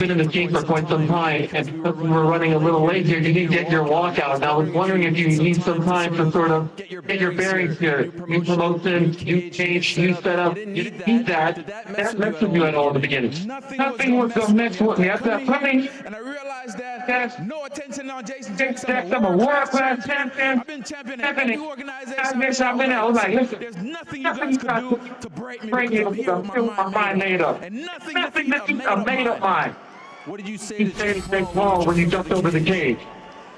been in the game for quite some time, and because we were running a little late here, you didn't get your walkout. And I was wondering if you need some time to sort of get your bearings here. New promotion, new change, new setup. You didn't need that. That messed with you at all in the beginning. Nothing was going to mess with me. I said, coming. And I realized that no attention on Jason Jackson. I'm a world-class champion. I've been champion at every organization. I've been out. I was like, listen, there's nothing you guys can do to break me because I'm here with my mind made up. And nothing a made up mind. What did you say He said anything wrong when you jumped over the cage.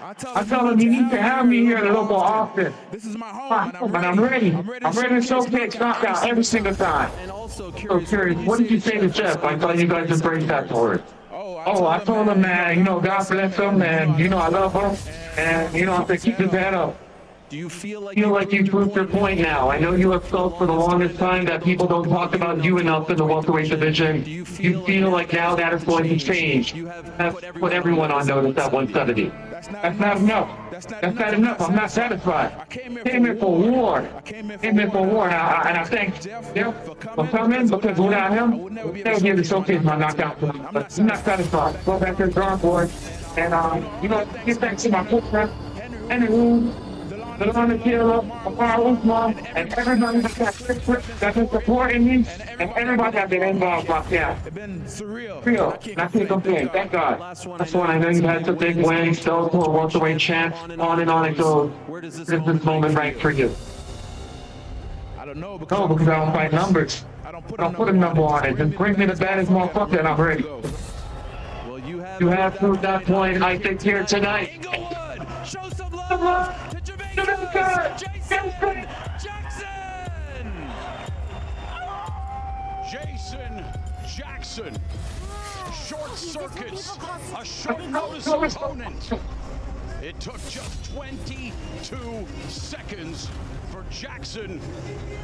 I tell him you need to have me here in the local office. This is my home, and I'm ready. I'm ready to showcase knockout every single time. So curious, what did you say to Jeff? I thought you guys just embraced that for it. Oh, I told him, man, God bless him, and, I love him, and, I said, keep his head up. Do you feel like you proved your point now? I know you have felt for the longest time that people don't talk about you enough in the welterweight division. You feel like now that is going to change. That's put everyone on notice at 170. That's not enough. That's not enough. I'm not satisfied. I came here for war. And I thank Jeff for coming, because without him, I would never be able to showcase my knockout. But I'm not satisfied. Go back to the drawing board and, get back to my footprint and the room. The Lana Killer, Apollo's mom, and everybody that's been supporting me, and everybody that's been involved like that. It's been surreal. Real. I can't complain. Thank God. That's one. I know you had some big wins, still for a welterweight champ, on and on it goes. Where does this moment rank for you? I don't know because I don't fight numbers. I don't put a number on it. Just bring me the baddest motherfucker and I'm ready. You have proved that point, I think, here tonight. Show some love to Jason Jackson. Short circuits, a short notice opponent. It took just 22 seconds for Jackson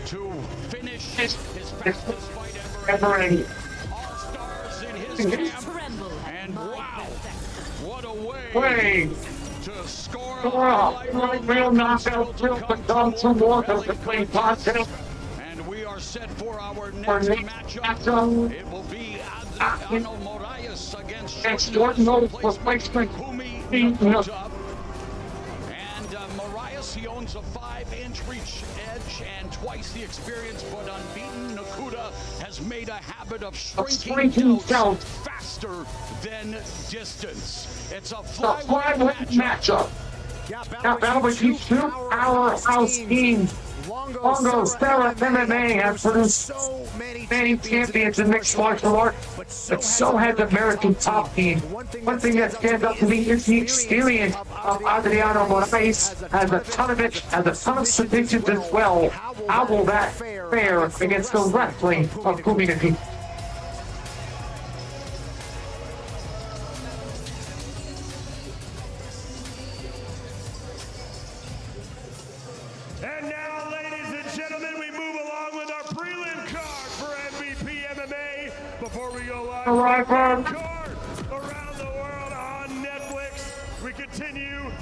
to finish his fastest fight ever. All-stars in his camp. And wow, what a way to score a real knockout, real and we are set for our next matchup. It will be Adriano Moraes against Jordan Nakuta. And Moraes, he owns a 5-inch reach edge and twice the experience, but unbeaten. Nakuta has made a habit of shrinking out faster than distance. It's a flyweight matchup. Now, that'll be two powerhouse teams. Longo Stella MMA has produced so many champions in mixed martial arts, but so has the American top team. One thing that stands up to me is the experience of Adriano Moraes. Has a ton of it, has a ton of traditions as well. How will that fare against the wrestling of Kumina? And now, ladies and gentlemen, we move along with our prelim card for MVP MMA. Before we go live, card around the world on Netflix. We continue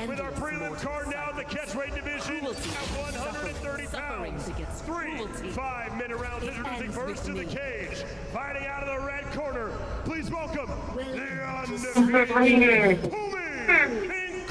with our prelim card now in the catchweight division at 130 pounds. 3 5-minute rounds. Introducing first to the cage, fighting out of the red corner. Please welcome the undefeated Ww3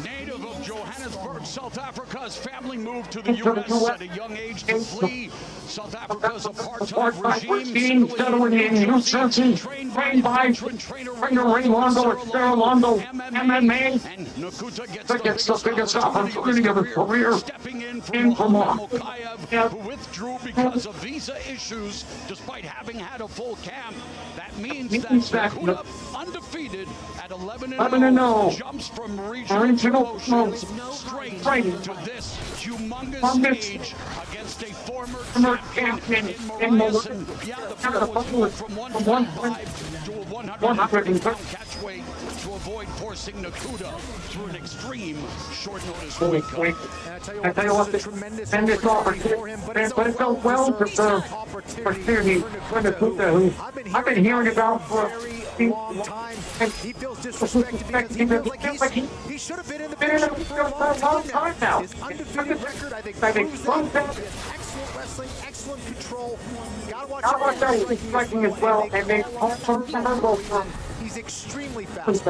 Native of Johannesburg, South Africa, his family moved to the U.S. at a young age to flee South Africa's apartheid regime. Settling in New Jersey, trained by trainer Rolando MMA. And Nakuta gets the biggest opportunity of his career stepping in in Vermont. Mokayev, who withdrew because of visa issues despite having had a full camp. That means that Nakuta, undefeated at 11-0, jumps from regional promotions straight to this humongous stage against a former champion in Moraes. The forward from 155 to a 130-pound catchweight to avoid forcing Nakuta through an extreme short notice weight cut. I tell you what, tremendous opportunity for him, but it felt well deserved opportunity for Nakuta, who I've been hearing about for a long time. He feels disrespected because he feels like he should have been in the picture for a long time now. His undefeated record, I think, proves that. Excellent wrestling. wrestling, excellent control. Gotta watch that he's striking as well, and they also he's extremely fast.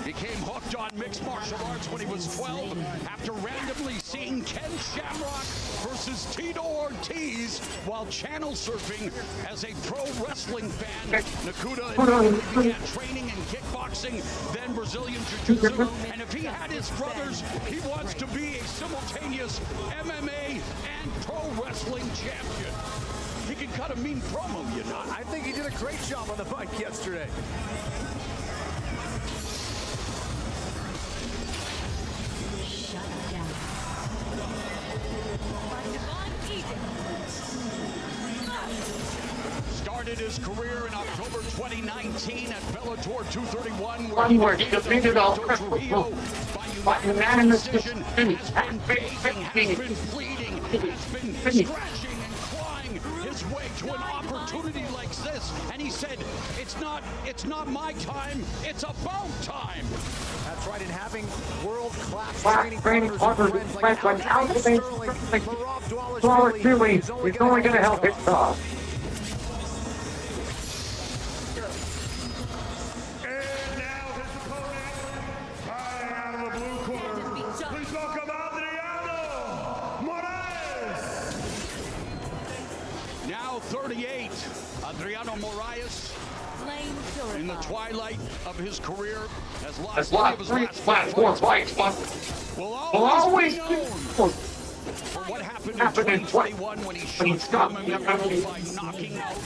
Became hooked on mixed martial arts when he was 12 after randomly seeing Ken Shamrock versus Tito Ortiz while channel surfing as a pro wrestling fan. Nakuda initially began training in kickboxing, then Brazilian Jiu-Jitsu, and if he had his brothers, he wants to be a simultaneous MMA and pro wrestling champion. He can cut a mean promo, you know. I think he did a great job on the bike yesterday. Started his career in October 2019 at Bellator 231, where he defeated Trujillo by unanimous decision. Has been begging, has been pleading, has been scratching and clawing his way to an opportunity like this. And he said, it's not my time, it's about time. That's right, and having world-class training partners and friends like Alvin Sterling, Dwalishvili is only going to help his cause. And now his opponent, fighting out of the blue corner. Please welcome Adriano Moraes. Now 38, Adriano Moraes, in the twilight of his career, has lost three of his last four fights, but will always be known for what happened in 2021 when he shot Roman by knocking out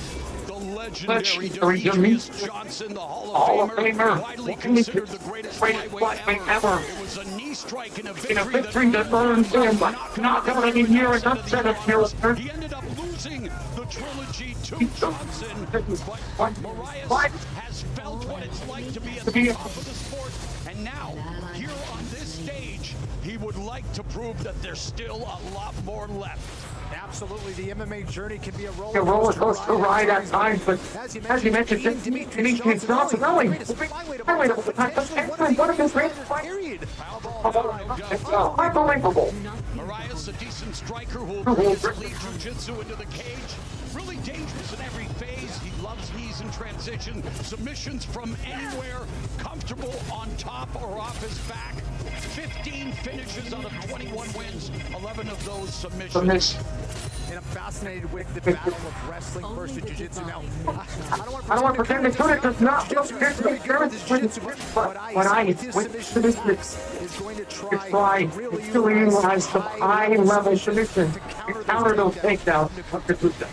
the legendary Demetrius Johnson, the Hall of Famer, widely considered the greatest flyweight ever. It was a knee strike in a victory that earned him not only a year and upset of He ended up losing the trilogy to Johnson, but Moraes has felt what it's like to be at the top of the sport, and now, here on this stage, he would like to prove that there's still a lot more left. Absolutely, the MMA journey can be a roller coaster ride at times, but as you mentioned, Demetrius Johnson, not only flyweight of the time, but actually one of his greatest fighters. It's unbelievable. Moraes, a decent striker who will bring his elite jiu-jitsu into the cage. Really dangerous in every phase. He loves knees in transition. Submissions from anywhere. Comfortable on top or off his back. 15 finishes out of 21 wins. 11 of those submissions. And I'm fascinated with the battle of wrestling versus jiu-jitsu. Now, I don't want to pretend the Tunic does not look good to be but Ice with Demetrius is going to try to utilize some high-level submission to counter those takedowns of Kakuta.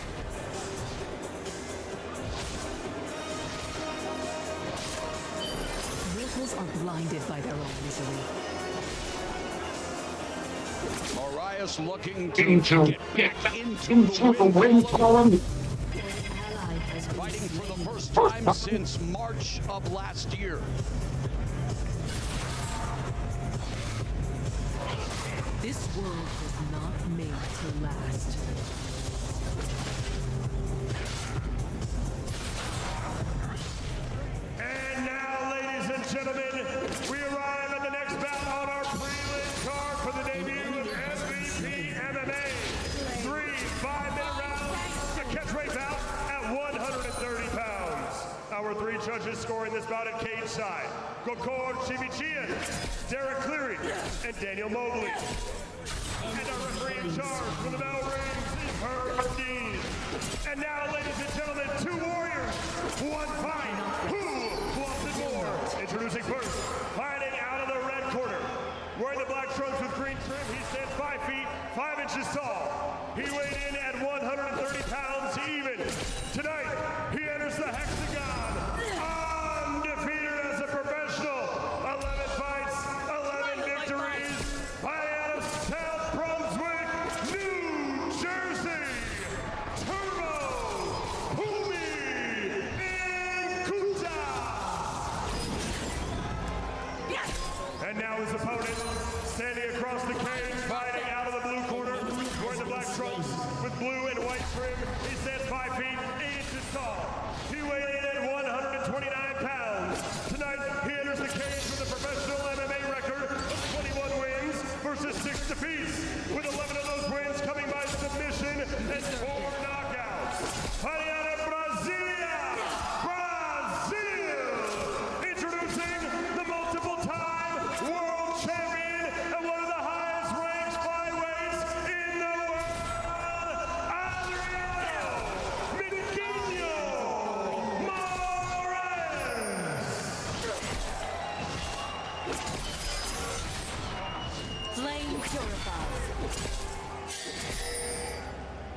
Mortals are blinded by their own misery. Moraes looking to get into the win column. Fighting for the first time since March of last year. This world was not made to last. And now, ladies and gentlemen, we arrive at the next bout on our prelim card for the debut of MVP MMA. 3 5-minute rounds, a catch-weight bout at 130 pounds. Our 3 judges scoring this bout at cage side: Gokor Chivichian, Derek Cleary, and Daniel Mobley. And our referee in charge for the bell rings is Herb Dean. And now, ladies and gentlemen, 2 warriors, 1 fight. Who wants it more? Introducing first, fighting out of the red corner. Wearing the black trunks with green trim, he stands 5 feet, 5 inches tall. He weighed in at 130 pounds even. Tonight, he enters the hexagon, undefeated as a professional. 11 fights, 11 victories. Fighting out of South Brunswick, New Jersey, Turbo Humi Nkuta. And now his opponent, standing across the cage, fighting out of the blue corner, wearing the black trunks with blue and white trim. He stands 5 feet, 8 inches tall. He weighed in at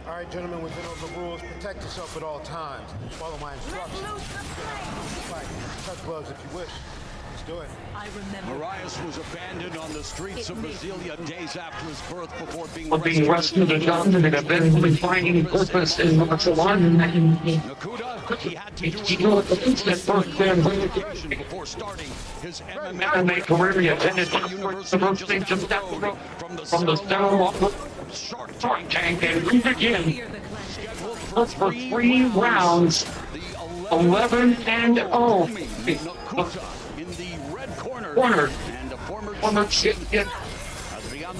All right, gentlemen, within all the rules, protect yourself at all times. Follow my instructions. Fight. Touch gloves if you wish. Let's do it. I remember. Marias was abandoned on the streets of Brasilia days after his birth before being rescued and adopted and eventually finding purpose in martial art. Nakuda, he had to do You know what the first then before starting his MMA career, he attended the first thing just down the road from the center of the Shark Tank and we begin for 3 rounds, 11 and 0. Nakuda in the red corner, Corner. and the former Adriano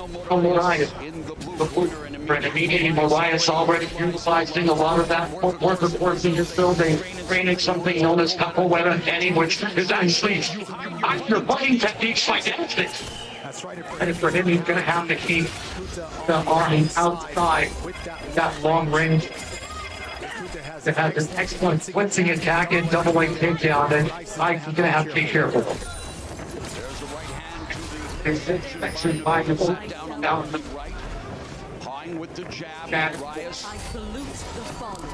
Moraes in the blue corner, and immediately Marias already utilizing a lot of that work of course in his building, training something known as capoeira, which is actually your fighting techniques like anything. And for him, he's going to have to keep the arm outside that long range. It has an excellent blitzing attack and double leg takedown, and I'm going to have to be careful. there's the right hand to the Section 5 is down. right. Pawing with the jab, Marias. I salute the fallen.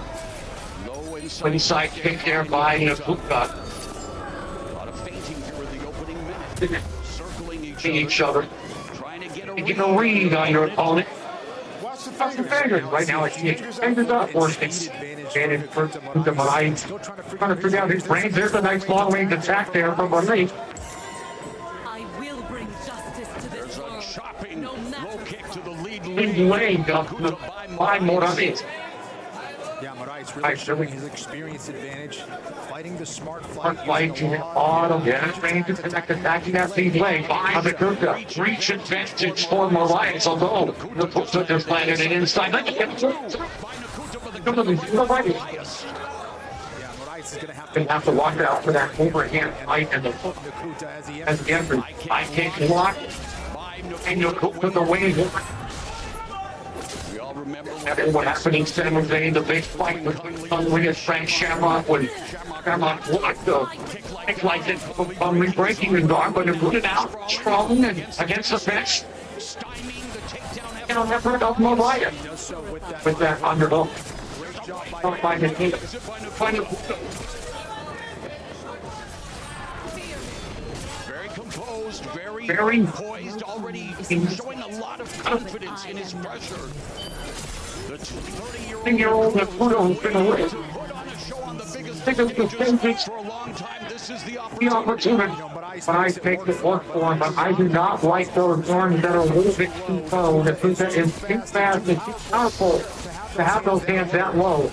Low inside. Inside kick there by Nakuda. A lot of fainting here in the opening minute. Circling Each other. Trying to get a Get a read on your opponent. Watch the That's the fingers. fingers. Right now, it's fingers up or it's advantage for the Marias. Trying to figure out his range. There's a nice long range attack there from Marias. I will bring justice to There's this a world. chopping No matter low kick to the lead Big leg of the by Marias. Yeah, Marias I really should showing his experience advantage, fighting the smart Mark fight. White in the autumn, range to connect attacking that lead leg by Nakuda. Reach advantage for Marias, although Nakuda just landed it inside. Let's get to by Nakuda for the the right. Yeah, Marias is going to have to Have to watch out for that overhand fight and the Nakuda as he as the entry. I can't block by and Nakuda. Nakuda the wing. We all remember And what happened in San Jose, the big fight between Hungary and Frank Shamrock when Shamrock blocked the kick like it from breaking the guard, but it put it out strong and against the fence. stymieing the takedown And on effort of Mariah does so with that underhook. Don't find it either. Find it. Very composed, very Very poised, already showing a lot of confidence in his pressure. The 30-year-old Nakuda who's been away. put on a show on the biggest Biggest for a long time. This is the The opportunity. opportunity. But I take the work for him, but I do not like those arms that are a little bit too low. Nakuda is too fast and too powerful to have those hands that low.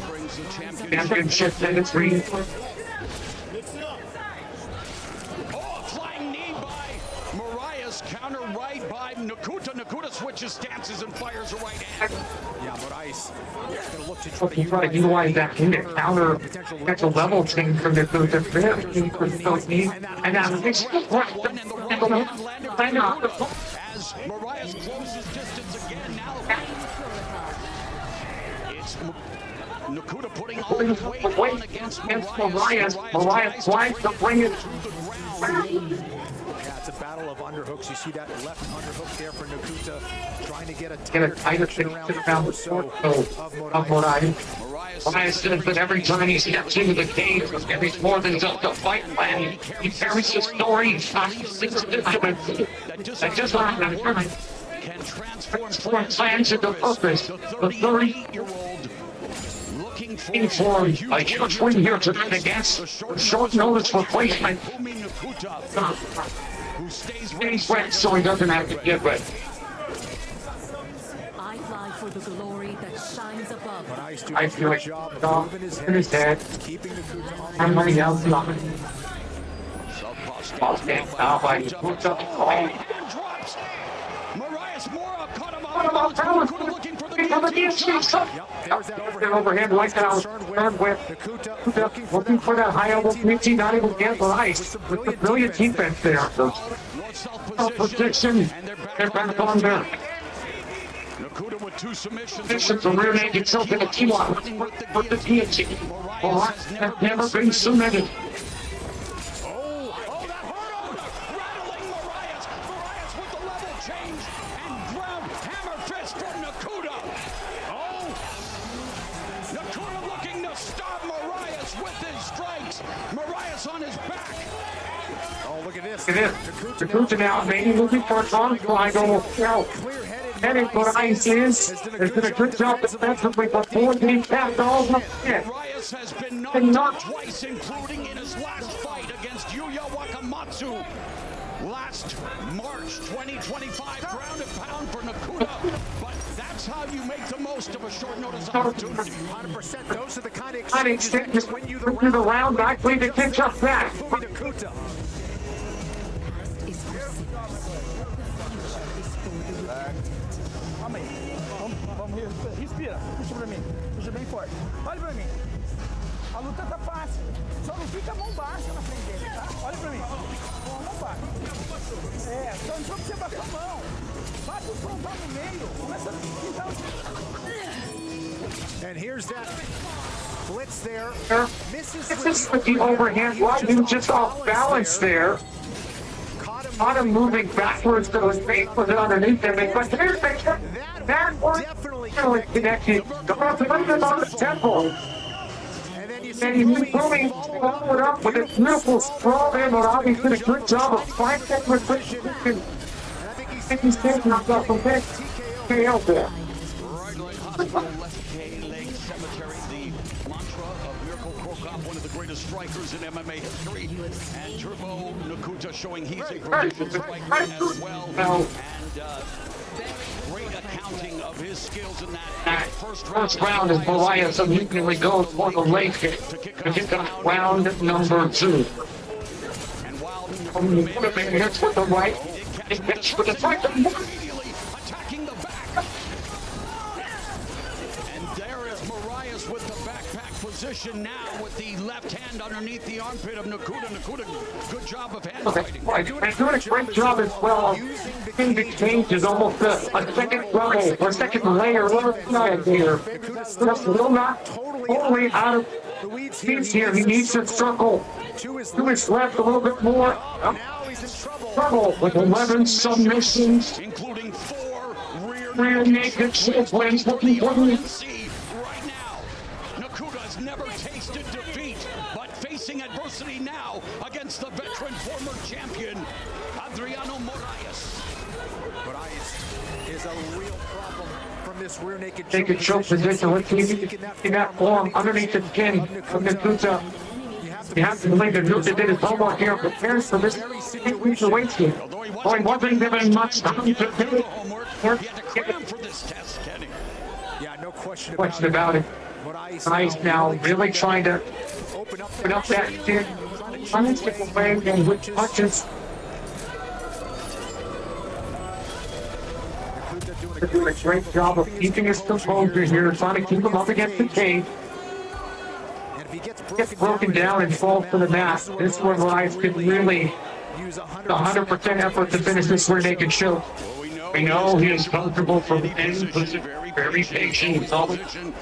Brings the Championship and it's reading. Oh, a flying knee by Marias, counter right by Nakuda. Nakuda switches stances and fires a right hand. Yeah, Marias going to look to So you try to utilize that thing to counter potential level change from Nakuda. And now it's And the right hand landed as Marias closes distance again. Now it's Nakuda putting all his weight on against Marias. Marias tries to bring it. Yeah, it's a battle of underhooks. You see that left underhook there for Nakuda, trying to get a Tighter thing to the down the short of Marias. Marias says that every time he steps into the cage, it's more than just a fight plan. He carries the story. That just happened. can transform Plans into purpose. The 30-year-old looking for a huge win here tonight against short notice replacement. Nakuda, who stays He's wet so he doesn't have to get wet. I fly for the glory that shines above. Marias doing I a feel good like job of dog moving in his head. keeping Nakuda on I'm running out of luck. southpaw Ball stand now by Nakuda. and drops. Marias Mora caught him off balance. Nakuda looking for the guillotine shot. There's that Overhead right now. Turn with Nakuda looking for that high elbow pinch, not able to get the ice. With the brilliant defense there. North-south Position. and They're back on there. Nakuda with 2 submissions. Bishop's a rear naked itself in a T1 with the guillotine. Has never been submitted. Oh, that hurt him! Rattling Marias. Marias with the level change and grab hammer fist from Nakuda. Oh, Marias on his back. Oh, look at this. Look at this. Nakuta now maybe looking for a conflict almost out. Heading for Ice is has done a good job defensively, but 14 tapped all the hit. Marias has been knocked out twice, including in his last fight against Yuya Wakamatsu. Last March 2025, ground and pound for Nakuta. But that's how you make the most of a short notice opportunity. 100%. Those are the kind of Exchanges exchanges win you through the round. I believe the kick up back. Nakuta. Is for sinners. The future is for the repentant. Calma aí. Vamos respira. Puxa pra mim. Puxa bem forte. Olha pra mim. A luta tá fácil. Só não fica a mão baixa na frente dele, tá? Olha pra mim. Mão baixa. Só não precisa baixar a mão. Bate o frontal no meio. Começa a pintar And here's that blitz there. This is with the overhand. He was just off balance there. Caught him moving backwards to his feet, was underneath him. But here's the kick. That was definitely connected. Going on the temple. And he's moving forward up with a beautiful sprawl in, but obviously did a good job of fighting with position. I think he's taking himself a bit KO there. Leg cemetery, the mantra of Mirko Krokop, one of the greatest strikers in MMA history, and Turbo Nakuta showing he's a great striker as well, and great accounting of his skills in that first round As Marias immediately goes for the leg kick to kick off round number 2. And while Nakuta Hits with the right, it hits with the right. immediately attacking the back. And there is Marias with the backpack position now with the left hand underneath the armpit of Nakuta. Nakuta, good job of hand fighting. And doing a great job as well. In the exchange is almost a second level or second layer of here. Just will not totally out of speeds here. He needs to circle to his left a little bit more. Trouble with 11 submissions, Including 4 rear naked choke wins. Looking for the see right now. Nakuta has never tasted defeat, but facing adversity now against the veteran former champion, Adriano Moraes. Moraes is a real problem from this rear naked choke position. Let's see in that form underneath the skin of Nakuta. You have to believe that Nakuta did his homework here, prepares for this situation. Oh, he wasn't given much time to do it. He had to cram for this test, Kenny. Yeah, no question About it. Nice now, really trying to open up that skin, trying to get away and with punches. They're doing a great job of keeping his composure here, trying to keep him up against the cage. Gets broken down and falls to the mat. This is where Marias could really use 100% effort to finish this rear naked choke. We know he is comfortable from any position, very patient. He's always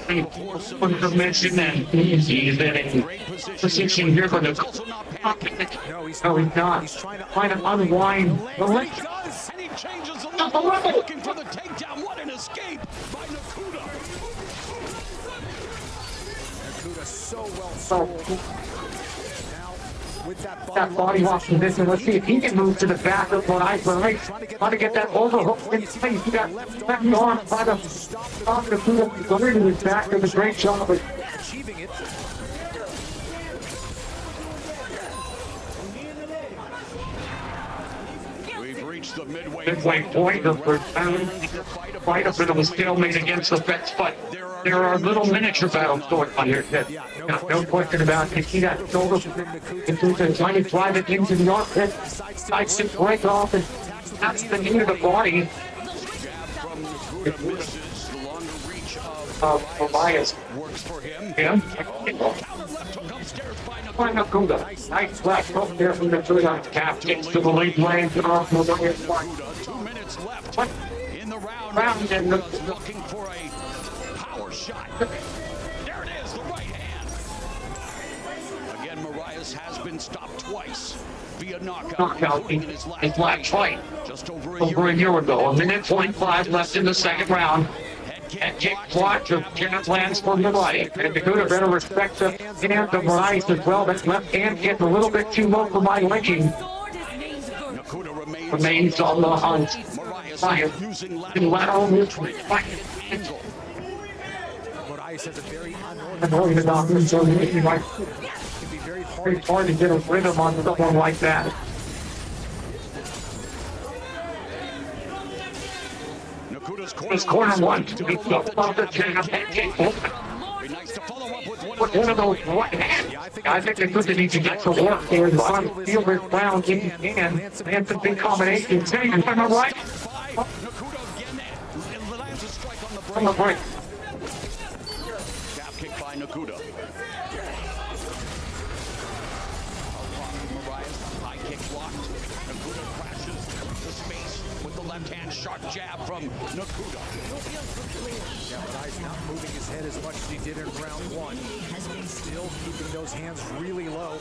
information and he's in a position here for the. No, he's not. He's trying to unwind the leg. And he changes the level, looking for the takedown. What an escape by Nakuta. Nakuta so well sold. Now with that body lock position. Let's see if he can move to the back of Marias. Trying to get that overhook in place. He got left arm by the Nakuta going to his back. Does a great job of achieving it. The midway point of the fight, a bit of a stalemate against the Vets, but there are little miniature battles going on here. No question about it. You see that shoulder into trying to drive it into the armpit, sides to break off, and that's the knee of the body. Marias. Works for him. Nakuta. Nice left hook there from the calf kicks to the late leg off Marias. 2 minutes left in the round. And looking for a power shot. There it is, the right hand. Again, Marias has been stopped twice via knockout in his last fight. Just over a year ago. 1:05 left in the second round. And kick block of Janet lands from the right. And Nakuda better respect the hand of Mariah as well. That left hand gets a little bit too low for my liking. Remains on the hunt. Mariah in lateral neutral. Moraes has a very Unorthodox, so it can be very be hard to get a rhythm on someone like that. It's corner one. It's above the chin. With one of those right hands. I think it's good that he can get to work there and feel this round if he can. That's a big combination. Am I right? On the break. Jab kick by Nakuda. Mariah, high kick blocked. Nakuda crashes the space with the left hand sharp jab from Nakuda. Yeah, Mariah's not moving his head as much as he did in round one. Still keeping those hands really low.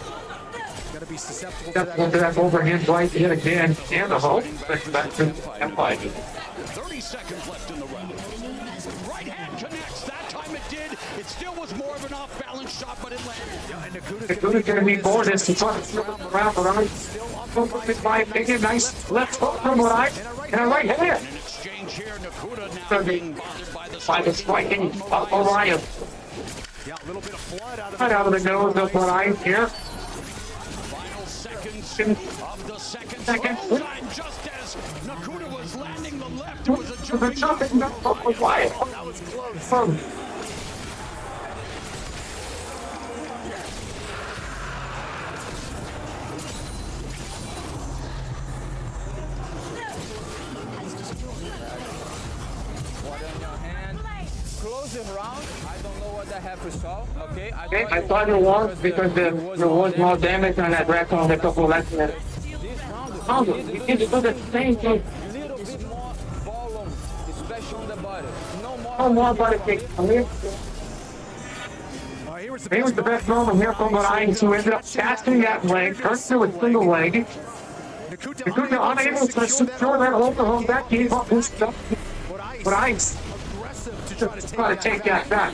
Got to be susceptible to That overhand right hit again. And the hope. Back to F5. 30 seconds left in the round. Right hand connects. That time it did. It still was more of an off-balance shot, but it landed. and Nakuda's going to be bored as to try to flip him around, but I with my opinion, nice left hook from Mariah and a right hand. In exchange here, Nakuda now being bothered By the striking of Mariah. Yeah, a little bit of blood Right out of the nose of Mariah here. final seconds of the second Second. time, just as Nakuda was landing the left, it was a The jumping up of Mariah. That was close. Closing round. I don't know what I have to solve. Okay. I thought it was because there was more damage on that rack on a couple left minutes. You need to do the same thing. Little bit more volume, especially on the body. No more body kick. Here Here's was the best moment here from Mariah, who ended up casting that leg, first to a single leg. Nakuda unable to secure that hold that gave up his stuff. But Ice try to take that back.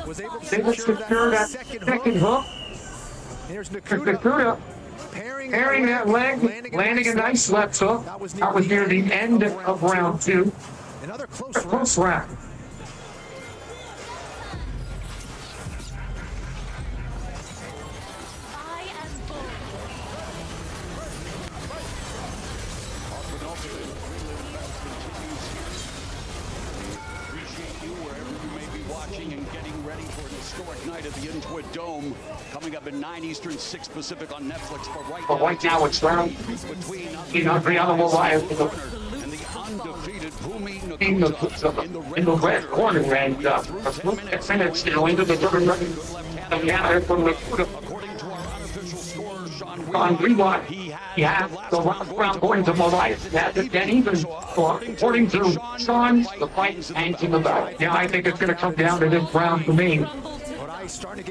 was able They would secure that second hook. Here's Nakuda parrying that leg, landing a nice left hook. That was near the end of round two. Another close A close round. Night at the Intuit Dome, coming up at 9 Eastern, 6 Pacific on Netflix. But right now it's round between Brianna Mariah and the undefeated Bhumi in the red corner and minutes still into the third round. From Nakuda. According to our unofficial scorer, On rewind, he has the last round going to Mariah. Then even according to Sean, the fight hangs in the back. Yeah, I think it's going to come down to this round for me.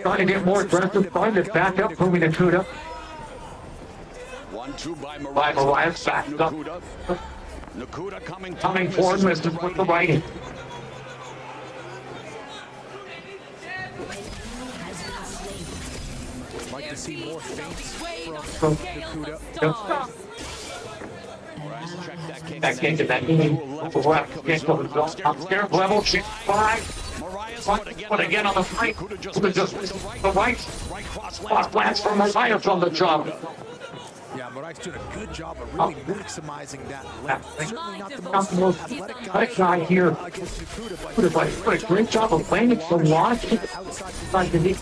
Trying to get more aggressive, trying to back up Bhumi Nakuda. 1-2 by Mariah backed up. Nakuda coming Forward, Mr. with the right. Like to see more feints From Nakuda. that came to that meeting. Upstairs level, 6-5. But again on the fight, the right cross glance from Mariah from the jump. Yeah, Mariah's doing a good job of really maximizing that length. Certainly not the Not the most most athletic guy here. against Nakuda, But a great job of landing some launch inside the knee.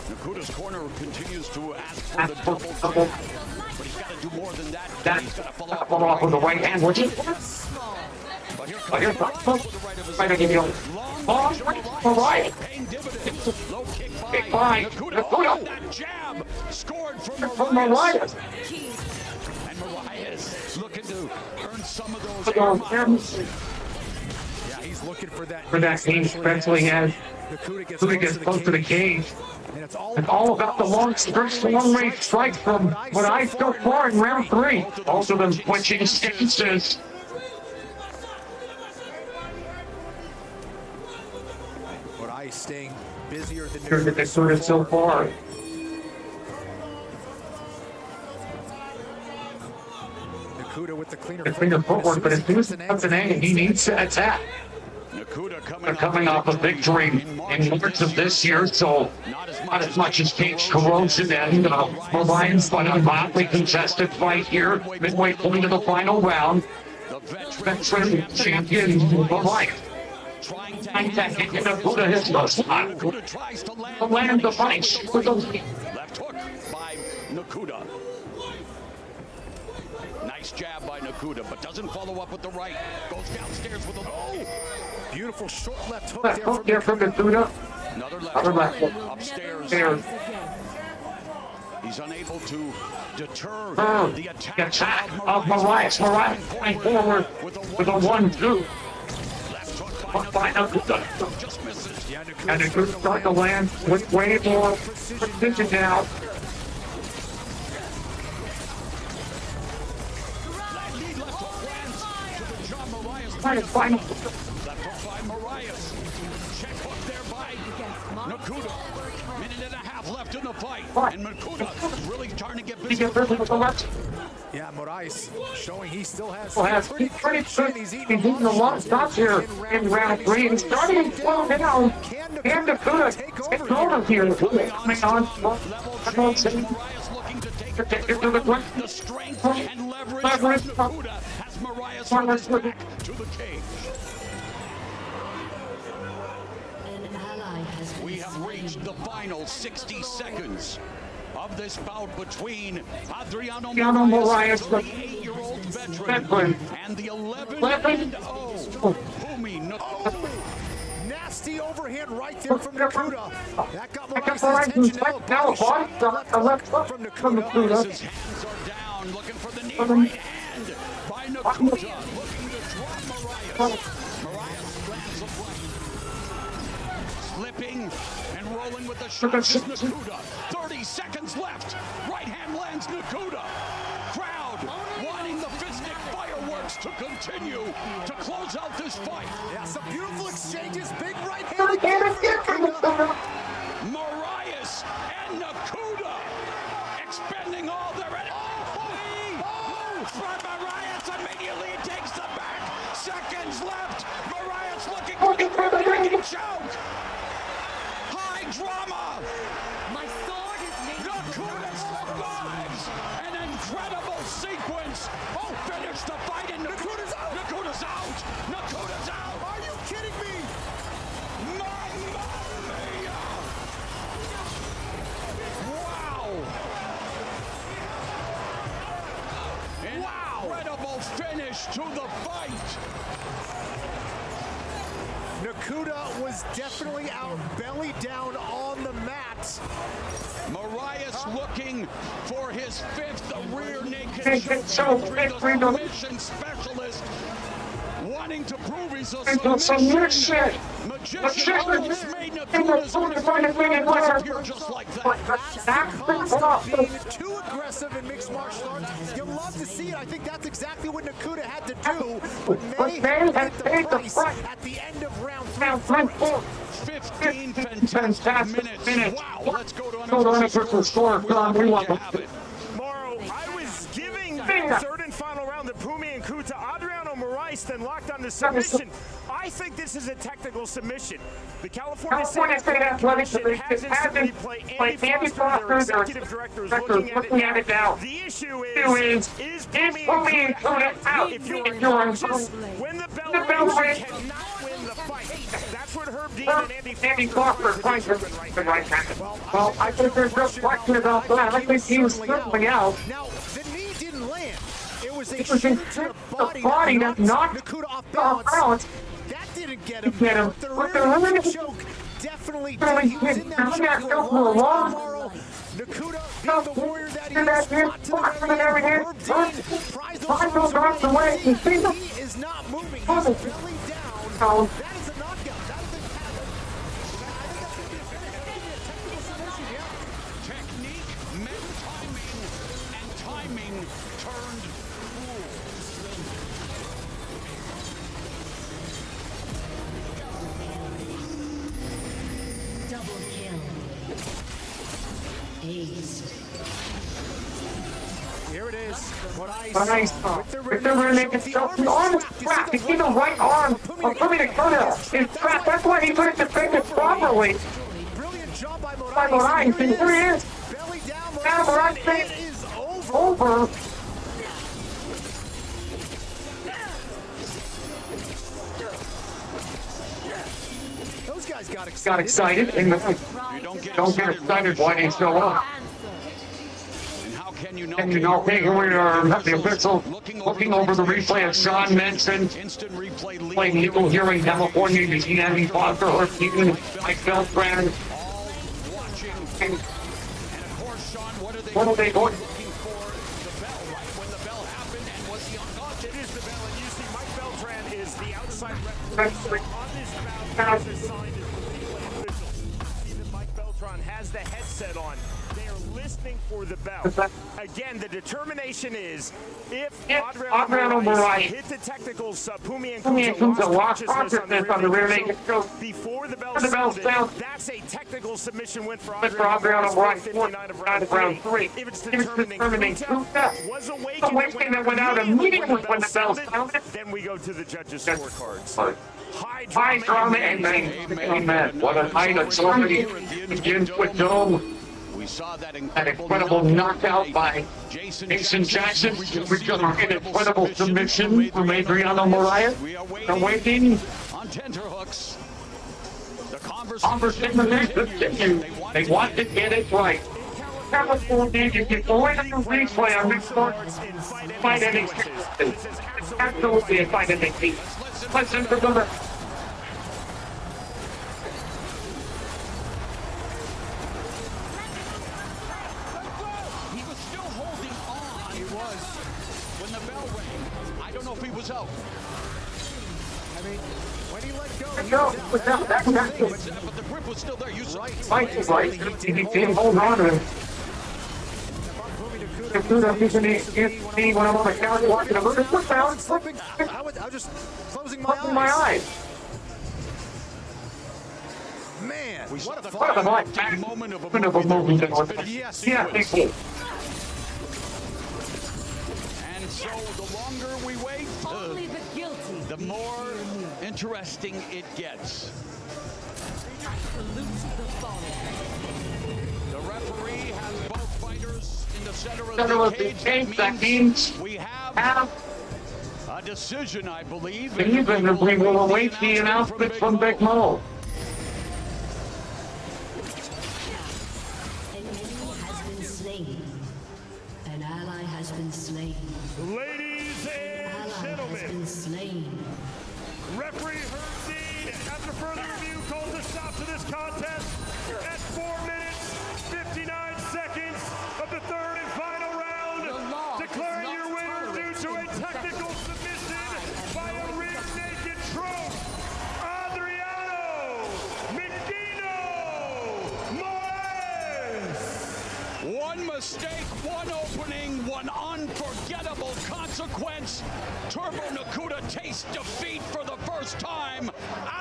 Nakuda's corner continues to ask for the double tap, but he's got to do more than that. He's got to Follow off with the right hand, which is. But here's the right to give you a long right. paying dividends. Low kick Kick by by Nakuda. Nakuda. Oh, that jab scored from From Mariah. Mariah. And Mariah is looking to earn some of those Look air on him. miles. Yeah, he's He's looking for that knee, especially as Nakuda gets close to the cage. And it's all about the long strikes, the long range strikes from what I so far in round 3. Also them switching stances. But I staying busier than Nakuda so far. Nakuda with the cleaner footwork, but as soon as it's an angle, he needs to attack. They're coming off a victory in March of this year, so not as much as cage corrosion and Alliance, but a hotly contested fight here, midway point of the final round. Veteran champion of life. Trying to hit Nakuda his most hot. To land the punch with the Left hook by Nakuda. Nice jab by Nakuda, but doesn't follow up with the right. Goes downstairs with a low. Beautiful short left hook left hook there from Nakuda. Another Other left left hook hook. upstairs. There. He's unable to deter the Attack of Marias. Marias going forward with a 1-2. Left hook By Nakuda. just misses. And Nakuda start to land with way more precision now. Lead left hook lands to the John Marias. Trying to find Left hook by Marias. Check hook there by Nakuda. Minute and a half left in the fight. And Nakuda is really trying to get he busy. gets rid of the left. Yeah, Moraes showing he still has Pretty good. He's eating a lot of shots here in round 3. He's starting to slow down. And Nakuda gets over here. Coming on. Marias looking to take it to the ground. The strength and leverage of Nakuda has Marias on his back to the cage. An ally has been We have reached the final 60 seconds of this bout between Adriano Marias, the 8-year-old veteran, and the 11-0 Fumi Nakuda. nasty overhand right there from Nakuda. That got Moraes' Marias attention. now a left hook from from Nakuda. His hands are down, looking for the knee right hand by Nakuda, looking to drop Marias. Marias lands a right. Slipping and rolling with the shots is Nakuda. 30 seconds left. Right hand lands Nakuda. Crowd wanting the fistic fireworks to continue to close out this fight. Yeah, some beautiful exchanges. Big right hand. Marias and Nakuda expending all their energy. From Marias immediately takes the back. Seconds left. Marias looking for the choke. High drama. My sword is made Nakuda survives. An incredible sequence. Oh, finish the fight and Nakuda's out. Nakuda's out. Nakuda's out. Are you kidding me? Mamma mia! Wow! Incredible finish to the fight. Nakuda was definitely out, belly down on the mat. Marias looking for his 5th rear naked Naked choke victory. The submission specialist wanting to prove he's a submission. magician. Almost made Nakuda's disappear just like that. That's the cost of being too aggressive in mixed martial arts. You'll love to see it. I think that's exactly what Nakuda had to do. But May had paid the price at the end of round 3. 15 fantastic minutes. Wow, let's go to unofficial score. We want Morrow, I was giving the third and final round to Fumi and Kuta. Adriano Marias then locked on the submission. I think this is a technical submission. The California State Athletic Commission has its replay. Andy Foster, their executive director, is looking at it now. The issue is Fumi and Kuta out? If you're unconscious, when the bell rings, you cannot win the fight. That's what Herb Dean and Andy Foster find the right hand. Well, I think there's no question about that. I think he was certainly out. Now, the knee didn't land. It was a It was shoot to the body that knocked Nakuda off balance. That didn't get him. But the rear choke definitely did. He was in that choke for a long time. Nakuda, being the warrior that he is, fought to the very end. Herb Dean pries those arms away. He is not moving. He's belly down. Oh. That is a knockout. That is a tap. I think that's going to be a technical submission, yeah. Technique met timing, and timing turned rules. Double kill. Ace. Here it is. What I Nice. saw. With the rear naked choke, the arm is trapped. You see the right arm of Fumi Nakuda is trapped. That's why he couldn't defend it properly. Brilliant job by By Moraes. Moraes, and here he is. Belly down, Now Moraes. Moraes It is over. over. Those guys got excited. Got excited and You don't get excited why they show up. And how can you not? And you know, hey, here we are, the official looking over the replay as Sean mentioned. Instant replay lead. Playing legal here in California, you see Andy Foster or even Mike Beltran. All watching. And And of course, Sean, what are they going? looking for the bell, right? When the bell happened, and was he unconscious? It is the bell, and you see Mike Beltran is the outside Referee. referee on this bout. Is assigned as the replay official. See that Mike Beltran has the headset on. They are listening for the bell. Again, the determination is if Adriano Moraes hit the technicals, Fumi and Kuza lost consciousness on the rear naked choke. before the bell The bell sounds. that's a technical submission win for But for Adriano Moraes, 59 of round three. If it's If it's determining Kuta was awakened awakened and went out immediately when the bell sounded. then we go to the judges' That's scorecards. High drama and amen. What a night of comedy begins with Dome. We saw that An incredible knockout by Jason Jackson. We got an incredible submission from Adriano Moraes. We are Awaiting on tenterhooks. The conversation is continued. They want to get it right. California, you can always do replay on this sport. Fight any absolutely a fight any team. Listen to the He was still holding on. He was. When the bell rang, I don't know if he was out. I mean, when he let go, no, without that, But the grip was still there. You saw fight is right. He can't hold on to him. As soon as he's in the when I'm on the couch watching a little bit down, I was just closing my open my eyes. eyes. Man, We saw the What a final moment of a movie. Yes, Yeah, thank you. And so the longer we wait, Only the guilty. the more interesting it gets. Salute the fallen. The referee has both fighters in the center of Center the of the cage. cage, that means we have have a decision, I believe. even if we will await the announcement from Big Mo. An enemy has been slain. An ally has been slain. Ladies and Ally has gentlemen, been slain. referee Herstein, after further review, calls a stop to this contest at 4 minutes, 59 seconds of the third and final round, declaring your winner due to a technical submission by a rear naked choke, Adriano Moraes. One mistake, one opening, one unforgettable consequence. Turbo Nakuda tastes defeat for the first time.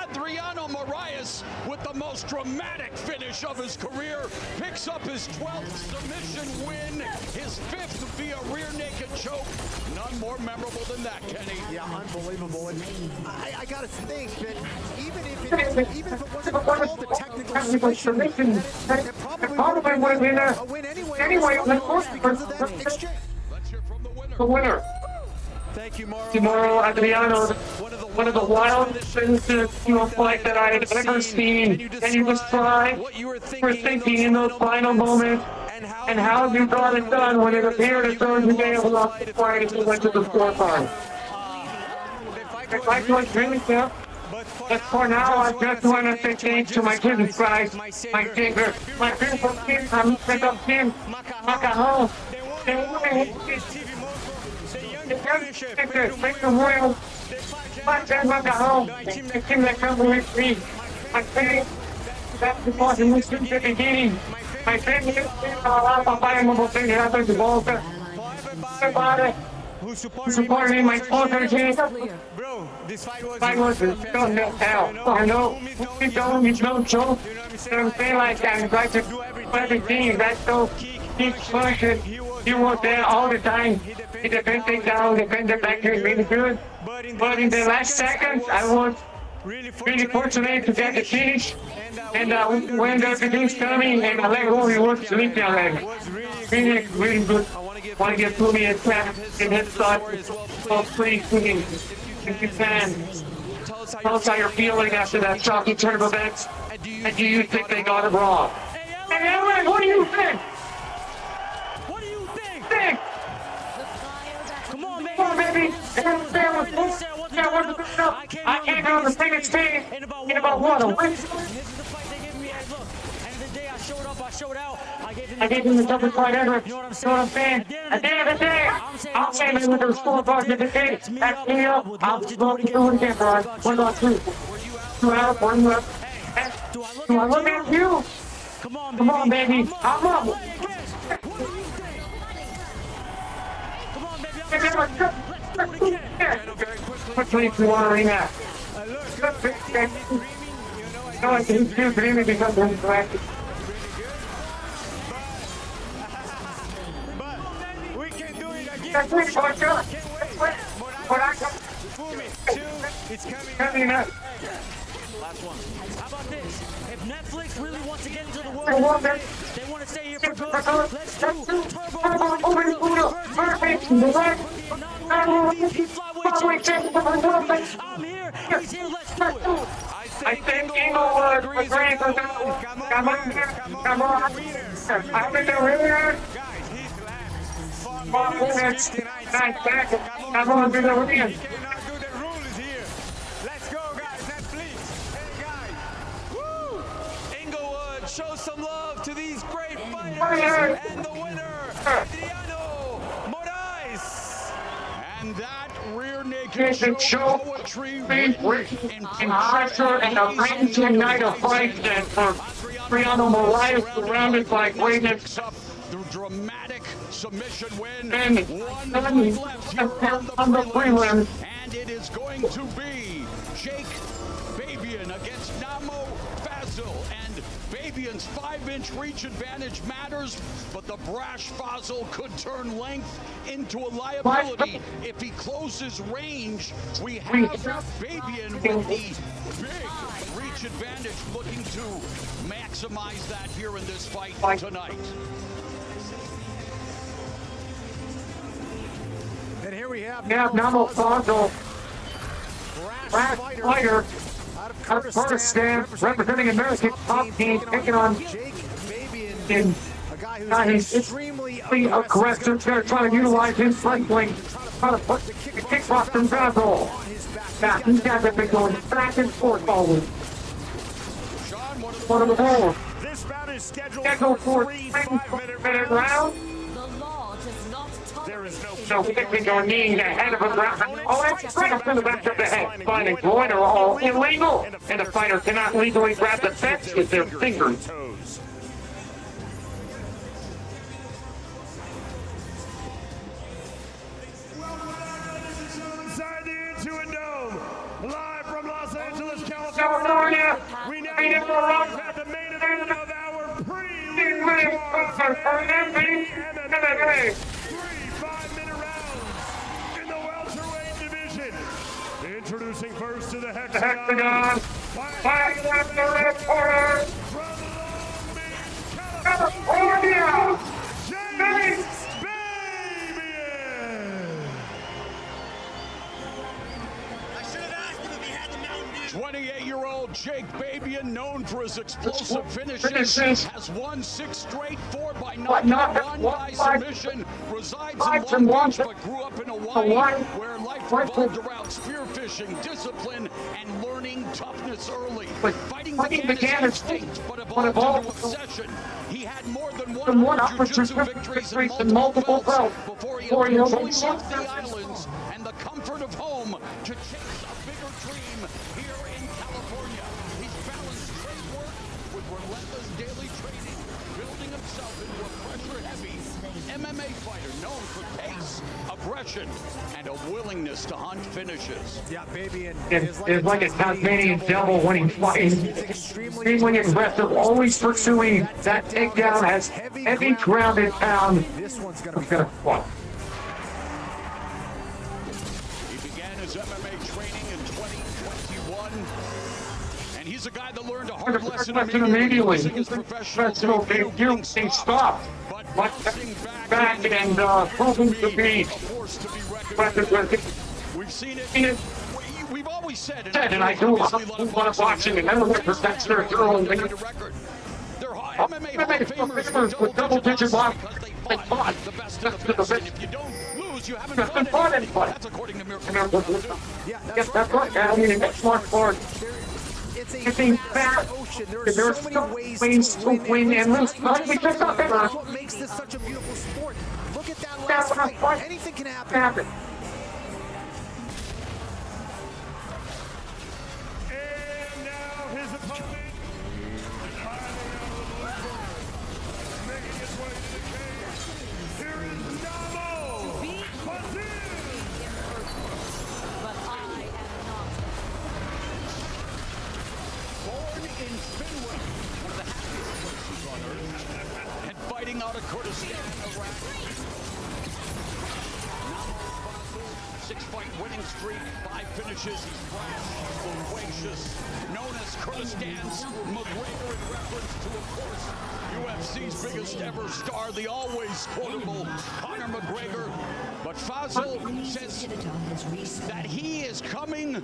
Adriano Moraes, with the most dramatic finish of his career, picks up his 12th submission win, his 5th via rear naked choke. None more memorable than that, Kenny. yeah, unbelievable. And I gotta think that even if it wasn't called a technical submission, it probably would have been a win anyway on the course because of that exchange. Let's hear from the winner. The winner, Thank you, Mauro. Tomorrow Adriano, one of the wildest finishes to a fight that I had ever seen. Can you describe what you were thinking in those final moments and how you got it done when it appeared as though you may have lost the fight as you went to the scorecard? The fight was really tough. But for now, I just want to say thanks to my kids, guys, my favorite, my beautiful kids, I'm sick of kids, Makaho. They want to Make the world. My turn back at home. The team that comes with me. I think that's the part in which the beginning. My family is papai mo você já tá de volta. Everybody who supported me, my sponsor team. Bro, this fight was Don't know how. I know. We don't joke. You know what I'm saying? Like I'm trying to do everything. That's so keep pushing. He was there all the time. He defended down, defended back here really good. But in the last seconds, I was really fortunate to get the finish. And when the finish coming and I let go, he was sleeping already. Really good. Want to get to me and clap in his thought. So please, if you can, tell us how you're feeling after that shocking turn of events. And do you think they got it wrong? Hey, Ellen, what do you think? What do you think? Think! Come on, baby. Come on, baby! I can't go on the second stage in about what, a week? This is the fight they gave me. Hey, look, end of the day, I showed up, I showed out. I gave him the toughest fight ever. You know what I'm saying? At the end of the day, I'll say it with the scorecard of the day. That's me up. I'll just go through it again, bro. 1 or 2. 2 out, 1 left. Do I look at you? Come on, baby. I'm up. Come on, baby. Let's do it again. Quickly, if you want to rematch. No, he's too dreamy because of his glasses. But we can do it again. That's it, boy, sure. But I got It's coming up. Last one. How about this? If Netflix really wants to get into the world, they want to stay here for good. Let's do Turbo Perfect. I'm here. He's here. Let's do it. I think Inglewood agrees with that. Come on. I'm in the winner. 4 minutes, 9 seconds. I'm on to the win. cannot do the rules here. Let's go, guys. Netflix. Hey, guys. Woo! Inglewood, show some love to these great fighters. And the winner, Adriano Moraes. And that rear naked show poetry in pressure and a raging night of fight and for Adriano Moraes surrounded by greatness. The dramatic submission win. And 1 minute left here on the prelims. And it is going to be Jake Fabian against Namo Fazil. And Fabian's 5-inch reach advantage matters, but the brash Fazil could turn length into a liability. If he closes range, we have Fabian with the big reach advantage, looking to maximize that here in this fight tonight. And here we have Namo Fazil, brash fighter out of Kurdistan, representing American top team, taking on Jake Fabian, in a guy who's extremely aggressive. They're trying to utilize his wrestling, trying to put the kickboxing Fazil. Now, these guys have been going back and forth always. One of the balls. This bout is scheduled For for 3 3 5-minute rounds. rounds. The law does not There is tolerate no So kicking or kneeing the head of a ground. Oh, that's right up in the back of the head. Spine and groin are all illegal. And the fighter cannot legally grab the fence with their fingers. toes. Inside the Intuit Dome, live from Los Angeles, California. We now arrive at the main event of our prelim card. 3 5-minute rounds in the welterweight division. Introducing first to the Hexagon. Fighting at the red corner. from Long Beach, California. James Babian. 28-year-old Jake Fabian, known for his explosive finishes, has won 6 straight, 4 by knockout, 1 by submission, resides in Long Beach, but grew up in Hawaii, where life revolved around spearfishing, discipline, and learning toughness early. Fighting began as instinct, but evolved into obsession. He had more than 100 jiu-jitsu victories and multiple belts before he eventually left the islands and the comfort of home to chase a bigger dream here in California. He's balanced great work with relentless daily training, building himself into a pressure-heavy MMA fighter known for pace, aggression, and a willingness to hunt finishes. Yeah, baby, and It's like a Tasmanian devil when he's fighting. Extremely aggressive, always pursuing that takedown, has heavy ground and pound. this one's gonna be What? He began his MMA training in 2021, and he's a guy that learned a hard lesson Immediately. his Professional debut, they stopped. But back and proving to be We've seen it. We've always said, and I do want to watch it, and I don't protect their girl and record. They're MMA Hall of Famers with double-digit marks because they fought the best of the best. And if you don't lose, you haven't fought anybody. That's according to Miracle. Yes, that's right. I mean, it makes more for it's a vast ocean. There are so many ways to win and lose. That's what makes this such a beautiful sport. Look at that last fight. Anything can happen. And now his opponent, making his way to the cage. Here is Namo Fazil. Born in Finland, one of the happiest places on earth, and fighting out of Kurdistan, Iraq. Six-fight winning streak, 5 finishes. He's brash, loquacious, known as Kurdistan's McGregor in reference to, of course, UFC's biggest ever star, the always quotable Conor McGregor. But Fazil says that he is coming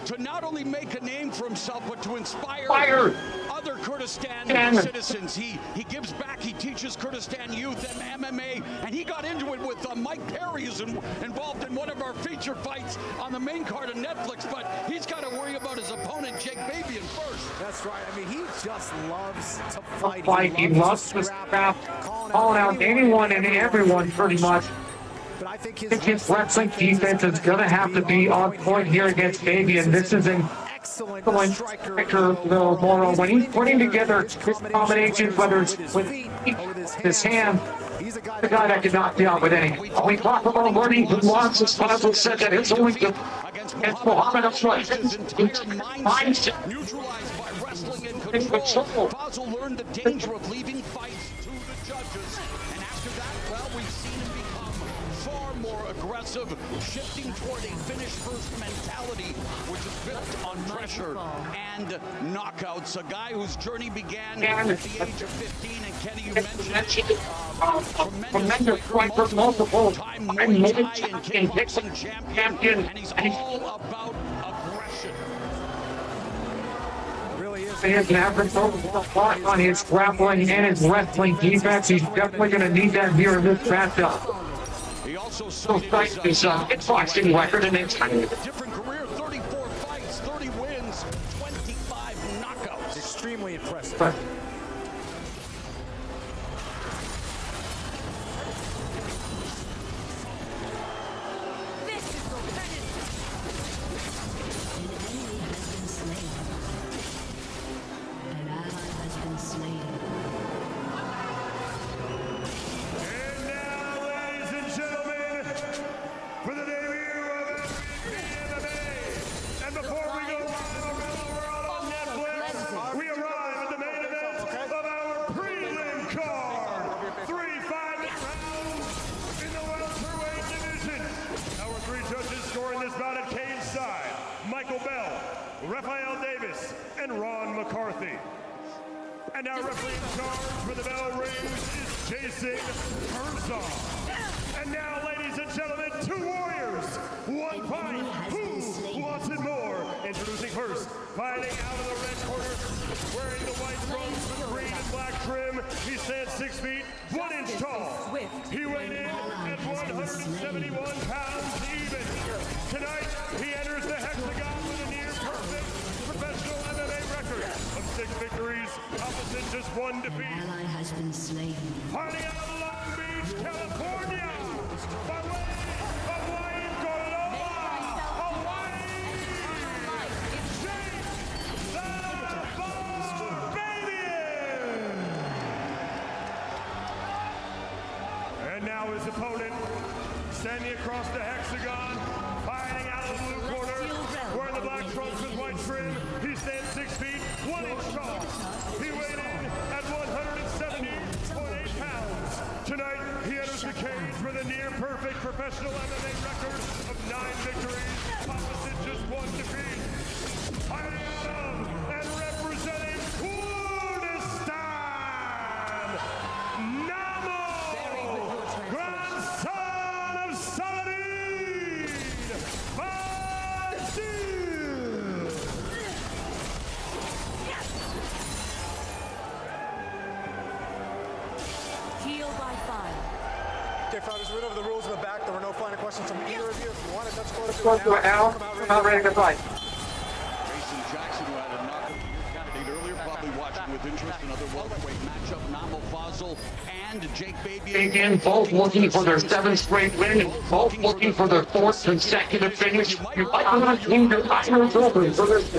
to not only make a name for himself, but to inspire other Kurdistan citizens. He gives back. He teaches Kurdistan youth MMA, and he got into it with Mike Perry, who's involved in one of our feature fights on the main card of Netflix. But he's got to worry about his opponent, Jake Babian, first. That's right. I mean, he just loves to fight. He loves to scrap, calling out anyone and everyone pretty much. But I think his wrestling defense is going to have to be on point here against Fabian. This is an excellent striker, though, Moro. When he's putting together his combinations, whether it's with his hand, he's the guy that can knock you out with any. We talk about Marty, who wants his Fazil said that it's only against Muhammad Ali. Mindset. Neutralized by wrestling and control. Fazil learned the danger of leaving fights to the judges. And after that, well, we've seen him become far more aggressive, shifting toward a finish-first mentality, which is built on pressure and knockouts. A guy whose journey began at the age of 15, and Kenny, you mentioned tremendous striker, multiple-time Muay Thai and kickboxing champion, and he's all about aggression. He has an average on his grappling and his wrestling defense. He's definitely going to need that here in this matchup. He also cited his boxing record, and it's different career, 34 fights, 30 wins, 25 knockouts. Extremely impressive. But And now referee in charge for the bell rings is Jason Herzog. And now, ladies and gentlemen, 2 warriors, 1 fight. Who wants it more? Introducing first, fighting out of the red corner, wearing the white robes with green and black trim. He stands 6 feet, 1 inch tall. He weighed in at 171 pounds even. Tonight, he enters the hexagon with a near-perfect professional MMA record of 6 victories, opposite just 1 defeat. An ally has been slain. Party out of Long Beach, California, by way of Waikoloa, Hawaii, James the Barbarian. And now his opponent, standing across the hexagon, fighting out of the blue corner, wearing the black trunks with white trim. He stands 6 feet, 1 inch tall. He weighed in at 170.8 pounds. Tonight, he enters the cage with a near-perfect professional MMA record of 9 victories, opposite just 1 defeat. Fighting out of and representing Kurdistan, Namo, grandson of Saladin, Bashir. Heal by fire. Okay, fighters, we went over the rules in the back. There were no final questions from either of you. If you want to touch close Go to Al. Come out ready to fight. Jason Jackson, who had a knockout candidate earlier, probably watching with interest. Another welterweight matchup. Namo Fazal and Jake Babian. Again, both looking for their 7th straight win, and both looking for their 4th consecutive finish. You might not seem to find those open for this.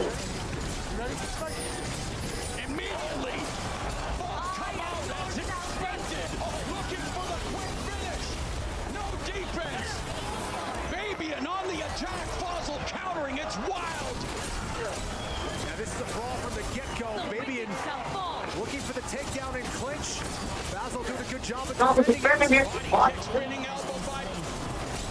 Immediately, come out as expected, looking for the quick finish. No defense. Babian on the attack. Fazal countering. It's wild. Now this is a brawl from the get-go. Babian looking for the takedown and clinch. Basil doing a good job of defending it. Spinning elbow by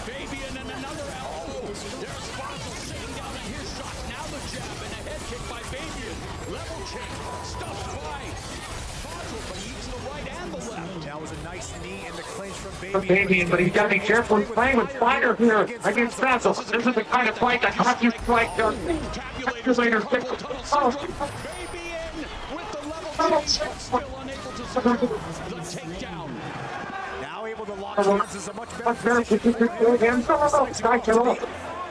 Babian and another elbow. There's Fazal sitting down at his shot. Now the jab and a head kick by Babian. Level change. Stuffed by Fazal, but he eats the right and the left. That was a nice knee in the clinch from Babian, but he's got to be careful. He's playing with fire here against Basil. This is the kind of fight that hockey strike does. Calculator. Babian with the level change, still unable to secure the takedown. now able to lock hands is a much better position.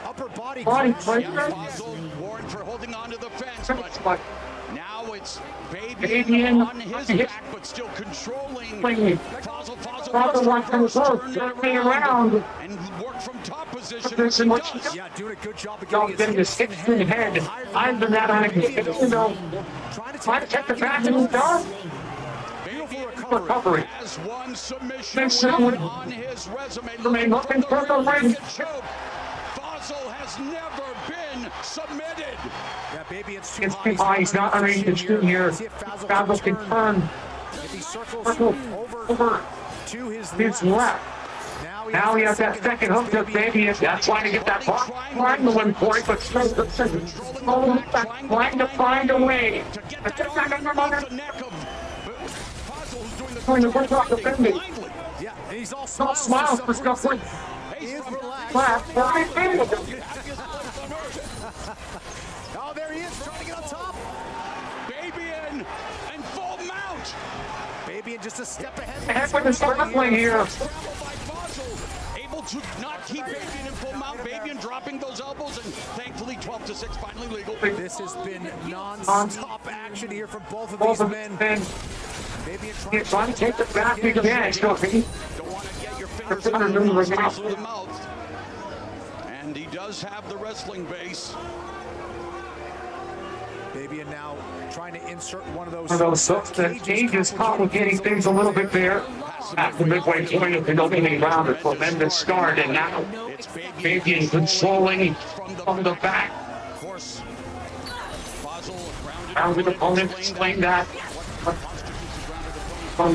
Upper body Fazal warned for holding on to the fence, but now it's Babian on his back, but still controlling. Fazal wants to turn around and work from top position. Yeah, doing a good job of Getting his hips in the head. I've been that on a trying to check the back and he's done. Recovery. Has one submission Next one. on his resume. Looking for the ring. Fazal has never been submitted. Yeah, Babian's too It's high. too high. He's not ready to shoot here. Basil can turn If he circles over to his his left. left. Now he has that second hook to Babian. That's trying to get that triangle in for it, but trying to find a way. To get that arm underneath the neck of Fazal, who's doing the Trying to work off the blindly. fending. Yeah, and he's all No smiles for stuff like He is relaxed. Oh, there he is, trying to get on top. Babian and full mount. Babian just a step ahead. Heck with his grappling here. Scramble by Fazal, able to not keep Babian in full mount. Babian dropping those elbows, and thankfully 12-6 finally legal. This has been non-stop action here from both of these men. Babian He's trying to take the back big edge, don't he? Don't want to get your fingers Consider in doing right now. the mouth. And he does have the wrestling base. Babian now trying to insert one of those hooks. The cage is complicating things a little bit there. At the midway point of the opening round, a tremendous start, and now It's Babian controlling from the back. Of course, Fazal Rounded opponent, explain that. Go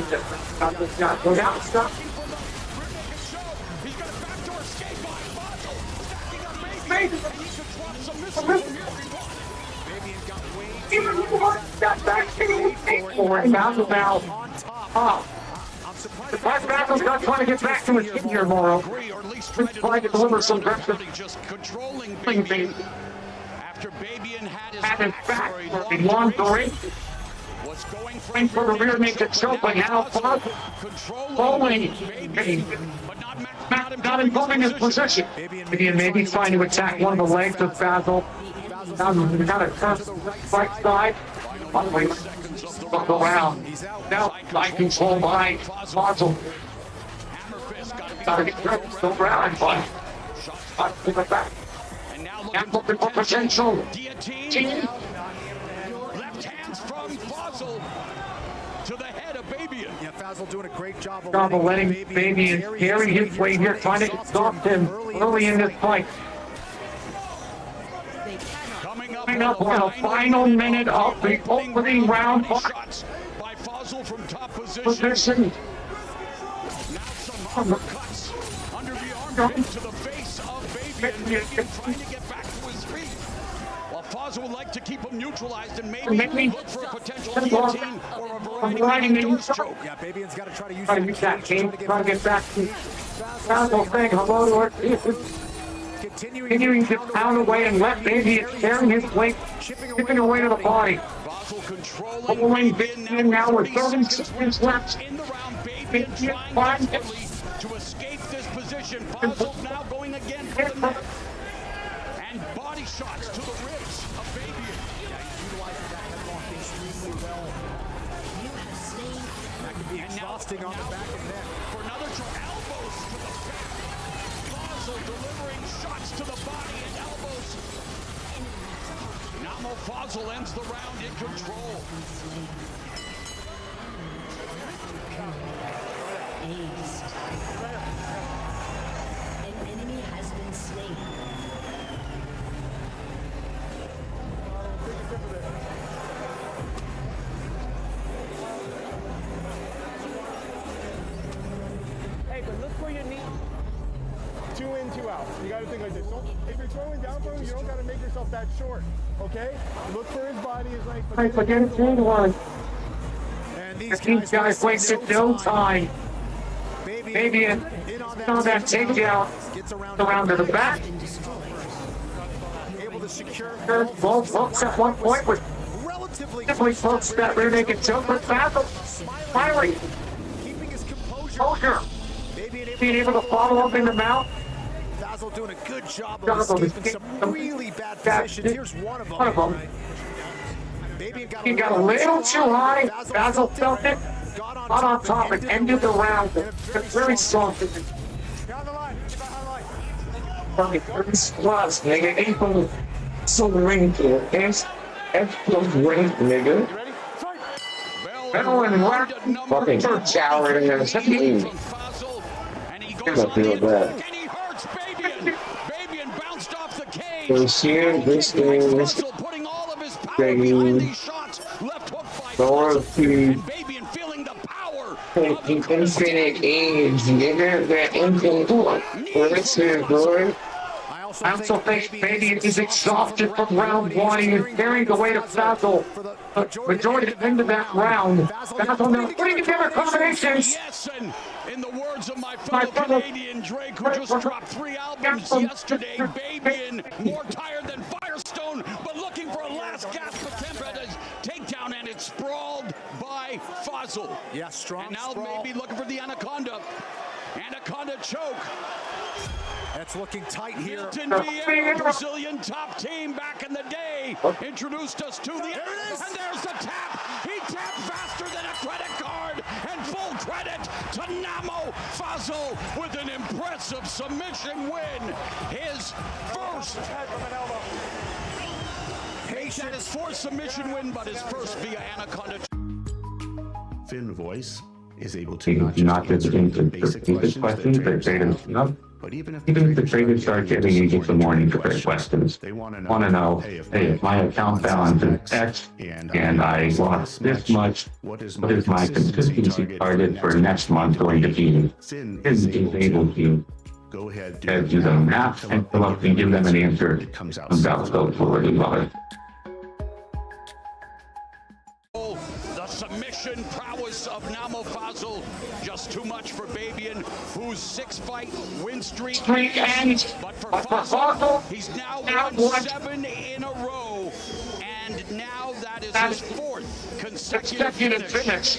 down, stop. He's got a backdoor escape on Fazal, stacking up Babian. He needs to drop some missiles. Babian got way Even that back forward, Basil now. Up. The Basil's not trying to get back to his feet here, Morrow. He's trying to deliver some aggressive Just controlling thing. Babian. After Babian had his At his back for a for a long duration. was going For the rear naked choke, but now controlling falling. Babian, but not Not improving his position. Fabian maybe trying to attack one of the legs of Basil. Basil got a turn to the right side. Finally, look around. Now, eye control by Basil. Gotta get rid of the ground, but pick it back. And looking for potential. Guillotine. Left hands from Fazil to the head of Fabian. Yeah, Fazil doing a great job of Letting Fabian carry his way here, trying to exhaust him early in this fight. Coming up on the final minute of the opening round. Shots by Fazil from top position. Now some uppercuts under the armpit to the face of Fabian. Fabian trying to get back to his feet. While Fazil would like to keep him neutralized and maybe look for a potential guillotine or a variety of doors choke. Yeah, Fabian's got to try to use that game, trying to get back to Fazil saying hello to her. Continuing to pound away and let Fabian carry his weight, chipping away to the body. Fazil controlling Fabian now with 30 seconds left. In the round, Fabian trying desperately to escape this position. Fazil now going again for the neck. And body shots to the ribs of Fabian. Yeah, he's utilizing that headlock extremely well. That can be exhausting on the back and neck. For another elbows to the back. Fazil delivering shots to the body and elbows. Namo Fazil ends the round in control. An enemy has been slain. Hey, but look where your knee. 2 in, 2 out. You gotta think like this. If you're throwing down for him, you don't gotta make yourself that short. Okay? Look for his body, his length. I forget it's one. And These guys wasted no time. Fabian on that takedown. Gets Around to the back. able to secure Both hooks at one point with relatively definitely close to that rear naked choke with Basil. Finally, keeping his composure. Poker being able to follow up in the mouth. Fazil doing a good job of escaping some really bad positions. Here's one of them. He got a little too high. Basil felt it. Got on top and ended the round. Very strong. Fucking 30 squats, nigga. April so wrinkly. It's April ring, nigga. Bell and rock. Fucking shower in there. And he hurts Fabian. Fabian bounced off the cage. Fazil putting all of his power behind these shots. Left hook by and Fabian feeling the power of the infinite age, nigga. That infinite one. Let's hear it, I also think Fabian is exhausted from round 1. He is carrying the weight of Basil. Majority of the end of that round. Basil now putting together combinations. Yes, and in the words of my fellow Canadian Drake, who just dropped 3 albums yesterday, Fabian more tired than Firestone, but looking for a last gasp attempt at his takedown, and it's sprawled by Fazil. Yeah, strong. And now sprawl. maybe looking for the anaconda. Anaconda choke. That's looking tight here. Milton Vieira, Brazilian top team back in the day, introduced us to the... And there's the tap. He tapped faster than a credit card. And full credit to Namo Fazil with an impressive submission win. His first... He's had his 4th submission win, but his first via anaconda. Finn Voice is able He to not just answer basic questions, but traders enough. but even if the traders start giving you the morning prepared questions, they want to know, hey, if my account balance is X and I lost this much, what is my consistency target for next month going to be? Finn Is able to go ahead, do the math and fill up and give them an answer about those forward about it. The submission prowess of Namo Fazil, just too much for Fabian, whose 6-fight win streak ends. But for Fazil, he's now won 7 in a row, and now that is his 4th consecutive finish.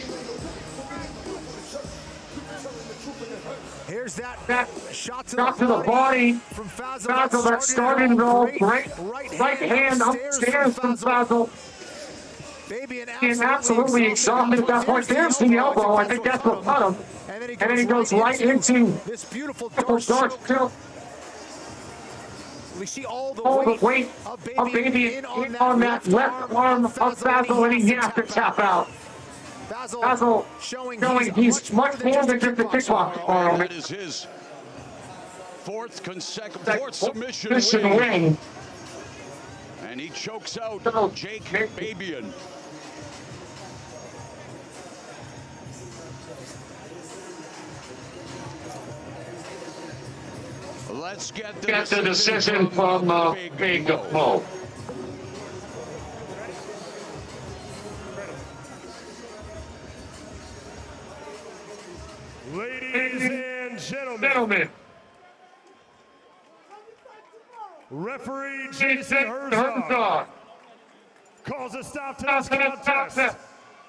There's that shot to the body. from Fazal. Fazal that started it all. Great right hand upstairs from Fazal. Baby, He's absolutely exhausted at that point. There's the elbow. I think that's what cut him. And then he goes right into this beautiful dark choke. We see all the weight of Baby in on that left arm of Fazal, and he has to tap out. Fazal showing he's much more than just a kickboxer. That is his fourth submission win. And he chokes out Jake Babian. Let's get the decision from Big Mo. Ladies and gentlemen, referee Jason Herzog calls a stop to this contest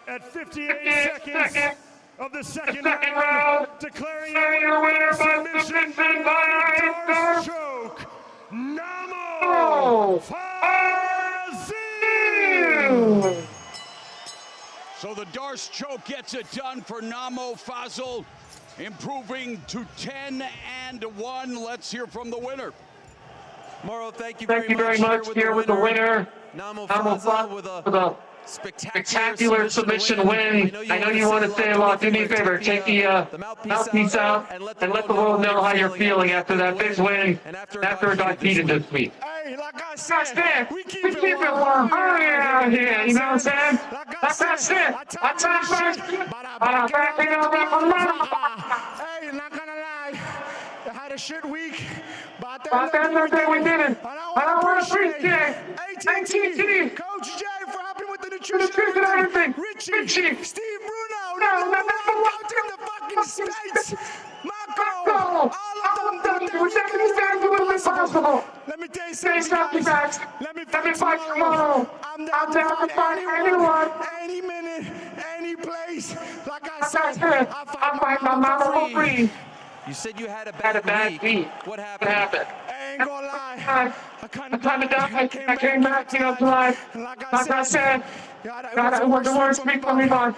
at 58 seconds of the second round, declaring your winner by submission by dark choke, Namo Fazil. So the Darce choke gets it done for Namo Fazil, improving to 10-1. Let's hear from the winner. Mauro, thank you very much. Here with the winner, Namo Fazil with a spectacular submission win. I know you want to say a lot. Do me a favor, take the mouthpiece out and let the world know how you're feeling after that big win, after it got heated this week. Hey, like I said, we keep it warm out here, you know what I'm saying? That's it. I talk first, but I'm backing up. Hey, not gonna lie, I had a shit week, but at the end of the day we did it. I don't want to appreciate AT&T, Coach Jay for helping with the nutrition and everything. Richie, Steve Bruno, number one coach in the fucking States. Marco, all of them did possible. Let me tell you something, guys. Let me fight tomorrow. I'm down to fight anyone, any minute, any place. Like I said, I fight my mama for free. You said you had a bad week. What happened? I ain't gonna lie. I kind of died. I came back to life. Like I said, God, it was the worst week for me, but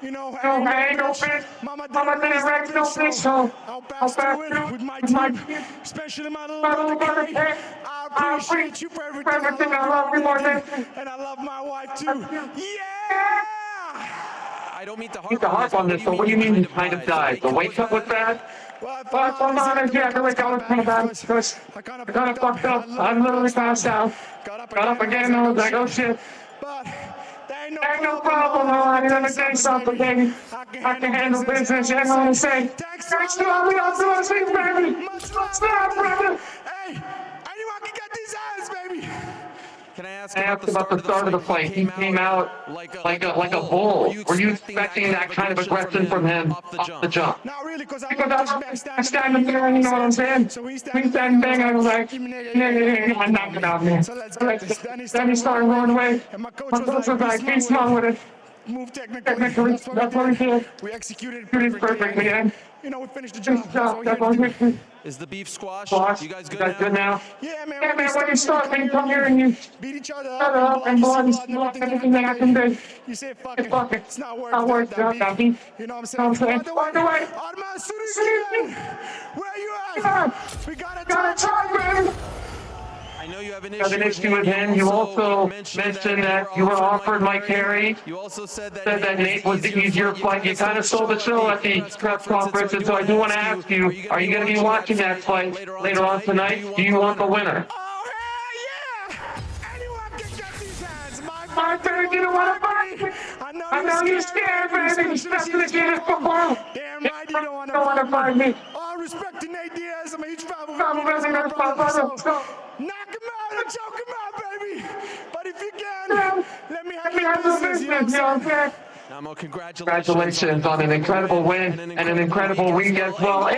you know, I ain't no fish. Mama didn't raise no fish, so I'll pass through it with my team, especially my little brother Kay. I appreciate you for everything. I love you more than, and I love my wife too. Yeah! I don't mean to harp on this, but what do you mean you kind of died? The wake up was bad? Well, I'm honest, yeah, the wake up was kind of bad because I kind of fucked up. I literally passed out. Got up again, and I was like, oh shit. But there ain't no problem, I need to say something, baby. I can handle business, you know what I'm saying? Thanks to all we all do us, baby. Stop, brother. Hey, anyone can get these hands, baby. Can I ask about the start of the fight? He came out like a bull. Were you expecting that kind of aggression from him off the jump? Not really, because I standing there, you know what I'm saying? So he's standing there, and I was like, yeah, I'm knocking out, man. So let's get this. Then he started running away. And my coach was like, be smart with it. Move technically. That's what we did. We executed it perfectly, and you know, we finished the job. That's what we did. Is the beef squash? You guys good now? Yeah, man. Yeah, man, when you start, when you come here and you beat each other up and blood everything that I can do. You say, fuck it. It's not worth that beef. You know what I'm saying? By the way, where you at? We gotta talk, man. I know you have an issue with him. You also mentioned that you were offered Mike Carey. You also said that Nate was the easier fight. You kind of stole the show at the press conference, and so I do want to ask you, are you going to be watching that fight later on tonight? Do you want the winner? Oh, hell yeah! Anyone can get these hands. My turn, you don't want to fight. I know you're scared, baby. Especially if you're football. Damn right you don't want to fight me. All respect to Nate Diaz. I'm a huge fan of him. Knock him out and choke him out, baby. But if you can, let me have your business, you know what I'm saying? Namo, congratulations on an incredible win and an incredible week as well.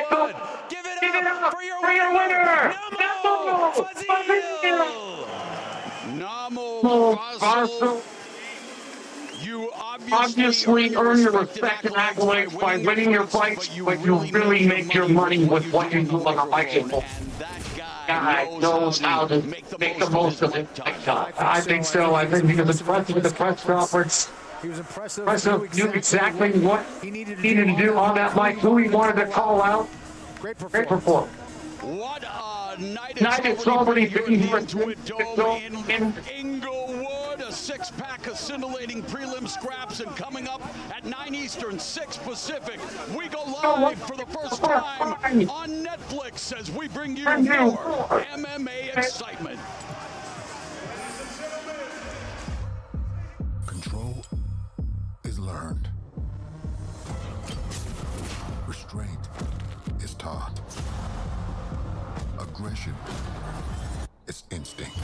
Give it up for your winner, Namo Fazil. Namo Fazil You obviously earn your respect and accolades by winning your fights, but you really make your money with what you do on a bicycle. Guy knows how to make the most of it. I think so. I think he was impressed with the press conference. He was impressive. Knew exactly what he needed to do on that mic, who he wanted to call out. Great Great performance. What a night It's already been here into a dome in Inglewood. A six-pack of scintillating prelim scraps, and coming up at 9 Eastern, 6 Pacific, we go live for the first time on Netflix as we bring you more MMA excitement. Control is learned. Restraint is taught. Aggression is instinct.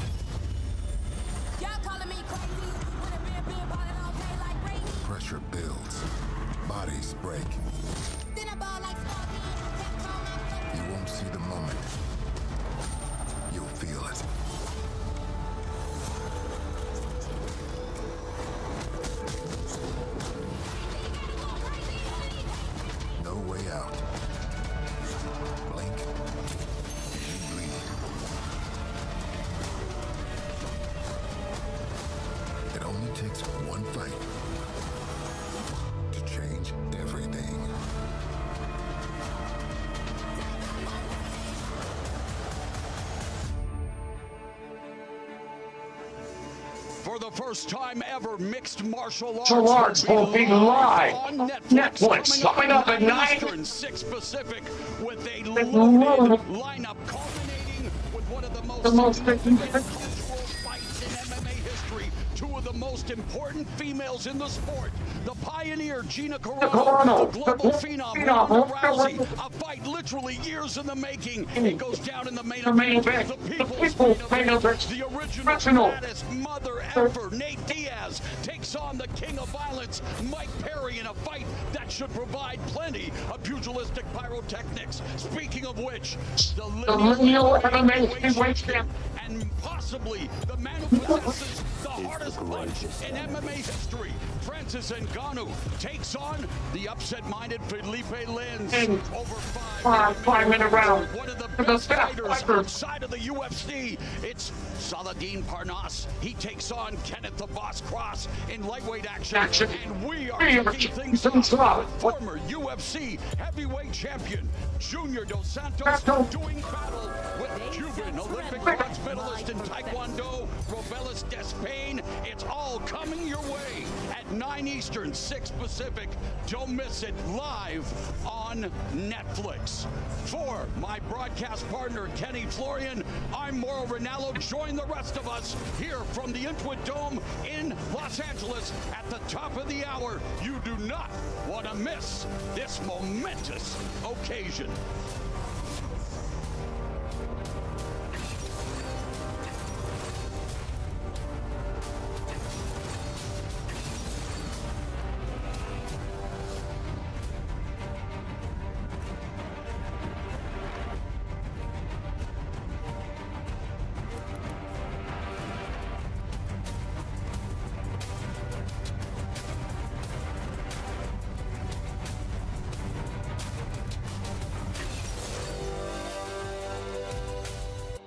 Y'all calling me crazy when I've been balling all day like Brady. Pressure builds. Bodies break. Then I ball like Sparky. You won't see the moment. You'll feel it. No way out. Blink. You bleed. It only takes one fight to change everything. For the first time ever, mixed martial Arts will be live on Netflix coming up at 9 Eastern, 6 Pacific, with a loaded lineup culminating with one of the most significant cultural fights in MMA history. Two of the most important females in the sport, the pioneer Gina Carano, the global phenom Ronda Rousey. A fight literally years in the making. It goes down in the main event. The people's main event. The original baddest mother ever, Nate Diaz, takes on the king of violence, Mike Perry, in a fight that should provide plenty of pugilistic pyrotechnics. Speaking of which, the lineal MMA heavyweight champ, and possibly the man who possesses the hardest punch in MMA history, Francis Ngannou, takes on the upset-minded Felipe Lins. Over 5-minute round. One of the best fighters outside of the UFC. It's Saladin Parnasse. He takes on Kenneth the Boss Cross in lightweight action. And we are kicking things off with former UFC heavyweight champion Junior Dos Santos doing battle with Cuban Olympic bronze medalist in Taekwondo, Robelis Despain. It's all coming your way at 9 Eastern, 6 Pacific. Don't miss it, live on Netflix. For my broadcast partner, Kenny Florian, I'm Mauro Ranallo. Join the rest of us here from the Intuit Dome in Los Angeles at the top of the hour. You do not want to miss this momentous occasion.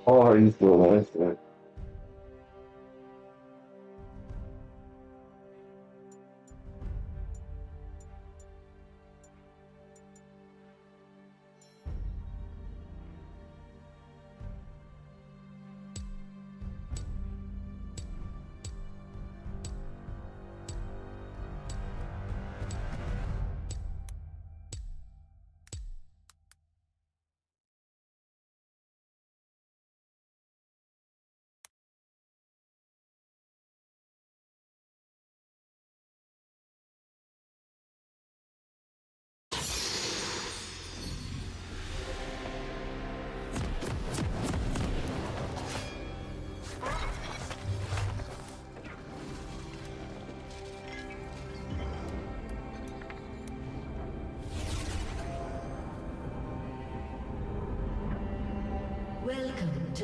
Oh, he's doing nice.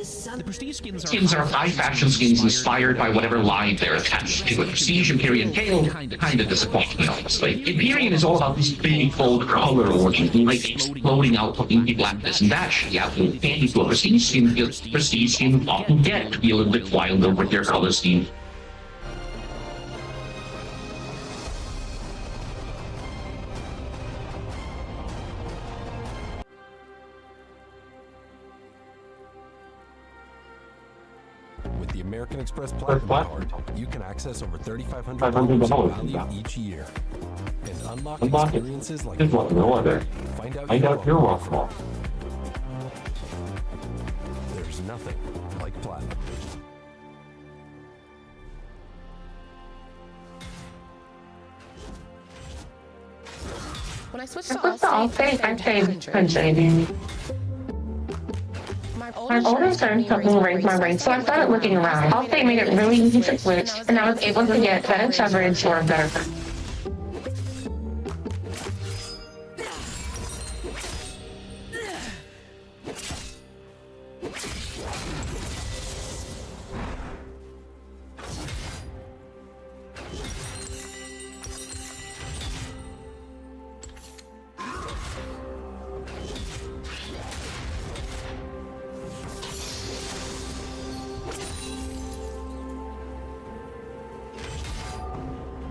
some Skins are high-fashion skins inspired by whatever line they're attached to. Prestige, Empyrean, Kale, kind of disappointing, honestly. Empyrean is all about these big, bold color orgies, like exploding out, looking people like this and that. Yeah, handy to a prestige skin often get to be a little bit wilder with their color scheme. With the American Express Platinum Card, you can access over 3,500 value each year and unlock experiences like no other. Find out you're welcome. There's nothing like Platinum. When I switched to Allstate, I saved $100. My older son helped me raise my rank, so I started looking around. Allstate made it really easy to switch, and I was able to get better coverage for a better price.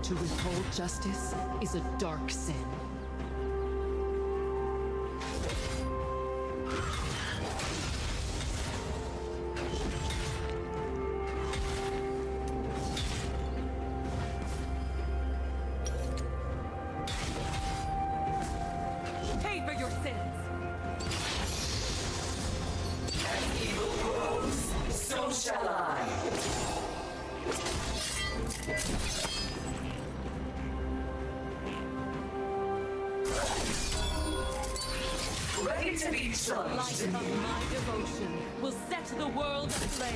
to withhold justice is a dark sin. Pay for your sins! As evil grows, so shall I. Ready to be The light of my devotion will set the world aflame.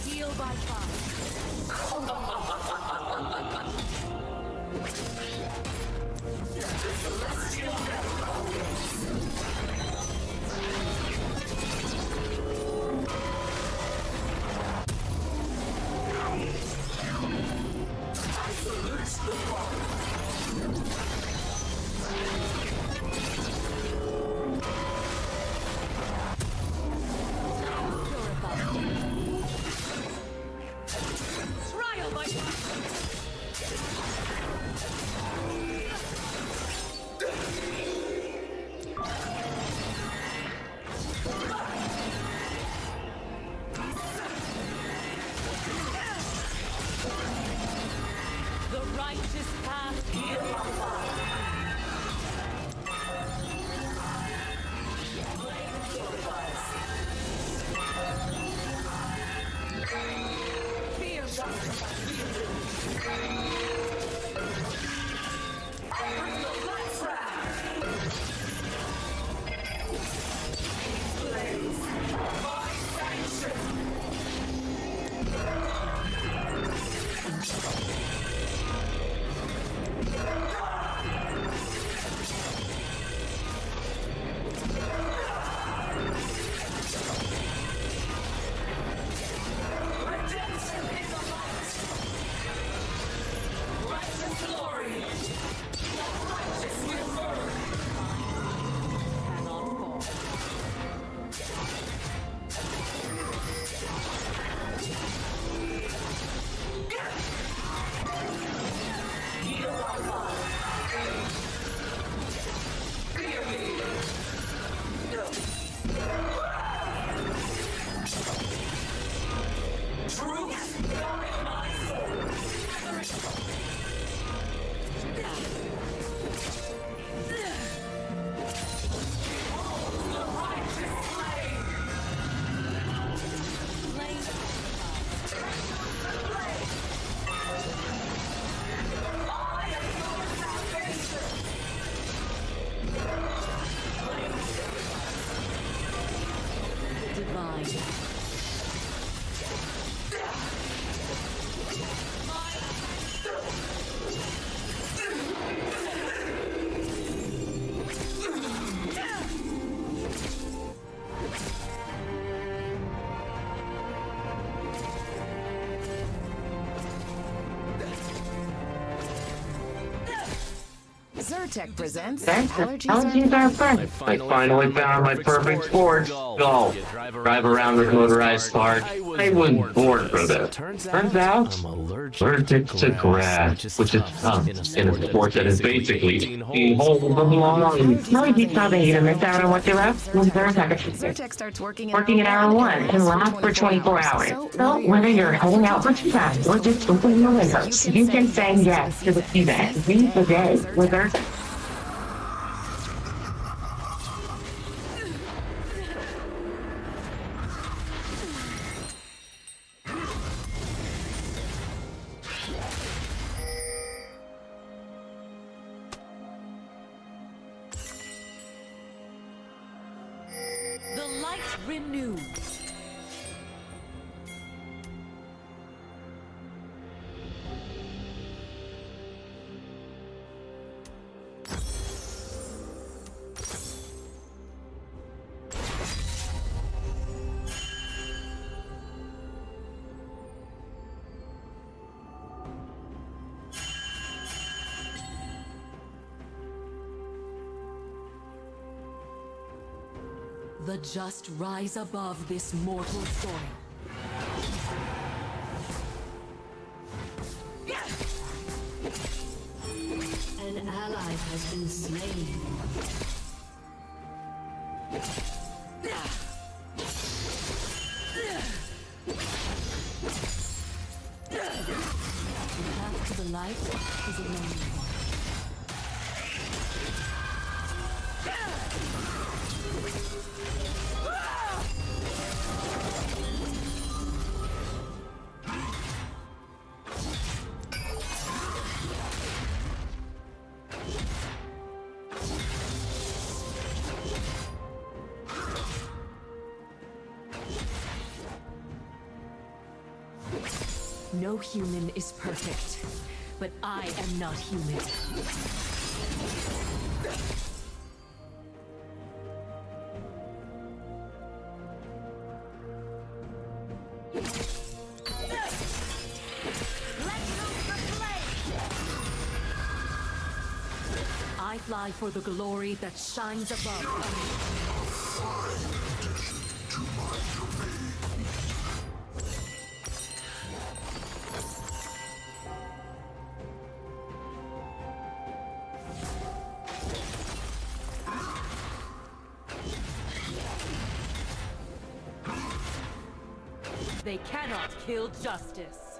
Heal by fire. Trial by the righteous path. Fear divine. Zyrtec presents Allergies are fun. I finally found my perfect sport. Golf. Drive around with motorized park. I was born for this. Turns out, I'm allergic to grass, which is tough in a sport that is basically the whole of the lawn. Allergies probably need to miss out on what they left when Zyrtec starts working in hour 1 and lasts for 24 hours. So whether you're heading out for tea time or just opening your windows, you can say yes to the tea bag. Leave the day with Zyrtec. The light renewed. The just rise above this mortal soil. An ally has been slain. The path to the light is a lonely one. No human is perfect, but I am not human. I fly for the glory that shines above. They cannot kill justice.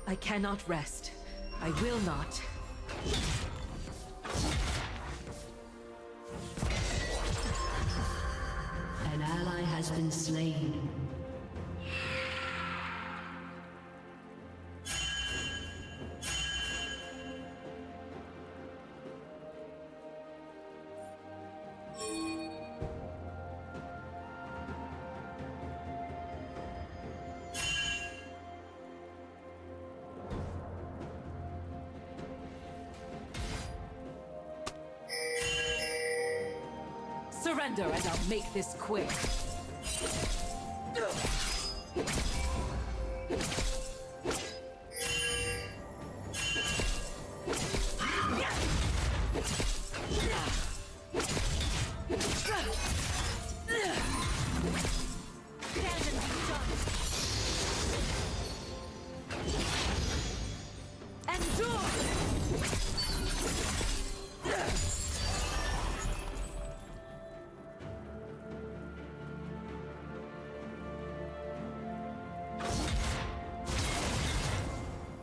I cannot rest. I will not. An ally has been slain. Surrender and I'll make this quick.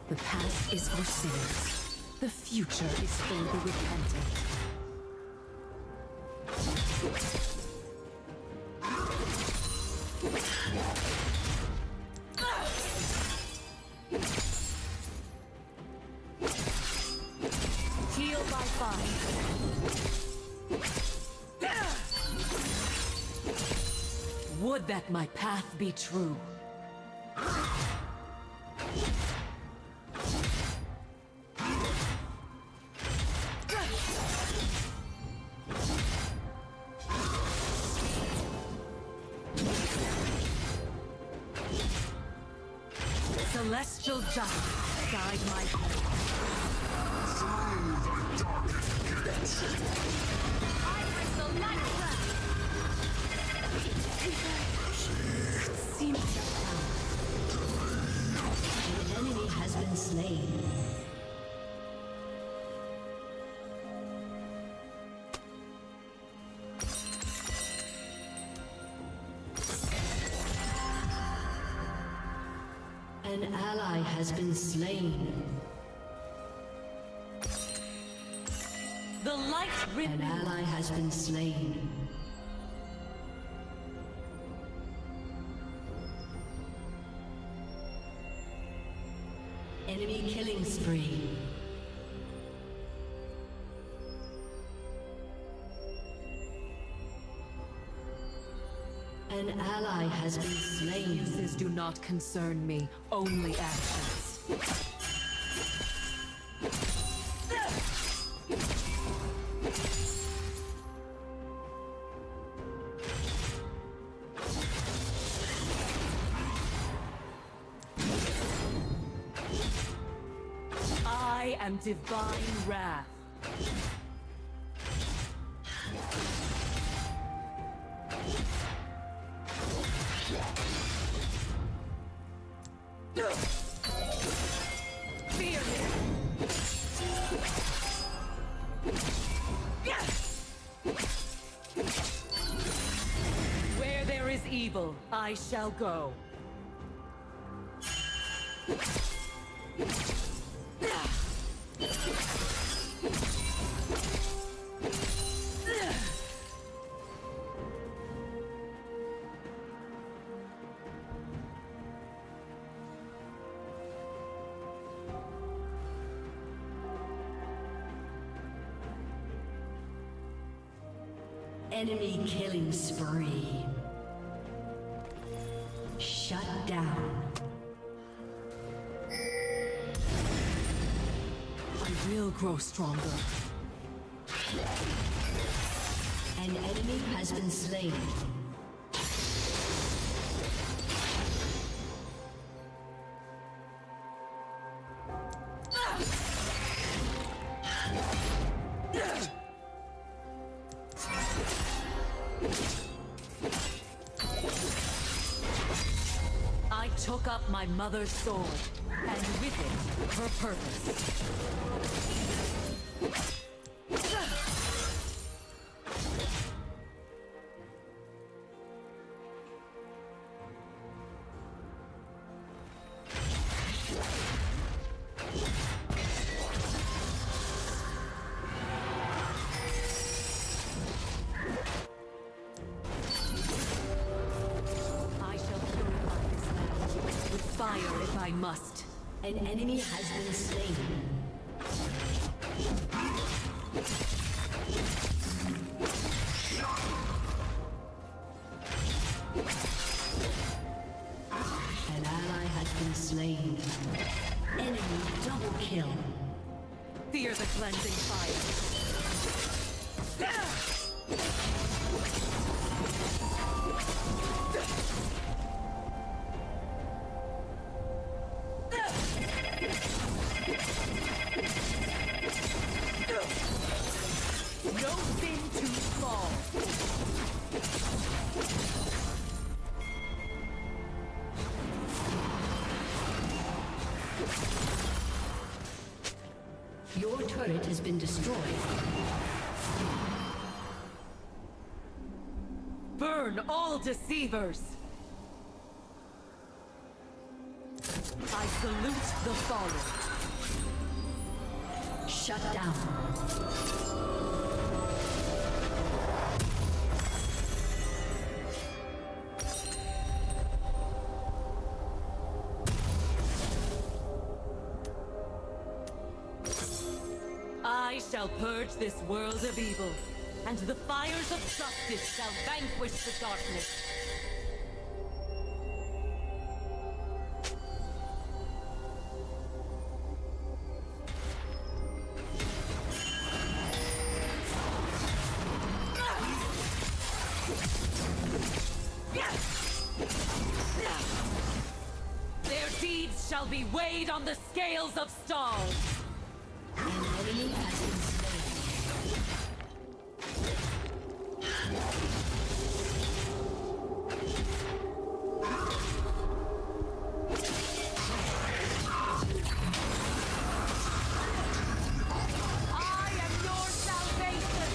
The past is for sinners. The future is for the repentant. Heal by fire. Would that my path be true. celestial justice guide my An enemy has been slain. An ally has been slain. The light An ally has been slain. Enemy killing spree. An ally has been slain. Uses do not concern me, only actions. I am divine wrath. Where there is evil, I shall go. Enemy killing spree. Shut down. I will grow stronger. An enemy has been slain. I took up my mother's sword, and with it, her purpose. Fire if I must. An enemy has been slain. An ally has been slain. Enemy double kill. Fear the cleansing fire. No sin too small. Your turret has been destroyed. Burn all deceivers! I salute the fallen. Shut down. I shall purge this world of evil, and the fires of justice shall vanquish the darkness. Their deeds shall be weighed on the scales of stars. An enemy has been slain. I am your salvation.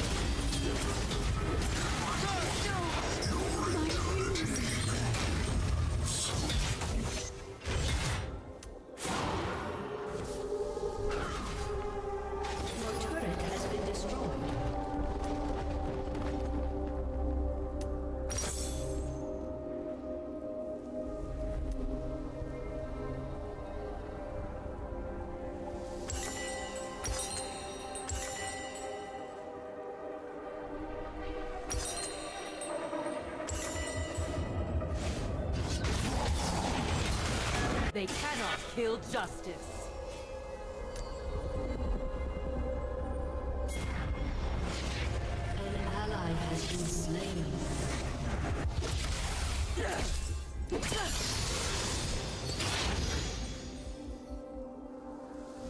Your turret has been destroyed. They cannot kill justice. An ally has been slain.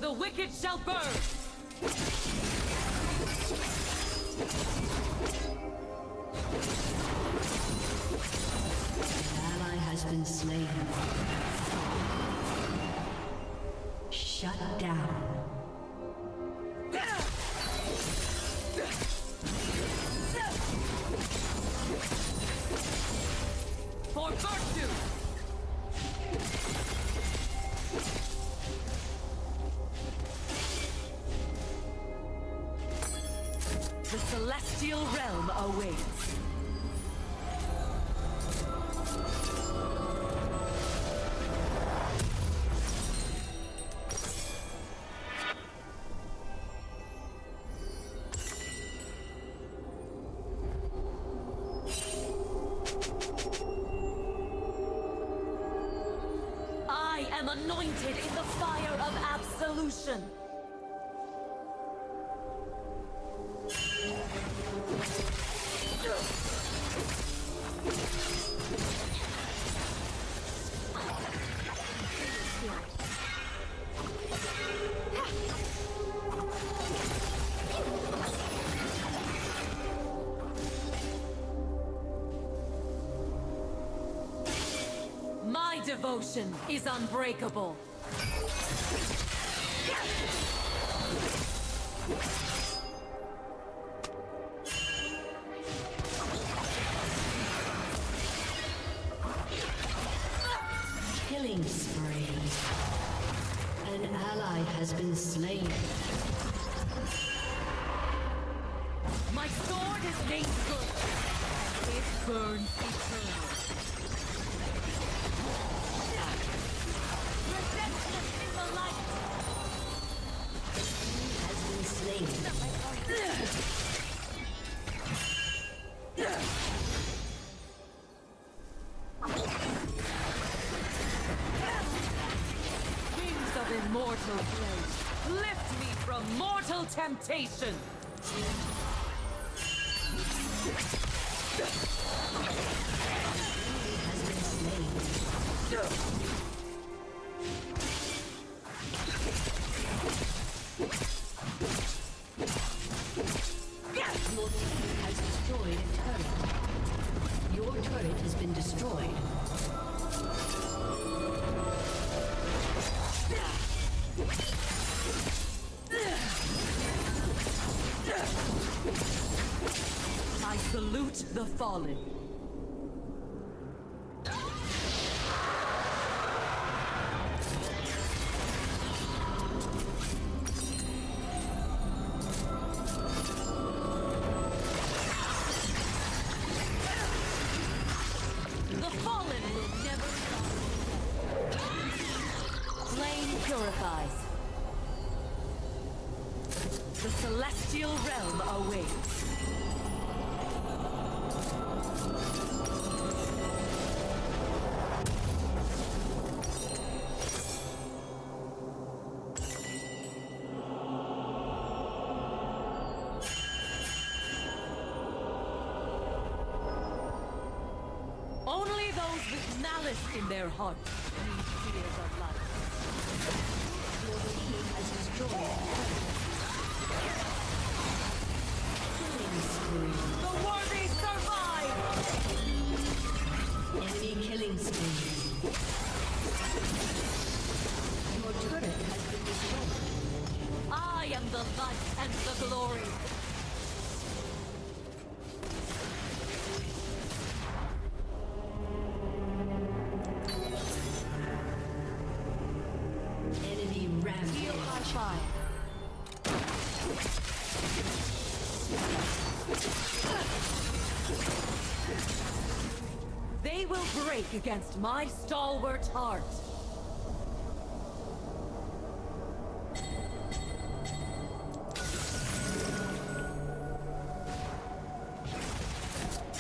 The wicked shall burn. An ally has been slain. Shut down. For virtue! The celestial realm awaits. I am anointed in the fire of absolution. My devotion is unbreakable. Killing spree. An ally has been slain. My sword is made good. It burns eternal. Redemption in the light. Has been slain. Wings of immortal grace, lift me from mortal temptation. Has been slain. Your team has destroyed a turret. Your turret has been destroyed. I salute the fallen. The fallen will never stop. Flame purifies. The celestial realm awaits. Only those Those with malice in their hearts need fear of life. Your team has destroyed killing spree. The worthy survive! Enemy killing spree. Your turret has been destroyed. I am the light and the glory. Enemy rampage. Heal our fire. They will break against my stalwart heart.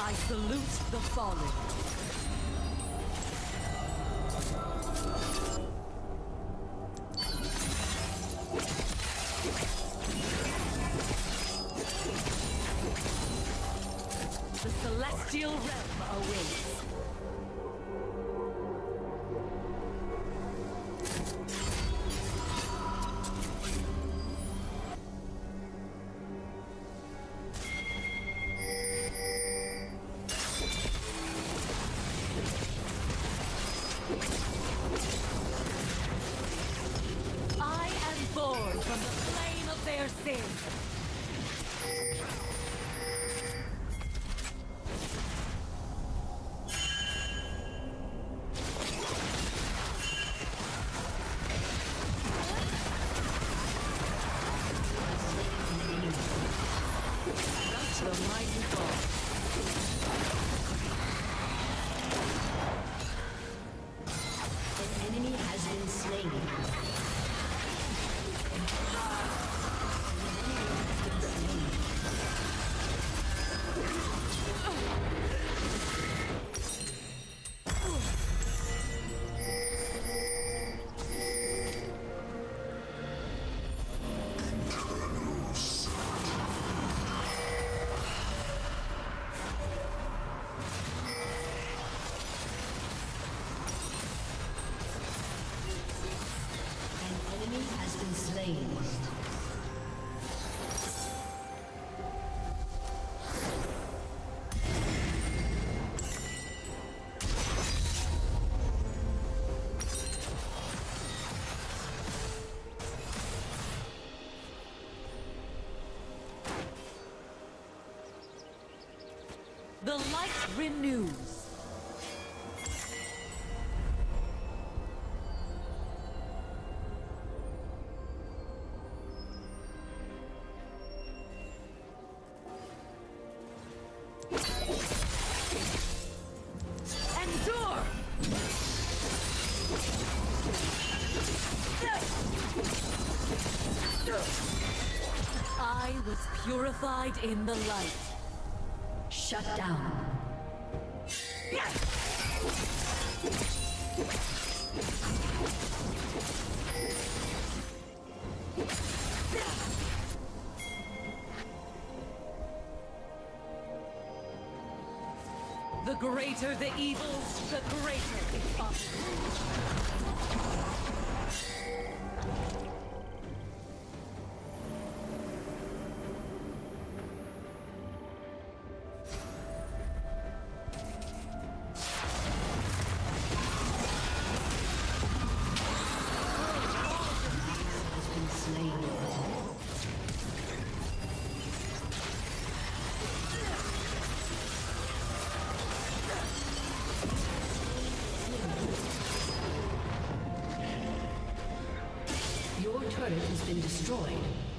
I salute the fallen. The celestial realm awaits. I am born from the flame of their sin. The mighty fall. An enemy has been slain. An enemy has been slain. The light renews. Endure! I was purified in the light. Shut down. The greater the evil, the greater its offspring. Your turret has been destroyed.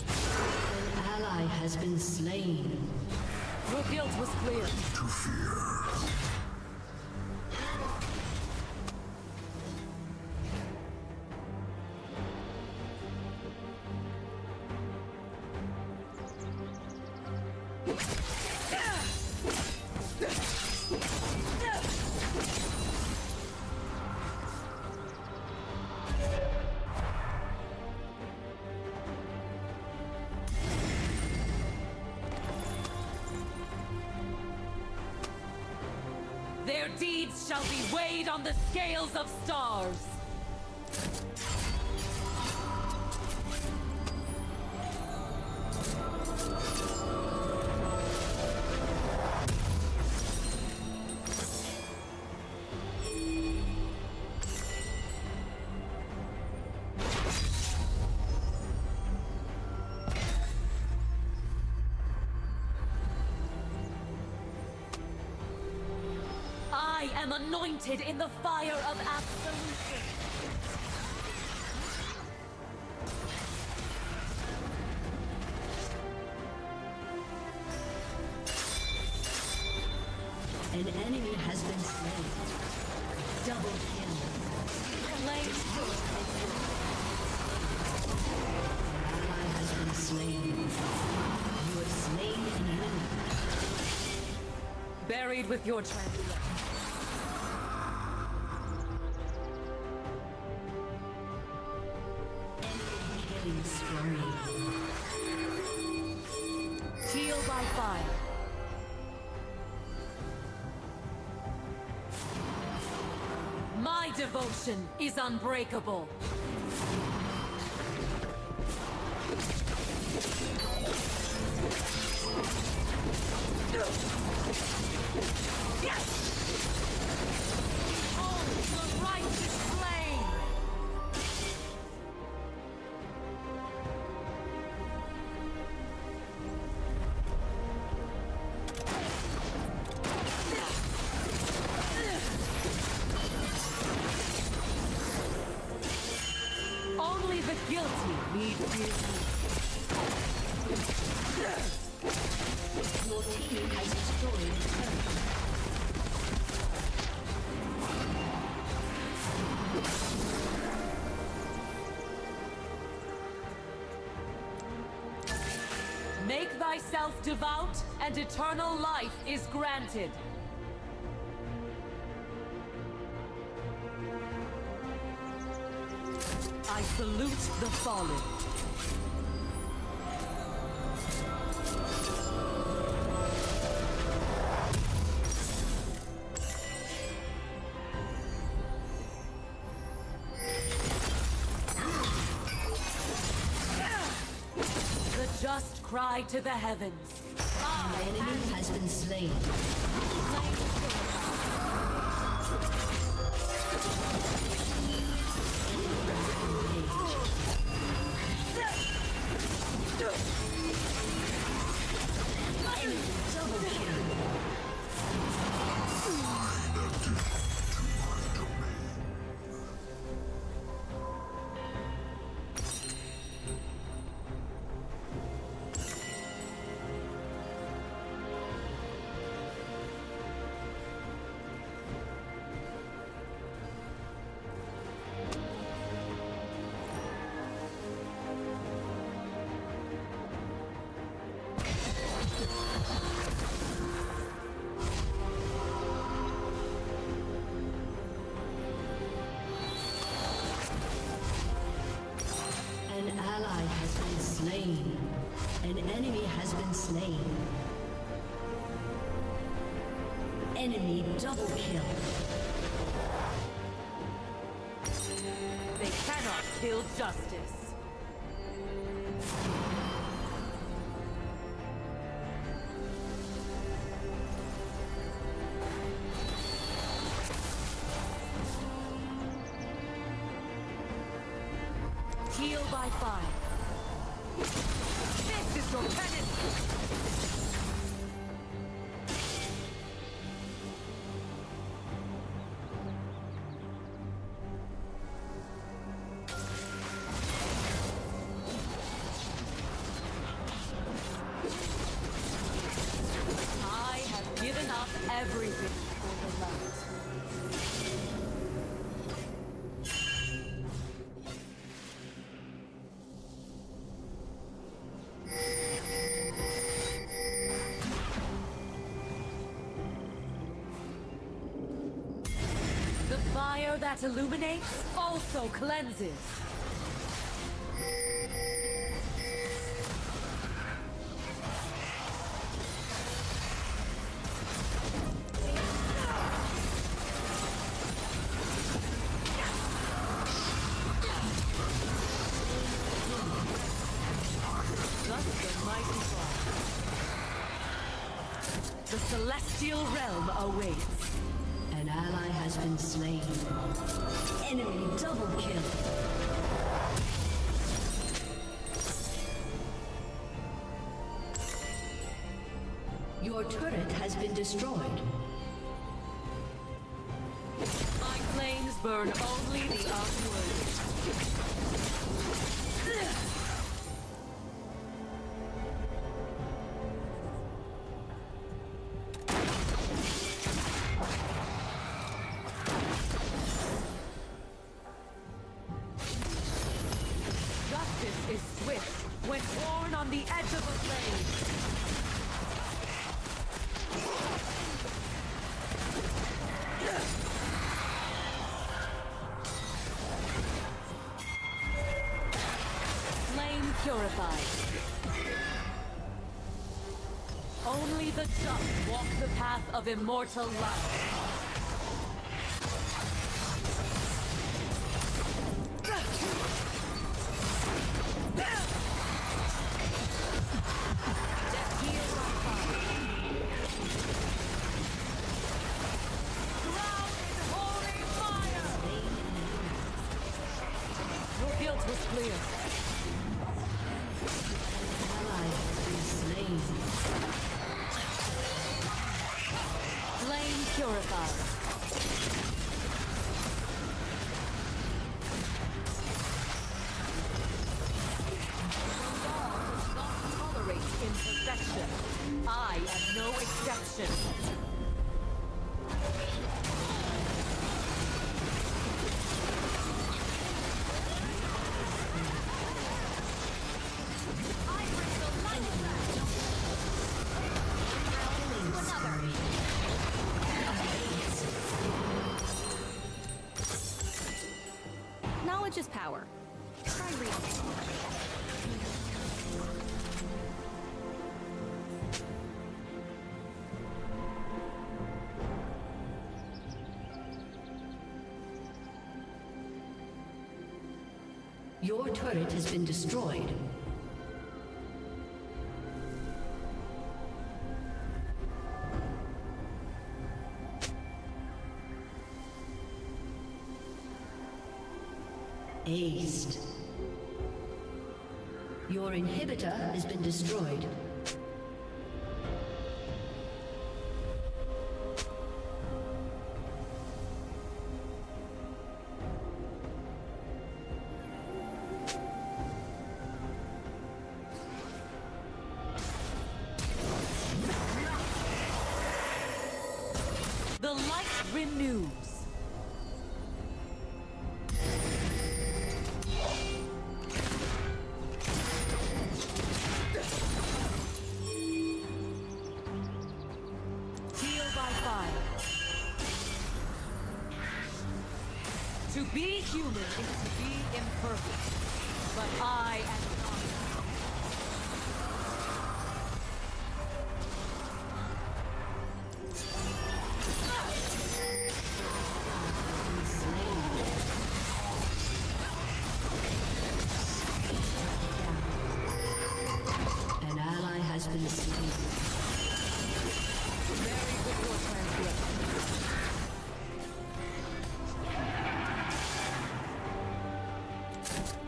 An ally has been slain. Your guilt was clear. To fear. Their deeds shall be weighed on the scales of stars. I am anointed in the fire of absolution. An enemy has been slain. Double kill. Claim Ally has been slain. You have slain an enemy. buried with your champion. Killing spree. Heal by fire. My devotion is unbreakable. Yes! Oh, the righteous flame! Only the guilty need fear. Your team has destroyed a turret. Make thyself devout, and eternal life is granted. I salute the fallen. The just cry to the heavens. An enemy has been slain. An ally has been slain. An enemy has been slain. Enemy double kill. They cannot kill justice. Heal by fire. This is your penance! I have given up everything for the light. The fire that illuminates also cleanses. celestial realm awaits. An ally has been slain. Enemy double kill. Your turret has been destroyed. My flames burn only the upward. Justice is swift when born on the edge of a blade. Flame purified. Only the just walk the path of immortal life. Guilt was clear. Ally has been slain. Flame purified. The law does not tolerate imperfection. I am no exception. Knowledge is power. Try reading. Your turret has been destroyed. Aced. Your inhibitor has been destroyed. The light renews. To be human is to be imperfect, but I am not. An ally has been slain. Very good war transcript.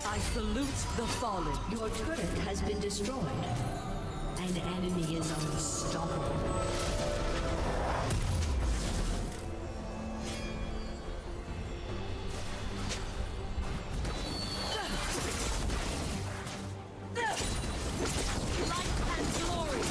I salute the fallen. Your turret has been destroyed. An enemy is unstoppable. Light and glory.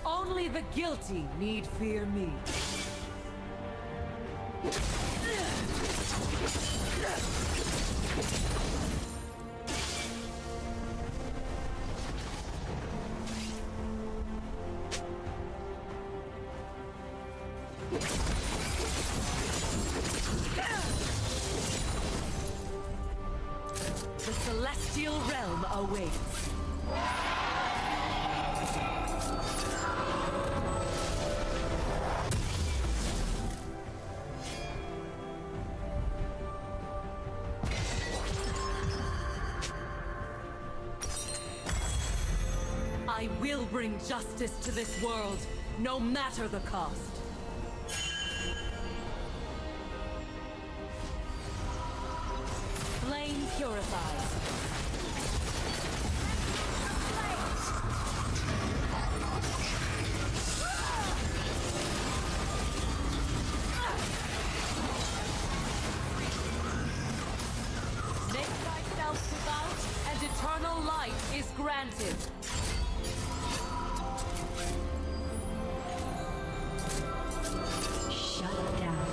Only the guilty need fear me. The celestial realm awaits. I will bring justice to this world, no matter the cost. Flame purifies. Make thyself devout, and eternal life is granted. Shut down.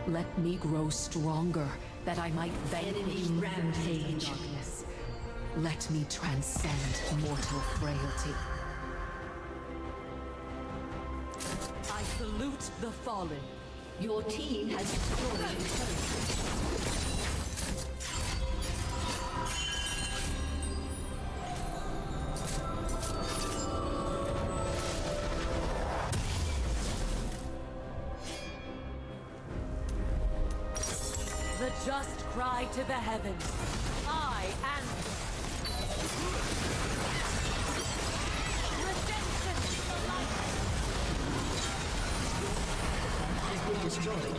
Let me grow stronger, that I might vanquish Enemy rampage. darkness. Let me transcend mortal frailty. I salute the fallen. Your team has destroyed a turret. The just cry to the heavens. I answer. Redemption to the light. Has been destroyed.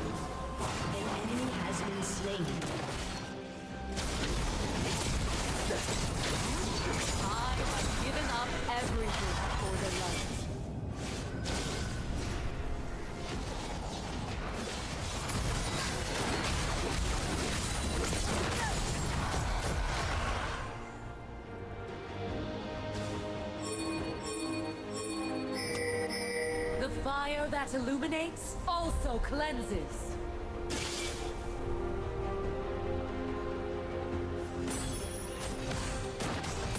An enemy has been slain. I have given up everything for the light. The fire that illuminates also cleanses.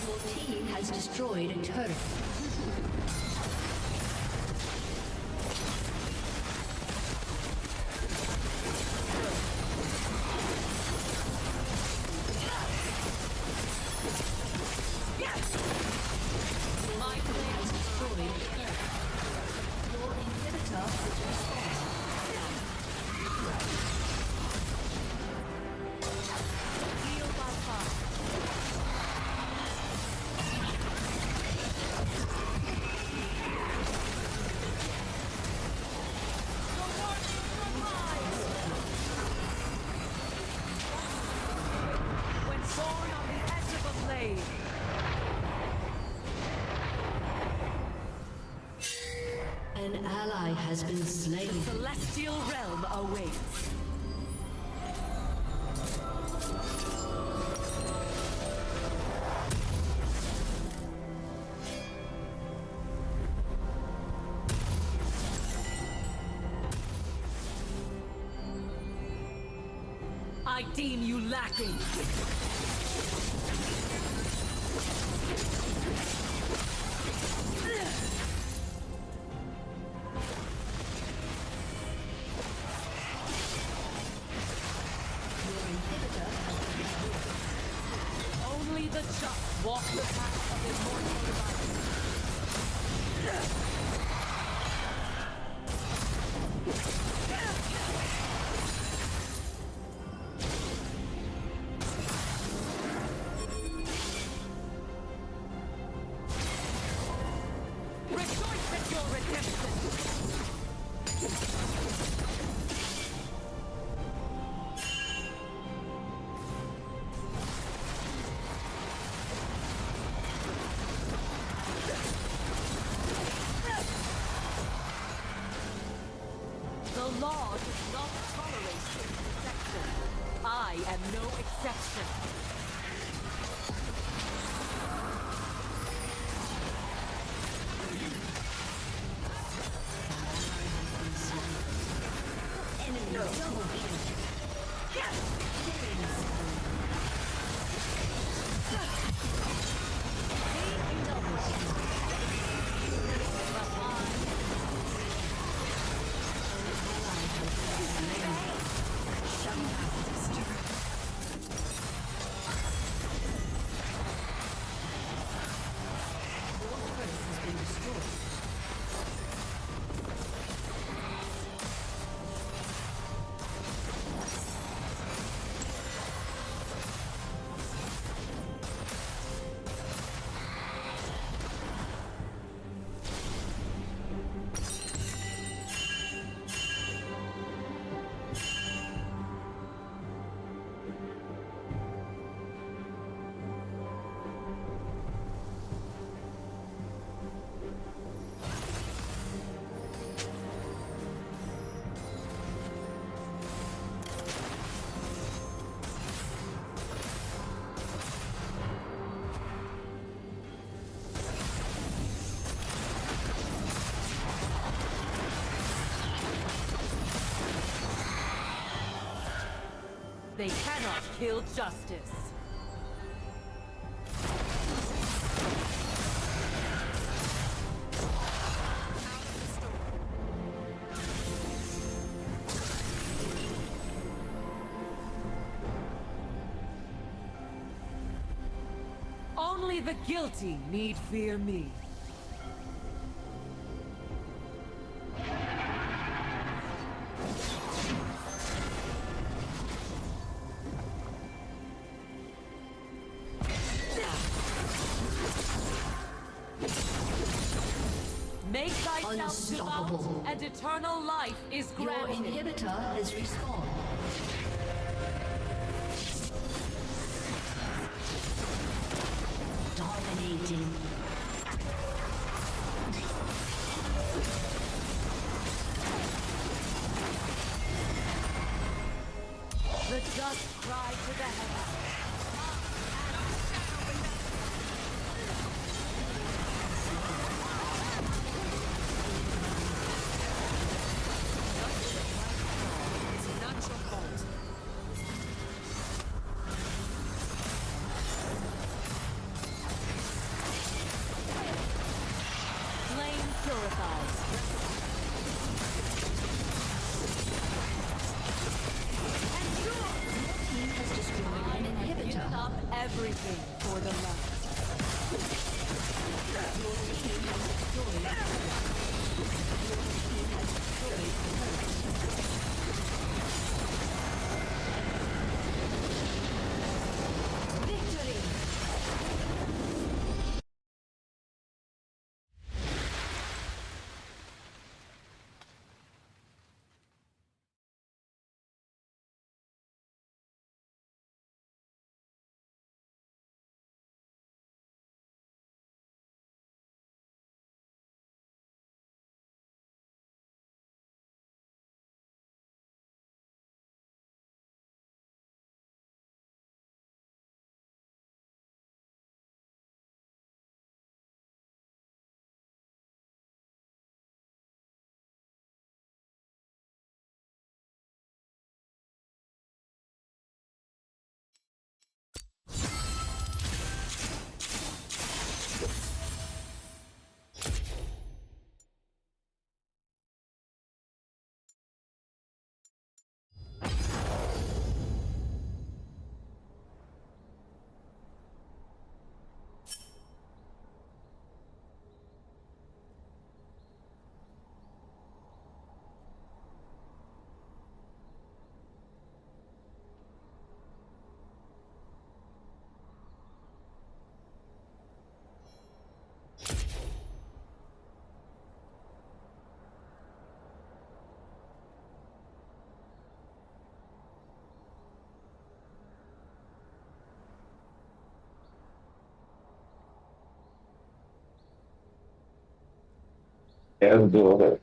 Your team has destroyed a turret. My plan Has destroyed a turret. Your inhibitor is respawned. heal by fire. When born on the edge of a blade. An ally has been slain. The celestial realm awaits. I deem you lacking. Only the just walk the path of immortal Rejoice at your redemption! The law does not tolerate imperfection. I am no exception. Enemy double kill. They cannot kill justice. Only the guilty need fear me. Make thyself devout, and eternal life is granted. Your inhibitor has respawned. Dominating. The just cry to the heavens. Flame purifies. Team has destroyed an inhibitor. Give up everything for the light. Your team has destroyed. Your team has destroyed the turret. Victory! Yeah, let's do it.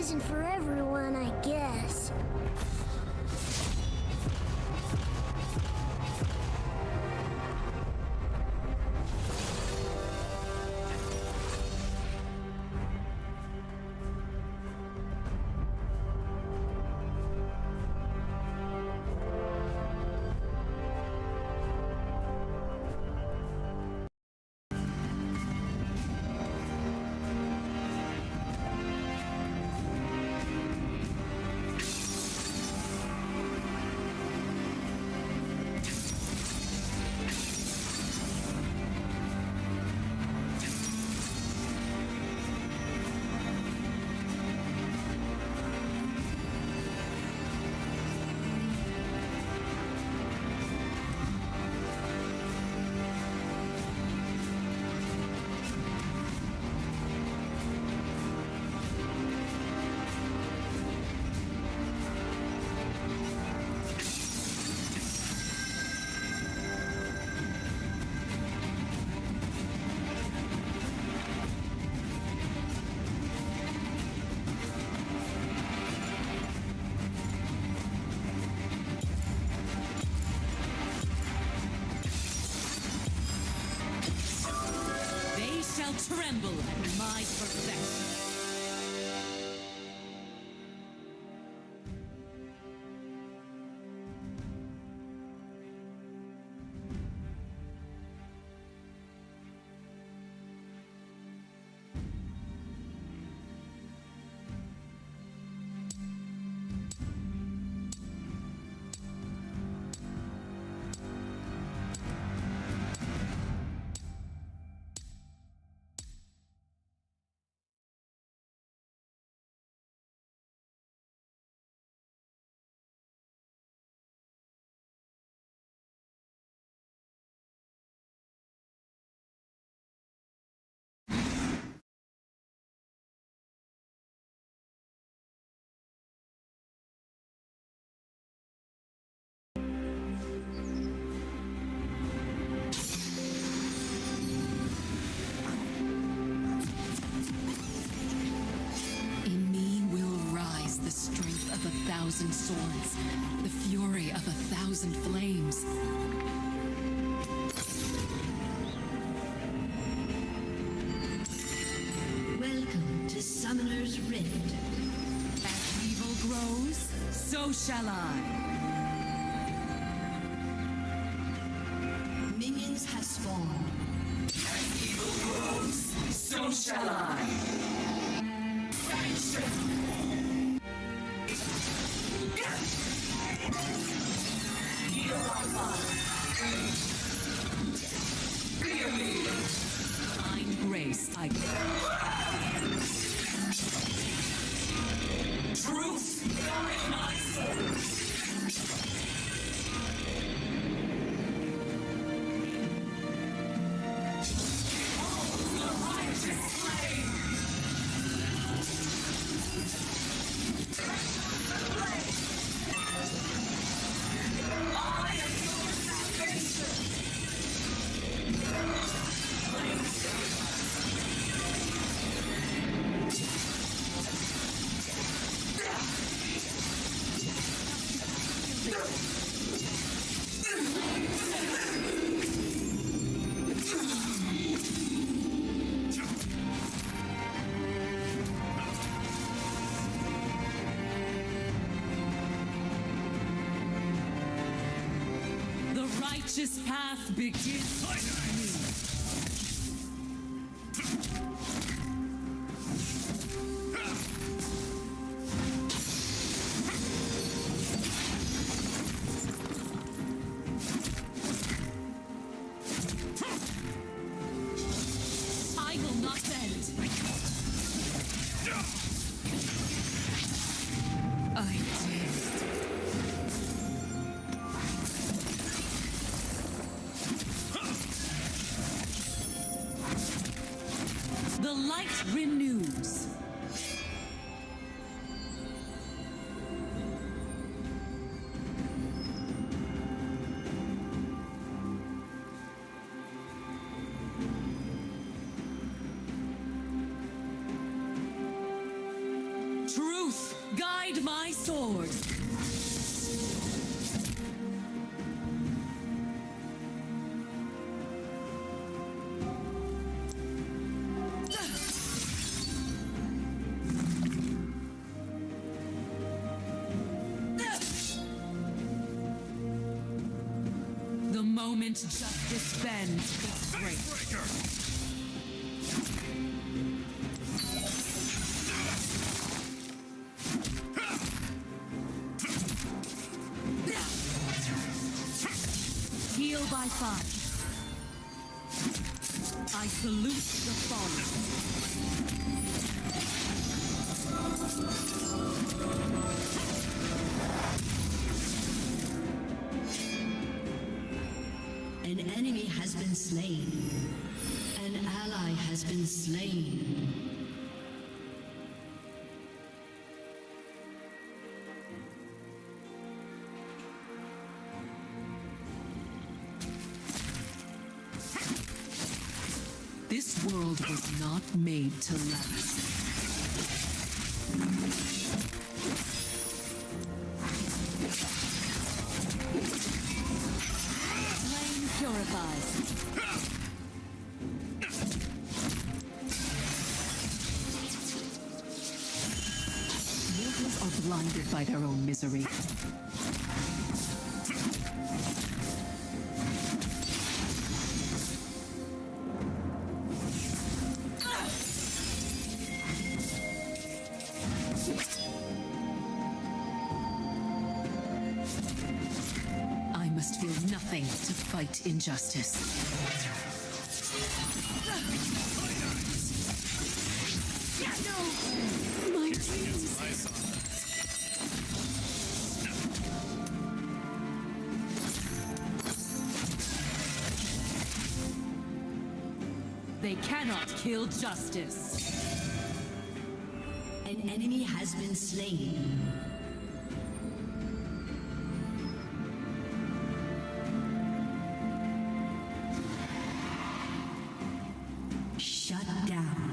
isn't for everyone, I guess. Tremble at my perfection. The strength of 1,000 swords, the fury of 1,000 flames. Welcome to Summoner's Rift. As evil grows, so shall I. Minions have spawned. As evil grows, so shall I. Sanction! Find grace, I Truth, guide my soul. righteous path begins with me. I will not bend. I taste. The light renews. Truth, guide my sword. The moment justice bends, it's great. Heal by fire. I salute the fallen. An enemy has been slain. An ally has been slain. This world was not made to last. Flame purifies. Mortals are blinded by their own misery. I must feel nothing to fight injustice. No! My dreams! They cannot kill justice. An enemy has been slain. Shut down.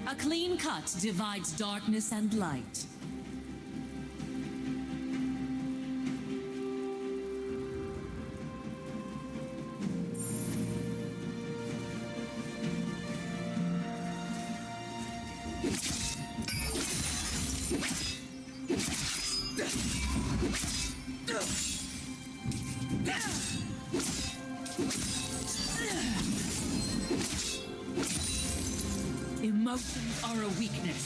A clean cut divides darkness and light. Emotions are a weakness.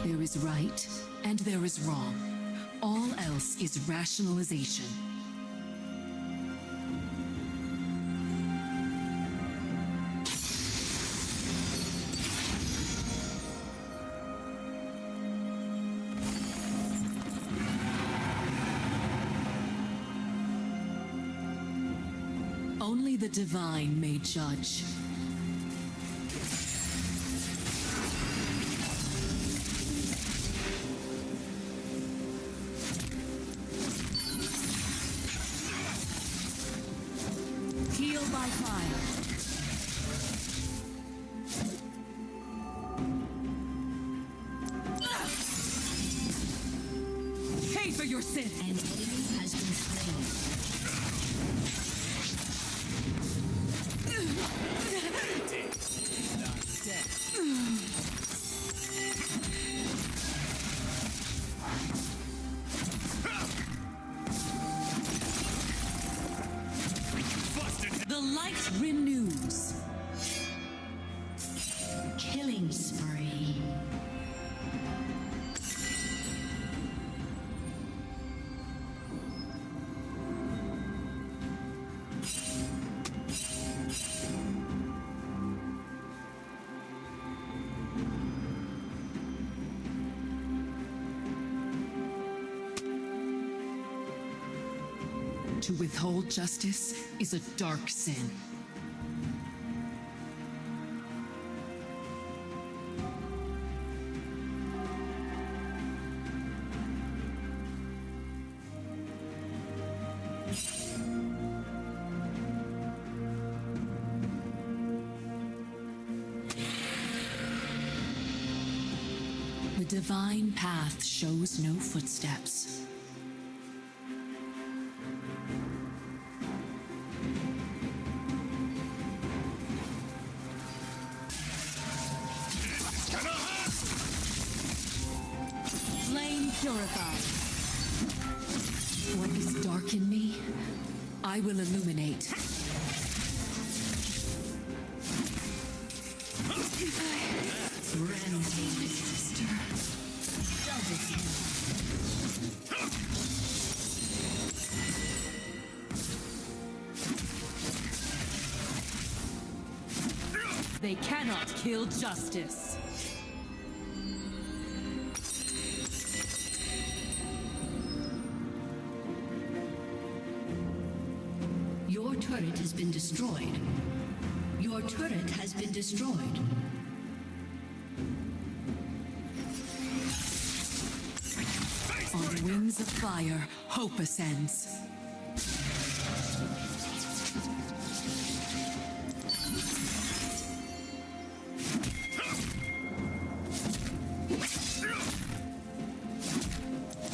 There is right and there is wrong. All else is rationalization. Only the divine may judge. Heal by fire. Pay for your sin. An enemy has been slain. The light renews. Killing spree. To withhold justice is a dark sin. The divine path shows no footsteps. Flame purified. What is dark in me, I will illuminate. Rampage, sister. Double kill. They cannot kill justice. Your turret has been destroyed. Your turret has been destroyed. On wings of fire, hope ascends.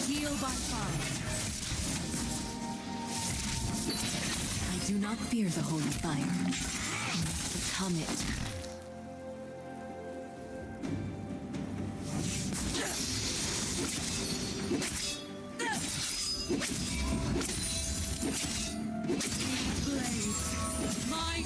Heal by fire. I do not fear the holy fire. I must become it. My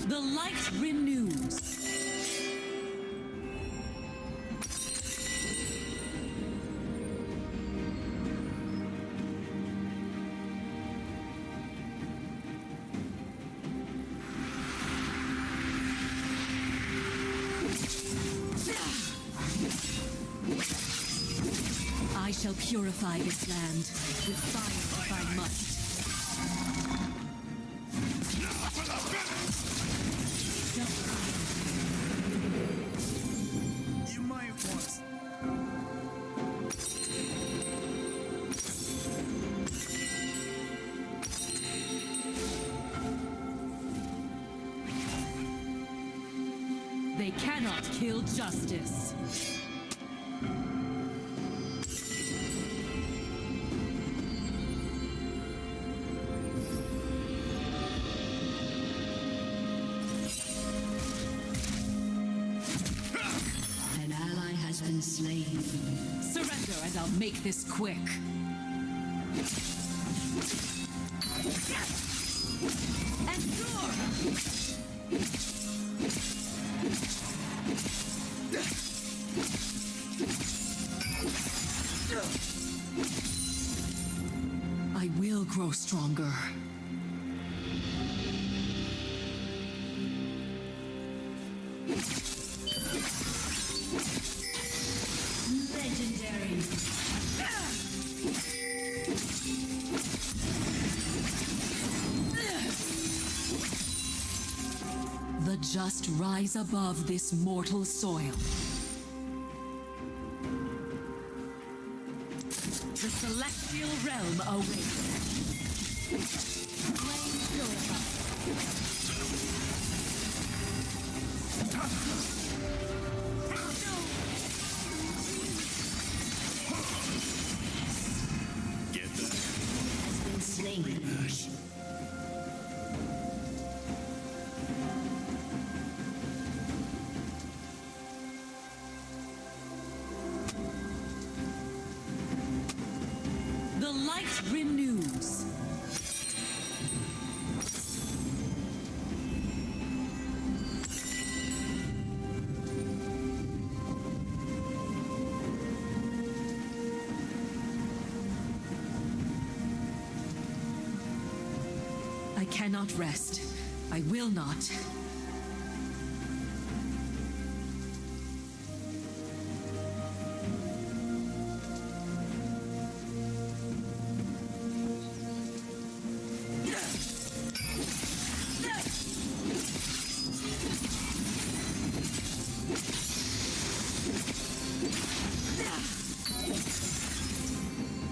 The light renews. I shall purify this land with fire if I must. You might want. They cannot kill justice. An ally has been slain. Surrender and I'll make this quick. I will grow stronger. Legendary. The just rise above this mortal soil. The celestial realm awaits. Flame purified. Get that. Has been slain. The light renews. cannot rest. I will not.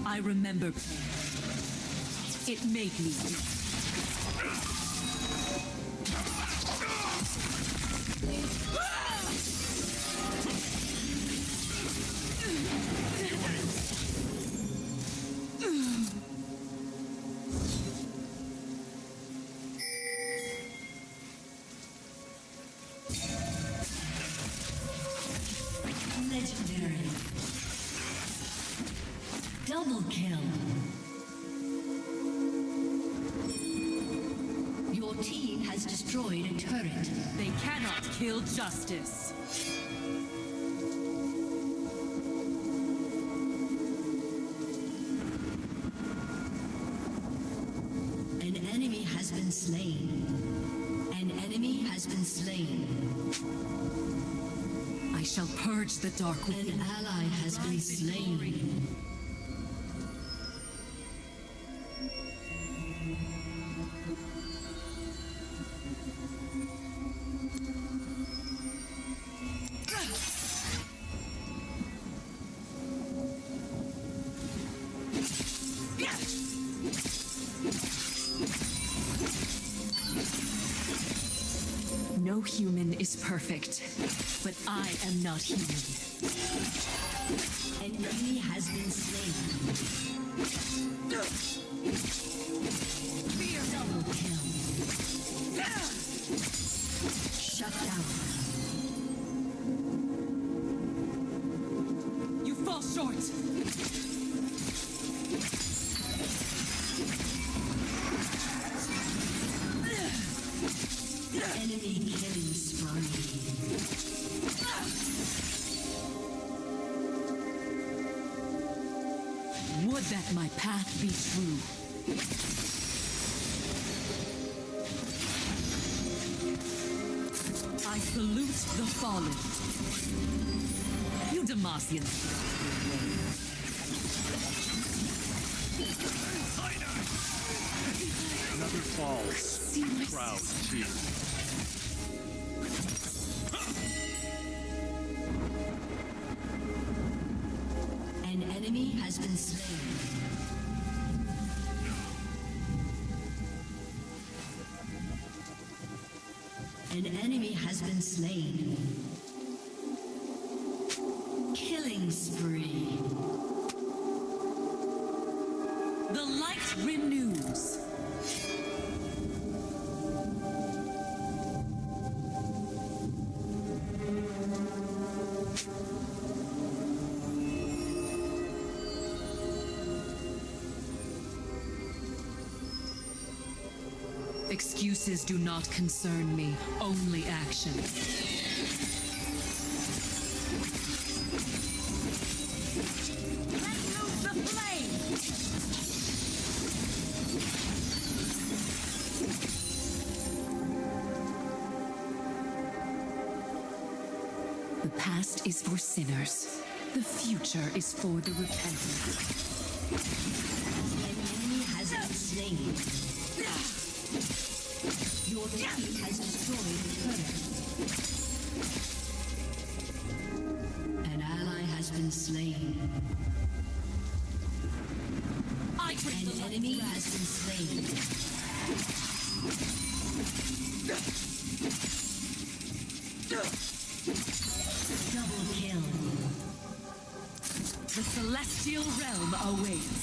I remember. It made me weak. Legendary. Double kill. Your team has destroyed a turret. They cannot kill justice. An enemy has been slain. An enemy has been slain. I shall purge the dark within. An ally has been slain. No human is perfect, but I am not human. An enemy has been slain. Fear double kill. Shut down. You fall short. Enemy killing spree. Would that my path be true. I salute the fallen. You Demacians. Another falls. Proud tear. An enemy has been slain. An enemy has been slain. Killing spree. The light renews. Excuses do not concern me, only action. Let loose the flame! The past is for sinners. The future is for the repentant. An enemy has been slain. Your team has destroyed a turret. An ally has been slain. An enemy has been slain. Double kill. The celestial realm awaits.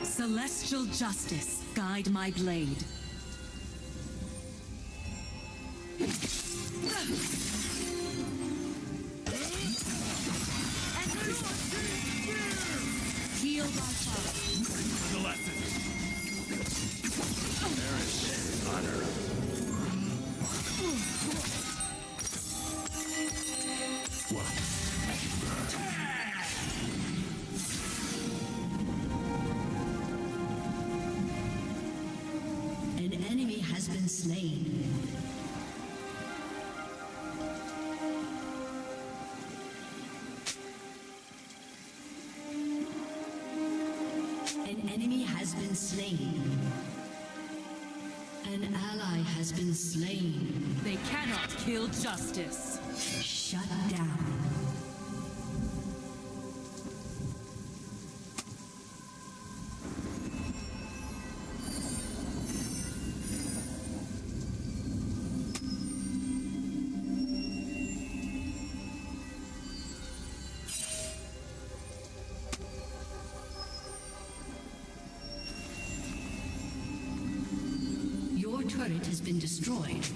Celestial justice, guide my blade. Shield bypass. The lesson. Perish, honor. An enemy has been slain. An enemy has been slain. An ally has been slain. They cannot kill justice. Shut down. Your turret has been destroyed.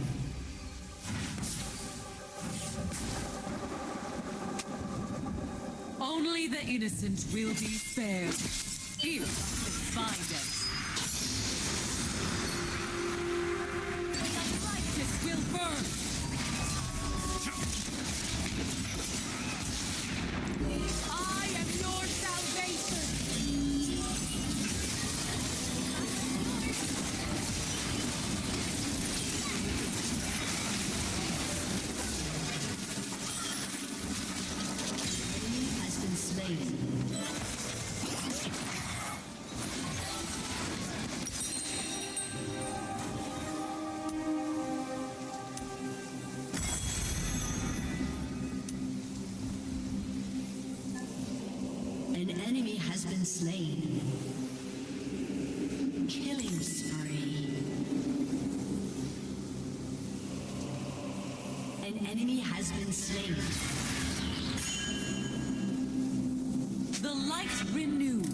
Only the innocent will be spared. Here is violence. The righteous will burn. I am your salvation. Has been slain. An enemy has been slain. Killing spree. An enemy has been slain. The light renews.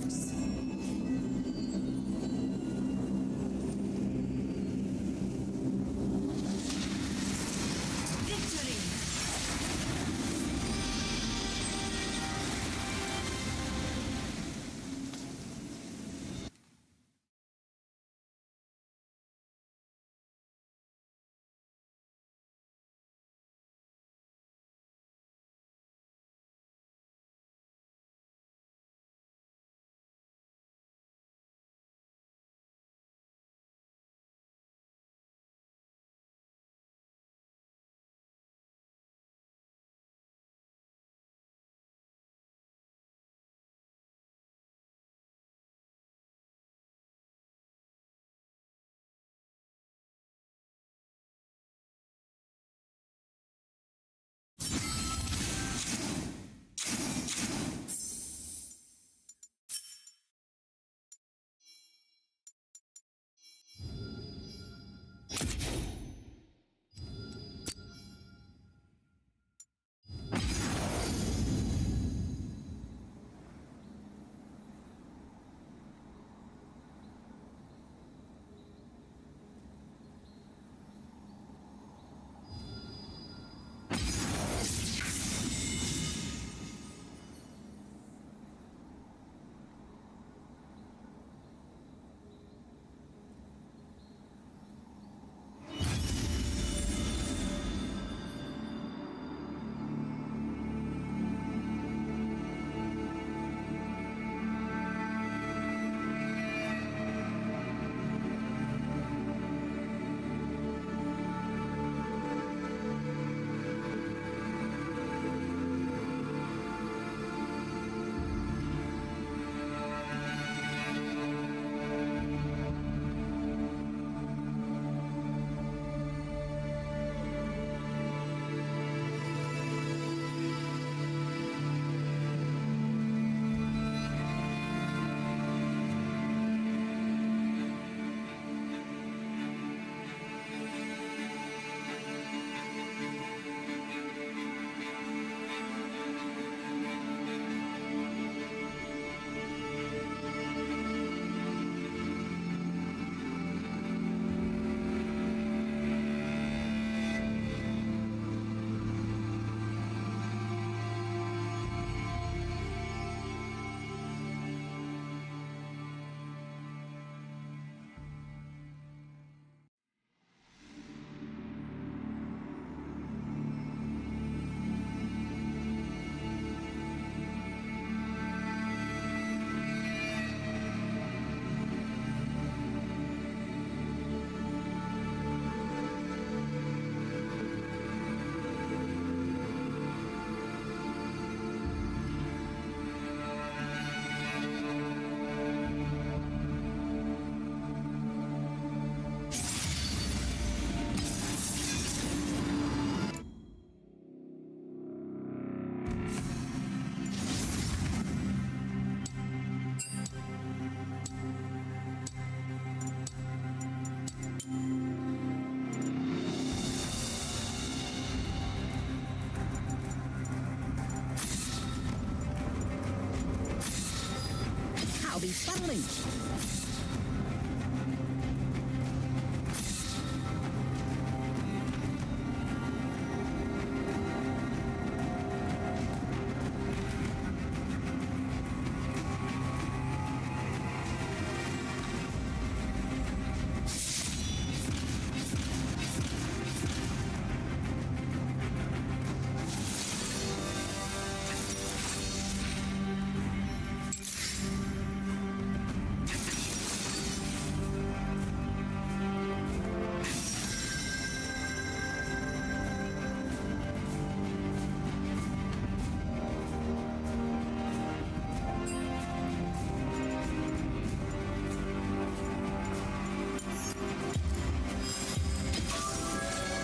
I'll be settling.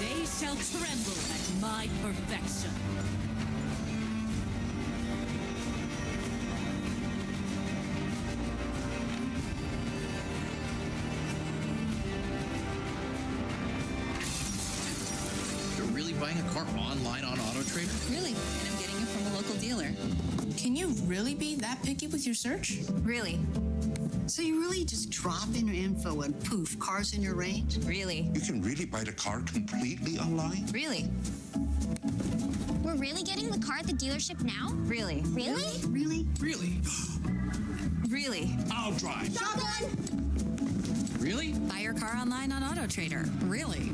They shall tremble at my perfection. You're really buying a car online on AutoTrader? Really, and I'm getting it from a local dealer. Can you really be that picky with your search? Really? So you really just drop in your info and poof, car's in your range? Really? You can really buy the car completely online? Really? We're really getting the car at the dealership now? Really? Really? Really? Really? Really? I'll drive. Shotgun! Really? Buy your car online on AutoTrader. Really?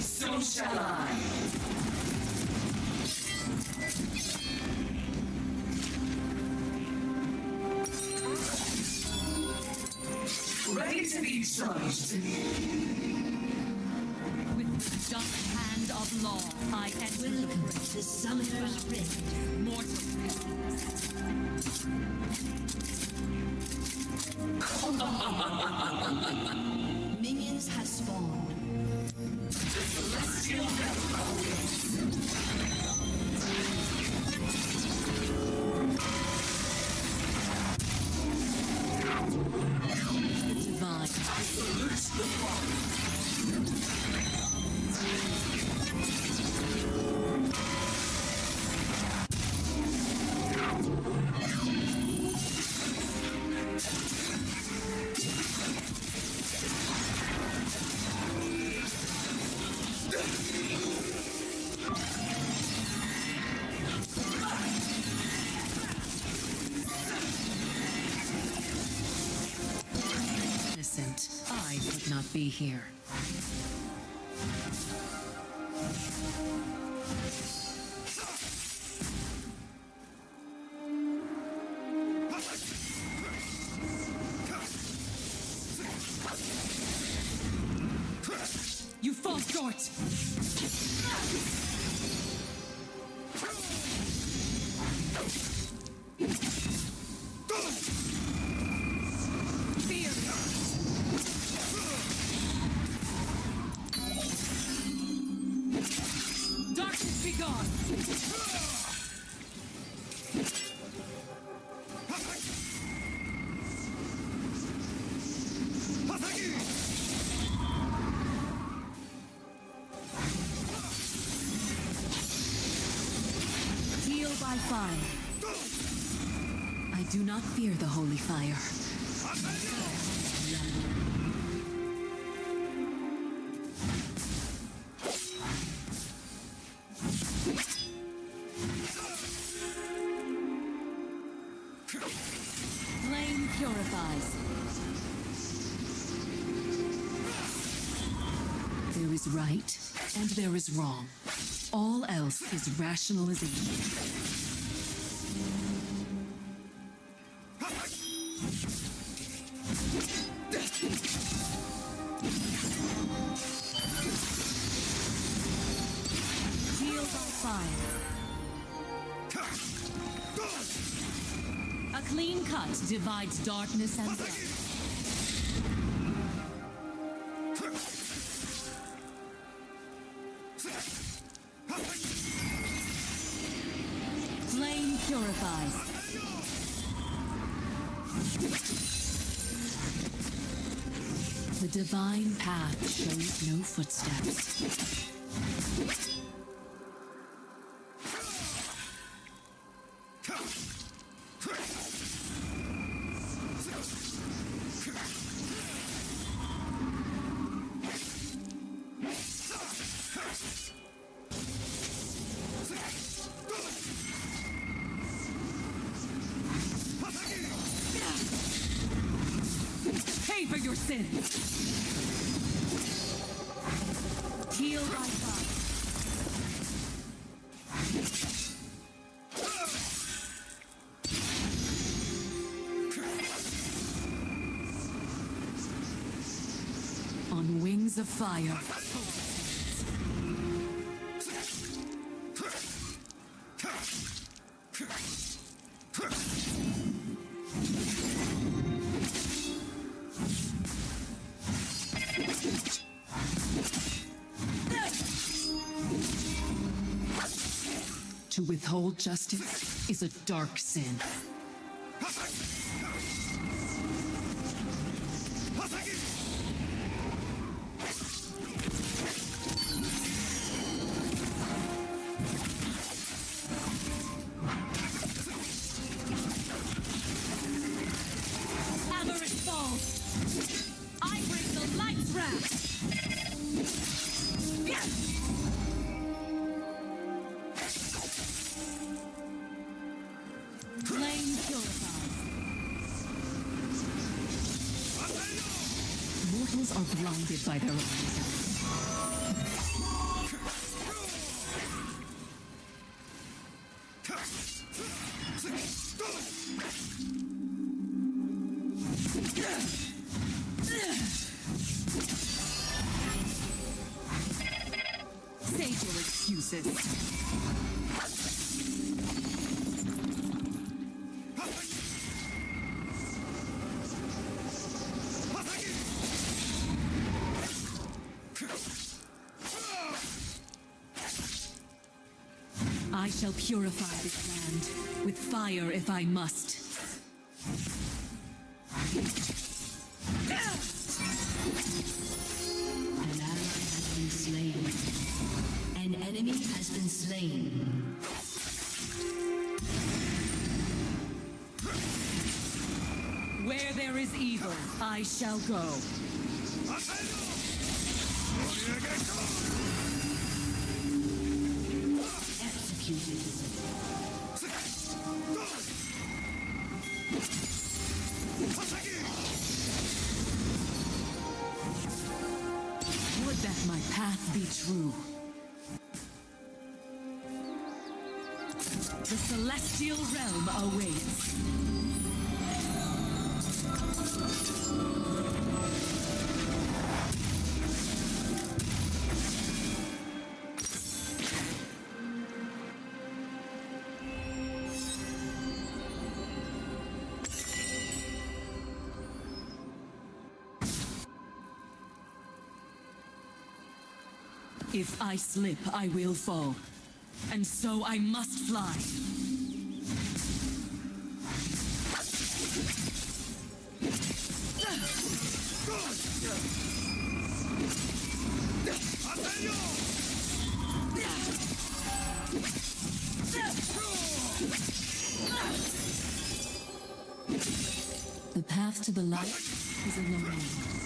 So shall I. Ready to be judged. With the just hand of law, I enter the summoner's rift. Mortal Minions have spawned. Celestial divine. Salute the Innocent. I would not be here. You fall short! Fear! Darkness be gone! Heal by fire. I do not fear the holy fire. Flame purifies. There is right and there is wrong. All else is rationalization. fire. A clean cut divides darkness and light. Flame purifies. The divine path shows no footsteps. Pay for your sins. Heal by fire. On wings of fire. To withhold justice is a dark sin. Avarice falls. I bring the light's wrath. Flame purifies. Mortals are blinded by their own desires. Save your excuses. I shall purify this land with fire if I must. An ally has been slain. An enemy has been slain. Where there is evil, I shall go. Executed. Would that my path be true. The celestial realm awaits. If I slip, I will fall. And so I must fly. The path to the light is a lonely one.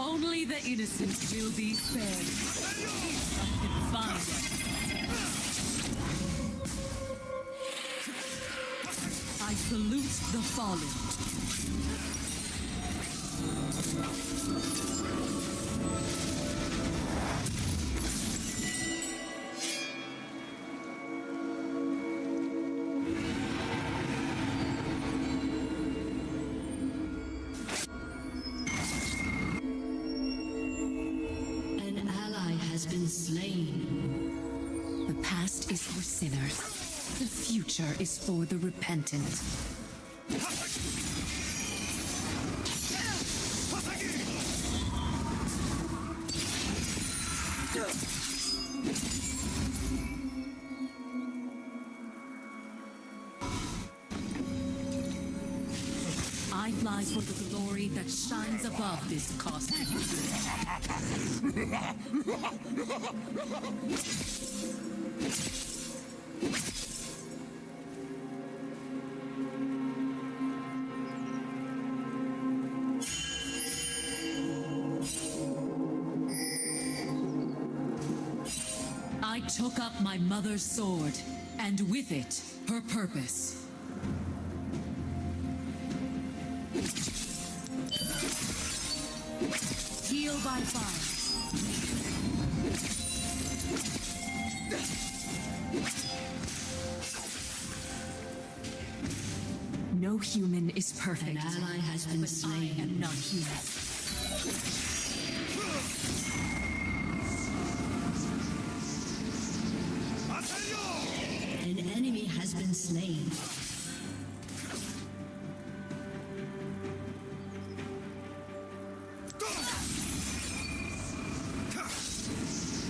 Only the innocent will be spared. If I can find it. I salute the fallen. An ally has been slain. The past is for sinners. The future is for the repentant. I fly for the glory that shines above this cosmic. I took up my mother's sword, and with it, her purpose. Heal by fire. No human is perfect. An ally has been but slain. I am not human. An enemy has been slain.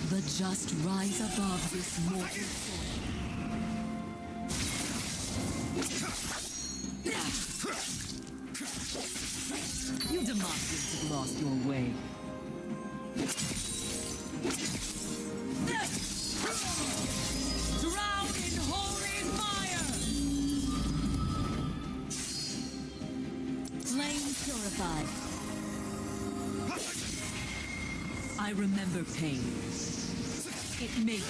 The just rise above this mortal soil. You demonstrate have lost your way. Drown in holy fire! Flame purified. I remember pain. It made me.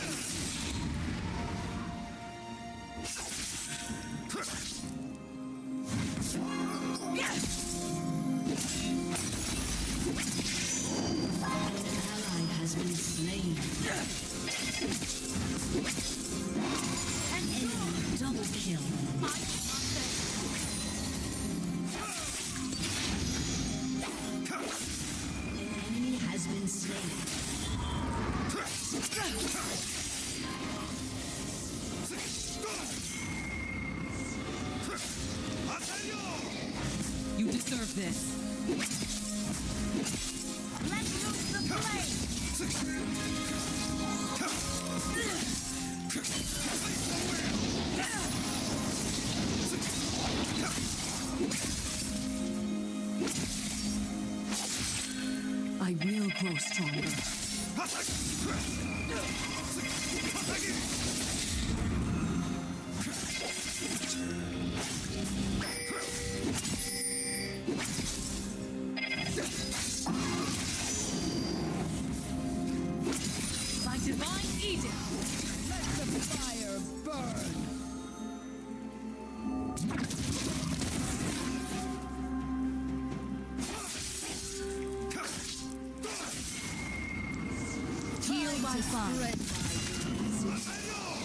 Has been slain. An enemy double kill. An enemy has been slain. You deserve this. Let's loose the flame! I will grow stronger. By divine edict, let the fire burn. Heal by fire.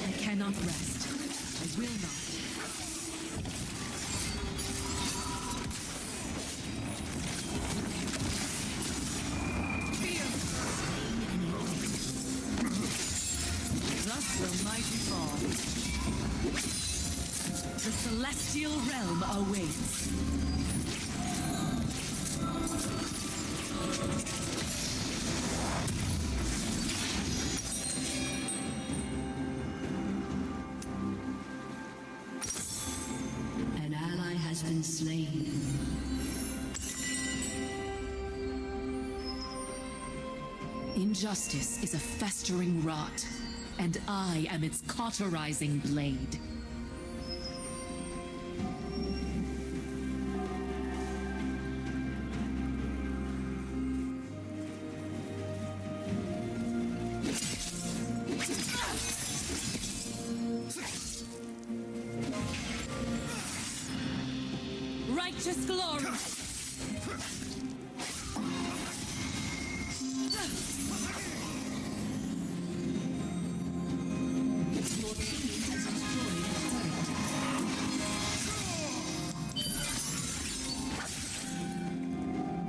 I cannot rest. I will not. Fear. Thus will mighty fall. The celestial realm awaits. An ally has been slain. Injustice is a festering rot, and I am its cauterizing blade. righteous glory.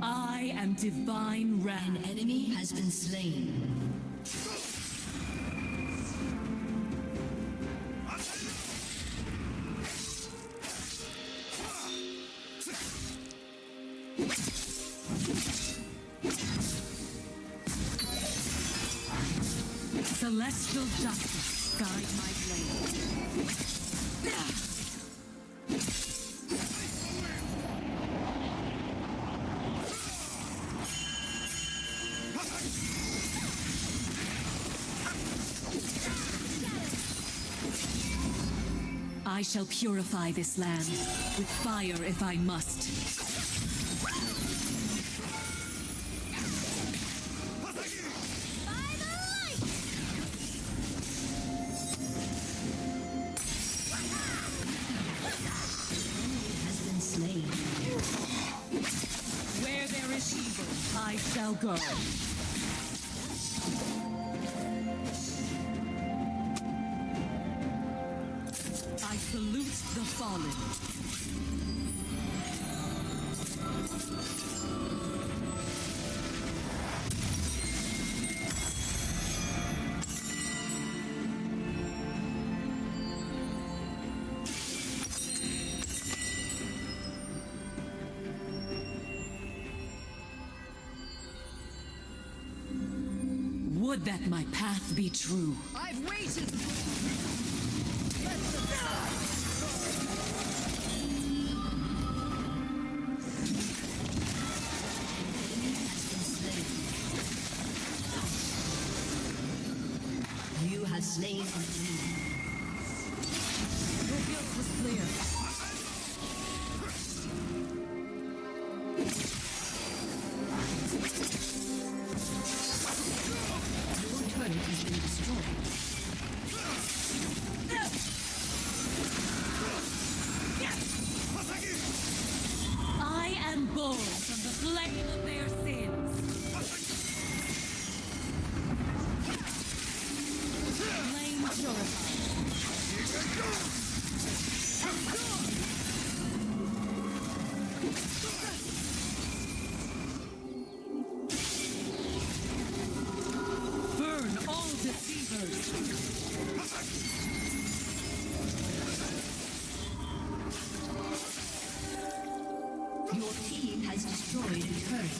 I am divine wrath. An enemy has been slain. Celestial justice guide my blade. I shall purify this land with fire if I must. Where there is evil, I shall go. I salute the fallen. Would that my path be true. I've waited! You have slain an enemy. Your guilt was clear. Your turret has been destroyed. I am born from the flame of their sins. Flame purified. Burn all deceivers. Your team has destroyed a turret.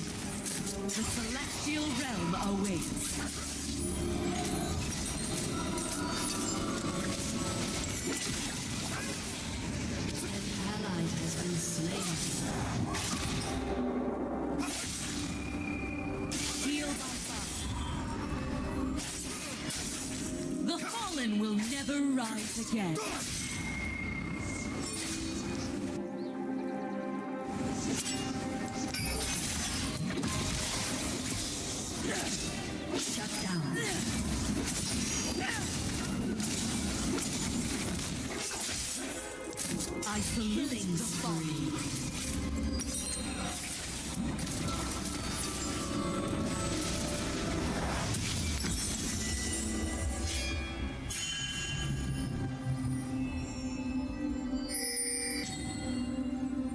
The celestial realm awaits. An ally has been slain. Heal by fire. The fallen will never rise again. Shut down. I salute the fallen.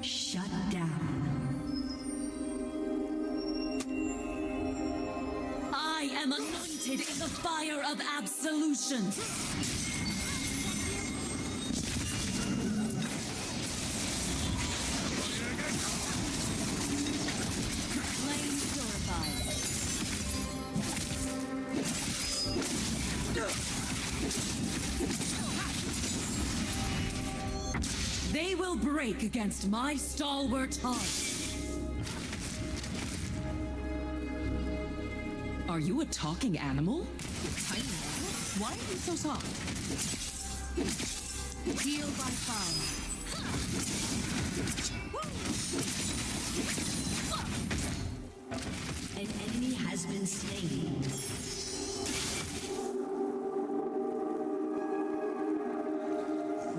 Shut down. I am anointed in the fire of absolution. Flame purified. They will break against my stalwart heart. Are you a talking animal? Tiny animal? Why are you so soft? Heal by fire. An enemy has been slain.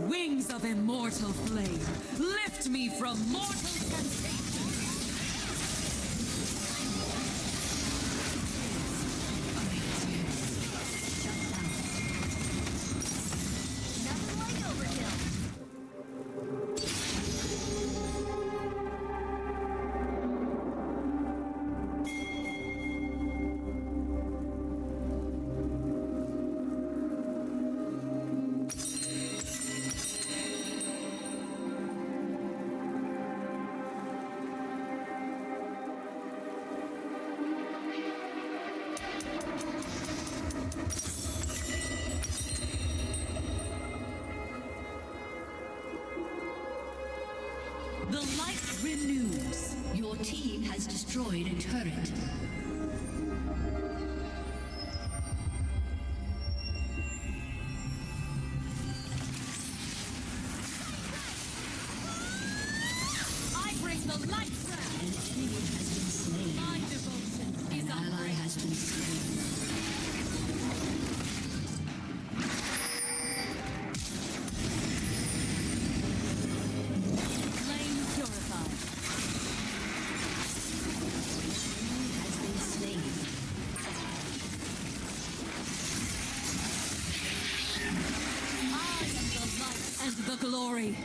Wings Wings of immortal flame, lift me from mortal temptation. Nothing like overkill. The light renews. Your team has destroyed a turret. I bring the light round. An enemy has been slain. My devotion is An ally has been slain. flame purified. Has been slain. I am the light and the glory.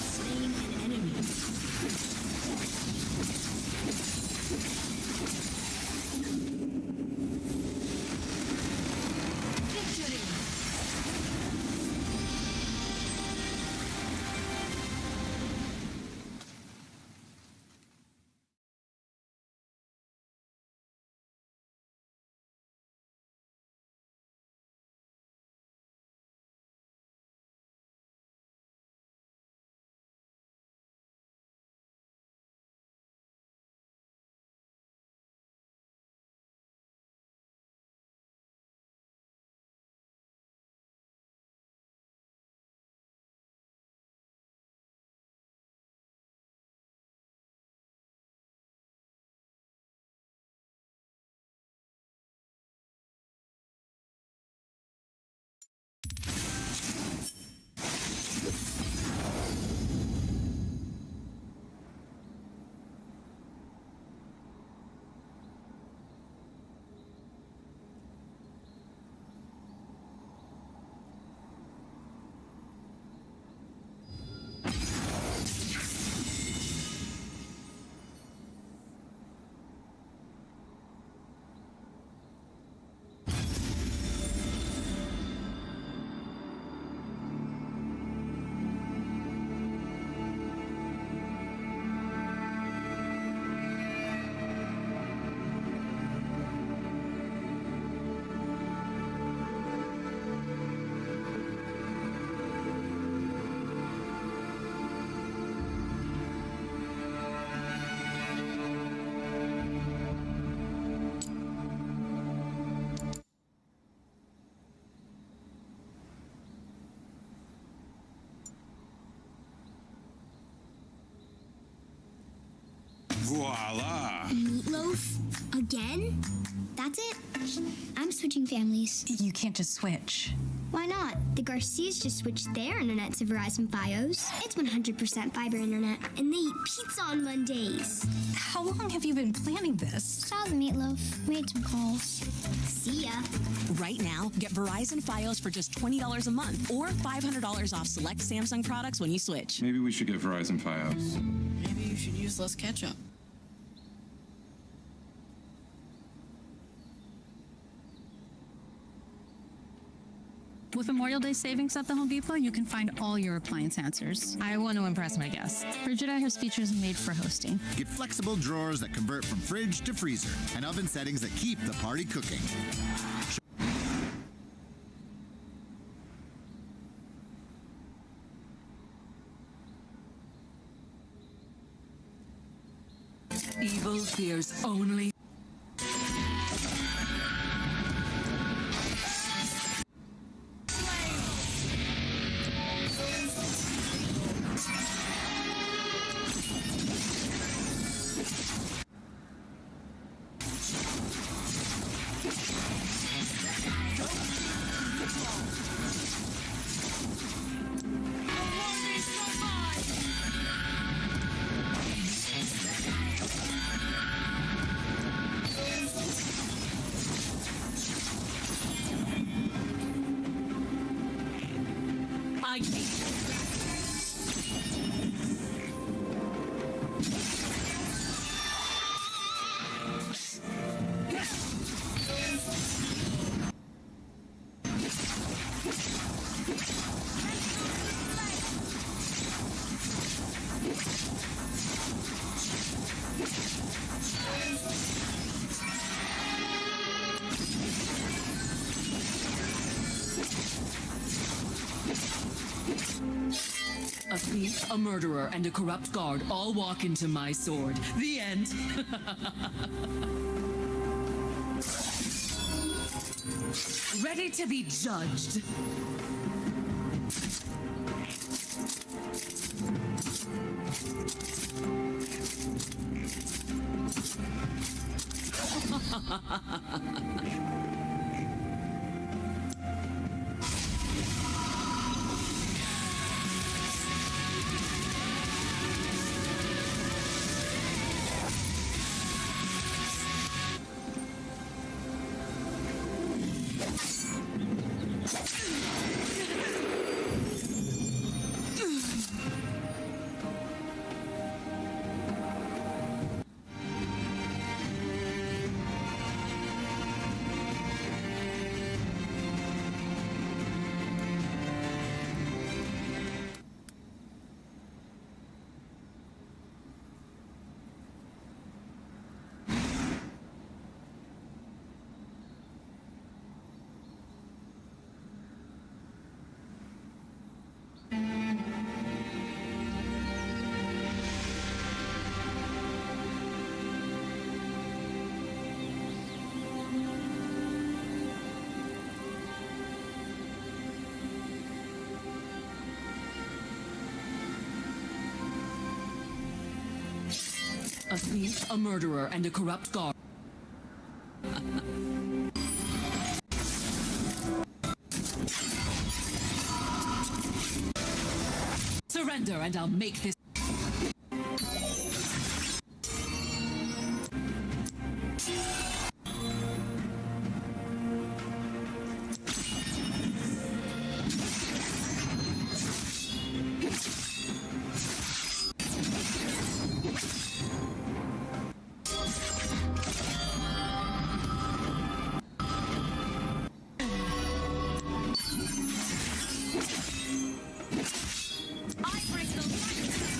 Slain an enemy. Victory! Voila! Meatloaf? Again? That's it? I'm switching families. You can't just switch. Why not? The Garcias just switched their internet to Verizon Fios. It's 100% fiber internet, and they eat pizza on Mondays. How long have you been planning this? Saw the Meatloaf. Made some calls. See ya. Right now, get Verizon Fios for just $20 a month or $500 off select Samsung products when you switch. Maybe we should get Verizon Fios. Maybe you should use less ketchup. With Memorial Day savings at the Home Depot, you can find all your appliance answers. I want to impress my guests. Frigidaire has features made for hosting. Get flexible drawers that convert from fridge to freezer and oven settings that keep the party cooking. Evil fears only. my teeth. A thief, a murderer, and a corrupt guard all walk into my sword. The end. Ready to be judged. A thief, a murderer, and a corrupt guard. Surrender and I'll make this. I bring the light.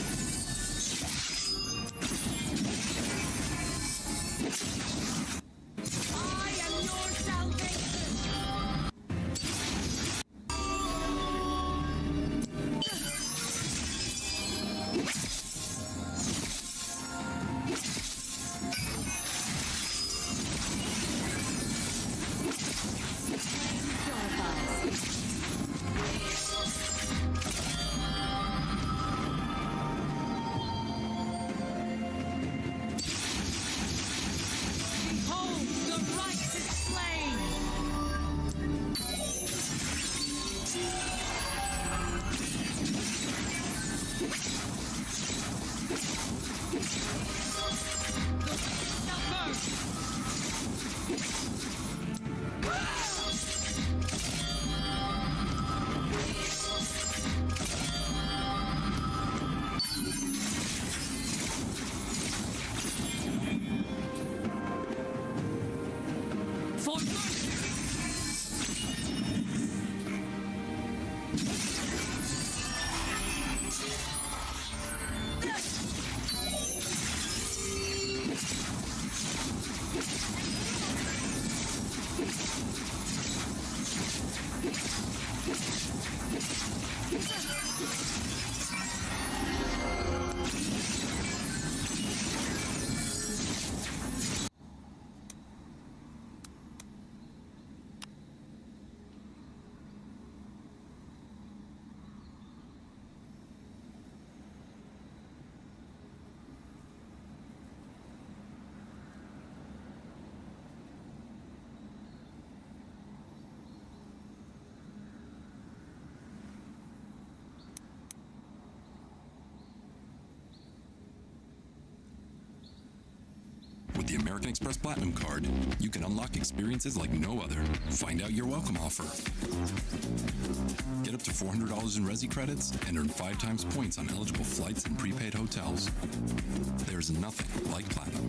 American Express Platinum card, you can unlock experiences like no other. Find out your welcome offer. Get up to $400 in Resi credits and earn 5 times points on eligible flights and prepaid hotels. There's nothing like Platinum.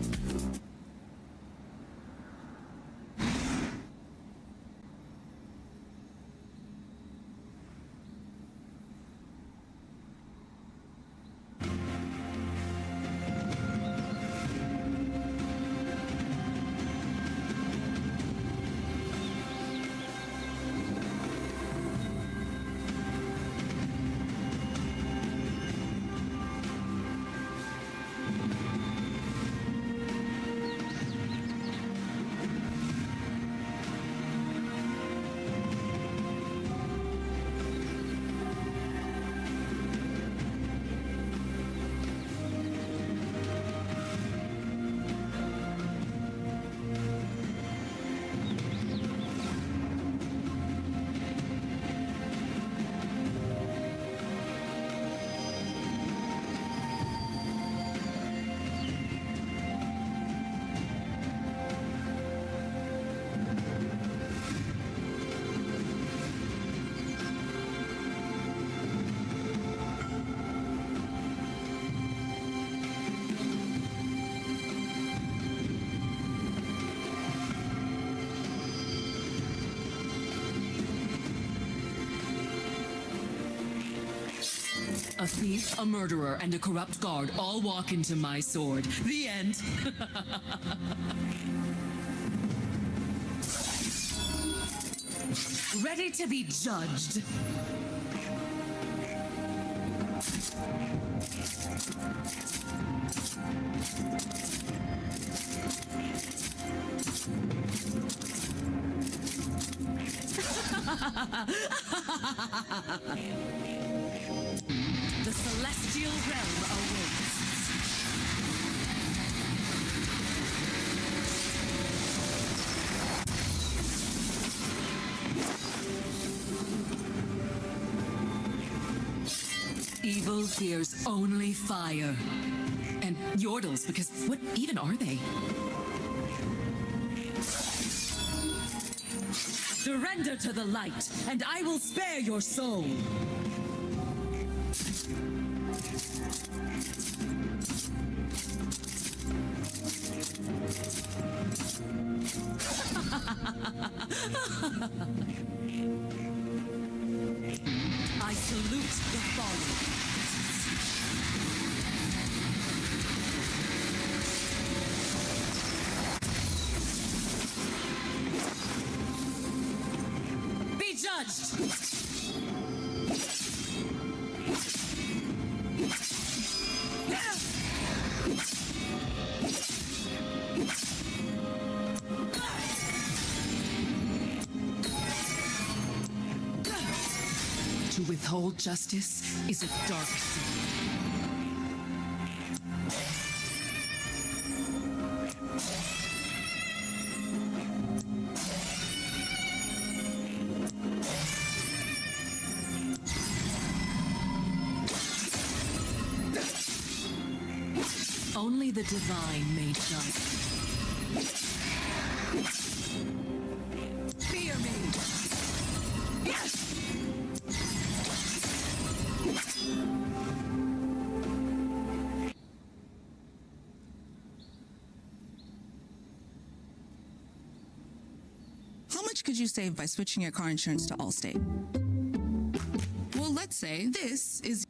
A thief, a murderer, and a corrupt guard all walk into my sword. The end. Ready to be judged. The celestial realm awaits. Evil fears only fire. And yordles, because what even are they? Surrender to the light, and I will spare your soul. I salute the fallen. Be judged! To withhold justice is a dark sin. Only the divine may judge. Fear me! Yes! How much could you save by switching your car insurance to Allstate? Well, let's say this is...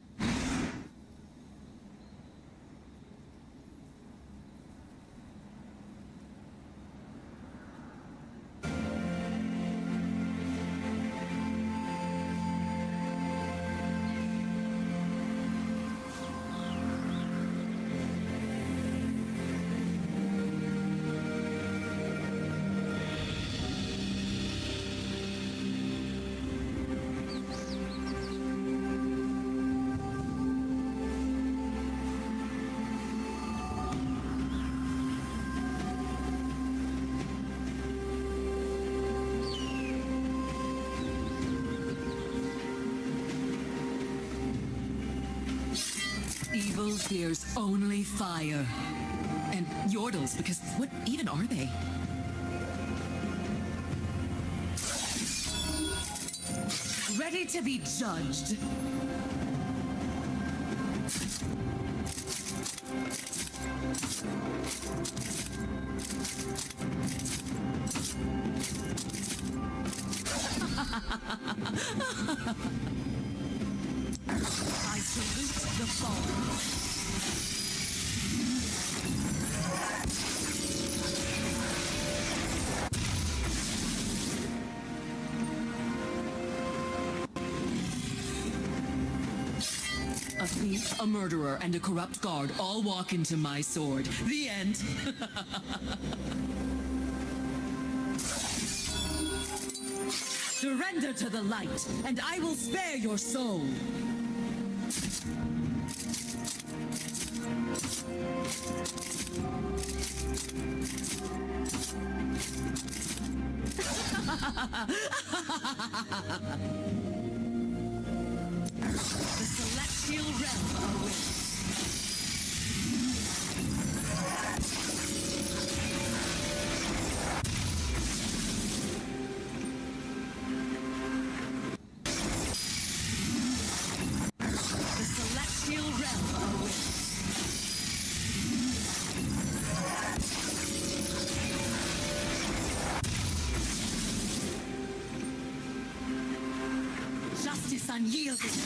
Evil fears only fire. And Yordles, because what even are they? Ready to be judged. I salute the fallen. A thief, a murderer, and a corrupt guard all walk into my sword. The end. Surrender to the light, and I will spare your soul. The celestial realm awaits. The celestial realm awaits. Justice unyielding.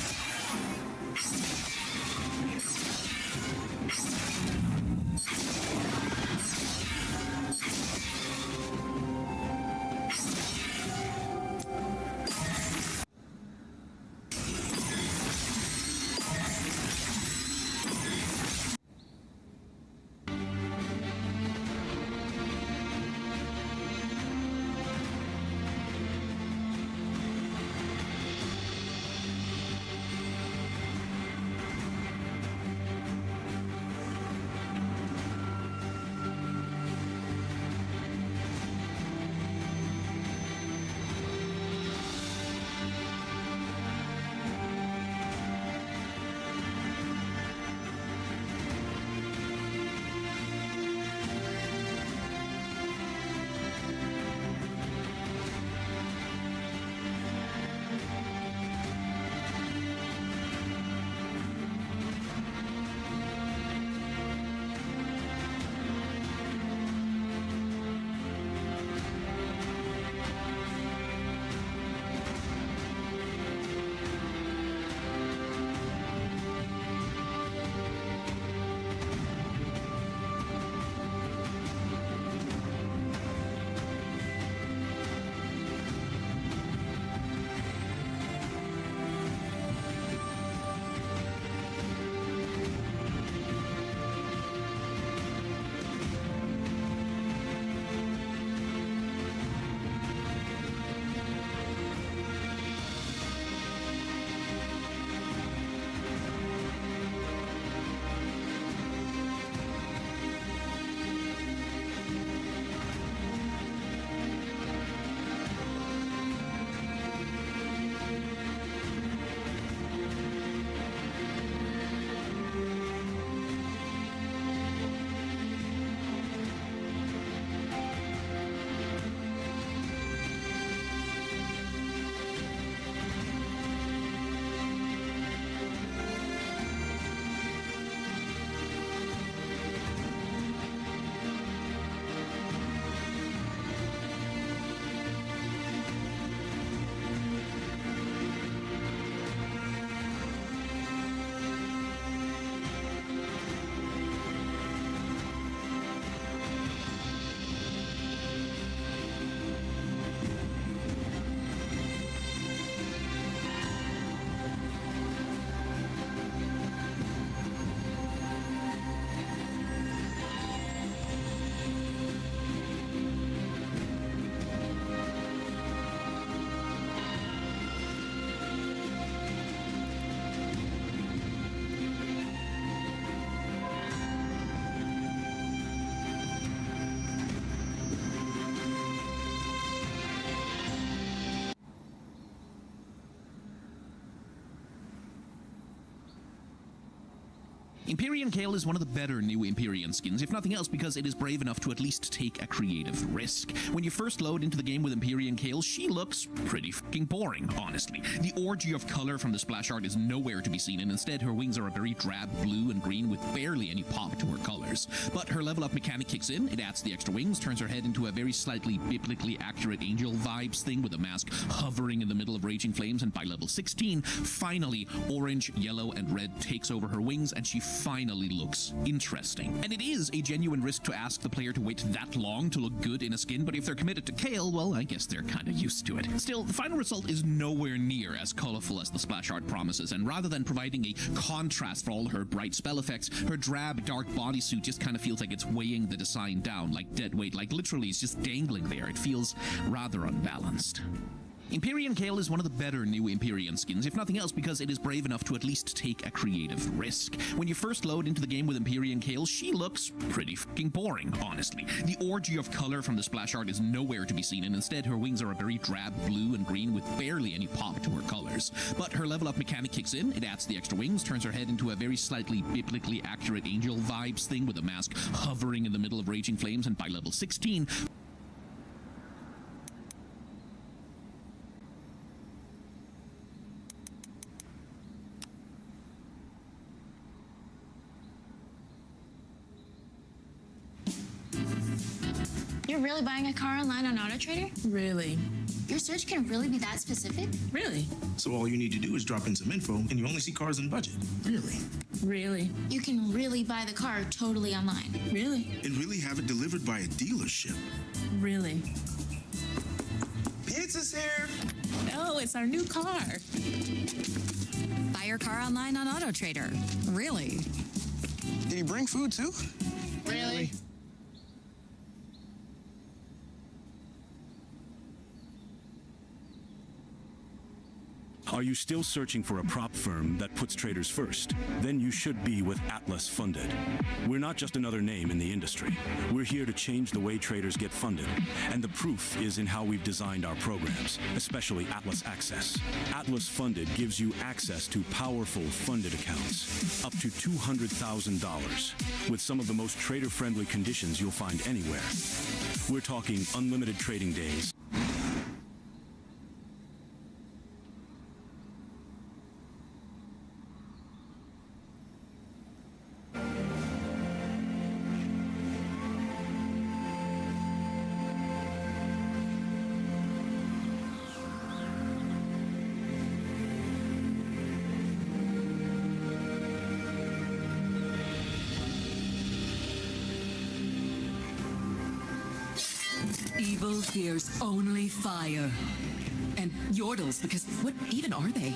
Empyrean Kale is one of the better new Empyrean skins, if nothing else because it is brave enough to at least take a creative risk. When you first load into the game with Empyrean Kale, she looks pretty fucking boring, honestly. The orgy of color from the splash art is nowhere to be seen, and instead her wings are a very drab blue and green with barely any pop to her colors. But her level up mechanic kicks in, it adds the extra wings, turns her head into a very slightly biblically accurate angel vibes thing with a mask hovering in the middle of raging flames, and by level 16, finally, orange, yellow, and red takes over her wings, and she finally looks interesting. And it is a genuine risk to ask the player to wait that long to look good in a skin, but if they're committed to Kale, well, I guess they're kind of used to it. Still, the final result is nowhere near as colorful as the splash art promises, and rather than providing a contrast for all her bright spell effects, her drab, dark bodysuit just kind of feels like it's weighing the design down, like dead weight, like literally it's just dangling there. It feels rather unbalanced. Empyrean Kale is one of the better new Empyrean skins, if nothing else because it is brave enough to at least take a creative risk. When you first load into the game with Empyrean Kale, she looks pretty fucking boring, honestly. The orgy of color from the splash art is nowhere to be seen, and instead her wings are a very drab blue and green with barely any pop to her colors. But her level up mechanic kicks in, it adds the extra wings, turns her head into a very slightly biblically accurate angel vibes thing with a mask hovering in the middle of raging flames, and by level 16, You're really buying a car online on AutoTrader? Really? Your search can really be that specific? Really? So all you need to do is drop in some info and you only see cars in budget. Really? Really? You can really buy the car totally online. Really? And really have it delivered by a dealership. Really? Pizza's here! No, it's our new car. Buy your car online on AutoTrader. Really? Did he bring food too? Really? Are you still searching for a prop firm that puts traders first? Then you should be with Atlas Funded. We're not just another name in the industry. We're here to change the way traders get funded. And the proof is in how we've designed our programs, especially Atlas Access. Atlas Funded gives you access to powerful funded accounts, up to $200,000, with some of the most trader-friendly conditions you'll find anywhere. We're talking unlimited trading days, Evil fears only fire. And Yordles, because what even are they?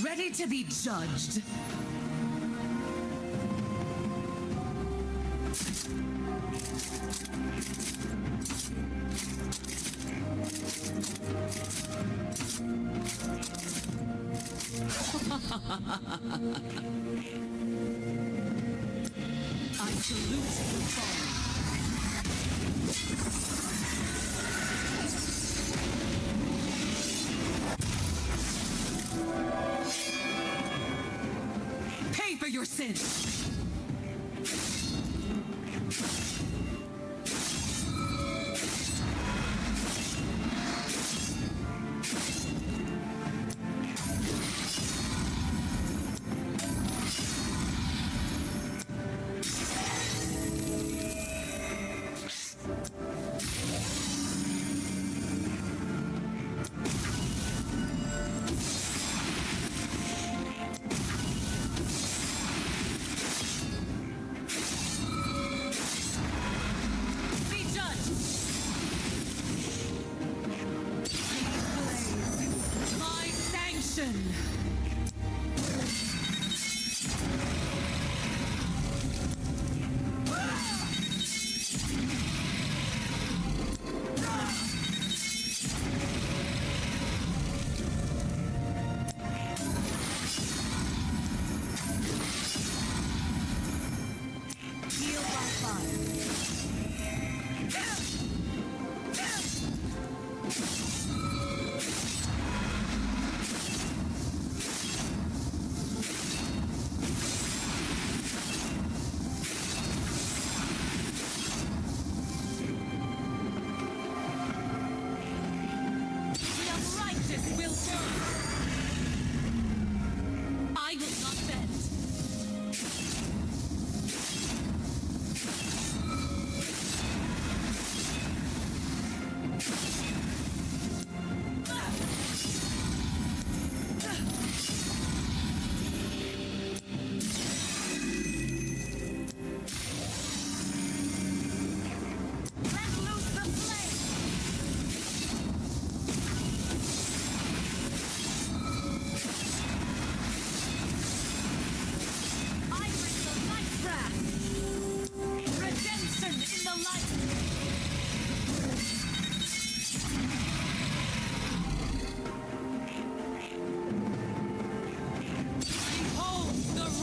Ready to be judged. I salute the fallen. Pay for your sins!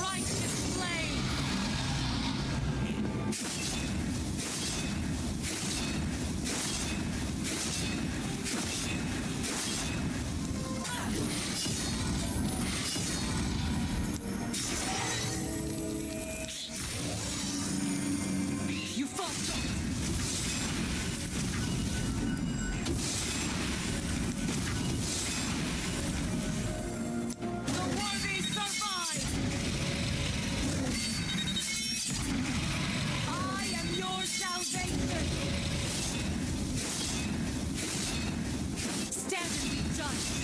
righteous flame! You fought. The worthy survive! I am your salvation! Stand and be judged!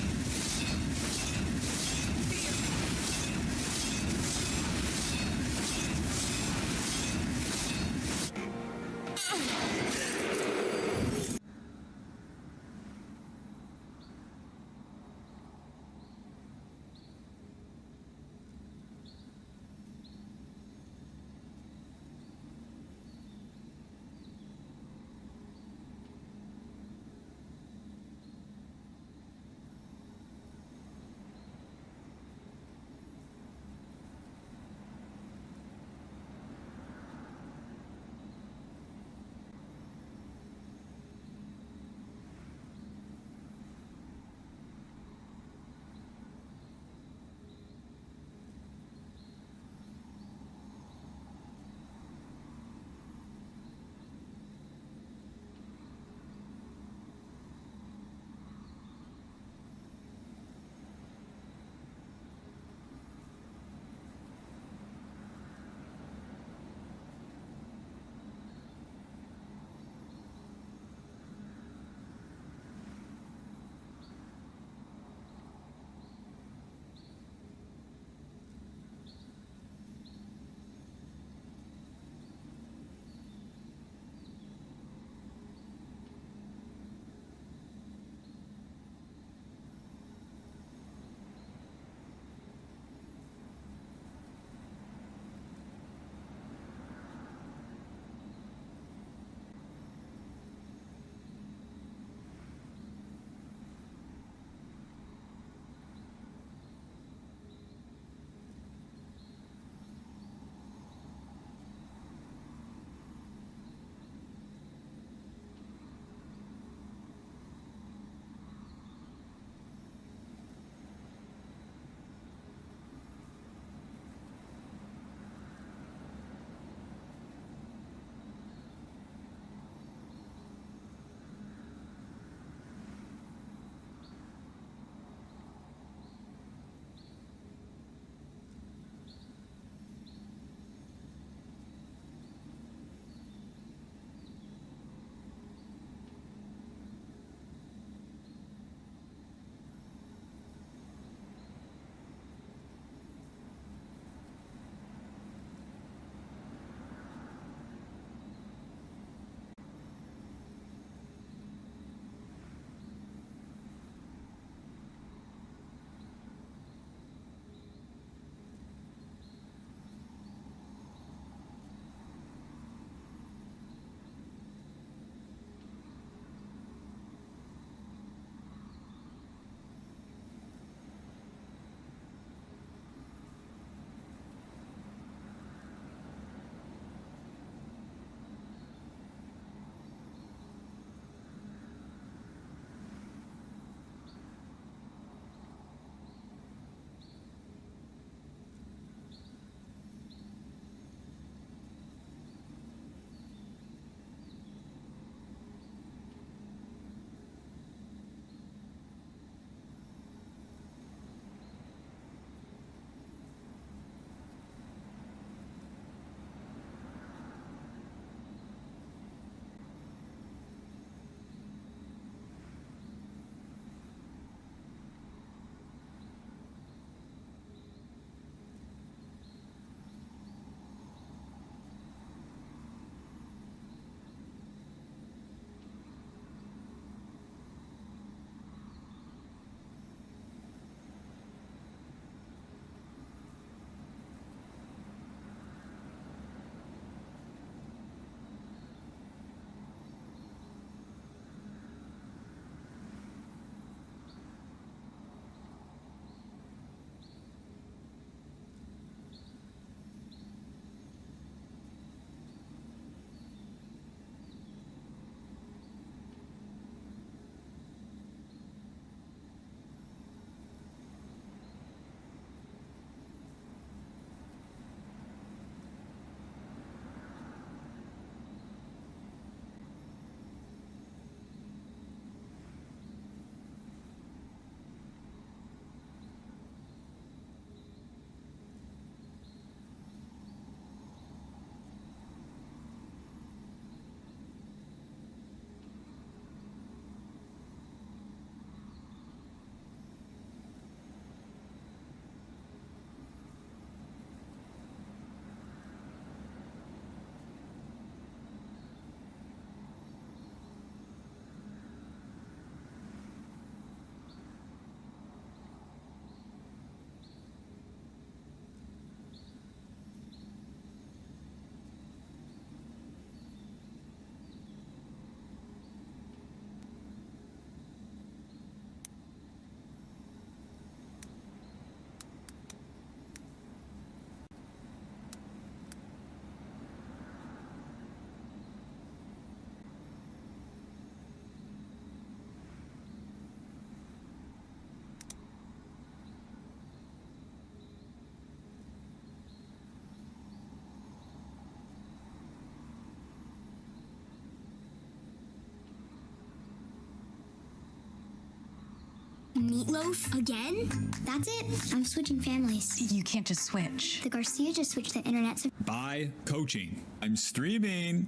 Meatloaf again? That's it. I'm switching families. You can't just switch. The Garcia just switched the internet. By coaching. I'm streaming.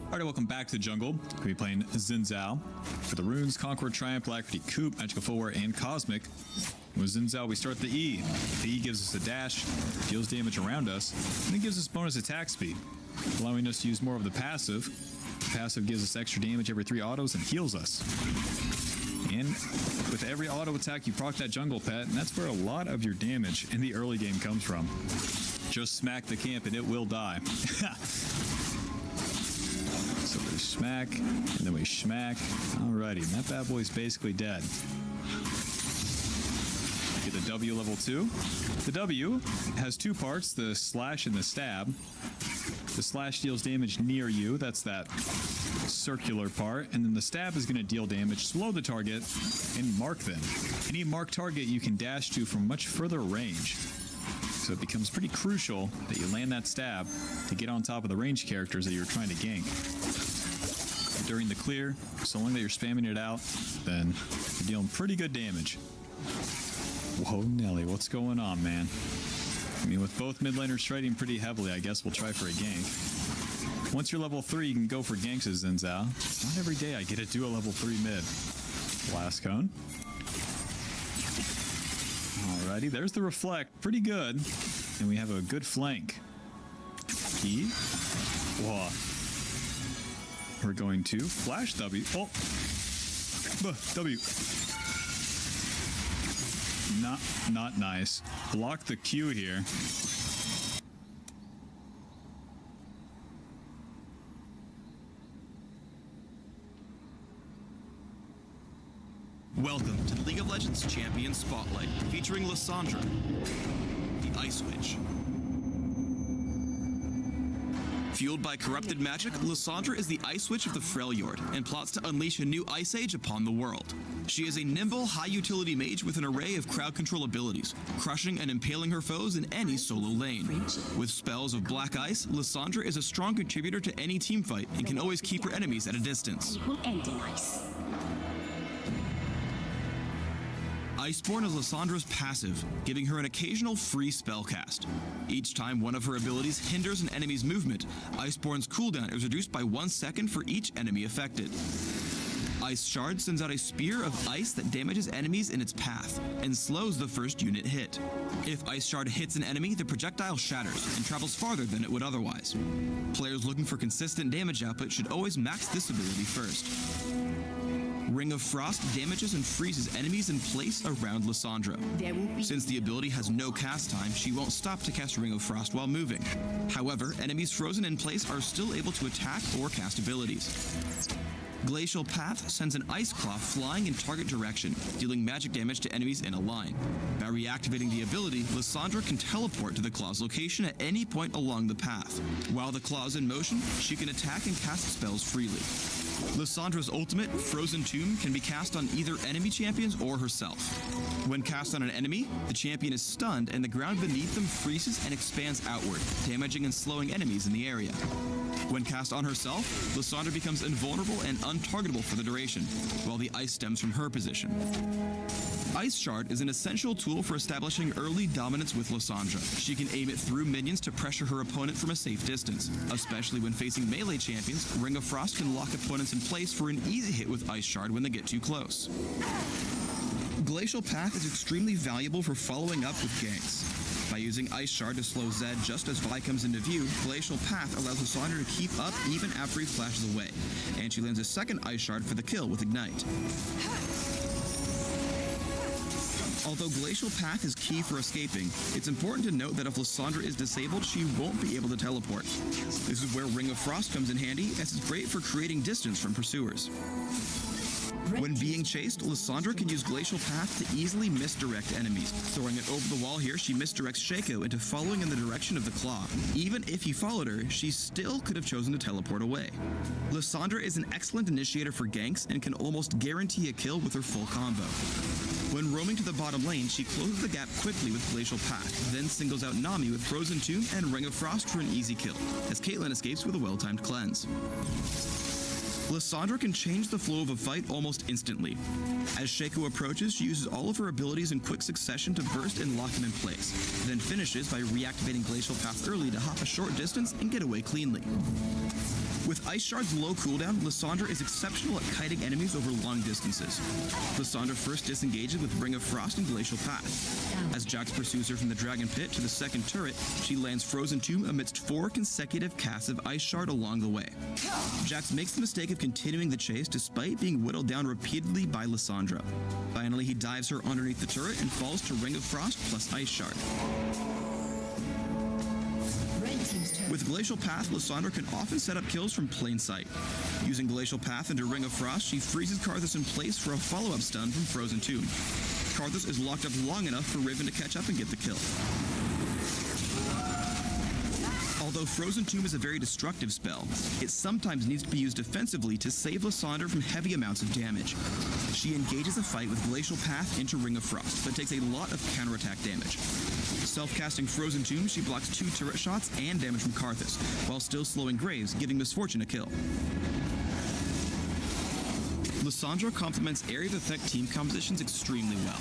Alright, welcome back to the jungle. We're going to be playing Xin Zhao for the runes, Conqueror, Triumph, Alacrity, Coup, Magical Forward, and Cosmic. With Xin Zhao, we start the E. The E gives us a dash, deals damage around us, and it gives us bonus attack speed, allowing us to use more of the passive. The passive gives us extra damage every 3 autos and heals us. And with every auto attack, you proc that jungle pet, and that's where a lot of your damage in the early game comes from. Just smack the camp and it will die. So we smack, and then we smack. Alrighty, and that bad boy's basically dead. Get the W level 2. The W has 2 parts, the slash and the stab. The slash deals damage near you, that's that circular part, and then the stab is going to deal damage, slow the target, and mark them. Any marked target you can dash to from much further range. So it becomes pretty crucial that you land that stab to get on top of the ranged characters that you're trying to gank. During the clear, so long that you're spamming it out, then you're dealing pretty good damage. Whoa, Nelly, what's going on, man? I mean, with both mid laners trading pretty heavily, I guess we'll try for a gank. Once you're level 3, you can go for ganks as Xin Zhao. Not every day I get to do a level 3 mid. Blast Cone. Alrighty, there's the reflect. Pretty good. And we have a good flank. E. Whoa. We're going to flash W. Oh. W. Not nice. Block the Q here. Welcome to League of Legends Champion Spotlight, featuring Lissandra, the Ice Witch. Fueled by corrupted magic, Lissandra is the Ice Witch of the Freljord and plots to unleash a new Ice Age upon the world. She is a nimble, high-utility mage with an array of crowd control abilities, crushing and impaling her foes in any solo lane. With spells of Black Ice, Lissandra is a strong contributor to any teamfight and can always keep her enemies at a distance. It will end in ice. Iceborne is Lissandra's passive, giving her an occasional free spell cast. Each time one of her abilities hinders an enemy's movement, Iceborne's cooldown is reduced by 1 second for each enemy affected. Ice Shard sends out a spear of ice that damages enemies in its path and slows the first unit hit. If Ice Shard hits an enemy, the projectile shatters and travels farther than it would otherwise. Players looking for consistent damage output should always max this ability first. Ring of Frost damages and freezes enemies in place around Lissandra. Since the ability has no cast time, she won't stop to cast Ring of Frost while moving. However, enemies frozen in place are still able to attack or cast abilities. Glacial Path sends an Ice Claw flying in target direction, dealing magic damage to enemies in a line. By reactivating the ability, Lissandra can teleport to the Claw's location at any point along the path. While the Claw is in motion, she can attack and cast spells freely. Lissandra's ultimate, Frozen Tomb, can be cast on either enemy champions or herself. When cast on an enemy, the champion is stunned and the ground beneath them freezes and expands outward, damaging and slowing enemies in the area. When cast on herself, Lissandra becomes invulnerable and untargetable for the duration, while the ice stems from her position. Ice Shard is an essential tool for establishing early dominance with Lissandra. She can aim it through minions to pressure her opponent from a safe distance. Especially when facing melee champions, Ring of Frost can lock opponents in place for an easy hit with Ice Shard when they get too close. Glacial Path is extremely valuable for following up with ganks. By using Ice Shard to slow Zed just as Vi comes into view, Glacial Path allows Lissandra to keep up even after he flashes away, and she lands a second Ice Shard for the kill with Ignite. Although Glacial Path is key for escaping, it's important to note that if Lissandra is disabled, she won't be able to teleport. This is where Ring of Frost comes in handy, as it's great for creating distance from pursuers. When being chased, Lissandra can use Glacial Path to easily misdirect enemies. Throwing it over the wall here, she misdirects Shaco into following in the direction of the Claw. Even if he followed her, she still could have chosen to teleport away. Lissandra is an excellent initiator for ganks and can almost guarantee a kill with her full combo. When roaming to the bottom lane, she closes the gap quickly with Glacial Path, then singles out Nami with Frozen Tomb and Ring of Frost for an easy kill, as Caitlyn escapes with a well-timed cleanse. Lysandra can change the flow of a fight almost instantly. As Shaco approaches, she uses all of her abilities in quick succession to burst and lock him in place, then finishes by reactivating Glacial Path early to hop a short distance and get away cleanly. With Ice Shard's low cooldown, Lysandra is exceptional at kiting enemies over long distances. Lysandra first disengages with Ring of Frost and Glacial Path. As Jax pursues her from the Dragon Pit to the second turret, she lands Frozen Tomb amidst 4 consecutive casts of Ice Shard along the way. Jax makes the mistake of continuing the chase despite being whittled down repeatedly by Lysandra. Finally, he dives her underneath the turret and falls to Ring of Frost plus Ice Shard. With Glacial Path, Lysandra can often set up kills from plain sight. Using Glacial Path into Ring of Frost, she freezes Karthus in place for a follow-up stun from Frozen Tomb. Karthus is locked up long enough for Riven to catch up and get the kill. Although Frozen Tomb is a very destructive spell, it sometimes needs to be used defensively to save Lysandra from heavy amounts of damage. She engages a fight with Glacial Path into Ring of Frost, but takes a lot of counterattack damage. Self-casting Frozen Tomb, she blocks 2 turret shots and damage from Karthus, while still slowing Graves, giving Misfortune a kill. Lysandra complements area of effect team compositions extremely well.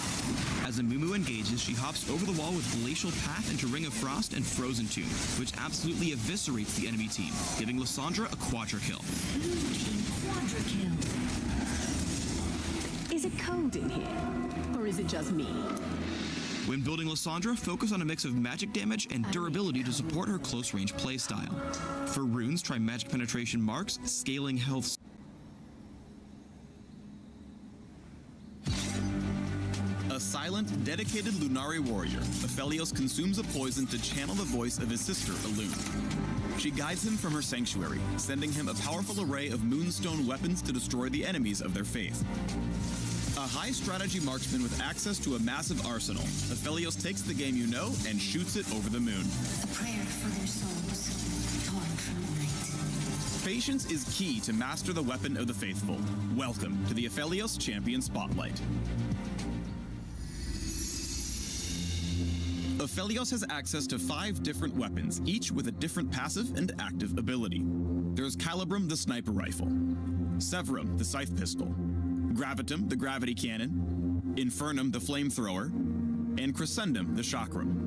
As Amumu engages, she hops over the wall with Glacial Path into Ring of Frost and Frozen Tomb, which absolutely eviscerates the enemy team, giving Lysandra a quadra kill. Quadra kill. Is it cold in here? Or is it just me? When building Lysandra, focus on a mix of magic damage and durability to support her close-range playstyle. For runes, try Magic Penetration Marks, Scaling Health. A silent, dedicated Lunari warrior, Aphelios consumes a poison to channel the voice of his sister, Elune. She guides him from her sanctuary, sending him a powerful array of moonstone weapons to destroy the enemies of their faith. A high-strategy marksman with access to a massive arsenal, Aphelios takes the game you know and shoots it over the moon. A prayer for their souls, torn from the night. Patience is key to master the weapon of the faithful. Welcome to the Aphelios Champion Spotlight. Aphelios has access to 5 different weapons, each with a different passive and active ability. There's Calibrum, the sniper rifle, Severum, the scythe pistol, Gravitum, the gravity cannon, Infernum, the flamethrower, and Crescendum, the chakram.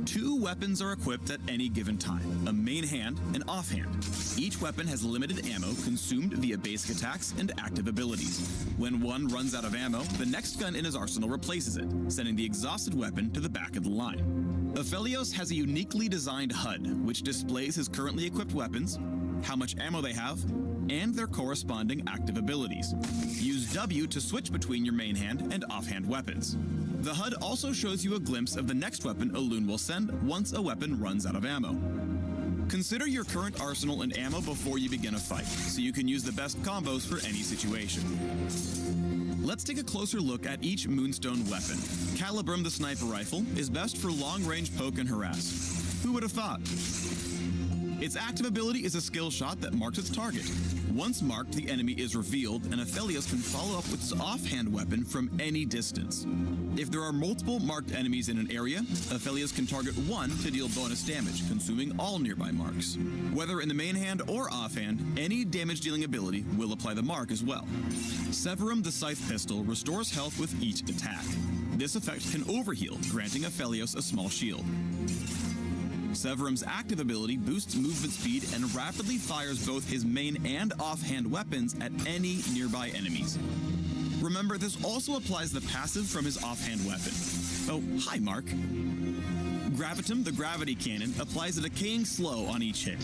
2 weapons are equipped at any given time, a main hand and offhand. Each weapon has limited ammo consumed via basic attacks and active abilities. When one runs out of ammo, the next gun in his arsenal replaces it, sending the exhausted weapon to the back of the line. Aphelios has a uniquely designed HUD, which displays his currently equipped weapons, how much ammo they have, and their corresponding active abilities. Use W to switch between your main hand and offhand weapons. The HUD also shows you a glimpse of the next weapon Elune will send once a weapon runs out of ammo. Consider your current arsenal and ammo before you begin a fight, so you can use the best combos for any situation. Let's take a closer look at each Moonstone weapon. Calibrum, the sniper rifle, is best for long-range poke and harass. Who would have thought? Its active ability is a skill shot that marks its target. Once marked, the enemy is revealed, and Aphelios can follow up with its offhand weapon from any distance. If there are multiple marked enemies in an area, Aphelios can target one to deal bonus damage, consuming all nearby marks. Whether in the main hand or offhand, any damage-dealing ability will apply the mark as well. Severum, the scythe pistol, restores health with each attack. This effect can overheal, granting Aphelios a small shield. Severum's active ability boosts movement speed and rapidly fires both his main and offhand weapons at any nearby enemies. Remember, this also applies the passive from his offhand weapon. Oh, hi, Mark. Gravitum, the gravity cannon, applies a decaying slow on each hit.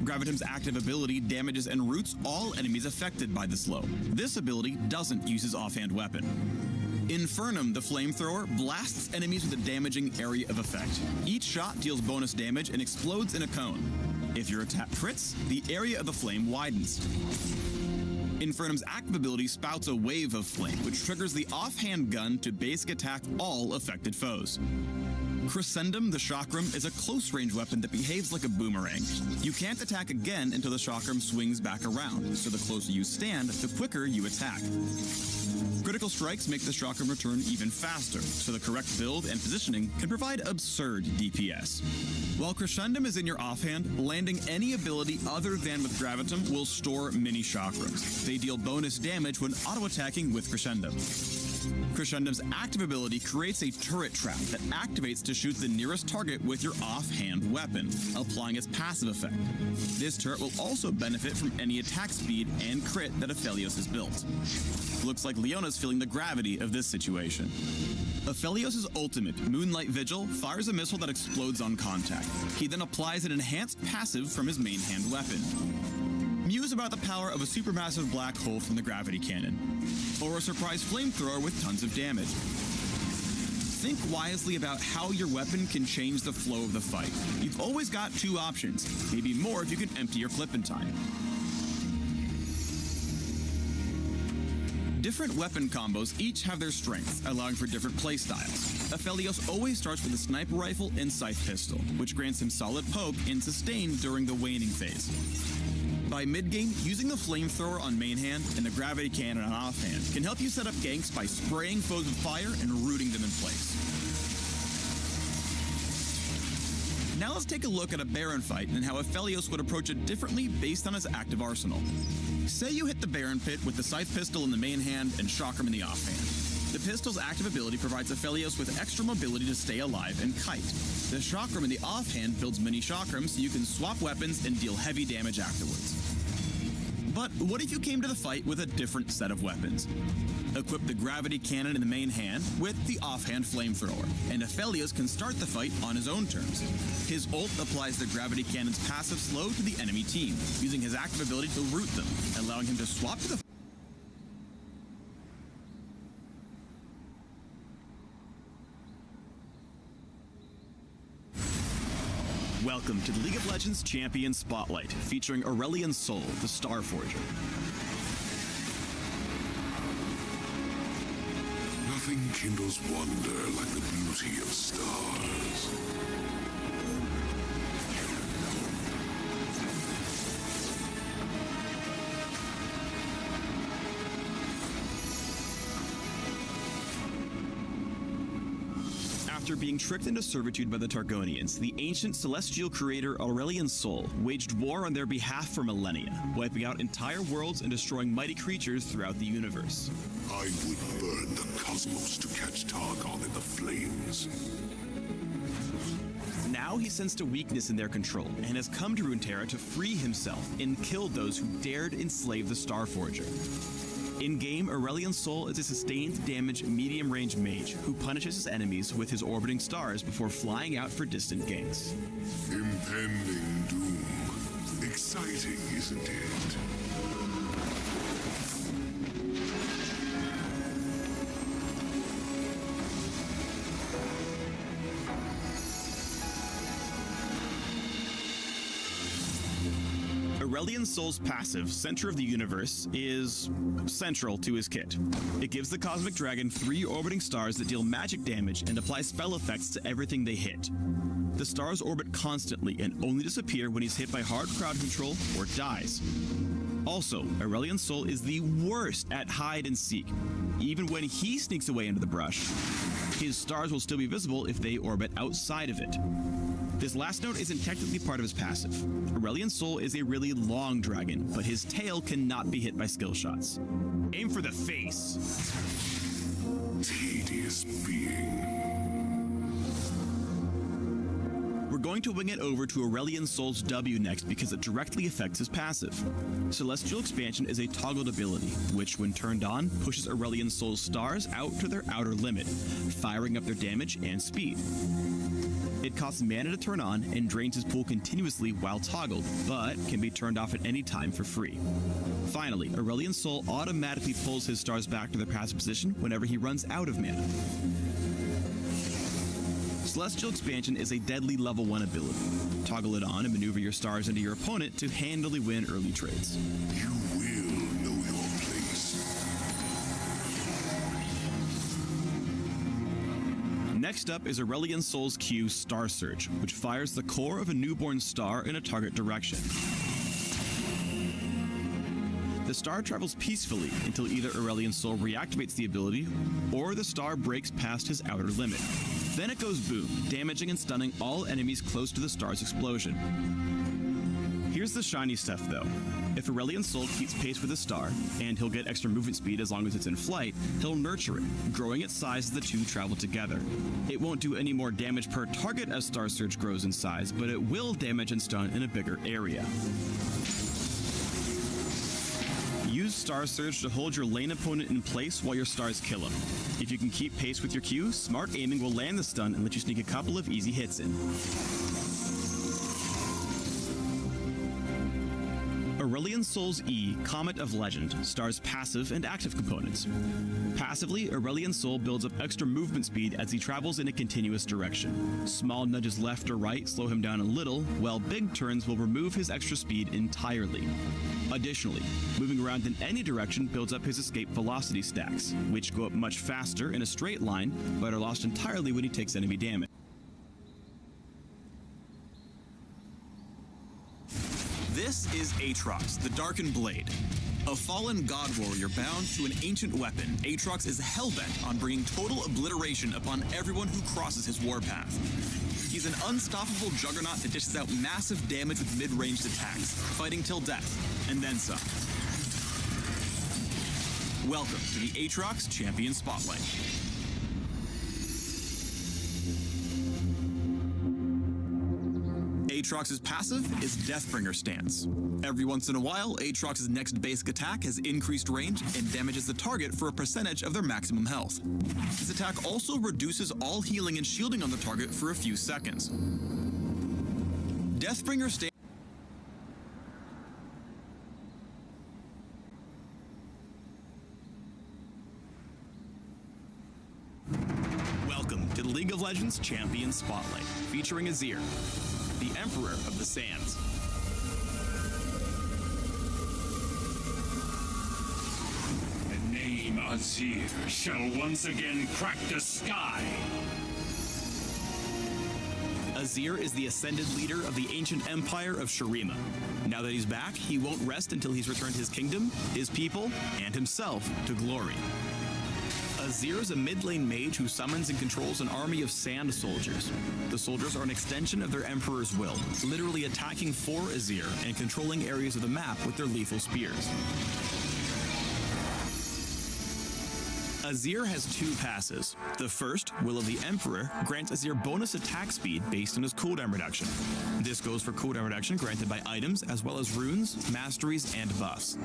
Gravitum's active ability damages and roots all enemies affected by the slow. This ability doesn't use his offhand weapon. Infernum, the flamethrower, blasts enemies with a damaging area of effect. Each shot deals bonus damage and explodes in a cone. If your attack crits, the area of the flame widens. Infernum's active ability spouts a wave of flame, which triggers the offhand gun to basic attack all affected foes. Crescendum, the chakram, is a close-range weapon that behaves like a boomerang. You can't attack again until the chakram swings back around, so the closer you stand, the quicker you attack. Critical strikes make the shotgun return even faster, so the correct build and positioning can provide absurd DPS. While Crescendum is in your offhand, landing any ability other than with Gravitum will store mini chakrams. They deal bonus damage when auto-attacking with Crescendum. Crescendum's active ability creates a turret trap that activates to shoot the nearest target with your offhand weapon, applying its passive effect. This turret will also benefit from any attack speed and crit that Aphelios has built. Looks like Leona's feeling the gravity of this situation. Aphelios' ultimate, Moonlight Vigil, fires a missile that explodes on contact. He then applies an enhanced passive from his main hand weapon. Muse about the power of a supermassive black hole from the gravity cannon, or a surprise flamethrower with tons of damage. Think wisely about how your weapon can change the flow of the fight. You've always got two options, maybe more if you can empty your clip in time. Different weapon combos each have their strengths, allowing for different playstyles. Aphelios always starts with a sniper rifle and scythe pistol, which grants him solid poke and sustain during the waning phase. By mid-game, using the flamethrower on main hand and the gravity cannon on offhand can help you set up ganks by spraying foes with fire and rooting them in place. Now let's take a look at a Baron fight and how Aphelios would approach it differently based on his active arsenal. Say you hit the Baron pit with the scythe pistol in the main hand and chakram in the offhand. The pistol's active ability provides Aphelios with extra mobility to stay alive and kite. The chakram in the offhand builds mini chakrams so you can swap weapons and deal heavy damage afterwards. But what if you came to the fight with a different set of weapons? Equip the gravity cannon in the main hand with the offhand flamethrower, and Aphelios can start the fight on his own terms. His ult applies the gravity cannon's passive slow to the enemy team, using his active ability to root them, allowing him to swap to the Welcome to the League of Legends Champion Spotlight, featuring Aurelion Sol, the Star Forger. Nothing kindles wonder like the beauty of stars. After being tricked into servitude by the Targonians, the ancient celestial creator Aurelion Sol waged war on their behalf for millennia, wiping out entire worlds and destroying mighty creatures throughout the universe. I would burn the cosmos to catch Targon in the flames. Now he sensed a weakness in their control and has come to Runeterra to free himself and kill those who dared enslave the Starforger. In-game, Aurelion Sol is a sustained damage medium-range mage who punishes his enemies with his orbiting stars before flying out for distant ganks. Impending doom. Exciting, isn't it? Aurelion Sol's passive, Center of the Universe, is central to his kit. It gives the Cosmic Dragon 3 orbiting stars that deal magic damage and apply spell effects to everything they hit. The stars orbit constantly and only disappear when he's hit by hard crowd control or dies. Also, Aurelion Sol is the worst at hide and seek. Even when he sneaks away into the brush, his stars will still be visible if they orbit outside of it. This last note isn't technically part of his passive. Aurelion Sol is a really long dragon, but his tail cannot be hit by skill shots. Aim for the face. Tedious being. We're going to wing it over to Aurelion Sol's W next because it directly affects his passive. Celestial Expansion is a toggled ability, which when turned on, pushes Aurelion Sol's stars out to their outer limit, firing up their damage and speed. It costs mana to turn on and drains his pool continuously while toggled, but can be turned off at any time for free. Finally, Aurelion Sol automatically pulls his stars back to their passive position whenever he runs out of mana. Celestial Expansion is a deadly level 1 ability. Toggle it on and maneuver your stars into your opponent to handily win early trades. You will know your place. Next up is Aurelion Sol's Q, Star Surge, which fires the core of a newborn star in a target direction. the star travels peacefully until either Aurelian's soul reactivates the ability, or the star breaks past his outer limit. Then it goes boom, damaging and stunning all enemies close to the star's explosion. Here's the shiny stuff though. If Aurelian's soul keeps pace with the star, and he'll get extra movement speed as long as it's in flight, he'll nurture it, growing its size as the two travel together. It won't do any more damage per target as Star Surge grows in size, but it will damage and stun in a bigger area. Use Star Surge to hold your lane opponent in place while your stars kill him. If you can keep pace with your Q, smart aiming will land the stun and let you sneak a couple of easy hits in. Aurelian Soul's E, Comet of Legend, stars passive and active components. Passively, Aurelian Soul builds up extra movement speed as he travels in a continuous direction. Small nudges left or right slow him down a little, while big turns will remove his extra speed entirely. Additionally, moving around in any direction builds up his escape velocity stacks, which go up much faster in a straight line, but are lost entirely when he takes enemy damage. This is Aatrox, the Darkened Blade. A fallen god warrior bound to an ancient weapon, Aatrox is hellbent on bringing total obliteration upon everyone who crosses his warpath. He's an unstoppable juggernaut that dishes out massive damage with mid-ranged attacks, fighting till death, and then some. Welcome to the Aatrox Champion Spotlight. Aatrox's passive is Deathbringer stance. Every once in a while, Aatrox's next basic attack has increased range and damages the target for a percentage of their maximum health. His attack also reduces all healing and shielding on the target for a few seconds. Deathbringer stance. Welcome to the League of Legends Champion Spotlight, featuring Azir, the Emperor of the Sands. The name Azir shall once again crack the sky. Azir is the ascended leader of the ancient empire of Shurima. Now that he's back, he won't rest until he's returned his kingdom, his people, and himself to glory. Azir is a mid-lane mage who summons and controls an army of sand soldiers. The soldiers are an extension of their emperor's will, literally attacking for Azir and controlling areas of the map with their lethal spears. Azir has two passes. The first, Will of the Emperor, grants Azir bonus attack speed based on his cooldown reduction. This goes for cooldown reduction granted by items as well as runes, masteries, and buffs.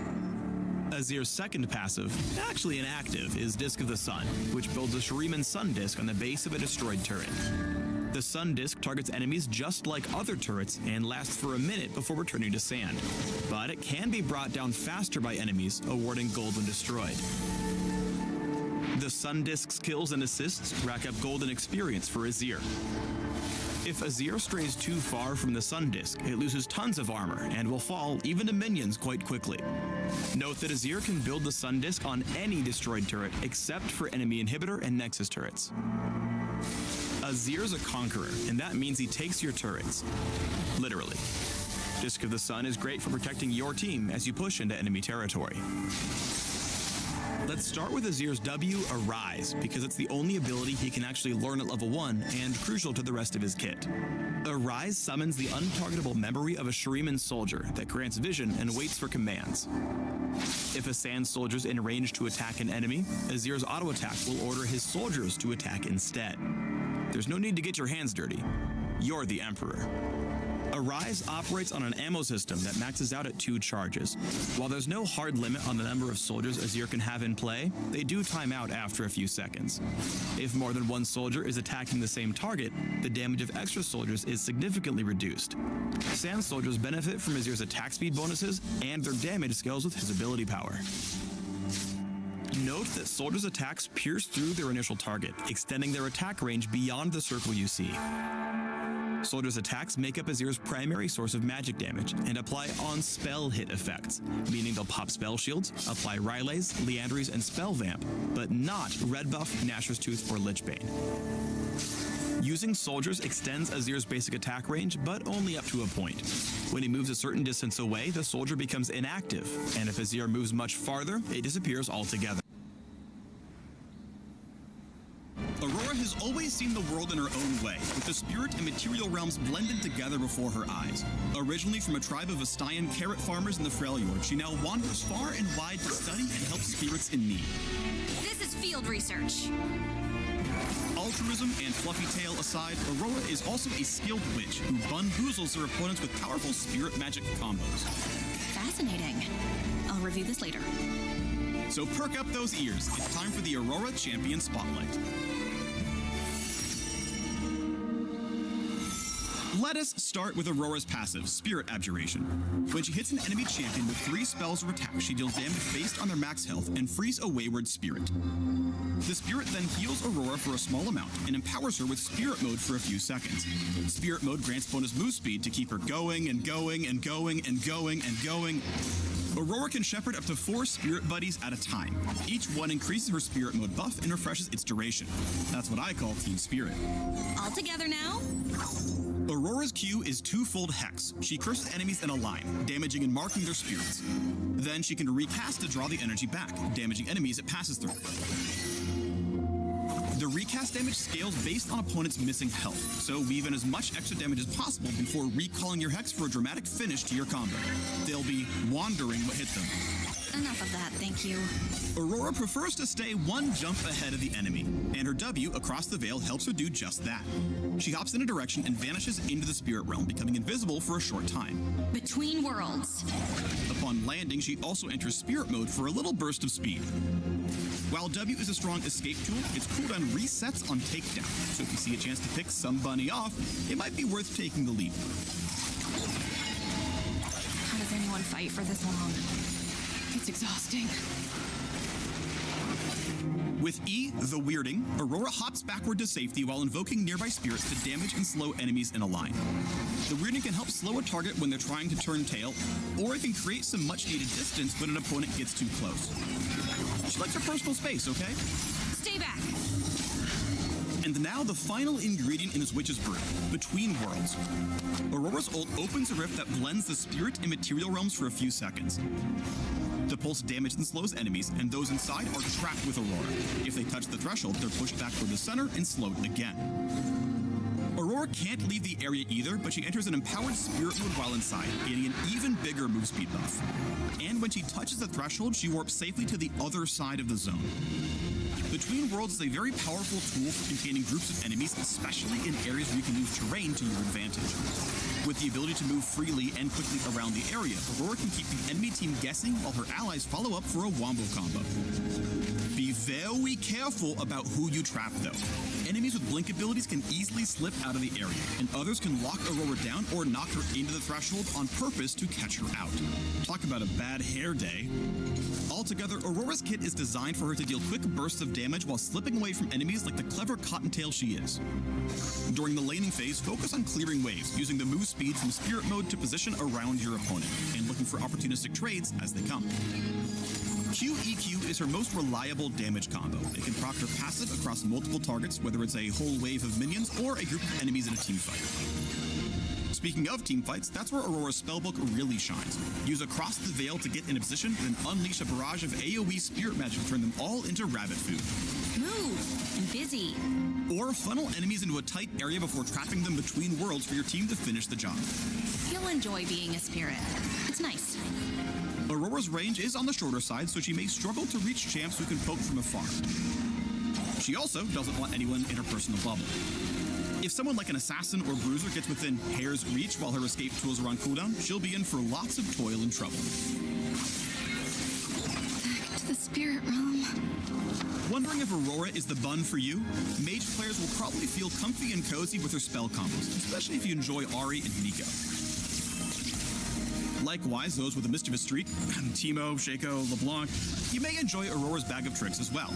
Azir's second passive, actually inactive, is Disc of the Sun, which builds a Shuriman Sun Disc on the base of a destroyed turret. The Sun Disc targets enemies just like other turrets and lasts for a minute before returning to sand, but it can be brought down faster by enemies, awarding gold when destroyed. The Sun Disc's kills and assists rack up golden experience for Azir. If Azir strays too far from the Sun Disc, it loses tons of armor and will fall even to minions quite quickly. Note that Azir can build the Sun Disc on any destroyed turret except for enemy inhibitor and Nexus turrets. Azir's a conqueror, and that means he takes your turrets. Literally. Disc of the Sun is great for protecting your team as you push into enemy territory. Let's start with Azir's W, Arise, because it's the only ability he can actually learn at level 1 and crucial to the rest of his kit. Arise summons the untargetable memory of a Shuriman soldier that grants vision and waits for commands. If a sand soldier's in range to attack an enemy, Azir's auto attack will order his soldiers to attack instead. There's no need to get your hands dirty. You're the Emperor. Arise operates on an ammo system that maxes out at 2 charges. While there's no hard limit on the number of soldiers Azir can have in play, they do time out after a few seconds. If more than one soldier is attacking the same target, the damage of extra soldiers is significantly reduced. Sand soldiers benefit from Azir's attack speed bonuses, and their damage scales with his ability power. Note that soldiers' attacks pierce through their initial target, extending their attack range beyond the circle you see. Soldiers' attacks make up Azir's primary source of magic damage and apply on spell hit effects, meaning they'll pop spell shields, apply Rylays, Liandry's, and Spell Vamp, but not Red Buff, Nashor's Tooth, or Lichbane. Using soldiers extends Azir's basic attack range, but only up to a point. When he moves a certain distance away, the soldier becomes inactive, and if Azir moves much farther, it disappears altogether. Aurora has always seen the world in her own way, with the spirit and material realms blended together before her eyes. Originally from a tribe of Astayan carrot farmers in the Freljord, she now wanders far and wide to study and help spirits in need. This is field research. Altruism and fluffy tale aside, Aurora is also a skilled witch who bamboozles her opponents with powerful spirit magic combos. Fascinating. I'll review this later. So perk up those ears. It's time for the Aurora Champion Spotlight. Let us start with Aurora's passive, Spirit Abjuration. When she hits an enemy champion with 3 spells or attacks, she deals damage based on their max health and frees a wayward spirit. The spirit then heals Aurora for a small amount and empowers her with Spirit Mode for a few seconds. Spirit Mode grants bonus move speed to keep her going and going and going and going and going. Aurora can shepherd up to 4 spirit buddies at a time. Each one increases her Spirit Mode buff and refreshes its duration. That's what I call Team Spirit. All together now? Aurora's Q is twofold Hex. She curses enemies in a line, damaging and marking their spirits. Then she can recast to draw the energy back, damaging enemies it passes through. The recast damage scales based on opponent's missing health, so weave in as much extra damage as possible before recalling your Hex for a dramatic finish to your combo. They'll be wandering what hit them. Enough of that, thank you. Aurora prefers to stay one jump ahead of the enemy, and her W across the veil helps her do just that. She hops in a direction and vanishes into the spirit realm, becoming invisible for a short time. Between worlds. Upon landing, she also enters Spirit Mode for a little burst of speed. While W is a strong escape tool, its cooldown resets on takedown, so if you see a chance to pick some bunny off, it might be worth taking the leap. How does anyone fight for this long? It's exhausting. With E, the Weirding, Aurora hops backward to safety while invoking nearby spirits to damage and slow enemies in a line. The Weirding can help slow a target when they're trying to turn tail, or it can create some much-needed distance when an opponent gets too close. She likes her personal space, okay? Stay back. And now the final ingredient in this witch's brew, Between Worlds. Aurora's ult opens a rift that blends the spirit and material realms for a few seconds. The pulse damages and slows enemies, and those inside are trapped with Aurora. If they touch the threshold, they're pushed back toward the center and slowed again. Aurora can't leave the area either, but she enters an empowered spirit mode while inside, gaining an even bigger move speed buff. And when she touches the threshold, she warps safely to the other side of the zone. Between Worlds is a very powerful tool for containing groups of enemies, especially in areas where you can use terrain to your advantage. With the ability to move freely and quickly around the area, Aurora can keep the enemy team guessing while her allies follow up for a wombo combo. Be very careful about who you trap, though. Enemies with blink abilities can easily slip out of the area, and others can lock Aurora down or knock her into the threshold on purpose to catch her out. Talk about a bad hair day. Altogether, Aurora's kit is designed for her to deal quick bursts of damage while slipping away from enemies like the clever cottontail she is. During the laning phase, focus on clearing waves, using the move speed from Spirit Mode to position around your opponent, and looking for opportunistic trades as they come. QEQ is her most reliable damage combo. It can proc her passive across multiple targets, whether it's a whole wave of minions or a group of enemies in a teamfight. Speaking of teamfights, that's where Aurora's spellbook really shines. Use Across the Veil to get in a position, then unleash a barrage of AoE spirit magic to turn them all into rabbit food. Move! I'm busy. Or funnel enemies into a tight area before trapping them between worlds for your team to finish the job. You'll enjoy being a spirit. It's nice. Aurora's range is on the shorter side, so she may struggle to reach champs who can poke from afar. She also doesn't want anyone in her personal bubble. If someone like an assassin or bruiser gets within hair's reach while her escape tools are on cooldown, she'll be in for lots of toil and trouble. Back to the spirit realm. Wondering if Aurora is the bun for you? Mage players will probably feel comfy and cozy with her spell combos, especially if you enjoy Ahri and Nico. Likewise, those with a mischievous streak, Teemo, Shaco, LeBlanc, you may enjoy Aurora's bag of tricks as well.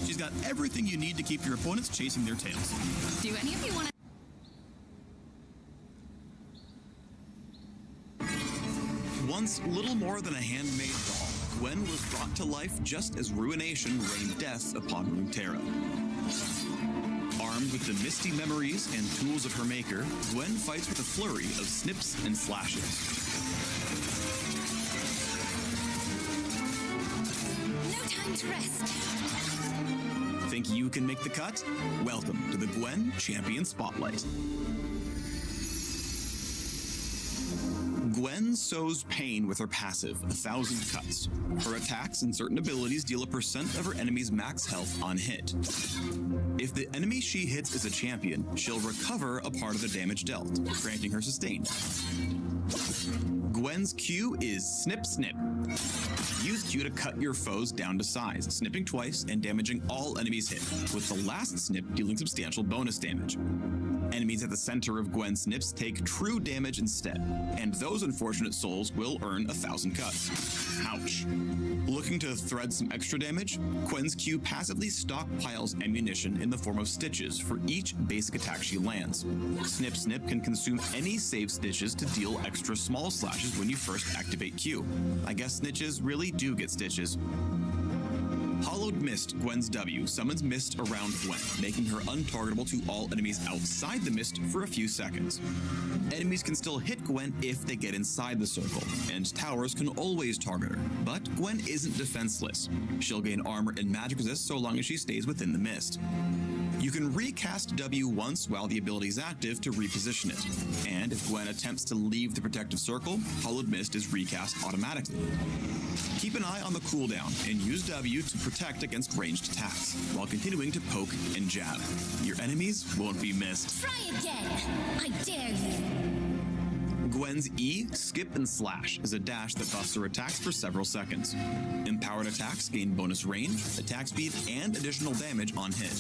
She's got everything you need to keep your opponents chasing their tails. Do any of you want to... Once little more than a handmade doll, Gwen was brought to life just as Ruination rained death upon Runeterra. Armed with With the misty memories and tools of her maker, Gwen fights with a flurry of snips and slashes. No time to rest. Think you can make the cut? Welcome to the Gwen Champion Spotlight. Gwen sows pain with her passive, 1,000 cuts. Her attacks and certain abilities deal a percent of her enemy's max health on hit. If the enemy she hits is a champion, she'll recover a part of the damage dealt, granting her sustain. Gwen's Q is Snip Snip. Use Q to cut your foes down to size, snipping twice and damaging all enemies hit, with the last snip dealing substantial bonus damage. Enemies at the center of Gwen's snips take true damage instead, and those unfortunate souls will earn 1,000 cuts. Ouch. Looking to thread some extra damage? Gwen's Q passively stockpiles ammunition in the form of stitches for each basic attack she lands. Snip Snip can consume any save stitches to deal extra small slashes when you first activate Q. I guess snitches really do get stitches. Hollowed Mist, Gwen's W, summons mist around Gwen, making her untargetable to all enemies outside the mist for a few seconds. Enemies can still hit Gwen if they get inside the circle, and towers can always target her, but Gwen isn't defenseless. She'll gain armor and magic resist so long as she stays within the mist. You can recast W once while the ability is active to reposition it, and if Gwen attempts to leave the protective circle, Hollowed Mist is recast automatically. Keep an eye on the cooldown and use W to protect against ranged attacks, while continuing to poke and jab. Your enemies won't be missed. Try again. I dare you. Gwen's E, Skip and Slash, is a dash that buffs her attacks for several seconds. Empowered attacks gain bonus range, attack speed, and additional damage on hit.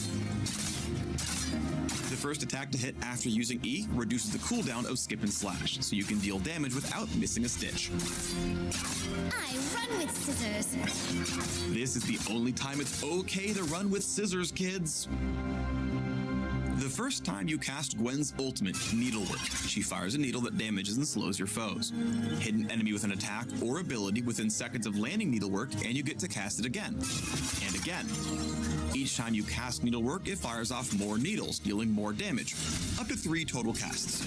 The first attack to hit after using E reduces the cooldown of Skip and Slash, so you can deal damage without missing a stitch. I run with scissors. This is the only time it's okay to run with scissors, kids. The first time you cast Gwen's ultimate, Needlework, she fires a needle that damages and slows your foes. Hit an enemy with an attack or ability within seconds of landing Needlework, and you get to cast it again. And again. Each time you cast Needlework, it fires off more needles, dealing more damage. Up to 3 total casts.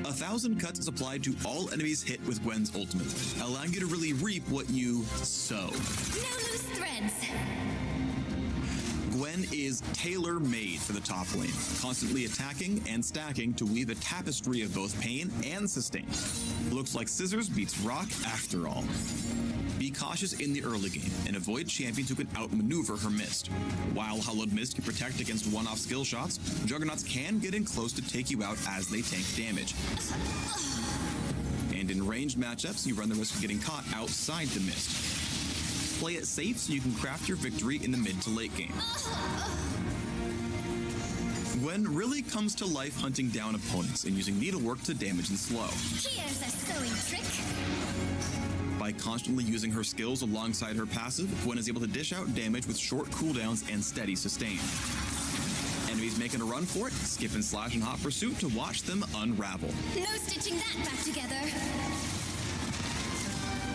1,000 cuts is applied to all enemies hit with Gwen's ultimate, allowing you to really reap what you sow. No loose threads. Gwen is tailor-made for the top lane, constantly attacking and stacking to weave a tapestry of both pain and sustain. Looks like scissors beats rock after all. Be cautious in the early game and avoid champions who can outmaneuver her mist. While Hollowed Mist can protect against one-off skill shots, Juggernauts can get in close to take you out as they tank damage. And in ranged matchups, you run the risk of getting caught outside the mist. Play it safe so you can craft your victory in the mid to late game. Gwen really comes to life hunting down opponents and using needlework to damage and slow. Here's a sewing trick. By constantly using her skills alongside her passive, Gwen is able to dish out damage with short cooldowns and steady sustain. Enemies making a run for it, skip and slash in hot pursuit to watch them unravel. No stitching that back together.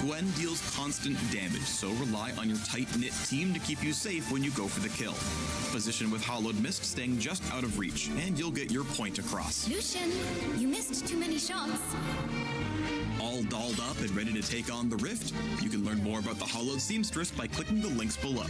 Gwen deals constant damage, so rely on your tight-knit team to keep you safe when you go for the kill. Position with Hollowed Mist staying just out of reach, and you'll get your point across. Lucian, you missed too many shots. All dolled up and ready to take on the Rift? You can learn more about the Hollowed Seamstress by clicking the links below.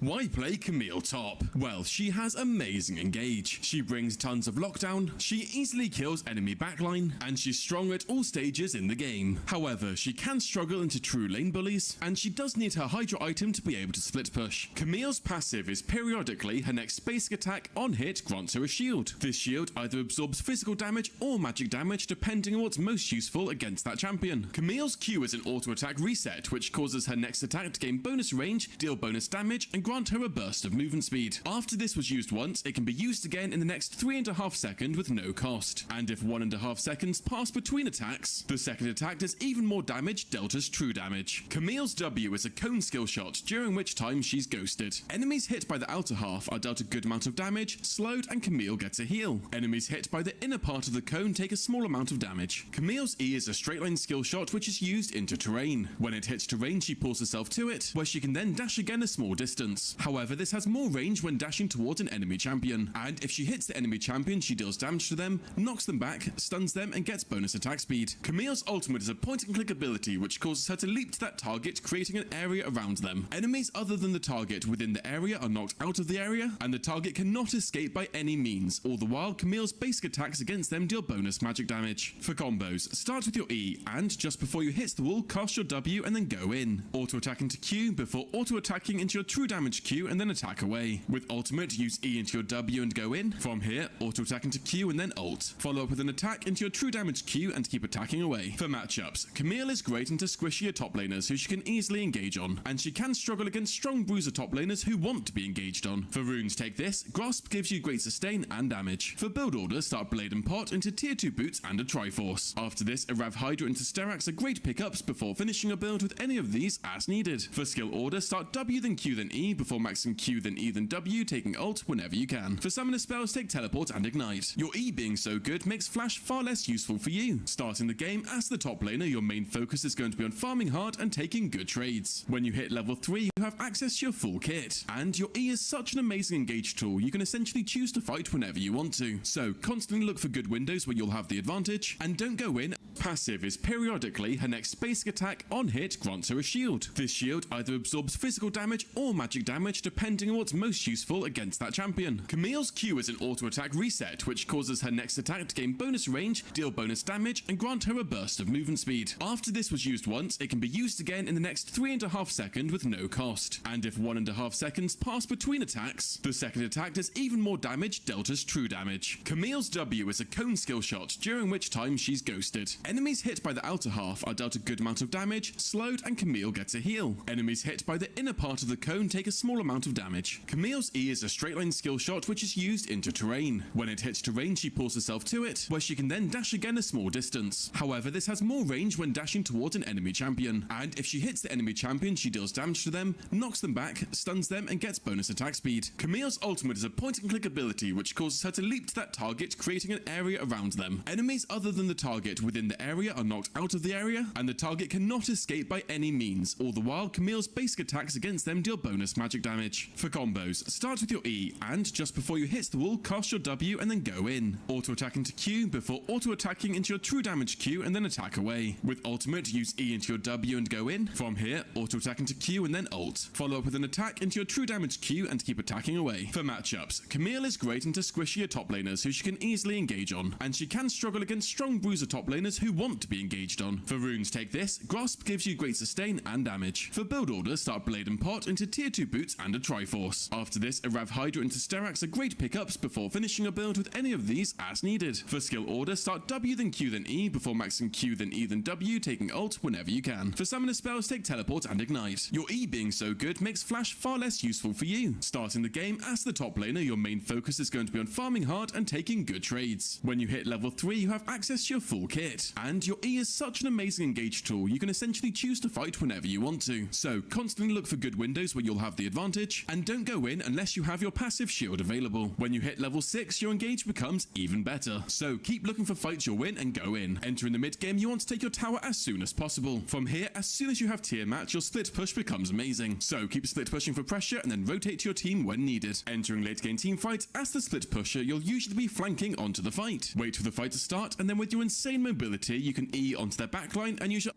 Why play Camille top? Well, she has amazing engage. She brings tons of lockdown, she easily kills enemy backline, and she's strong at all stages in the game. However, she can struggle into true lane bullies, and she does need her Hydra item to be able to split push. Camille's passive is periodically her next basic attack on hit grants her a shield. This shield either absorbs physical damage or magic damage depending on what's most useful against that champion. Camille's Q is an auto attack reset which causes her next attack to gain bonus range, deal bonus damage, and grant her a burst of movement speed. After this was used once, it can be used again in the next 3.5 seconds with no cost. And if 1.5 seconds pass between attacks, the second attack does even more damage dealt as true damage. Camille's W is a cone skill shot, during which time she's ghosted. Enemies hit by the outer half are dealt a good amount of damage, slowed, and Camille gets a heal. Enemies hit by the inner part of the cone take a small amount of damage. Camille's E is a straight line skill shot which is used into terrain. When it hits terrain, she pulls herself to it, where she can then dash again a small distance. However, this has more range when dashing towards an enemy champion, and if she hits the enemy champion, she deals damage to them, knocks them back, stuns them, and gets bonus attack speed. Camille's ultimate is a point and click ability which causes her to leap to that target, creating an area around them. Enemies other than the target within the area are knocked out of the area, and the target cannot escape by any means. All the while, Camille's basic attacks against them deal bonus magic damage. For combos, start with your E, and just before you hit the wall, cast your W and then go in. Auto attack into Q before auto attacking into your true damage Q and then attack away. With ultimate, use E into your W and go in. From here, auto attack into Q and then ult. Follow up with an attack into your true damage Q and keep attacking away. For matchups, Camille is great into squishier top laners who she can easily engage on, and she can struggle against strong bruiser top laners who want to be engaged on. For runes, take this. Grasp gives you great sustain and damage. For build order, start Blade and Pot into tier 2 boots and a Triforce. After this, a Rav Hydra into Sterax are great pickups before finishing a build with any of these as needed. For skill order, start W then Q then E before maxing Q then E then W, taking ult whenever you can. For summoner spells, take Teleport and Ignite. Your E being so good makes Flash far less useful for you. Starting the game as the top laner, your main focus is going to be on farming hard and taking good trades. When you hit level 3, you have access to your full kit, and your E is such an amazing engage tool, you can essentially choose to fight whenever you want to. So constantly look for good windows where you'll have the advantage, and don't go in. Passive is periodically her next basic attack on hit grants her a shield. This shield either absorbs physical damage or magic damage depending on what's most useful against that champion. Camille's Q is an auto attack reset which causes her next attack to gain bonus range, deal bonus damage, and grant her a burst of movement speed. After this was used once, it can be used again in the next 3.5 seconds with no cost. And if 1.5 seconds pass between attacks, the second attack does even more damage dealt as true damage. Camille's W is a cone skill shot, during which time she's ghosted. Enemies hit by the outer half are dealt a good amount of damage, slowed, and Camille gets a heal. Enemies hit by the inner part of the cone take a small amount of damage. Camille's E is a straight line skill shot which is used into terrain. When it hits terrain, she pulls herself to it, where she can then dash again a small distance. However, this has more range when dashing towards an enemy champion, and if she hits the enemy champion, she deals damage to them, knocks them back, stuns them, and gets bonus attack speed. Camille's ultimate is a point and click ability which causes her to leap to that target, creating an area around them. Enemies other than the target within the area are knocked out of the area, and the target cannot escape by any means. All the while, Camille's basic attacks against them deal bonus magic damage. For combos, start with your E, and just before you hit the wall, cast your W and then go in. Auto attack into Q before auto attacking into your true damage Q and then attack away. With ultimate, use E into your W and go in. From here, auto attack into Q and then ult. Follow up with an attack into your true damage Q and keep attacking away. For matchups, Camille is great into squishier top laners who she can easily engage on, and she can struggle against strong bruiser top laners who want to be engaged on. For runes, take this. Grasp gives you great sustain and damage. For build order, start Blade and Pot into tier 2 boots and a Triforce. After this, a Rav Hydra into Sterax are great pickups before finishing a build with any of these as needed. For skill order, start W then Q then E before maxing Q then E then W, taking ult whenever you can. For summoner spells, take Teleport and Ignite. Your E being so good makes Flash far less useful for you. Starting the game as the top laner, your main focus is going to be on farming hard and taking good trades. When you hit level 3, you have access to your full kit, and your E is such an amazing engage tool, you can essentially choose to fight whenever you want to. So constantly look for good windows where you'll have the advantage, and don't go in unless you have your passive shield available. When you hit level 6, your engage becomes even better. So keep looking for fights you'll win and go in. Entering the mid game, you want to take your tower as soon as possible. From here, as soon as you have tier match, your split push becomes amazing. So keep split pushing for pressure and then rotate to your team when needed. Entering late game team fights, as the split pusher, you'll usually be flanking onto the fight. Wait for the fight to start, and then with your insane mobility, you can E onto their backline and use your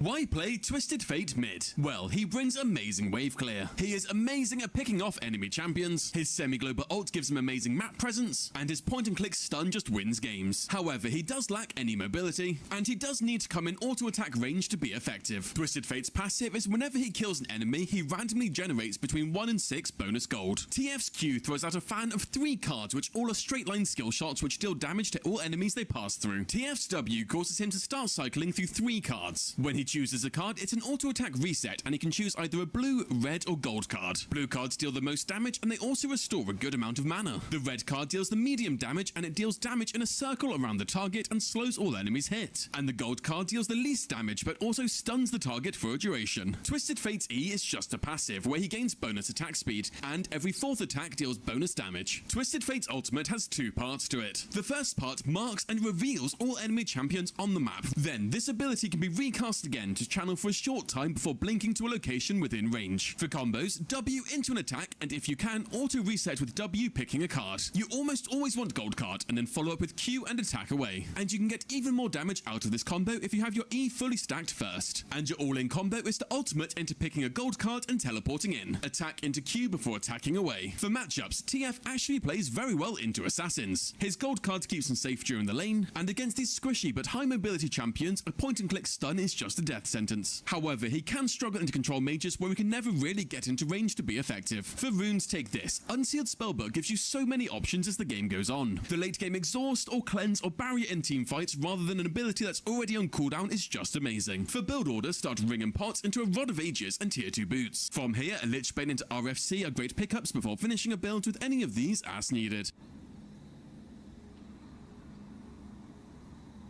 Why play Twisted Fate mid? Well, he brings amazing wave clear. He is amazing at picking off enemy champions, his semi-global ult gives him amazing map presence, and his point-and-click stun just wins games. However, he does lack any mobility, and he does need to come in auto-attack range to be effective. Twisted Fate's passive is whenever he kills an enemy, he randomly generates between 1 and 6 bonus gold. TF's Q throws out a fan of 3 cards which all are straight-line skill shots which deal damage to all enemies they pass through. TF's W causes him to start cycling through 3 cards. When he chooses a card, it's an auto-attack reset, and he can choose either a blue, red, or gold card. Blue cards deal the most damage, and they also restore a good amount of mana. The red card deals the medium damage, and it deals damage in a circle around the target and slows all enemies hit. And the gold card deals the least damage, but also stuns the target for a duration. Twisted Fate's E is just a passive, where he gains bonus attack speed, and every 4th attack deals bonus damage. Twisted Fate's ultimate has 2 parts to it. The first part marks and reveals all enemy champions on the map. Then, this ability can be recast again to channel for a short time before blinking to a location within range. For combos, W into an attack, and if you can, auto reset with W picking a card. You almost always want gold card, and then follow up with Q and attack away. And you can get even more damage out of this combo if you have your E fully stacked first. And your all-in combo is the ultimate into picking a gold card and teleporting in. Attack into Q before attacking away. For matchups, TF actually plays very well into assassins. His gold card keeps him safe during the lane, and against these squishy but high mobility champions, a point-and-click stun is just a death sentence. However, he can struggle into control mages where he can never really get into range to be effective. For runes, take this. Unsealed Spellbook gives you so many options as the game goes on. The late game exhaust or cleanse or barrier in team fights rather than an ability that's already on cooldown is just amazing. For build order, start Ring and Pots into a Rod of Ages and tier 2 boots. From here, a Lichbane into RFC are great pickups before finishing a build with any of these as needed.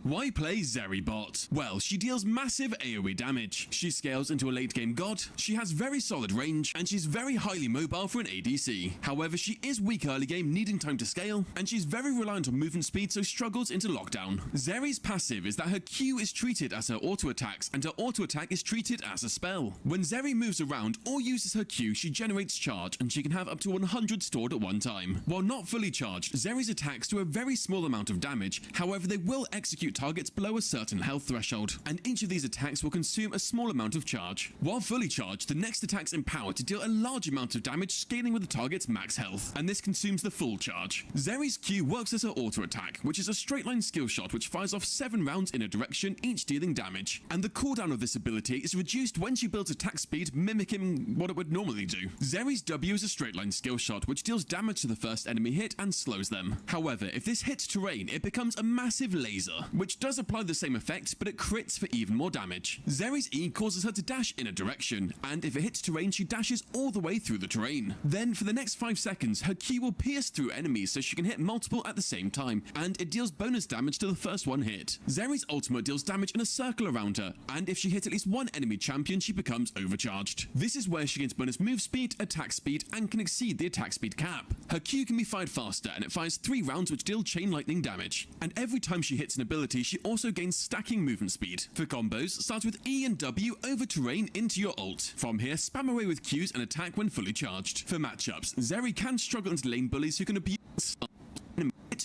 Why play Zeribot? Well, she deals massive AoE damage. She scales into a late game god, she has very solid range, and she's very highly mobile for an ADC. However, she is weak early game, needing time to scale, and she's very reliant on movement speed, so struggles into lockdown. Zeri's passive is that her Q is treated as her auto attacks, and her auto attack is treated as a spell. When Zeri moves around or uses her Q, she generates charge, and she can have up to 100 stored at one time. While not fully charged, Zeri's attacks do a very small amount of damage, however they will execute targets below a certain health threshold, and each of these attacks will consume a small amount of charge. While fully charged, the next attack's empowered to deal a large amount of damage, scaling with the target's max health, and this consumes the full charge. Zeri's Q works as her auto attack, which is a straight line skill shot which fires off 7 rounds in a direction, each dealing damage, and the cooldown of this ability is reduced when she builds attack speed, mimicking what it would normally do. Zeri's W is a straight line skill shot which deals damage to the first enemy hit and slows them. However, if this hits terrain, it becomes a massive laser, which does apply the same effect, but it crits for even more damage. Zeri's E causes her to dash in a direction, and if it hits terrain, she dashes all the way through the terrain. Then, for the next 5 seconds, her Q will pierce through enemies so she can hit multiple at the same time, and it deals bonus damage to the first one hit. Zeri's ultimate deals damage in a circle around her, and if she hits at least one enemy champion, she becomes overcharged. This is where she gains bonus move speed, attack speed, and can exceed the attack speed cap. Her Q can be fired faster, and it fires 3 rounds which deal chain lightning damage. And every time she hits an ability, she also gains stacking movement speed. For combos, start with E and W over terrain into your ult. From here, spam away with Qs and attack when fully charged. For matchups, Zeri can struggle into lane bullies who can abuse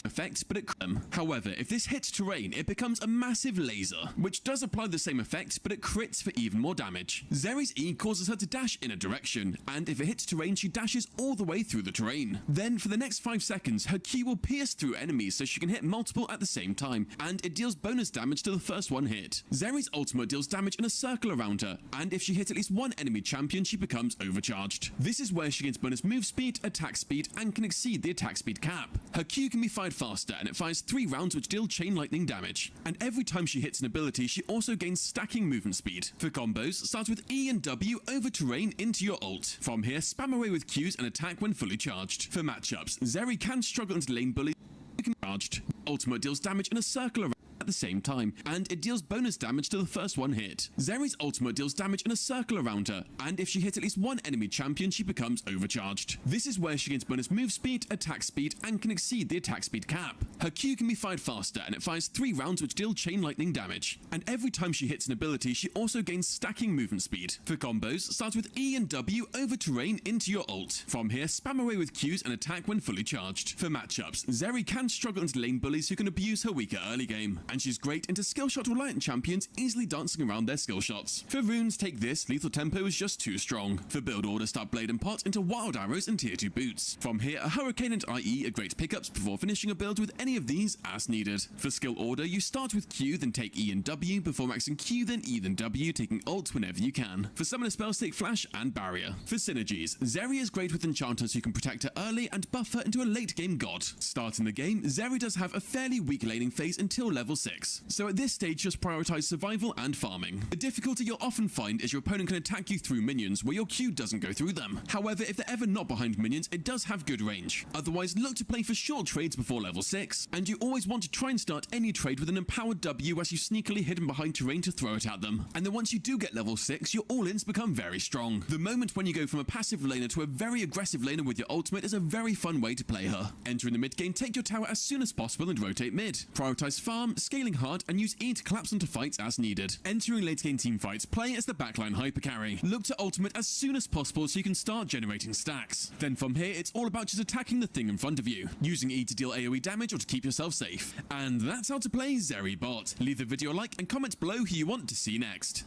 effects, but it however, if this hits terrain, it becomes a massive laser, which does apply the same effect, but it crits for even more damage. Zeri's E causes her to dash in a direction, and if it hits terrain, she dashes all the way through the terrain. Then, for the next 5 seconds, her Q will pierce through enemies so she can hit multiple at the same time, and it deals bonus damage to the first one hit. Zeri's ultimate deals damage in a circle around her, and if she hits at least one enemy champion, she becomes overcharged. This is where she gains bonus move speed, attack speed, and can exceed the attack speed cap. Her Q can be fired faster, and it fires 3 rounds which deal chain lightning damage. And every time she hits an ability, she also gains stacking movement speed. For combos, start with E and W over terrain into your ult. From here, spam away with Qs and attack when fully charged. For matchups, Zeri can struggle into lane bullies who can be charged. Ultimate deals damage in a circle around at the same time, and it deals bonus damage to the first one hit. Zeri's ultimate deals damage in a circle around her, and if she hits at least one enemy champion, she becomes overcharged. This is where she gains bonus move speed, attack speed, and can exceed the attack speed cap. Her Q can be fired faster, and it fires 3 rounds which deal chain lightning damage. And every time she hits an ability, she also gains stacking movement speed. For combos, start with E and W over terrain into your ult. From here, spam away with Qs and attack when fully charged. For matchups, Zeri can struggle into lane bullies who can abuse her weaker early game, and she's great into skill shot reliant champions easily dancing around their skill shots. For runes, take this, lethal tempo is just too strong. For build order, start blade and pot into wild arrows and tier 2 boots. From here, a hurricane and IE are great pickups before finishing a build with any of these as needed. For skill order, you start with Q, then take E and W before maxing Q, then E, then W, taking ult whenever you can. For summoner spells, take flash and barrier. For synergies, Zeri is great with enchanters who can protect her early and buff her into a late game god. Starting the game, Zeri does have a fairly weak laning phase until level 6, so at this stage just prioritize survival and farming. The difficulty you'll often find is your opponent can attack you through minions where your Q doesn't go through them. However, if they're ever not behind minions, it does have good range. Otherwise, look to play for short trades before level 6, and you always want to try and start any trade with an empowered W as you sneakily hidden behind terrain to throw it at them. And then once you do get level 6, your all-ins become very strong. The moment when you go from a passive laner to a very aggressive laner with your ultimate is a very fun way to play her. Entering the mid game, take your tower as soon as possible and rotate mid. Prioritize farm, scaling hard, and use E to collapse onto fights as needed. Entering late game team fights, play as the backline hyper carry. Look to ultimate as soon as possible so you can start generating stacks. Then from here, it's all about just attacking the thing in front of you, using E to deal AoE damage or to keep yourself safe. And that's how to play Zeri bot. Leave the video a like and comment below who you want to see next.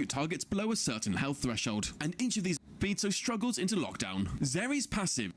Targets below a certain health threshold, and each of these speeds so struggles into lockdown. Zeri's passive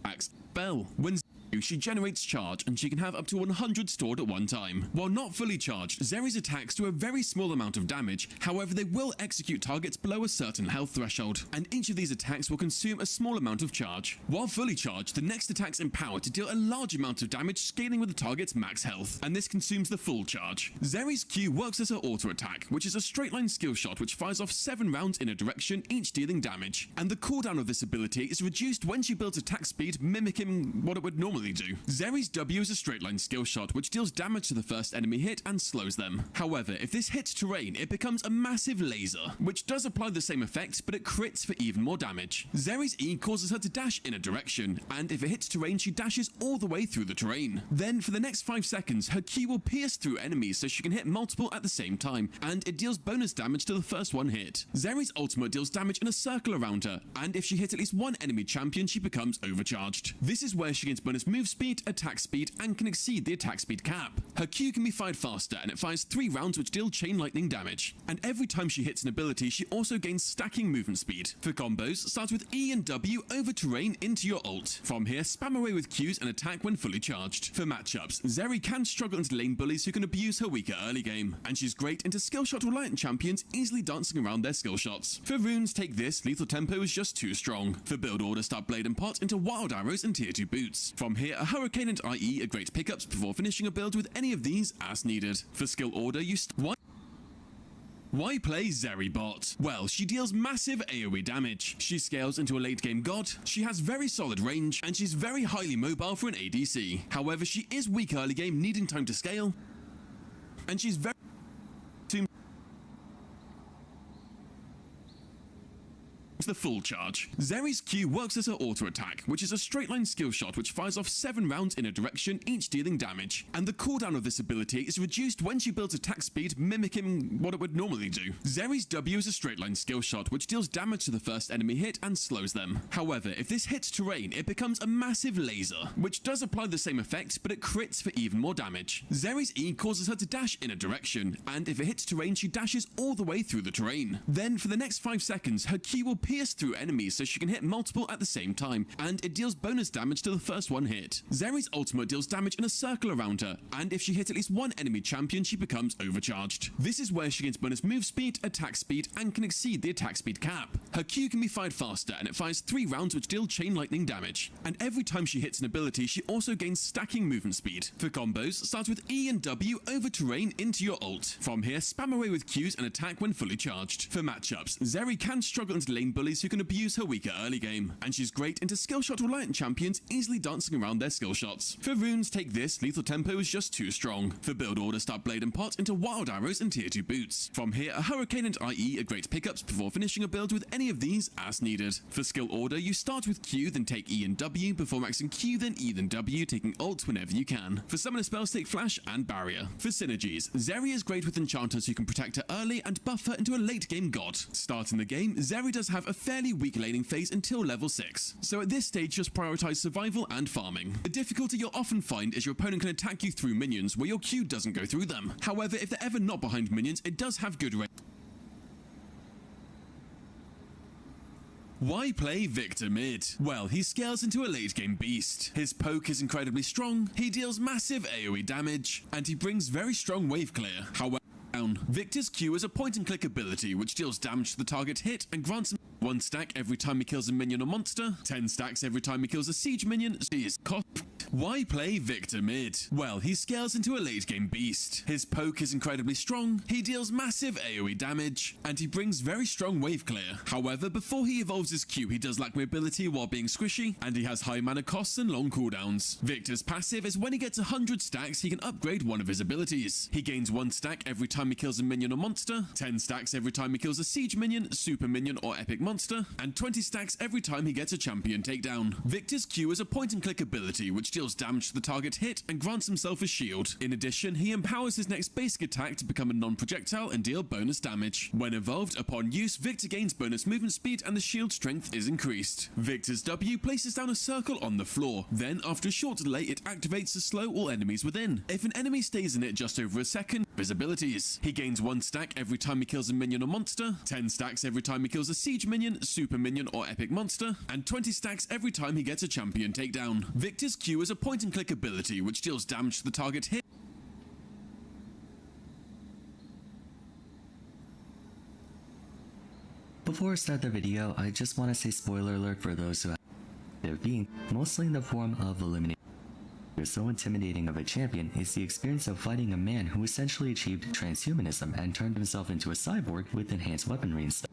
acts spell. When she generates charge and she can have up to 100 stored at one time. While not fully charged, Zeri's attacks do a very small amount of damage, however they will execute targets below a certain health threshold, and each of these attacks will consume a small amount of charge. While fully charged, the next attack's empowered to deal a large amount of damage scaling with the target's max health, and this consumes the full charge. Zeri's Q works as her auto attack, which is a straight line skill shot which fires off 7 rounds in a direction, each dealing damage, and the cooldown of this ability is reduced when she builds attack speed mimicking what it would normally do. Zeri's W is a straight line skill shot which deals damage to the first enemy hit and slows them. However, if this hits terrain, it becomes a massive laser, which does apply the same effect, but it crits for even more damage. Zeri's E causes her to dash in a direction, and if it hits terrain, she dashes all the way through the terrain. Then, for the next 5 seconds, her Q will pierce through enemies so she can hit multiple at the same time, and it deals bonus damage to the first one hit. Zeri's ultimate deals damage in a circle around her, and if she hits at least one enemy champion, she becomes overcharged. This is where she gains bonus move speed, attack speed, and can exceed the attack speed cap. Her Q can be fired faster, and it fires 3 rounds which deal chain lightning damage. And every time she hits an ability, she also gains stacking movement speed. For combos, start with E and W over terrain into your ult. From here, spam away with Qs and attack when fully charged. For matchups, Zeri can struggle into lane bullies who can abuse her weaker early game, and she's great into skill shot reliant champions easily dancing around their skill shots. For runes, take this, lethal tempo is just too strong. For build order, start blade and pot into wild arrows and tier 2 boots. From here, a hurricane and IE are great pickups before finishing a build with any of these as needed. For skill order, you Why play Zeri bot? Well, she deals massive AoE damage. She scales into a late game god, she has very solid range, and she's very highly mobile for an ADC. However, she is weak early game, needing time to scale, and she's very the full charge. Zeri's Q works as her auto attack, which is a straight line skill shot which fires off 7 rounds in a direction, each dealing damage, and the cooldown of this ability is reduced when she builds attack speed mimicking what it would normally do. Zeri's W is a straight line skill shot which deals damage to the first enemy hit and slows them. However, if this hits terrain, it becomes a massive laser, which does apply the same effect, but it crits for even more damage. Zeri's E causes her to dash in a direction, and if it hits terrain, she dashes all the way through the terrain. Then, for the next 5 seconds, her Q will pierce through enemies so she can hit multiple at the same time, and it deals bonus damage to the first one hit. Zeri's ultimate deals damage in a circle around her, and if she hits at least one enemy champion, she becomes overcharged. This is where she gains bonus move speed, attack speed, and can exceed the attack speed cap. Her Q can be fired faster, and it fires 3 rounds which deal chain lightning damage. And every time she hits an ability, she also gains stacking movement speed. For combos, start with E and W over terrain into your ult. From here, spam away with Qs and attack when fully charged. For matchups, Zeri can struggle into lane bullies who can abuse her weaker early game, and she's great into skill shot reliant champions easily dancing around their skill shots. For runes, take this, lethal tempo is just too strong. For build order, start blade and pot into wild arrows and tier 2 boots. From here, a hurricane and IE are great pickups before finishing a build with any of these as needed. For skill order, you start with Q, then take E and W before maxing Q, then E, then W, taking ult whenever you can. For summoner spells, take flash and barrier. For synergies, Zeri is great with enchanters who can protect her early and buff her into a late game god. Starting the game, Zeri does have a a fairly weak laning phase until level 6, so at this stage just prioritize survival and farming. The difficulty you'll often find is your opponent can attack you through minions where your Q doesn't go through them. However, if they're ever not behind minions, it does have good range. Why play Victor mid? Well, he scales into a late game beast. His poke is incredibly strong, he deals massive AoE damage, and he brings very strong wave clear. However, Victor's Q is a point and click ability which deals damage to the target hit and grants him 1 stack every time he kills a minion or monster, 10 stacks every time he kills a siege minion. Why play Victor mid? Well, he scales into a late game beast. His poke is incredibly strong, he deals massive AoE damage, and he brings very strong wave clear. However, before he evolves his Q, he does lack mobility while being squishy, and he has high mana costs and long cooldowns. Victor's passive is when he gets 100 stacks, he can upgrade one of his abilities. He gains 1 stack every time he kills a minion or monster, 10 stacks every time he kills a siege minion, super minion or epic monster, and 20 stacks every time he gets a champion takedown. Victor's Q is a point and click ability which deals damage to the target hit and grants himself a shield. In addition, he empowers his next basic attack to become a non-projectile and deal bonus damage. When evolved, upon use, Victor gains bonus movement speed and the shield strength is increased. Victor's W places down a circle on the floor. Then, after a short delay, it activates to slow all enemies within. If an enemy stays in it just over a second, his abilities. He gains 1 stack every time he kills a minion or monster, 10 stacks every time he kills a siege minion, super minion or epic monster, and 20 stacks every time he gets a champion takedown. Victor's Q is a point and click ability which deals damage to the target hit. Before I start the video, I just want to say spoiler alert for those who have it being, mostly in the form of elimination. So intimidating of a champion is the experience of fighting a man who essentially achieved transhumanism and turned himself into a cyborg with enhanced weaponry and stuff.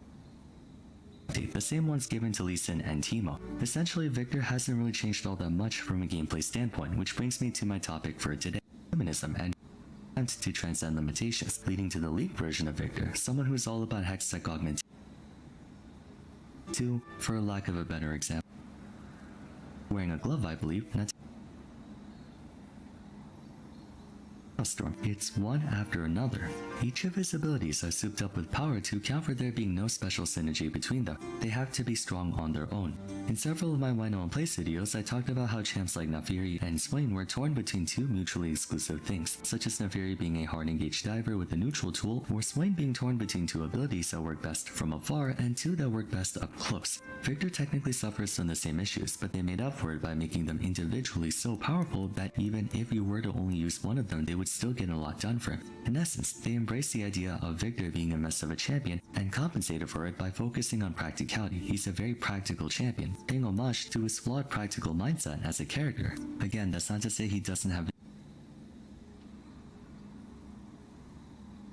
The same ones given to Lee Sin and Teemo. Essentially, Victor hasn't really changed all that much from a gameplay standpoint, which brings me to my topic for today, humanism and attempt to transcend limitations, leading to the leaked version of Victor, someone who is all about hex-tech augmentation. 2, for lack of a better example, wearing a glove, I believe, not storm. It's one after another. Each of his abilities are souped up with power to account for there being no special synergy between them. They have to be strong on their own. In several of my Why No One Plays videos, I talked about how champs like Naafiri and Swain were torn between 2 mutually exclusive things, such as Naafiri being a hard engaged diver with a neutral tool, or Swain being torn between 2 abilities that work best from afar and 2 that work best up close. Victor technically suffers from the same issues, but they made up for it by making them individually so powerful that even if you were to only use one of them, they would still get a lot done for him. In essence, they embraced the idea of Victor being a mess of a champion and compensated for it by focusing on practicality. He's a very practical champion, paying homage to his flawed practical mindset as a character. Again, that's not to say he doesn't have.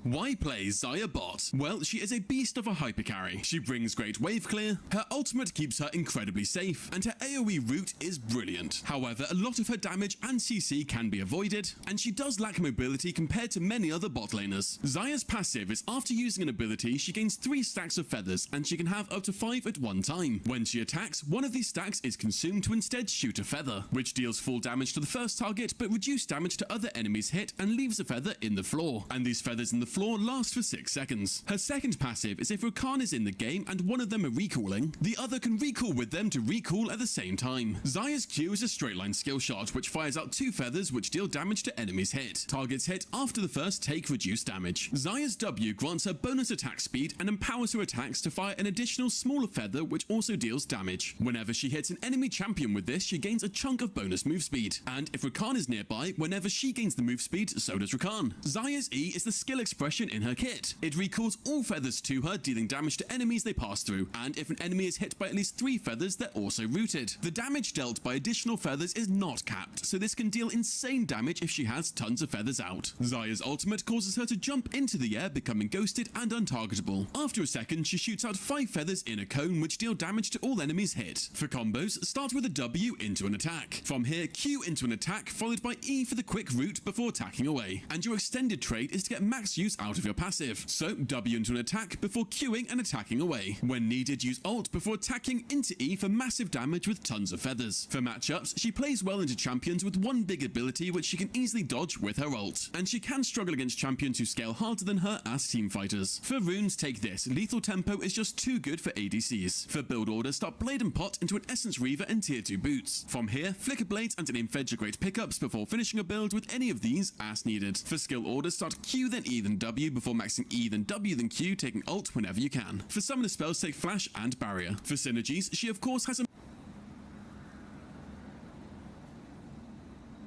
Why play Xayah bot? Well, she is a beast of a hypercarry. She brings great wave clear, her ultimate keeps her incredibly safe, and her AoE route is brilliant. However, a lot of her damage and CC can be avoided, and she does lack mobility compared to many other bot laners. Xayah's passive is after using an ability, she gains 3 stacks of feathers, and she can have up to 5 at one time. When she attacks, one of these stacks is consumed to instead shoot a feather, which deals full damage to the first target, but reduced damage to other enemies hit and leaves a feather in the floor. And these feathers in the floor last for 6 seconds. Her second passive is if Rakan is in the game and one of them are recalling, the other can recall with them to recall at the same time. Xayah's Q is a straight line skill shot which fires out 2 feathers which deal damage to enemies hit. Targets hit after the first take reduced damage. Xayah's W grants her bonus attack speed and empowers her attacks to fire an additional smaller feather which also deals damage. Whenever she hits an enemy champion with this, she gains a chunk of bonus move speed. And if Rakan is nearby, whenever she gains the move speed, so does Rakan. Xayah's E is the skill expression in her kit. It recalls all feathers to her, dealing damage to enemies they pass through, and if an enemy is hit by at least 3 feathers, they're also rooted. The damage dealt by additional feathers is not capped, so this can deal insane damage if she has tons of feathers out. Xayah's ultimate causes her to jump into the air, becoming ghosted and untargetable. After a second, she shoots out 5 feathers in a cone which deal damage to all enemies hit. For combos, start with a W into an attack. From here, Q into an attack, followed by E for the quick route before attacking away. And your extended trade is to get max use out of your passive. So W into an attack before Qing and attacking away. When needed, use Alt before attacking into E for massive damage with tons of feathers. For matchups, she plays well into champions with one big ability which she can easily dodge with her ult. And she can struggle against champions who scale harder than her as team fighters. For runes, take this. Lethal Tempo is just too good for ADCs. For build order, start Blade and Pot into an Essence Reaver and tier 2 boots. From here, Flicker Blades and an Infedge are great pickups before finishing a build with any of these as needed. For skill order, start Q then E then W before maxing E then W then Q, taking ult whenever you can. For summoner spells, take Flash and Barrier. For synergies, she of course has a...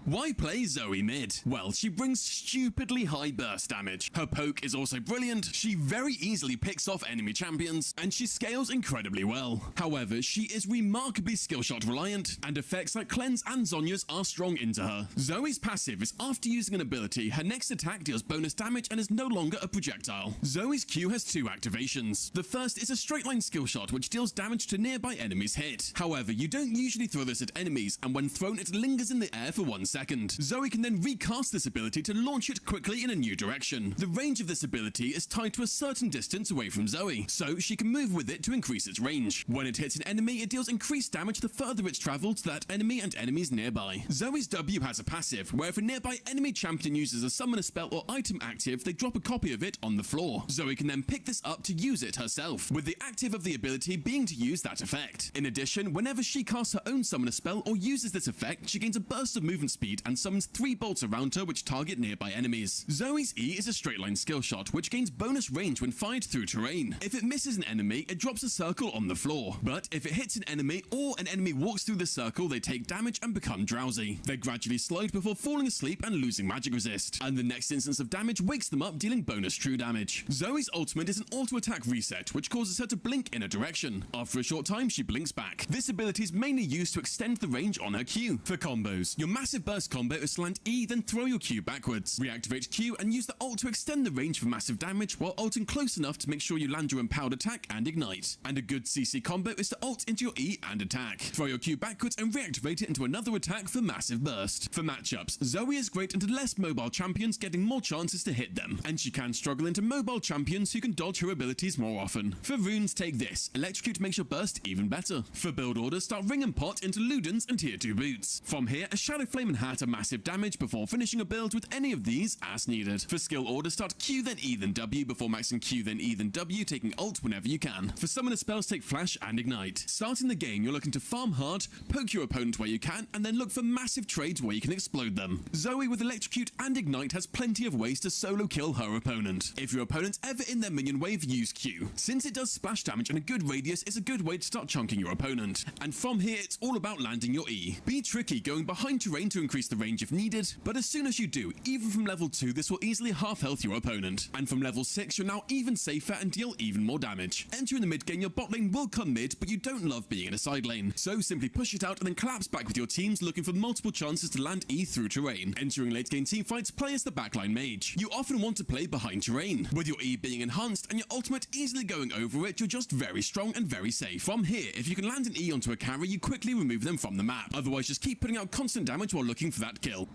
Why play Zoe mid? Well, she brings stupidly high burst damage. Her poke is also brilliant, she very easily picks off enemy champions, and she scales incredibly well. However, she is remarkably skillshot reliant, and effects like Cleanse and Zonya's are strong into her. Zoe's passive is after using an ability, her next attack deals bonus damage and is no longer a projectile. Zoe's Q has two activations. The first is a straight line skill shot which deals damage to nearby enemies hit. However, you don't usually throw this at enemies, and when thrown it lingers in the air for 1 second. Zoe can then recast this ability to launch it quickly in a new direction. The range of this ability is tied to a certain distance away from Zoe, so she can move with it to increase its range. When it hits an enemy, it deals increased damage the further it's traveled to that enemy and enemies nearby. Zoe's W has a passive, where if a nearby enemy champion uses a summoner spell or item active, they drop a copy of it on the floor. Zoe can then pick this up to use it herself, with the active of the ability being to use that effect. In addition, whenever she casts her own summoner spell or uses this effect, she gains a burst of movement speed and summons 3 bolts around her which target nearby enemies. Zoe's E is a straight line skill shot which gains bonus range when fired through terrain. If it misses an enemy, it drops a circle on the floor. But if it hits an enemy or an enemy walks through the circle, they take damage and become drowsy. They're gradually slowed before falling asleep and losing magic resist. And the next instance of damage wakes them up, dealing bonus true damage. Zoe's ultimate is an auto attack reset which causes her to blink in a direction. After a short time, she blinks back. This ability is mainly used to extend the range on her Q. For combos, your massive burst combo is to land E, then throw your Q backwards. Reactivate Q and use the ult to extend the range for massive damage while ulting close enough to make sure you land your empowered attack and ignite. And a good CC combo is to ult into your E and attack. Throw your Q backwards and reactivate it into another attack for massive burst. For matchups, Zoe is great into less mobile champions, getting more chances to hit them. And she can struggle into mobile champions who can dodge her abilities more often. For runes, take this. Electrocute makes your burst even better. For build order, start Ring and Pot into Ludens and tier 2 boots. From here, a Shadow Flame and Hat are massive damage before finishing a build with any of these as needed. For skill order, start Q then E then W before maxing Q then E then W, taking ult whenever you can. For summoner spells, take Flash and Ignite. Starting the game, you're looking to farm hard, poke your opponent where you can, and then look for massive trades where you can explode them. Zoe with Electrocute and Ignite has plenty of ways to solo kill her opponent. If your opponent's ever in their minion wave, use Q. Since it does splash damage and a good radius, it's a good way to start chunking your opponent. And from here, it's all about landing your E. Be tricky going behind terrain to increase the range if needed, but as soon as you do, even from level 2, this will easily half health your opponent. And from level 6, you're now even safer and deal even more damage. Entering the mid game, your bot lane will come mid, but you don't love being in a side lane. So simply push it out and then collapse back with your teams, looking for multiple chances to land E through terrain. Entering late game teamfights, play as the backline mage. You often want to play behind terrain. With your E being enhanced and your ultimate easily going over it, you're just very strong and very safe. From here, if you can land an E onto a carry, you quickly remove them from the map. Otherwise, just keep putting out constant damage while looking for that kill.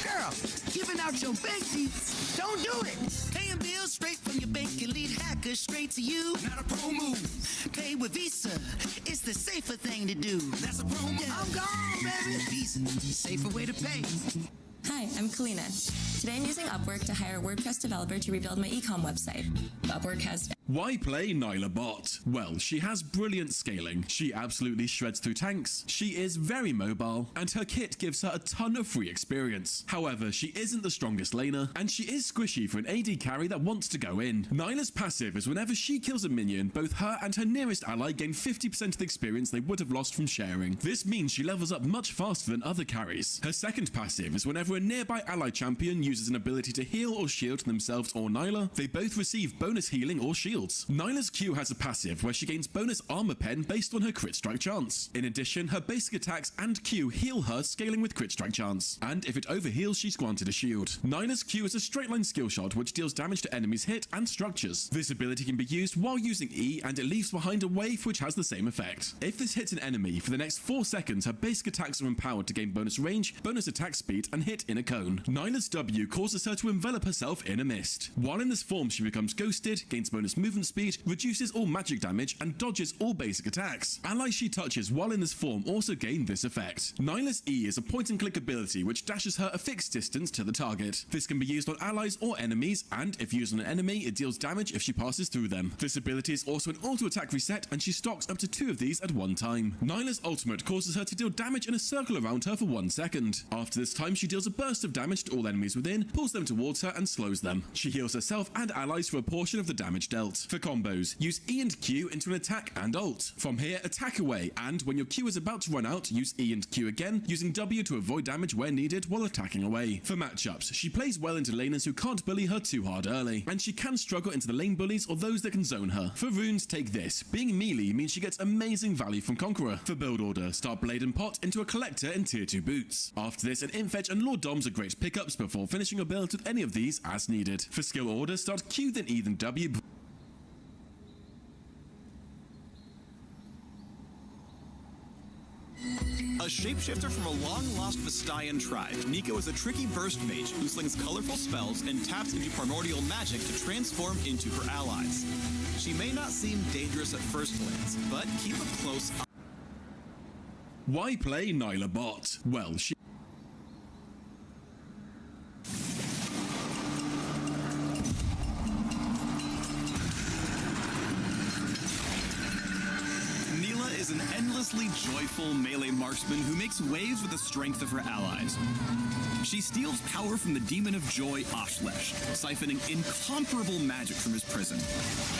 Girl, giving out your bank deets. Don't do it. Paying bills straight from your bank can lead hackers straight to you. Not a pro move. Pay with Visa. It's the safer thing to do. That's a pro move. I'm gone, baby. Visa, safer way to pay. Hi, I'm Kalina. Today I'm using Upwork to hire a WordPress developer to rebuild my ecom website. Upwork has... Why play Nyla Bot? Well, she has brilliant scaling, she absolutely shreds through tanks, she is very mobile, and her kit gives her a ton of free experience. However, she isn't the strongest laner, and she is squishy for an AD carry that wants to go in. Nyla's passive is whenever she kills a minion, both her and her nearest ally gain 50% of the experience they would have lost from sharing. This means she levels up much faster than other carries. Her second passive is whenever a nearby ally champion uses an ability to heal or shield themselves or Nyla, they both receive bonus healing or shield. shields. Nyla's Q has a passive where she gains bonus armor pen based on her crit strike chance. In addition, her basic attacks and Q heal her, scaling with crit strike chance. And if it overheals, she's granted a shield. Nyla's Q is a straight line skill shot which deals damage to enemies hit and structures. This ability can be used while using E, and it leaves behind a wave which has the same effect. If this hits an enemy, for the next 4 seconds her basic attacks are empowered to gain bonus range, bonus attack speed, and hit in a cone. Nyla's W causes her to envelop herself in a mist. While in this form she becomes ghosted, gains bonus movement speed, reduces all magic damage, and dodges all basic attacks. Allies she touches while in this form also gain this effect. Nyla's E is a point and click ability which dashes her a fixed distance to the target. This can be used on allies or enemies, and if used on an enemy, it deals damage if she passes through them. This ability is also an auto attack reset, and she stocks up to 2 of these at one time. Nyla's ultimate causes her to deal damage in a circle around her for 1 second. After this time, she deals a burst of damage to all enemies within, pulls them towards her, and slows them. She heals herself and allies for a portion of the damage dealt. For combos, use E and Q into an attack and ult. From here, attack away, and when your Q is about to run out, use E and Q again, using W to avoid damage where needed while attacking away. For matchups, she plays well into laners who can't bully her too hard early, and she can struggle into the lane bullies or those that can zone her. For runes, take this. Being melee means she gets amazing value from Conqueror. For build order, start Blade and Pot into a Collector in tier 2 boots. After this, an Infetch and Lord Doms are great pickups before finishing a build with any of these as needed. For skill order, start Q then E then W. A shapeshifter from a long-lost Vestayan tribe, Nico is a tricky burst mage who slings colorful spells and taps into primordial magic to transform into her allies. She may not seem dangerous at first glance, but keep a close eye. Why play Nyla bot? Well, she... Is an endlessly joyful melee marksman who makes waves with the strength of her allies. She steals power from the demon of joy, Ashlesh, siphoning incomparable magic from his prison.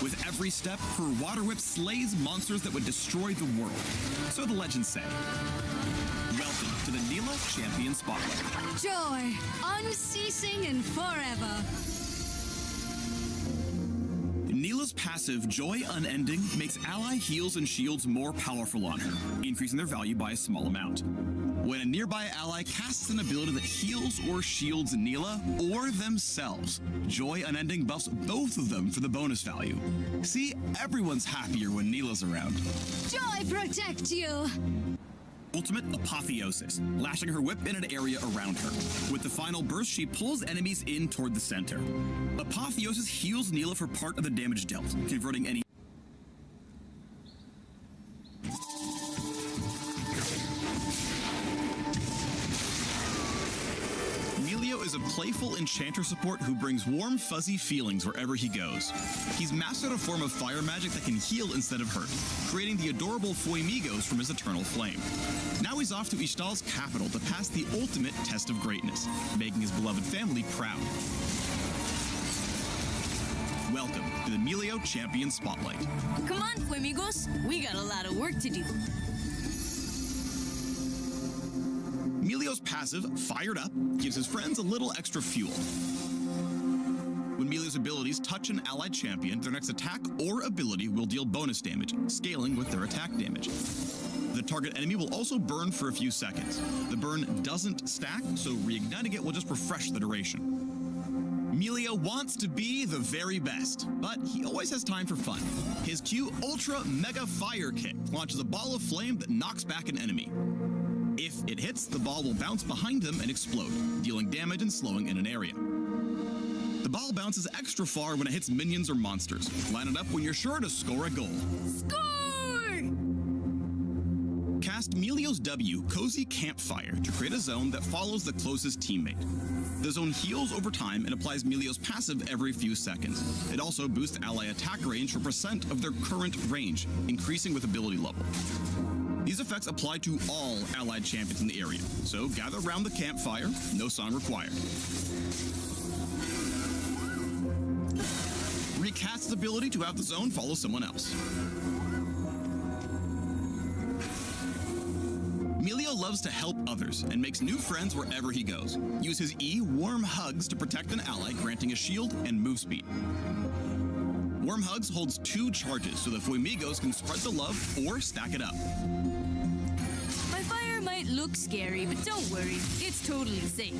With every step, her water whip slays monsters that would destroy the world. So the legends say. Welcome to the Neela Champion Spotlight. Joy, unceasing and forever. Neela's passive, Joy Unending, makes ally heals and shields more powerful on her, increasing their value by a small amount. When a nearby ally casts an ability that heals or shields Neela or themselves, Joy Unending buffs both of them for the bonus value. See, everyone's happier when Neela's around. Joy protect you! Ultimate Apotheosis, lashing her whip in an area around her. With the final burst, she pulls enemies in toward the center. Apotheosis heals Neela for part of the damage dealt, converting any is a playful enchanter support who brings warm, fuzzy feelings wherever he goes. He's mastered a form of fire magic that can heal instead of hurt, creating the adorable Fuemigos from his eternal flame. Now he's off to Ishtal's capital to pass the ultimate test of greatness, making his beloved family proud. Welcome to the Melio Champion Spotlight. Come on, Fuemigos. We got a lot of work to do. Melio's passive, Fired Up, gives his friends a little extra fuel. When Melio's abilities touch an allied champion, their next attack or ability will deal bonus damage, scaling with their attack damage. The target enemy will also burn for a few seconds. The burn doesn't stack, so reigniting it will just refresh the duration. Melio wants to be the very best, but he always has time for fun. His Q Ultra Mega Fire Kick launches a ball of flame that knocks back an enemy. If it hits, the ball will bounce behind them and explode, dealing damage and slowing in an area. The ball bounces extra far when it hits minions or monsters. Line it up when you're sure to score a goal. Score! Cast Melio's W, Cozy Campfire, to create a zone that follows the closest teammate. The zone heals over time and applies Melio's passive every few seconds. It also boosts ally attack range for % of their current range, increasing with ability level. These effects apply to all allied champions in the area, so gather around the campfire, no song required. Recast its ability to have the zone follow someone else. Melio loves to help others and makes new friends wherever he goes. Use his E, Warm Hugs, to protect an ally, granting a shield and move speed. Warm Hugs holds 2 charges, so the Fuimigos can spread the love or stack it up. My fire might look scary, but don't worry, it's totally safe.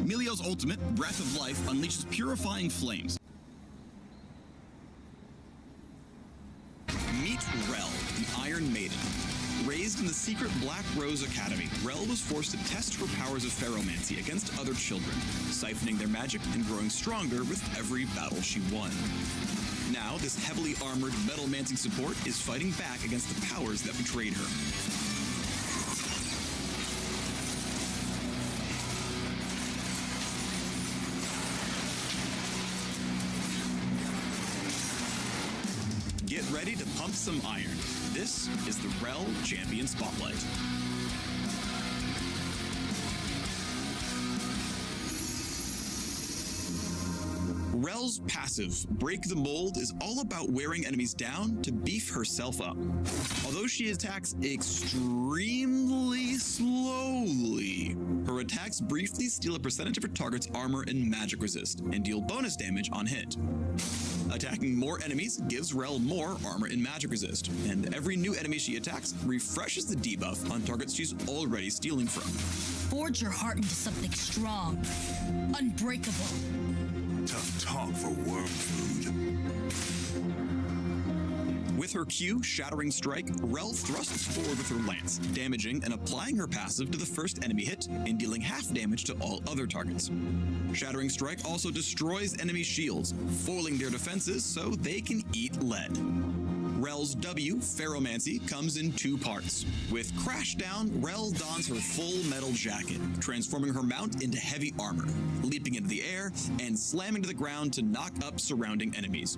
Milio's ultimate, Breath of Life, unleashes purifying flames. Meet Rel, the Iron Maiden. Raised in the secret Black Rose Academy, Rel was forced to test her powers of ferromancy against other children, siphoning their magic and growing stronger with every battle she won. Now, this heavily armored metalmancing support is fighting back against the powers that betrayed her. Get ready to pump some iron. This is the Rel Champion Spotlight. Rel's passive, Break the Mold, is all about wearing enemies down to beef herself up. Although she attacks extremely slowly, her attacks briefly steal a percentage of her target's armor and magic resist, and deal bonus damage on hit. Attacking more enemies gives Rel more armor and magic resist, and every new enemy she attacks refreshes the debuff on targets she's already stealing from. Forge your heart into something strong, unbreakable. Tough talk for worm food. With her Q, Shattering Strike, Rel thrusts forward with her lance, damaging and applying her passive to the first enemy hit and dealing half damage to all other targets. Shattering Strike also destroys enemy shields, foiling their defenses so they can eat lead. Rel's W, Ferromancy, comes in 2 parts. With Crashdown, Rel dons her full metal jacket, transforming her mount into heavy armor, leaping into the air and slamming to the ground to knock up surrounding enemies.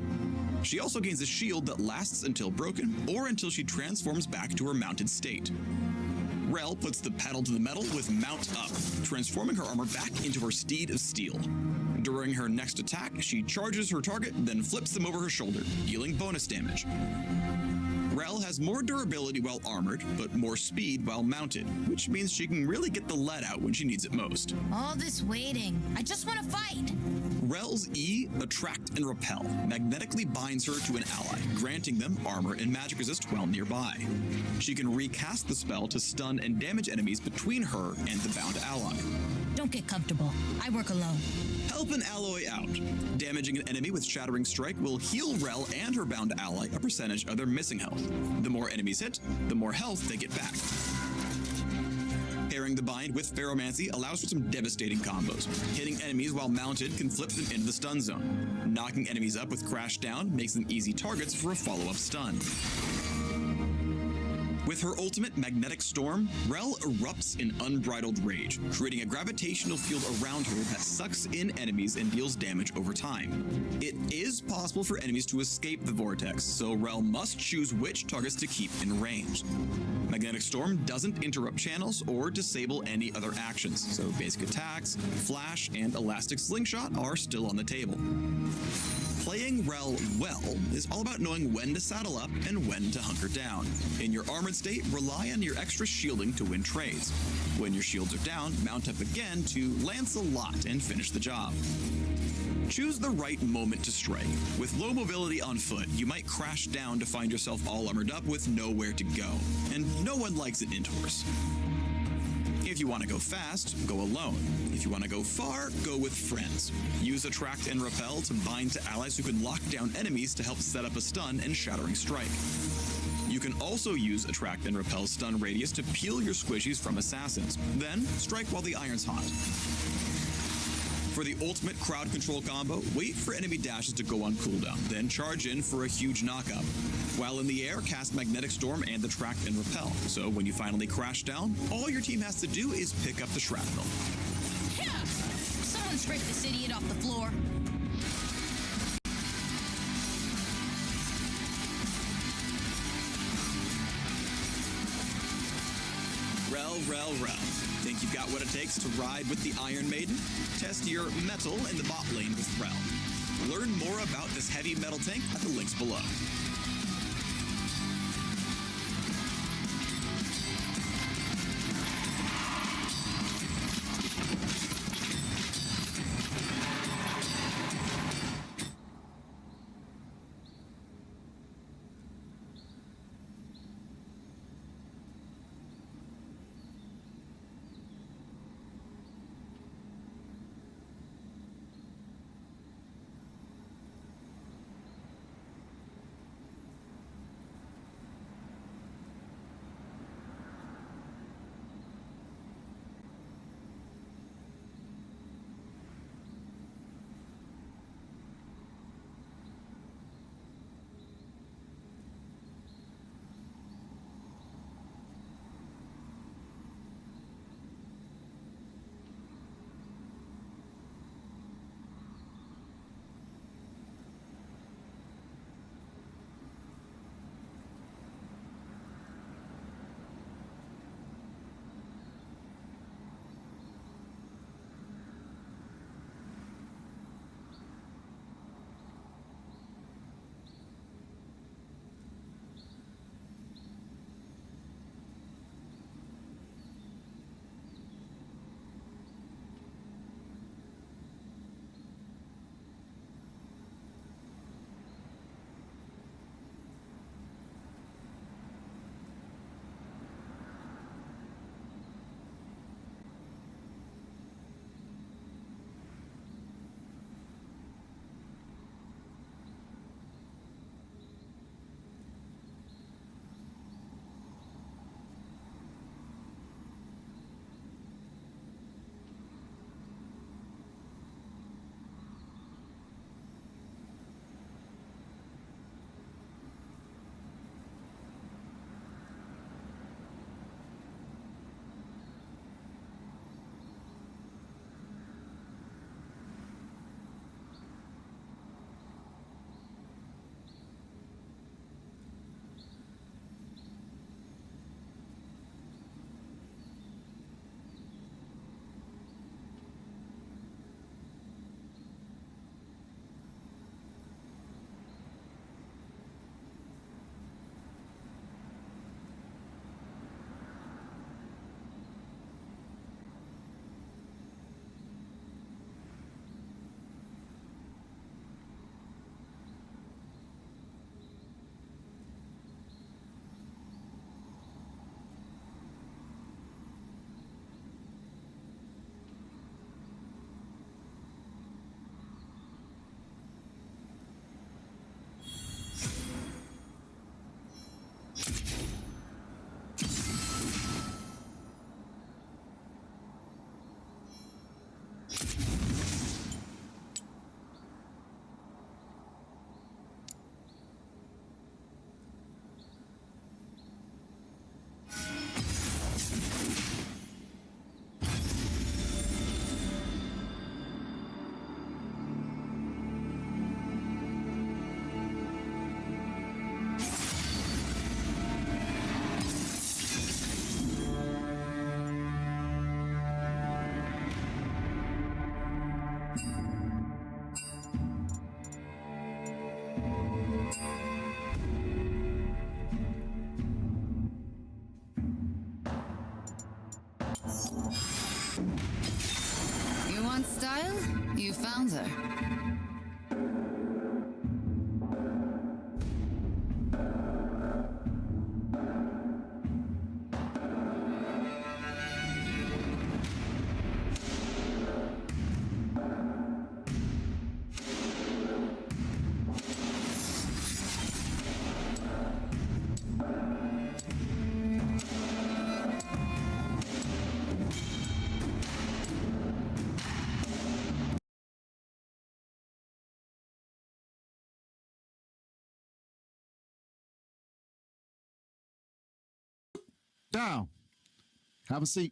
She also gains a shield that lasts until broken or until she transforms back to her mounted state. Rel puts the pedal to the metal with Mount Up, transforming her armor back into her Steed of Steel. During her next attack, she charges her target, then flips them over her shoulder, dealing bonus damage. Rel has more durability while armored, but more speed while mounted, which means she can really get the lead out when she needs it most. All this waiting, I just want to fight. Rel's E, Attract and Repel, magnetically binds her to an ally, granting them armor and magic resist while nearby. She can recast the spell to stun and damage enemies between her and the bound ally. Don't get comfortable. I work alone. Help an alloy out. Damaging an enemy with Shattering Strike will heal Rel and her bound ally a percentage of their missing health. The more enemies hit, the more health they get back. Pairing the bind with Ferromancy allows for some devastating combos. Hitting enemies while mounted can flip them into the stun zone. Knocking enemies up with Crash Down makes them easy targets for a follow-up stun. With her ultimate Magnetic Storm, Rel erupts in unbridled rage, creating a gravitational field around her that sucks in enemies and deals damage over time. It is possible for enemies to escape the vortex, so Rel must choose which targets to keep in range. Magnetic Storm doesn't interrupt channels or disable any other actions, so basic attacks, Flash, and Elastic Slingshot are still on the table. Playing Rel well is all about knowing when to saddle up and when to hunker down. In your armored state, rely on your extra shielding to win trades. When your shields are down, mount up again to lance a lot and finish the job. Choose the right moment to strike. With low mobility on foot, you might crash down to find yourself all armored up with nowhere to go, and no one likes an int horse. If you want to go fast, go alone. If you want to go far, go with friends. Use Attract and Repel to bind to allies who can lock down enemies to help set up a stun and Shattering Strike. You can also use Attract and Repel's stun radius to peel your squishies from assassins. Then, strike while the iron's hot. For the ultimate crowd control combo, wait for enemy dashes to go on cooldown, then charge in for a huge knockup. While in the air, cast Magnetic Storm and Attract and Repel, so when you finally crash down, all your team has to do is pick up the shrapnel. Yeah! Someone scrape this idiot off the floor. Rel. Think you've got what it takes to ride with the Iron Maiden? Test your metal in the bot lane with Rel. Learn more about this heavy metal tank at the links below. Wile, you found her. Down. Have a seat.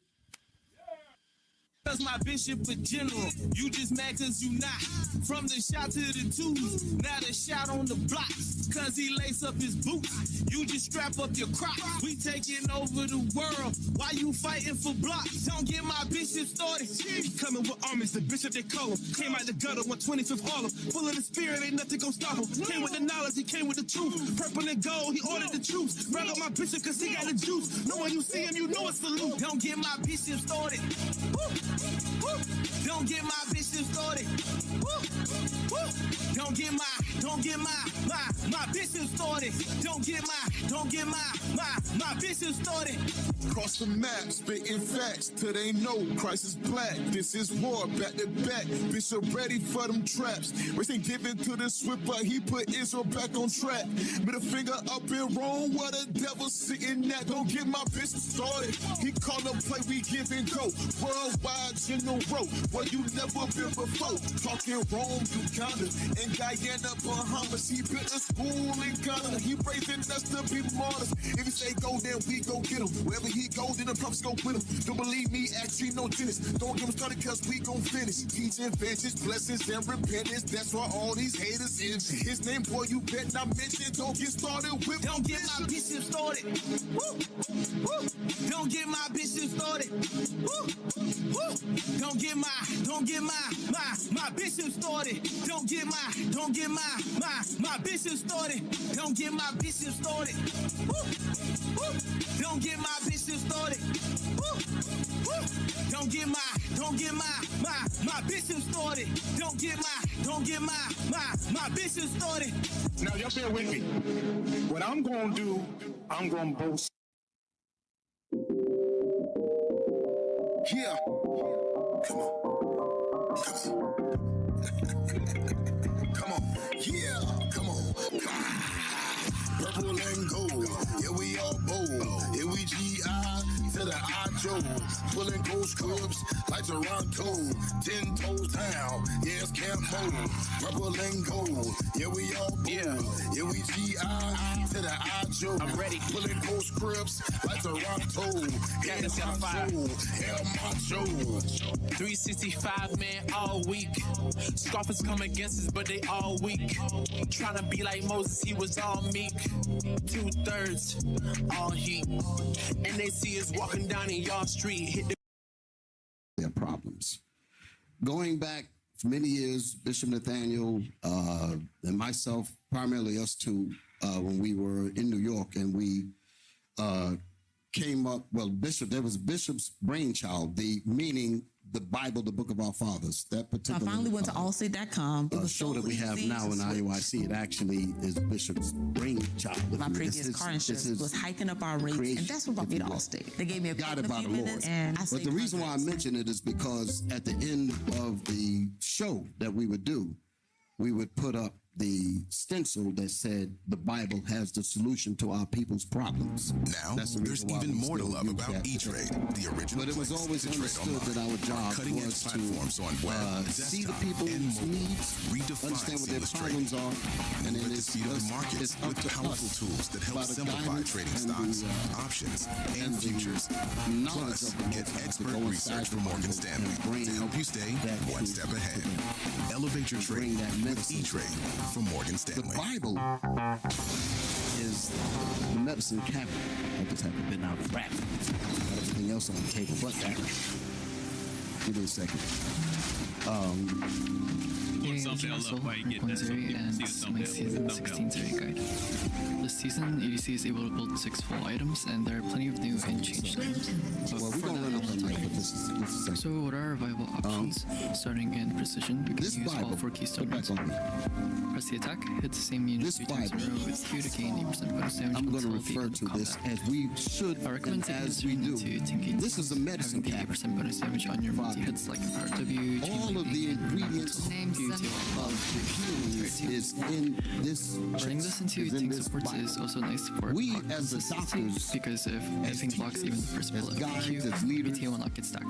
Cause my bishop a general, you just mad cause you not. From the shot to the twos, now the shot on the block. Cause he lace up his boots, you just strap up your crocs. We taking over the world, why you fighting for blocks? Don't get my bishop started. Coming with armies, the bishop they call him. Came out the gutter on 25th Harlem. Full of the spirit, ain't nothing gon' stop him. Came with the knowledge, he came with the truth. Purple and gold, he ordered the troops. Round up my bishop cause he got the juice. Know when you see him, you know it's salute. Don't get my bishop started. Woo. Woo. Don't get my bishop started. Woo. Woo. Don't get my bishop started. Don't get my bishop started. Cross the map, spitting facts till they know Christ is black. This is war, back to back. Bishop ready for them traps. Race ain't giving to the swift, but he put Israel back on track. Middle finger up in Rome, where the devil sitting at. Don't get my bishop started. He call them play, we give and go. Worldwide general, where you never been before. Talking Rome, Uganda, and Guyana, Bahamas. He built a school in Ghana. He raising us to be martyrs. If he say go, then we go get him. Wherever he go, then the prophets go with him. Don't believe me, ask Gino Dennis. Don't get him started, cause we gon' finish. Teaching vengeance, blessings, and repentance. That's why all these haters is. His name, boy, you bet not mention. Don't get started with. Don't get my bishop started. Woo. Woo. Don't get my bishop started. Woo. Woo. Don't get my bishop started. Don't get my bishop started. Don't get my bishop started. Woo. Woo. Don't get my bishop started. Woo. Woo. Don't get my bishop started. Don't get my bishop started. Now y'all bear with me. What I'm gonna do, I'm gonna boast. Yeah. Come on. Come on. Yeah. Come on. Purple and gold. Yeah, we all bold. Yeah, we GI to the I-Joe. Pulling ghost cribs like Toronto. 10 toes down. Yeah, it's Camp Mode. Purple and gold. Yeah, we all bold. Yeah, we GI to the I-Joe. I'm ready. Pulling ghost cribs like Toronto. Got this on fire. Hell, macho. 365 man all week. Scoffers come against us, but they all weak. Trying to be like Moses, he was all meek. 2/3 all heat. And they see us walking down in y'all street. Hit the their problems. Going back for many years, Bishop Nathaniel and myself, primarily us two, when we were in New York, and we came up, well, there was Bishop's brainchild, meaning the Bible, the Book of Our Fathers. That particular. I finally went to allstate.com. The show that we have now in IUIC, it actually is Bishop's brainchild. My previous car insurance was hiking up our rates, and that's what brought me to Allstate. They gave me a guided by the Lord. And but the reason why I mention it is because at the end of the show that we would do, we would put up the stencil that said the Bible has the solution to our people's problems. Now, there's even more to love about E-Trade, the original. But it was always understood that our job was to see the people's needs, understand what their problems are, and then it's speed of the market with powerful tools that help simplify trading stocks, options, and futures. Plus, get expert research from Morgan Stanley to help you stay one step ahead. Elevate your trade with E-Trade from Morgan Stanley. The Bible is the medicine cabinet. I just haven't been out of rap. Got everything else on the table but that. Give me a second. Thumbnail up while you get that so people can see the thumbnail. Season 16's very good. The season, ADC is able to build 6 full items, and there are plenty of new and changed items. Well, we're gonna run up on that, but this is So what are our viable options? Starting in precision, we can use all 4 keystone runes. Press the attack, hit the same unit 3 times in a row with Q to gain 8% bonus damage. I'm going to refer to this as we should, I recommend taking as we do. This is a medicine having the 8% bonus damage on your multi-hits like Power W, all of the ingredients of the healing is in this. Turning this into tank supports is also nice for we as the doctors, because if anything blocks even the first bullet of Q, BTA will not get stacked.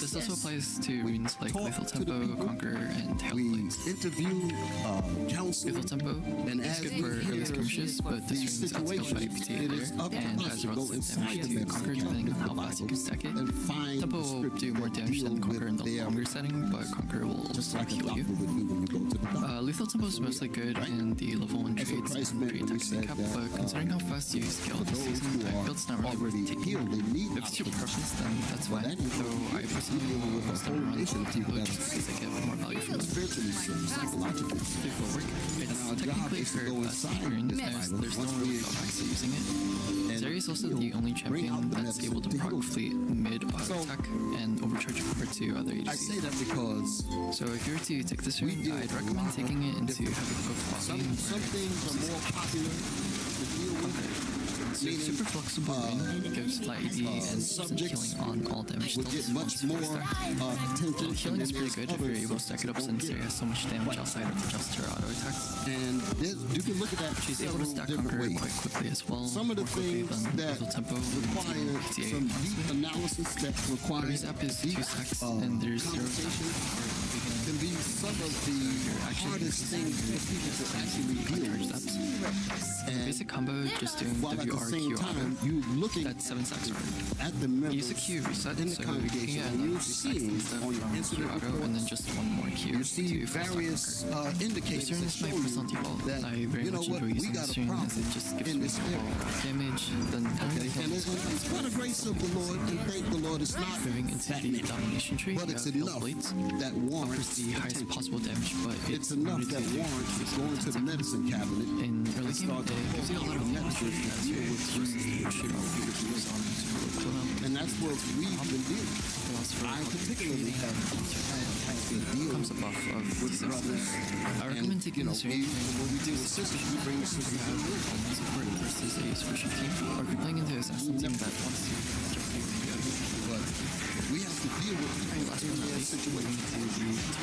This also applies to runes like Lethal Tempo, Conquer, and Tail Blades. Interview, counsel, Lethal Tempo is good for early skirmishes, but this ring is outscaled by BTA later, and has relative damage to Conquer depending on how fast you can stack it. Tempo will do more damage than Conquer in the longer setting, but Conquer will also heal you. Lethal Tempo is mostly good in the level 1 trades and pre-attacks cap, but considering how fast you scale this season, I feel it's not really worth taking. If it's your preference, then that's fine, though I personally will still run Lethal Tempo just because I get more value from it. Fleet footwork, it's technically for speed runes, as there's no real drawbacks to using it. Zeri is also the only champion that's able to proc fleet mid auto attack and overcharge compared to other ADCs. I say that because so if you were to take this rune, I'd recommend taking it into heavy cook coffee. Some things are more popular to deal with. So super flexible rune gives flat AD and healing on all damage will get much more attention. Healing is pretty good if you're able to stack it up since Zeri has so much damage outside of just her auto attacks. And you can look at that. She's able to stack Conquer quite quickly as well. Some of the things that require some deep analysis that require Zap is 2 stacks and there's 0 can be some of the hardest things for people to actually deal with. And basic combo, just doing WRQ time, you looking at 7 stacks at the members use a Q reset, in the so congregation, you and you're seeing on your incident auto and then just one more Q. You see various indicators that show that I very much enjoy using this rune as it just gives me damage. Then and it's for the grace of the Lord, and thank the Lord. It's not moving into the domination tree, but it's enough that warrants the highest possible damage, but it's enough that warrants going to the medicine cabinet in early game. It gives you a lot of medicine as you shoot off. And that's what we've been dealing. I particularly have to deal comes a buff of with brothers. I recommend taking this rune when we deal with sisters. We bring the sisters to support versus a special team, or if you're playing into assassin team that wants to but we have to deal with people in situations and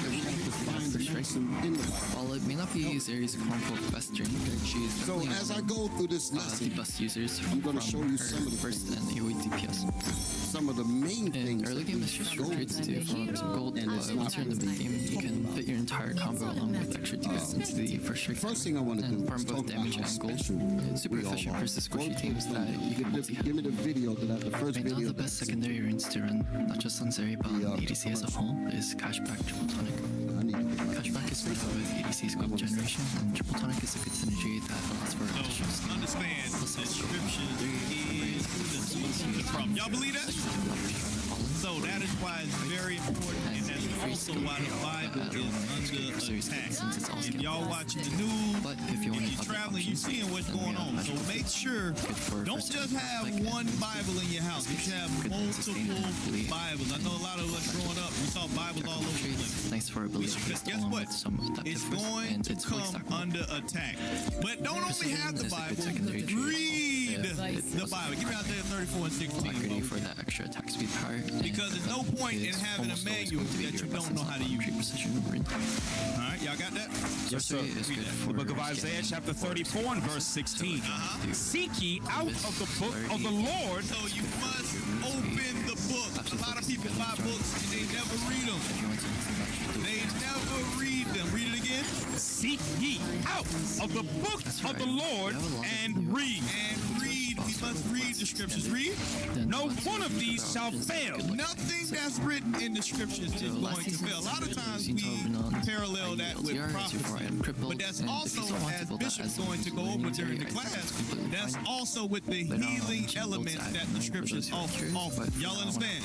we have to find the person in the Bible. While it may not be Zeri's quote-unquote best drink, she's so as I go through this lesson, the best users I'm going to show you some of the first and AoE DPS. Some of the main things. Early game is just short trades to farm up some gold, but once you're in the mid game, you can fit your entire combo along with extra DPS into the first trade. First thing I want to do farm is both damage and gold. It's super efficient versus squishy teams that you can multi-hit. Give me the video that the first video. Right now, the best secondary runes to run, not just on Zeri but on ADC as a whole, is Cashback Triple Tonic. Cashback is great with ADC's quick generation, and Triple Tonic is a good synergy that allows for additional skill. Understand, description is the problem. Y'all believe that? So that is why it's very important, and that's also why the Bible is under attack. If y'all watching the news, if you're traveling, you're seeing what's going on. So make sure, don't just have one Bible in your house. You should have multiple Bibles. I know a lot of us growing up, we saw Bibles all over the place. Nice for ability. Guess what? It's going to come under attack. But don't only have the Bible, read the Bible. Give me out there 34 and 16. For that extra attack speed power. Because there's no point in having a manual that you don't know how to use. Alright, y'all got that? Yes, sir. The book of Isaiah, chapter 34 and verse 16. Seek ye out of the book of the Lord. So you must open the book. A lot of people buy books and they never read them. They never read them. Read it again. Seek ye out of the book of the Lord and read. And read. We must read the scriptures read. No one of these shall fail. Nothing that's written in the scriptures is going to fail. A lot of times we parallel that with prophecy, but that's also, as Bishop's going to go over during the class, that's also with the healing elements that the scriptures offer. Y'all understand?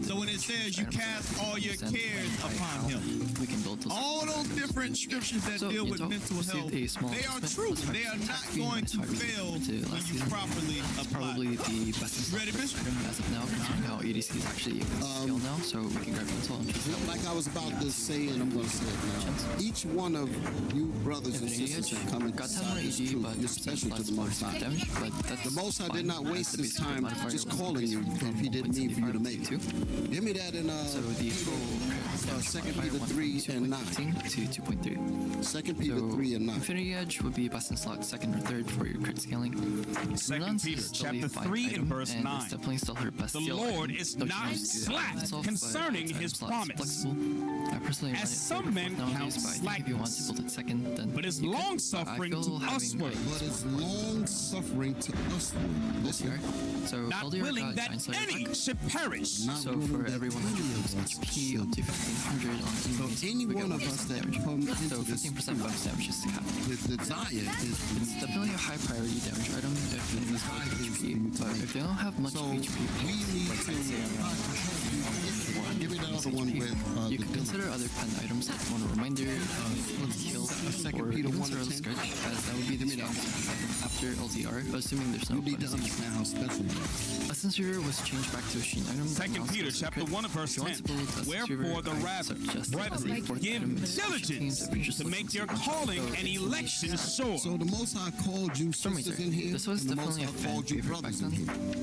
So when it says you cast all your cares upon him, all those different scriptures that deal with mental health, they are true. They are not going to fail when you properly apply. Probably the best ready, Bishop? As of now, considering how ADC is actually a skill now, so we can grab mental and like I was about to say, and I'm going to say it now. Each one of you brothers and sisters have come into God's truth. You're special to the Most High. The Most High did not waste his time just calling you if he didn't mean for you to make it. Give me that in 2 Peter 3 and 9. To 2.3. 2 Peter 3 and 9. Infinity Edge would be best in slot 2nd or 3rd for your crit scaling. 2 Peter chapter 3 and verse 9. It's definitely still her best the skill Lord item, is not slack concerning his promise, as some men count slackness, but is long-suffering to usward. Not willing that any should perish. So for everyone that uses HP, you'll do 1500 on so any one of us that come into 15% bonus damage is to cap. The desire is it's definitely a high priority damage item if it is high HP, but if they don't have much HP, we need give me that other one with you can consider other pen items like one reminder, heal, or even Zero Scratch, as that would be the strongest item after LTR, assuming there's no bonus. Essence Reader was changed back to a Sheen item. 2 Peter chapter 1 and verse 10. Wherefore the brethren, give diligence to make your calling and election sure. So the Most High called you sisters in here. This was definitely a fan favorite back then.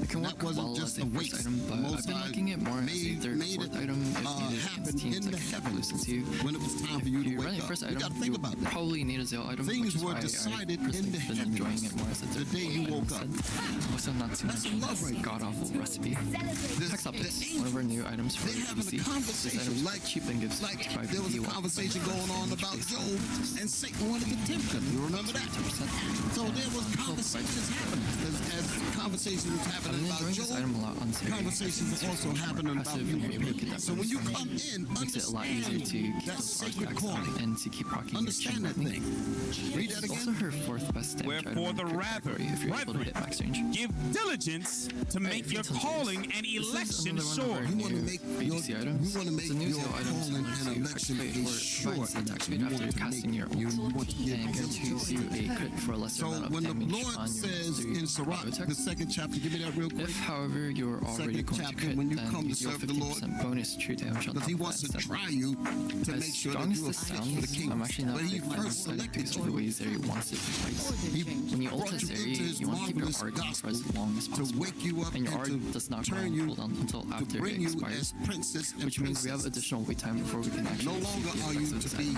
It can work well as a first item, but I've been looking at more as a 3rd or 4th item if needed against teams like Heaven since you when it was time for you to wake up. First you item, got to think about that. Probably need a Zale item, Things which is were why decided I've in the been enjoying it more as a the day you woke up. Also, not to mention this god-awful recipe. Hex Optics, one of our new items for PC. This item is quite cheap and gives there was a conversation going on about Job and Satan wanted to tempt him. You remember that? So there was conversations happening. As conversations was happening about Job, conversations were also happening about you. So when you come in, understand that sacred calling and to keep rocking. Understand that thing. Read that again. Also her 4th best damage. Wherefore the brethren, give diligence to make your calling and election sure. You want to make your calling and election sure. Activate after casting your ult and guarantees you a crit for a lesser amount of damage on your Lord says in Sirach, the 2nd chapter, give me that real quick. If, however, you're already going to crit, when you then come you to deal serve the Lord, 50% bonus true damage on top of that. Because he wants to try you to make sure that you are fit for the king. I'm actually not but he first selected all the ways Zeri wants it to fight. When you ult Zeri, you want to keep your art for as long as possible. To wake you up and your art does not go on cooldown until after it expires. Which means we have additional wait time before we can actually no longer are you to be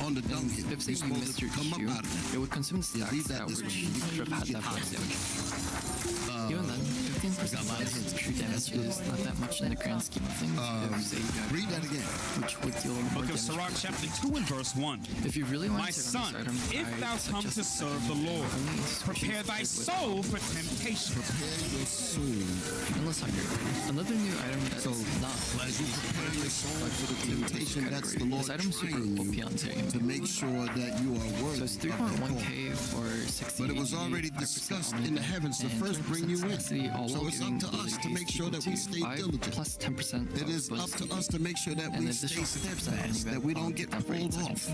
on the dungeon. If say you missed your issue, it would consume stacks that which you could have had that bonus damage. Even then, 15% less true damage is not that much in the grand scheme of things. Read that again. Which would deal more Book of Sirach chapter 2 and verse 1. If you really want my to son, item, if thou come to serve the Lord, prepare thy soul for temptation. Prepare your soul. Endless Hunger. Another new item that is not as you prepare your soul for the temptation, that's the Lord trying you to make sure that you are worthy. So it's 3.1k for 60. But it was already discussed in the heavens to first bring you in. So it's up to us to make sure that we stay diligent. Plus 10%. It is up to us to make sure that we stay steadfast, that we don't get pulled off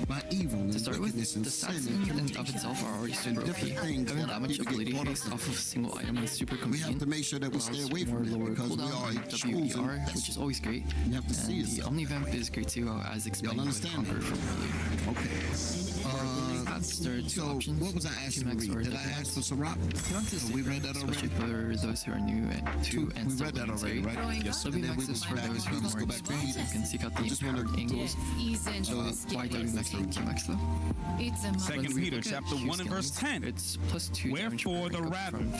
by evil and wickedness and sin. The stats in of itself are already super OP. Having that much ability based off of a single item is super convenient. We have to make sure that we stay away from it because we are WER, which is always great. You have to see the Omnivamp is great too, as explained with Conqueror from earlier. Okay. There are two options. What was I asking to read? Did I ask for Sirach? We read that already. Especially for those who are new to and we read that already, right? Yes. WMAX is for those who are more experienced. You can seek out the empowered angles. So why WMAX and QMAX though? 2 Peter chapter 1 and verse 10. It's plus 2 Wherefore the brethren,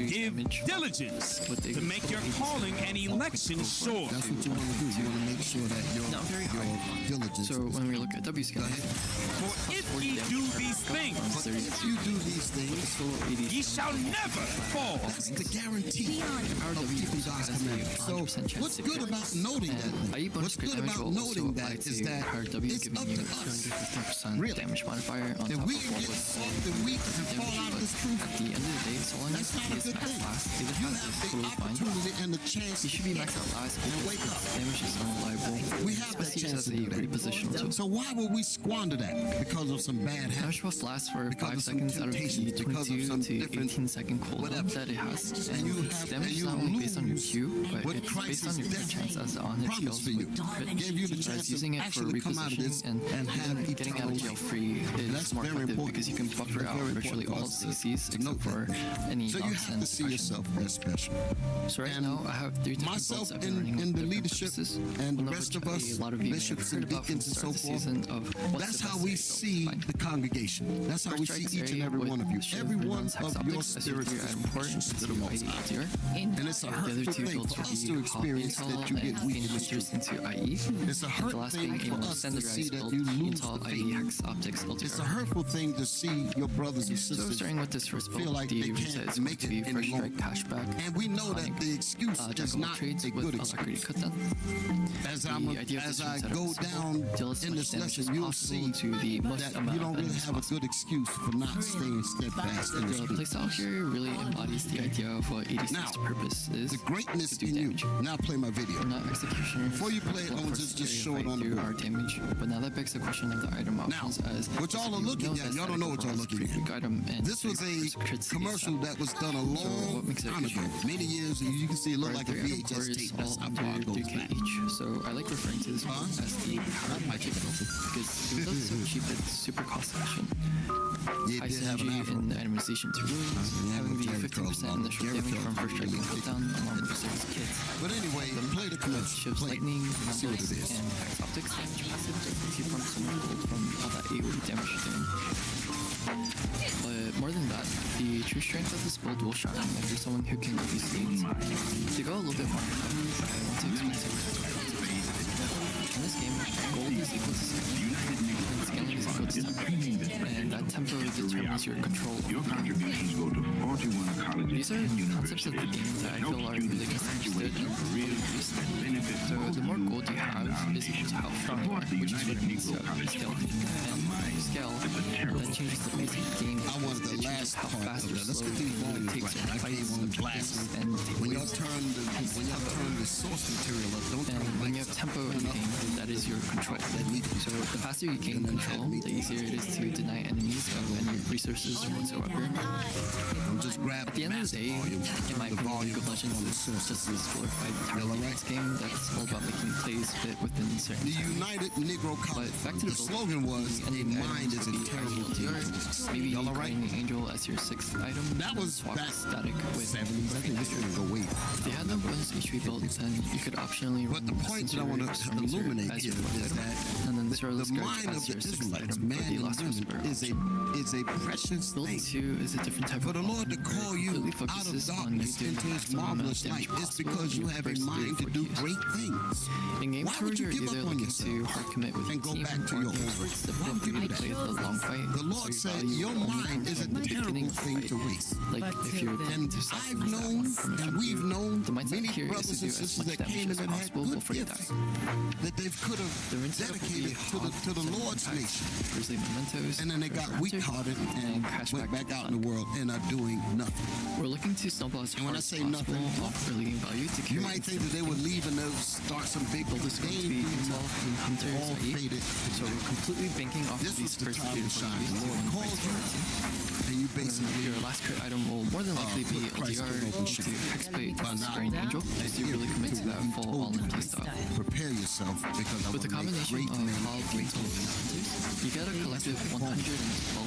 give diligence to make your calling and election sure. That's what you want to do. You want to make sure that you're not very hard. Diligence. So when we look at W scaling, for if ye do these things, if you do these things, ye shall never fall. That's the guarantee of keeping God's commandments. So what's good about noting that? What's good about noting that is that it's up to us, really. Damage modifier on If top we of can what get was soft and weak and fall out of this truth, at the end of the day, so long as that's not he a is good max thing. last, either You has have is the totally fine. opportunity and the chance He should be maxed out last and because wake up. damage is unreliable. We have that especially chance as to a do that. repositional tool. So why would we squander that? Because of some bad habits? Damage buff lasts for Because 5 of some seconds out of the temptations, because of 22 some to different 18 second cooldown that it has. And damage is not only based on your Q, but what it's Christ based on your has chance as on hit promised skills for you. with crit. Gave you the Whereas chance using to it for actually come out of this repositioning and have getting out of jail free is That's more very effective important. because you can buffer That's out very virtually all important for us CCs to note except for that. any So you have to nonsense see yourself as special. So right And now I have 3 different myself builds I've been running in the with leadership purposes, and the one rest which of us, a lot of you may have bishops heard and about from deacons and the so start of the forth, season of what's that's the how best we way to build see Fine. the congregation. That's how we First see strikes each and area every with one of you. shift Every and one non-hex of your optics as spirits your is import precious to the into Most IE High. tier. And it's a The other hurtful 2 thing builds for will us be to Hop experience Intel that you get and weak in the Hunters truth. into IE. It's a And the hurtful last thing being a for more us to see standardized that build, you lose Intel the IE faith. Hex Optics It's a LTR. hurtful thing to see your brothers and So sisters starting with this first build, feel like the they reset can't is going make to be it first any strike cashback. And we know that the excuse is jackal not trades a with good Alacrity excuse. Cutdown. As I setup go is simple. down Deal as in much this damage lesson, as you'll possible see to the most that amount you don't of really enemies have a possible. good excuse for not staying steadfast in this The truth. playstyle here really embodies the idea of what 86's purpose is. The greatness to do in you. damage. Now play my video. We're not executioners. Before you play it, I We'll want to first just area show it fight on the through board. our damage, but now that begs the question of the item options as what y'all are looking at, y'all don't know what y'all looking at. Item and This was a commercial that was done a long time ago, many years. You can see it look like a VHS tape. That's how far it goes back. each. So I like referring to this one as the magic build because even though it's so cheap, it's super cost efficient. High synergy in the itemization to ruins, having the 15% initial damage from first strike and cooldown along with service kits. But anyway, play the commercial. Shiv's lightning, See what it is. and hex optics damage passive that keeps you from so much gold from all that AoE damage you're doing. But more than that, the true strength of this build will shine if you're someone who can use things. To go a little bit more in depth, I want to explain something. In this game, gold is equal to scaling, and scaling is equal to tempo, and that tempo determines your control. These are concepts of the game that I feel are really misunderstood and really used. So the more gold you have is equal to how strong you are, which is what it means to scale. And scale that changes the basic game. I wanted the last how part fast of or that. Let's slow get these volumes it takes right. I gave one glasses. and When y'all turn the source material up, don't turn when you have tempo in the game, that is your control. So the faster you gain control, the easier it is to deny enemies of any resources whatsoever. Just grab At the end of the day, in my opinion, League of Legends is just this glorified tactics game that's all about making plays fit within certain The United Negro College. back to The slogan was, "A mind is a terrible thing." Maybe Y'all all right? creating the angel as your 6th item. That was swap back static with 70s. I think this should go way. If they had no bonus HP built, then you could optionally But the point that I want to illuminate as here your fourth is item, that and then the mind of as the your 6th Israelites, item for man the and last women, whisper is a precious Build thing. 2 is a different type For of the Lord to option, call you completely out of focuses on darkness you doing into the His maximum amount of marvelous damage light, it's possible because in you the have a first 3 or mind to 4 do keys. great things. In game Why 2, would you you're give either up on looking yourself to hard commit with and the go team, back to or your games old where it's ways? Why difficult would for you you do to play that? the long fight. The Lord so said, value "Your will only mind come is a from the beginning terrible of the thing fight. to waste." Like if you're And I've known, and we've known the mindset many here is to brothers do and as sisters much that damage came as in and had possible good before you gifts die. that they could have The rinse setup will be dedicated to the Lord's nation. Grizzly Mementos, And then they got weak-hearted and went back out in the world and are doing nothing. We're looking to snowball as And when hard I as say possible nothing, off early game value to you carry might think that they would leave and they'll start some big build is going to be game. Intel and Hunters All IE. faded. So we're completely banking off This of these was the first time to beautiful shine. movies The Lord to called you, and you basically your last crit item will more than likely be put Christ LDR in open to shame. Hexblade By not Scrying Angel as you really commit to that full all-in playstyle. prepare yourself because I With the want to make combination great of men Hall, great Great women. you get a collective 112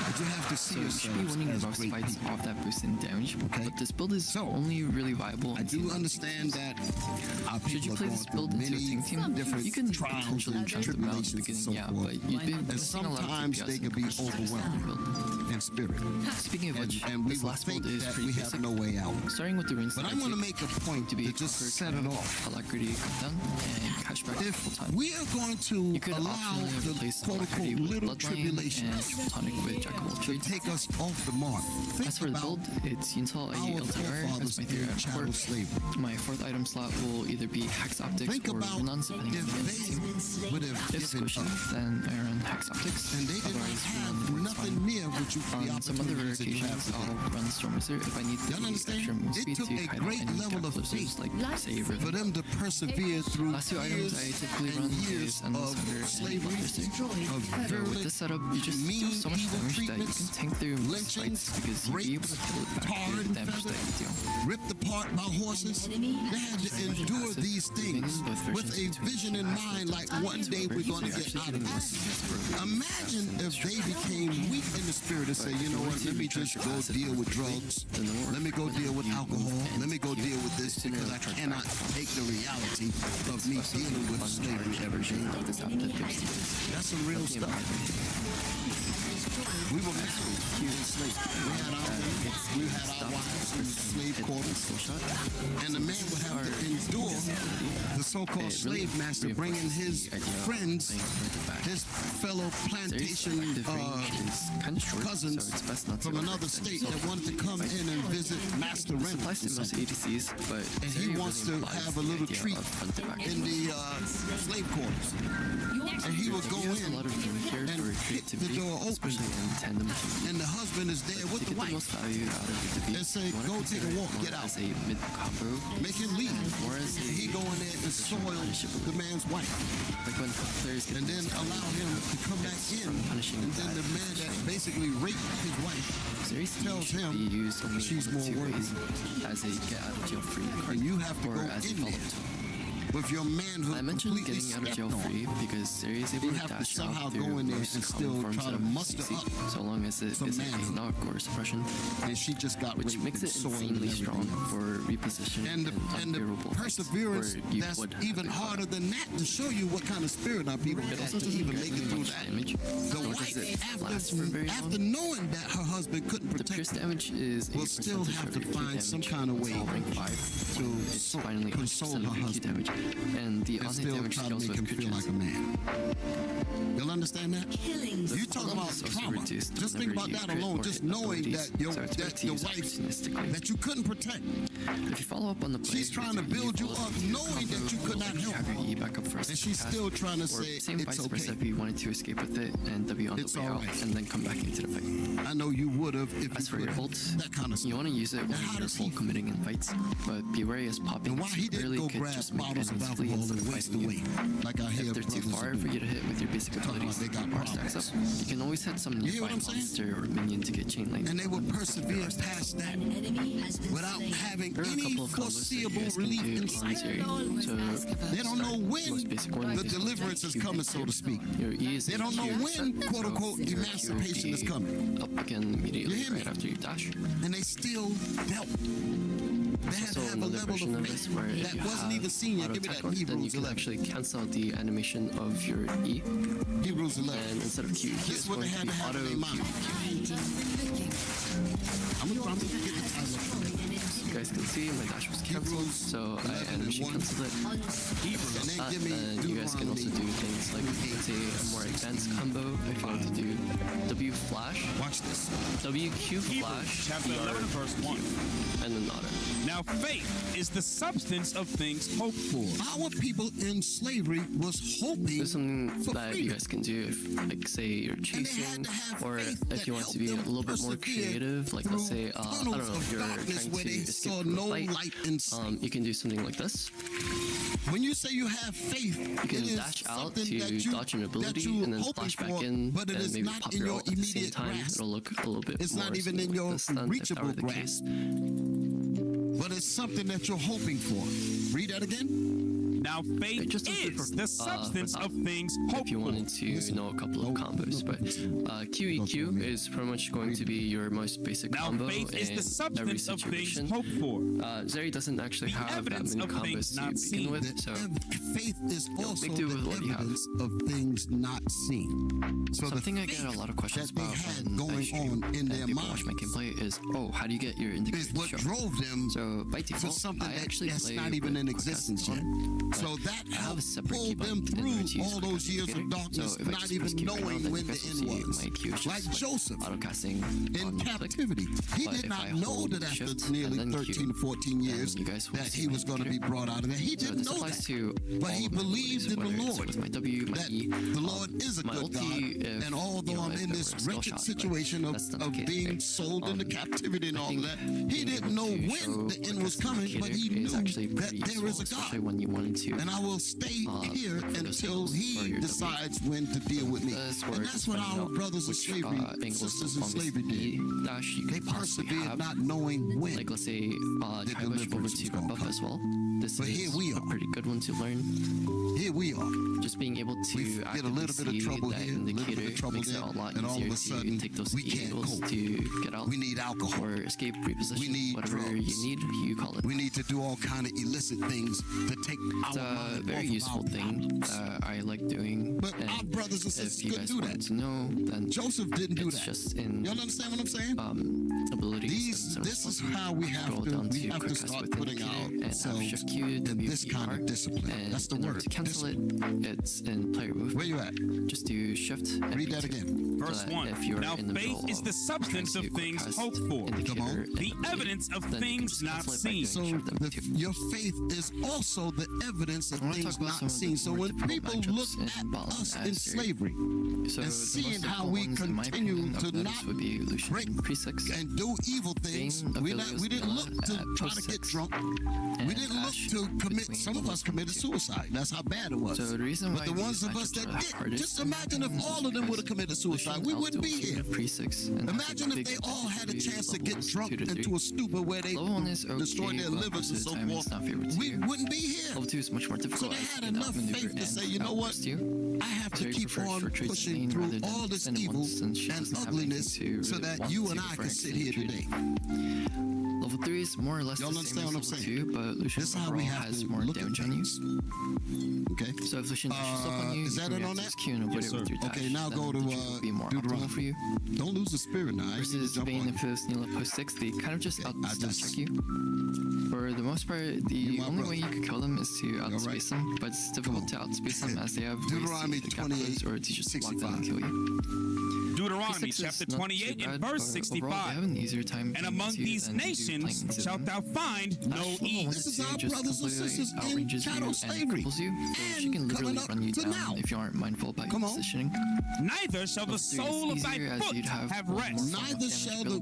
But you have to see so you should be yourselves winning as most great fights people. off that boost in damage. Okay. But this build is only really viable. I do understand that our Should people you are play going this through build into a many tank team, different you can trials potentially and chunk them out in the tribulations and beginning, so yeah, forth. but you'd be And missing a lot of sometimes DPS they and could be compression overwhelmed in spirit. Speaking of which, and we this would last think build is that pretty we basic. have no way out. Starting with the runes But that I want to make a point to be to just set it off. Alacrity down and cashback full time. We are going to You could allow optionally the replace quote-unquote Alacrity with little Bloodline tribulations and Tonic with Jack of all to trades. take us off the mark. Think As for the about build, it's Yuntal our IE LTR forefathers as my third in chattel core. slavery. My fourth item slot will either be Hex Optics Think or about Runons, depending on the if team. they would have If given squishy, up. then I run Hex Optics. And they did not Otherwise, have Runon works nothing fine. near what you the On some other rare opportunities that you have occasions, today. I'll run Storm Wizard if I need the Y'all extra understand? move It speed took to a kite great out any level of Capitals, faith like say for Riven. them to persevere through Last two items I typically run years is Endless of Hunger and slavery, Bloodthirsty. of So with this setup, you just do so much evil damage that you treatments, can tank through most fights because you'll be able to kill it back tarred with and the damage that you deal. ripped apart by horses. They had to endure these things with a vision in mind, like one day we're going to get out of this. Imagine if they became weak in the spirit and say, you know what, let me just go deal with drugs. Let me go deal with alcohol. Let me go deal with this because I cannot take the reality of me dealing with slavery every day. That's some real stuff. We were mixed with slaves. We had our wives in slave quarters. And the man would have to endure the so-called slave master bringing his friends, his fellow plantation cousins from another state that wanted to come in and visit Master Reynolds. Applies to most ADCs, but And he wants to have a little treat in the slave quarters. And he would go in and kick the door open. And the husband is there with the wife. And say, go take a walk, get out. Make him leave. And he go in there and soil the man's wife. And then allow him to come back in. And then the man that basically raped his wife tells him she's more worthy. As a get out of jail free card, and you have to or go as a in follow-up. there with your manhood I mentioned completely getting out of jail stepped on. free because Siri is able You to have to dash somehow out through go in there most and common still forms try to of muster CC, up so long as it some is a manhood. knock or suppression, And she just got which raped makes and it soiled and insanely strong everything. for reposition And the unfavorable fights perseverance where you that's would have even been caught. harder than that to show you what kind of spirit our people It had also to doesn't even get make it through much that. damage, The nor does it last for very long. after knowing that her husband couldn't The protect pierce her, damage is a will still percentage have of to your key find some damage kind of way until rank 5 to when it's finally console 100% her of your key husband damage, and the and on-hit still damage try to scales make with him crit feel chance. like a man. You'll understand that? You talk about is also trauma. reduced Just think whenever about you that crit alone. or Just hit knowing abilities, that your so it's better to use wife opportunistically. that you couldn't protect. If you follow up on the play, She's trying to with your build you E-Vault, up knowing that you could not you help have your her. E back up for us And to she's cast, still trying to or say same it's vice versa okay. if you wanted to escape with it and W on It's the way out alright. and then come back into the fight. I know you would have if As you for your could. ult, That kind of you stuff. want to use it when how you're does he full committing in fights, but be wary as popping And why he didn't really go could grab just make bottles of enemies flee alcohol instead and of waste fighting away, you. like I hear If they're too brothers far do. for you to hit with your basic Talking about abilities, they got bar stacks up, problems. you can always hit some You hear what nearby I'm saying? monster or minion to get chain lane. And they will persevere past that without having There are a any couple of combos that you foreseeable guys can relief do in on sight. Siri to They don't know when most basic one the is deliverance is Q. coming, so to speak. Your E is They don't know Q when, set, quote unquote, so your Q would emancipation is be coming. up again immediately You hear me? right after you dash. And they still dealt. They had So to have a another level version of of this faith where if that you wasn't have even seen yet. auto Give me attack that on, then you Hebrews can 11. actually cancel out the animation of your E. Hebrews 11. And instead of Q, Q This is is what going they to had be to have auto in their mind. Q. I'm gonna get the title up. You guys can see my dash was cancelled, so I animation canceled it. And then give me And you guys can also do things like, let's say, a more advanced combo. If you want to do W flash, watch this. WQ flash, Chapter 11, verse 1. and then auto. Now, faith is the substance of things hoped for. Our people in slavery was hoping There's something for that freedom. you guys can do if, like, say you're chasing, or if you want to be a little bit more creative, like, let's say, I don't know, if you're trying to escape from a fight, you can do something like this. When you say you have faith, You can it is dash out something that to you- dodge an that ability you and then hoping splash back for, in but it and is maybe not pop in your your ult at the same immediate time. grasp. It'll look a little bit It's more not even in like your this than if that reachable were the case. grasp. But it's something that you're hoping for. Read that again. Now, faith is the substance of things hoped if you wanted to know a couple of combos, but QEQ is pretty much going to be your most basic combo. Now, faith is the substance of things situation. hoped for. Zeri doesn't actually have that many combos to begin with, so faith is also make do with what you have. of things not seen. So something I get a lot of questions about when I stream and people watch my gameplay is, oh, how do you get your indicators what to show? drove them so by to default, something I actually that's play not even with in existence yet. So that helped pull them through all those years of darkness, so not even knowing when the end was. Like Joseph in captivity. He did not know that after nearly 13 to 14 years that he was going to be brought out of there. He didn't know that. But he believed in the Lord. That the Lord is a good God. And although I'm in this wretched situation of being sold into captivity and all that, he didn't know when the end was coming, but he knew that there is a God. And I will stay here until he decides when to deal with me. And that's what our brothers in slavery, sisters in slavery did. They persevered not knowing when. Like, let's say, Kailash over to buff as well. This is a pretty good one to learn. Here we are. Just being able to get a little bit of trouble that here, indicator makes it a lot easier to take those angles to get out. We need alcohol. Or escape reposition. We need whatever drugs. you need, you call it. We need to do all kind of illicit things to take it's our mind a very useful thing I like doing. But our brothers and sisters couldn't do that. To know, then Joseph didn't do that. Just in, you understand what I'm saying? Abilities. This is how we have to start putting ourselves in this kind of discipline. That's the word. To cancel it, it's in player movement. Where you at? Just do shift. Read that again. Verse 1. Now faith is the substance of things hoped for, the evidence of things not seen. So your faith is also the evidence of things not seen. So when people look at us in slavery and seeing how we continue to not break and do evil things, we didn't look to try to get drunk. We didn't look to commit. Some of us committed suicide. That's how bad it was. So the reason but the ones of us that did, just imagine if all of them would have committed suicide, we wouldn't be here. Imagine if they all had a chance to get drunk into a stupor where they destroyed their livers and so forth. We wouldn't be here. Level 2 is much more difficult. So they had enough faith to say, you know what? I have to keep on pushing through all this evil and ugliness so that you and I can sit here today. Level 3 is more or less the same as level 2, but Lucian overall has more damage on you. Okay. So if Lucian dashes up on you, is that it on that? Q and avoid it with your dash. Okay, now go to be more optimal for you. Don't lose the spirit now. Versus Bane and Fizz Neela post 6, they kind of just out-check you. For the most part, the only way you could kill them is to outspace them, but it's difficult to outspace them as they have Deuteronomy 28 or to just block them and kill you. Deuteronomy chapter 28 and verse 65. And among these nations shalt thou find no ease. This is our brothers and sisters in chattel slavery. She can literally run you down if you aren't mindful about your positioning. Neither shall the sole of thy foot have rest. Neither shall the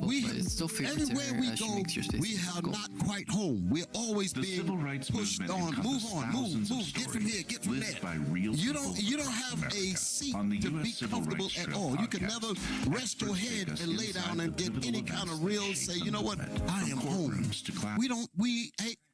everywhere we go, we are not quite home. We're always being pushed on. Move, get from here, get from there. You don't have a seat to be comfortable at all. You can never rest your head and lay down and get any kind of real say, you know what, I am home.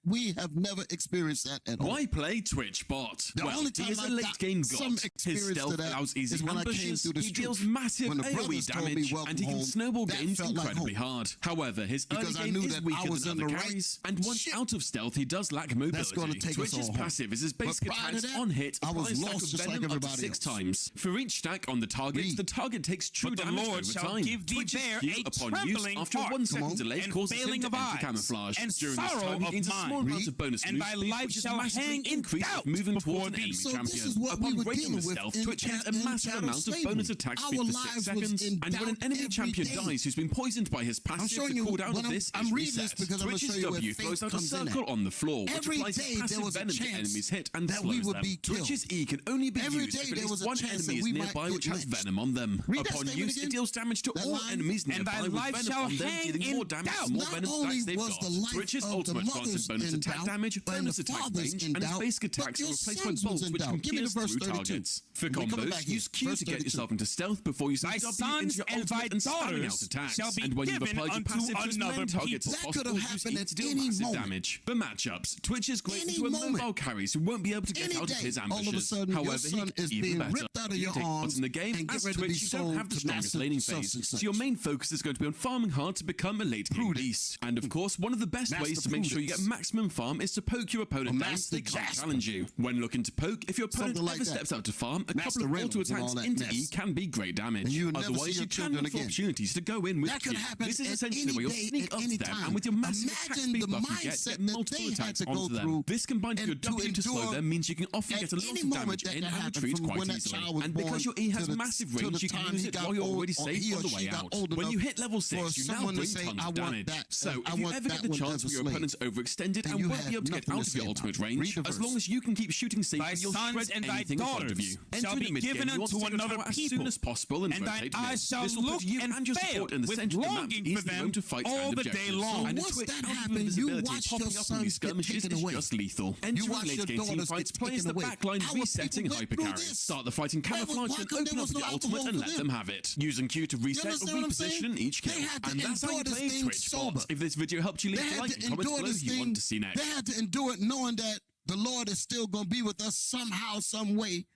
We have never experienced that at all. Why play Twitch bot? Well, he is a late game god. His stealth allows easy ambushes, he deals massive AoE damage, and he can snowball games incredibly hard. However, his early game is weaker than other carries, and once out of stealth, he does lack mobility. Twitch's passive is his basic attacks on hit, applies stack of venom up to 6 times. For each stack on the target takes true damage over time. Twitch's Q upon use after a 1 second delay causes him to enter camouflage. During this time, he gains a small amount of bonus and thy life shall hang in doubt moving towards an enemy champion. Upon breaking with stealth, Twitch has a massive amount of bonus attack speed for 6 seconds, and when an enemy champion dies who's been poisoned by his passive, the cooldown of this is reset. Twitch's W throws out a circle on the floor, which applies his passive venom to enemies hit and slows them. Twitch's E can only be used if at least one enemy is nearby which has venom on them. Upon use, it deals damage to all enemies nearby with venom on them, dealing more damage the more venom stacks they've got. Twitch's ultimate grants opponent's attack damage, bonus attack range, and his basic attacks are replaced by bolts which can pierce through targets. For combos, use Q to get yourself into stealth before using Thy W sons into your and thy ultimate and spamming out daughters attacks. shall be And when you've given applied your unto passive to as another many targets as people. possible, use E to deal massive damage. For matchups, Twitch is great into a mobile carries who won't be able to get out of his ambushes. However, he is even better. You can take parts in the game. As Twitch, you don't have the strongest laning phase, so your main focus is going to be on farming hard to become a late game beast. And of course, one of the best ways to make sure you get maximum farm is to poke your opponent down so they can't challenge you. When looking to poke, if your opponent ever steps out to farm, a couple of auto attacks into E can be great damage. Otherwise, you can look for opportunities to go in with Q. This is essentially where you'll sneak up to them, and with your massive attack speed buff you get multiple attacks onto them. This combined with your W to slow them means you can often get a lot of damage in and retreat quite easily. And because your E has massive range, you can use it while you're already safe on the way out. When you hit level 6, you now bring tons of damage. So if you ever get the chance where your opponent's overextended and won't be able to get out of your ultimate range, as long as you can keep shooting safely, you'll shred anything in front of you. Shall be given unto another as soon as possible and thine eyes shall this will look put you and your fail support in the with center of the map longing for them to fight all the day long. And Once Twitch, that out of happens, invisibility, you watch popping your up in these sons get skirmishes taken is away. just lethal. You Entering watch late your game team daughters fights, get play as the taken away. backline Our resetting people went hyper through carries. this. Start the fight in camouflage and open up your ultimate and let them have it. Using Q to reset or understand what I'm saying? reposition each kill. And that's how you play Twitch bots. If this video helped you, leave a like and comment below who you want to see next. They had to endure it knowing that the Lord is still going to be with us somehow, some way.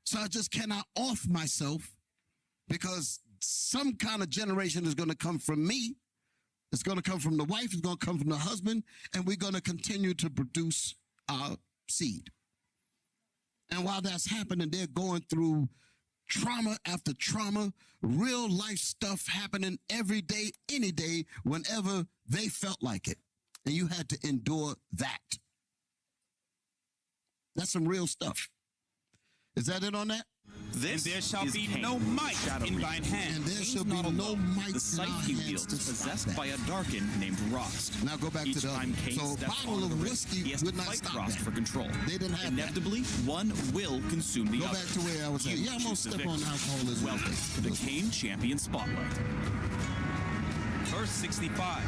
So I just cannot off myself because some kind of generation is going to come from me. It's going to come from the wife. It's going to come from the husband. And we're going to continue to produce our seed. And while that's happening, they're going through trauma after trauma, real life stuff happening every day, any day, whenever they felt like it. And you had to endure that. That's some real stuff. Is that it on that? This and there shall be no might in thine hand. And there shall be no might the scythe he wields is possessed by a Darkin named Rost. Now go back to the time Kane so a steps bottle on of the whiskey he has would to not fight stop Rost that. for control. They didn't have Inevitably, one will consume the Go other. back to where I was at. Yeah, I'm gonna step on alcoholism. Welcome to the Kane Champion Spotlight. Verse 65.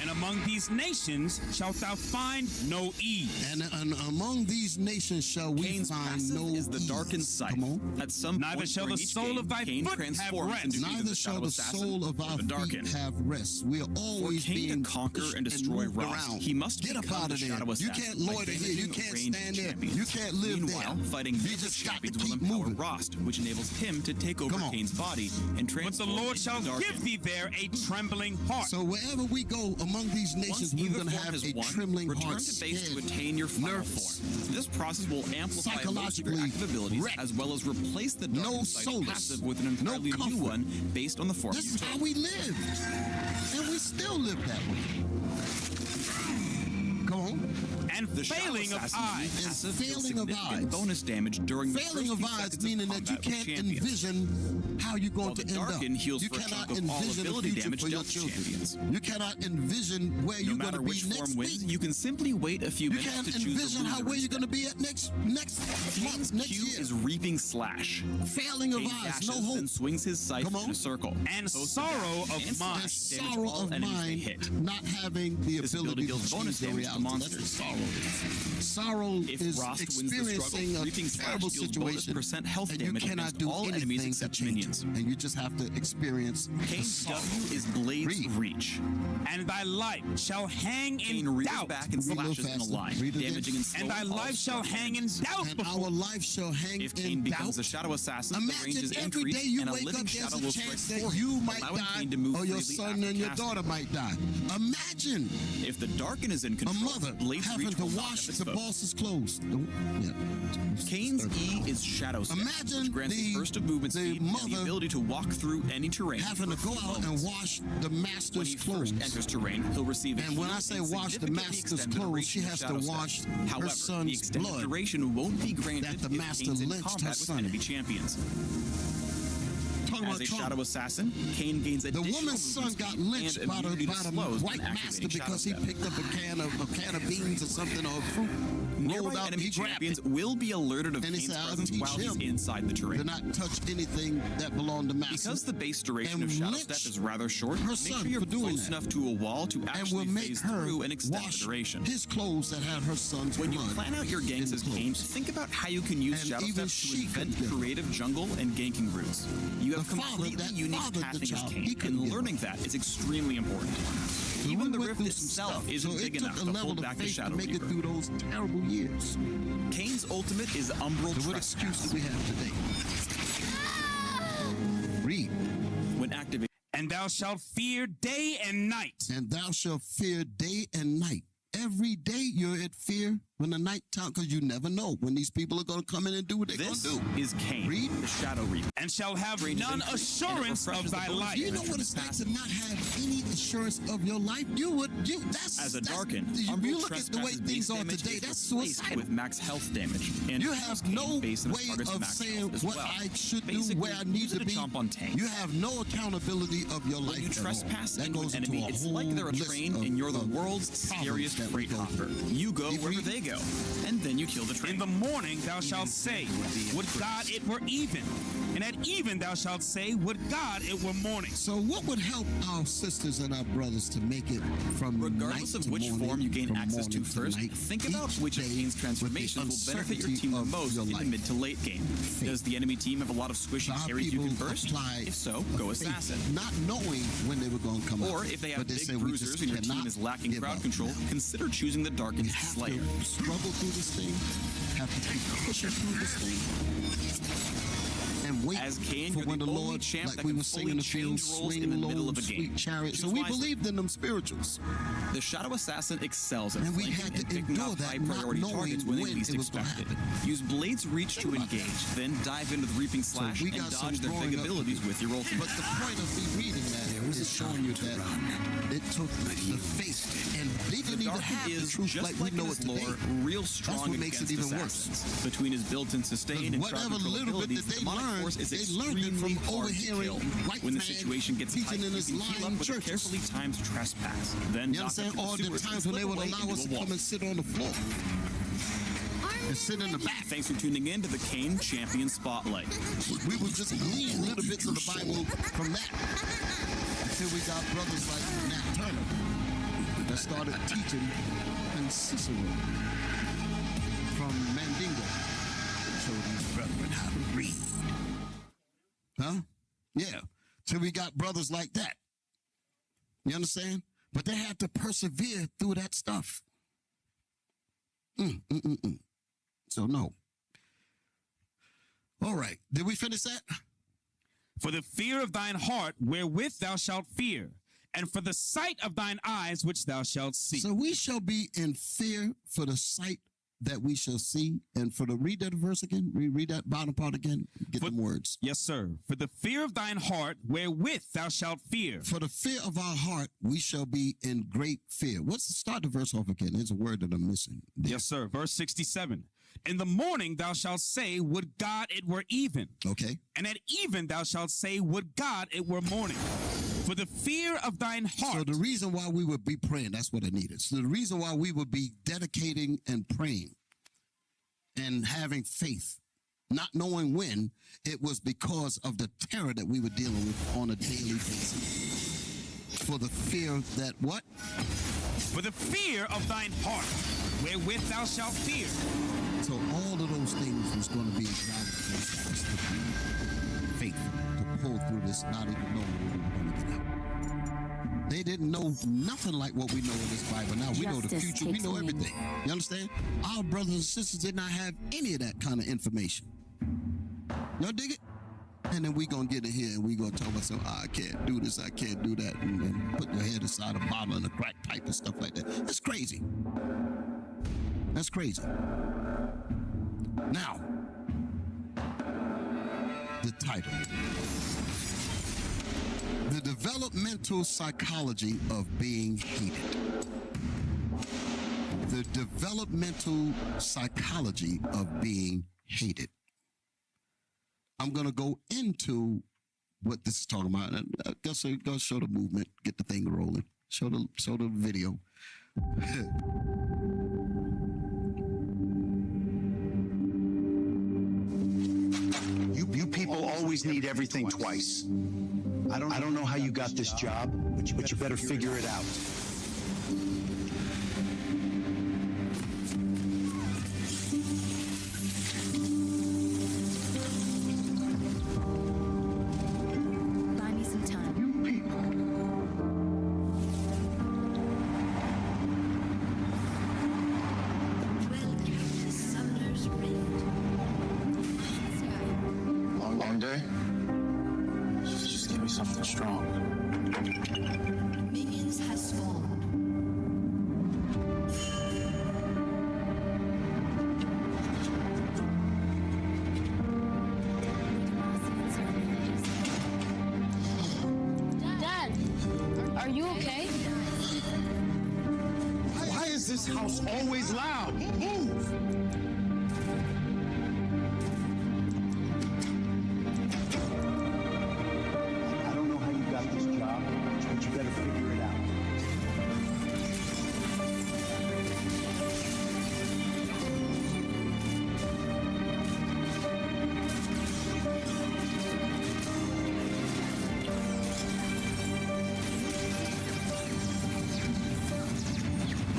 And among these nations shalt thou find no ease. And among these nations shall we Kane's find no is the ease. darkened scythe. Come on. At some Neither point shall during the each soul game, of thy Kane foot have transforms rest. into either Neither the shall Shadow the Assassin soul of or our the Darkin. feet have rest. We are For always Kane being to conquer pushed and destroy moved Rost, around. he must Get up become out the of there. Shadow You Assassin can't by loiter here. You vanquishing can't ranged stand there. champions. You can't live Meanwhile, there. fighting You melee just got to champions will keep empower moving. Rost, which enables him to take over Kane's body and But the transform Lord into shall the Darkin. give thee there a trembling heart. So wherever we go among these nations, we're going to have a trembling return heart. to base to attain your final form. This process will amplify most of your active abilities as well as replace the Darkin Scythe passive with an entirely new one based on the form This you is took. how we live. And we still live that way. Go on. And The failing Shadow of Assassin's eyes. passive deals failing of significant eyes. bonus damage during the Failing first of few eyes seconds meaning of that you combat with can't champions. envision how you're going While to the end up. Darkin heals You for a cannot chunk of all envision the ability future damage for your dealt to children. champions. You cannot envision where No you're going matter to be which next form wins, week. you can simply wait a few You minutes can't to choose envision the how loser where you're going to be instead. at next month, next Q year. is Reaping Slash. Failing of Kane eyes, dashes, no hope. then swings his scythe in a circle. And Both sorrow dash of and mind. slash damage Sorrow all of enemies they mind, hit. not having the This ability ability to deals bonus change their damage to reality. That's monsters. what sorrow is. Sorrow If is Rost wins the experiencing struggle, a Reaping Slash terrible deals bonus situation, percent health and you damage cannot against do all anything enemies to except change minions. it. And you just have to experience the Kane's sorrow. W is Blade's Reach. And thy life shall hang Kane in rears doubt. back and Read a little slashes in a faster. line, Read it again. damaging and slowing And thy all life shall struggling hang in enemies. doubt And before our life shall hang If in Kane becomes doubt. a Shadow Assassin, the range Imagine is every increased, day you and a wake living up, shadow there's will a strike chance for that him, you might allowing die, Kane to move or your freely son after and your casting. daughter might die. Imagine If the Darkin is in a control, mother Blade's having Reach to will knock wash up its the foe. boss's clothes. Kane's E is Shadow Step, Imagine which grants the- a burst of movement the speed and the mother ability to walk through any terrain. having to for go a few out and moments. wash the When master's he clothes. first enters terrain, he'll receive a And when heal I say and wash the significantly master's extended clothes, she duration of has to Shadow Step. wash her However, the son's extended blood duration won't be granted that the if master Kane's in lynched combat her with son. enemy champions. talking As about a trauma. shadow assassin, Cain gains The additional woman's son movement got speed lynched and by immunity to the slows white when master activating because he Shadow Step. picked up a can of beans or something or fruit. Nearby Rolled out and enemy he grabbed champions it. will be alerted of And he Cain's said, "I'll presence teach while he's him inside the to terrain. not touch anything that belonged to master." Because the base duration And of Shadow lynch Step is rather short, her make son sure you're for doing close that. enough to a wall to and actually will make phase her through and extend wash the duration. his clothes that had her son's When you blood plan out your ganks in as the Cain, clothes. think about how you can use And Shadow even Steps to she invent couldn't do it. creative jungle and ganking routes. You have The father completely that unique fathered the pathing as child, he Cain, couldn't and give learning that is extremely important. Even the went rift through some itself stuff, isn't so big it took enough a to level hold of back the faith Shadow to make Reaper. it through those terrible years. Cain's ultimate is Umbral So what excuse do Trespass. we have today? Read. When activated, And thou shalt fear day and night. And thou shalt fear day and night. Every day you're at fear when the night time, because you never know when these people are going to come in and do what they're going this to do. is Cain, the Shadow Reaper. And shall have Range is none increased, and it assurance refreshes of the thy bonus life. Do you know what it's like to not have any assurance of your life? As a Darkin, you Umbral look at the way Trespass's things base are damage today, is that's replaced suicidal. with max health damage. And You have no based on way its target's of max saying health as what well. I should do, Basically, where I need use it to be. chomp on tanks. You have no accountability of your life. When you at all. trespass That into goes an into enemy, a it's whole like they're a list train of- and you're the of world's problems scariest that we freight go hopper. through. You go Keep wherever reading. they go, and then you kill the train. In the morning thou shalt say, would God it were even. And at even thou shalt say, would God it were morning. So what would help our sisters and our brothers to make it from Regardless night of to which morning, form you gain from access to morning first, night, think about each which of day Cain's with the transformations will benefit your uncertainty team the of most your in the life. mid to late game. Does the enemy team have a lot of squishy Our carries you people can burst? apply If so, go faith, assassin. not knowing when they were going to come out. Or if they have But big say we bruisers just and your team cannot is lacking give crowd up. control, consider choosing the Darkened You have Slayer. to struggle through this thing, have to keep pushing through this thing, and wait As Cain, for you're when the the only Lord, champ like that we can were fully singing the change field, roles in swing the middle low, of a game. sweet chariot. So Choose we wisely. believed in them spirituals. The Shadow Assassin excels at And we flanking had to and picking endure off that, high not priority knowing targets when they when least it was gonna expected. happen. Use Blade's Reach to engage, then dive into the Reaping Slash we and got some dodge their big growing up to abilities do. with your ultimate. But the point of me reading that is showing you that it took the faith, and they The didn't even Darken have the is, truth just like like we know in it his lore, today. real strong That's what makes it against even worse. assassins. Between his built-in sustain and crowd Whatever control little bit abilities, that the they demonic learned, force is they learned it extremely from hard to overhearing kill. white When the man situation gets tight, teaching in you his can heal lying up with a churches. carefully timed trespass. Then You understand? knock All up the your sewers times and when they slip would away allow into us a to wall. come and sit on the floor and sit in the back. Thanks for tuning in to the Cain Champion Spotlight. We would just read little bits of the Bible from that until we got brothers like Nat Turner that started teaching in Cicero from Mandingo. Show these brethren how to read. Huh? Yeah. Till we got brothers like that. You understand? But they had to persevere through that stuff. So no. All right. Did we finish that? For the fear of thine heart wherewith thou shalt fear, and for the sight of thine eyes which thou shalt see. So we shall be in fear for the sight that we shall see. And for the, read that verse again. Read that bottom part again. Get them words. Yes, sir. For the fear of thine heart wherewith thou shalt fear. For the fear of our heart, we shall be in great fear. Start the verse off again. There's a word that I'm missing. Yes, sir. Verse 67. In the morning thou shalt say, would God it were even. Okay. And at even thou shalt say, would God it were morning. For the fear of thine heart. So the reason why we would be praying, that's what I needed. So the reason why we would be dedicating and praying and having faith, not knowing when, it was because of the terror that we were dealing with on a daily basis. For the fear that what? For the fear of thine heart, wherewith thou shalt fear. So all of those things was going to be a driving force for us to be faithful, to pull through this, not even knowing when we were going to get out. They didn't know nothing like what we know in this Bible now. We know the future. We know everything. You understand? Our brothers and sisters did not have any of that kind of information. Y'all dig it? And then we going to get in here and we going to talk about something, I can't do this, I can't do that, and put your head inside a bottle and a crack pipe and stuff like that. That's crazy. That's crazy. Now, the title. The developmental psychology of being hated. The developmental psychology of being hated. I'm going to go into what this is talking about. And go show the movement, get the thing rolling. Show the video. You people always need everything twice. I don't know how you got this job, but you better figure it out. Buy me some time. Welcome to Summoner's Rift. Long day? Just give me something strong. Minions has spawned. Dad, are you okay? Why is this house always loud? Move! I don't know how you got this job, but you better figure it out.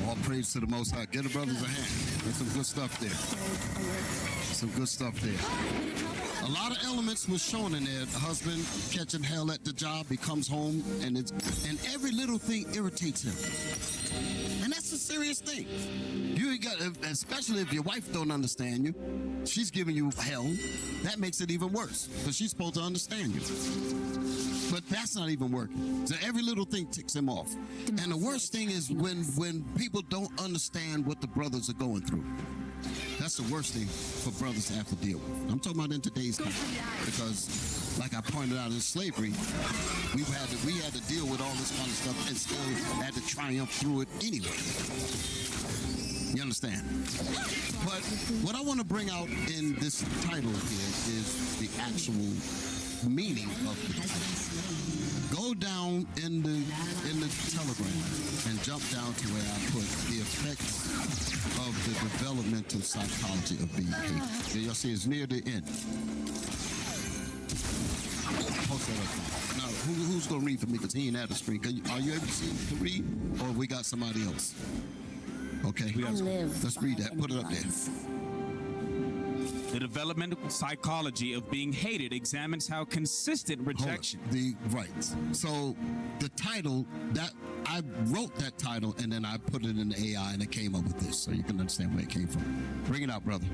All praise to the Most High. Give the brothers a hand. There's some good stuff there. Some good stuff there. A lot of elements was shown in there. The husband catching hell at the job. He comes home and every little thing irritates him. And that's a serious thing. You got, especially if your wife don't understand you, she's giving you hell. That makes it even worse because she's supposed to understand you. But that's not even working. So every little thing ticks him off. And the worst thing is when people don't understand what the brothers are going through. That's the worst thing for brothers to have to deal with. I'm talking about in today's time. Because, like I pointed out in slavery, we had to deal with all this kind of stuff and still had to triumph through it anyway. You understand? But what I want to bring out in this title here is the actual meaning of the title. Go down in the telegram and jump down to where I put the effects of the developmental psychology of being hated. You'll see it's near the end. Post that up. Now, who's going to read for me? Because he ain't at the screen. Are you able to read? Or we got somebody else? Okay. Let's read that. Put it up there. The developmental psychology of being hated examines how consistent rejection. Right. So the title that I wrote that title and then I put it in the AI and it came up with this, so you can understand where it came from. Bring it out, brother.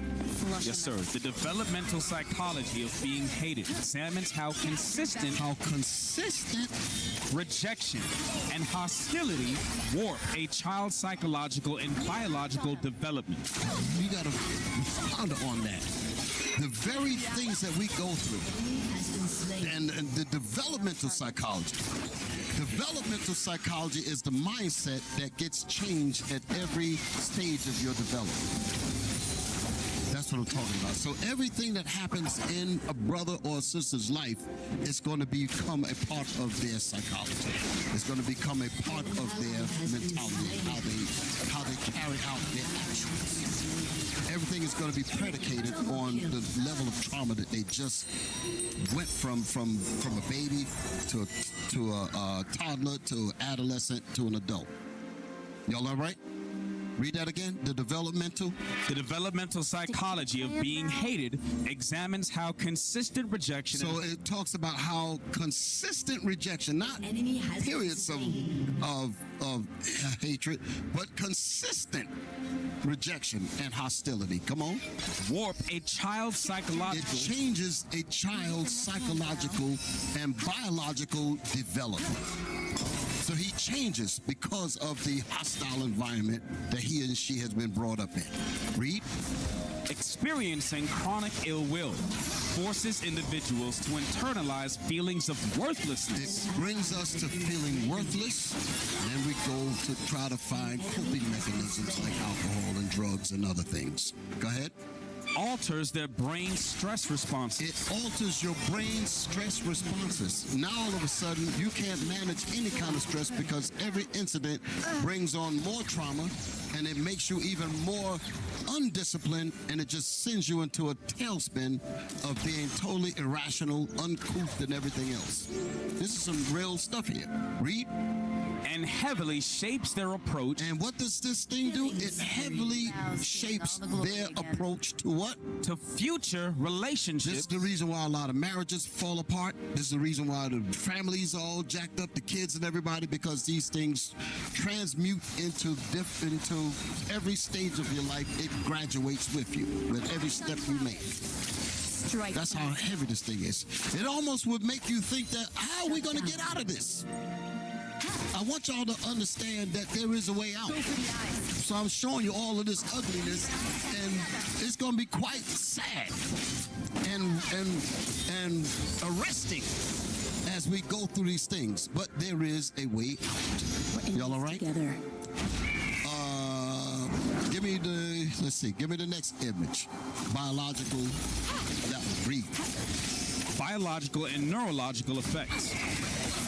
Yes, sir. The developmental psychology of being hated examines how consistent rejection and hostility warp a child's psychological and biological development. You got to ponder on that. The very things that we go through and the developmental psychology. Developmental psychology is the mindset that gets changed at every stage of your development. That's what I'm talking about. So everything that happens in a brother or a sister's life is going to become a part of their psychology. It's going to become a part of their mentality, how they carry out their actions. Everything is going to be predicated on the level of trauma that they just went from a baby to a toddler to an adolescent to an adult. Y'all all right? Read that again. The developmental psychology of being hated examines how consistent rejection. So it talks about how consistent rejection, not periods of hatred, but consistent rejection and hostility. Come on. Warp a child's psychological. It changes a child's psychological and biological development. So he changes because of the hostile environment that he and she has been brought up in. Read. Experiencing chronic ill will forces individuals to internalize feelings of worthlessness. It brings us to feeling worthless, and then we go to try to find coping mechanisms like alcohol and drugs and other things. Go ahead. alters their brain's stress responses. It alters your brain's stress responses. Now all of a sudden you can't manage any kind of stress because every incident brings on more trauma, and it makes you even more undisciplined, and it just sends you into a tailspin of being totally irrational, uncouth, and everything else. This is some real stuff here. Read. And heavily shapes their approach. And what does this thing do? It heavily shapes their approach to what? To future relationships. This is the reason why a lot of marriages fall apart. This is the reason why the families are all jacked up, the kids and everybody, because these things transmute into every stage of your life. It graduates with you with every step you make. That's how heavy this thing is. It almost would make you think that, how are we going to get out of this? I want y'all to understand that there is a way out. So I'm showing you all of this ugliness, and it's going to be quite sad and arresting as we go through these things. But there is a way out. Y'all all right? Together. Give me the next image. Biological, that was brief. Biological and neurological effects.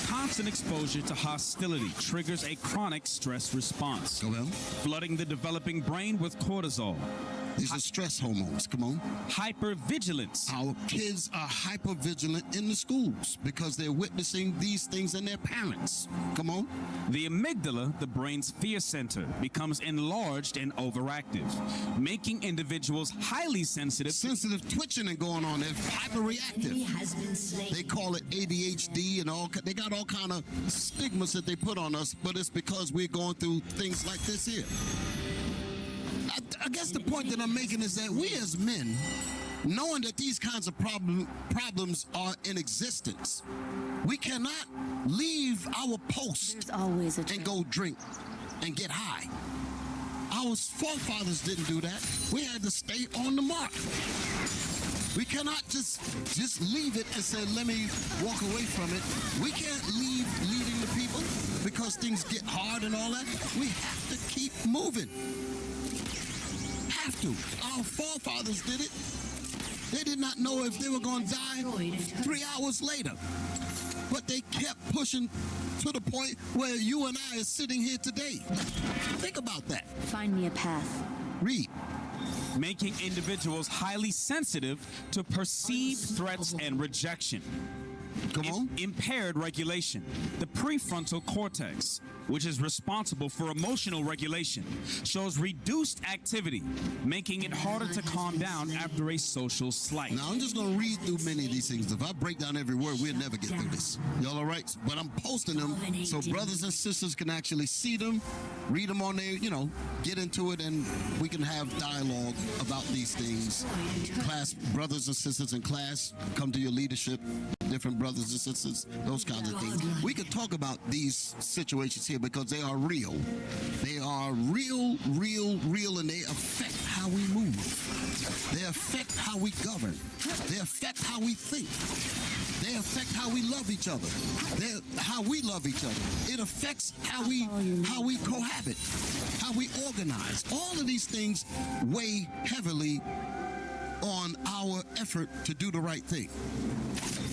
Constant exposure to hostility triggers a chronic stress response, flooding the developing brain with cortisol. These are stress hormones. Come on. Hypervigilance. Our kids are hypervigilant in the schools because they're witnessing these things in their parents. Come on. The amygdala, the brain's fear center, becomes enlarged and overactive, making individuals highly sensitive. Sensitive twitching and going on. They're hyperreactive. They call it ADHD and all. They got all kind of stigmas that they put on us, but it's because we're going through things like this here. I guess the point that I'm making is that we as men, knowing that these kinds of problems are in existence, we cannot leave our post and go drink and get high. Our forefathers didn't do that. We had to stay on the mark. We cannot just leave it and say, let me walk away from it. We can't leave leading the people because things get hard and all that. We have to keep moving. Have to. Our forefathers did it. They did not know if they were going to die 3 hours later. But they kept pushing to the point where you and I are sitting here today. Think about that. Find me a path. Read. Making individuals highly sensitive to perceived threats and rejection. Come on. Impaired regulation. The prefrontal cortex, which is responsible for emotional regulation, shows reduced activity, making it harder to calm down after a social slight. Now, I'm just going to read through many of these things. If I break down every word, we'll never get through this. Y'all all right? But I'm posting them so brothers and sisters can actually see them, read them on there, get into it, and we can have dialogue about these things. Class, brothers and sisters in class, come to your leadership, different brothers and sisters, those kinds of things. We could talk about these situations here because they are real. They are real, and they affect how we move. They affect how we govern. They affect how we think. They affect how we love each other. How we love each other. It affects how we cohabit, how we organize. All of these things weigh heavily on our effort to do the right thing.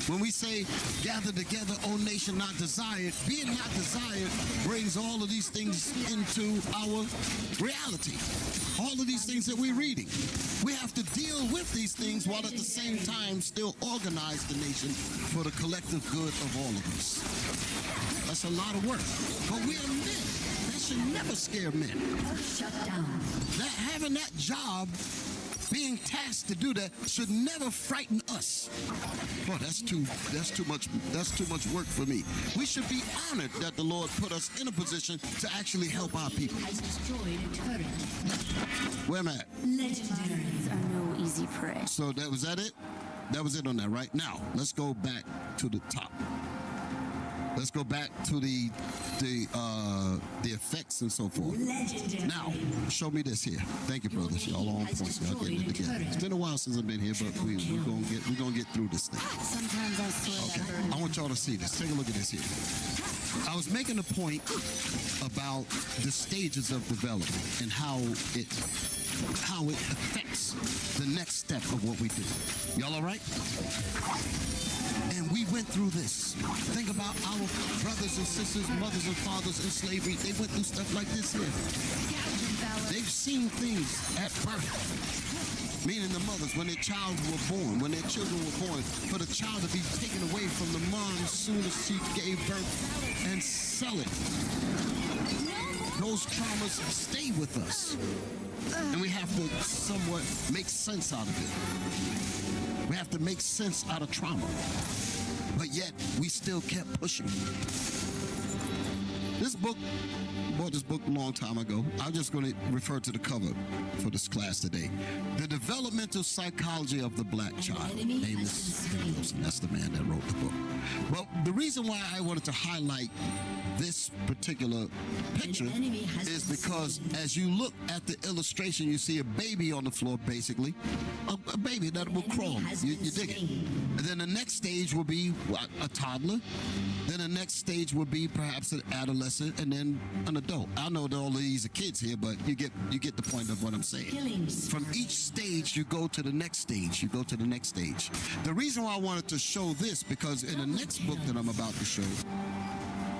When we say, gather together, O nation not desired, being not desired brings all of these things into our reality. All of these things that we're reading. We have to deal with these things while at the same time still organize the nation for the collective good of all of us. That's a lot of work. But we are men. That should never scare men. Shut down. That having that job, being tasked to do that, should never frighten us. Boy, that's too much work for me. We should be honored that the Lord put us in a position to actually help our people. Has destroyed a turret. Where am I at? Legendaries are no easy prey. So was that it? That was it on that, right? Now, let's go back to the top. Let's go back to the effects and so forth. Legendary. Now, show me this here. Thank you, brothers. Y'all on point. Y'all getting it together. It's been a while since I've been here, but we're gonna get through this thing. Sometimes I swear. Okay. I want y'all to see this. Take a look at this here. I was making a point about the stages of development and how it affects the next step of what we do. Y'all all right? And we went through this. Think about our brothers and sisters, mothers and fathers in slavery. They went through stuff like this here. They've seen things at birth. Meaning the mothers, when their child were born, when their children were born, for the child to be taken away from the mom as soon as she gave birth and sell it. Those traumas stay with us. And we have to somewhat make sense out of it. We have to make sense out of trauma. But yet, we still kept pushing. This book, I bought this book a long time ago. I'm just going to refer to the cover for this class today. The Developmental Psychology of the Black Child. Amos Wilson, that's the man that wrote the book. Well, the reason why I wanted to highlight this particular picture is because as you look at the illustration, you see a baby on the floor, basically. A baby that will crawl. You dig it. And then the next stage will be a toddler. Then the next stage will be perhaps an adolescent and then an adult. I know that all of these are kids here, but you get the point of what I'm saying. From each stage, you go to the next stage. You go to the next stage. The reason why I wanted to show this, because in the next book that I'm about to show,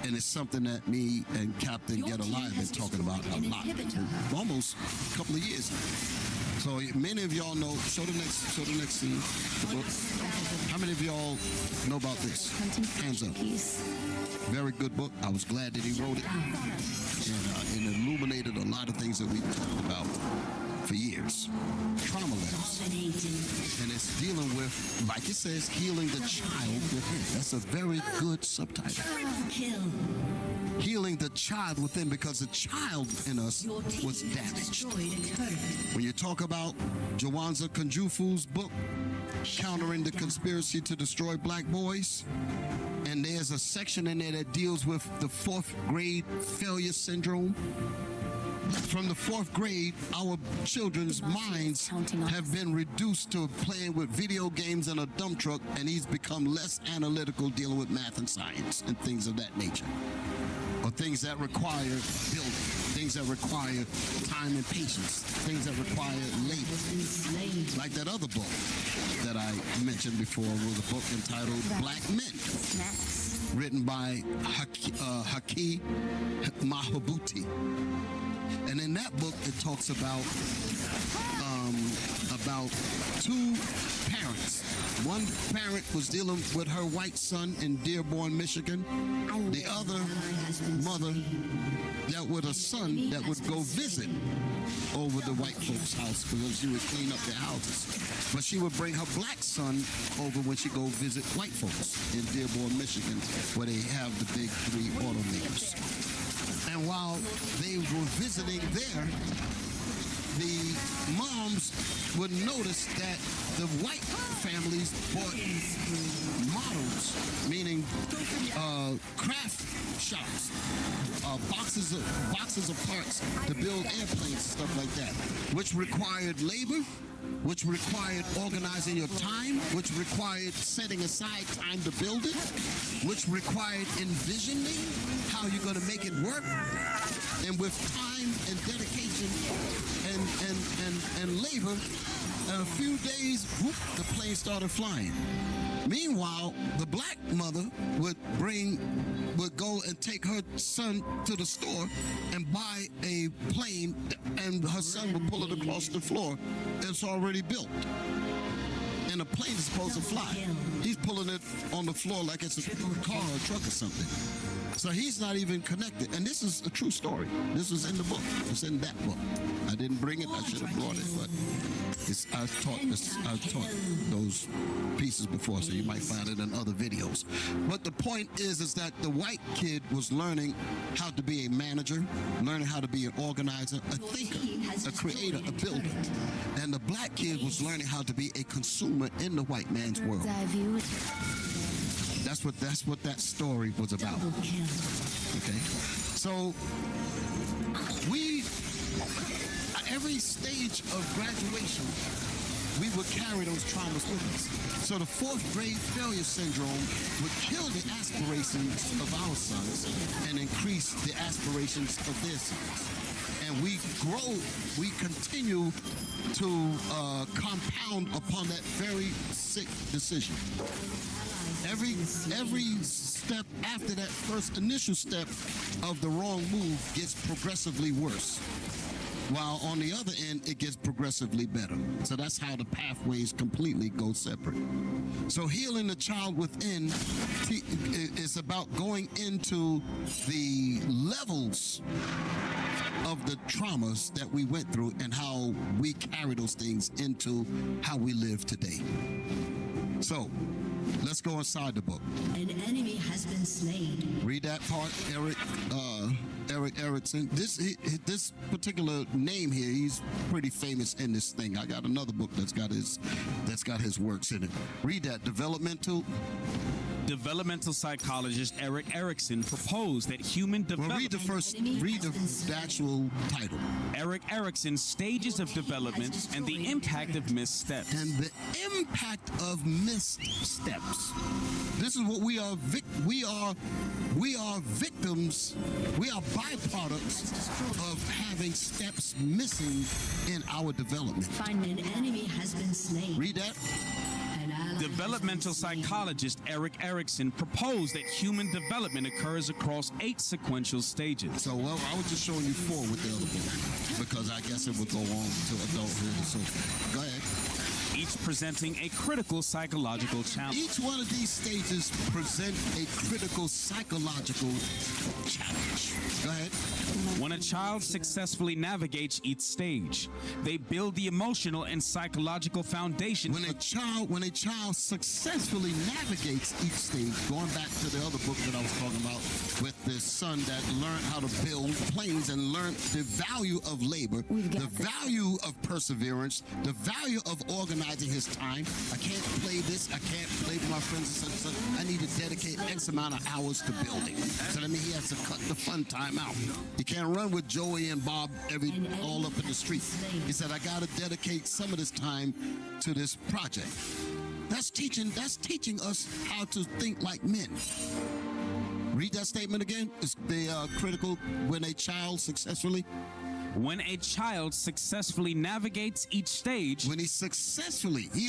and it's something that me and Captain Get Alive have been talking about a lot, almost a couple of years. So many of y'all know. Show the next scene. The book. How many of y'all know about this? Hands up. Very good book. I was glad that he wrote it, and it illuminated a lot of things that we've talked about for years. Trauma levels. And it's dealing with, like it says, healing the child within. That's a very good subtitle. Healing the child within, because the child in us was damaged. When you talk about Jawanza Kunjufu's book, Countering the Conspiracy to Destroy Black Boys, and there's a section in there that deals with the 4th grade failure syndrome. From the 4th grade, our children's minds have been reduced to playing with video games and a dump truck, and he's become less analytical dealing with math and science and things of that nature. Or things that require building, things that require time and patience, things that require labor. Like that other book that I mentioned before was a book entitled Black Men, written by Haki Mahabuti. And in that book, it talks about two parents. One parent was dealing with her white son in Dearborn, Michigan. The other mother dealt with a son that would go visit over the white folks' house because she would clean up their houses. But she would bring her black son over when she go visit white folks in Dearborn, Michigan, where they have the big 3 automakers. And while they were visiting there, the moms would notice that the white families bought models, meaning craft shops, boxes of parts to build airplanes and stuff like that, which required labor, which required organizing your time, which required setting aside time to build it, which required envisioning how you're going to make it work. And with time and dedication and labor, in a few days, whoop, the plane started flying. Meanwhile, the black mother would go and take her son to the store and buy a plane, and her son would pull it across the floor. It's already built. And the plane is supposed to fly. He's pulling it on the floor like it's a car or a truck or something. So he's not even connected. And this is a true story. This was in the book. It's in that book. I didn't bring it. I should have brought it, but I've taught those pieces before, so you might find it in other videos. But the point is that the white kid was learning how to be a manager, learning how to be an organizer, a thinker, a creator, a builder. And the black kid was learning how to be a consumer in the white man's world. That's what that story was about. Okay? So every stage of graduation we would carry those traumas with us. So the fourth grade failure syndrome would kill the aspirations of our sons and increase the aspirations of their sons. And we grow, we continue to compound upon that very sick decision. Every step after that first initial step of the wrong move gets progressively worse, while on the other end it gets progressively better. So that's how the pathways completely go separate. So healing the child within is about going into the levels of the traumas that we went through and how we carry those things into how we live today. So let's go inside the book. An enemy has been slain. Read that part, Eric Erickson. This particular name here, he's pretty famous in this thing. I got another book that's got his works in it. Read that. Developmental psychologist Eric Erickson proposed that human development... read the actual title. Eric Erickson's Stages of Development and the Impact of Missteps. And the impact of missteps. This is what we are. We are victims. We are byproducts of having steps missing in our development. Find an enemy has been slain. Read that. Developmental psychologist Eric Erickson proposed that human development occurs across 8 sequential stages. So, well, I was just showing you 4 with the other book because I guess it would go on to adulthood. So, go ahead. Each presenting a critical psychological challenge. Each one of these stages present a critical psychological challenge. Go ahead. When a child successfully navigates each stage, they build the emotional and psychological foundation. When a child successfully navigates each stage, going back to the other book that I was talking about with the son that learned how to build planes and learned the value of labor, the value of perseverance, the value of organizing his time. I can't play this. I can't play with my friends. So I need to dedicate X amount of hours to building. So that means he has to cut the fun time out. He can't run with Joey and Bob all up in the street. He said, I got to dedicate some of this time to this project. That's teaching us how to think like men. Read that statement again. It's the critical when a child successfully. When a child successfully navigates each stage. When he or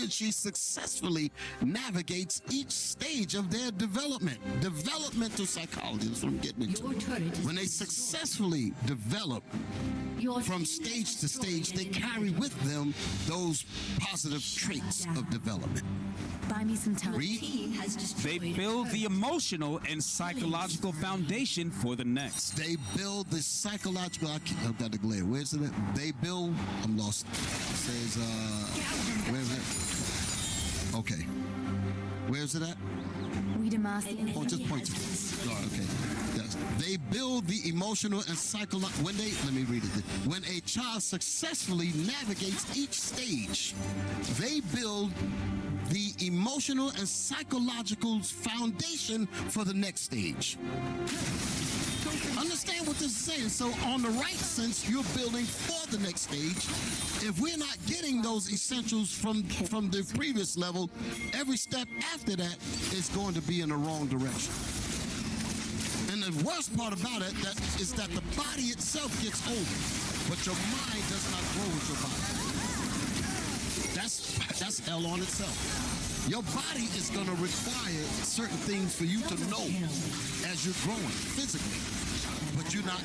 she successfully navigates each stage of their development. Developmental psychology is what I'm getting into. When they successfully develop from stage to stage, they carry with them those positive traits of development. Buy me some time. They build the emotional and psychological foundation for the next. They build the psychological. I've got the glare. Where's it? They build. I'm lost. It says, where is it? Okay. Where's it at? Oh, just point to it. Oh, okay. Yes. They build the emotional and psychological. Let me read it. When a child successfully navigates each stage, they build the emotional and psychological foundation for the next stage. Understand what this is saying. So on the right sense, you're building for the next stage. If we're not getting those essentials from the previous level, every step after that is going to be in the wrong direction. And the worst part about it is that the body itself gets older, but your mind does not grow with your body. That's hell on itself. Your body is going to require certain things for you to know as you're growing physically, but you don't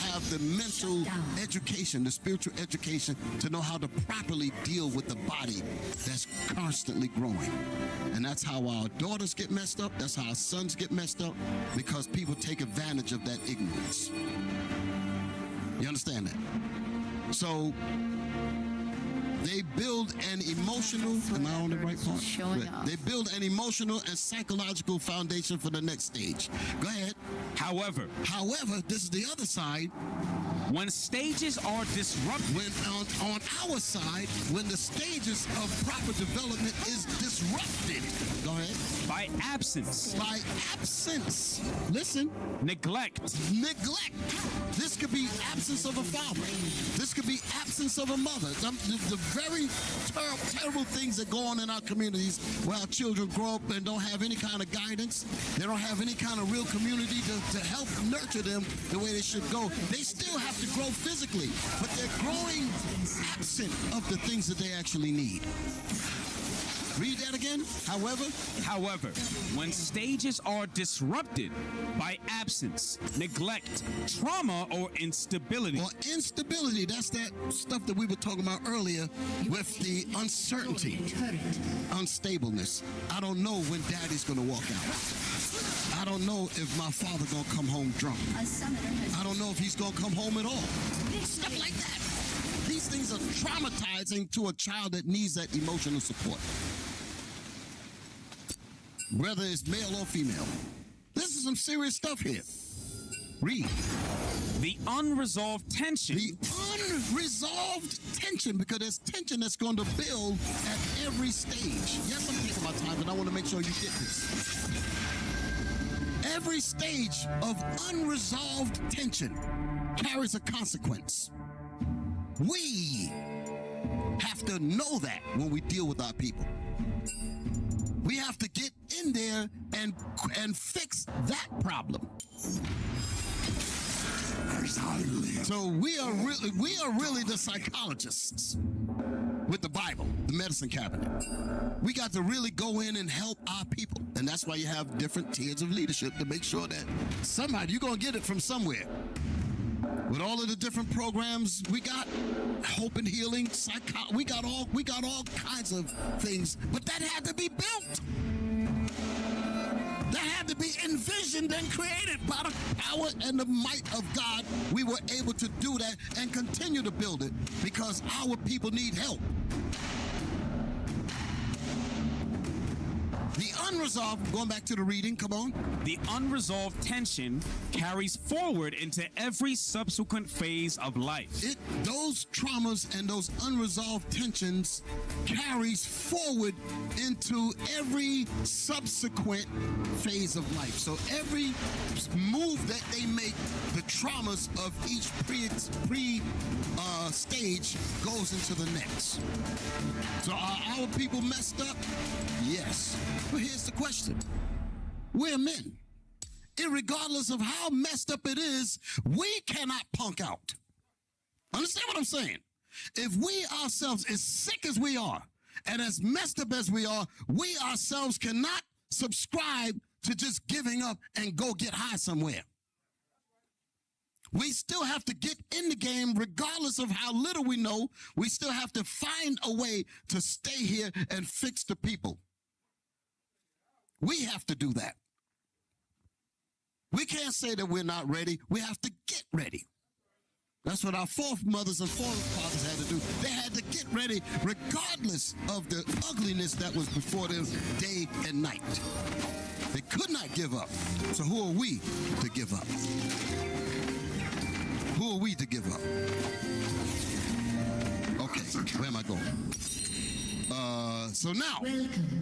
have the mental education, the spiritual education to know how to properly deal with the body that's constantly growing. And that's how our daughters get messed up. That's how our sons get messed up, because people take advantage of that ignorance. You understand that? So they build an emotional, am I on the right part? They build an emotional and psychological foundation for the next stage. Go ahead. However, this is the other side. When stages are disrupted. When on our side, when the stages of proper development is disrupted. Go ahead. By absence. By absence. Listen. Neglect. Neglect. This could be absence of a father. This could be absence of a mother. The very terrible things that go on in our communities where our children grow up and don't have any kind of guidance. They don't have any kind of real community to help nurture them the way they should go. They still have to grow physically, but they're growing absent of the things that they actually need. Read that again. However, when stages are disrupted by absence, neglect, trauma, or instability. Or instability, that's that stuff that we were talking about earlier with the uncertainty, unstableness. I don't know when daddy's going to walk out. I don't know if my father going to come home drunk. I don't know if he's going to come home at all. Stuff like that. These things are traumatizing to a child that needs that emotional support. Whether it's male or female. This is some serious stuff here. Read. The unresolved tension. The unresolved tension, because there's tension that's going to build at every stage. Yes, I'm taking my time, but I want to make sure you get this. Every stage of unresolved tension carries a consequence. We have to know that when we deal with our people. We have to get in there and fix that problem. So we are really the psychologists with the Bible, the medicine cabinet. We got to really go in and help our people. And that's why you have different tiers of leadership to make sure that somebody, you're going to get it from somewhere. With all of the different programs we got, hope and healing, we got all kinds of things, but that had to be built. That had to be envisioned and created by the power and the might of God. We were able to do that and continue to build it because our people need help. The unresolved, going back to the reading, come on. The unresolved tension carries forward into every subsequent phase of life. Those traumas and those unresolved tensions carries forward into every subsequent phase of life. So every move that they make, the traumas of each stage goes into the next. So are our people messed up? Yes. But here's the question. We're men. Irregardless of how messed up it is, we cannot punk out. Understand what I'm saying? If we ourselves, as sick as we are, and as messed up as we are, we ourselves cannot subscribe to just giving up and go get high somewhere. We still have to get in the game regardless of how little we know. We still have to find a way to stay here and fix the people. We have to do that. We can't say that we're not ready. We have to get ready. That's what our foremothers and forefathers had to do. They had to get ready regardless of the ugliness that was before them day and night. They could not give up. So who are we to give up? Who are we to give up? Okay, where am I going? So now,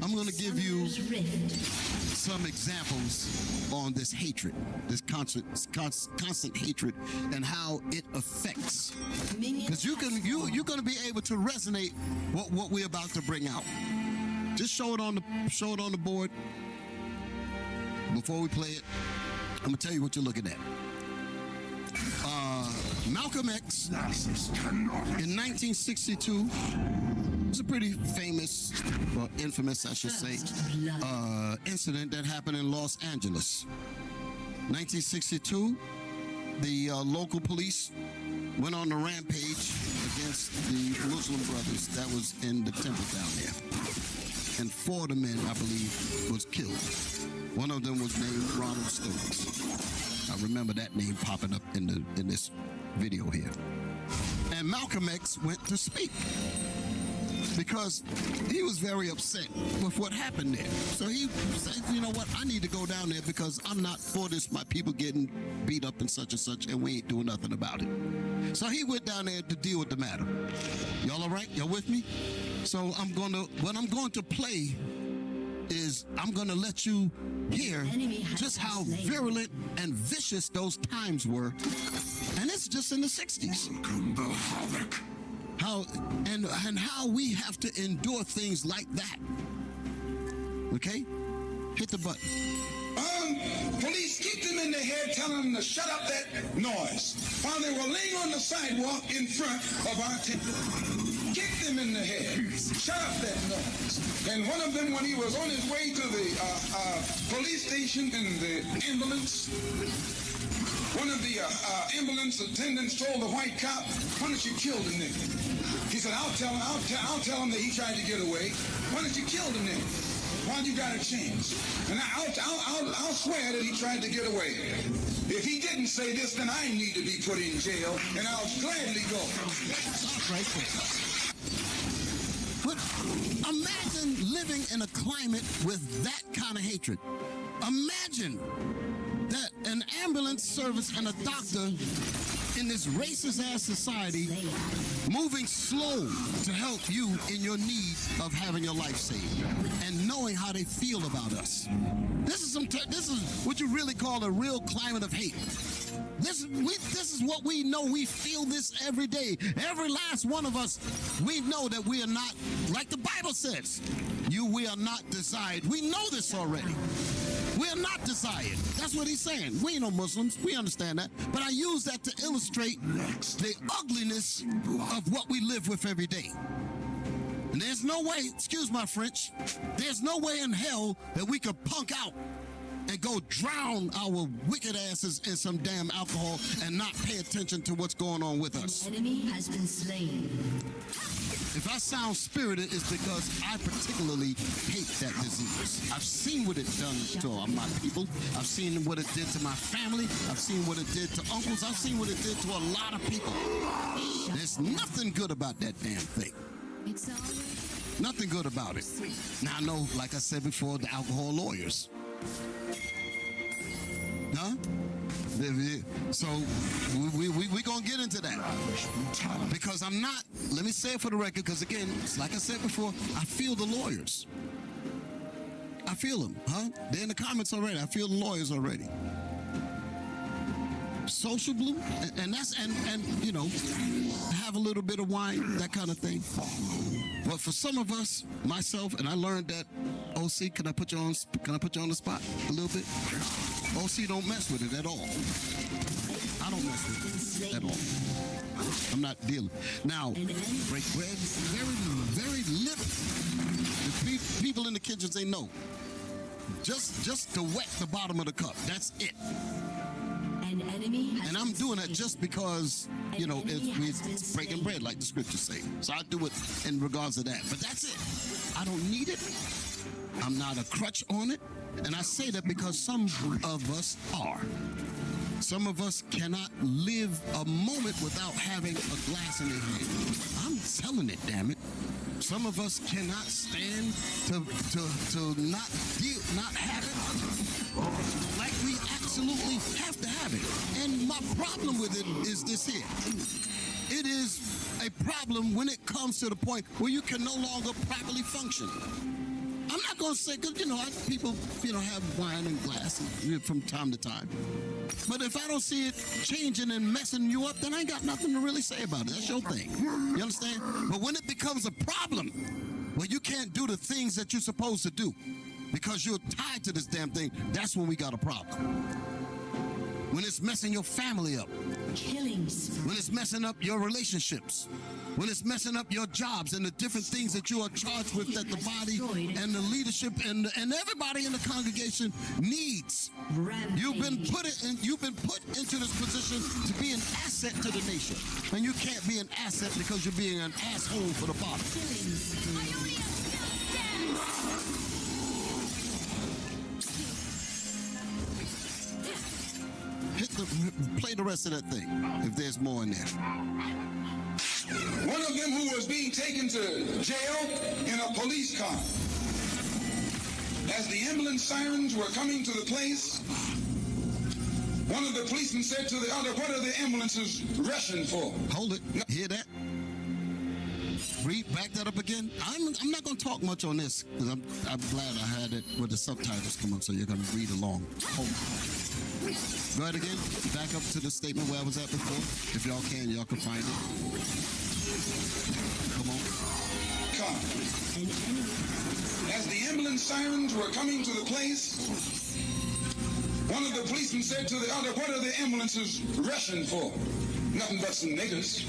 I'm going to give you some examples on this hatred, this constant hatred, and how it affects. Because you're going to be able to resonate what we're about to bring out. Just show it on the board before we play it. I'm going to tell you what you're looking at. Malcolm X in 1962. It's a pretty famous, or infamous, I should say, incident that happened in Los Angeles. 1962, the local police went on a rampage against the Muslim brothers that was in the temple down there. And 4 of the men, I believe, was killed. One of them was named Ronald Stokes. I remember that name popping up in this video here. And Malcolm X went to speak because he was very upset with what happened there. So he said, you know what, I need to go down there because I'm not for this, my people getting beat up and such, and we ain't doing nothing about it. So he went down there to deal with the matter. Y'all all right? Y'all with me? So what I'm going to play is I'm going to let you hear just how virulent and vicious those times were. And it's just in the 60s. How we have to endure things like that. Okay? Hit the button. Police kicked them in the head, telling them to shut up that noise while they were laying on the sidewalk in front of our temple. Kicked them in the head, shut up that noise. And one of them, when he was on his way to the police station in the ambulance, one of the ambulance attendants told the white cop, "Why don't you kill the nigga?" He said, I'll tell him that he tried to get away. Why don't you kill the nigga? While you got a chance. And I'll swear that he tried to get away. If he didn't say this, then I need to be put in jail, and I'll gladly go. Stop right there. But imagine living in a climate with that kind of hatred. Imagine that an ambulance service and a doctor in this racist-ass society moving slow to help you in your need of having your life saved and knowing how they feel about us. This is what you really call a real climate of hate. This is what we know. We feel this every day. Every last one of us, we know that we are not, like the Bible says, we are not desired. We know this already. We are not desired. That's what he's saying. We ain't no Muslims. We understand that. But I use that to illustrate the ugliness of what we live with every day. And there's no way, excuse my French, there's no way in hell that we could punk out and go drown our wicked asses in some damn alcohol and not pay attention to what's going on with us. An enemy has been slain. If I sound spirited, it's because I particularly hate that disease. I've seen what it done to my people. I've seen what it did to my family. I've seen what it did to uncles. I've seen what it did to a lot of people. There's nothing good about that damn thing. Nothing good about it. Now, I know, like I said before, the alcohol lawyers. Huh? So we gonna get into that because I'm not. Let me say it for the record, because again, like I said before, I feel the lawyers. I feel them, huh? They're in the comments already. I feel the lawyers already. Social blue, and you know, have a little bit of wine, that kind of thing. But for some of us, myself, and I learned that. OC, can I put you on the spot a little bit? OC don't mess with it at all. I don't mess with it at all. I'm not dealing. Now, break bread, very little. The people in the kitchens, they know. Just to wet the bottom of the cup. That's it. And I'm doing that just because, you know, it's breaking bread, like the scriptures say. So I do it in regards to that. But that's it. I don't need it. I'm not a crutch on it. And I say that because some of us are. Some of us cannot live a moment without having a glass in their hand. I'm telling it, damn it. Some of us cannot stand to not have it. Like we absolutely have to have it. And my problem with it is this here. It is a problem when it comes to the point where you can no longer properly function. I'm not going to say, because, you know, people, you know, have wine and glasses from time to time. But if I don't see it changing and messing you up, then I ain't got nothing to really say about it. That's your thing. You understand? But when it becomes a problem, where you can't do the things that you're supposed to do because you're tied to this damn thing, that's when we got a problem. When it's messing your family up. When it's messing up your relationships. When it's messing up your jobs and the different things that you are charged with that the body and the leadership and everybody in the congregation needs. You've been put into this position to be an asset to the nation. And you can't be an asset because you're being an asshole for the body. Play the rest of that thing, if there's more in there. One of them who was being taken to jail in a police car. As the ambulance sirens were coming to the place, One of the policemen said to the other, "What are the ambulances rushing for?" Hold it. Hear that? Read, back that up again. I'm not going to talk much on this because I'm glad I had it with the subtitles come up so you're going to read along. Hold on. Go ahead again. Back up to the statement where I was at before. If y'all can, y'all can find it. Come on. Come. As the ambulance sirens were coming to the place, one of the policemen said to the other, "What are the ambulances rushing for?" "Nothing but some niggers."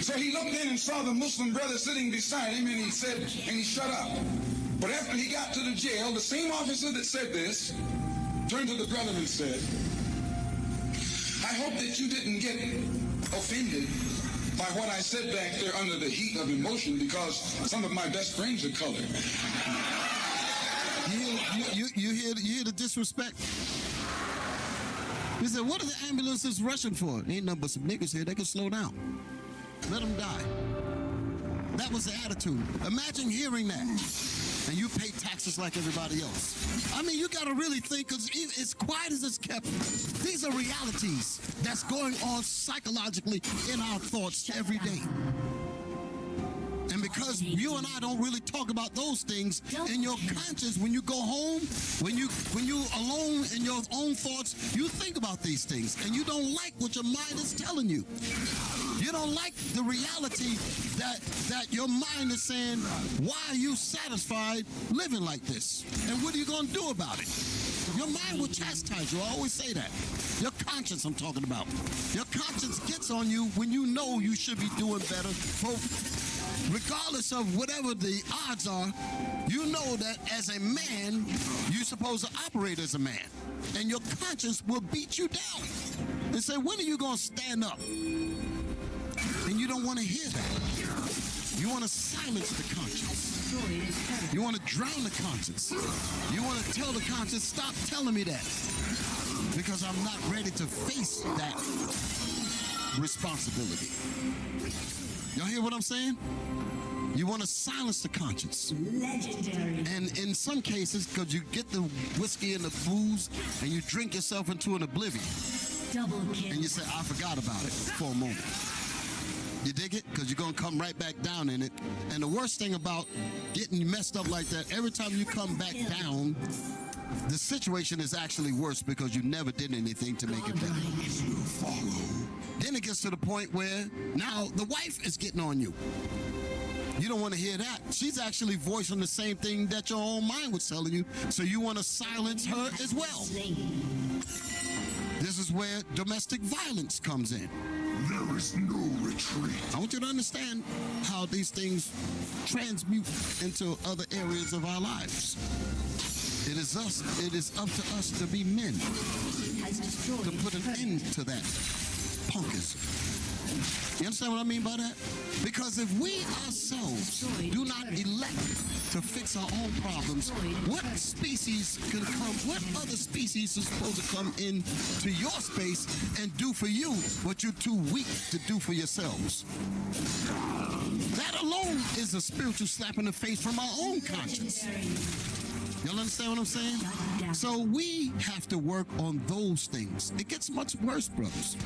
So he looked in and saw the Muslim brother sitting beside him, and he said, and he shut up. But after he got to the jail, the same officer that said this turned to the brother and said, "I hope that you didn't get offended by what I said back there under the heat of emotion, because some of my best friends are colored." You hear the disrespect? He said, "What are the ambulances rushing for? Ain't nothing but some niggas here. They can slow down. Let them die." That was the attitude. Imagine hearing that. And you pay taxes like everybody else. I mean, you got to really think, because as quiet as it's kept, these are realities that's going on psychologically in our thoughts every day. And because you and I don't really talk about those things in your conscience, when you go home, when you alone in your own thoughts, you think about these things, and you don't like what your mind is telling you. You don't like the reality that your mind is saying, "Why are you satisfied living like this? And what are you going to do about it?" Your mind will chastise you. I always say that. Your conscience, I'm talking about. Your conscience gets on you when you know you should be doing better. Regardless of whatever the odds are, you know that as a man, you're supposed to operate as a man. And your conscience will beat you down and say, "When are you going to stand up?" And you don't want to hear that. You want to silence the conscience. You want to drown the conscience. You want to tell the conscience, "Stop telling me that, because I'm not ready to face that responsibility." Y'all hear what I'm saying? You want to silence the conscience. Legendary. And in some cases, because you get the whiskey and the booze and you drink yourself into an oblivion. Double kill. And you say, "I forgot about it for a moment." You dig it? Because you're going to come right back down in it. And the worst thing about getting messed up like that, every time you come back down, the situation is actually worse because you never did anything to make it better. Then it gets to the point where now the wife is getting on you. You don't want to hear that. She's actually voicing the same thing that your own mind was telling you, so you want to silence her as well. This is where domestic violence comes in. There is no retreat. I want you to understand how these things transmute into other areas of our lives. It is up to us to be men, to put an end to that punkism. You understand what I mean by that? Because if we ourselves do not elect to fix our own problems, what species can come, what other species is supposed to come into your space and do for you what you're too weak to do for yourselves? That alone is a spiritual slap in the face from our own conscience. Y'all understand what I'm saying? So we have to work on those things. It gets much worse, brothers.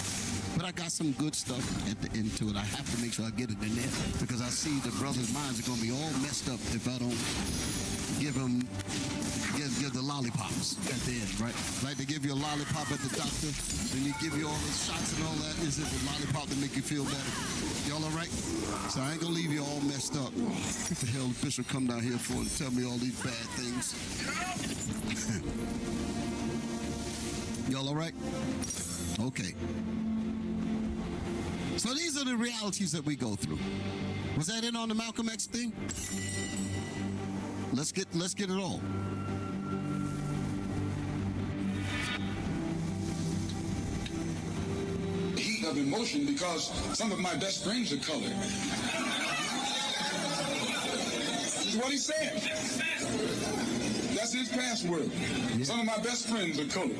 But I got some good stuff at the end to it. I have to make sure I get it in there because I see the brothers' minds are going to be all messed up if I don't give the lollipops at the end, right? Like they give you a lollipop at the doctor, then you give you all the shots and all that. Is it the lollipop to make you feel better? Y'all all right? So I ain't gonna leave you all messed up. What the hell the bishop come down here for and tell me all these bad things? Y'all all right? Okay. So these are the realities that we go through. Was that it on the Malcolm X thing? Let's get it all. Heat of emotion because some of my best friends are colored. That's what he said. That's his password. Yeah. Some of my best friends are colored.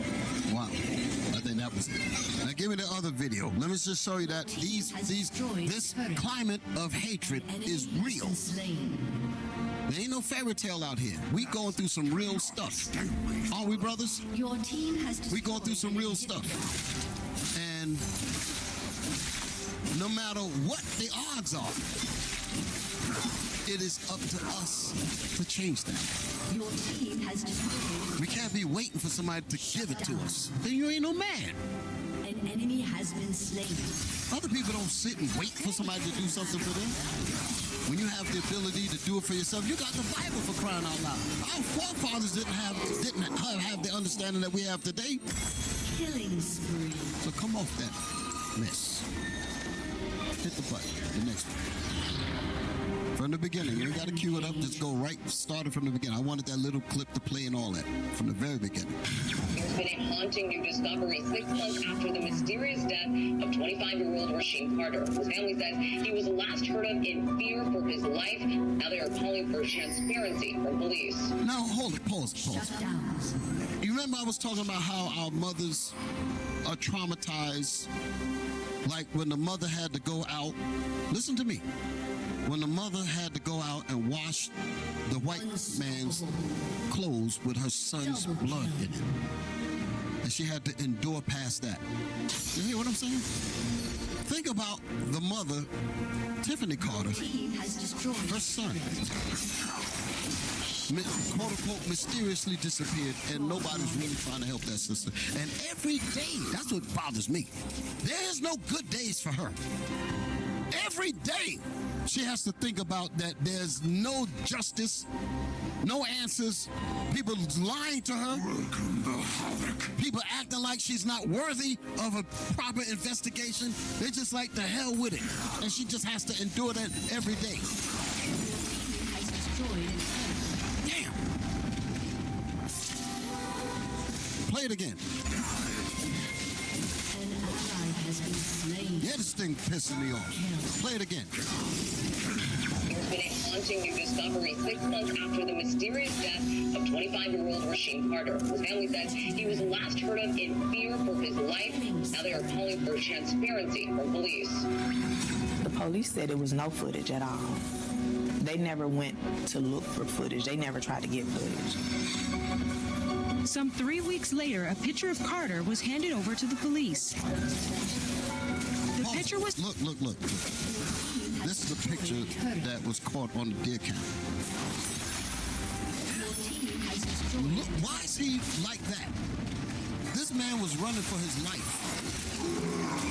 Wow. I think that was it. Now give me the other video. Let me just show you that this climate of hatred is real. There ain't no fairy tale out here. We going through some real stuff. Aren't we, brothers? Your team has We going through some real stuff. And no matter what the odds are, it is up to us to change that. Your team has destroyed. We can't be waiting for somebody to give it to us. Then you ain't no man. An enemy has been slain. Other people don't sit and wait for somebody to do something for them. When you have the ability to do it for yourself, you got the Bible for crying out loud. Our forefathers didn't have the understanding that we have today. Killing spree. So come off that mess. Hit the button. The next one. From the beginning. You ain't got to cue it up. Just go right. Start it from the beginning. I wanted that little clip to play and all that from the very beginning. There's been a haunting new discovery 6 months after the mysterious death of 25-year-old Rasheem Carter. His family says he was last heard of in fear for his life. Now they are calling for transparency from police. Now, hold it. Pause. You remember I was talking about how our mothers are traumatized? Like when the mother had to go out. Listen to me. When the mother had to go out and wash the white man's clothes with her son's blood in it. And she had to endure past that. You hear what I'm saying? Think about the mother, Tiffany Carter, her son, quote unquote, mysteriously disappeared, and nobody's really trying to help that sister. And every day, that's what bothers me. There is no good days for her. Every day, she has to think about that there's no justice, no answers, people lying to her, people acting like she's not worthy of a proper investigation. They just like the hell with it. And she just has to endure that every day. Damn. Play it again. Yeah, this thing pissing me off. Play it again. There's been a haunting new discovery 6 months after the mysterious death of 25-year-old Rasheem Carter. His family says he was last heard of in fear for his life. Now they are calling for transparency from police. The police said there was no footage at all. They never went to look for footage. They never tried to get footage. Some 3 weeks later, a picture of Carter was handed over to the police. The picture was... Look. This is a picture that was caught on the deer cam. Look, why is he like that? This man was running for his life.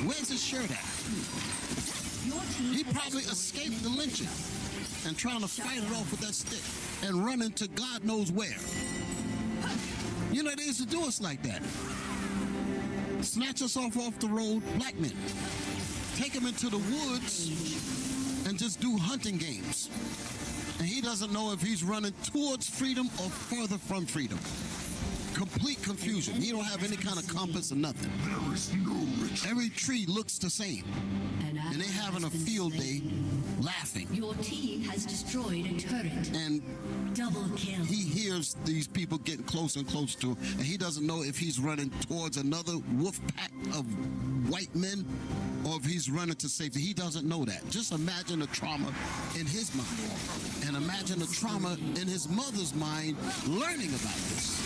Where's his shirt at? He probably escaped the lynching and trying to fight it off with that stick and running to God knows where. You know, they used to do us like that. Snatch us off the road, black men. Take them into the woods and just do hunting games. And he doesn't know if he's running towards freedom or further from freedom. Complete confusion. He don't have any kind of compass or nothing. Every tree looks the same. And they having a field day laughing. Your team has destroyed a turret. And double kill. He hears these people getting closer and closer to him, and he doesn't know if he's running towards another wolf pack of white men or if he's running to safety. He doesn't know that. Just imagine the trauma in his mind, and imagine the trauma in his mother's mind learning about this.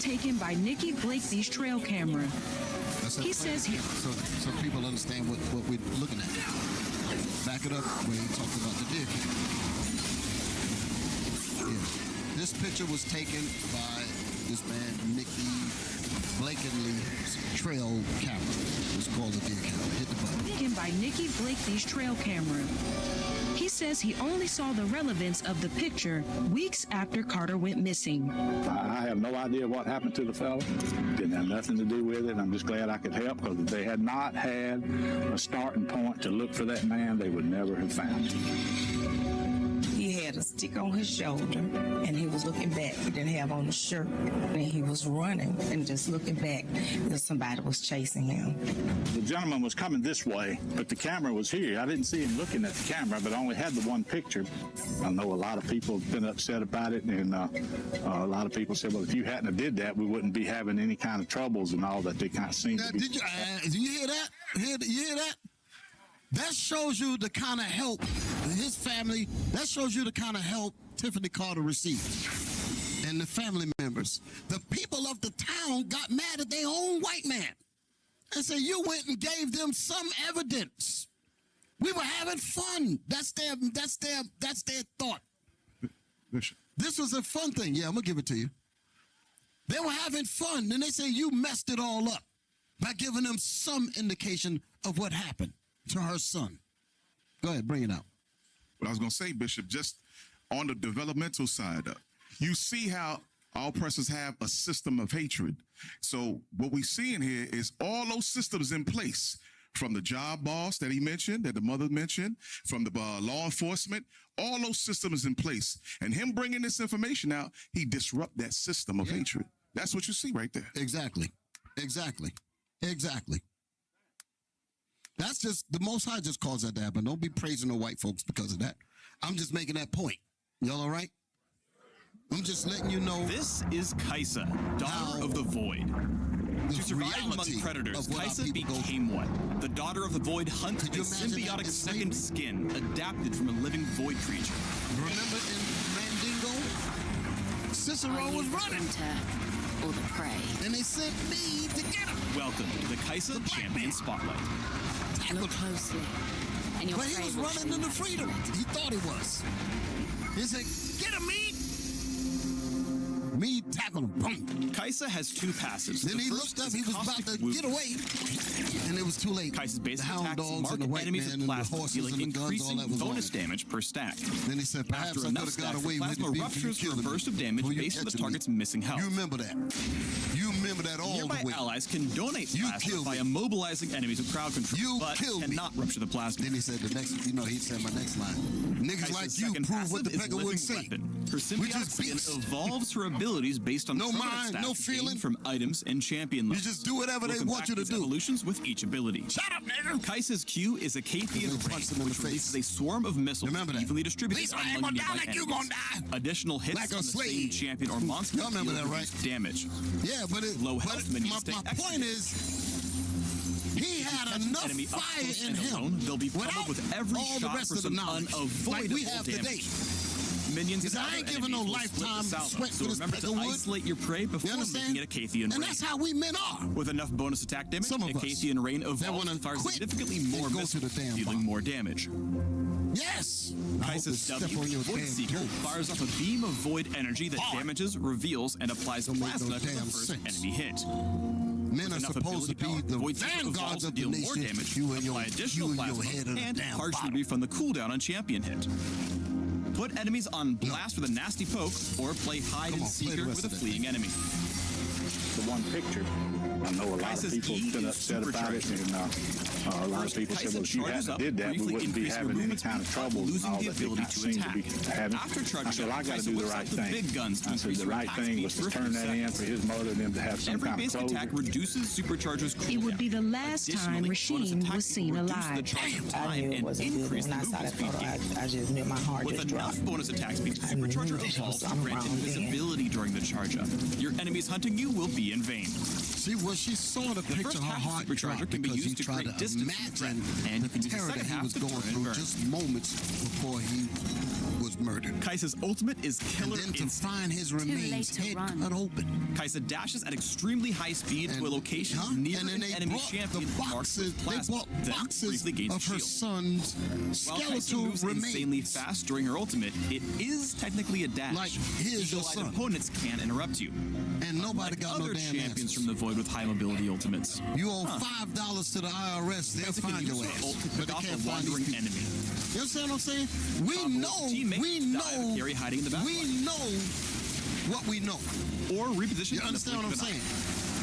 Taken by Nikki Blakely's trail camera. He says he... So people understand what we're looking at. Back it up where he talked about the deer cam. Yeah. This picture was taken by this man, Nikki Blakely's trail camera. It's called a deer camera. Hit the button. Taken by Nikki Blakely's trail camera. He says he only saw the relevance of the picture weeks after Carter went missing. I have no idea what happened to the fella. Didn't have nothing to do with it. I'm just glad I could help, because if they had not had a starting point to look for that man, they would never have found him. He had stick on his shoulder, and he was looking back. He didn't have on a shirt, and he was running and just looking back because somebody was chasing him. The gentleman was coming this way, but the camera was here. I didn't see him looking at the camera, but I only had the one picture. I know a lot of people have been upset about it, and a lot of people said, well, if you hadn't have did that, we wouldn't be having any kind of troubles and all that they kind of seem to be. Did you hear that? You hear that? That shows you the kind of help his family, that shows you the kind of help Tiffany Carter received and the family members. The people of the town got mad at their own white man and said, you went and gave them some evidence. We were having fun. That's their thought. Bishop. This was a fun thing. Yeah, I'm going to give it to you. They were having fun, and they say you messed it all up by giving them some indication of what happened to her son. Go ahead, bring it out. What I was going to say, Bishop, just on the developmental side, you see how all oppressors have a system of hatred. So what we see in here is all those systems in place, from the job boss that he mentioned, that the mother mentioned, from the law enforcement, all those systems in place. And him bringing this information out, he disrupt that system of hatred. That's what you see right there. Exactly. That's just, the Most High just calls that to happen. Don't be praising the white folks because of that. I'm just making that point. Y'all all right? I'm just letting you know. This is Kaisa, daughter of the Void. To survive among predators, Kaisa became one. The daughter of the Void hunts a symbiotic second skin adapted from a living Void creature. Remember in Mandingo? Cicero was running. Or the prey. And they sent me to get him. Welcome to the Kaisa Champion Spotlight. Look closely. And your but he was running into freedom. He thought he was. He said, get him, Mead. Mead tackled him. Boom. Kaisa has two passives. Then he looked up. He was about to get away. And it was too late. Kaisa's basic hound attacks dogs mark and the white enemies man with and the plasma, horses dealing and the guns, increasing all that was bonus wrong. damage per stack. Then he said, perhaps After I enough could have got stacks, away the with plasma it ruptures for a burst of damage based on the target's missing health. You remember that. You remember that all Nearby the way. allies can donate plasma by immobilizing enemies with crowd control, but cannot rupture the plasma. Then he said the next, he said my next line. Niggas Kaisa's like you second prove what the passive is beggar would say. weapon. Her symbiotic skin evolves her abilities based on permanent mind, stats no gained feeling. from items and champion levels. You just do whatever they We'll come want back you to these do. Evolutions with each ability. Shut up, nigga. Kaisa's Q is a Kathian ray, which releases a swarm of missiles evenly distributed among nearby enemies. Additional hits Like a on the same slave. champion or monster Y'all remember that, right? damage. Yeah, but Low health minions stay my point is, he had enough enemy up fire close in and him. alone, they'll be pummeled with every all the shot rest for of the some knowledge, unavoidable like we have damage. today. Minions Because and I other ain't giving no enemies will split lifetime the salvo, sweat so for this remember to beggar wood. isolate your prey before making it a Kathian And rain. that's how we men are. With enough bonus attack damage, Some of a us Kathian rain that evolves wanna and fires quit significantly more and go to the missiles, damn dealing more damage. Yes. Kaisa's step W, on your Void damn Seeker, toes. fires off a beam of void energy that damages, reveals, and applies Don't make plasma no to the damn first sense. enemy hit. Men are Enough supposed to ability be power, the Void Seeker vanguards evolves of to the deal more nation. damage, You and apply your additional head plasma, of the and damn partially bottom. refund the cooldown on champion hit. Put enemies on blast with a nasty poke, or play hide and seeker with a fleeing enemy. The one picture, I know a lot of Kaisa's people E have been is upset about it, and a lot of people said, well, if you hadn't did that, we wouldn't be having any kind of trouble and all that they kind of seem to be having. After charging I said, well, I got to do the right thing. big guns to I said, increase the your right attack thing speed was to for a turn few that in seconds. for his mother and them to have some Every kind of basic closure. attack reduces supercharger's cooldown. It would be the last time Rasheen was seen alive. I knew it wasn't good when I saw that photo. I just knew my heart With just enough dropped. bonus attack speed, supercharger evolves to grant invisibility during the charge up. Your enemies hunting you will be in vain. See, when she saw the picture, her heart dropped can be because he used to tried create to distance from threat, imagine and you the can use the terror that second he half was to going turn and through burn. just moments before he was murdered. Kaisa's ultimate is Killer And then to Instinct. find his remains head cut open. Kaisa dashes at extremely high speed to a location near And then an they enemy brought champion the marked boxes, with they plasma, brought then boxes briefly gains of her shield. son's While Kaisa skeletal moves insanely remains. fast during her ultimate, it is technically a dash. Like, here's your Eagle-eyed son. opponents can interrupt you. And nobody Like got no other damn champions answers. from the Void with high mobility ultimates. You owe $5 to the IRS, they'll Kaisa can find use your her ass. ult to But pick they off can't a find these wandering people. enemy. You understand what I'm saying? We Teammates know Carry hiding in the back what we know. or reposition. You understand what I'm saying?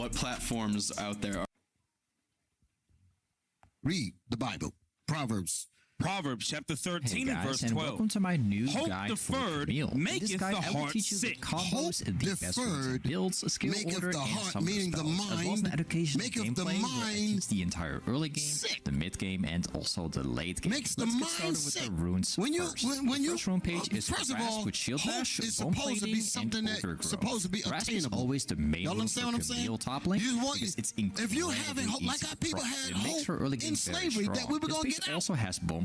What platforms out there are? Read the Bible. Proverbs chapter 13 hey and guys, verse and 12. welcome to my new Hope guide deferred for the meal. maketh In this guide, the I will heart teach you the sick. combos, the best ways to deferred builds, skill maketh order, the and heart, some of the meaning the spells, as well as mind, an educational maketh the gameplay where I mind teach the entire early game, the mid game, and also the late game. Makes the Let's get mind started with sick. the runes When you- first. when The you- first rune page is first of Grasp all, with Shield hope Dash, is Bone supposed to be Plating, something and that's Overgrowth. supposed to be Grasp is attainable. always the main Y'all rune understand for what I'm saying? Camille top lane You want- because it's if you're having incredibly hope, like easy our to people pro. had It makes hope her early game in very slavery that strong. we were This gonna page get out. also has Bone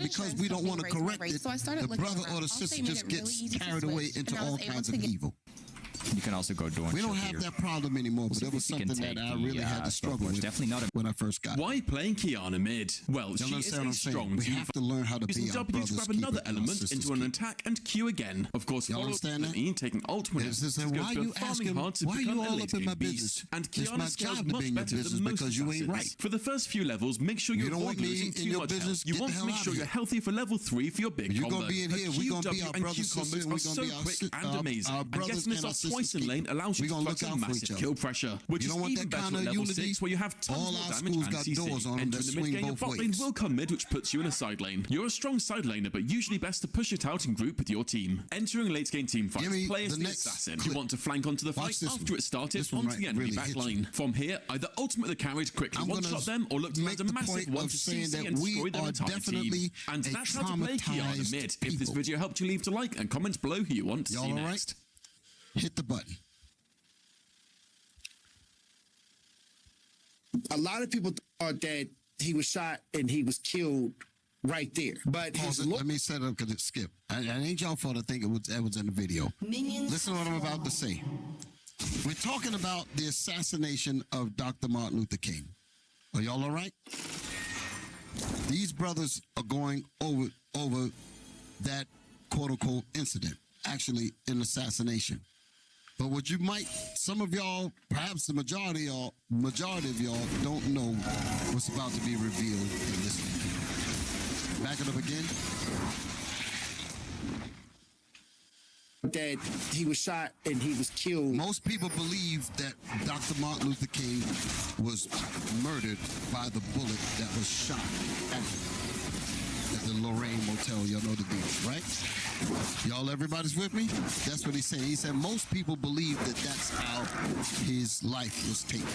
and because we don't want to correct it, the brother or the sister just gets carried away into all kinds of evil. You can also go door. We don't have that problem anymore, but it was something that I really had to struggle with. Definitely not when I first got. Why playing Kiana mid? Well, she is a strong We have to learn how to be our W to grab another element into an attack and Q again. Of course, follow up with me taking ultimate. Why you asking? Why you all up in my business? And Kiana scales much better than most because you ain't right. For the first few levels, make sure you avoid losing too much health. You want to make sure you're healthy for level 3 for your big combo. You're gonna be in here. We're gonna be our brothers and sisters. Are so quick and amazing. And getting this off twice in lane allows you to focus on massive kill pressure, which is even better at level 6 where you have tons more damage and CC. Entering the mid game, your bot lane will come mid, which puts you in a side lane. You're a strong side laner, but usually best to push it out in group with your team. Entering late game team fights, play as the assassin. You want to flank onto the fight after it started onto the enemy back line. From here, either ultimate the carried, quickly one-shot them, or look to land a massive one to CC and destroy their entire team. And that's how to play Kiana mid. If this video helped you, leave a like and comment below who you want to see next. Hit the button. A lot of people thought that he was shot and he was killed right there. But let me set it up because it skipped. I ain't y'all fault to think it was in the video. Listen to what I'm about to say. We're talking about the assassination of Dr. Martin Luther King. Are y'all all right? These brothers are going over that quote-unquote incident, actually an assassination. But what you might, some of y'all, perhaps the majority of y'all don't know what's about to be revealed in this video. Back it up again. That he was shot and he was killed. Most people believe that Dr. Martin Luther King was murdered by the bullet that was shot at the Lorraine Motel. Y'all know the deal, right? Y'all, everybody's with me? That's what he said. He said most people believe that that's how his life was taken.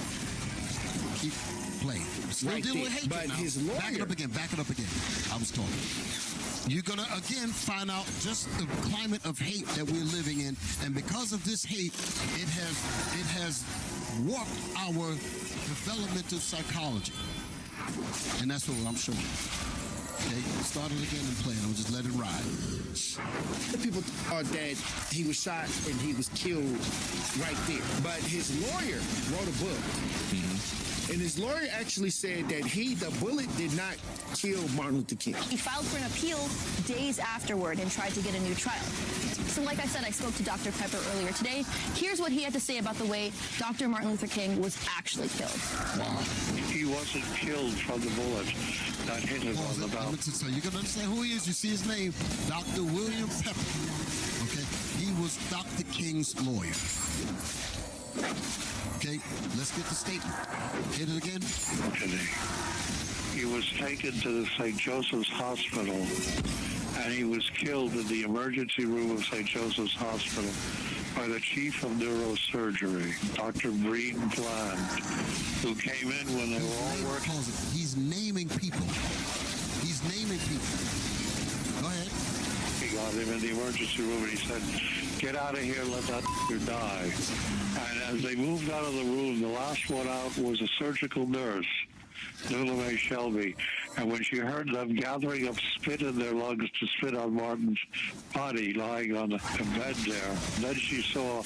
Keep playing. Still dealing with hate but now. His lawyer. Back it up again. I was talking. You're going to, again, find out just the climate of hate that we're living in. And because of this hate, it has warped our developmental psychology. And that's what I'm showing you. Okay, start it again and play it. I'll just let it ride. The people thought that he was shot and he was killed right there. But his lawyer wrote a book. And his lawyer actually said that the bullet did not kill Martin Luther King. He filed for an appeal days afterward and tried to get a new trial. So like I said, I spoke to Dr. Pepper earlier today. Here's what he had to say about the way Dr. Martin Luther King was actually killed. Wow. He wasn't killed from the bullet that hit him on the mouth. So you can understand who he is. You see his name, Dr. William Pepper. Okay, he was Dr. King's lawyer. Okay, let's get the statement. Hit it again. Today, he was taken to the St. Joseph's Hospital, and he was killed in the emergency room of St. Joseph's Hospital by the chief of neurosurgery, Dr. Breen Bland, who came in when they were all working. He's naming people. Go ahead. He got him in the emergency room and he said, "Get out of here, let that die." And as they moved out of the room, the last one out was a surgical nurse, Nula Mae Shelby. And when she heard them gathering up spit in their lungs to spit on Martin's body lying on the bed there, then she saw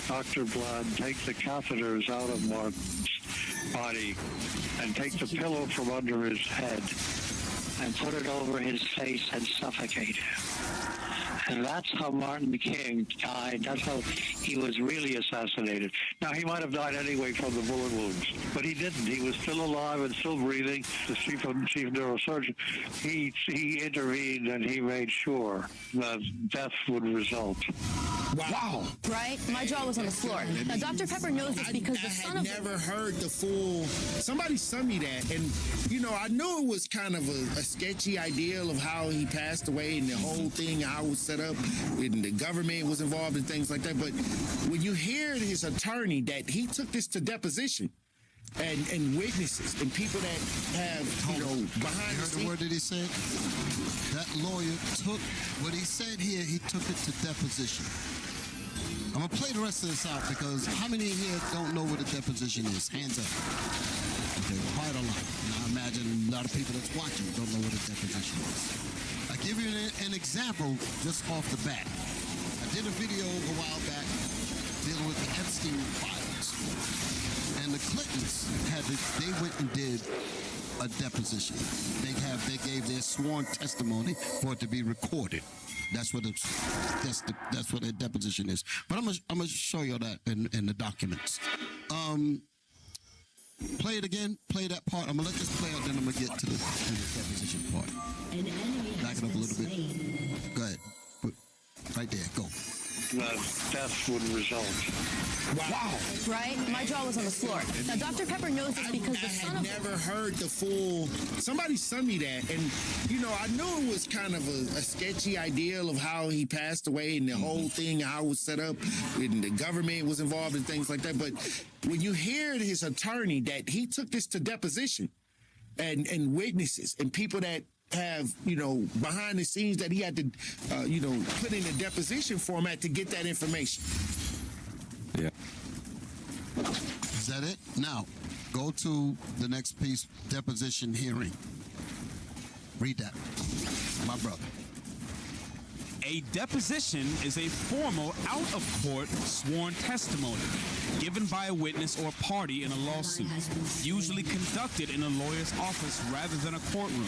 Dr. Bland take the catheters out of Martin's body and take the pillow from under his head and put it over his face and suffocate him. And that's how Martin King died. That's how he was really assassinated. Now, he might have died anyway from the bullet wounds, but he didn't. He was still alive and still breathing. The chief neurosurgeon, he intervened and he made sure that death would result. Wow. Right? My jaw was on the floor. Now, Dr. Pepper knows this because the son of... I had never heard the full... Somebody sent me that, and, I knew it was kind of a sketchy ideal of how he passed away and the whole thing, how it was set up, and the government was involved and things like that. But when you hear his attorney that he took this to deposition, and witnesses and people that have, behind you heard the word that he said? That lawyer took what he said here, he took it to deposition. I'm going to play the rest of this out because how many here don't know what a deposition is? Hands up. Okay, quite a lot. And I imagine a lot of people that's watching don't know what a deposition is. I'll give you an example just off the bat. I did a video a while back dealing with the Epstein files. And the Clintons they went and did a deposition. They gave their sworn testimony for it to be recorded. That's what a deposition is. But I'm gonna show you that in the documents. Play it again. Play that part. I'm gonna let this play out. Then I'm gonna get to the deposition part. Back it up a little bit. Go ahead. Right there. Go. Death would result. Wow. Right? My jaw was on the floor. Now, Dr. Pepper knows this because the son of... I had never heard the full... Somebody sent me that, and, I knew it was kind of a sketchy ideal of how he passed away and the whole thing, how it was set up, and the government was involved and things like that. But when you hear his attorney that he took this to deposition and witnesses and people that have, behind the scenes that he had to, put in a deposition format to get that information. Yeah. Is that it? Now, Go to the next piece, deposition hearing. Read that, my brother. A deposition is a formal, out-of-court sworn testimony given by a witness or party in a lawsuit, usually conducted in a lawyer's office rather than a courtroom.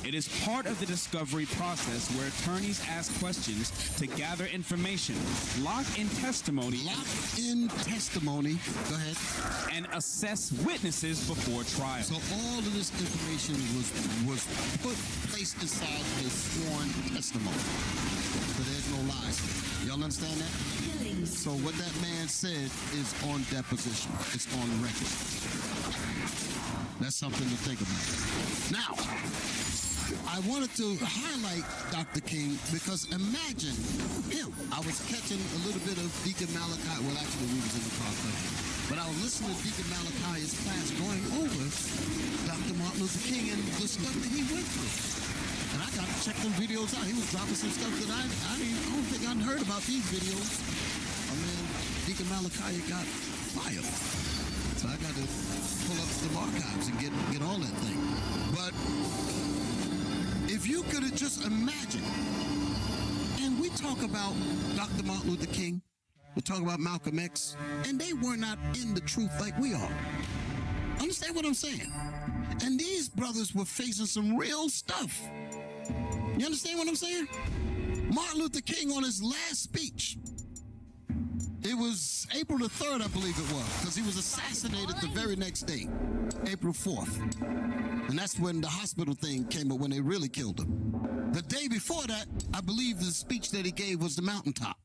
It is part of the discovery process where attorneys ask questions to gather information, lock in testimony, go ahead, and assess witnesses before trial. So all of this information was placed inside the sworn testimony. So there's no lies. Y'all understand that? So what that man said is on deposition. It's on record. That's something to think about. Now, I wanted to highlight Dr. King because imagine him. I was catching a little bit of Deacon Malachi. Well, actually, we was in the car, but I was listening to Deacon Malachi's class going over Dr. Martin Luther King and the stuff that he went through. And I got to check them videos out. He was dropping some stuff that I don't think I'd heard about these videos. I mean, Deacon Malachi got fired. So I got to pull up some archives and get all that thing. But if you could have just imagined, and we talk about Dr. Martin Luther King, we talk about Malcolm X, and they were not in the truth like we are. Understand what I'm saying? And these brothers were facing some real stuff. You understand what I'm saying? Martin Luther King on his last speech, it was April the 3rd, I believe it was, because he was assassinated the very next day, April 4th. And that's when the hospital thing came up, when they really killed him. The day before that, I believe the speech that he gave was the mountaintop.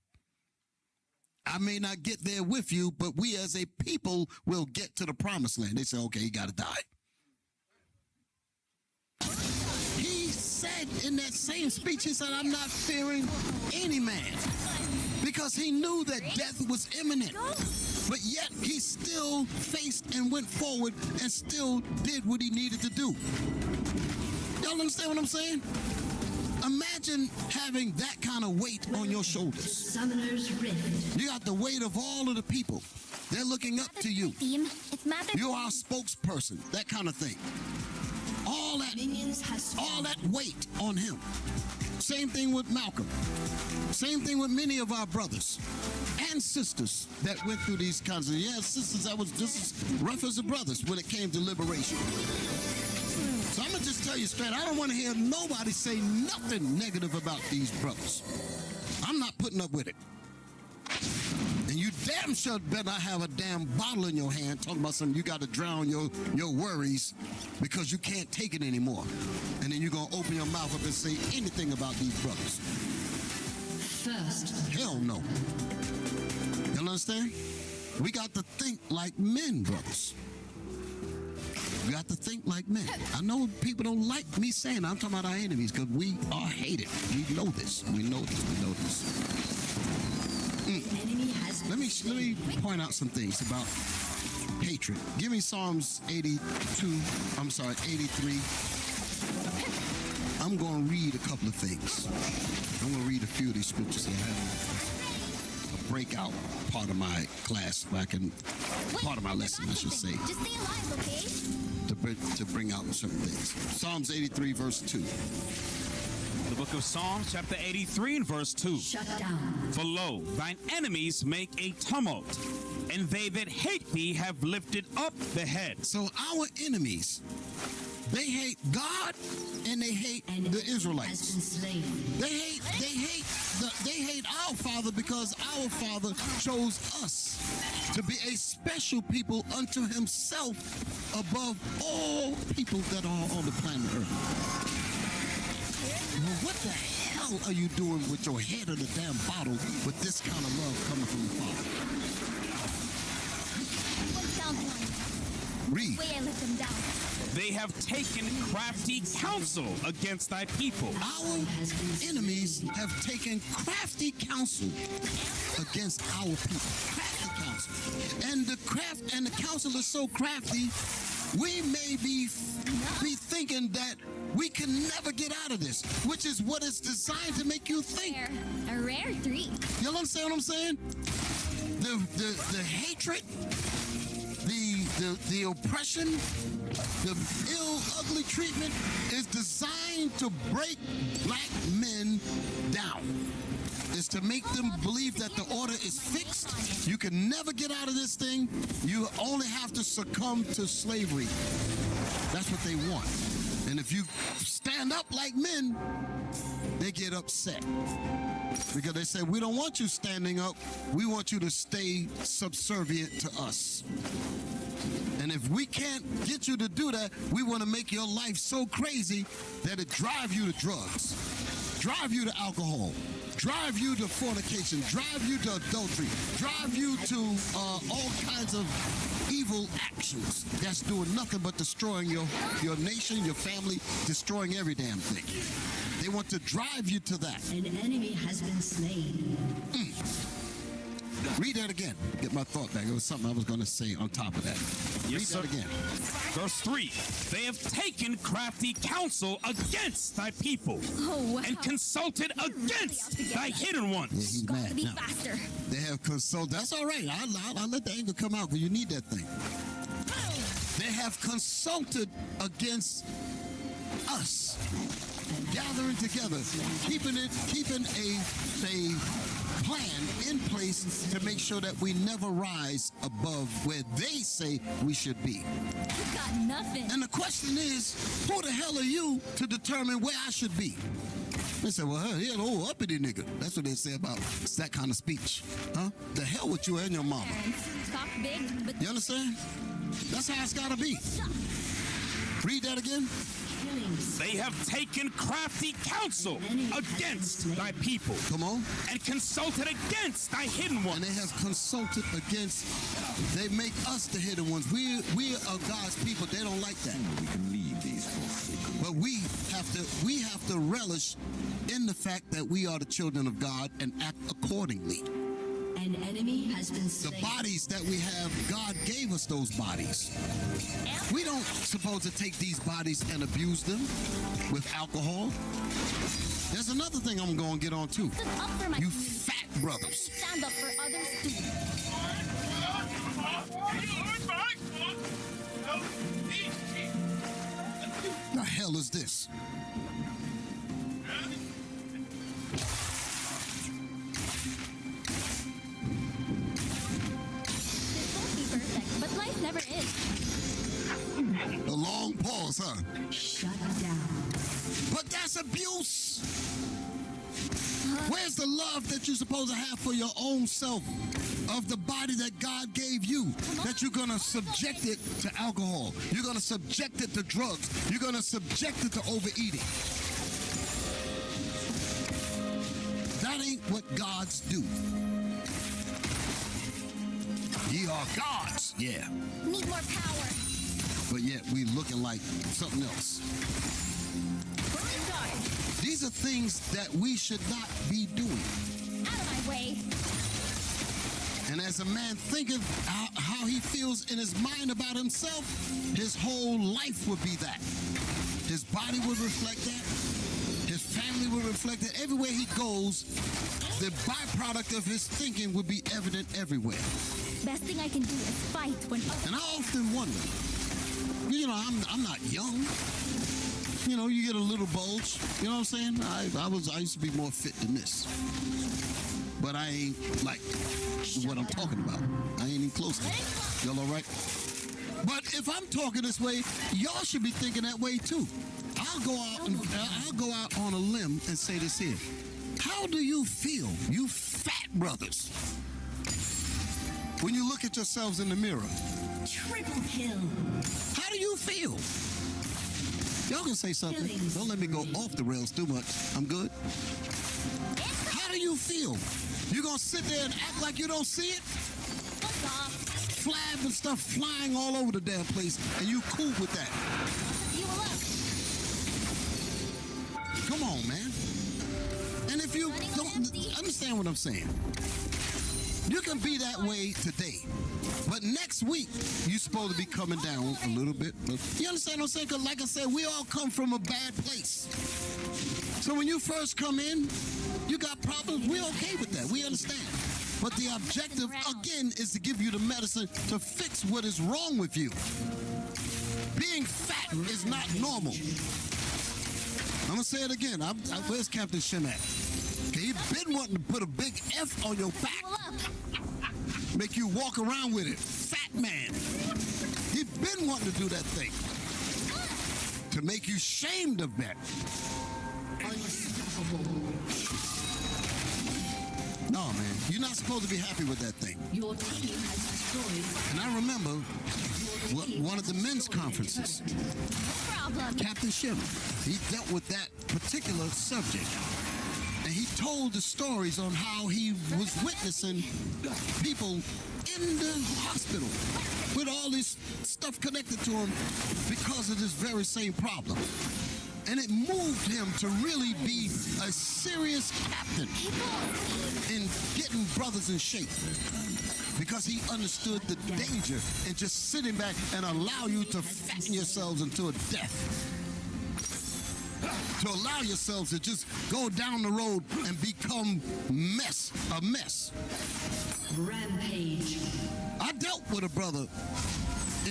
I may not get there with you, but we as a people will get to the promised land. They say, okay, he got to die. He said in that same speech, he said, I'm not fearing any man, because he knew that death was imminent. But yet he still faced and went forward and still did what he needed to do. Y'all understand what I'm saying? Imagine having that kind of weight on your shoulders. Summoner's Rift. You got the weight of all of the people. They're looking up to you. You're our spokesperson, that kind of thing. All that weight on him. Same thing with Malcolm. Same thing with many of our brothers and sisters that went through these kinds of, sisters that was just as rough as the brothers when it came to liberation. So I'm going to just tell you straight, I don't want to hear nobody say nothing negative about these brothers. I'm not putting up with it. And you damn sure better not have a damn bottle in your hand talking about something you got to drown your worries because you can't take it anymore. And then you're going to open your mouth up and say anything about these brothers. First. Hell no. You understand? We got to think like men, brothers. We got to think like men. I know people don't like me saying it. I'm talking about our enemies because we are hated. We know this. We know this. We know this. Let me point out some things about hatred. Give me Psalms 83. I'm going to read a couple of things. I'm going to read a few of these scriptures. I have a breakout part of my class, part of my lesson, I should say. Just stay alive, okay? To bring out certain things. Psalms 83, verse 2. The book of Psalms, chapter 83 and verse 2. Shut down. For lo, thine enemies make a tumult, and they that hate thee have lifted up the head. So our enemies, they hate God and they hate the Israelites. They hate our Father because our Father chose us to be a special people unto himself above all people that are on the planet Earth. Well, what the hell are you doing with your head in the damn bottle with this kind of love coming from the Father? Read. Way I let them down. They have taken crafty counsel against thy people. Our enemies have taken crafty counsel against our people. Crafty counsel. And the counsel is so crafty, we may be thinking that we can never get out of this, which is what it's designed to make you think. A rare 3. You understand what I'm saying? The hatred, the The oppression, the ill, ugly treatment is designed to break black men down. It's to make them believe that the order is fixed. You can never get out of this thing. You only have to succumb to slavery. That's what they want. And if you stand up like men, they get upset. Because they say, we don't want you standing up. We want you to stay subservient to us. And if we can't get you to do that, we want to make your life so crazy that it drive you to drugs, drive you to alcohol, drive you to fornication, drive you to adultery, drive you to all kinds of evil actions that's doing nothing but destroying your nation, your family, destroying every damn thing. They want to drive you to that. An enemy has been slain. Read that again. Get my thought back. It was something I was going to say on top of that. Read that again. Verse 3. They have taken crafty counsel against thy people and consulted against thy hidden ones. Yeah, he's mad now. They have consulted. That's all right. I'll let the anger come out because you need that thing. They have consulted against us. Gathering together, keeping a plan in place to make sure that we never rise above where they say we should be. You got nothing. And the question is, who the hell are you to determine where I should be? They say, well, he's an old uppity nigga. That's what they say about that kind of speech. Huh? The hell with you and your mama. Talk big, but you understand? That's how it's got to be. Read that again. They have taken crafty counsel against thy people. Come on. And consulted against thy hidden ones. And they have consulted against, they make us the hidden ones. We are God's people. They don't like that. We can leave these forsaken. But we have to relish in the fact that we are the children of God and act accordingly. An enemy has been slain. The bodies that we have, God gave us those bodies. We don't supposed to take these bodies and abuse them with alcohol. There's another thing I'm going to get on too. You fat brothers. Stand up for others too. The hell is this? But life never is. A long pause, huh? Shut down. But that's abuse. Where's the love that you're supposed to have for your own self, of the body that God gave you, that you're going to subject it to alcohol, you're going to subject it to drugs, you're going to subject it to overeating? That ain't what gods do. Ye are gods, yeah. Need more power. But yet we looking like something else. These are things that we should not be doing. Out of my way. And as a man thinketh how he feels in his mind about himself, his whole life would be that. His body would reflect that. His family would reflect that. Everywhere he goes, the byproduct of his thinking would be evident everywhere. Best thing I can do is fight when others... And I often wonder, you know, I'm not young. You know, you get a little bulge. You know what I'm saying? I used to be more fit than this. But I ain't like what I'm talking about. I ain't even close to it. Y'all all right? But if I'm talking this way, y'all should be thinking that way too. I'll go out on a limb and say this here. How do you feel, you fat brothers, when you look at yourselves in the mirror? Triple kill. How do you feel? Y'all can say something. Don't let me go off the rails too much. I'm good. How do you feel? You gonna sit there and act like you don't see it? Flab and stuff flying all over the damn place, and you cool with that? Come on, man. And if you don't understand what I'm saying, you can be that way today, but next week you're supposed to be coming down a little bit. You understand what I'm saying? Because like I said, we all come from a bad place. So when you first come in, you got problems. We're okay with that. We understand. But the objective, again, is to give you the medicine to fix what is wrong with you. Being fat is not normal. I'm going to say it again. Where's Captain Shim at? Okay, you've been wanting to put a big F on your back. Make you walk around with it. Fat man. He's been wanting to do that thing. To make you ashamed of that. No, man. You're not supposed to be happy with that thing. Your team has destroyed. And I remember one of the men's conferences. Captain Shim, he dealt with that particular subject. And he told the stories on how he was witnessing people in the hospital with all this stuff connected to him because of this very same problem. And it moved him to really be a serious captain in getting brothers in shape. Because he understood the danger in just sitting back and allow you to fatten yourselves into a death. To allow yourselves to just go down the road and become a mess. Rampage. I dealt with a brother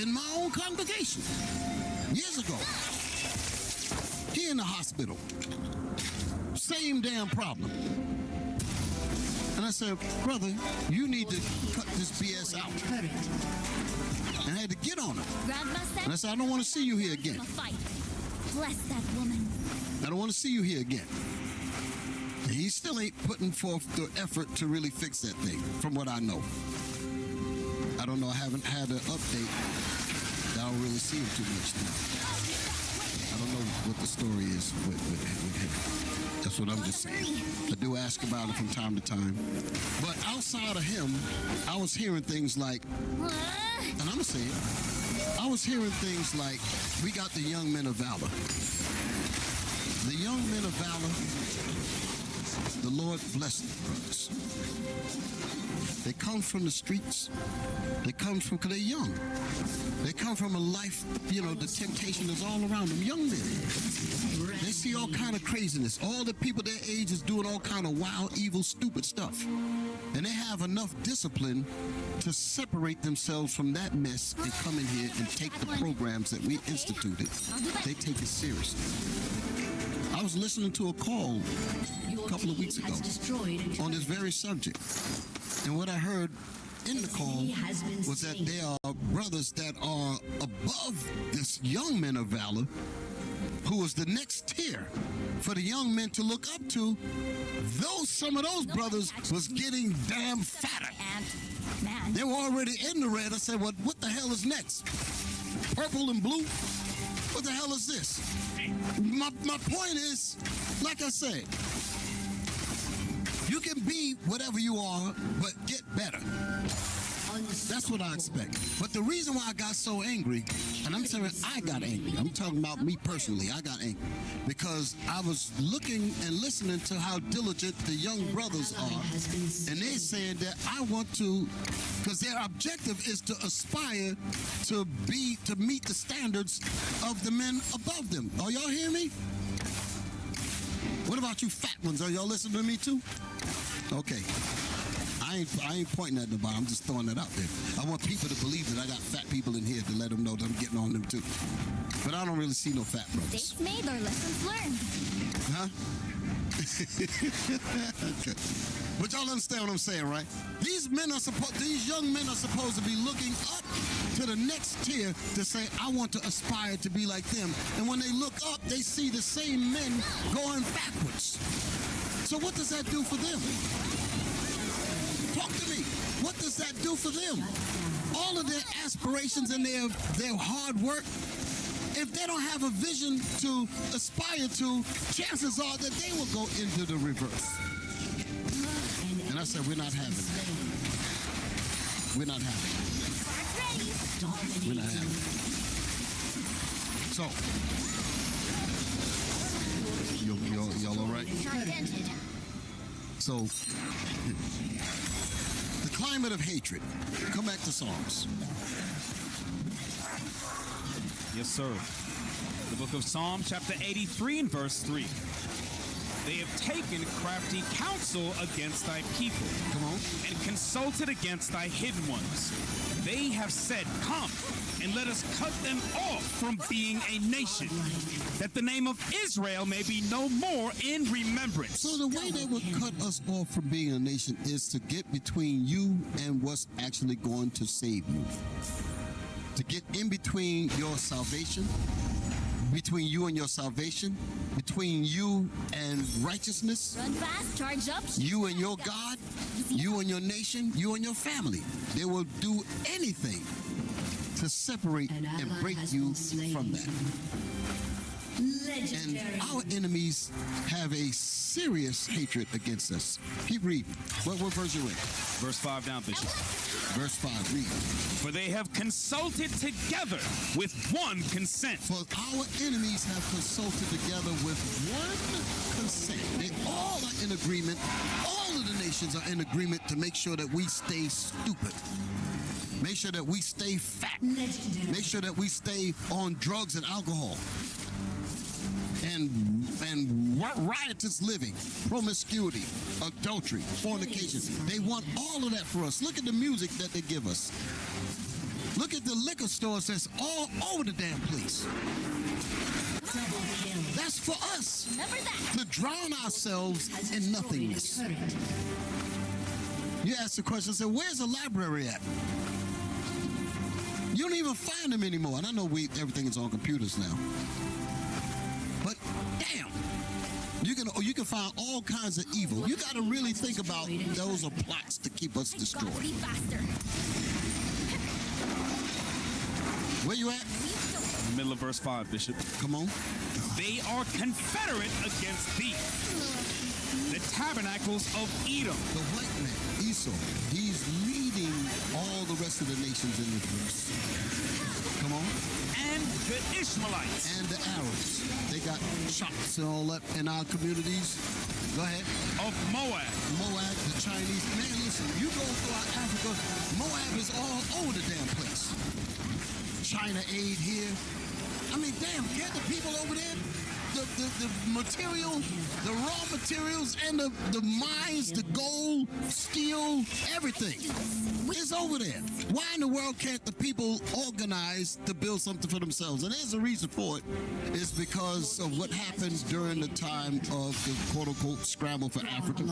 in my own congregation years ago. He in the hospital. Same damn problem. And I said, brother, you need to cut this BS out. And I had to get on him. And I said, I don't want to see you here again. Bless that woman. I don't want to see you here again. And he still ain't putting forth the effort to really fix that thing, from what I know. I don't know. I haven't had an update. I don't really see him too much now. I don't know what the story is with him. That's what I'm just saying. I do ask about it from time to time. But outside of him, I was hearing things like, and I'm going to say it, I was hearing things like, we got the young men of valor. The young men of valor, the Lord bless them, brothers. They come from the streets. They come from, because they're young. They come from a life, the temptation is all around them. Young men. They see all kind of craziness. All the people their age is doing all kind of wild, evil, stupid stuff. And they have enough discipline to separate themselves from that mess and come in here and take the programs that we instituted. They take it seriously. I was listening to a call a couple of weeks ago on this very subject. And what I heard in the call was that there are brothers that are above this young men of valor, who is the next tier for the young men to look up to. Some of those brothers was getting damn fatter. They were already in the red. I said, well, what the hell is next? Purple and blue? What the hell is this? My point is, like I said, you can be whatever you are, but get better. That's what I expect. But the reason why I got so angry, and I'm saying I got angry, I'm talking about me personally, I got angry, because I was looking and listening to how diligent the young brothers are, and they're saying that I want to, because their objective is to aspire to meet the standards of the men above them. Are y'all hearing me? What about you fat ones? Are y'all listening to me too? Okay. I ain't pointing at nobody. I'm just throwing that out there. I want people to believe that I got fat people in here to let them know that I'm getting on them too. But I don't really see no fat brothers. Mistakes made or lessons learned. Huh? Okay. But y'all understand what I'm saying, right? These young men are supposed to be looking up to the next tier to say, I want to aspire to be like them. And when they look up, they see the same men going backwards. So what does that do for them? Talk to me. What does that do for them? All of their aspirations and their hard work, if they don't have a vision to aspire to, chances are that they will go into the reverse. And I said, we're not having it. We're not having it. We're not having it. So, y'all all right? So, the climate of hatred. Come back to Psalms. Yes, sir. The book of Psalms, chapter 83 and verse 3. They have taken crafty counsel against thy people. Come on. And consulted against thy hidden ones. They have said, come, and let us cut them off from being a nation, that the name of Israel may be no more in remembrance. So the way they would cut us off from being a nation is to get between you and what's actually going to save you. To get in between your salvation, between you and your salvation, between you and righteousness, Run fast, charge up. you and your God, you and your nation, you and your family. They will do anything to separate and break you from that. And our enemies have a serious hatred against us. Keep reading. What verse you in? Verse 5 down, Bishop. Verse 5, read. For they have consulted together with one consent. For our enemies have consulted together with one consent. They all are in agreement. All of the nations are in agreement to make sure that we stay stupid. Make sure that we stay fat. Make sure that we stay on drugs and alcohol. And riotous living, promiscuity, adultery, fornication. They want all of that for us. Look at the music that they give us. Look at the liquor stores that's all over the damn place. That's for us. Remember that. To drown ourselves in nothingness. You ask the question, say, where's the library at? You don't even find them anymore. And I know everything is on computers now. But damn, you can find all kinds of evil. You got to really think about those are plots to keep us destroyed. Be faster. Where you at? Middle of verse 5, Bishop. Come on. They are confederate against thee. The tabernacles of Edom. The white man, Esau, he's leading all the rest of the nations in this verse. Come on. And the Ishmaelites. And the Arabs. They got shops and all that in our communities. Go ahead. Of Moab. Moab, the Chinese. Man, listen, you go throughout Africa, Moab is all over the damn place. China aid here. I mean, damn, get the people over there. The material, the raw materials, and the mines, the gold, steel, everything is over there. Why in the world can't the people organize to build something for themselves? And there's a reason for it. It's because of what happened during the time of the quote-unquote scramble for Africa.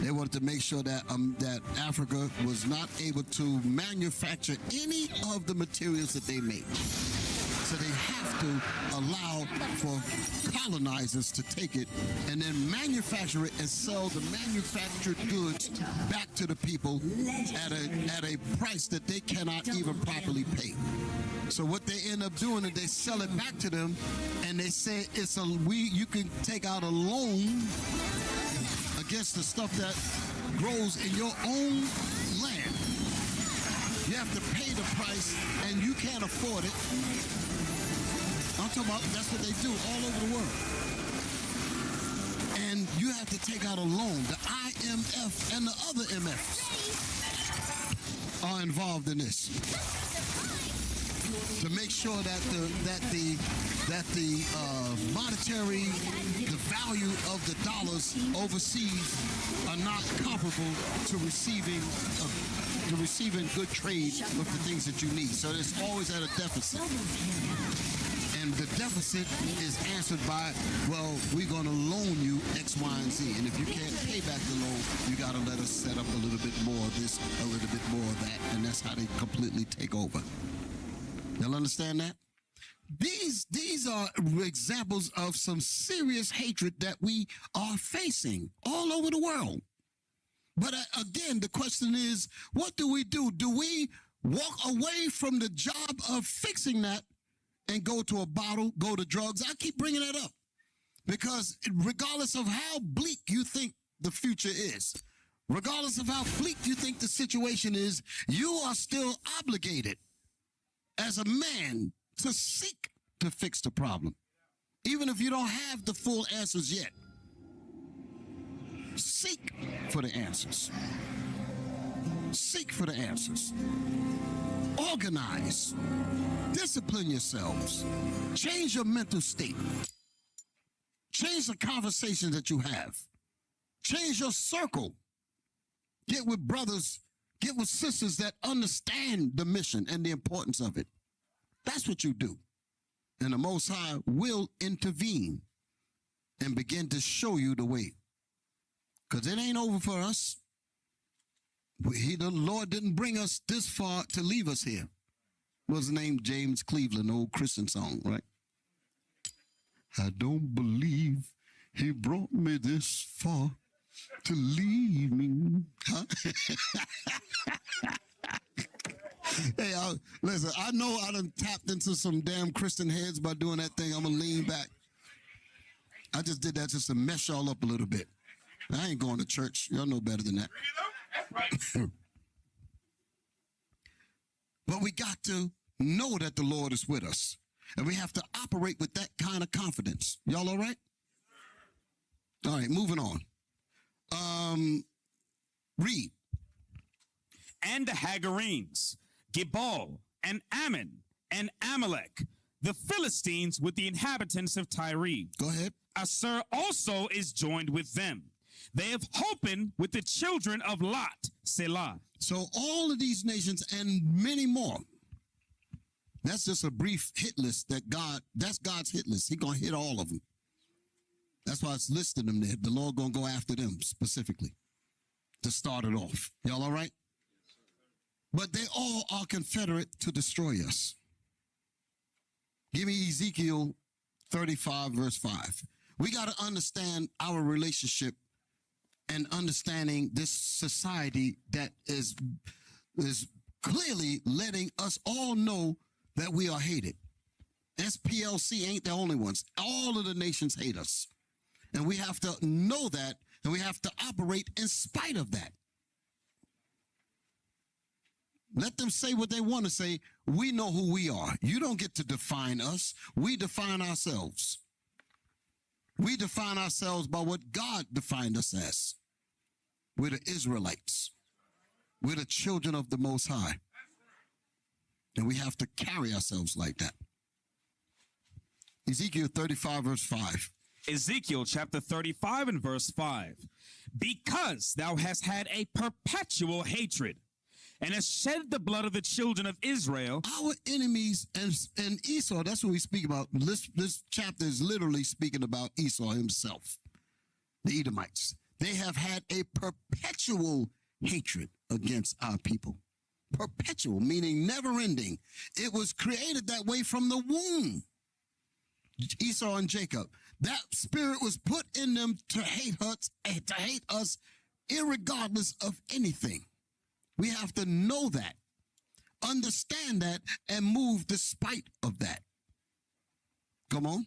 They wanted to make sure that that Africa was not able to manufacture any of the materials that they made. So they have to allow for colonizers to take it and then manufacture it and sell the manufactured goods back to the people at a price that they cannot even properly pay. So what they end up doing is they sell it back to them, and they say you can take out a loan against the stuff that grows in your own land. You have to pay the price, and you can't afford it. I'm talking about that's what they do all over the world. And you have to take out a loan. The IMF and the other MFs are involved in this to make sure that the monetary, the value of the dollars overseas are not comparable to receiving good trade with the things that you need. So it's always at a deficit. And the deficit is answered by, well, we're going to loan you X, Y, and Z. And if you can't pay back the loan, you got to let us set up a little bit more of this, a little bit more of that. And that's how they completely take over. Y'all understand that? These are examples of some serious hatred that we are facing all over the world. But again, the question is, what do we do? Do we walk away from the job of fixing that and go to a bottle, go to drugs? I keep bringing that up because regardless of how bleak you think the future is, regardless of how bleak you think the situation is, you are still obligated as a man to seek to fix the problem, even if you don't have the full answers yet. Seek for the answers. Seek for the answers. Organize. Discipline yourselves. Change your mental state. Change Change the conversation that you have. Change your circle. Get with brothers, get with sisters that understand the mission and the importance of it. That's what you do. And the Most High will intervene and begin to show you the way. Because it ain't over for us. The Lord didn't bring us this far to leave us here. What was the name? James Cleveland, old Christian song, right? I don't believe he brought me this far to leave me. Huh? Hey, listen, I know I done tapped into some damn Christian heads by doing that thing. I'm going to lean back. I just did that just to mess y'all up a little bit. I ain't going to church. Y'all know better than that. But we got to know that the Lord is with us. And we have to operate with that kind of confidence. Y'all all right? All right, moving on. Read. And the Hagarenes, Gebal, and Ammon, and Amalek, the Philistines with the inhabitants of Tyre. Go ahead. Assur also is joined with them. They have holpen with the children of Lot, Selah. So all of these nations and many more. That's just a brief hit list that's God's hit list. He's going to hit all of them. That's why it's listing them there. The Lord going to go after them specifically to start it off. Y'all all right? But they all are confederate to destroy us. Give me Ezekiel 35, verse 5. We got to understand our relationship and understanding this society that is clearly letting us all know that we are hated. SPLC ain't the only ones. All of the nations hate us. And we have to know that, and we have to operate in spite of that. Let them say what they want to say. We know who we are. You don't get to define us. We define ourselves. We define ourselves by what God defined us as. We're the Israelites. We're the children of the Most High. And we have to carry ourselves like that. Ezekiel 35, verse 5. Ezekiel chapter 35 and verse 5. Because thou hast had a perpetual hatred, and hast shed the blood of the children of Israel. Our enemies and Esau, that's what we speak about. This chapter is literally speaking about Esau himself, the Edomites. They have had a perpetual hatred against our people. Perpetual, meaning never ending. It was created that way from the womb. Esau and Jacob. That spirit was put in them to hate us irregardless of anything. We have to know that, understand that, and move despite of that. Come on.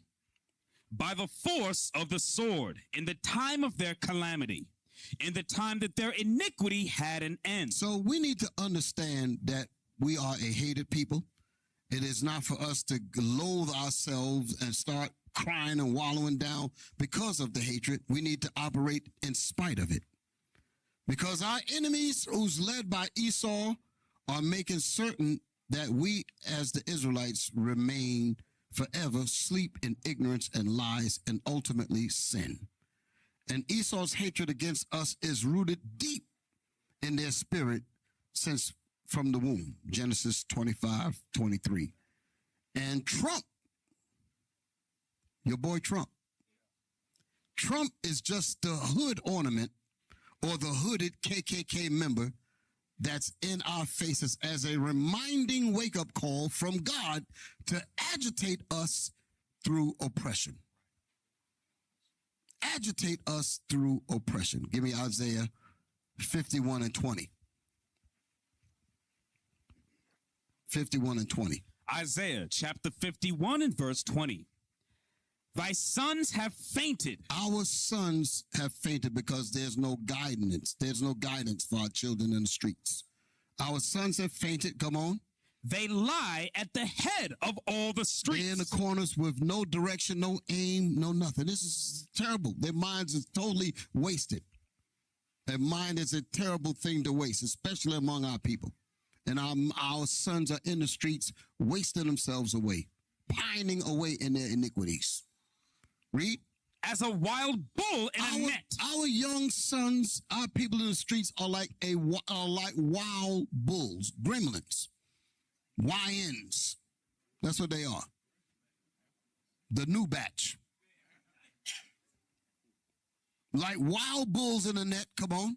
By the force of the sword, in the time of their calamity, in the time that their iniquity had an end. So we need to understand that we are a hated people. It is not for us to loathe ourselves and start crying and wallowing down because of the hatred. We need to operate in spite of it. Because our enemies, who's led by Esau, are making certain that we as the Israelites remain forever, sleep in ignorance and lies, and ultimately sin. And Esau's hatred against us is rooted deep in their spirit since from the womb, Genesis 25, 23. And Trump, your boy Trump is just the hood ornament or the hooded KKK member that's in our faces as a reminding wake-up call from God to agitate us through oppression. Agitate us through oppression. Give me Isaiah 51 and 20. 51 and 20. Isaiah chapter 51 and verse 20. Thy sons have fainted. Our sons have fainted because there's no guidance. There's no guidance for our children in the streets. Our sons have fainted. Come on. They lie at the head of all the streets. They're in the corners with no direction, no aim, no nothing. This is terrible. Their minds is totally wasted. Their mind is a terrible thing to waste, especially among our people. And our sons are in the streets wasting themselves away, pining away in their iniquities. Read. as a wild bull in a net. Our young sons, our people in the streets are like wild bulls, gremlins, YNs. That's what they are. The new batch. Like wild bulls in a net, come on.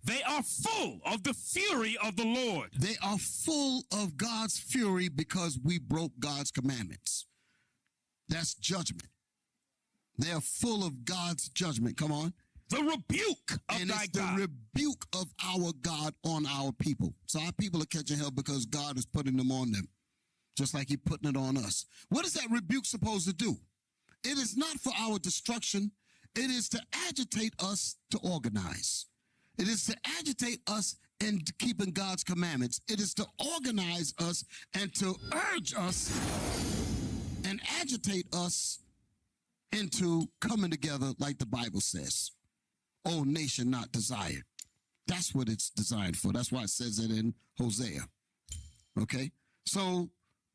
They are full of the fury of the Lord. They are full of God's fury because we broke God's commandments. That's judgment. They are full of God's judgment. Come on. The rebuke of thy God. The rebuke of our God on our people. So our people are catching hell because God is putting them on them, just like he's putting it on us. What is that rebuke supposed to do? It is not for our destruction. It is to agitate us to organize. It is to agitate us into keeping God's commandments. It is to organize us and to urge us and agitate us into coming together like the Bible says. O nation not desired. That's what it's designed for. That's why it says it in Hosea. Okay? So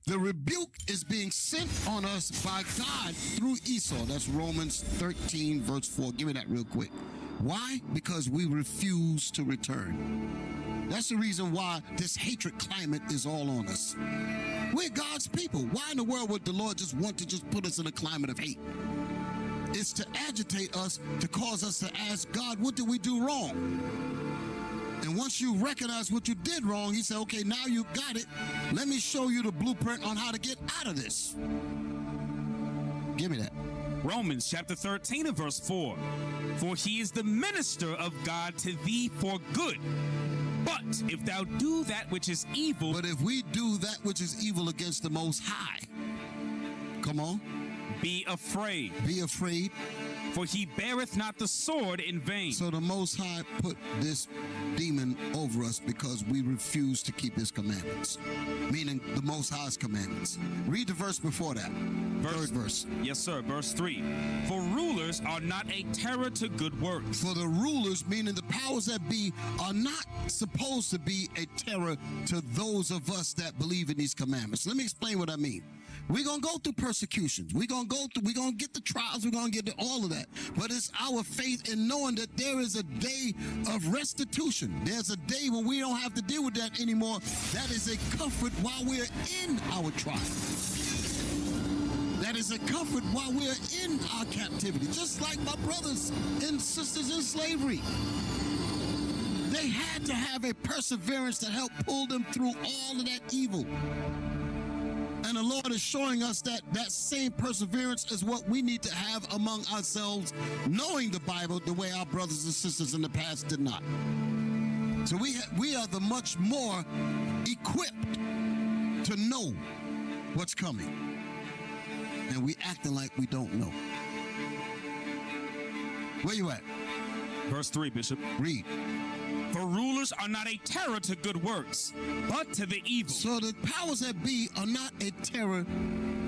the rebuke is being sent on us by God through Esau. That's Romans 13, verse 4. Give me that real quick. Why? Because we refuse to return. That's the reason why this hatred climate is all on us. We're God's people. Why in the world would the Lord just want to just put us in a climate of hate? It's to agitate us, to cause us to ask God, what did we do wrong? And once you recognize what you did wrong, he said, okay, now you got it. Let me show you the blueprint on how to get out of this. Give me that. Romans chapter 13 and verse 4. For he is the minister of God to thee for good. But if thou do that which is evil. But if we do that which is evil against the Most High. Come on. Be afraid. Be afraid. For he beareth not the sword in vain. So the Most High put this demon over us because we refuse to keep his commandments. Meaning the Most High's commandments. Read the verse before that. Third verse. Yes, sir. Verse 3. For rulers are not a terror to good works. For the rulers, meaning the powers that be, are not supposed to be a terror to those of us that believe in these commandments. Let me explain what I mean. We're going to go through persecutions. We're going to get the trials. We're going to get all of that. But it's our faith in knowing that there is a day of restitution. There's a day when we don't have to deal with that anymore. That is a comfort while we're in our trial. That is a comfort while we're in our captivity. Just like my brothers and sisters in slavery. They had to have a perseverance to help pull them through all of that evil. And the Lord is showing us that that same perseverance is what we need to have among ourselves, knowing the Bible the way our brothers and sisters in the past did not. So we are the much more equipped to know what's coming. And we acting like we don't know. Where you at? Verse 3, Bishop. Read. For rulers are not a terror to good works, but to the evil. So the powers that be are not a terror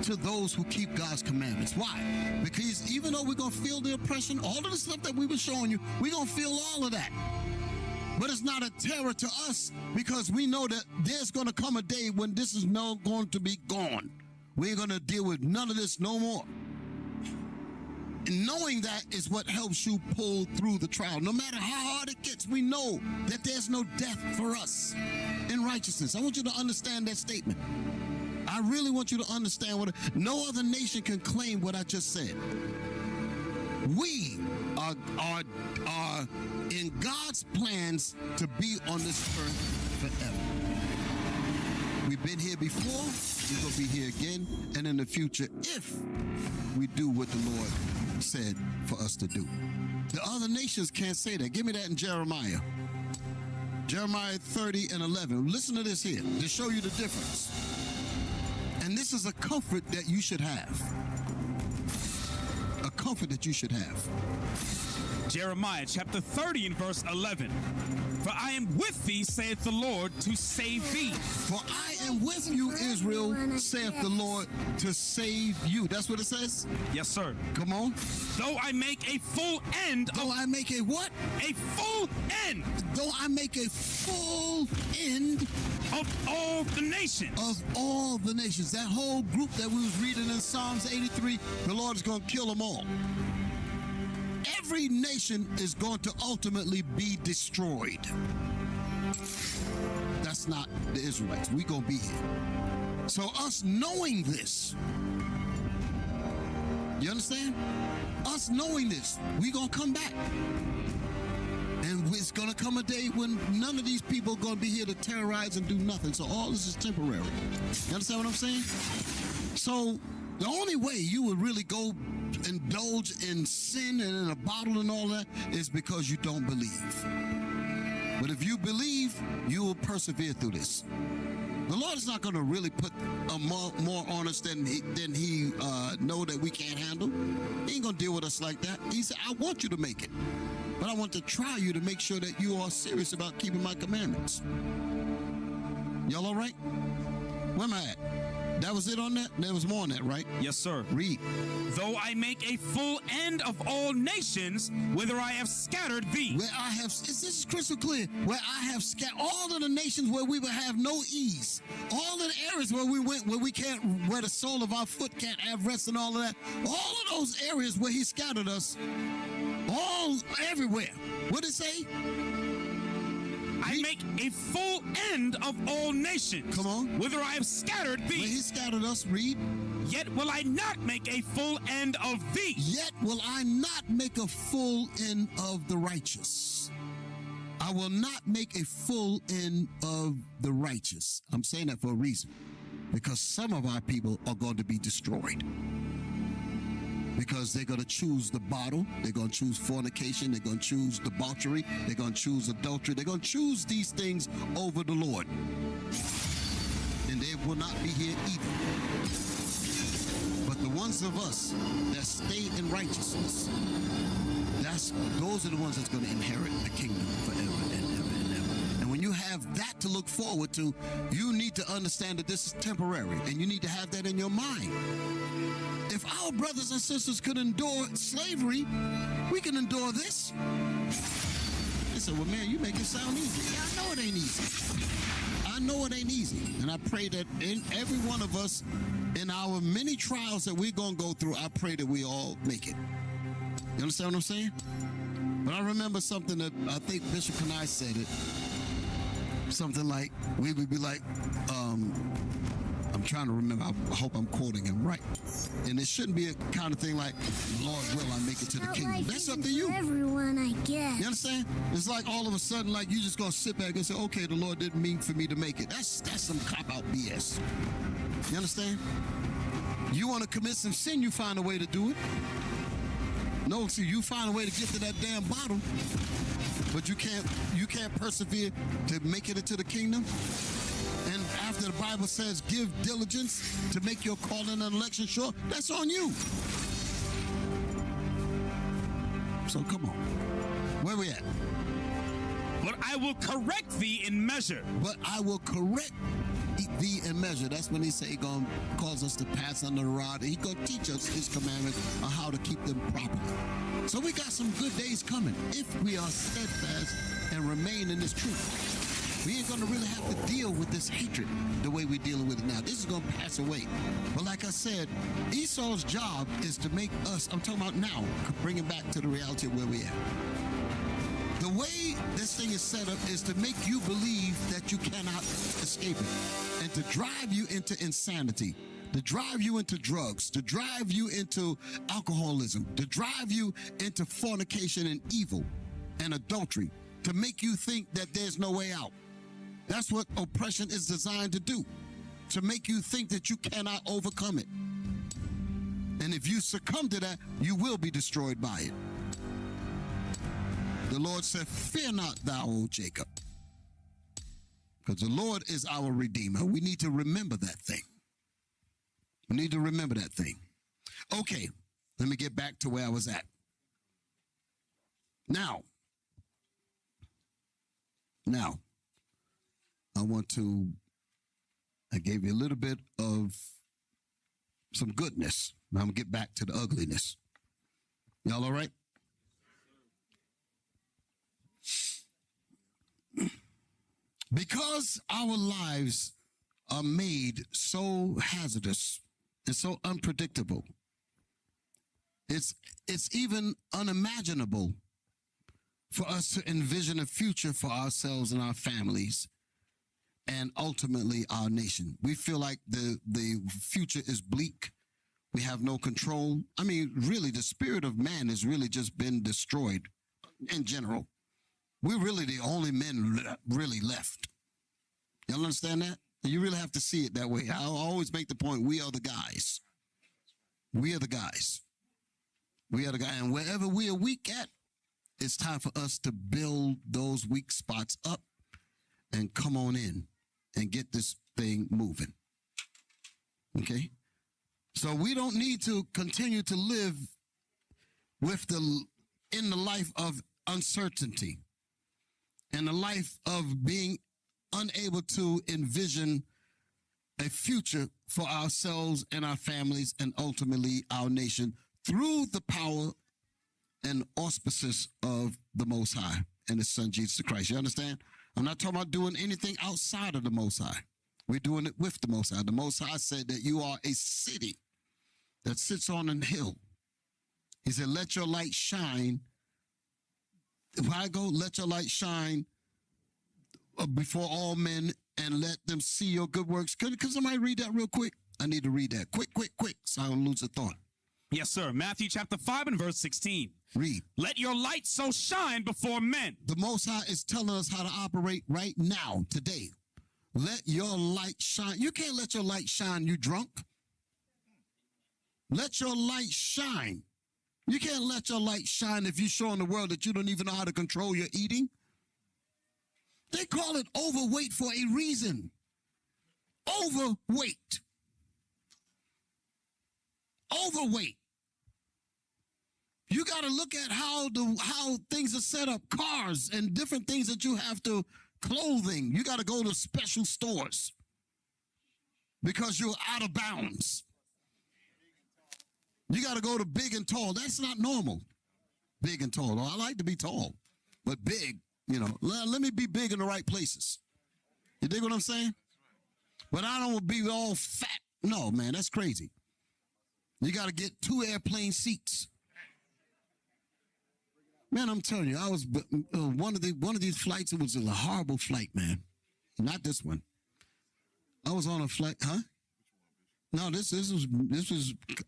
to those who keep God's commandments. Why? Because even though we're going to feel the oppression, all of the stuff that we were showing you, we're going to feel all of that. But it's not a terror to us because we know that there's going to come a day when this is now going to be gone. We're going to deal with none of this no more. And knowing that is what helps you pull through the trial. No matter how hard it gets, we know that there's no death for us in righteousness. I want you to understand that statement. I really want you to understand no other nation can claim what I just said. We are in God's plans to be on this earth forever. We've been here before, we're going to be here again, and in the future, if we do what the Lord said for us to do. The other nations can't say that. Give me that in Jeremiah. Jeremiah 30 and 11. Listen to this here to show you the difference. And this is a comfort that you should have. A comfort that you should have. Jeremiah chapter 30 and verse 11. For I am with thee, saith the Lord, to save thee. For I am with you, Israel, saith the Lord, to save you. That's what it says? Yes, sir. Come on. Though I make a full end. Though I make a what? A full end. Though I make a full end. Of all the nations. Of all the nations. That whole group that we was reading in Psalms 83, the Lord is going to kill them all. every nation is going to ultimately be destroyed. That's not the Israelites. We're going to be here. So us knowing this, you understand? Us knowing this, we're going to come back. And it's going to come a day when none of these people are going to be here to terrorize and do nothing. So all this is temporary. You understand what I'm saying? So the only way you would really go indulge in sin and in a bottle and all that is because you don't believe. But if you believe, you will persevere through this. The Lord is not going to really put more on us than he know that we can't handle. He ain't going to deal with us like that. He said, I want you to make it. But I want to try you to make sure that you are serious about keeping my commandments. Y'all all right? Where am I at? That was it on that? There was more on that, right? Yes, sir. Read. Though I make a full end of all nations, whither I have scattered thee. Where I have, this is crystal clear, where I have scattered all of the nations where we will have no ease. All of the areas where we went, where we can't, where the sole of our foot can't have rest and all of that. All of those areas where he scattered us, all everywhere. What did it say? I make a full end of all nations. Come on. Whither I have scattered thee. Where he scattered us, read. Yet will I not make a full end of thee. Yet will I not make a full end of the righteous. I will not make a full end of the righteous. I'm saying that for a reason. Because some of our people are going to be destroyed. Because they're going to choose the bottle, they're going to choose fornication, they're going to choose debauchery, they're going to choose adultery, they're going to choose these things over the Lord. And they will not be here either. But the ones of us that stay in righteousness, those are the ones that's going to inherit the kingdom forever and ever and ever. And when you have that to look forward to, you need to understand that this is temporary, and you need to have that in your mind. If our brothers and sisters could endure slavery, we can endure this. They said, well, man, you make it sound easy. Yeah, I know it ain't easy. I know it ain't easy. And I pray that in every one of us, in our many trials that we're going to go through, I pray that we all make it. You understand what I'm saying? But I remember something that I think Bishop Kanai said it. Something like, we would be like, I'm trying to remember. I hope I'm quoting him right. And it shouldn't be a kind of thing like, Lord, will I make it to the kingdom? That's up to you. Everyone, I guess. You understand? It's like all of a sudden, like you just gonna sit back and say, okay, the Lord didn't mean for me to make it. That's some cop-out BS. You understand? You want to commit some sin, you find a way to do it. No, see, you find a way to get to that damn bottom, but you can't persevere to make it into the kingdom. And after the Bible says, give diligence to make your calling and election sure, that's on you. So come on. Where we at? But I will correct thee in measure. But I will correct thee in measure. That's when he say he going to cause us to pass under the rod. He going to teach us his commandments on how to keep them properly. So we got some good days coming if we are steadfast and remain in this truth. We ain't going to really have to deal with this hatred the way we're dealing with it now. This is going to pass away. But like I said, Esau's job is to make us, I'm talking about now, bring it back to the reality of where we are. The way this thing is set up is to make you believe that you cannot escape it and to drive you into insanity, to drive you into drugs, to drive you into alcoholism, to drive you into fornication and evil and adultery, to make you think that there's no way out. That's what oppression is designed to do, to make you think that you cannot overcome it. And if you succumb to that, you will be destroyed by it. The Lord said, fear not thou, O Jacob. Because the Lord is our Redeemer. We need to remember that thing. We need to remember that thing. Okay, let me get back to where I was at. Now, I gave you a little bit of some goodness. Now I'm going to get back to the ugliness. Y'all all right? Because our lives are made so hazardous and so unpredictable, It's even unimaginable for us to envision a future for ourselves and our families and ultimately our nation. We feel like the future is bleak. We have no control. I mean, really, the spirit of man has really just been destroyed in general. We're really the only men really left. Y'all understand that? You really have to see it that way. I always make the point, we are the guys. We are the guys. We are the guys. And wherever we are weak at, it's time for us to build those weak spots up and come on in and get this thing moving. Okay? So we don't need to continue to live in the life of uncertainty, in the life of being unable to envision a future for ourselves and our families and ultimately our nation through the power and auspices of the Most High and His Son, Jesus Christ. You understand? I'm not talking about doing anything outside of the Most High. We're doing it with the Most High. The Most High said that you are a city that sits on a hill. He said, let your light shine. If I go, let your light shine before all men and let them see your good works. Could somebody read that real quick? I need to read that. Quick, so I don't lose a thought. Yes, sir. Matthew chapter 5 and verse 16. Read. Let your light so shine before men. The Most High is telling us how to operate right now, today. Let your light shine. You can't let your light shine, you drunk. Let your light shine. You can't let your light shine if you're showing the world that you don't even know how to control your eating. They call it overweight for a reason. Overweight. Overweight. You got to look at how things are set up, cars and different things that you have to, clothing. You got to go to special stores because you're out of bounds. You got to go to big and tall. That's not normal. Big and tall. I like to be tall, but big, you know, let me be big in the right places. You dig what I'm saying? But I don't want to be all fat. No, man, that's crazy. You got to get 2 airplane seats. Man, I'm telling you, I was one of these flights. It was a horrible flight, man. Not this one. I was on a flight, huh? No, this was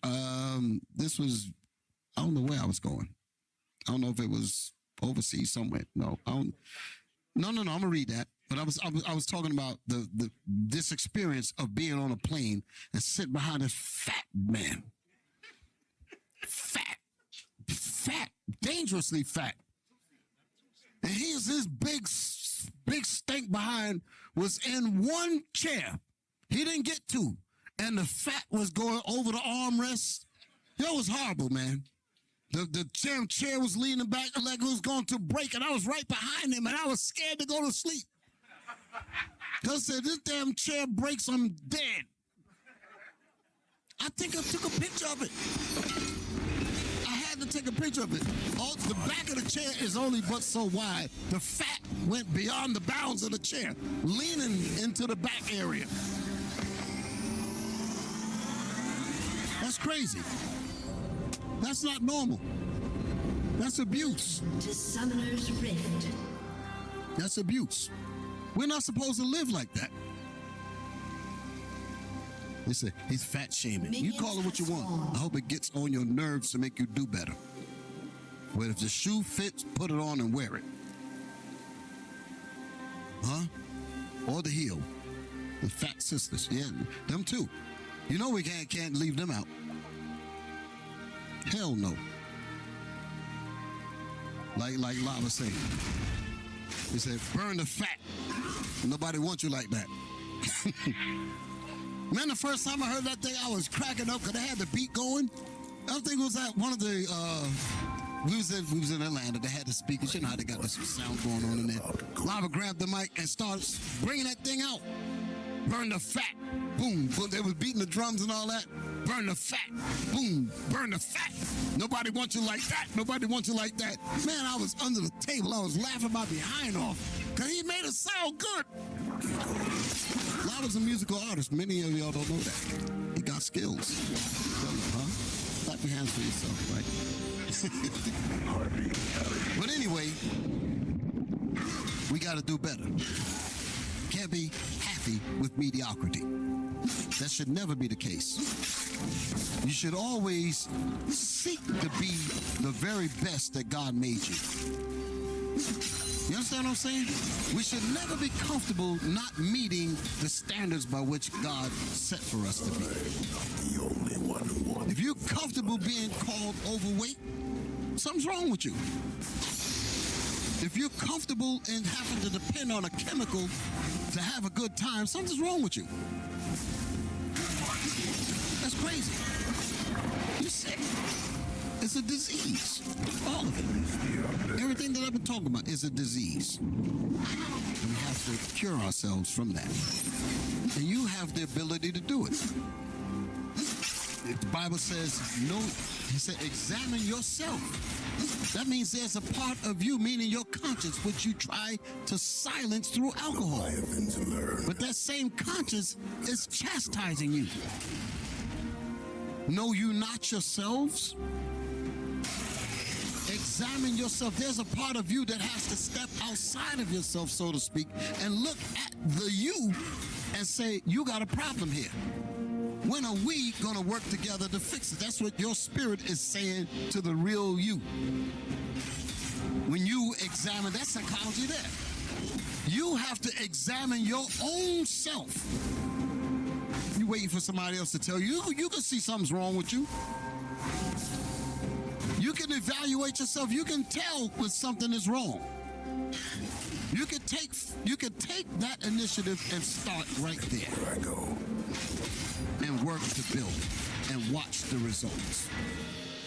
I don't know where I was going. I don't know if it was overseas somewhere. No, I'm gonna read that. But I was talking about this experience of being on a plane and sitting behind this fat man. Fat, dangerously fat. And his big stink behind was in one chair. He didn't get 2. And the fat was going over the armrest. That was horrible, man. The chair was leaning back like it was going to break, and I was right behind him, and I was scared to go to sleep. Because I said, this damn chair breaks, I'm dead. I think I took a picture of it. I had to take a picture of it. Oh, the back of the chair is only but so wide. The fat went beyond the bounds of the chair, leaning into the back area. That's crazy. That's not normal. That's abuse. To Summoner's Rift. That's abuse. We're not supposed to live like that. They say he's fat shaming. You call it what you want. I hope it gets on your nerves to make you do better. But if the shoe fits, put it on and wear it. Huh? Or the heel. The fat sisters. Yeah, them too. You know we can't leave them out. Hell no. Like Lava said. He said, burn the fat. Nobody wants you like that. Man, the first time I heard that thing, I was cracking up because they had the beat going. I think it was at one of the, we was in Atlanta. They had the speakers. You know how they got the sound going on in there. Lava grabbed the mic and started bringing that thing out. Burn the fat. Boom. They was beating the drums and all that. Burn the fat. Boom. Burn the fat. Nobody wants you like that. Nobody wants you like that. Man, I was under the table. I was laughing my behind off because he made it sound good. Lava's a musical artist. Many of y'all don't know that. He got skills. Huh? clap your hands for yourself, right? But anyway, we got to do better. Can't be happy with mediocrity. That should never be the case. You should always seek to be the very best that God made you. You understand what I'm saying? We should never be comfortable not meeting the standards by which God set for us to be. The only one who wants. If you're comfortable being called overweight, something's wrong with you. If you're comfortable in having to depend on a chemical to have a good time, something's wrong with you. That's crazy. You're sick. It's a disease. All of it. Everything that I've been talking about is a disease. And we have to cure ourselves from that. And you have the ability to do it. The Bible says, no, he said, examine yourself. That means there's a part of you, meaning your conscience, which you try to silence through alcohol. But that same conscience is chastising you. Know you not yourselves? Examine yourself. There's a part of you that has to step outside of yourself, so to speak, and look at the you and say, you got a problem here. When are we going to work together to fix it? That's what your spirit is saying to the real you. When you examine, that's psychology there. You have to examine your own self. You're waiting for somebody else to tell you. You can see something's wrong with you. You can evaluate yourself. You can tell when something is wrong. You can take that initiative and start right there. There I go. And work to build it and watch the results.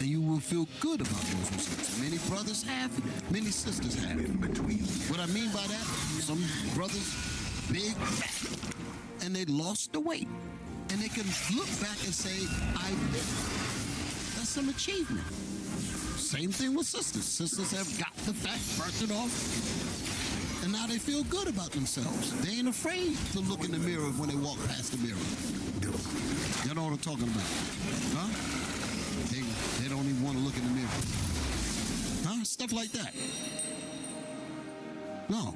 And you will feel good about those results. Many brothers have, many sisters have. In between. What I mean by that, some brothers, big, fat, and they lost the weight. And they can look back and say, I did it. That's some achievement. Same thing with sisters. Sisters have got the fat, burnt it off, and now they feel good about themselves. They ain't afraid to look in the mirror when they walk past the mirror. You know what I'm talking about? Huh? They don't even want to look in the mirror. Huh? Stuff like that. No.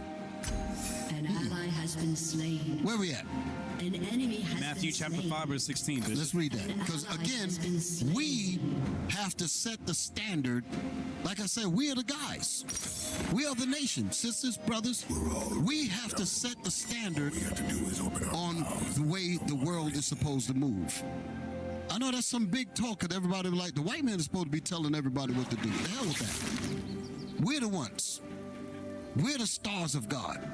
An ally has been slain. Where we at? An enemy has Matthew been chapter slain. 5, verse 16. Let's read that. Because again, we have to set the standard. Like I said, we are the guys. We are the nation. Sisters, brothers, we have to set the standard on the way the world is supposed to move. I know that's some big talk that everybody like, the white man is supposed to be telling everybody what to do. The hell with that. We're the ones. We're the stars of God.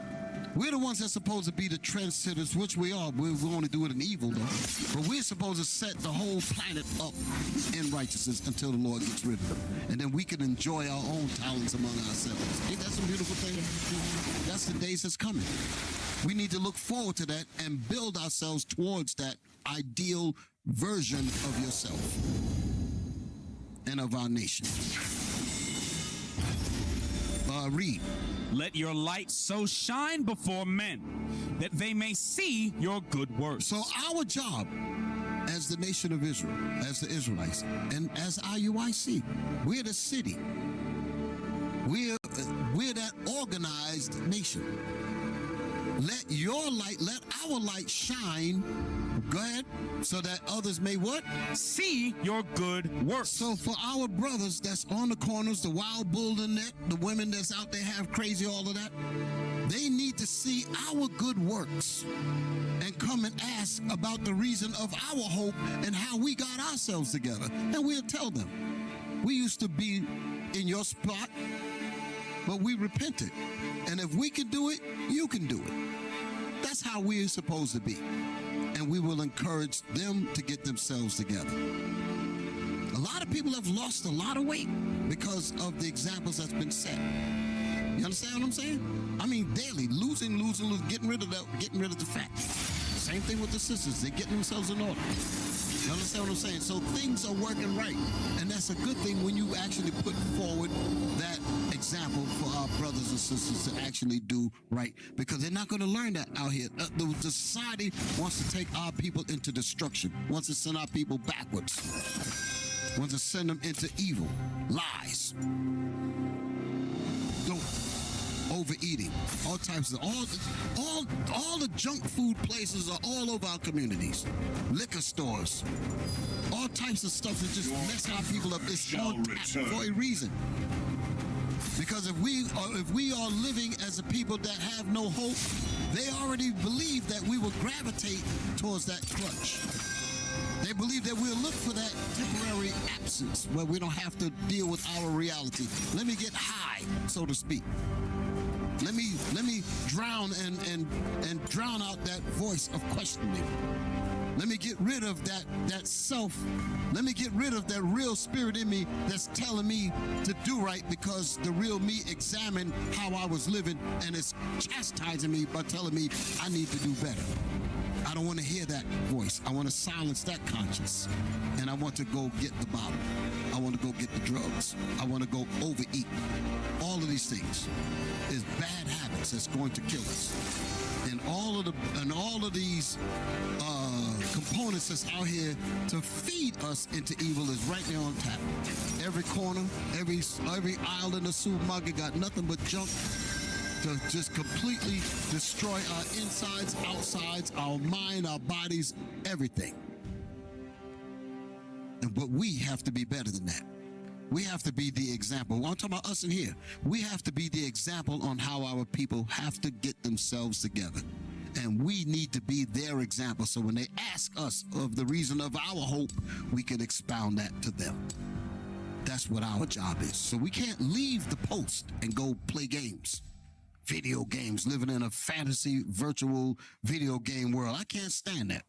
We're the ones that's supposed to be the trendsetters, which we are. We only do it in evil, though. But we're supposed to set the whole planet up in righteousness until the Lord gets rid of them. And then we can enjoy our own talents among ourselves. Ain't that some beautiful thing? That's the days that's coming. We need to look forward to that and build ourselves towards that ideal version of yourself and of our nation. Read. Let your light so shine before men that they may see your good works. So our job as the nation of Israel, as the Israelites, and as IUIC, we're the city. We're that organized nation. Let your light, let our light shine, go ahead, so that others may what? See your good works. So for our brothers that's on the corners, the wild bull in net, the women that's out there have crazy, all of that, they need to see our good works and come and ask about the reason of our hope and how we got ourselves together. And we'll tell them, we used to be in your spot, but we repented. And if we can do it, you can do it. That's how we're supposed to be. And we will encourage them to get themselves together. A lot of people have lost a lot of weight because of the examples that's been set. You understand what I'm saying? I mean, daily, losing, getting rid of the fat. Same thing with the sisters. They're getting themselves in order. You understand what I'm saying? So things are working right. And that's a good thing when you actually put forward that example for our brothers and sisters to actually do right. Because they're not going to learn that out here. The society wants to take our people into destruction, wants to send our people backwards. wants to send them into evil, lies, dope, overeating, all types of all the junk food places are all over our communities, liquor stores, all types of stuff that just mess our people up. It's on tap for a reason. Because if we are living as a people that have no hope, they already believe that we will gravitate towards that clutch. They believe that we'll look for that temporary absence where we don't have to deal with our reality. Let me get high, so to speak. Let me drown and drown out that voice of questioning. Let me get rid of that self. Let me get rid of that real spirit in me that's telling me to do right, because the real me examined how I was living and it's chastising me by telling me I need to do better. I don't want to hear that voice. I want to silence that conscience. And I want to go get the bottle. I want to go get the drugs. I want to go overeat. All of these things is bad habits that's going to kill us. And all of these components that's out here to feed us into evil is right there on tap. Every corner, every aisle in the supermarket got nothing but junk to just completely destroy our insides, outsides, our mind, our bodies, everything. But we have to be better than that. We have to be the example. I'm talking about us in here. We have to be the example on how our people have to get themselves together. And we need to be their example. So when they ask us of the reason of our hope, we can expound that to them. That's what our job is. So we can't leave the post and go play games. Video games, living in a fantasy virtual video game world. I can't stand that.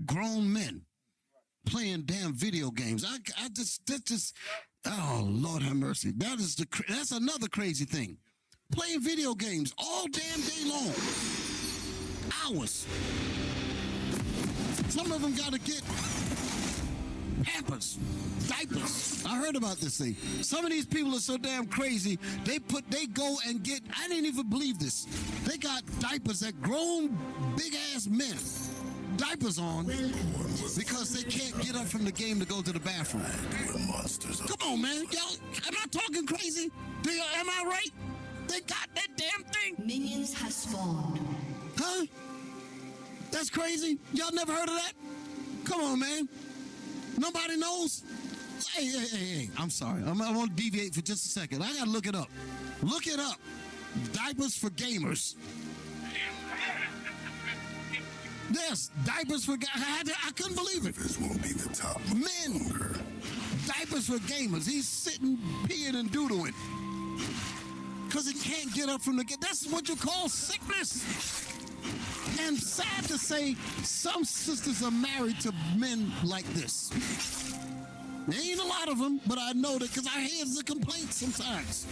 Grown men playing damn video games. Oh, Lord have mercy. That's another crazy thing. Playing video games all damn day long. Hours. Some of them got to get Pampers, diapers. I heard about this thing. Some of these people are so damn crazy, they go and get, I didn't even believe this. They got diapers that grown big ass men, diapers on, because they can't get up from the game to go to the bathroom. Come on, man. Y'all, am I talking crazy? Am I right? They got that damn thing. Minions have spawned. Huh? That's crazy. Y'all never heard of that? Come on, man. Nobody knows? Hey. I'm sorry. I want to deviate for just a second. I got to look it up. Look it up. Diapers for gamers. Yes, diapers for gamers. I couldn't believe it. This won't be the top. Men. Diapers for gamers. He's sitting, peeing, and doodling. Because he can't get up from the game. That's what you call sickness. And sad to say, some sisters are married to men like this. There ain't a lot of them, but I know that because I hear the complaints sometimes.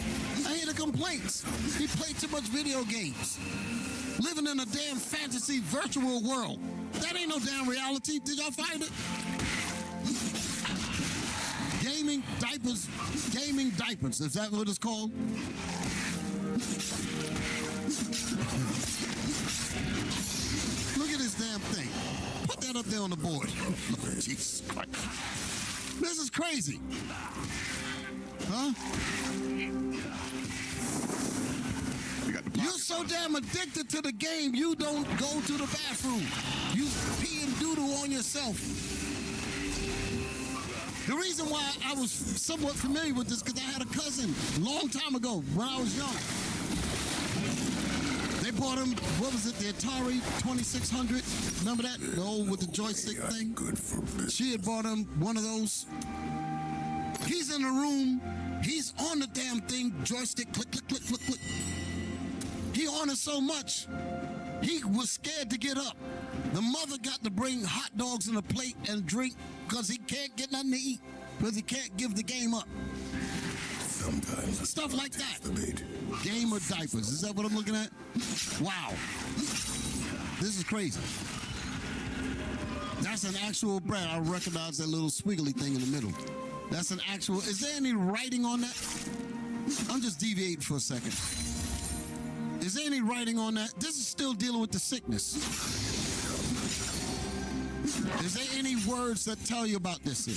I hear the complaints. He played too much video games. Living in a damn fantasy virtual world. That ain't no damn reality. Did y'all find it? Gaming diapers. Gaming diapers. Is that what it's called? Look at this damn thing. Put that up there on the board. Jesus Christ. This is crazy. Huh? You're so damn addicted to the game, you don't go to the bathroom. You pee and doodle on yourself. The reason why I was somewhat familiar with this, because I had a cousin a long time ago when I was young. They bought him, what was it, the Atari 2600? Remember that? The old with the joystick thing? Good for business. She had bought him one of those. He's in the room. He's on the damn thing. Joystick, click, click, click, click, click. He on it so much, he was scared to get up. The mother got to bring hot dogs in a plate and drink because he can't get nothing to eat because he can't give the game up. Sometimes stuff like that. Game of diapers. Is that what I'm looking at? Wow. This is crazy. That's an actual brand. I recognize that little squiggly thing in the middle. That's an actual. Is there any writing on that? I'm just deviating for a second. Is there any writing on that? This is still dealing with the sickness. Is there any words that tell you about this?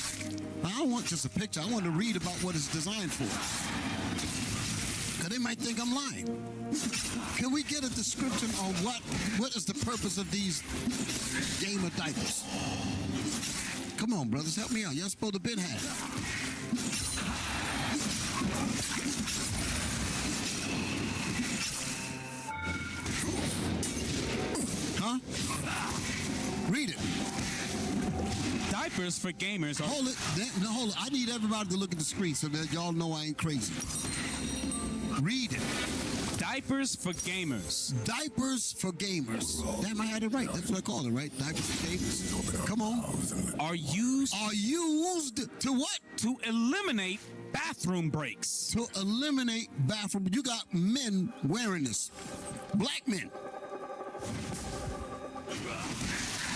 I don't want just a picture. I want to read about what it's designed for. Because they might think I'm lying. Can we get a description on what is the purpose of these gamer diapers? Come on, brothers, help me out. Y'all supposed to been had it. Huh? Read it. Diapers for gamers are... Hold it. No, hold it. I need everybody to look at the screen so that y'all know I ain't crazy. Read it. Diapers for gamers. Diapers for gamers. Damn, I had it right. That's what I call it, right? Diapers for gamers. Come on. Are used to what? To eliminate bathroom breaks. To eliminate bathroom. You got men wearing this. Black men.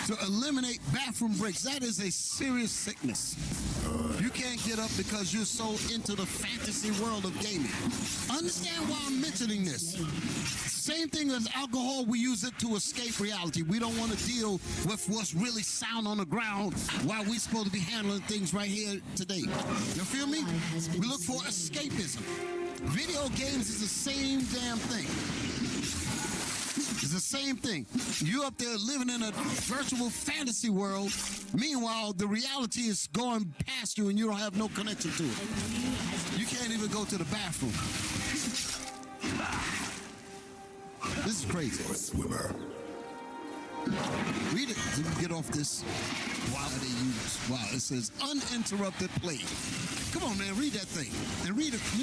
To eliminate bathroom breaks. That is a serious sickness. You can't get up because you're so into the fantasy world of gaming. Understand why I'm mentioning this. Same thing as alcohol, we use it to escape reality. We don't want to deal with what's really sound on the ground while we're supposed to be handling things right here today. You feel me? We look for escapism. Video games is the same damn thing. It's the same thing. You up there living in a virtual fantasy world. Meanwhile, the reality is going past you and you don't have no connection to it. You can't even go to the bathroom. This is crazy. Read it. So we get off this. Wow, they use. Wow, it says uninterrupted play. Come on, man, read that thing. And read it a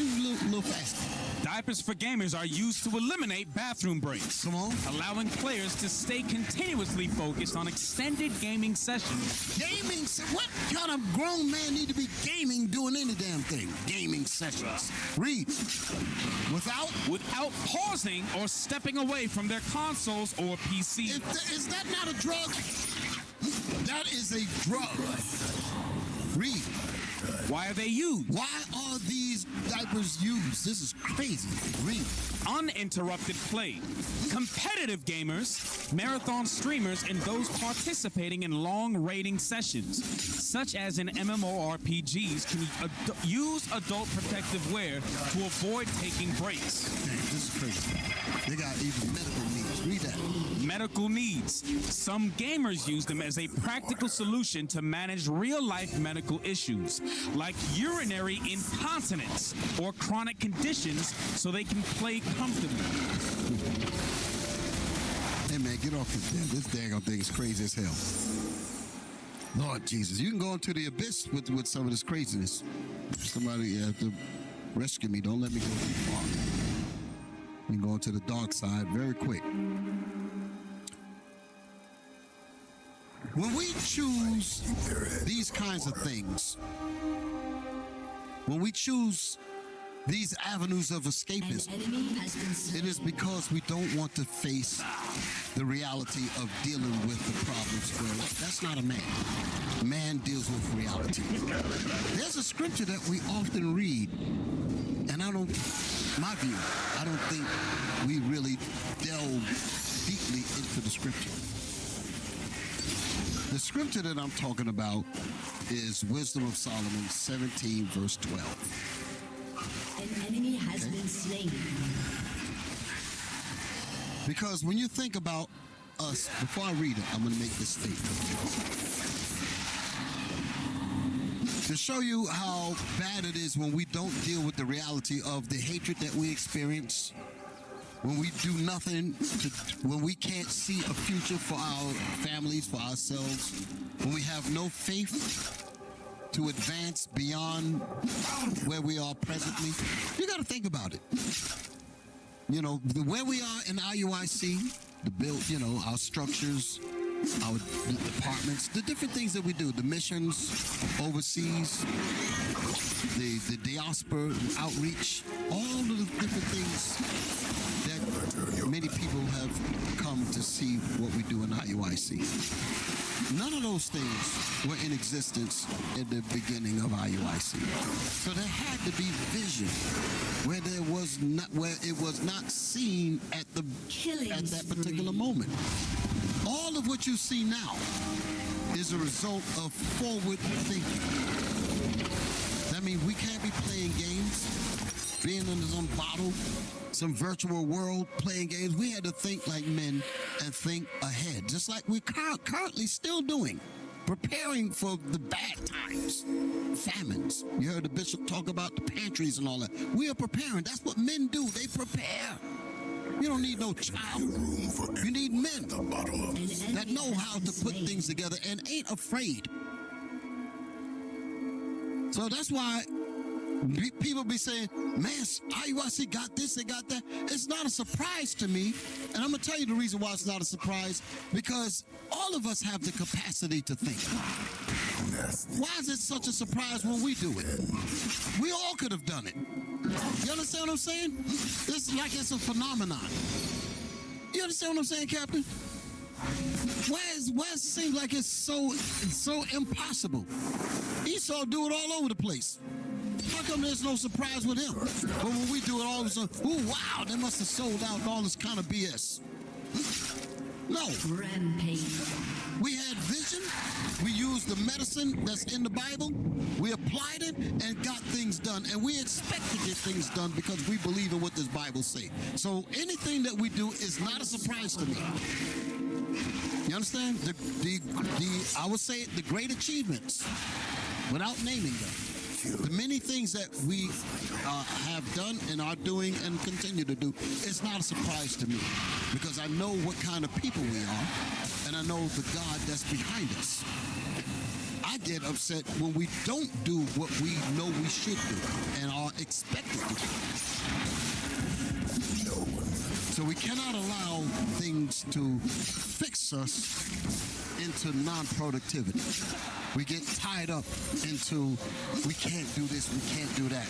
little faster. Diapers for gamers are used to eliminate bathroom breaks. Come on. Allowing players to stay continuously focused on extended gaming sessions. Gaming? What kind of grown man need to be gaming doing any damn thing? Gaming sessions. Read. Without pausing or stepping away from their consoles or PC. Is that not a drug? That is a drug. Read. Why are they used? Why are these diapers used? This is crazy. Read. Uninterrupted play. Competitive gamers, marathon streamers, and those participating in long raiding sessions, such as in MMORPGs, can use adult protective wear to avoid taking breaks. Man, this is crazy. They got even medical needs. Read that. Medical needs. Some gamers use them as a practical solution to manage real-life medical issues, like urinary incontinence or chronic conditions, so they can play comfortably. Hey man, get off this damn. This daggone thing is crazy as hell. Lord Jesus, you can go into the abyss with some of this craziness. Somebody have to rescue me. Don't let me go too far. You can go into the dark side very quick. When we choose these kinds of things, when we choose these avenues of escapism, it is because we don't want to face the reality of dealing with the problems. Well, that's not a man. Man deals with reality. There's a scripture that we often read, and my view, I don't think we really delve deeply into the scripture. The scripture that I'm talking about is Wisdom of Solomon 17, verse 12. An enemy has been slain. Because when you think about us, before I read it, I'm going to make this statement. To show you how bad it is when we don't deal with the reality of the hatred that we experience, when we do nothing, when we can't see a future for our families, for ourselves, when we have no faith to advance beyond where we are presently, you got to think about it. You know, where we are in IUIC, the build, you know, our structures, our departments, the different things that we do, the missions overseas, the diaspora outreach, all of the different things that many people have come to see what we do in IUIC. None of those things were in existence in the beginning of IUIC. So there had to be vision where it was not seen at that particular moment. All of what you see now is is a result of forward thinking. That means we can't be playing games, being in some bottle, some virtual world playing games. We had to think like men and think ahead, just like we're currently still doing, preparing for the bad times, famines. You heard the bishop talk about the pantries and all that. We are preparing. That's what men do. They prepare. You don't need no child. You need men that know how to put things together and ain't afraid. So that's why people be saying, man, IUIC got this, they got that. It's not a surprise to me. And I'm going to tell you the reason why it's not a surprise. Because all of us have the capacity to think. Why is it such a surprise when we do it? We all could have done it. You understand what I'm saying? It's like it's a phenomenon. You understand what I'm saying, Captain? Why it seems like it's so impossible? Esau do it all over the place. How come there's no surprise with him? But when we do it all of a sudden, oh wow, they must have sold out and all this kind of BS. No. Rampage. We had vision. We used the medicine that's in the Bible. We applied it and got things done. And we expect to get things done because we believe in what this Bible says. So anything that we do is not a surprise to me. You understand? I would say the great achievements, without naming them, the many things that we have done and are doing and continue to do, it's not a surprise to me because I know what kind of people we are and I know the God that's behind us. I get upset when we don't do what we know we should do and are expected to do. So we cannot allow things to fix us into non-productivity. We get tied up into, we can't do this, we can't do that.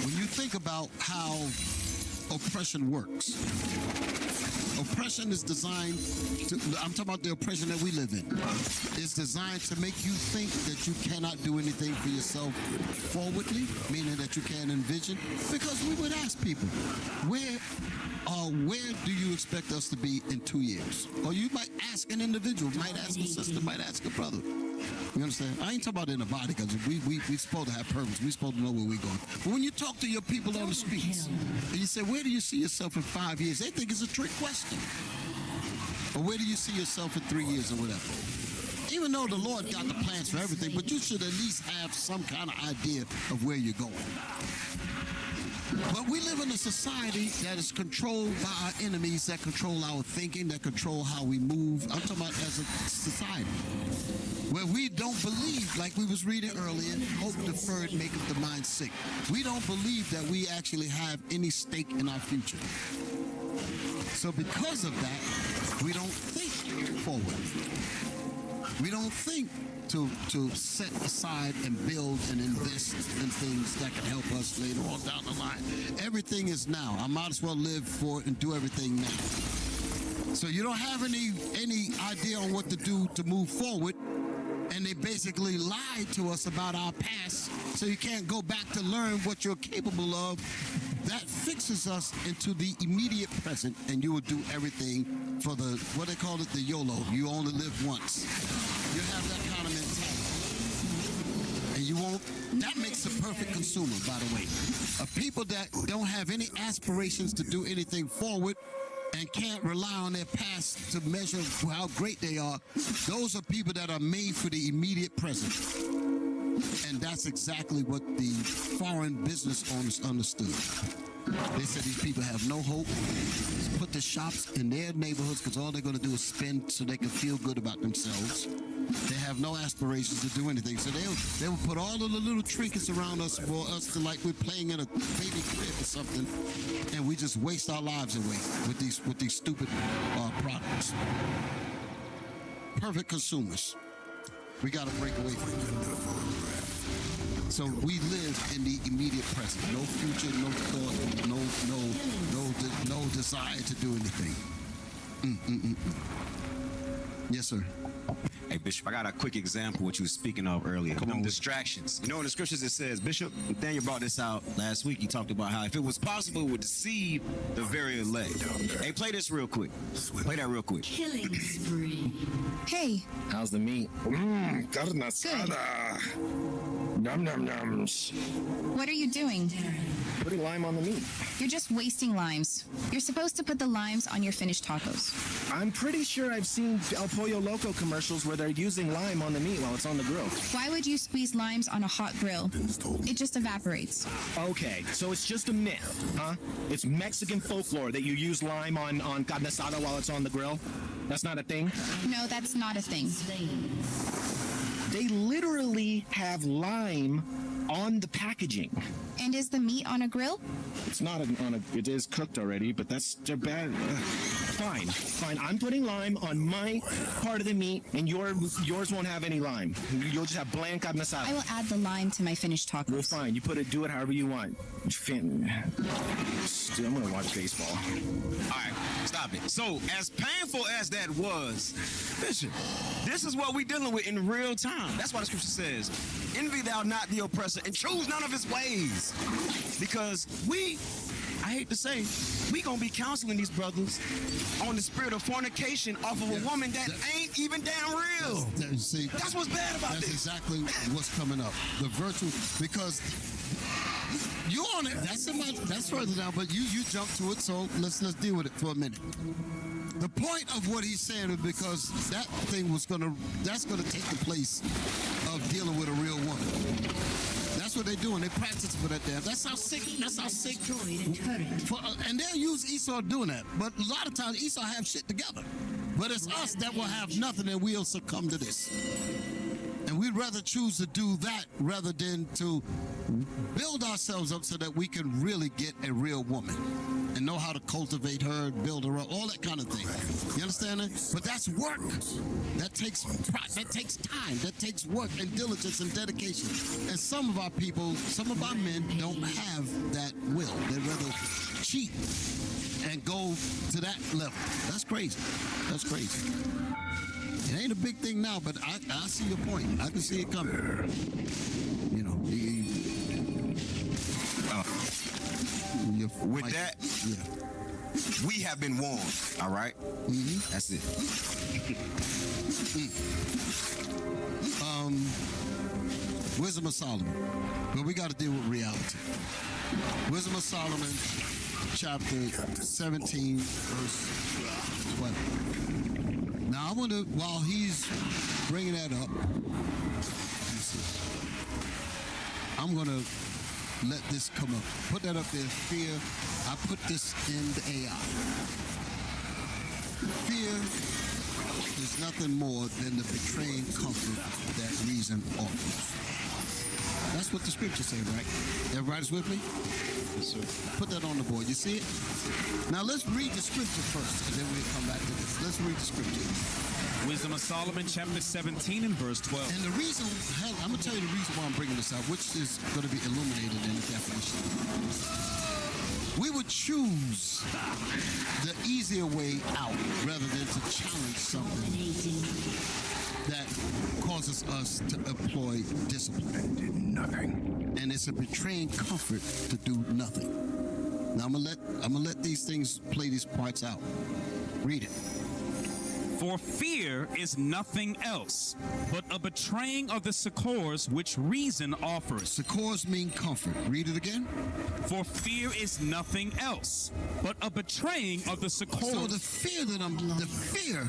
When you think about how oppression works, oppression is designed to, I'm talking about the oppression that we live in. It's designed to make you think that you cannot do anything for yourself forwardly, meaning that you can't envision. Because we would ask people, where do you expect us to be in 2 years? Or you might ask an individual, might ask a sister, might ask a brother. You understand? I ain't talking about in the body because we supposed to have purpose. We supposed to know where we're going. But when you talk to your people on the streets and you say, where do you see yourself in 5 years? They think it's a trick question. Or where do you see yourself in 3 years or whatever? Even though the Lord got the plans for everything, but you should at least have some kind of idea of where you're going. But we live in a society that is controlled by our enemies, that control our thinking, that control how we move. I'm talking about as a society, where we don't believe, like we was reading earlier, hope deferred maketh the mind sick. We don't believe that we actually have any stake in our future. So because of that, we don't think forward. We don't think to set aside and build and invest in things that can help us later on down the line. Everything is now. I might as well live for it and do everything now. So you don't have any idea on what to do to move forward, and they basically lied to us about our past, so you can't go back to learn what you're capable of. That fixes us into the immediate present, and you will do everything for the, what they call it, the YOLO. You only live once. You have that kind of mentality. And you won't, that makes a perfect consumer, by the way. Of people that don't have any aspirations to do anything forward and can't rely on their past to measure how great they are, those are people that are made for the immediate present. And that's exactly what the foreign business owners understood. They said these people have no hope. Put the shops in their neighborhoods because all they're going to do is spend so they can feel good about themselves. They have no aspirations to do anything. So they will put all of the little trinkets around us for us to, like we're playing in a baby crib or something, and we just waste our lives away with these stupid products. Perfect consumers. We got to break away from them. So we live in the immediate present. No future, no thought, no desire to do anything. Yes, sir. Hey, Bishop, I got a quick example of what you were speaking of earlier. Distractions. You know, in the scriptures it says, Bishop, Nathaniel brought this out last week. He talked about how if it was possible, it would deceive the very elect. Hey, play this real quick. Play that real quick. Killing spree. Hey. How's the meat? Carne asada. Num num nums. What are you doing? Putting lime on the meat. You're just wasting limes. You're supposed to put the limes on your finished tacos. I'm pretty sure I've seen El Pollo Loco commercials where they're using lime on the meat while it's on the grill. Why would you squeeze limes on a hot grill? It just evaporates. Okay, so it's just a myth, huh? It's Mexican folklore that you use lime on carne asada while it's on the grill? That's not a thing? No, that's not a thing. They literally have lime on the packaging. And is the meat on a grill? It's not it is cooked already, but that's bad. Fine. I'm putting lime on my part of the meat, and yours won't have any lime. You'll just have bland carne asada. I will add the lime to my finished tacos. Well, fine. You do it however you want. I'm gonna watch baseball. All right, stop it. So, as painful as that was, Bishop, this is what we're dealing with in real time. That's why the scripture says, envy thou not the oppressor and choose none of his ways. Because I hate to say, we gonna be counseling these brothers on the spirit of fornication off of a woman that ain't even damn real. That's what's bad about this. That's exactly what's coming up. The virtue, because you on it. That's further down, but you jump to it. So let's deal with it for a minute. The point of what he's saying is because that thing that's gonna take the place of dealing with a real woman. That's what they're doing. They practice for that damn. That's how sick. And they'll use Esau doing that. But a lot of times Esau have shit together. But it's us that will have nothing and we'll succumb to this. And we'd rather choose to do that rather than to build ourselves up so that we can really get a real woman and know how to cultivate her, build her up, all that kind of thing. You understand that? But that's work. That takes time. That takes work and diligence and dedication. And some of our people, some of our men don't have that will. They'd rather cheat and go to that level. That's crazy. That's crazy. It ain't a big thing now, but I see your point. I can see it coming. You know, with that, we have been warned. All right, that's it. Wisdom of Solomon, but we got to deal with reality. Wisdom of Solomon, chapter 17, verse 12. Now, I want to, while he's bringing that up, I'm going to let this come up. Put that up there, fear. I put this in the AI. Fear is nothing more than the betraying comfort that reason offers. That's what the scripture says, right? Everybody's with me? Yes, sir. Put that on the board. You see it? Now let's read the scripture first, and then we'll come back to this. Let's read the scripture. Wisdom of Solomon, chapter 17 and verse 12. And the reason, I'm going to tell you the reason why I'm bringing this out, which is going to be illuminated in the definition. We would choose the easier way out rather than to challenge something that causes us to employ discipline. And did nothing. And it's a betraying comfort to do nothing. Now I'm gonna let these things play these parts out. Read it. For fear is nothing else but a betraying of the succors which reason offers. Succors mean comfort. Read it again. For fear is nothing else but a betraying of the succors. So the fear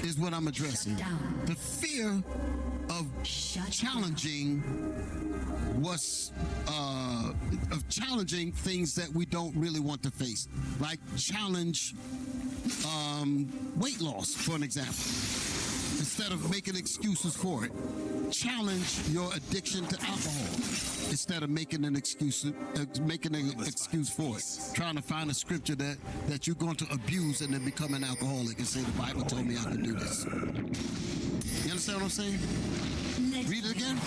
is what I'm addressing. The fear of challenging of challenging things that we don't really want to face, like challenge weight loss, for an example. Instead of making excuses for it, challenge your addiction to alcohol instead of making an excuse for it. Trying to find a scripture that you're going to abuse and then become an alcoholic and say the Bible told me I could do this. You understand what I'm saying? Read it again.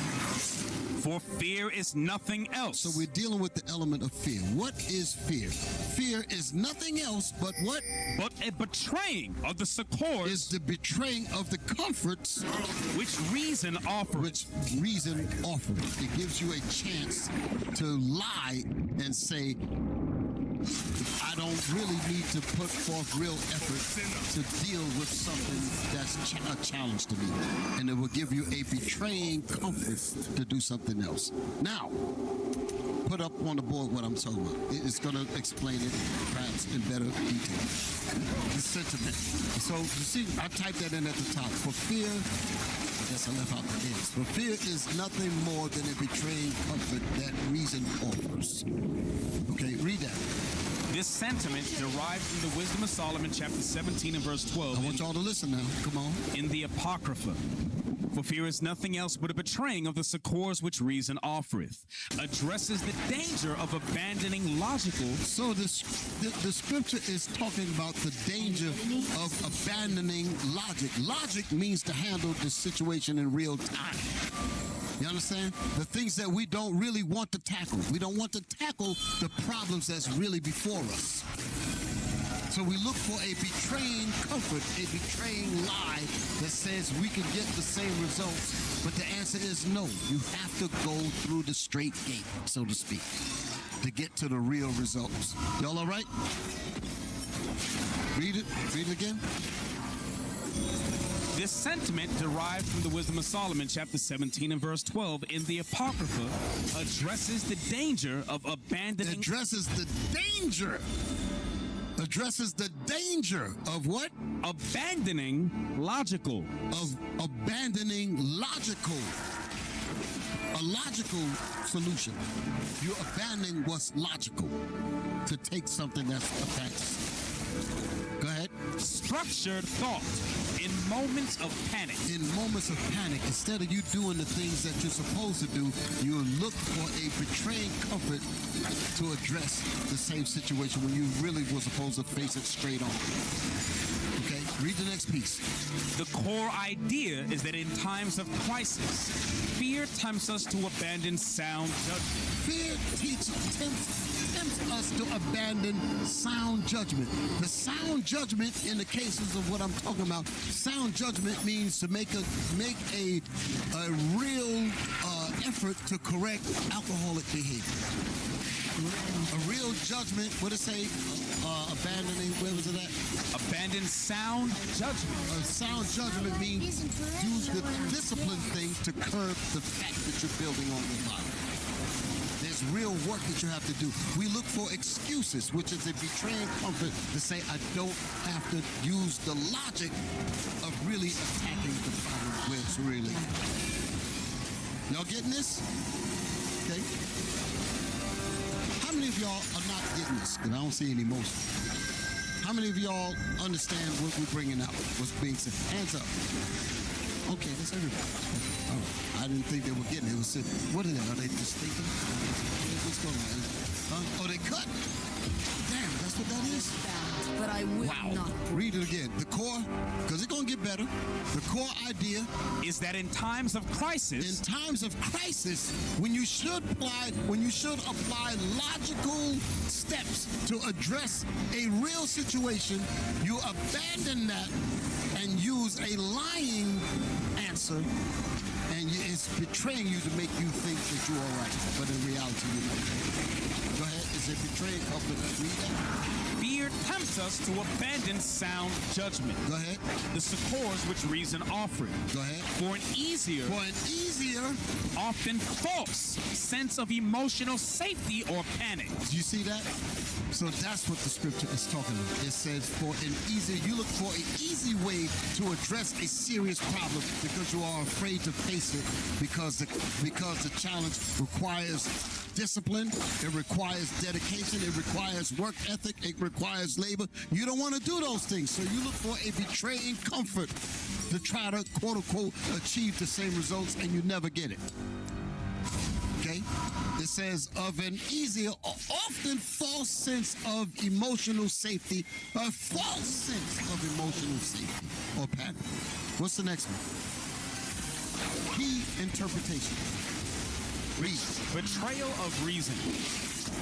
For fear is nothing else. So we're dealing with the element of fear. What is fear? Fear is nothing else but what? But a betraying of the succors. Is the betraying of the comforts which reason offers. Which reason offers. It gives you a chance to lie and say, I don't really need to put forth real effort to deal with something that's a challenge to me. And it will give you a betraying comfort to do something else. Now, put up on the board what I'm talking about. It's going to explain it perhaps in better detail. The sentiment. So, you see, I typed that in at the top. For fear, I guess I left out the is. For fear is nothing more than a betraying comfort that reason offers. Okay, read that. This sentiment derived from the Wisdom of Solomon, chapter 17 and verse 12. I want y'all to listen now. Come on. In the Apocrypha. For fear is nothing else but a betraying of the succors which reason offereth. Addresses the danger of abandoning logical. So the scripture is talking about the danger of abandoning logic. Logic means to handle the situation in real time. You understand? The things that we don't really want to tackle. We don't want to tackle the problems that's really before us. So we look for a betraying comfort, a betraying lie that says we can get the same results. But the answer is no. You have to go through the straight gate, so to speak, to get to the real results. Y'all all right? Read it. Read it again. This sentiment derived from the Wisdom of Solomon, chapter 17 and verse 12, in the Apocrypha, addresses the danger of abandoning... Addresses the danger of what? Abandoning logical. Of abandoning logical. A logical solution. You're abandoning what's logical to take something that's a fantasy. Go ahead. Structured thought in moments of panic. In moments of panic, instead of you doing the things that you're supposed to do, you look for a betraying comfort to address the same situation when you really were supposed to face it straight on. Okay, read the next piece. The core idea is that in times of crisis, fear tempts us to abandon sound judgment. Fear tempts us to abandon sound judgment. The sound judgment in the cases of what I'm talking about, sound judgment means to make a real effort to correct alcoholic behavior. A real judgment, what did it say? Abandoning, where was it at? Abandon sound judgment. Sound judgment means use the discipline things to curb the fat that you're building on your body. There's real work that you have to do. We look for excuses, which is a betraying comfort to say, I don't have to use the logic of really attacking the problem where it's really. Y'all getting this? Okay. How many of y'all are not getting this? Because I don't see any motion. How many of y'all understand what we're bringing out, what's being said? Hands up. Okay, that's everybody. Oh, I didn't think they were getting it. It was sitting. What are they? Are they just thinking? What's going on? Oh, they cut? Damn, that's what that is? But I will not. Read it again. The core, because it's going to get better. The core idea is that in times of crisis, when you should apply logical steps to address a real situation, you abandon that and use a lying answer, and it's betraying you to make you think that you're all right, but in reality you're not. Go ahead. Is it betraying comfort? Read that. Fear tempts us to abandon sound judgment. Go ahead. The succors which reason offered. Go ahead. For an easier, often false sense of emotional safety or panic. Do you see that? So that's what the scripture is talking about. It says you look for an easy way to address a serious problem because you are afraid to face it because the challenge requires discipline, it requires dedication, it requires work ethic, it requires labor. You don't want to do those things, so you look for a betraying comfort to try to, quote unquote, achieve the same results, and you never get it. Okay? It says, of an easier, often false sense of emotional safety, a false sense of emotional safety or panic. What's the next one? Key interpretation. Betrayal of reason.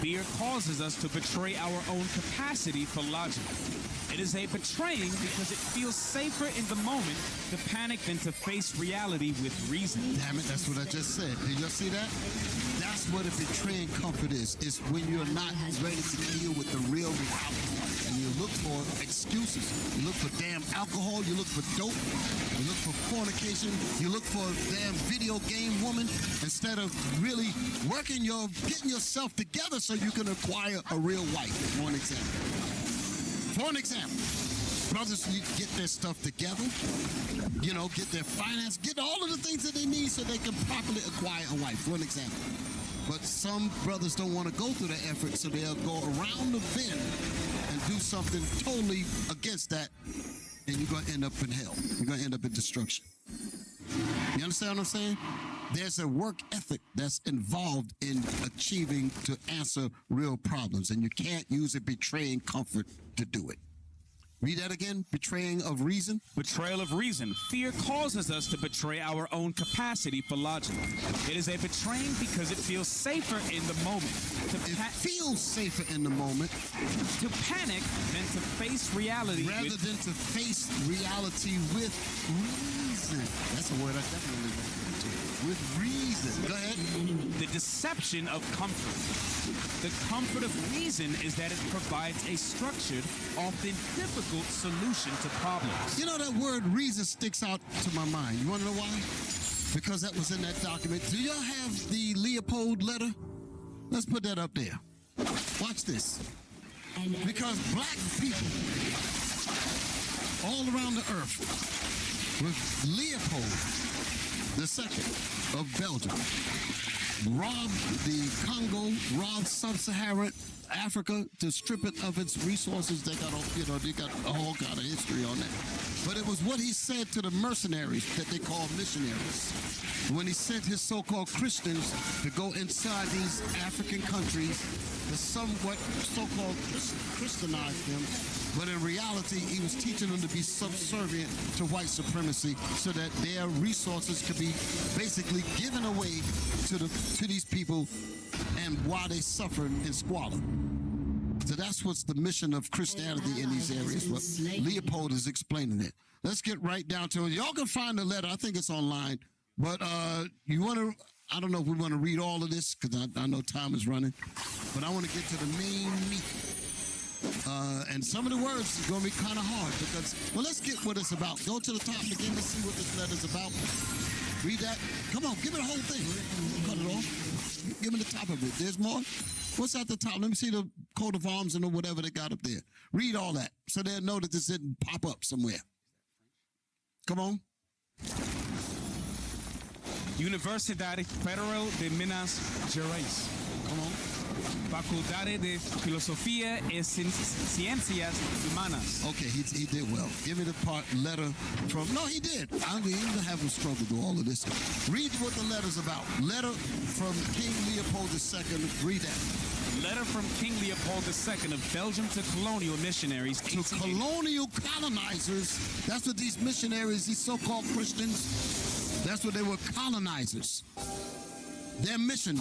Fear causes us to betray our own capacity for logic. It is a betraying because it feels safer in the moment to panic than to face reality with reason. Damn it, that's what I just said. Did you see that? That's what a betraying comfort is. It's when you're not ready to deal with the real reality. And you look for excuses. You look for damn alcohol. You look for dope. You look for fornication. You look for a damn video game woman instead of really getting yourself together so you can acquire a real wife. For an example, brothers need to get their stuff together, get their finance, get all of the things that they need so they can properly acquire a wife, for an example. But some brothers don't want to go through the effort, so they'll go around the bend and do something totally against that, and you're going to end up in hell. You're going to end up in destruction. You understand what I'm saying? There's a work ethic that's involved in achieving to answer real problems, and you can't use a betraying comfort to do it. Read that again. Betraying of reason. Betrayal of reason. Fear causes us to betray our own capacity for logic. It is a betraying because it feels safer in the moment. It feels safer in the moment. To panic than to face reality. Rather than to face reality with reason. That's a word I definitely refer to. With reason. Go ahead. The deception of comfort. The comfort of reason is that it provides a structured, often difficult solution to problems. You know, that word reason sticks out to my mind. You want to know why? Because that was in that document. Do y'all have the Leopold letter? Let's put that up there. Watch this. Because black people all around the earth with Leopold II of Belgium robbed the Congo, robbed sub-Saharan Africa to strip it of its resources. They got a whole kind of history on that. But it was what he said to the mercenaries that they call missionaries. When he sent his so-called Christians to go inside these African countries to somewhat so-called Christianize them, but in reality, he was teaching them to be subservient to white supremacy so that their resources could be basically given away to these people and while they suffered in squalor. So that's what's the mission of Christianity in these areas. What Leopold is explaining it. Let's get right down to it. Y'all can find the letter. I think it's online. But you want to, I don't know if we want to read all of this because I know time is running. But I want to get to the main meat. And some of the words are going to be kind of hard because, well, let's get what it's about. Go to the top again to see what this letter's about. Read that. Come on, give me the whole thing. Cut it off. Give me the top of it. There's more. What's at the top? Let me see the coat of arms and whatever they got up there. Read all that so they'll know that this didn't pop up somewhere. Come on. Universidade Federal de Minas Gerais. Come on. Faculdade de Filosofia e Ciencias Humanas. Okay, he did well. Give me the part letter from... No, he did. I'm going to have him struggle through all of this. Read what the letter's about. Letter from King Leopold II. Read that. Letter from King Leopold II of Belgium to colonial missionaries. To colonial colonizers. That's what these missionaries, these so-called Christians, that's what they were, colonizers. Their mission,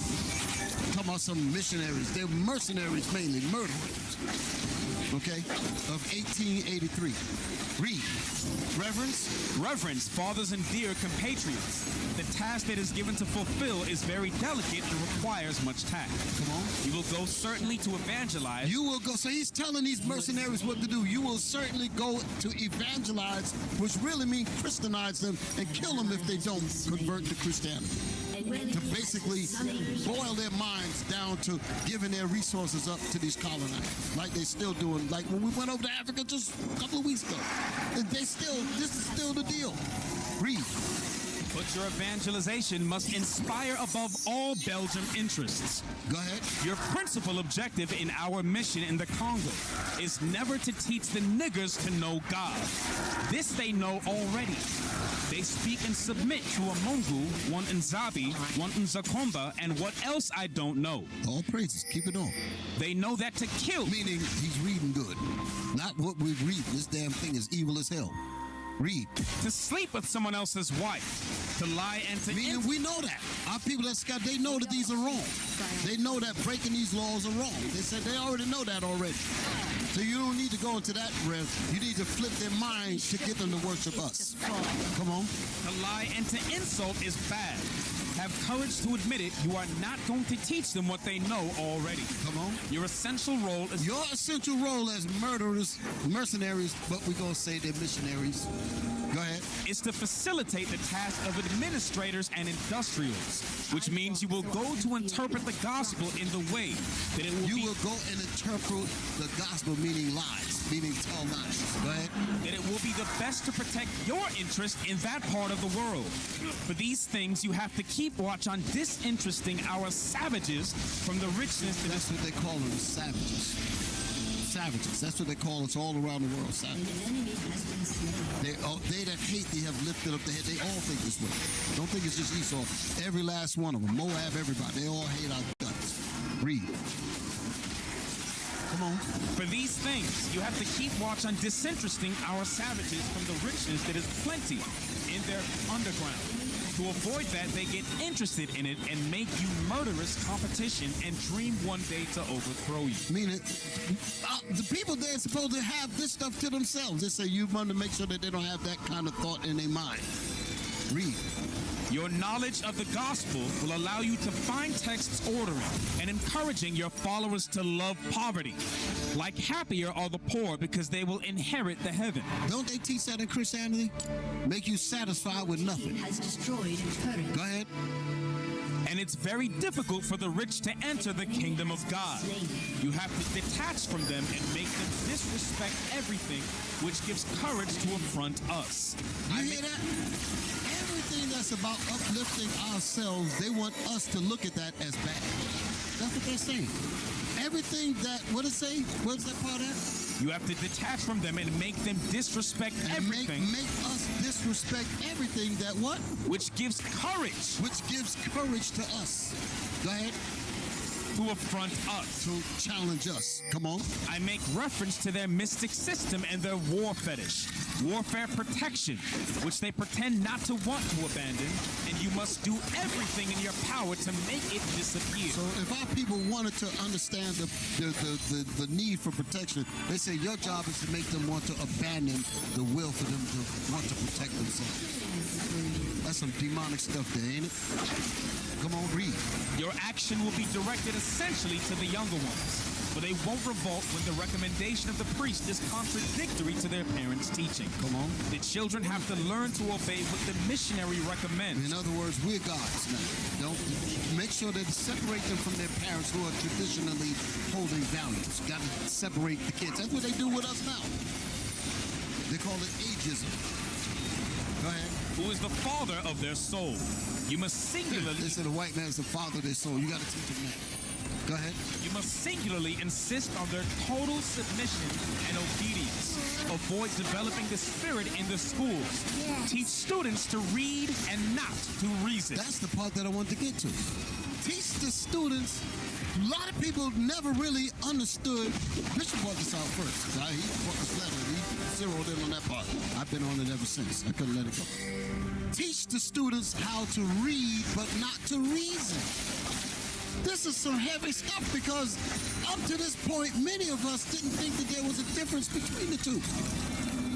talking about some missionaries, they're mercenaries mainly, murderers, okay, of 1883. Read. Reverence, fathers and dear compatriots. The task that is given to fulfill is very delicate and requires much tact. Come on. You will go certainly to evangelize. You will go, so he's telling these mercenaries what to do. You will certainly go to evangelize, which really means Christianize them and kill them if they don't convert to Christianity. To basically boil their minds down to giving their resources up to these colonizers, like they're still doing, like when we went over to Africa just a couple of weeks ago. This is still the deal. Read. But your evangelization must inspire above all Belgium interests. Go ahead. Your principal objective in our mission in the Congo is never to teach the niggers to know God. This they know already. They speak and submit to a Mungu, one Nzabi, one Nzakomba, and what else I don't know. All praises. Keep it on. They know that to kill. Meaning he's reading good. Not what we're reading. This damn thing is evil as hell. Read. To sleep with someone else's wife. To lie and to... Meaning we know that. Our people that Scott, they know that these are wrong. They know that breaking these laws are wrong. They said they already know that already. So you don't need to go into that realm. You need to flip their mind to get them to worship us. Come on. To lie and to insult is bad. Have courage to admit it. You are not going to teach them what they know already. Come on. Your essential role is... Your essential role as murderers, mercenaries, but we're going to say they're missionaries. Go ahead. Is to facilitate the task of administrators and industrials, which means you will go to interpret the gospel in the way that it will You will go and interpret the gospel, meaning lies, meaning tell lies. Go ahead. That it will be the best to protect your interest in that part of the world. For these things, you have to keep watch on disinteresting our savages from the richness that That's what they call them, savages. Savages. That's what they call us all around the world, savages. They that hate thee have lifted up the head. They all think this way. Don't think it's just Esau. Every last one of them. Moab, everybody. They all hate our guts. Read. Come on. For these things, you have to keep watch on disinteresting our savages from the richness that is plenty in their underground. To avoid that, they get interested in it and make you murderous competition and dream one day to overthrow you. Meaning, the people there are supposed to have this stuff to themselves. They say you want to make sure that they don't have that kind of thought in their mind. Read. Your knowledge of the gospel will allow you to find texts ordering and encouraging your followers to love poverty. Like happier are the poor because they will inherit the heaven. Don't they teach that in Christianity? Make you satisfied with nothing. Has destroyed turret. Go ahead. And it's very difficult for the rich to enter the kingdom of God. You have to detach from them and make them disrespect everything, which gives courage to affront us. You hear that? Everything that's about uplifting ourselves, they want us to look at that as bad. That's what they're saying. Everything that, what does it say? What's that part of? You have to detach from them and make them disrespect everything. Make us disrespect everything that what? Which gives courage. Which gives courage to us. Go ahead. To affront us. To challenge us. Come on. I make reference to their mystic system and their war fetish. Warfare protection, which they pretend not to want to abandon, and you must do everything in your power to make it disappear. So if our people wanted to understand the need for protection, they say your job is to make them want to abandon the will for them to want to protect themselves. That's some demonic stuff there, ain't it? Come on, read. Your action will be directed essentially to the younger ones, but they won't revolt when the recommendation of the priest is contradictory to their parents' teaching. Come on. The children have to learn to obey what the missionary recommends. In other words, we're gods now. Don't make sure that separate them from their parents who are traditionally holding values. Got to separate the kids. That's what they do with us now. They call it ageism. Go ahead. Who is the father of their soul? You must singularly... They say the white man is the father of their soul. You got to teach them that. Go ahead. You must singularly insist on their total submission and obedience. Avoid developing the spirit in the schools. Yes. Teach students to read and not to reason. That's the part that I want to get to. Teach the students. A lot of people never really understood. Bishop brought this out first. He brought this letter. He zeroed in on that part. I've been on it ever since. I couldn't let it go. Teach the students how to read, but not to reason. This is some heavy stuff because up to this point, many of us didn't think that there was a difference between the two.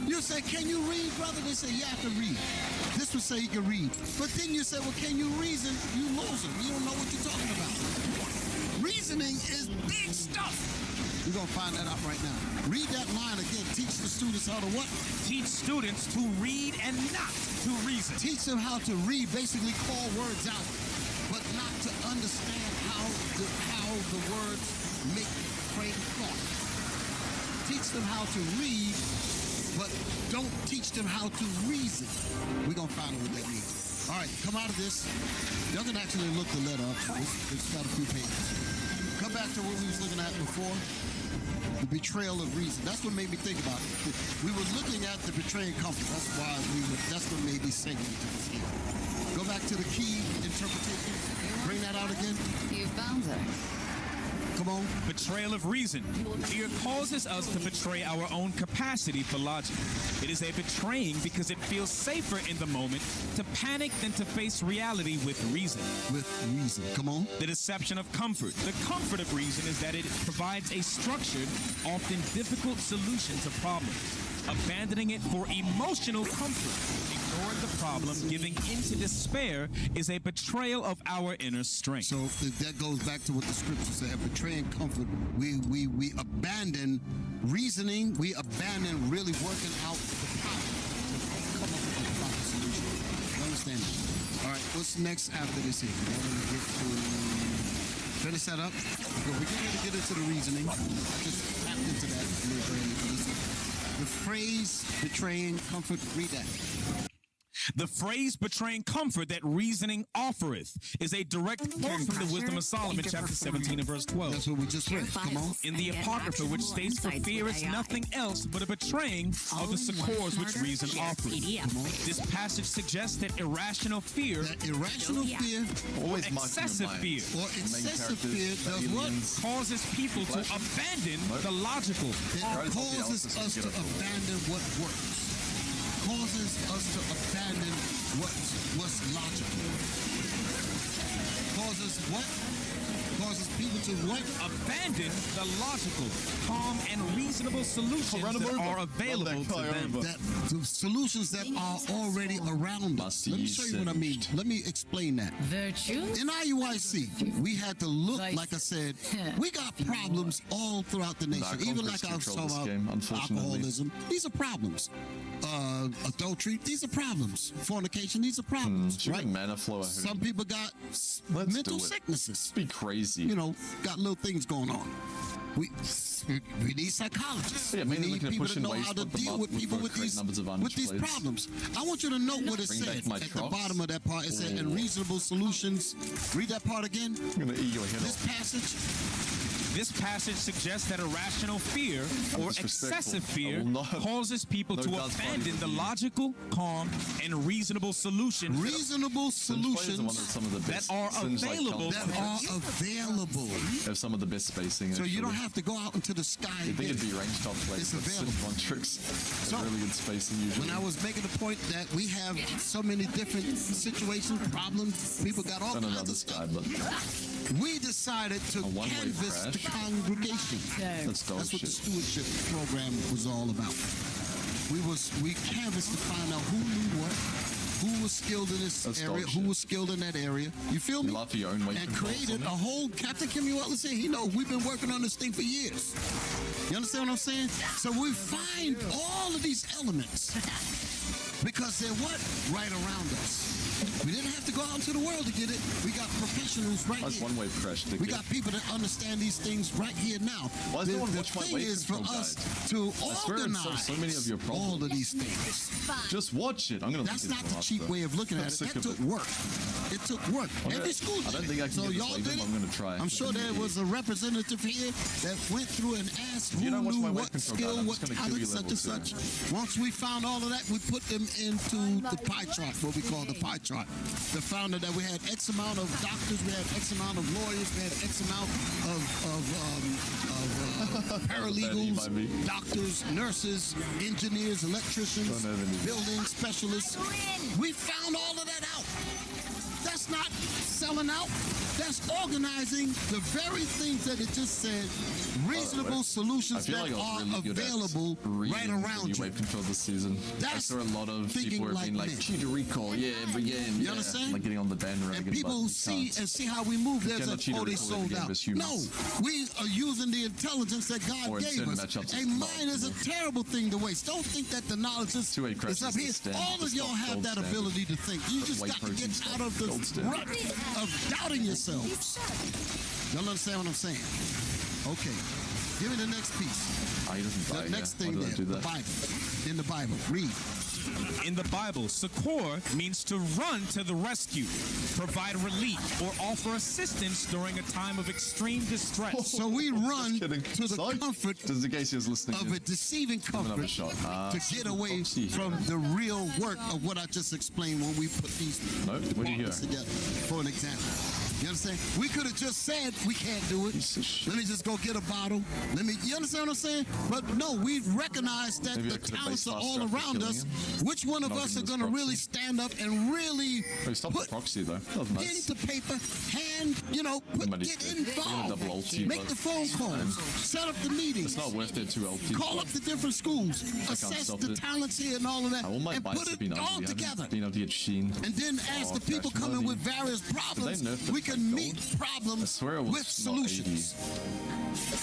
You say, can you read, brother? They say, yeah, I can read. This would say you can read. But then you say, well, can you reason? You loser. You don't know what you're talking about. Reasoning is big stuff. We're going to find that out right now. Read that line again. Teach the students how to what? Teach students to read and not to reason. Teach them how to read, basically call words out, but not to understand how the words make frame thought. Teach them how to read, but don't teach them how to reason. We're going to find out what that means. All right, come out of this. Y'all can actually look the letter up. It's got a few pages. Come back to what we was looking at before. The betrayal of reason. That's what made me think about it. We were looking at the betraying comfort. That's what made me sing into this here. Go back to the key interpretation. Bring that out again. You found her. Come Come on. Betrayal of reason. Fear causes us to betray our own capacity for logic. It is a betraying because it feels safer in the moment to panic than to face reality with reason. With reason. Come on. The deception of comfort. The comfort of reason is that it provides a structured, often difficult solution to problems. Abandoning it for emotional comfort, ignoring the problem, giving into despair is a betrayal of our inner strength. So that goes back to what the scripture said. Betraying comfort, we abandon reasoning, we abandon really working out the problem to come up with a proper solution. You understand that? All right, what's next after this here? We're going to get to finish that up. We're going to get into the reasoning. I just tapped into that. The phrase betraying comfort, read that. The phrase betraying comfort that reasoning offereth is a direct quote from the Wisdom of Solomon, chapter 17 and verse 12. That's what we just read. Come on. In the Apocrypha, which states, for fear is nothing else but a betraying of the succors which reason offers. This passage suggests that irrational fear, always excessive fear, does what? Causes people to abandon the logical. It causes us to abandon what works. Causes us to abandon what's logical. Causes what? Causes people to what? Abandon the logical, calm, and reasonable solutions that are available to them. The solutions that are already around us. Let me show you what I mean. Let me explain that. Virtue? In IUIC, we had to look, like I said, we got problems all throughout the nation. Even like I was talking about alcoholism. These are problems. Adultery, these are problems. Fornication, these are problems. Right? Some people got mental sicknesses. Be crazy. You know, got little things going on. We need psychologists. Yeah, we need people to know how to deal with people with these problems. I want you to note what it said at the bottom of that part. It said, and reasonable solutions. Read that part again. I'm going to eat your head off. This passage suggests that irrational fear or excessive fear causes people to abandon the logical, calm, and reasonable solutions. Reasonable solutions that are available. Have some of the best spacing. So you don't have to go out into the sky. You think it'd be ranged top play? It's available. One tricks. So really good spacing usually. When I was making the point that we have so many different situations, problems, people got all kinds of stuff. We decided to canvass the congregation. That's what the stewardship program was all about. We canvassed to find out who knew what, who was skilled in this area, who was skilled in that area. You feel me? Your own way and created a whole. Captain Kim Wetland said, we've been working on this thing for years. You understand what I'm saying? So we find all of these elements because they're what? Right around us. We didn't have to go out into the world to get it. We got professionals right here. That's one way fresh. We got people that understand these things right here now. The thing is for us to organize so many of your all of these things. Just watch it. That's not the cheap way of looking at it. That took work. It took work. Every school did. I don't think I can get y'all did it. I'm going to try. I'm sure there was a representative here that went through and asked who knew what skill, what talent, such and such. Once we found all of that, we put them into the pie chart, what we call the pie chart. The founder that we had X amount of doctors, we had X amount of lawyers, we had X amount of paralegals, doctors, nurses, engineers, electricians, building specialists. We found all of that out. That's not selling out. That's organizing the very things that it just said. Reasonable solutions that are available right around you. Wave control this season. I saw a lot of people who have been like, cheater recall, every game. You understand? Like getting on the bandwagon. And people see how we move. There's they sold out. No, we are using the intelligence that God gave us. A mind is a terrible thing to waste. Don't think that the knowledge is up here. All of y'all have that ability to think. You just got to get out of the rut of doubting yourself. Y'all understand what I'm saying? Okay. Give me the next piece. The next thing there, the Bible. In the Bible. Read. In the Bible, succor means to run to the rescue, provide relief, or offer assistance during a time of extreme distress. So we run to the comfort of a deceiving comfort to get away from the real work of what I just explained when we put these together. For an example. You understand? We could have just said we can't do it. Let me just go get a bottle. You understand what I'm saying? But no, we recognize that the talents are all around us. Which one of us are going to really stand up and really put proxy, though. pen to paper, get involved, make the phone calls, set up the meetings. It's not worth it to LP. Call up the different schools, assess the talents here and all of that, and put it all together. Being able to get Sheen. And then as the people come in with various problems, we can meet problems with solutions.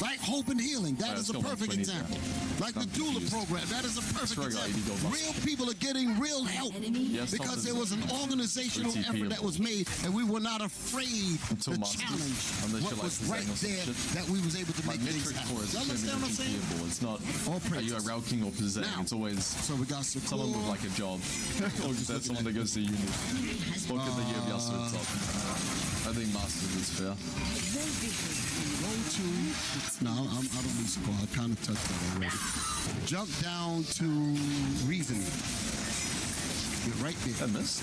Like Hope and Healing, that is a perfect example. Like the doula program, that is a perfect example. Real people are getting real help because there was an organizational effort that was made, and we were not afraid to challenge what was right there that we was able to make things happen. You understand what I'm saying? It's not, are you a Rail King or presenting? It's always someone with like a job. Or that's someone that goes to uni. Look at the year of Yasser top. I think Masters is fair. No, I don't need score. I kind of touched that already. Jump down to reasoning. You're right there. I missed.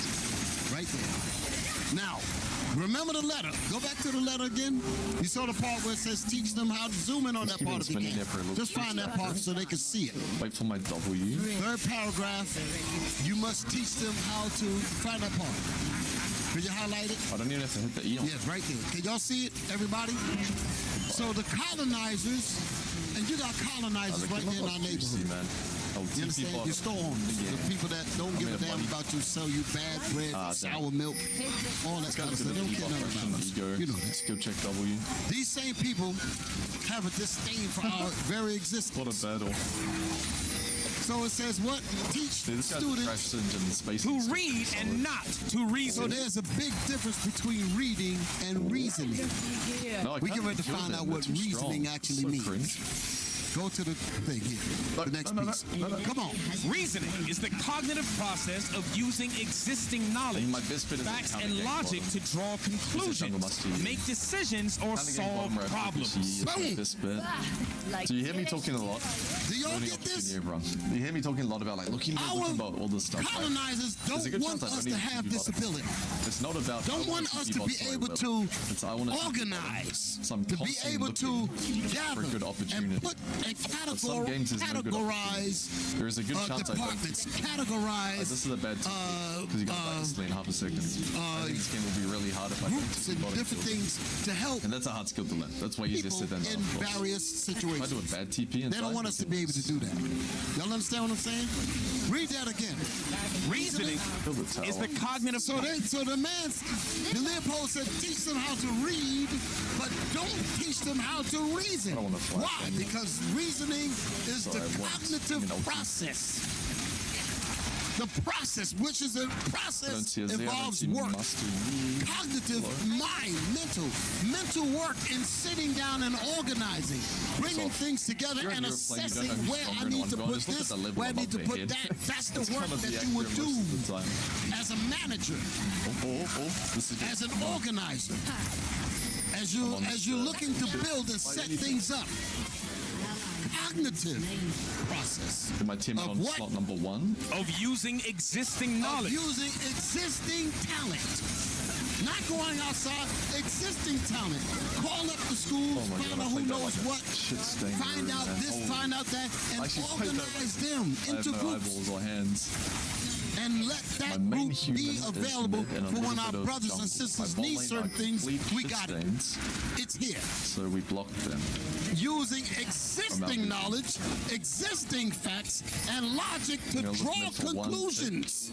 Right there. Now, remember the letter. Go back to the letter again. You saw the part where it says teach them how to zoom in on that part if you can. Just find that part so they can see it. Wait for my W. Third paragraph. You must teach them how to find that part. Could you highlight it? I don't even have to hit the E on. Yes, right there. Can y'all see it, everybody? So the colonizers, and you got colonizers right there in our neighborhood. You understand? Your store owners, the people that don't give a damn about you, sell you bad bread, sour milk, all that kind of stuff. They don't care nothing about us. You know that. Go check W. These same people have a disdain for our very existence. What a battle. So it says what? Teach students to read and not to reason. So there's a big difference between reading and reasoning. No, we get ready to find out what reasoning actually means. Go to the thing here. The next piece. Come on. Reasoning is the cognitive process of using existing knowledge, facts, and logic to draw conclusions, make decisions, or solve problems. Do you hear me talking a lot? Do y'all get this? You hear me talking a lot about looking about all this stuff. Colonizers don't want us to have this ability. It's not about. Don't want us to be able to organize, to be able to gather and put and categorize there is a good chance departments, categorize. This is a bad because you got to in half a second. I think this game will be really hard if I groups and different things to help. And that's a hard skill to learn. That's why you just sit there and in various situations. If I do a bad TP, they don't want us to be able to do that. Y'all understand what I'm saying? Read that again. Reasoning is the cognitive. So the Leopold said, teach them how to read, but don't teach them how to reason. Why? Because reasoning is the cognitive process. The process, which is a process, involves work. Cognitive, mind, mental work in sitting down and organizing, bringing things together and assessing where I need to put this, where I need to put that. That's the work that you would do as a manager, as an organizer, as you're looking to build and set things up. Cognitive process. My team on slot number 1 of using existing knowledge, of using existing talent, not going outside. Existing talent. Call up the schools, find out who knows what, find out this, find out that, and organize them into groups. Or hands. And let that group be available for when our brothers and sisters need certain things. We got it. It's here. So we blocked them. Using existing knowledge, existing facts, and logic to draw conclusions.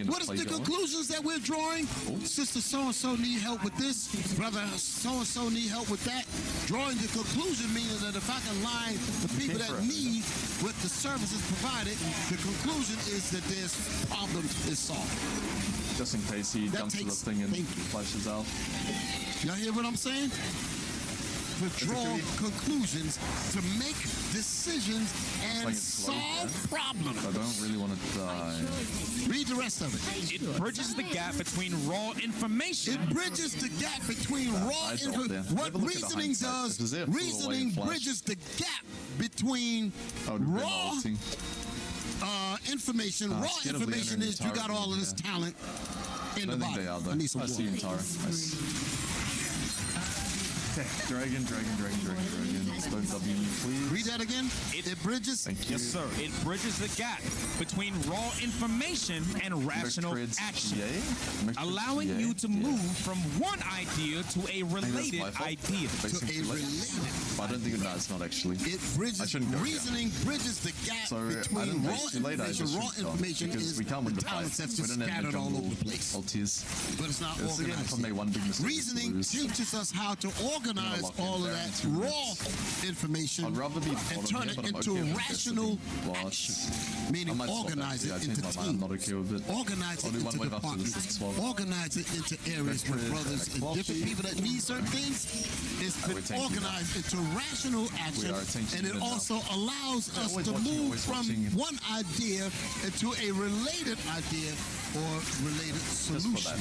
What is the conclusions that we're drawing? Sister so-and-so need help with this. Brother so-and-so need help with that. Drawing the conclusion meaning that if I can line the people that need with the services provided, the conclusion is that there's problem is solved. Just in case he jumps to the thing and flashes out. Y'all hear what I'm saying? To draw conclusions, to make decisions, and solve problems. I don't really want to die. Read the rest of it. It bridges the gap between raw information. It bridges the gap between raw information. What reasoning does, reasoning bridges the gap between raw information. Raw information is you got all of this talent in the body. I see you, Tara. Dragon. Don't W me, please. Read that again. It bridges. Thank you. Yes, sir. It bridges the gap between raw information and rational action, allowing you to move from one idea to a related idea. I don't think it's not actually. It bridges reasoning bridges the gap between raw information is the talents that's just scattered all over the place. But it's not organized. Reasoning teaches us how to organize all of that raw information and turn it into rational action. Meaning organize it into teams. Organize it into departments. Organize it into areas where brothers and different people that need certain things is organized into rational action, and it also allows us to move from one idea into a related idea or related solution.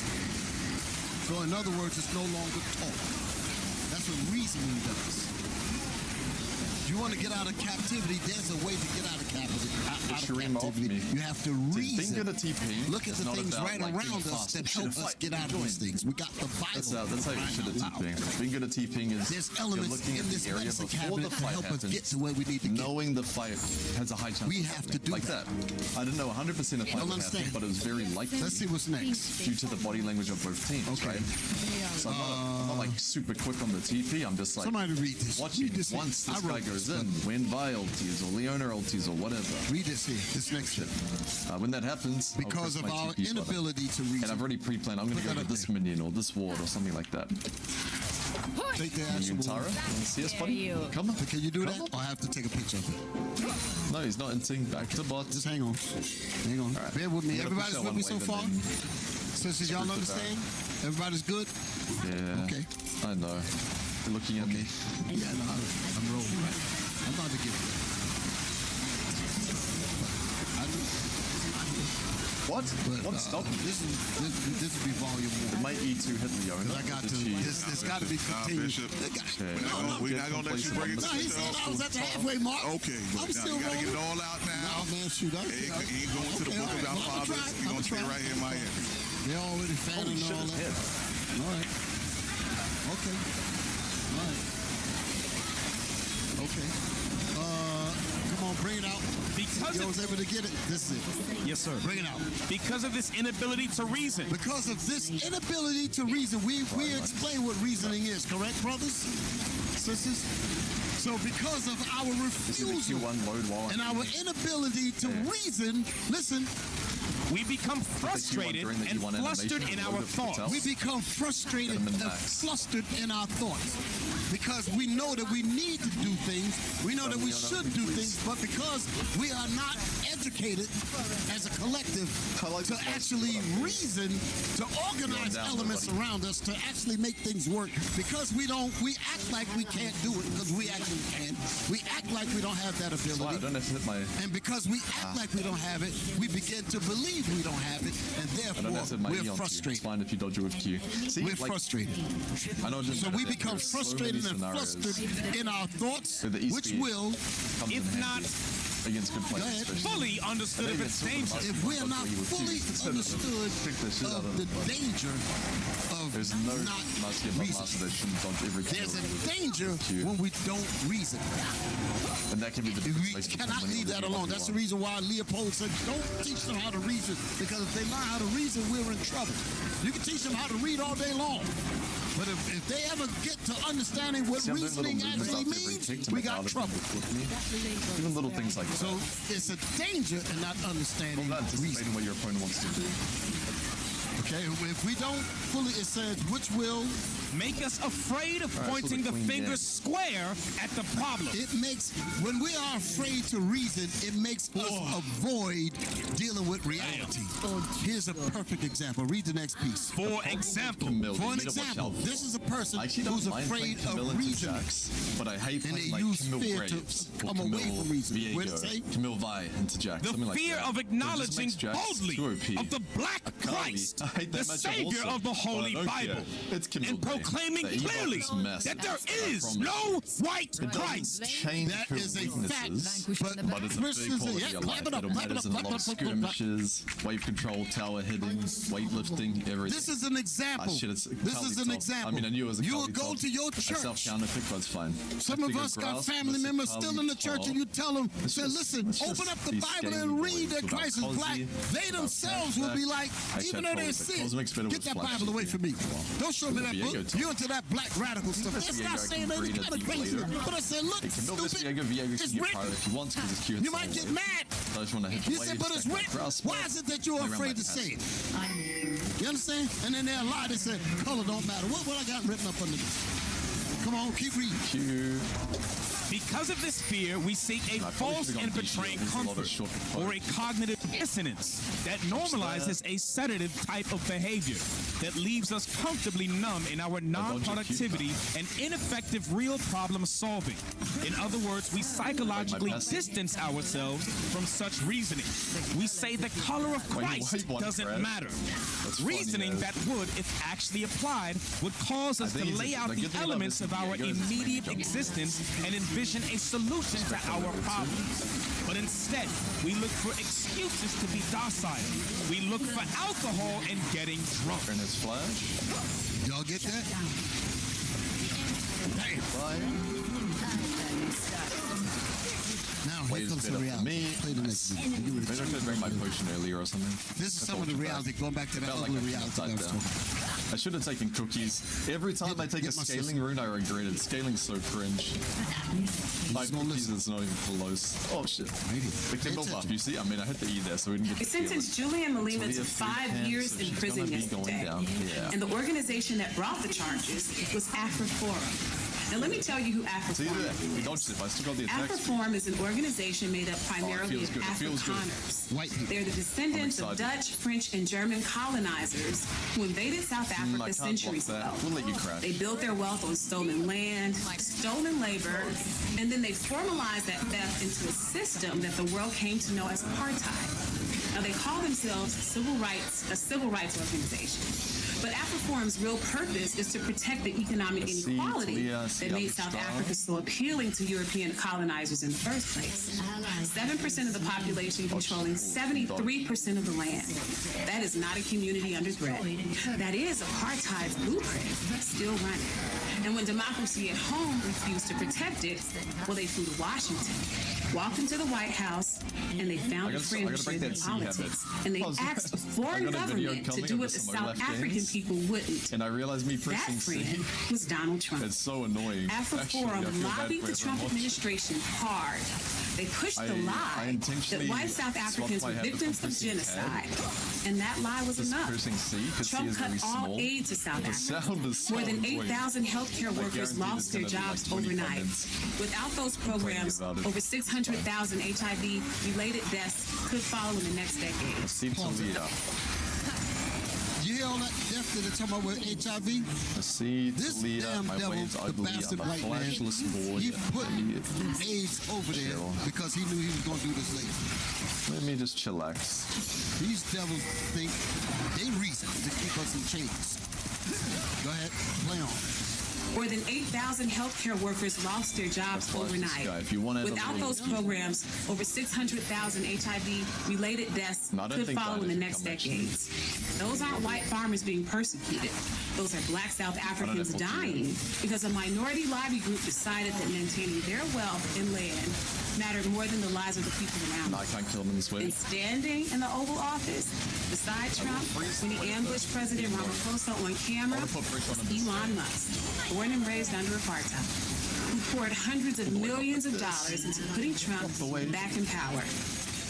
So in other words, it's no longer talk. That's what reasoning does. If you want to get out of captivity, there's a way to get out of captivity. You have to reason. Look at the things right around us that help us get out of these things. We got the Bible. That's how you should have TPing. Being good at TPing is there's elements in this medicine cabinet to help us get to where we need to get. Knowing the fight has a high chance. We have to do like that. I didn't know 100% of fight would happen, but it was very likely. Let's see what's next. Due to the body language of both teams, right? So I'm not like super quick on the TP. I'm just like somebody read this. Watching once this guy goes in, when Vi ulties or Leona ulties or whatever. Read this here. This next step. When that happens, because of our inability to reason. And I've already pre-planned. I'm going to go with this minion or this ward or something like that. Take the actual. Tara, see us, buddy? Come on. Can you do that? Or I have to take a picture of it? No, he's not inting. Back to the bot. Just hang on. Hang on. Right. Bear with me. Everybody's with me so far? Sisters, y'all understand? Everybody's good? Yeah. Okay. I know. You're looking at me. Yeah, no, I'm rolling. I'm about to give it. What? What's stopping? This will be volume 1. My E2 hit Leona. I got to. This got to be continued. We're not gonna let you bring it. No, he said I was at the halfway mark. Okay, but I'm still you gotta rolling. get it all out now. No, man, shoot. He ain't going to the book of our fathers. He's gonna stay right here in Miami. They're already fanning and all that. All right. Okay. All right. Okay. Come on, bring it out. Because I was able to get it. This is it. Yes, sir. Bring it out. Because of this inability to reason. Because of this inability to reason, we explain what reasoning is, correct, brothers? Sisters? So because of our refusal and our inability to reason, listen, we become frustrated and flustered in our thoughts. We become frustrated and flustered in our thoughts because we know that we need to do things. We know that we should do things, but because we are not educated as a collective to actually reason, to organize elements around us, to actually make things work, because we act like we can't do it because we actually can. We act like we don't have that ability. And because we act like we don't have it, we begin to believe we don't have it, and therefore we're frustrated. It's fine if you dodge it with Q. See, we're frustrated. I know. So we become frustrated and flustered in our thoughts, which will, if not against good players, fully understood of its danger. If we are not fully understood of the danger of not reason, there's a danger when we don't reason. And that can be the we cannot leave that alone. That's the reason why Leopold said, don't teach them how to reason, because if they learn how to reason, we're in trouble. You can teach them how to read all day long, but if they ever get to understanding what reasoning actually means, we got trouble. Even little things like that. So it's a danger in not understanding anticipating what your opponent wants to do. Okay, if we don't fully, it says, which will make us afraid of pointing the finger square at the problem. It makes, when we are afraid to reason, it makes us avoid dealing with reality. Here's a perfect example. Read the next piece. For example, this is a person who's afraid of reasoning. But I hate and they use fear to come away from reason. What did it say? Camille Vi into Jack. The fear of acknowledging boldly of the Black Christ the savior of the Holy Bible, and proclaiming clearly that there is no white Christ. That is a fact. But it's a big part of your life. It matters in a lot of skirmishes, wave control, tower hitting, weightlifting, everything. This is an example. This is an example. I mean, I knew it was a you will go to your church. Self-counter pick, but it's fine. Some of us got family members still in the church, and you tell them, say, listen, open up the Bible and read that Christ is black. They themselves will be like, even though they're sick, get that Bible away from me. Don't show me that book. You're into that black radical stuff. That's not saying that it's kind of crazy. But I said, look, stupid. It's written. You might get mad. You said, but it's written. Why is it that you're afraid to say it? You understand? And then they'll lie. They say, color don't matter. What I got written up under this? Come on, keep reading. Because of this fear, we seek a false and betraying comfort, or a cognitive dissonance that normalizes a sedative type of behavior that leaves us comfortably numb in our non-productivity and ineffective real problem solving. In other words, we psychologically distance ourselves from such reasoning. We say the color of Christ doesn't matter. Reasoning that would, if actually applied, would cause us to lay out the elements of our immediate existence and envision a solution to our problems. But instead, we look for excuses to be docile. We look for alcohol and getting drunk. In his flesh. Y'all get that? Now, here comes the reality. Play the next video. Maybe I could bring my potion earlier or something. This is some of the reality. Going back to that ugly reality. I should have taken cookies. Every time I take a scaling rune, I regret it. Scaling's so cringe. Like cookies is not even close. Oh shit. The Kindle buff, you see? I mean, I had to eat that so we didn't get They sentenced Julian Malema to 5 years in prison yesterday. And the organization that brought the charges was AfriForum. Now, let me tell you who AfriForum is. AfriForum is an organization made up primarily of Afrikaners. They're the descendants of Dutch, French, and German colonizers who invaded South Africa centuries ago. They built their wealth on stolen land, stolen labor, and then they formalized that theft into a system that the world came to know as apartheid. Now, they call themselves a civil rights organization. But AfriForum's real purpose is to protect the economic inequality that made South Africa so appealing to European colonizers in the first place. 7% of the population controlling 73% of the land. That is not a community under threat. That is apartheid's blueprint, still running. And when democracy at home refused to protect it, well, they flew to Washington, walked into the White House, and they found a friendship in politics. And they asked a foreign government to do what the South African people wouldn't. And I realized me pressing that friend was Donald Trump. It's so annoying. AfriForum lobbied the Trump administration hard. They pushed the lie that white South Africans were victims of genocide. And that lie was enough. Trump cut all aid to South Africa. More than 8,000 healthcare workers lost their jobs overnight. Without those programs, over 600,000 HIV-related deaths could follow in the next decade. You hear all that death that they're talking about with HIV? This damn devil, the bastard white man, he put AIDS over there because he knew he was going to do this later. Let me just chillax. These devils think they reason to keep us in chains. Go ahead, play on. More than 8,000 healthcare workers lost their jobs overnight. Without those programs, over 600,000 HIV-related deaths could follow in the next decades. Those aren't white farmers being persecuted. Those are black South Africans dying because a minority lobby group decided that maintaining their wealth and land mattered more than the lives of the people around them. I can't kill them this way. And standing in the Oval Office beside Trump when he ambushed President Ramaphosa on camera was Elon Musk, born and raised under apartheid, who poured hundreds of millions of dollars into putting Trump back in power.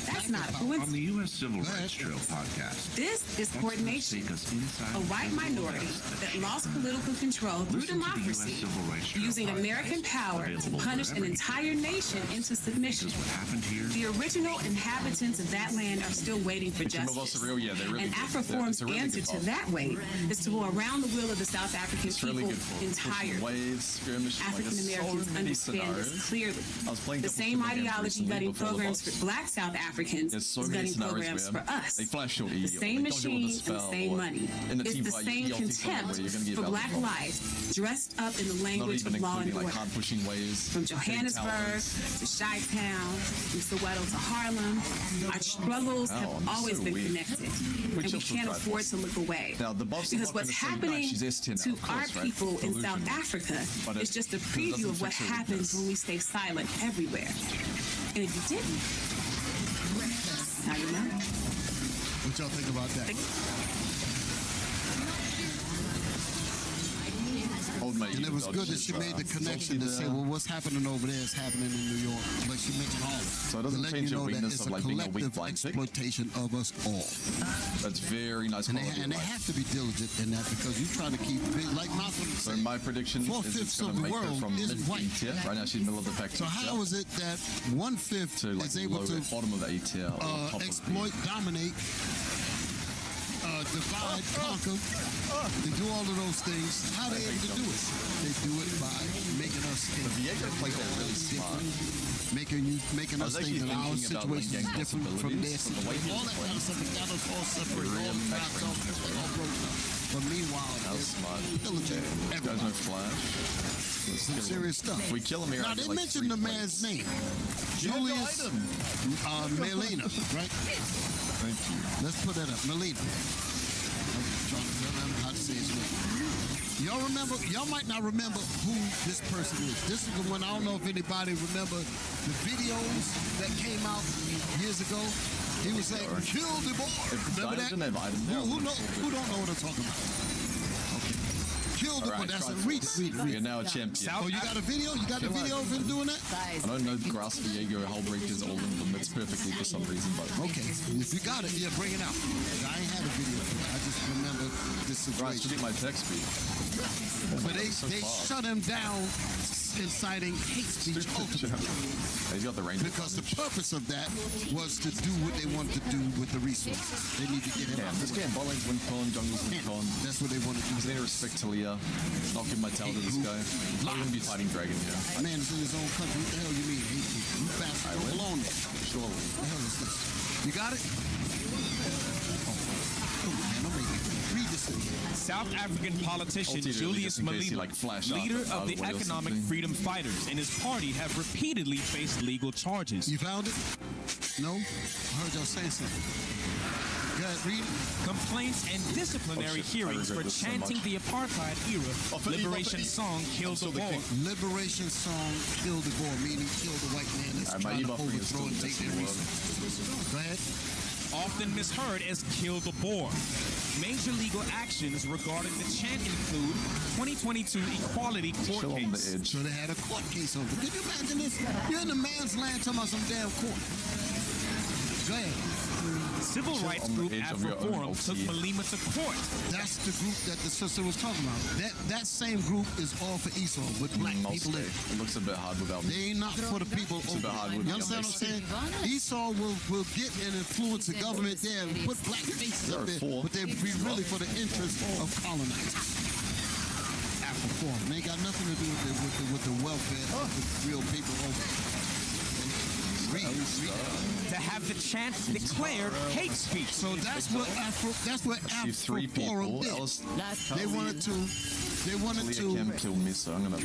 That's not a coincidence. On the U.S. Civil Rights Trail podcast. This is coordination. A white minority that lost political control through democracy, using American power to punish an entire nation into submission. The original inhabitants of that land are still waiting for justice. And AfriForum's answer to that wait is to go around the will of the South African people entirely. African Americans understand this clearly. The same ideology letting programs for black South Africans Africans There's so is many gunning programs scenarios for where us. they flash your E, The same machine and the same money. It's the same contempt for black life, dressed up in the language of law and order. Hard-pushing ways. From Johannesburg to Chi-Town, from Soweto to Harlem, our struggles have always been connected, and we can't afford to look away. Now, the boss because what's happening to our people in South Africa is just a preview of what happens when we stay silent everywhere. And if you didn't, now you know. What y'all think about that? And it was good that she made the connection to say, well, what's happening over there is happening in New York. But she mentioned all of it. So it doesn't change your weakness of like being a weak blind tick. Exploitation of us all. That's very nice. And they have to be diligent in that because you're trying to keep, like Malcolm said, so my prediction is it's going to make her from mid-tier. Right now she's middle of the pack. So how is it that 1/5 to like is able to bottom of A tier, exploit, dominate, divide, conquer, and do all of those things? How are they able to do it? They do it by making us really smart. Making us think that our situation is different from their situation. All that kind of stuff, it got us all separated, all knocked off, all broken up. But meanwhile, that's smart. Diligent. Guys, no flash. Some serious stuff. If we kill him here, now they like mentioned the man's name, Julius Melina, right? Thank you. Let's put that up, Melina. I'm trying to remember how to say his name. Y'all remember? Y'all might not remember who this person is. This is the one. I don't know if anybody remember the videos that came out years ago. He was saying, "Kill the boy." Remember that? Who don't know what I'm talking about? Okay. Kill the boy. That's a read it. You're now a champion. Oh, you got a video? You got a video of him doing that? I don't know Grass Diego Hullbreakers all in them. It's perfectly for some reason, but okay. If you got it, yeah, bring it out. I ain't had a video for it. I just remember this situation. Right, to get my text speed. But they shut him down inciting hate speech ultimately. He's got the range. Because the purpose of that was to do what they wanted to do with the resources. They need to get him out. This game, bot lane's win con, jungle's win con. That's what they want to do. They need to respect Talia. Not give my tail to this guy. I'm going to be fighting Dragon here. Man is in his own country. What the hell you mean? Hate people. You bastard. Don't belong there. Surely. What the hell is this? You got it? Oh, man, don't make me read this again. South African politician Julius Malema, leader of the Economic Freedom Fighters, and his party have repeatedly faced legal charges. You found it? No? I heard y'all say something. Go ahead, read. Complaints and disciplinary hearings for chanting the apartheid era liberation song Kill the Boer. Liberation song Kill the Boer, meaning kill the white man that's trying to overthrow and take their resources. Go ahead. Often misheard as Kill the Boer. Major legal actions regarding the chant include 2022 Equality Court case. So they had a court case over. Can you imagine this? You're in a man's land talking about some damn court. Go ahead. Civil rights group AfroForum took Malema to court. That's the group that the sister was talking about. That same group is all for Esau with black people in it. It looks a bit hard without me. They ain't not for the people over. You understand what I'm saying? Esau will get and influence the government there and put black faces up there, but they'll be really for the interest of colonizers. AfroForum. They ain't got nothing to do with the welfare of the real people over there. To have the chant declared hate speech. So that's what AfroForum did. They wanted to kill me, so I'm gonna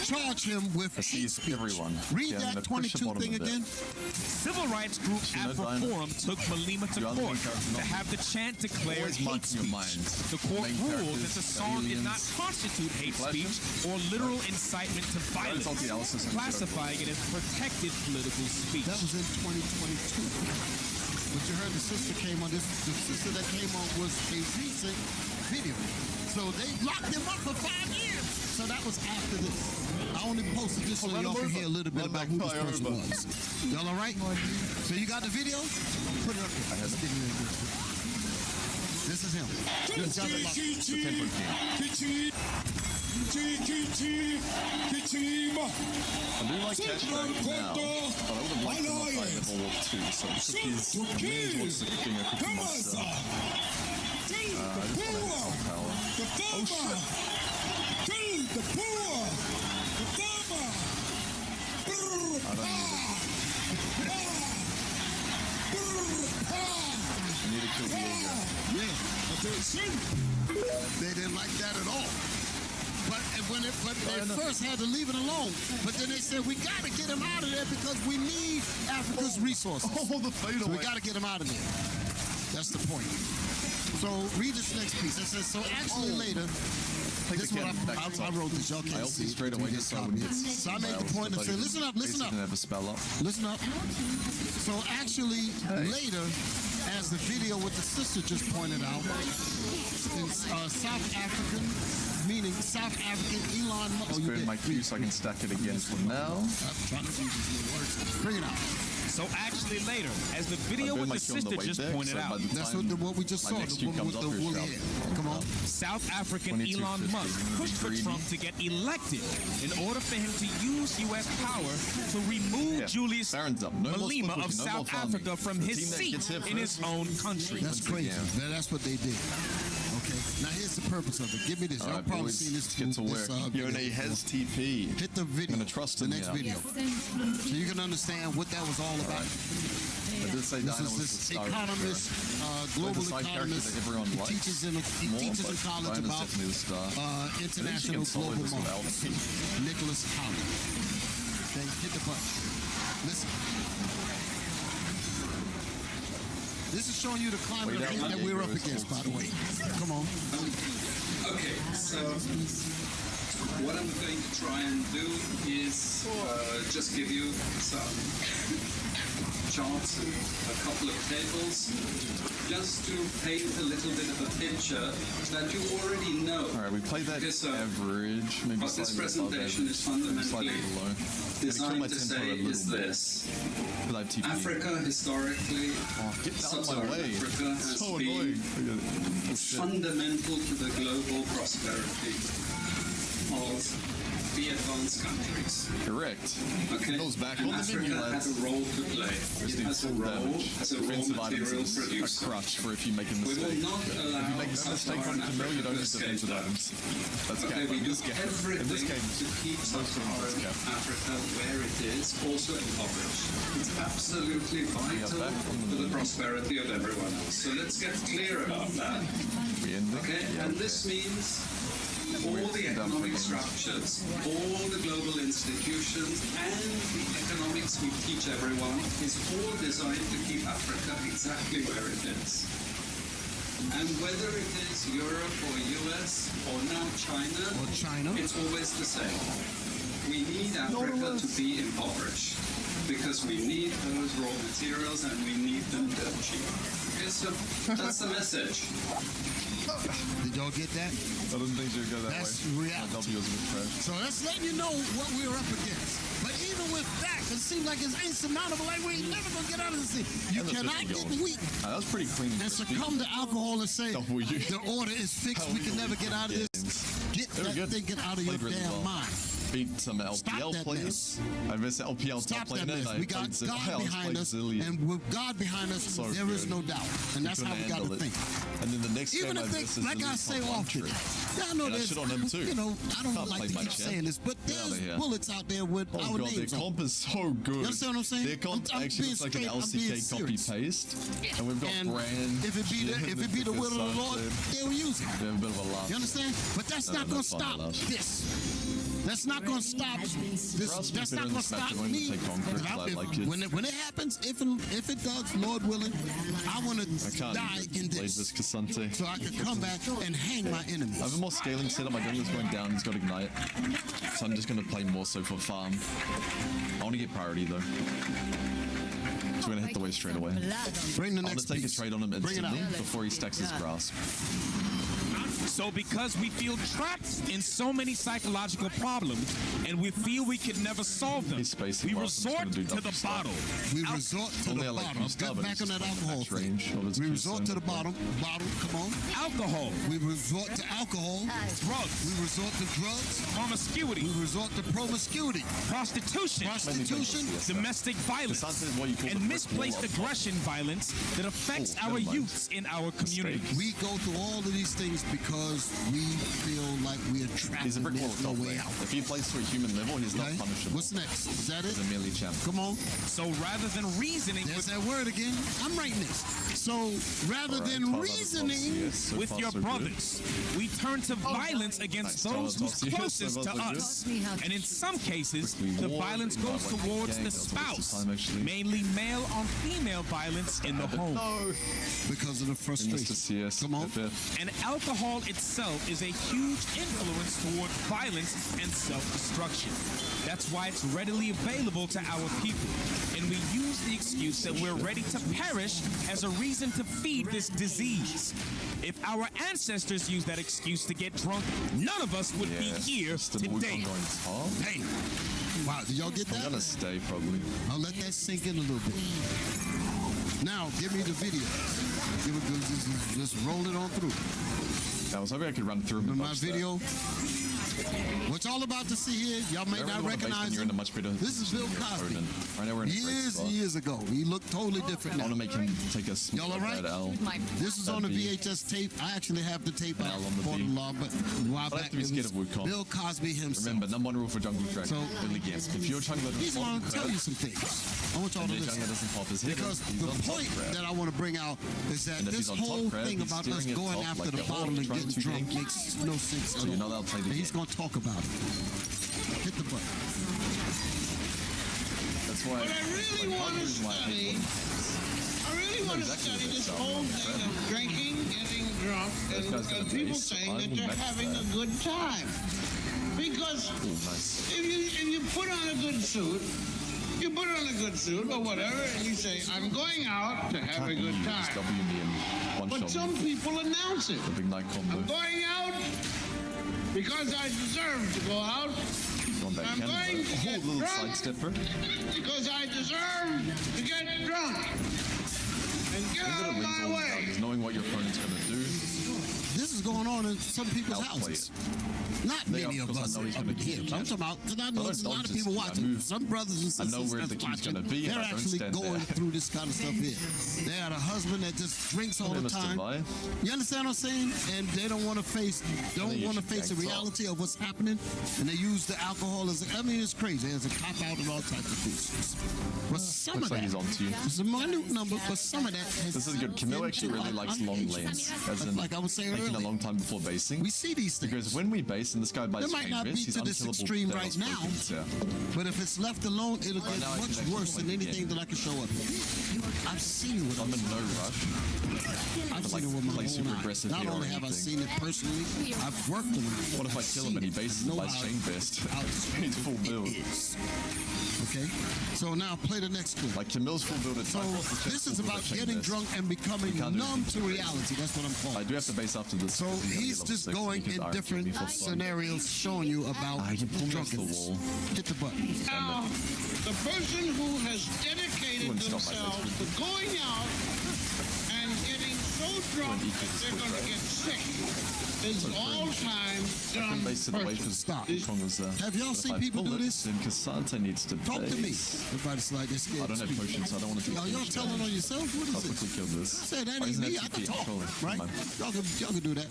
charge him with hate speech. Read that 22 thing again. Civil rights group AfroForum took Malema to court to have the chant declared hate speech. The court ruled that the song did not constitute hate speech or literal incitement to violence, classifying it as protected political speech. That was in 2022. But you heard the sister came on. The sister that came on was a recent video. So they locked him up for 5 years. So that was after this. I only posted this so y'all can hear a little bit about who this person was. Y'all all right? So you got the video? Put it up here. Let's get you in this. This is him. This got the temper king. I do like Cash Dragon now, but I would have liked him to fight Level Walk 2, so cookies, what's the king of Cookie Monster? I just want to have some power. Oh shit! I don't need it. need to kill Diego. Yeah, but they didn't like that at all. But they first had to leave it alone. But then they said, we got to get him out of there because we need Africa's resources. The fadeaway. So we got to get him out of there. That's the point. So read this next piece. It says, so actually later, this is what I wrote this. Y'all can't see straight away. So I made the point and said, listen up. Listen up. So actually later, as the video with the sister just pointed out, in South African, meaning South African Elon Musk. Let's put in my cue so I can stack it again for now. I'm trying to use these little words. Bring it out. So actually later, as the video with the sister just pointed out, that's what we just saw. The woman with the woolly hair. Come on. South African Elon Musk pushed for Trump to get elected in order for him to use U.S. power to remove Julius Malema of South Africa from his seat in his own country. That's crazy. That's what they did. Okay. Now here's the purpose of it. Give me this. Y'all probably seen this. Get to work. Yone has TP. Hit the video. I'm gonna trust the next video, so you can understand what that was all about. This is economist, global economist. He teaches in college about international global markets. Nicholas Howard. Okay, hit the button. Listen. This is showing you the climate that we're up against, by the way. Come on. Okay, so what I'm going to try and do is just give you some charts and a couple of tables just to paint a little bit of a picture that you already know. All right, we played that average. Maybe what this presentation is fundamentally designed to say is this. Africa historically, Sub-Saharan Africa has been fundamental to the global prosperity of the advanced countries. Correct. Okay. And Africa has a role to play. It has a role as a raw material producer. For if you make a mistake. We will not allow Sub-Saharan Africa to escape that. Okay, we do everything to keep Sub-Saharan Africa where it is, also impoverished. It's absolutely vital for the prosperity of everyone else. So let's get clear about that. Okay, and this means all the economic structures, all the global institutions, and the economics we teach everyone is all designed to keep Africa exactly where it is. And whether it is Europe or US or now China, it's always the same. We need Africa to be impoverished because we need those raw materials and we need them dirt cheap. Okay, so that's the message. Did y'all get that? I didn't think you'd go that that's way. Reality. W was a bit trash. So that's letting you know what we're up against. But even with that, it seems like it's insurmountable. Like we ain't never gonna get out of this thing. You cannot get weak. That was pretty clean. And succumb to alcohol and say the order is fixed. We can never get out of this. Get that thinking out of your damn mind. Beat some LPL players. I miss LPL top playing it. We got God behind us, and with God behind us, there is no doubt. And that's how we got to think. And then the next even game if they, like I say often, y'all know there's, on them too. You know, I don't like to keep saying this, but there's bullets out there with our names their comp is so good. You understand what I'm saying? Their comp actually looks like an LCK copy paste, and we've got Brand. If it be the will of the Lord, they'll use it. We have a bit of a laugh. You understand? But that's not going to stop this. That's not going to stop this. That's not going to stop me. When it happens, if it does, Lord willing, I want to die in this. So I can come back and hang my enemies. I have a more scaling setup. My jungler's going down. He's got Ignite. So I'm just going to play more so for farm. I want to get priority though. So we're going to hit the wave straight away. Bring the next I want to take a trade on him instantly before he stacks his grasp. So because we feel trapped in so many psychological problems and we feel we can never solve them, we resort to the bottle. We resort to the bottle. Get back on that alcohol thing. We resort to the bottle. Come on. Alcohol. We resort to alcohol. Drugs. We resort to drugs. Promiscuity. We resort to promiscuity. Prostitution. Domestic violence. And misplaced aggression violence that affects our youths in our community. We go through all of these things because we feel like we are trapped. He's a brick wall there's no way out. If he plays to a human level, he's not punishable. What's next? Is that it? He's a melee champ. Come on. So rather than reasoning There's that word again. I'm writing this. So rather than reasoning with your brothers, we turn to violence against those who's closest to us. And in some cases, the violence goes towards the spouse, mainly male on female violence in the home. Because of the frustration. Come on. And alcohol itself is a huge influence towards violence and self-destruction. That's why it's readily available to our people. And we use the excuse that we're ready to perish as a reason to feed this disease. If our ancestors used that excuse to get drunk, none of us would be here today. Hey, wow, did y'all get that? I'm gonna stay probably. I'll let that sink in a little bit. Now, give me the video. Just roll it on through. I was hoping I could run through my video. What y'all about to see here, y'all may not recognize him. This is Bill Cosby. Right now we're in years ago. He looked totally different now. I want to make him take a small Y'all all right? This is on the VHS tape. I actually have the tape out for the law, but a while back it was Bill Cosby himself. Remember, number 1 rule for jungle track. If you're trying to he's going to tell you some things. I want y'all to listen. Because the point that I want to bring out is that this whole thing about us going after the bottle and getting drunk makes no sense at all. And he's going to talk about it. Hit the button. That's why. But I really want to study. I really want to study this whole thing of drinking, getting drunk, and people saying that they're having a good time. Because if you put on a good suit, or whatever, and you say, I'm going out to have a good time. But some people announce it. I'm going out because I deserve to go out. I'm going to get drunk because I deserve to get drunk. And get out of my way. Knowing what your opponent's going to do. This is going on in some people's houses. Not many of us here. I'm talking about, because I know there's a lot of people watching. Some brothers and sisters that's watching, they're actually going through this kind of stuff here. They had a husband that just drinks all the time. You understand what I'm saying? And they don't want to face the reality of what's happening. And they use the alcohol as it's crazy. There's a cop out and all types of things. But some of that, it's a minute number, but some of that has. This is good. Camille actually really likes long lanes. Like I was saying earlier. Taking a long time before basing. We see these things. Because when we base and this guy buys it might not be to this extreme right now, but if it's left alone, it'll get much worse than anything that I can show up. I've seen it with I'm in no rush. I've seen it with my own eyes. Not only have I seen it personally, I've worked on it. What if I kill him and he bases and buys chain vest? He's full build. Okay, so now play the next one. Like Camille's full build. So this is about getting drunk and becoming numb to reality. That's what I'm calling. I do have to base after this. So he's just going in different scenarios, showing you about drunkenness. Hit the button. Now, the person who has dedicated themselves to going out and getting so drunk that they're going to get sick is all-time dumb person. Stop. Have y'all seen people do this? Because Santa needs to talk to me. Everybody's like, they're scared. I don't have potions, so I don't want to. Y'all telling on yourself? What is this? Quickly kill this. Say that ain't me. I can talk, right? Y'all can do that.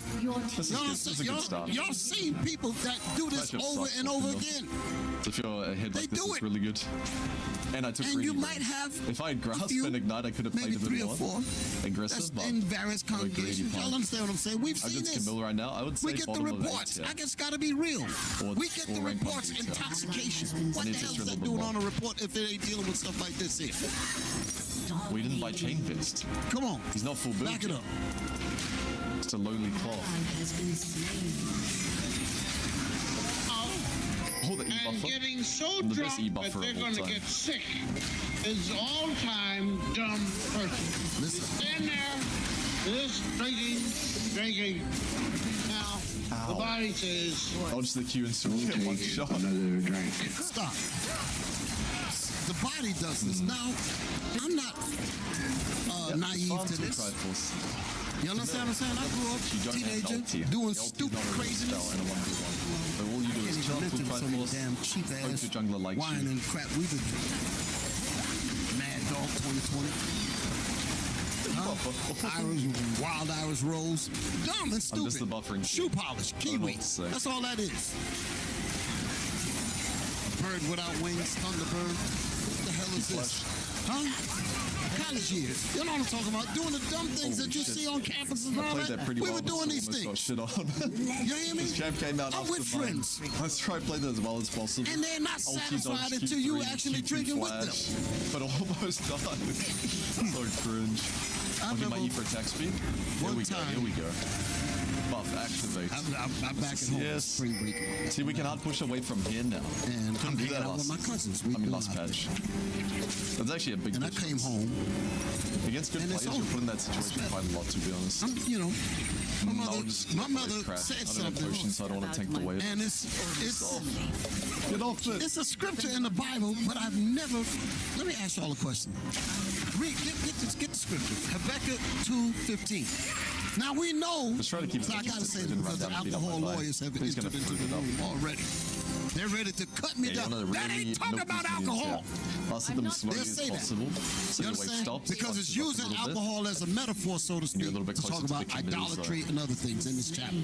Y'all seen people that do this over and over again. If you're ahead like this, it's really good. And I took. And you might have. If I had grasp and ignite, I could have played a bit more aggressive. That's in various congregations. Y'all understand what I'm saying? We've seen this. Camille right now, I would say we get the reports. I guess got to be real. We get the reports. Intoxication. What the hell is that doing on a report if it ain't dealing with stuff like this here? We didn't buy chain fist. Come on. He's not full build. Back it up. Just a lowly claw. And getting so drunk that they're going to get sick is all-time dumb person. Listen. Stand there, just drinking. Now, the body says... Dodge the cue and swing in one shot. Another drink. Stop. The body does this. Now, I'm not naive to this. You understand what I'm saying? I grew up teenager doing stupid craziness. So all you do is chill out, some damn cheap ass wine and crap. We did Mad Dog 2020. Iris, wild Iris Rose. Dumb and stupid. I'm just the buffering. Shoe polish, kiwi. That's all that is. Bird without wings, Thunderbird. What the hell is this? Huh? College years. You know what I'm talking about? Doing the dumb things that you see on campus and all that. We were doing these things. Shit on. You hear me? This champ came out. I'm with friends. Let's try to play that as well as possible. And they're not satisfied until you actually drinking with them. But almost died. So cringe. I'll give my E for attack speed. Here we go. Buff activate. I'm back at home. Yes. Spring break. See, we can hard push away from here now. And I'm hanging out with my cousins. Last patch. That's actually a big. And I came home. Against good players, you're put in that situation quite a lot, to be honest. My mother said something. So I don't want to take the weight. And it's get off it. It's a scripture in the Bible, but I've never. Let me ask y'all a question. Read, get the scripture. Habakkuk 2:15. Now we know. Just try to keep. So I gotta say this because the alcohol lawyers have entered into the room already. They're ready to cut me down. That ain't talking about alcohol. They'll say that. You understand? Because it's using alcohol as a metaphor, so to speak, to talk about idolatry and other things in this chapter.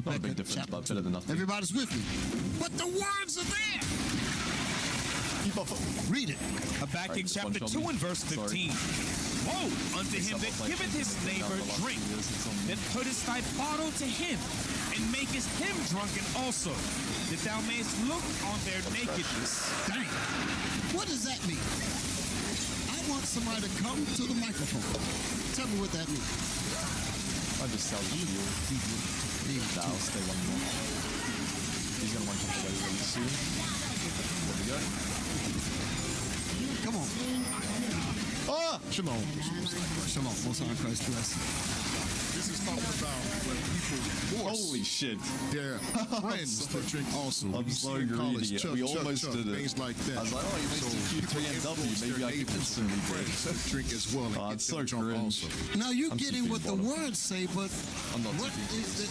Not a big difference, but better than nothing. Everybody's with me. But the words are there. Read it. Habakkuk chapter 2 and verse 15. Woe unto him that giveth his neighbor drink, that puttest thy bottle to him, and makest him drunken also, that thou mayest look on their nakedness. Dang. What does that mean? I want somebody to come to the microphone. Tell me what that means. I just tell you. I'll stay one more. He's going to want to come away really soon. There we go. Come on. Ah! Shalom. Shalom. Most high Christ bless. This is talking about when people force. Holy shit. Yeah. Friends to drink also. I'm so greedy. We almost did it. Things like that. I was like, oh, you made Q3MW. Maybe I could consume it. Drink as well. Oh, it's so cringe. Now you're getting what the words say, but what is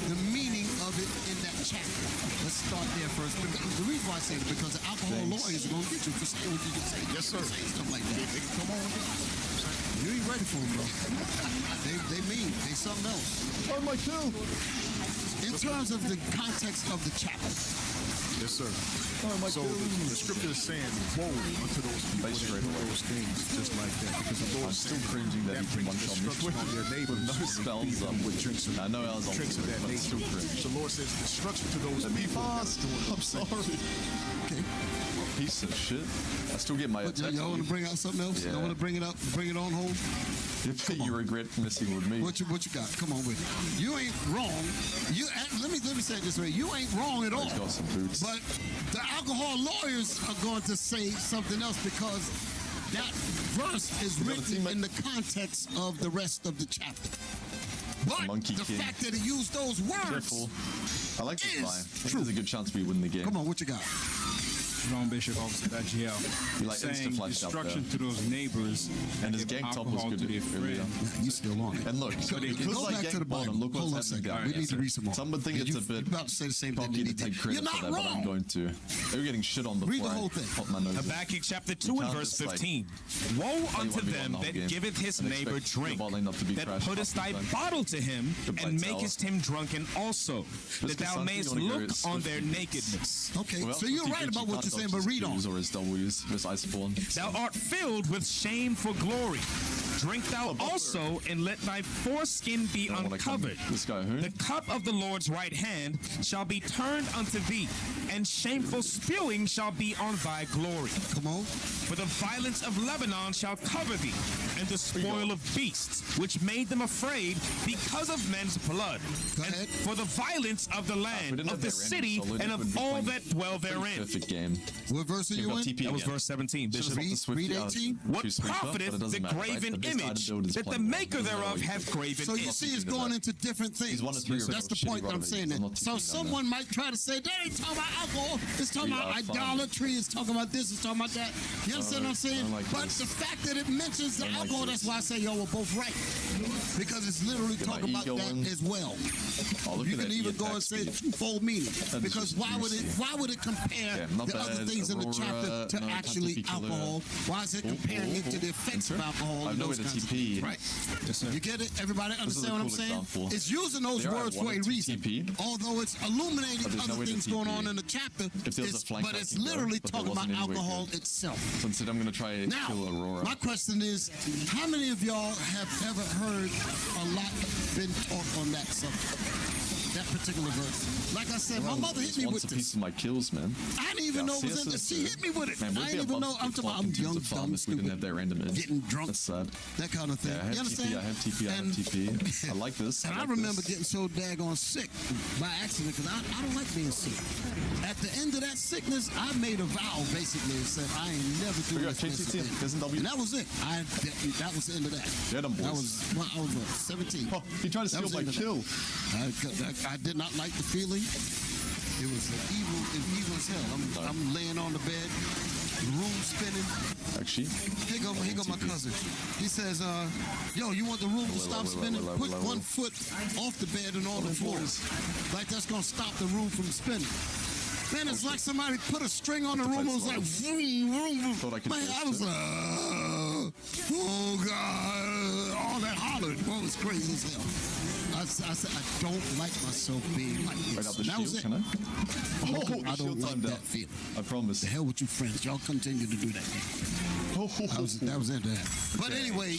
the meaning of it in that chapter? Let's start there first. The reason why I say it is because the alcohol lawyers are going to get you for saying what you can say. Yes, sir. Say stuff like that. Come on. You ain't ready for them, bro. They something else. Oh, my kill. In terms of the context of the chapter. Yes, sir. Oh, my so the scripture is saying, woe unto those people that do those things just like that. Because the Lord I'm still cringing that he can one-shot me on their neighbors with no spells up with drinks. I know I was on drinks of that but nature. still cringe. The Lord says destruction to those people. I'm sorry. Okay. Piece of shit. I still get my attack. Y'all want to bring out something else? Y'all want to bring it up? Bring it on home? You regret messing with me. What you got? Come on with it. You ain't wrong. Let me say it this way. You ain't wrong at all. Got some boots. But the alcohol lawyers are going to say something else because that verse is written in the context of the rest of the chapter. But the fact that he used those words. Careful. I like this line. I think true. there's a good chance we win the game. Come on, what you got? Jerome Bishop, officer at GL. You like saying destruction to those neighbors and his gang top was good earlier. You still on it. And look, go back to the Bible. Look Hold on a what's happening. second. We need to read some more. Some would think it's a bit about to say the same thing. cocky to take credit for that, but I'm going to. They were getting shit on before. Read the whole thing. Habakkuk chapter 2 and verse 15. Woe unto them that giveth his neighbor drink, that puttest thy bottle to him, and makest him drunken also, that thou mayest look on their nakedness. Okay, so you're right about what you're saying, but read on. Or his W's, his Iceborne. Thou art filled with shame for glory. Drink thou also, and let thy foreskin be uncovered. This guy, who? The cup of the Lord's right hand shall be turned unto thee, and shameful spewing shall be on thy glory. Come on. For the violence of Lebanon shall cover thee, and the spoil of beasts, which made them afraid because of men's blood. And for the violence of the land, of the city, and of all that dwell therein. Perfect game. What verse are you in? That was verse 17. Bishop. Read 18. What profiteth the graven image that the maker thereof hath graven So you see it's going into different things. That's the point that I'm saying. So someone might try to say, that ain't talking about alcohol. It's talking about idolatry. It's talking about this. It's talking about that. You understand what I'm saying? But the fact that it mentions the alcohol, that's why I say y'all were both right. because it's literally talking about that as well. You can even go and say full meaning, because why would it compare the other things in the chapter to actually alcohol? Why is it comparing it to the effects of alcohol? I know where the TP. Right. You get it? Everybody understand what I'm saying? Example. It's using those words for a reason. Although it's illuminating other things going on in the chapter, but it's literally talking about alcohol itself. So instead, I'm going to try kill Aurora. My question is, how many of y'all have ever heard a lot been taught on that subject? That particular verse. Like I said, my mother hit me with this. A piece of my kills, man. I didn't even know it was in there. She hit me with it. Man, I didn't even know. I'm talking about young, dumb, we didn't have that random getting drunk. That's sad. That kind of thing. Yeah, you understand? I have TP. I like this. And I remember getting so daggone sick by accident because I don't like being sick. At the end of that sickness, I made a vow basically and said I ain't never doing this again. And that was it. That was the end of that. Yeah, them boys. I was 17. Oh, he tried to steal my kill. I did not like the feeling. It was evil as hell. I'm laying on the bed, the room spinning. Actually, here go my cousin. He says, yo, you want the room to stop spinning? Put one foot off the bed and on the floor. Like that's gonna stop the room from spinning. Man, it's like somebody put a string on the room. It was like, vroom, vroom, vroom. Man, I was like, oh God, all that hollering. Well, it was crazy as hell. I said, I don't like myself being like this. That was it. Can I? I don't like that feeling. I promise. The hell with you friends. Y'all continue to do that. That was into that. But anyway,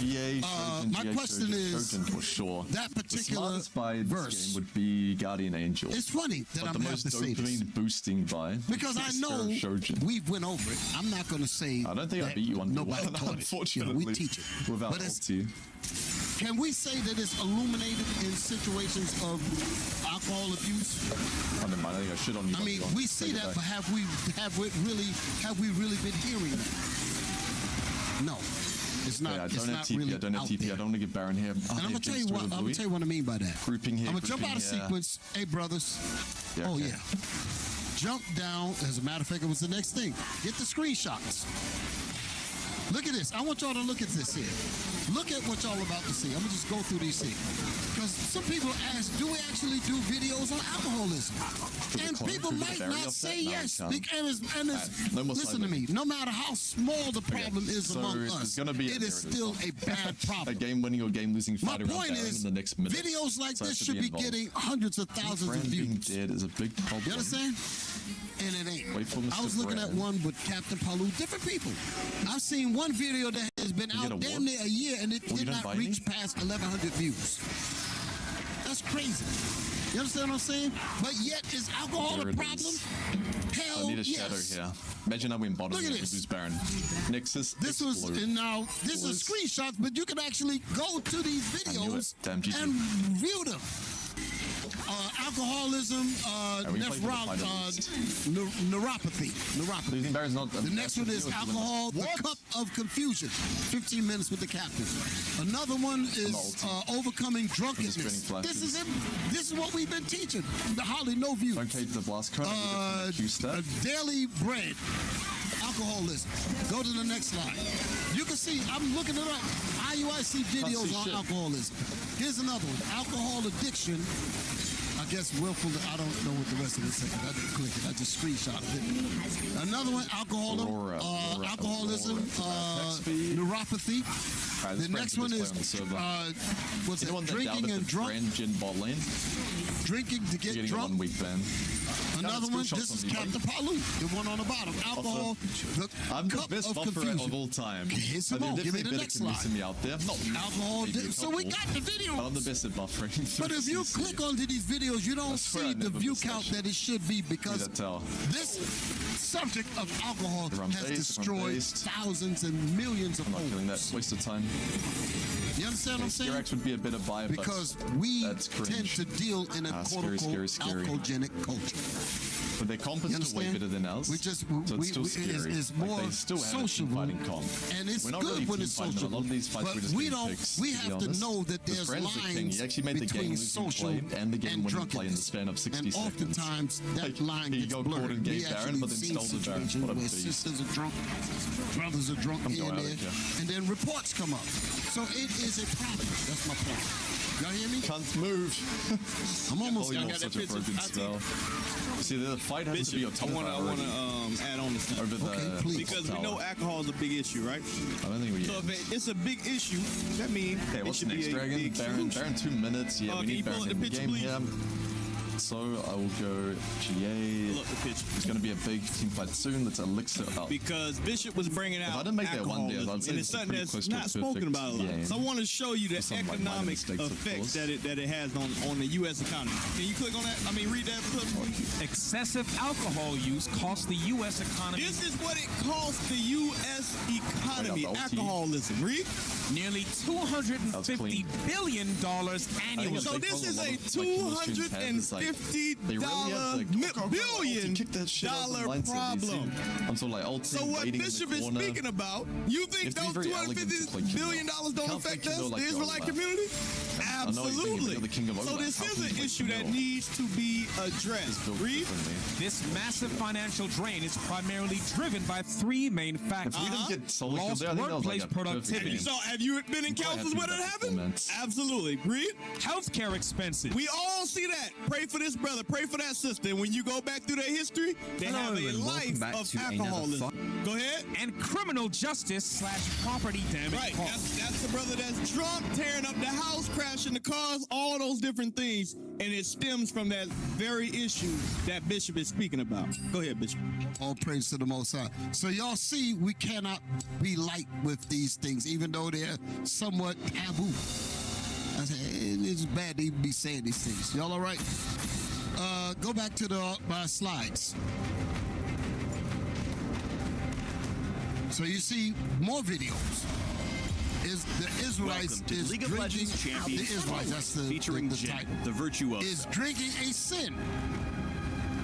my question is, for sure. That particular verse game would be Guardian Angel. It's funny that I'm going to say this. Boosting by because I know we went over it. I'm not going to say I don't think I beat you on nobody taught it. Unfortunately, we teach it. Without ulti. Can we say that it's illuminated in situations of alcohol abuse? I think I should on you. I mean, we see that, but have we really been hearing that? No. It's not. Yeah, I it's don't have not TP. really I don't have TP. there. I don't want to get Baron here. And I'm gonna tell you what. I'm gonna tell you what I mean by that. Grouping here. I'm gonna jump out of sequence. Hey, brothers. Yeah, oh yeah. Jump down. As a matter of fact, it was the next thing. Get the screenshots. Look at this. I want y'all to look at this here. Look at what y'all about to see. I'm going to just go through these things. Because some people ask, do we actually do videos on alcoholism? And people might not say yes. Listen to me. No matter how small the problem is among us, it is still a bad problem. A game-winning or game-losing fight around Baron in the next minute. Videos like this should be getting hundreds of thousands of views. Being dead is a big problem. You understand? And it ain't. I was looking at one with Captain Palu, different people. I've seen one video that has been out damn near a year and it did not reach past 1,100 views. That's crazy. You understand what I'm saying? But yet, is alcohol a problem? Hell, I need a shadow here. Imagine I win bottom and lose Baron. Nexus. This was, and now, this is screenshots, but you can actually go to these videos and view them. Alcoholism, neuropathy. The next one is alcohol, the cup of confusion. 15 minutes with the captain. Another one is overcoming drunkenness. This is what we've been teaching. The hardly no views. The blast card. Daily bread. Alcoholism. Go to the next slide. You can see, I'm looking it up. IUIC videos on alcoholism. Here's another one. Alcohol addiction. I guess willful, I don't know what the rest of it says. I didn't click it. I just screenshotted it. Another one, alcoholism, neuropathy. The next one is, what's it, drinking and drunk. Drinking to get drunk. 1 week ban. Another one, this is Captain Palu, the one on the bottom. Alcohol, I'm the best buffer of all time. Here's more. Give me the next slide. Me out there. Alcohol, so we got the video. I'm the best at buffering. But if you click onto these videos, you don't see the view count that it should be because this subject of alcohol has destroyed thousands and millions of homes. I'm not doing that. Waste of time. You understand what I'm saying? Would be a bit of buy, because we tend to deal in a quote-unquote alcoholic culture. But their comp is still way better than ours. We just so it's still scary. It's more they still have sociable, fighting comp. and it's We're not good really when it's sociable. A lot of these fights But we don't. We have to know that there's lines he actually made the game social and the game winning play in the span of 60 seconds. And oftentimes that line he gets got blurred. caught in Gay Baron, but then stole the Baron. What a where beast. sisters are drunk, brothers are drunk here and there, and then reports come up. So it is a problem. That's my point. Y'all hear me? Can't move. I'm almost done. Such a broken spell. See, the fight has to be a top I want to add on to something. Over the because we know alcohol is a big issue, right? I don't think we. So if it's a big issue, that means okay, what's it should next, be a Dragon? big Baron 2 minutes. Yeah, we need Baron in the game here. So I will go GA. Look, the picture. It's going to be a big team fight soon. That's Elixir up. Because Bishop was bringing out if I didn't make that one day, I'd say and it's something that's not spoken about a lot. So I want to show you the economic effects that it has on the U.S. economy. Can you click on that? I mean, read that. Excessive alcohol use costs the U.S. economy. This is what it costs the U.S. economy. Alcoholism. Read. Nearly $250 billion annually. So this is a $250 billion problem. I'm so like old. So what Bishop is speaking about, you think those $250 billion don't affect us, the Israelite community? Absolutely. So this is an issue that needs to be addressed. Read. This massive financial drain is primarily driven by three main factors. Lost workplace productivity. Have you been in councils where that happened? Absolutely. Read. Healthcare expenses. We all see that. Pray for this brother. Pray for that sister. And when you go back through their history, they have a life of alcoholism. Go ahead. And criminal justice / property damage. Right. That's the brother that's drunk, tearing up the house, crashing the cars, all those different things. And it stems from that very issue that Bishop is speaking about. Go ahead, Bishop. All praise to the Most High. So y'all see, we cannot be light with these things, even though they're somewhat taboo. I say, it's bad to even be saying these things. Y'all all right? Go back to my slides. So you see more videos. Is the Israelites is League of drinking Legends Champions the Israelites? That's featuring the Jin, title. the virtuoso. Is drinking a sin?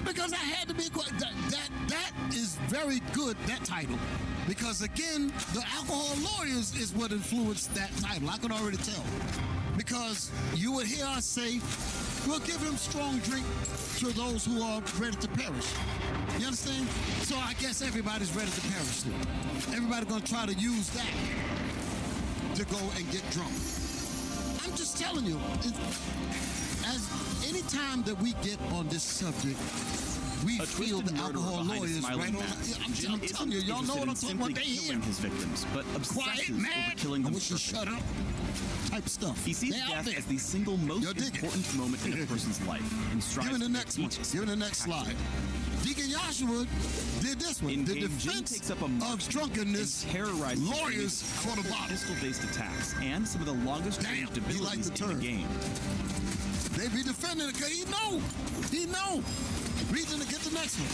Because I had to be that is very good, that title. Because again, the alcohol lawyers is what influenced that title. I can already tell. Because you would hear us say, we'll give him strong drink to those who are ready to perish. You understand? So I guess everybody's ready to perish now. Everybody's going to try to use that to go and get drunk. I'm just telling you, as any time that we get on this subject, we feel the alcohol lawyers right on. I'm telling you, y'all know what I'm talking about. They hear his victims, but quiet, man. Killing them. I wish you shut up. Type stuff. He sees death as the single most important moment in a person's life. And give me the next one. Give me the next slide. Deacon Joshua did this one. The defense of drunkenness lawyers for the bottle. Pistol-based attacks and some of the longest range abilities in the game. They be defending it because he know. Reason to get the next one.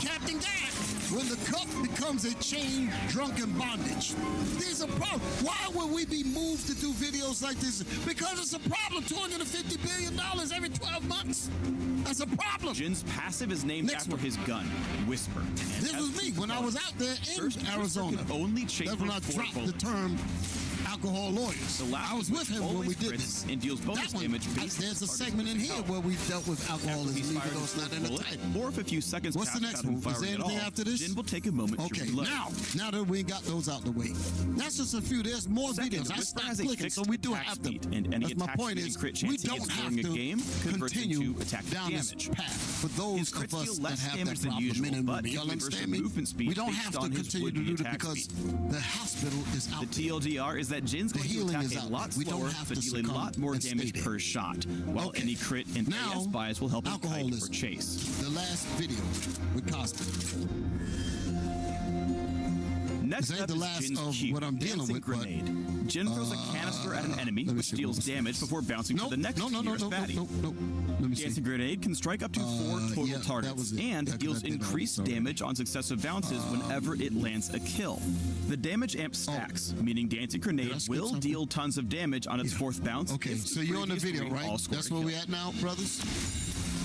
Captain Dad, when the cup becomes a chain drunken bondage. There's a problem. Why would we be moved to do videos like this? Because it's a problem. $250 billion every 12 months. That's a problem. Jin's passive is named after his gun, Whisper. This was me when I was out there in Arizona. That's when I dropped the term alcohol lawyers. I was with him when we did this. And deals bonus damage based. There's a segment in here where we dealt with alcoholism, even though it's not in the title. Or if a few seconds What's the next one? Is there anything after this? Jin will take a moment to reload. Now that we got those out the way, that's just a few. There's more videos. I stopped clicking, so we do have to. That's my point is, we don't have to continue down this path. For those of us that have that problem, men and women, y'all understand me? We don't have to continue to do that because the hospital is out. The TLDR is that Jin's going to attack a lot slower, but deal a lot more damage per shot, while any crit and AS bias will help him kite or chase. The last video with Costa. Next up is Jin's Q, what I'm dealing with, grenade. Jin throws a canister at an enemy, which deals damage before bouncing to the next nearest baddie. Dancing grenade can strike up to 4 total targets and deals increased damage on successive bounces whenever it lands a kill. The damage amp stacks, meaning dancing grenade will deal tons of damage on its 4th bounce. Okay, so you're on the video, right? That's where we at now, brothers?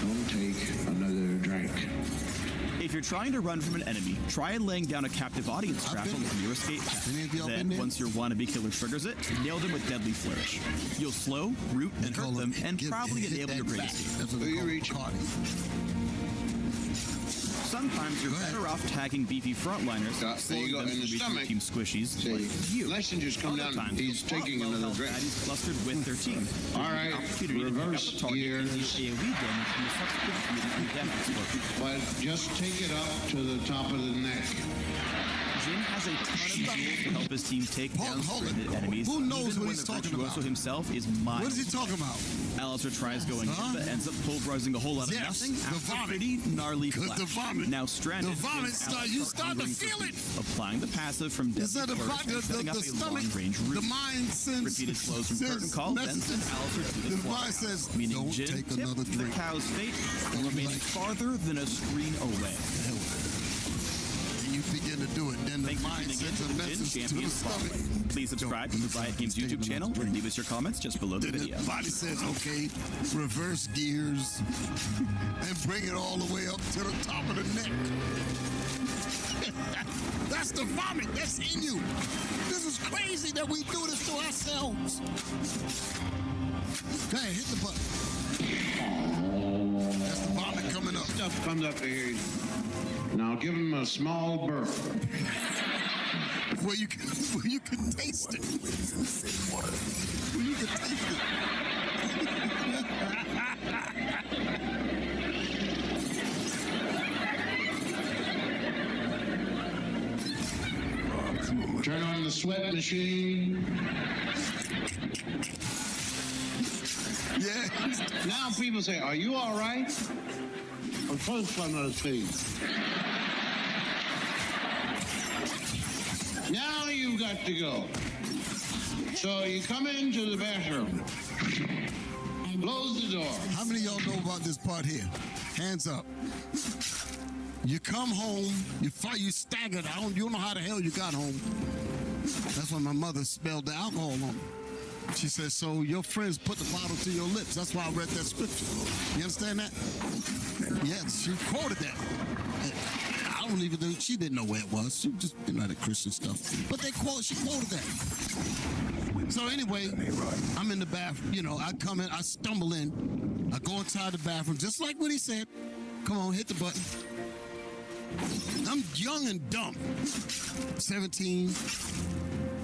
Don't take another drink. If you're trying to run from an enemy, try laying down a captive audience trap on your escape path. Then, once your wannabe killer triggers it, nail them with Deadly Flourish. You'll slow, root, and hurt them, and probably enable your great escape. Sometimes you're better off tagging beefy frontliners, slowing them from reaching team squishies like you. Lessons come Other down. times, He's you'll taking swap another well-health drink. baddies clustered with their team. All right, Opportunity to pick up reverse the target and gears. deal AoE damage from the subsequent community death explosion. But just take it up to the top of the neck. Jin has a ton of tools to help his team take down stranded enemies. Who knows even what when he's the talking Virtuoso about? himself is miles. What is he talking about? Alistair tries going in, but ends up pulverizing a whole lot of nothing. The after vomit. pretty gnarly The flash. vomit. Now stranded. The vomit you start to feel it. Applying the passive from Is that Deadly Flourish and setting up a long-range route. The mind sends Repeated flows from Curtain Call then sends Alistair to the mind slaughterhouse, says, meaning "Don't Jin take tipped another the drink." cow's fate and remaining farther than a screen away. And you begin to do it, then the Thanks for mind tuning in sends to a the Jin message to the Champions stomach. Spotlight. Please subscribe to the Riot Games YouTube channel and leave us your comments just below the Then video. the body says, okay, reverse gears and bring it all the way up to the top of the neck. That's the vomit that's in you. This is crazy that we do this to ourselves. Okay, hit the button. That's the vomit coming up. Stuff comes up here. Now give him a small burp. Where you can taste it. Where you can taste it. Turn on the sweat machine. Yeah. Now people say, "Are you all right?" Of course I'm not asleep. Now you've got to go. So you come into the bathroom. Close the door. How many of y'all know about this part here? Hands up. You come home, you staggered. You don't know how the hell you got home. That's when my mother spelled the alcohol on me. She said, so your friends put the bottle to your lips. That's why I read that scripture. You understand that? Yes, she quoted that. I don't even know, she didn't know where it was. She just, that Christian stuff. But she quoted that. So anyway, I'm in the bathroom, I come in, I stumble in, I go inside the bathroom, just like what he said. Come on, hit the button. I'm young and dumb. 17,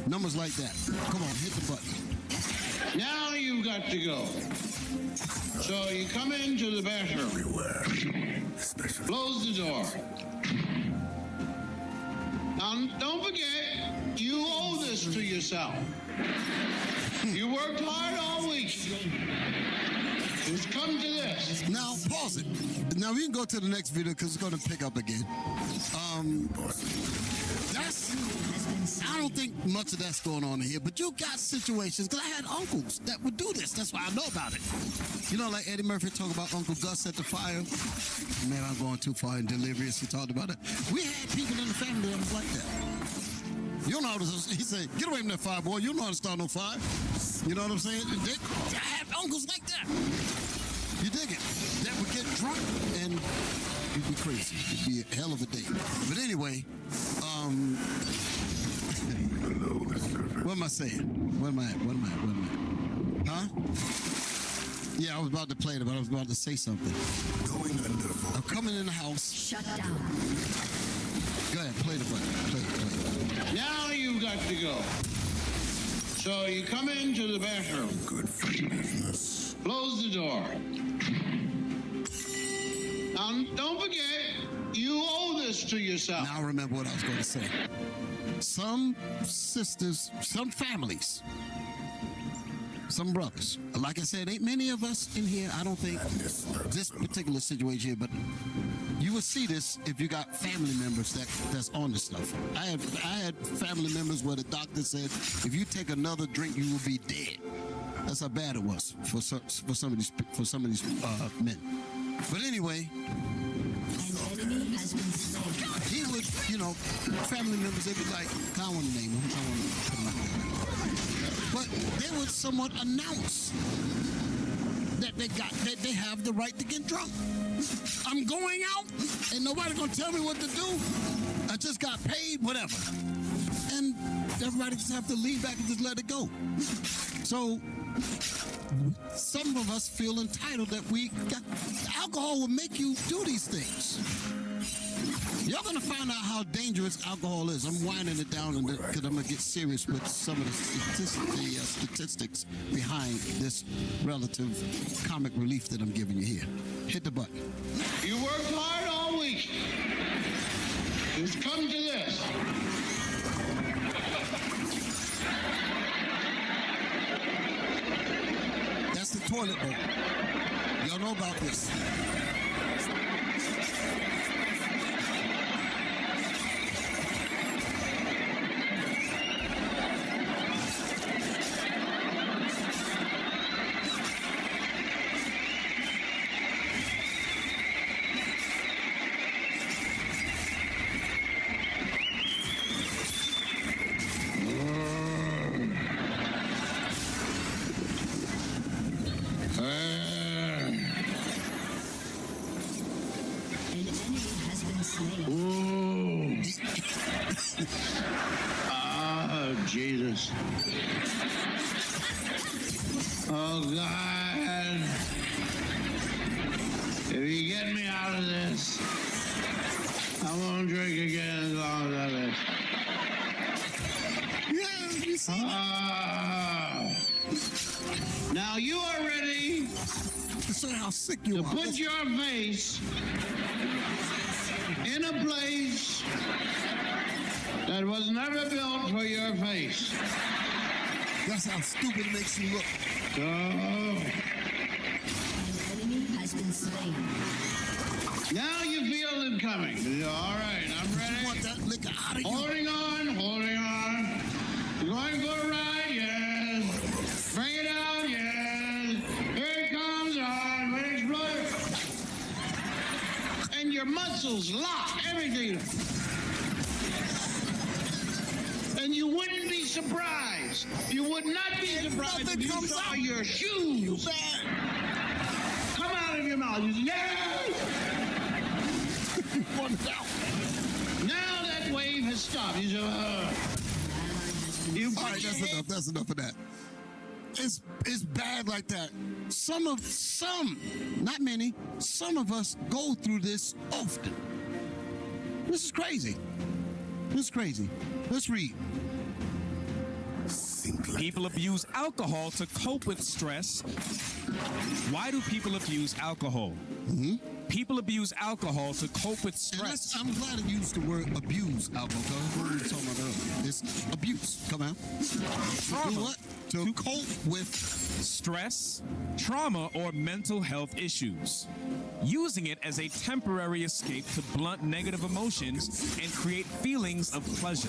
numbers like that. Come on, hit the button. Now you've got to go. So you come into the bathroom. Close the door. Now, don't forget, you owe this to yourself. You worked hard all week. Just come to this. Now, pause it. Now, we can go to the next video because it's going to pick up again. I don't think much of that's going on in here, but you got situations, because I had uncles that would do this. That's why I know about it. Like Eddie Murphy talked about Uncle Gus at the fire. Man, I'm going too far in Delirious. He talked about it. We had people in the family that was like that. You don't know how to, he said, get away from that fire, boy. You don't know how to start no fire. You know what I'm saying? I had uncles like that. You dig it? That would get drunk and it'd be crazy. It'd be a hell of a day. But anyway, what am I saying? What am I at? Huh? Yeah, I was about to play it, but I was about to say something. I'm coming in the house. Shut down. Go ahead, play the button. Play it. Now you've got to go. So you come into the bathroom. Good for business. Close the door. Now, don't forget, you owe this to yourself. Now I remember what I was going to say. Some sisters, some families, some brothers. Like I said, ain't many of us in here, I don't think, this particular situation here, but you will see this if you got family members that's on this stuff. I had family members where the doctor said, if you take another drink, you will be dead. That's how bad it was for some of these men. But anyway, he would, family members, they'd be like, I don't want to name them. I don't want to put them out there. But they would somewhat announce that they have the right to get drunk. I'm going out and nobody's going to tell me what to do. I just got paid, whatever. And everybody just have to lean back and just let it go. So some of us feel entitled that alcohol will make you do these things. You're going to find out how dangerous alcohol is. I'm winding it down because I'm going to get serious with some of the statistics behind this relative comic relief that I'm giving you here. Hit the button. You worked hard all week. Just come to this. That's the toilet bowl. Y'all know about this. An enemy has been slain. Oh, Jesus. Oh, God. If you get me out of this, I won't drink again as long as I live. Yeah, you see Now you are ready to show how sick you to are. put your face in a place that was never built for your face. That's how stupid it makes you look. So, An enemy has been slain. now you feel it coming. All right, I'm ready. You want that liquor out of you? Holding on, holding on. You're going for a ride, yes. Bring it out, yes. Here it comes on, when it explodes. And your muscles lock, everything. And you wouldn't be surprised. You would not be surprised if you saw your shoes come out of your mouth. You say, yes! Now that wave has stopped. You say, you All right, that's enough of that. It's bad like that. Some, not many, some of us go through this often. This is crazy. This is crazy. Let's read. People abuse alcohol to cope with stress. Why do people abuse alcohol? People abuse alcohol to cope with stress. I'm glad you used the word abuse alcohol. That's what we were talking about earlier. It's abuse. Come on. Trauma. What? To cope with stress, trauma, or mental health issues. Using it as a temporary escape to blunt negative emotions and create feelings of pleasure.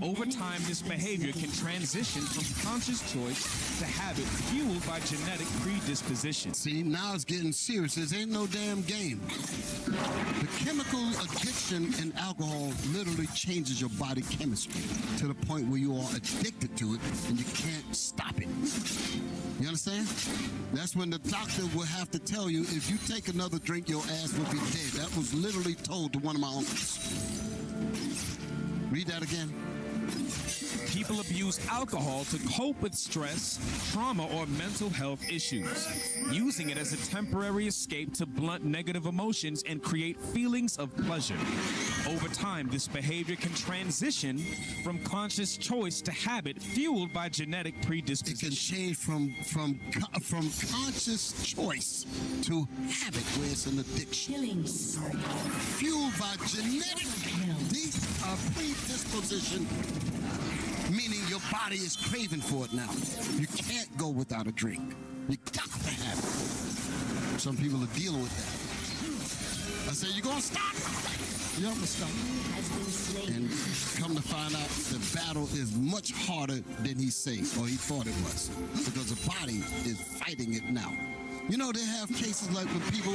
Over time, this behavior can transition from conscious choice to habit fueled by genetic predisposition. See, now it's getting serious. This ain't no damn game. The chemical addiction in alcohol literally changes your body chemistry to the point where you are addicted to it and you can't stop it. You understand? That's when the doctor will have to tell you, if you take another drink, your ass will be dead. That was literally told to one of my uncles. Read that again. People abuse alcohol to cope with stress, trauma, or mental health issues, using it as a temporary escape to blunt negative emotions and create feelings of pleasure. Over time, this behavior can transition from conscious choice to habit fueled by genetic predisposition. It can change from conscious choice to habit, where it's an addiction. Fueled by genetic predisposition, meaning your body is craving for it now. You can't go without a drink. You got to have it. Some people are dealing with that. I say, you gonna stop? Yeah, I'm gonna stop. And come to find out, the battle is much harder than he said, or he thought it was, because the body is fighting it now. You know, they have cases like when people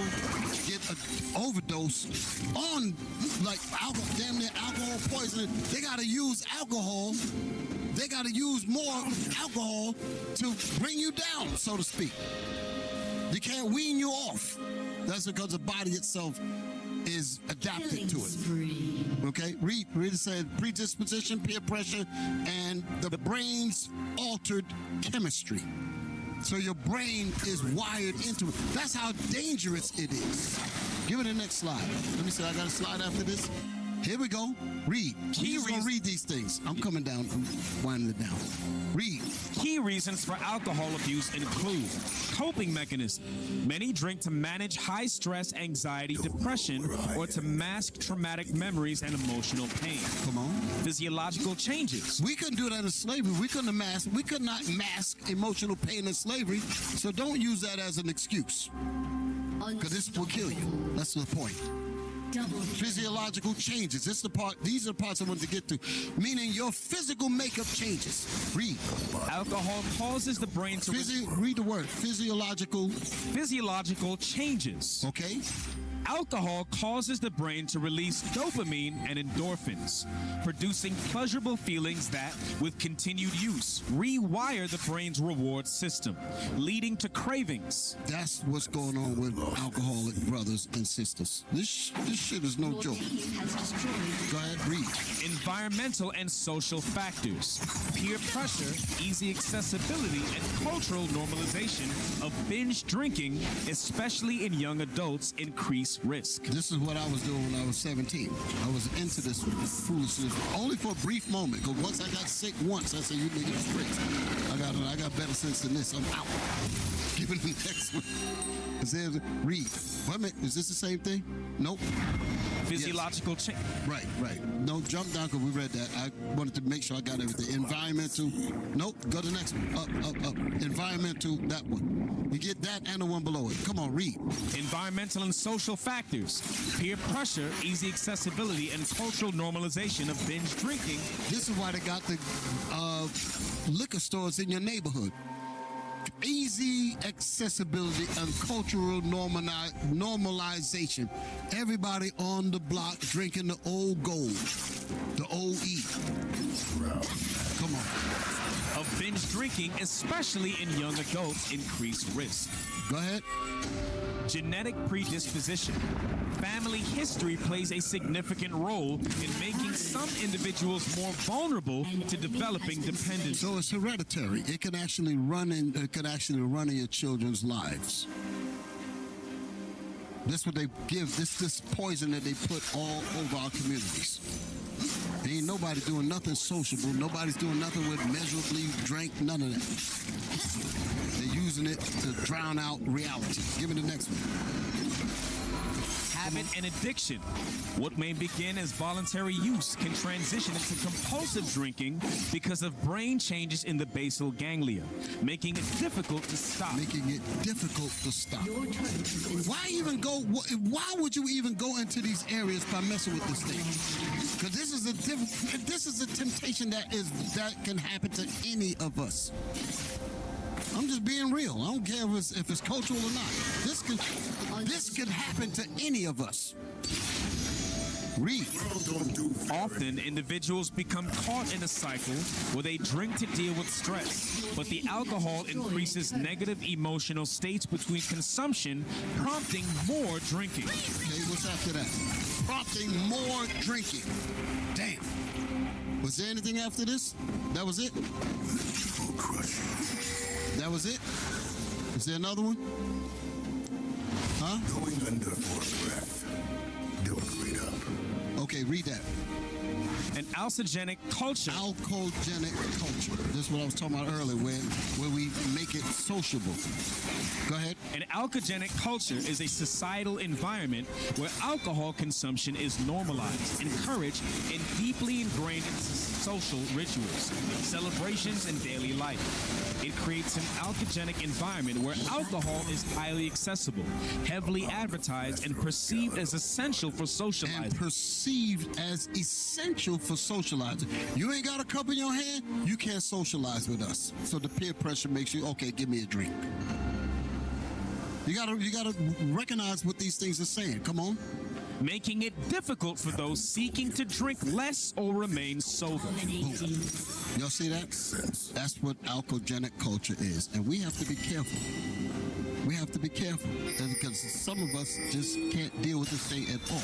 get an overdose on, like, damn near alcohol poisoning. They got to use alcohol. They got to use more alcohol to bring you down, so to speak. You can't wean you off. That's because the body itself is adapted to it. Okay? Read it said predisposition, peer pressure, and the brain's altered chemistry. So your brain is wired into it. That's how dangerous it is. Give it the next slide. Let me see, I got a slide after this. Here we go. Read. He's going to read these things. I'm coming down. I'm winding it down. Read. Key reasons for alcohol abuse include coping mechanism. Many drink to manage high stress, anxiety, depression, or to mask traumatic memories and emotional pain. Come on. Physiological changes. We couldn't do that in slavery. We could not mask emotional pain in slavery. So don't use that as an excuse. Because this will kill you. That's the point. Physiological changes. These are the parts I want to get to. Meaning your physical makeup changes. Read. Alcohol causes the brain to read the word. Physiological changes. Okay. Alcohol causes the brain to release dopamine and endorphins, producing pleasurable feelings that, with continued use, rewire the brain's reward system, leading to cravings. That's what's going on with alcoholic brothers and sisters. This shit is no joke. Go ahead, read. Environmental and social factors. Peer pressure, easy accessibility, and cultural normalization of binge drinking, especially in young adults, increase risk. This is what I was doing when I was 17. I was into this foolishness only for a brief moment. Because once I got sick once, I said, "You niggas straight. I got better sense than this. I'm out." Giving the next one. It says, read. Wait a minute, is this the same thing? Nope. Physiological change. Right. No, jump down because we read that. I wanted to make sure I got everything. Environmental. Nope. Go to the next one. Up. Environmental. That one. You get that and the one below it. Come on, read. Environmental and social factors. Peer pressure, easy accessibility, and cultural normalization of binge drinking. This is why they got the liquor stores in your neighborhood. Easy accessibility and cultural normalization. Everybody on the block drinking the old gold, the OE. Come on. Of binge drinking, especially in young adults, increased risk. Go ahead. Genetic predisposition. Family history plays a significant role in making some individuals more vulnerable to developing dependence. So it's hereditary. It can actually run in your children's lives. That's what they give. This poison that they put all over our communities. Ain't nobody doing nothing sociable. Nobody's doing nothing with measurably drink. None of that. They're using it to drown out reality. Give me the next one. Habit and addiction. What may begin as voluntary use can transition into compulsive drinking because of brain changes in the basal ganglia, making it difficult to stop. Why even go? Why would you even go into these areas by messing with this thing? Because this is a temptation that can happen to any of us. I'm just being real. I don't care if it's cultural or not. This could happen to any of us. Read. Often, individuals become caught in a cycle where they drink to deal with stress, but the alcohol increases negative emotional states between consumption, prompting more drinking. Okay, what's after that? Prompting more drinking. Damn. Was there anything after this? That was it? That was it? Is there another one? Huh? Going under for a breath. Don't read up. Okay, read that. An alcogenic culture. Alcogenic culture. This is what I was talking about earlier, where we make it sociable. Go ahead. An alcogenic culture is a societal environment where alcohol consumption is normalized, encouraged, and deeply ingrained into social rituals, celebrations, and daily life. It creates an alcogenic environment where alcohol is highly accessible, heavily advertised, and perceived as essential for socializing. You ain't got a cup in your hand, you can't socialize with us. So the peer pressure makes you, okay, give me a drink. You gotta recognize what these things are saying. Come on. Making it difficult for those seeking to drink less or remain sober. Y'all see that? That's what alcogenic culture is. And we have to be careful. We have to be careful. Because some of us just can't deal with this thing at all.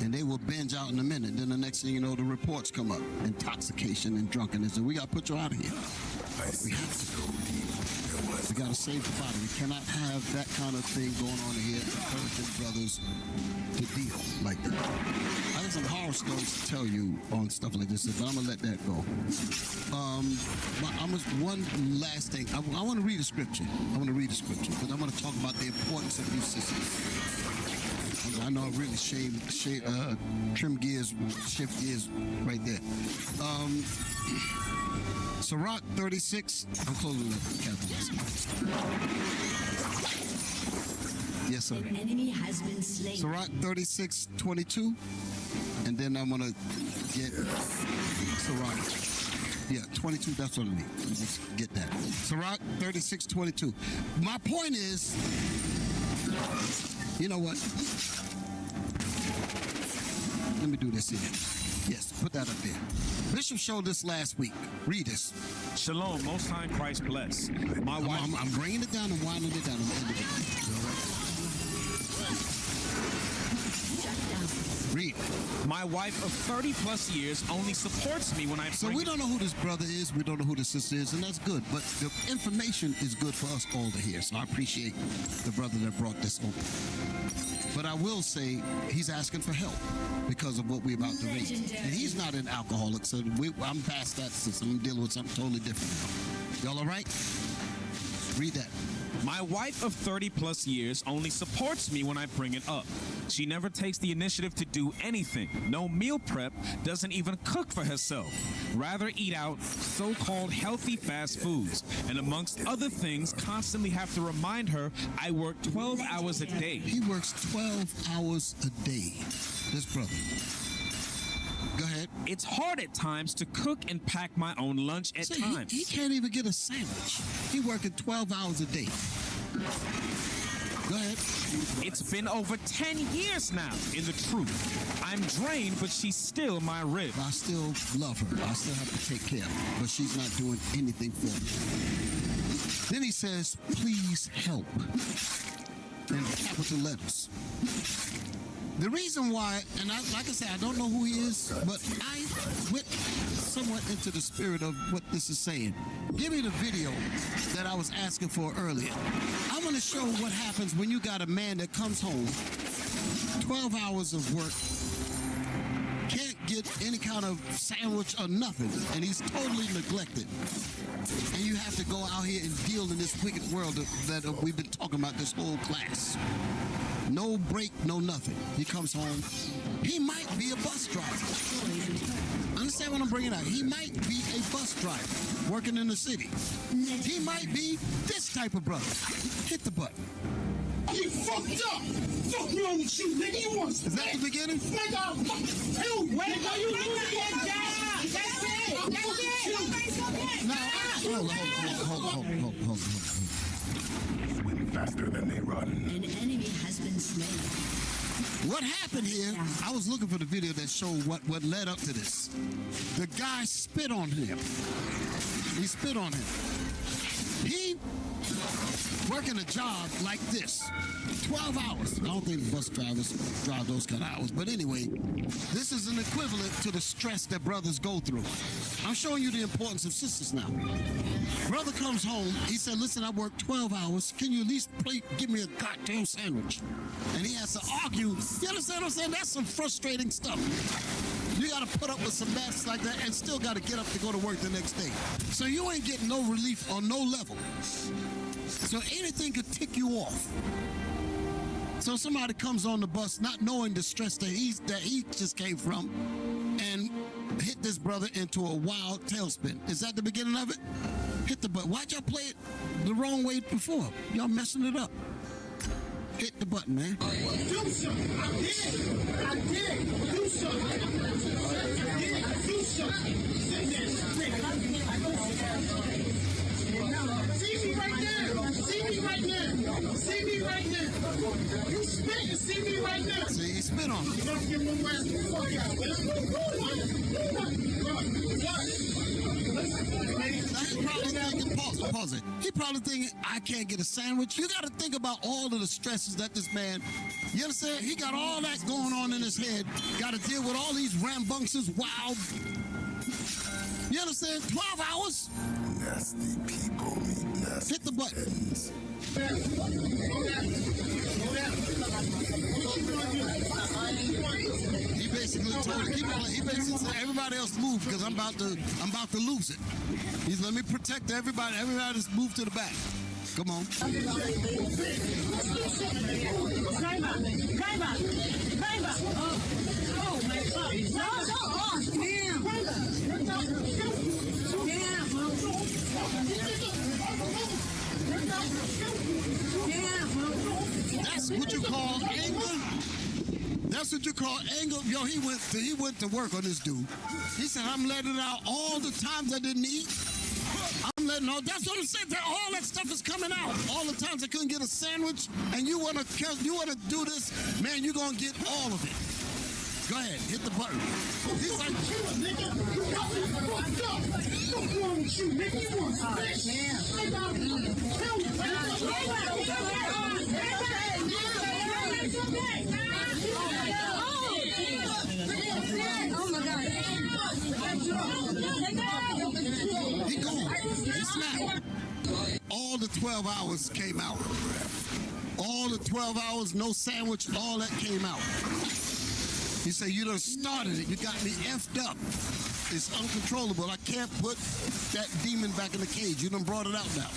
And they will binge out in a minute. Then the next thing you know, the reports come up. Intoxication and drunkenness. And we got to put you out of here. We have to go deep. We got to save the body. We cannot have that kind of thing going on here, encouraging brothers to deal like that. Like I some horror stories to tell you on stuff like this, but I'm gonna let that go. One last thing. I want to read a scripture. I want to read a scripture because I want to talk about the importance of you sisters. I know I really trim gears, shift gears right there. Sirach 36. I'm closing the capitalism. Yes, sir. An enemy has been slain. Sirach 36:22. And then I'm going to get Sirach. Yeah, 22, that's what I need. Just get that. Sirach 36:22. My point is, you know what? Let me do this here. Yes, put that up there. Bishop showed this last week. Read this. Shalom, Most High Christ bless. My wife. I'm bringing it down and winding it down. Read. My wife of 30 plus years only supports me when I. So we don't know who this brother is. We don't know who this sister is, and that's good. But the information is good for us all to hear. So I appreciate the brother that brought this over. But I will say he's asking for help because of what we're about to read. And he's not an alcoholic, so I'm past that system. I'm dealing with something totally different now. Y'all all right? Read that. My wife of 30 plus years only supports me when I bring it up. She never takes the initiative to do anything. No meal prep, doesn't even cook for herself. Rather eat out so-called healthy fast foods. And amongst other things, constantly have to remind her I work 12 hours a day. He works 12 hours a day. This brother. Go ahead. It's hard at times to cook and pack my own lunch at times. He can't even get a sandwich. He working 12 hours a day. Go ahead. It's been over 10 years now, in the truth. I'm drained, but she's still my rib. I still love her. I still have to take care of her, but she's not doing anything for me. Then he says, please help. In capital letters. The reason why, and like I said, I don't know who he is, but I went somewhat into the spirit of what this is saying. Give me the video that I was asking for earlier. I'm going to show what happens when you got a man that comes home, 12 hours of work, can't get any kind of sandwich or nothing, and he's totally neglected. And you have to go out here and deal in this wicked world that we've been talking about this whole class. No break, no nothing. He comes home. He might be a bus driver. Understand what I'm bringing out? He might be a bus driver working in the city. He might be this type of brother. Hit the button. You fucked up. Fuck wrong with you, nigga. You want to Is that the beginning? Nigga, I'll fucking kill you. Nigga, you doing that job. That's it. Now, hold on. Swim faster than they run. An enemy has been slain. What happened here, I was looking for the video that showed what led up to this. The guy spit on him. He spit on him. He working a job like this, 12 hours. I don't think bus drivers drive those kind of hours. But anyway, this is an equivalent to the stress that brothers go through. I'm showing you the importance of sisters now. Brother comes home. He said, listen, I worked 12 hours. Can you at least give me a goddamn sandwich? And he has to argue. You understand what I'm saying? That's some frustrating stuff. You got to put up with some mess like that and still got to get up to go to work the next day. So you ain't getting no relief on no level. So anything could tick you off. So somebody comes on the bus not knowing the stress that he just came from and hit this brother into a wild tailspin. Is that the beginning of it? Hit the button. Why'd y'all play it the wrong way before? Y'all messing it up. Hit the button, man. Do something. I did. Do something. Do something. See me right now. See me right now. See me right now. You spit and see me right now. See, he spit on me. You don't give no ass the fuck out. He's probably thinking, pause it. He probably thinking, I can't get a sandwich. You got to think about all of the stresses that this man, you understand? He got all that going on in his head. Got to deal with all these rambunctious, wild. You understand? 12 hours? Nasty people meet nasty. Hit the button. He basically told he basically said everybody else move because I'm about to lose it. He's let me protect everybody. Everybody just move to the back. Come on. Oh my God. That's what you call anger? That's what you call anger? Yo, he went to work on this dude. He said, I'm letting out all the times I didn't eat. I'm letting out. That's what I'm saying. That all that stuff is coming out. All the times I couldn't get a sandwich, and you wanna do this, man, you're gonna get all of it. Go ahead, hit the button. He's like, oh my God. he gone. He snapped. All the 12 hours came out. All the 12 hours, no sandwich, all that came out. He said, you done started it. You got me effed up. It's uncontrollable. I can't put that demon back in the cage. You done brought it out now.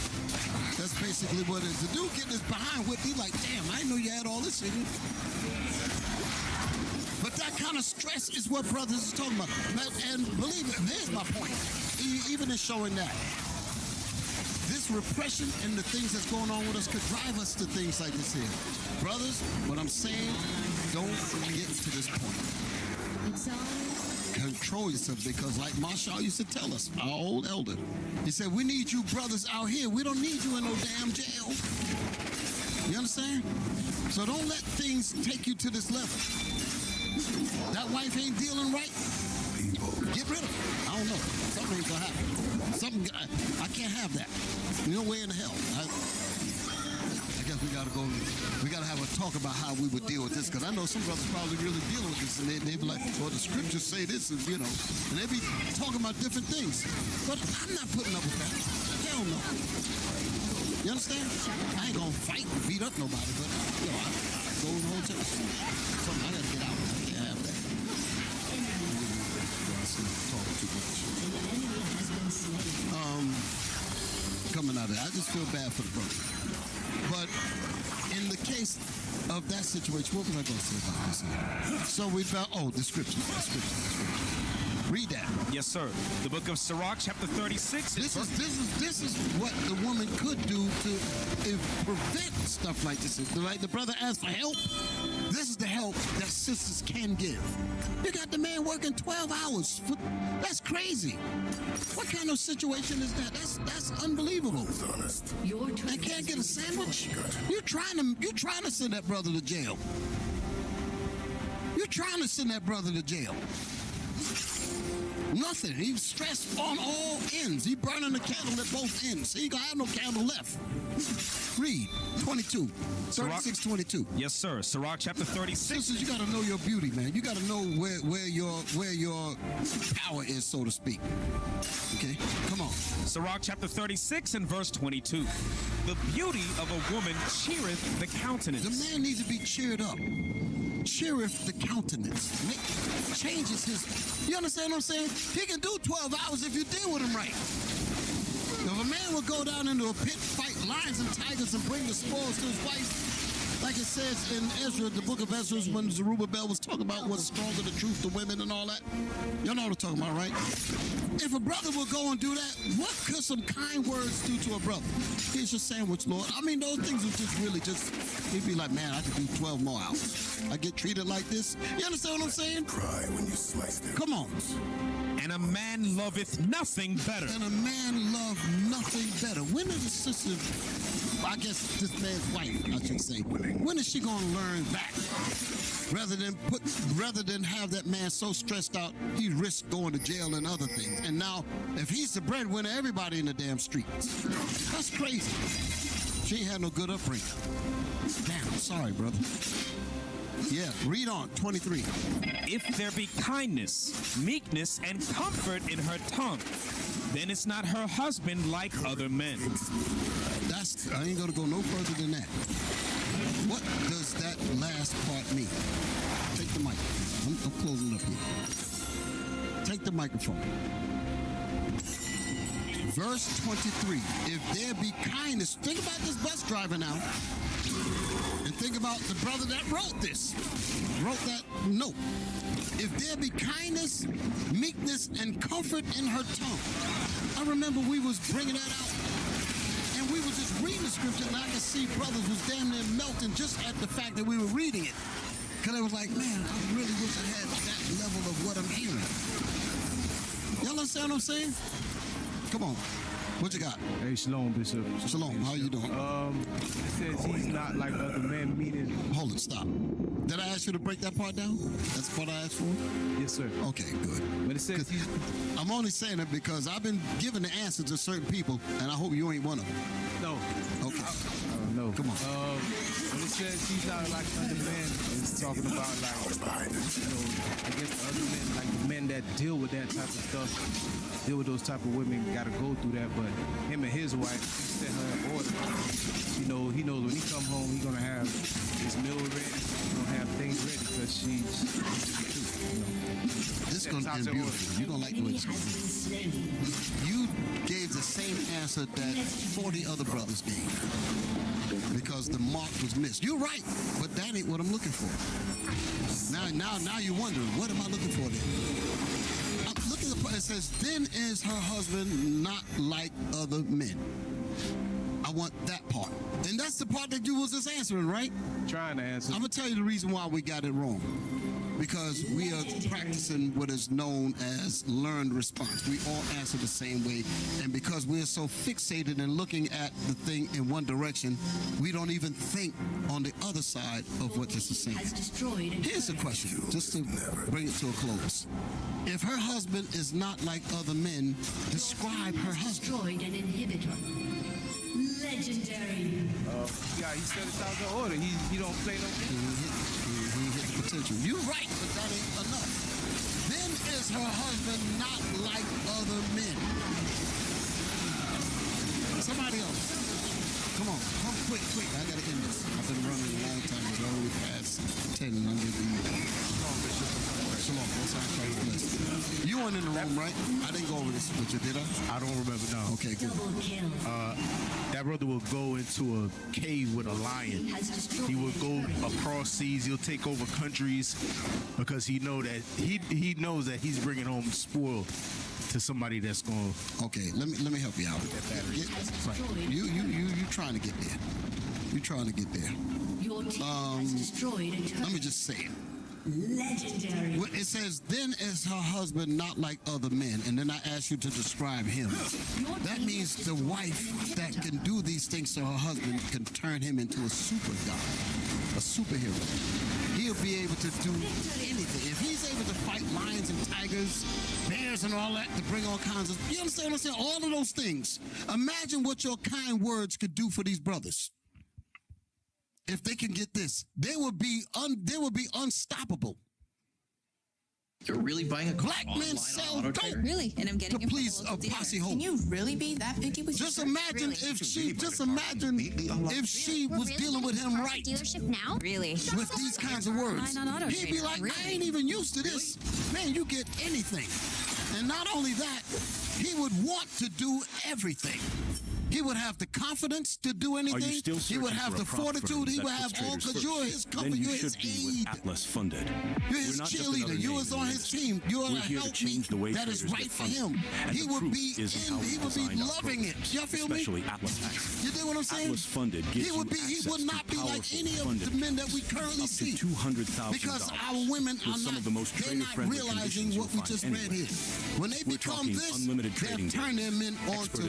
That's basically what it is. The dude getting his behind whipped. He's like, damn, I didn't know you had all this in you. But that kind of stress is what brothers is talking about. And believe it, here's my point. Even in showing that. This repression and the things that's going on with us could drive us to things like this here. Brothers, what I'm saying, don't get to this point. Control yourself, because like Marshall used to tell us, our old elder, he said, we need you brothers out here. We don't need you in no damn jail. You understand? So don't let things take you to this level. That wife ain't dealing right. Get rid of her. I don't know. Something ain't gonna happen. I can't have that. No way in hell. I guess we gotta go. We gotta have a talk about how we would deal with this, because I know some brothers probably really dealing with this, and they be like, well, the scriptures say this, and and they be talking about different things. But I'm not putting up with that. Hell no. You understand? I ain't gonna fight and beat up nobody, but I go in the hotel. Something I gotta get out. I can't have that. Talking too much. Coming out of it, I just feel bad for the brother. But in the case of that situation, what was I going to say about this? So we found, the scriptures. Read that. Yes, sir. The book of Sirach, chapter 36. This is what the woman could do to prevent stuff like this. Like the brother asked for help. This is the help that sisters can give. You got the man working 12 hours. That's crazy. What kind of situation is that? That's unbelievable. I can't get a sandwich. You're trying to send that brother to jail. You're trying to send that brother to jail. Nothing. He's stressed on all ends. He burning the candle at both ends. He ain't gonna have no candle left. Read 22. 36:22. Yes, sir. Sirach chapter 36. Sisters, you gotta know your beauty, man. You gotta know where your power is, so to speak. Okay, come on. Sirach chapter 36 and verse 22. The beauty of a woman cheereth the countenance. The man needs to be cheered up. Cheereth the countenance. Changes his. You understand what I'm saying? He can do 12 hours if you deal with him right. If a man would go down into a pit, fight lions and tigers, and bring the spoils to his wife, like it says in Ezra, the book of Ezra, when Zerubbabel was talking about what's stronger, the truth, the women, and all that. Y'all know what I'm talking about, right? If a brother would go and do that, what could some kind words do to a brother? Here's your sandwich, Lord. I mean, those things would he'd be like, man, I could do 12 more hours. I get treated like this. You understand what I'm saying? Cry when you slice them. Come on. And a man loveth nothing better. And a man love nothing better. When is the sister, I guess this man's wife, I should say, when is she going to learn that? Rather than have that man so stressed out, he risked going to jail and other things. And now, if he's the breadwinner, everybody in the damn streets. That's crazy. She ain't had no good upbringing. Damn, sorry, brother. Yeah, read on, 23. If there be kindness, meekness, and comfort in her tongue, then it's not her husband like other men. I ain't gonna go no further than that. What does that last part mean? Take the mic. I'm closing up here. Take the microphone. Verse 23. If there be kindness, think about this bus driver now. And think about the brother that wrote that note. If there be kindness, meekness, and comfort in her tongue. I remember we was bringing that out. And we were just reading the scripture, and I could see brothers was damn near melting just at the fact that we were reading it. Because they was like, man, I really wish I had that level of what I'm hearing. Y'all understand what I'm saying? Come on. What you got? Hey, Shalom, Bishop. Shalom, how you doing? It says he's not like other men, meaning... Hold it, stop. Did I ask you to break that part down? That's what I asked for? Yes, sir. Okay, good. But it says I'm only saying it because I've been giving the answer to certain people, and I hope you ain't one of them. No. Okay. No. Come on. When it says he's not like other men, it's talking about like, I guess the other men, like the men that deal with that type of stuff, deal with those type of women, got to go through that. But him and his wife, he set her in order. You know, he knows when he come home, he's gonna have his meal ready. He's gonna have things ready because she's, you know. This is gonna be beautiful. You're gonna like the way it's going. You gave the same answer that 40 other brothers gave. Because the mark was missed. You're right, but that ain't what I'm looking for. Now you're wondering, what am I looking for then? Look at the part. It says, then is her husband not like other men. I want that part. And that's the part that you was just answering, right? Trying to answer. I'm going to tell you the reason why we got it wrong. Because we are practicing what is known as learned response. We all answer the same way. And because we're so fixated in looking at the thing in one direction, we don't even think on the other side of what this is saying. Here's the question, just to bring it to a close. If her husband is not like other men, describe her husband. Destroyed an inhibitor. Legendary. Yeah, he set it out in order. He don't play no games. He hit the potential. You're right, but that ain't enough. Then is her husband not like other men? Somebody else. Come on, come quick. I gotta end this. I've been running a long time. It's already past 10 and under the... Shalom. You weren't in the room, right? I didn't go over this with you, did I? I don't remember, no. Okay, good. That brother will go into a cave with a lion. He will go across seas. He'll take over countries because he knows that he's bringing home spoil to somebody that's going. Okay, let me help you out. You trying to get there? You trying to get there? Your team has destroyed a let me just say it. Legendary. It says, then is her husband not like other men? And then I ask you to describe him. That means the wife that can do these things to her husband can turn him into a super god, a superhero. He'll be able to do anything. If he's able to fight lions and tigers, bears and all that, to bring all kinds of, you understand what I'm saying? All of those things. Imagine what your kind words could do for these brothers. If they can get this, they will be unstoppable. You're really buying a car? Black men sell dope. Really? And I'm getting to please a posse hole. Can you really be that picky with Just imagine if she was dealing with him right. Dealership now? Really? With these kinds of words. He'd be like, I ain't even used to this. Man, you get anything. And not only that, he would want to do everything. He would have the confidence to do anything. He would have the fortitude. He would have all, because you're his company, you're his aid. Atlas funded. You're his cheerleader. You was on his team. You are a helpmeet that is right for him. He would be loving it. Y'all feel me? You dig what I'm saying? Atlas funded. He would not be like any of the men that we currently see. Because our women are not, they're not realizing what we just read here. When they become this, they'll turn their men on to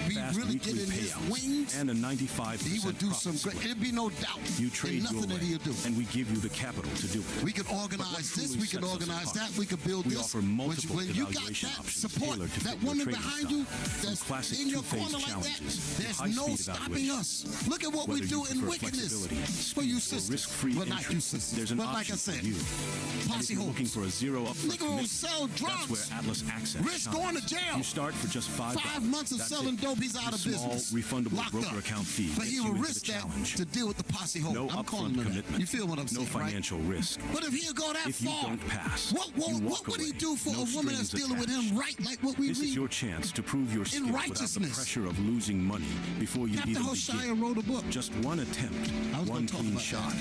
be fast really weekly get in his payouts wings, and a 95% he will do some great. There'd be no doubt. You trade in nothing your that way, he'll do. and we give you the capital to do it. We could organize this, we could organize that, we could build we this. offer multiple When you got evaluation that options support, tailored to that fit your woman trading behind style. you, From that's classic in your two-phase corner like that, challenges to there's high-speed no stopping evaluation. us. Look at what Whether we do you in prefer wickedness flexibility, for you or sisters. risk-free Well, not entry, you sisters. there's an But like I option said, for you. And if posse you're looking holders. for a zero upfront Nigga will commitment, sell that's drugs. where Atlas Access Risk shines. going to jail. You start for just $5. 5 months of That's selling it. dope, he's out of Small, business. refundable Locked broker up. account fee But gets he you will into risk the that challenge. to deal with the posse hold. No I'm calling upfront it that. commitment. You feel what I'm saying, No financial risk. But if he'll go that If you far, don't pass, what you walk would he away. do for No a woman that's strings dealing with him right like what we This read? is your chance to prove your skill without the righteousness. pressure of losing money before you Captain even Hoshea begin. wrote a book. Just one attempt, one clean shot,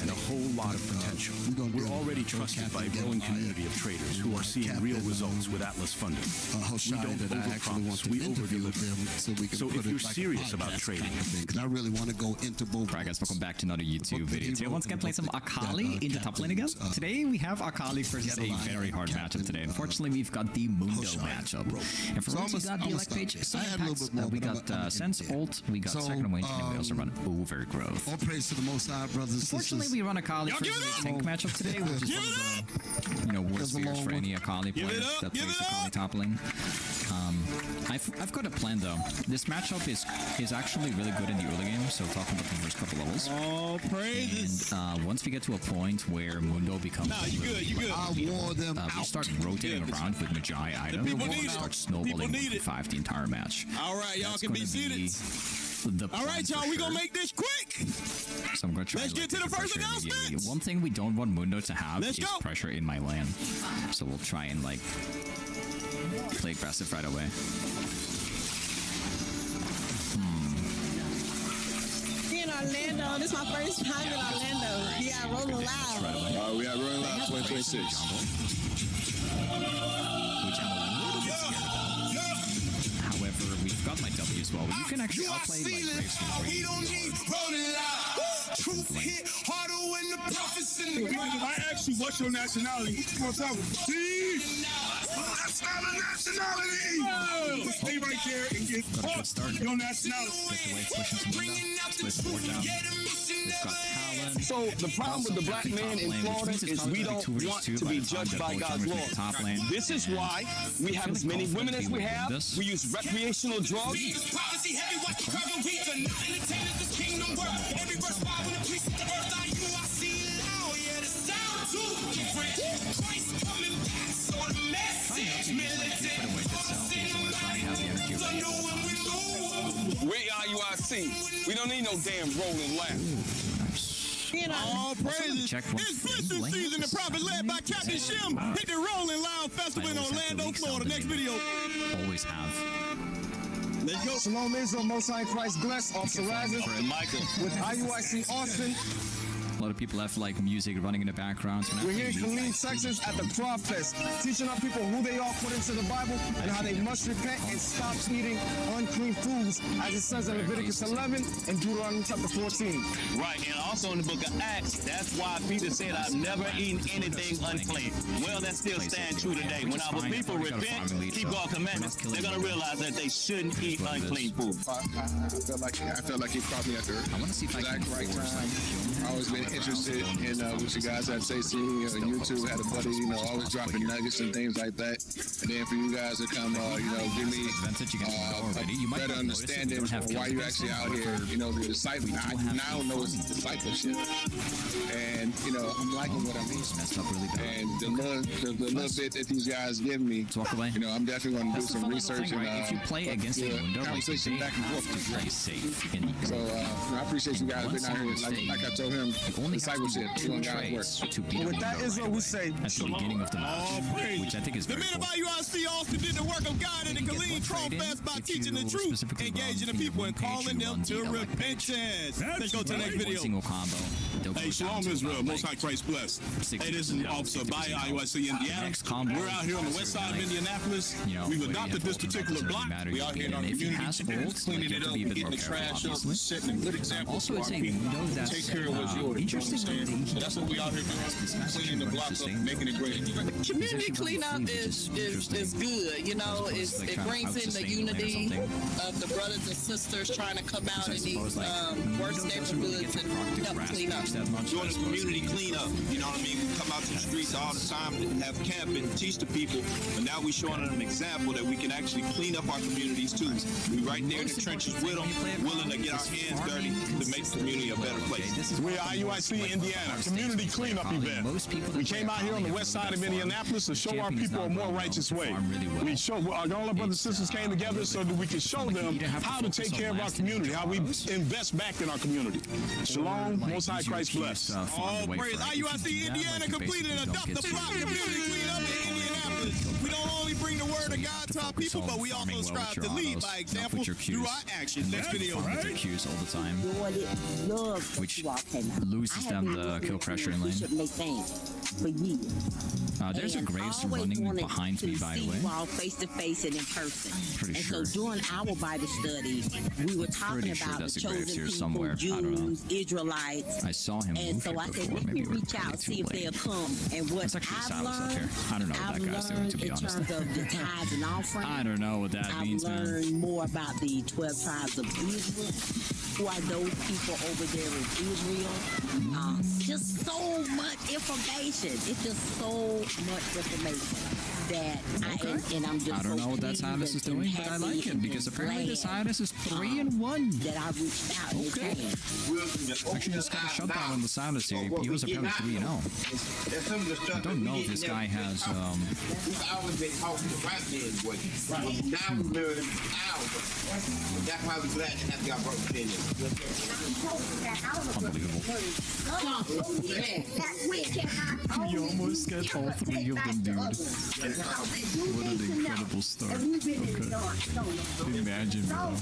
and a whole lot of potential. We're already trusted by a growing community of traders who are seeing real results with Atlas funding. We don't overpromise, we overdeliver. So if you're serious about trading, because I really want to go into both. Alright guys, welcome back to another YouTube video. Today, once again, playing some Akali in the top lane again. Today, we have Akali versus a very hard matchup today. Unfortunately, we've got the Mundo matchup. And for once, we got the Elect Page, some impacts. We got Sense Ult, we got Second Wind, and we also run Overgrowth. All praise to the Most High, brothers. Unfortunately, we run Akali versus a tank matchup today, which is one of the worst fears for any Akali player that plays Akali top lane. I've got a plan though. This matchup is actually really good in the early game, so talking about the first couple levels. Oh, praises. And once we get to a point where Mundo becomes you good. I wore them we start rotating around with Magi items. We start snowballing 1v5 the entire match. All right, y'all can be seated. All right, y'all, we gonna make this quick. So I'm gonna try. Let's get to the first announcement. One thing we don't want Mundo to have is pressure in my lane, so we'll try and like play aggressive right away. In Orlando, this is my first time in Orlando. We got Rolling Loud. We got Rolling Loud 2026. Which I'm a little bit scared about. However, we've got my W as well. You can actually outplay like Graves. We don't need Rolling Loud. Truth hit harder when the prophets in the ground. I asked you, what's your nationality? What's up? See? That's not a nationality. Stay right there and get caught. Your nationality. So the problem with the black man in Florida is we don't want to be judged by God's law. This is why we have as many women as we have. We use recreational drugs. We're IUIC. We don't need no damn Rolling Loud. All praises. It's fishing season. The prophet led by Captain Shim. Hit the Rolling Loud Festival in Orlando, Florida. Next video. Always have. Let's go. Shalom Israel, Most High Christ bless, Officer Razin with IUIC Austin. A lot of people have like music running in the background. So we're here in Killeen, Texas at the Craw Fest, teaching our people who they are according to the Bible and how they must repent and stop eating unclean foods, as it says in Leviticus 11 and Deuteronomy chapter 14. Right, and also in the book of Acts, that's why Peter said, I've never eaten anything unclean. Well, that still stands true today. When our people repent, keep God's commandments, they're going to realize that they shouldn't eat unclean food. I felt like he caught me at the exact right time. I've always been interested in what you guys have to say. Seeing YouTube, had a buddy, always dropping nuggets and things like that. And then for you guys to come, give me a better understanding of why you're actually out here, the disciple. Now know it's discipleship. And, I'm liking what I'm eating. And the little bit that these guys give me, I'm definitely going to do some research and if you play against a window, conversation back and forth. Play safe. So I appreciate you guys being out here. Like I told him, discipleship. With that is what we say at the beginning of the match, which I think is very cool. The men of IUIC also did the work of God in the Killeen Craw Fest by teaching the truth, engaging the people, and calling them to repentance. Let's go to the next video. Hey, Shalom Israel, Most High Christ bless. Hey, this is Officer by IUIC Indiana. We're out here on the west side of Indianapolis. We've adopted this particular block. We're out here in our community, cleaning it up, getting the trash up, setting a good example for our people. Take care of what's yours. Interestingly, And that's what we out here doing, cleaning the block up, making it great. Community cleanup is good. You know, it brings in the unity of the brothers and sisters trying to come out in these worst neighborhoods and help clean up. Doing the community cleanup, you know what I mean? We come out to the streets all the time and have camp and teach the people, but now we're showing them an example that we can actually clean up our communities too. We right there in the trenches with them, willing to get our hands dirty to make the community a better place. We're IUIC Indiana, community cleanup event. We came out here on the west side of Indianapolis to show our people a more righteous way. We show all our brothers and sisters came together so that we could show them how to take care of our community, how we invest back in our community. Shalom, Most High Christ bless. All praise. IUIC Indiana completed and adopt the block community cleanup in Indianapolis. We don't only bring the word of God to our people, but we also strive to lead by example through our actions. Next video, right? Their cues all the time, which loses them the kill pressure in lane. For years. There's a Graves running behind me, by the way. Face to face and in person. Pretty sure. So during our Bible study, we were talking about the chosen people, Jews, Israelites. I saw him. And so I said, let me reach out, see if they'll come. And what I've learned, I don't know what that guy's doing, to be honest. In terms of the tithes and offering, I don't know what that means, man. I've learned more about the 12 tribes of Israel. Who are those people over there in Israel? Just so much information. It's just so much information that I'm just. I don't know what that Silas is doing, but I like it because apparently the Silas is 3-1. That I reached out. Okay. Actually, just got a shutdown on the Silas here. He was apparently 3-0. I don't know if this guy has. We've always been talking to white men's way. Now we learn ours. That's why we're glad to have y'all broke opinion. You almost get all 3 of them, dude. What an incredible start. Okay. Imagine, bro.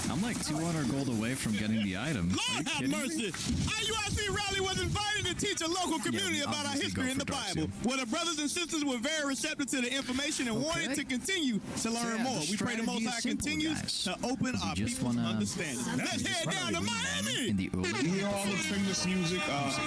I'm like 200 gold away from getting the item. Lord have mercy. IUIC rally was invited to teach a local community about our history in the Bible, where the brothers and sisters were very receptive to the information and wanted to continue to learn more. We pray the Most High continues to open our people's understanding. Let's head down to Miami. We hear all the famous music.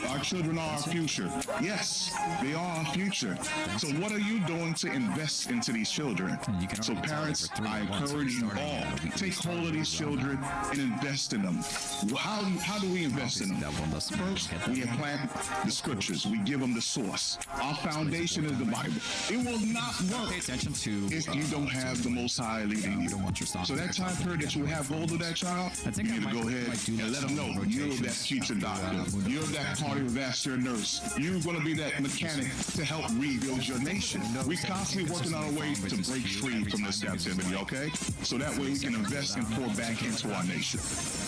Our children are our future. Yes, they are our future. So what are you doing to invest into these children? So parents, I encourage you all, take hold of these children and invest in them. How do we invest in them? First, we implant the scriptures. We give them the source. Our foundation is the Bible. It will not work if you don't have the Most High leading you. So that time period that you have hold of that child, you need to go ahead and let them know you're that future doctor. You're that cardiovascular nurse. You're going to be that mechanic to help rebuild your nation. We're constantly working on a way to break free from this captivity, okay? So that way we can invest and pour back into our nation.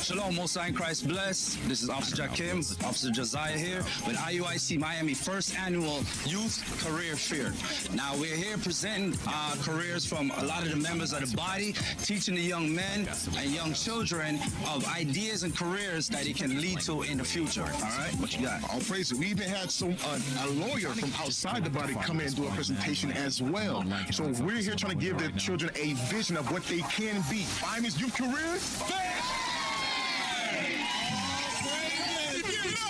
Shalom, Most High Christ bless. This is Officer Jakim, Officer Josiah here with IUIC Miami first annual Youth Career Fair. Now we're here presenting careers from a lot of the members of the body, teaching the young men and young children of ideas and careers that it can lead to in the future. All right, what you got? I'll praise it. We even had a lawyer from outside the body come in and do a presentation as well. So we're here trying to give the children a vision of what they can be. Miami's youth career.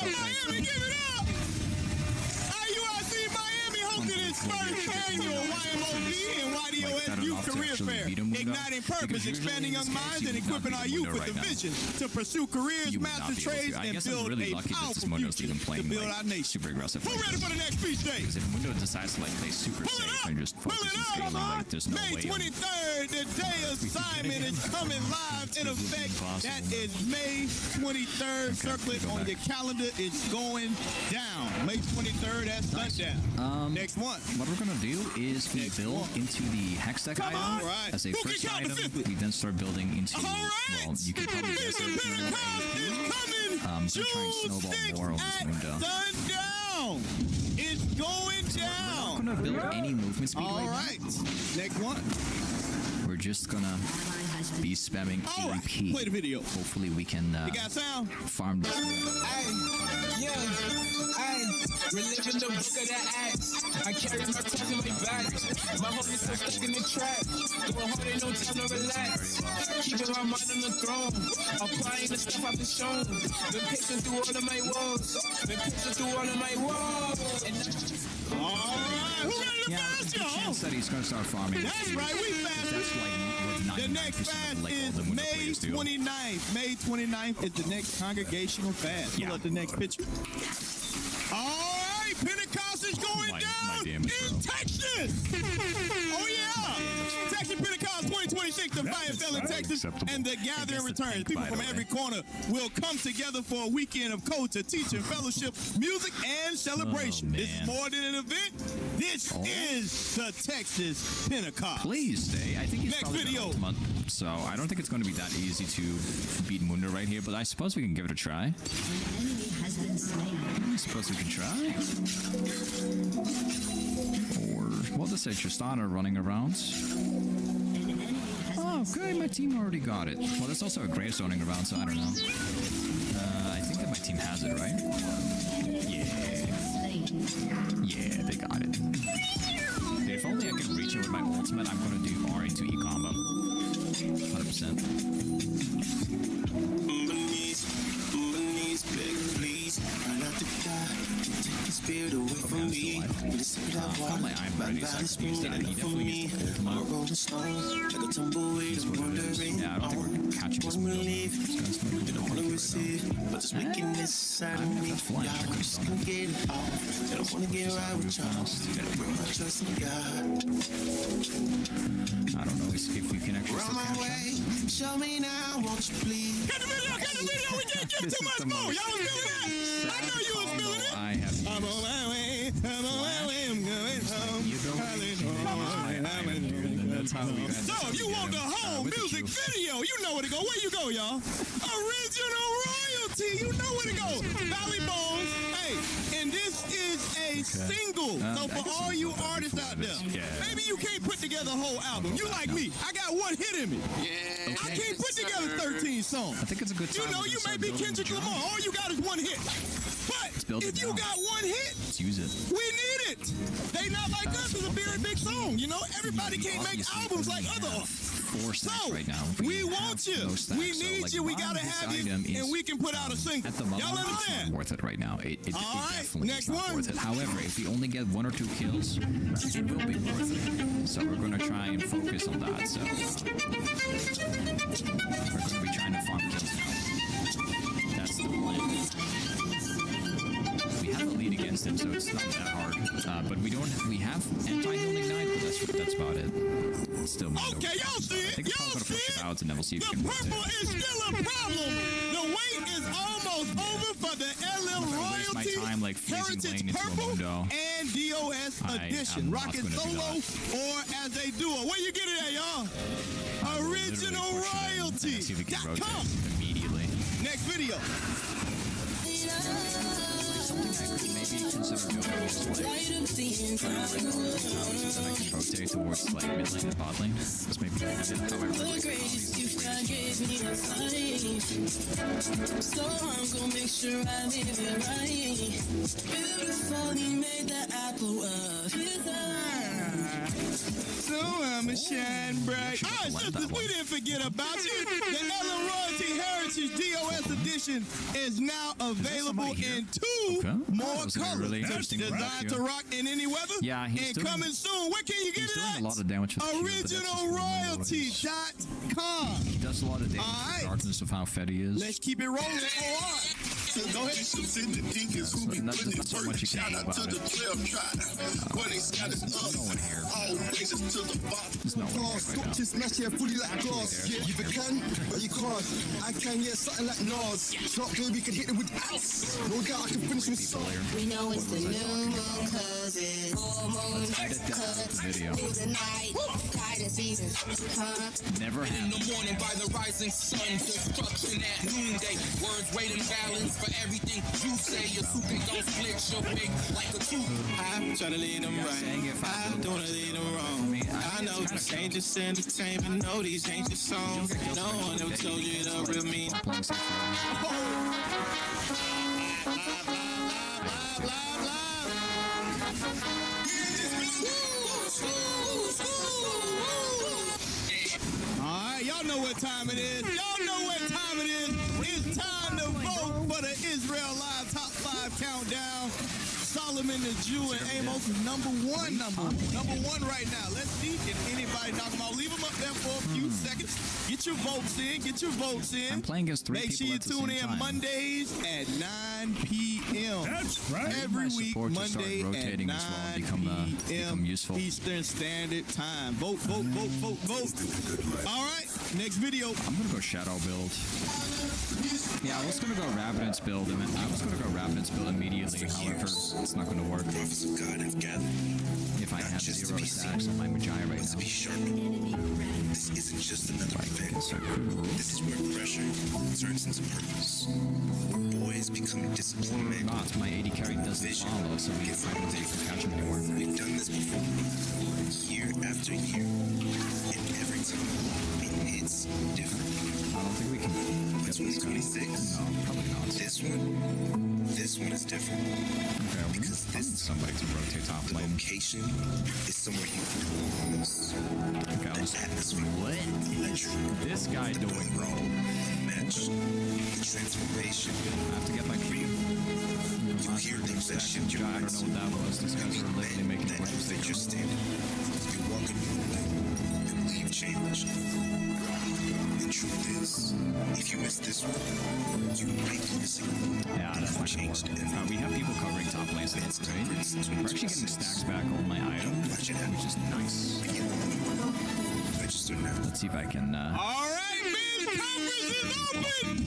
Miami, give it up! IUIC Miami hosted its first annual YMOD and YDOS Youth Career Fair, igniting purpose, expanding young minds, and equipping our youth with the vision to pursue careers, master trades, and build a powerful future to build our nation. Who ready for the next speech day? Because if Mundo decides to play super safe and just focus on scaling, there's no way. May 23rd, the day of Simon is coming live in effect. That is May 23rd. Circle it on your calendar. It's going down. May 23rd at sundown. Next one. What we're going to do is we build into the hex deck item as a first item. We then start building into, well, you can probably guess it. Try and snowball more over this window. Sundown. It's going down. We're not going to build any movement speed right now. Next one. We're just gonna be spamming AP. Play the video. Hopefully we can you got sound? farm this. Reliving the book of the acts. I carry my cross in my back. My homies so stuck in the trap. Going hard, ain't no time to relax. Keeping my mind on the throne. Applying the stuff I've been shown. Been patient through all of my woes. Been patient through all of my woes. Alright, who ready to fast, y'all? Chance that he's going to start farming. That's right, we fasting. That's like what The next fast is May 29th. May 29th is the next congregational fast. Pull up the next picture. All right, Pentecost is going down in Texas. Oh, yeah. Texas Pentecost 2026, the fire fell in Texas, and the gathering returns. People from every corner will come together for a weekend of culture, teaching, fellowship, music, and celebration. This is more than an event. This is the Texas Pentecost. Please stay. I think he's next probably video. Ultimate, so I don't think it's going to be that easy to beat Mundo right here, but I suppose we can give it a try. I suppose we can try. Or, what does it say? Tristana running around. Oh, good. My team already got it. Well, there's also a Grey zoning around, so I don't know. I think that my team has it, right? Yeah, they got it. Dude, if only I can reach it with my ultimate, I'm going to do R into E combo. 100%. Spirit away from me. Got my iron ready, so I can use that. He definitely used the ultimate. Yeah, I don't think we're catching this one. But this wickedness inside of me, y'all just gonna get it off. I don't wanna get right with y'all. Gotta bring my trust in God. I don't know if we can actually Run my way, show me now, won't you please? Cut the video, we can't give too much more. Y'all was feeling that? I know you was feeling it. I have I'm on my way, I'm going home. So if you want the whole music video, you know where to go. Where you go, y'all? Original royalty, you know where to go. Valley Bones, hey, and this is a single. So for all you artists out there, maybe you can't put together a whole album. You like me, I got one hit in me. Yeah. I can't put together 13 songs. I think it's a good time. You know, you may be Kendrick Lamar. All you got is one hit. But if you got one hit, let's use it. We need it. They Not Like Us is a very big song. You know, everybody can't make albums like other artists. So, right now. We want you. We need you. We gotta have you, and we can put out a single. Y'all understand? It's not worth it right now. It right, definitely next is not one. worth it. However, if we only get 1 or 2 kills, it will be worth it. So we're gonna try and focus on that. So we're gonna be trying to farm kills now. That's the plan. We have a lead against him, so it's not that hard. But we have anti-healing ignite, but that's about it. It's still okay, y'all see it. I think Y'all see it. Out and then we'll see if the purple is still a problem. The wait is almost over for the LL Royalty time, like, Heritage Purple and DOS Edition. Rockin' solo or as a duo. Where you get it at, y'all? Original Royalty.com. Immediately. Next video. Something I could maybe consider doing is like that I can rotate towards like mid lane and bot lane. That's maybe how I really so I'm gonna make sure I live it right. Beautiful, he made the apple of his eye. So I'ma shine bright. All right, sisters, we didn't forget about you. The LL Royalty Heritage DOS Edition is now available in 2 more colors. Really designed to rock in any weather. Yeah, he's and coming soon. Where can you get it at? A lot of damage with OriginalRoyalty.com. He does a lot of damage regardless of how fed he is. Let's keep it rolling. Go ahead. That's not so much you can do about it. No one here. There's no one here right now. Smash it fully like glass. You can, but you can't. I can get something like Nas. Drop baby can hit it with ass. No doubt I can finish with song. We know it's the new moon cause it's full moon. Cause it's the night. Tide of seasons. Never in the morning by the rising sun. Destruction at noonday. Words weight and balance for everything you say. Your soup don't split your wig like a tooth. I'm trying to lead them right. I don't want to lead them wrong. I know this ain't just entertainment. No, these ain't just songs. No one ever told you the real mean. what time it is. Y'all know what time it is. It's time to vote for the Israel Live Top 5 Countdown. Solomon the Jew and Amos is number one right now. Let's see, can anybody knock them out? Leave them up there for a few seconds. Get your votes in. I'm playing against three Make sure people you at the tune same in time. Mondays at 9 p.m. That's right. Every week, Monday at 9 p.m. useful. Eastern Standard Time. Vote. All right, next video. I'm gonna go shadow build. Yeah, I was gonna go Rabbids build. I was gonna go Rabbids build immediately. However, it's not gonna work. If I had 0 stacks on my Magi right now. This isn't just another event. This is where pressure turns into purpose. Where boys become disciplined men. My 80 carry doesn't follow, so we don't catch him anymore. We've done this before, year after year, and every time it hits different. I don't think we can. 2026. No, probably not. This one is different. Okay, because this somebody to rotate top the lane. location is somewhere you promise. Okay, what is this guy doing, bro? Match the transformation. I have to get my cube. You hear things that shift your I don't know what that was. These guys are literally making a mistake. You're standing. You're walking away and leave changed. The truth is, if you miss this one, you might be missing. Yeah, that's not gonna work. We have people covering top lanes, so that's great. We're actually getting stacks back on my item, which is nice. Register now. Let's see if I can. All right, men's conference is open.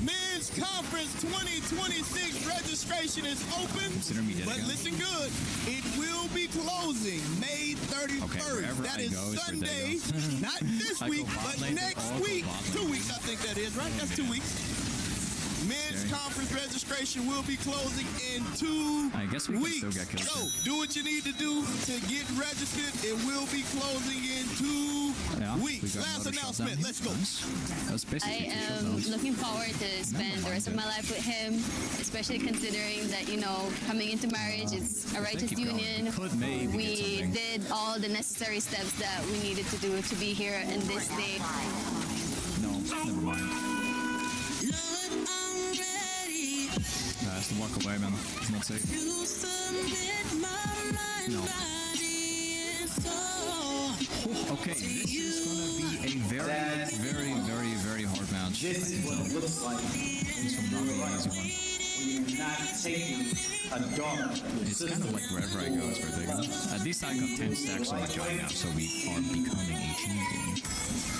Men's conference 2026 registration is open. Consider me dead but again. listen good, it will be closing May 31st. Okay, that is Sunday, not this week, but next week. 2 weeks, I think that is, right? That's 2 weeks. Men's conference registration will be closing in 2 I guess we weeks. can still get killed. So, do what you need to do to get registered. It will be closing in 2 weeks. Last announcement. Let's go. I am looking forward to spend the rest of my life with him, especially considering that, coming into marriage is a righteous union. We did all the necessary steps that we needed to do to be here in this day. No, never mind. Has to walk away, man. It's not safe. No. Okay, this is gonna be a very hard match. This is what it looks like. This will not be an easy one. It's kind of like wherever I go, it's where they go. At least I got 10 stacks on my job now, so we are becoming a champion.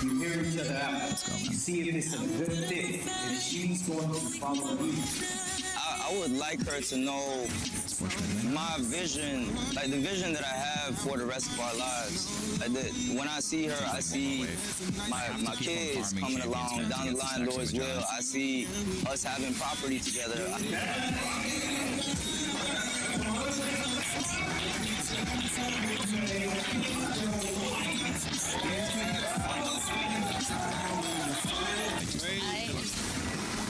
You hear each other out. Let's go, man. You see if it's a good fit, if she's going to follow you. I would like her to know my vision, like the vision that I have for the rest of our lives. When I see her, I see my kids coming along down the line, Lord's will. I see us having property together.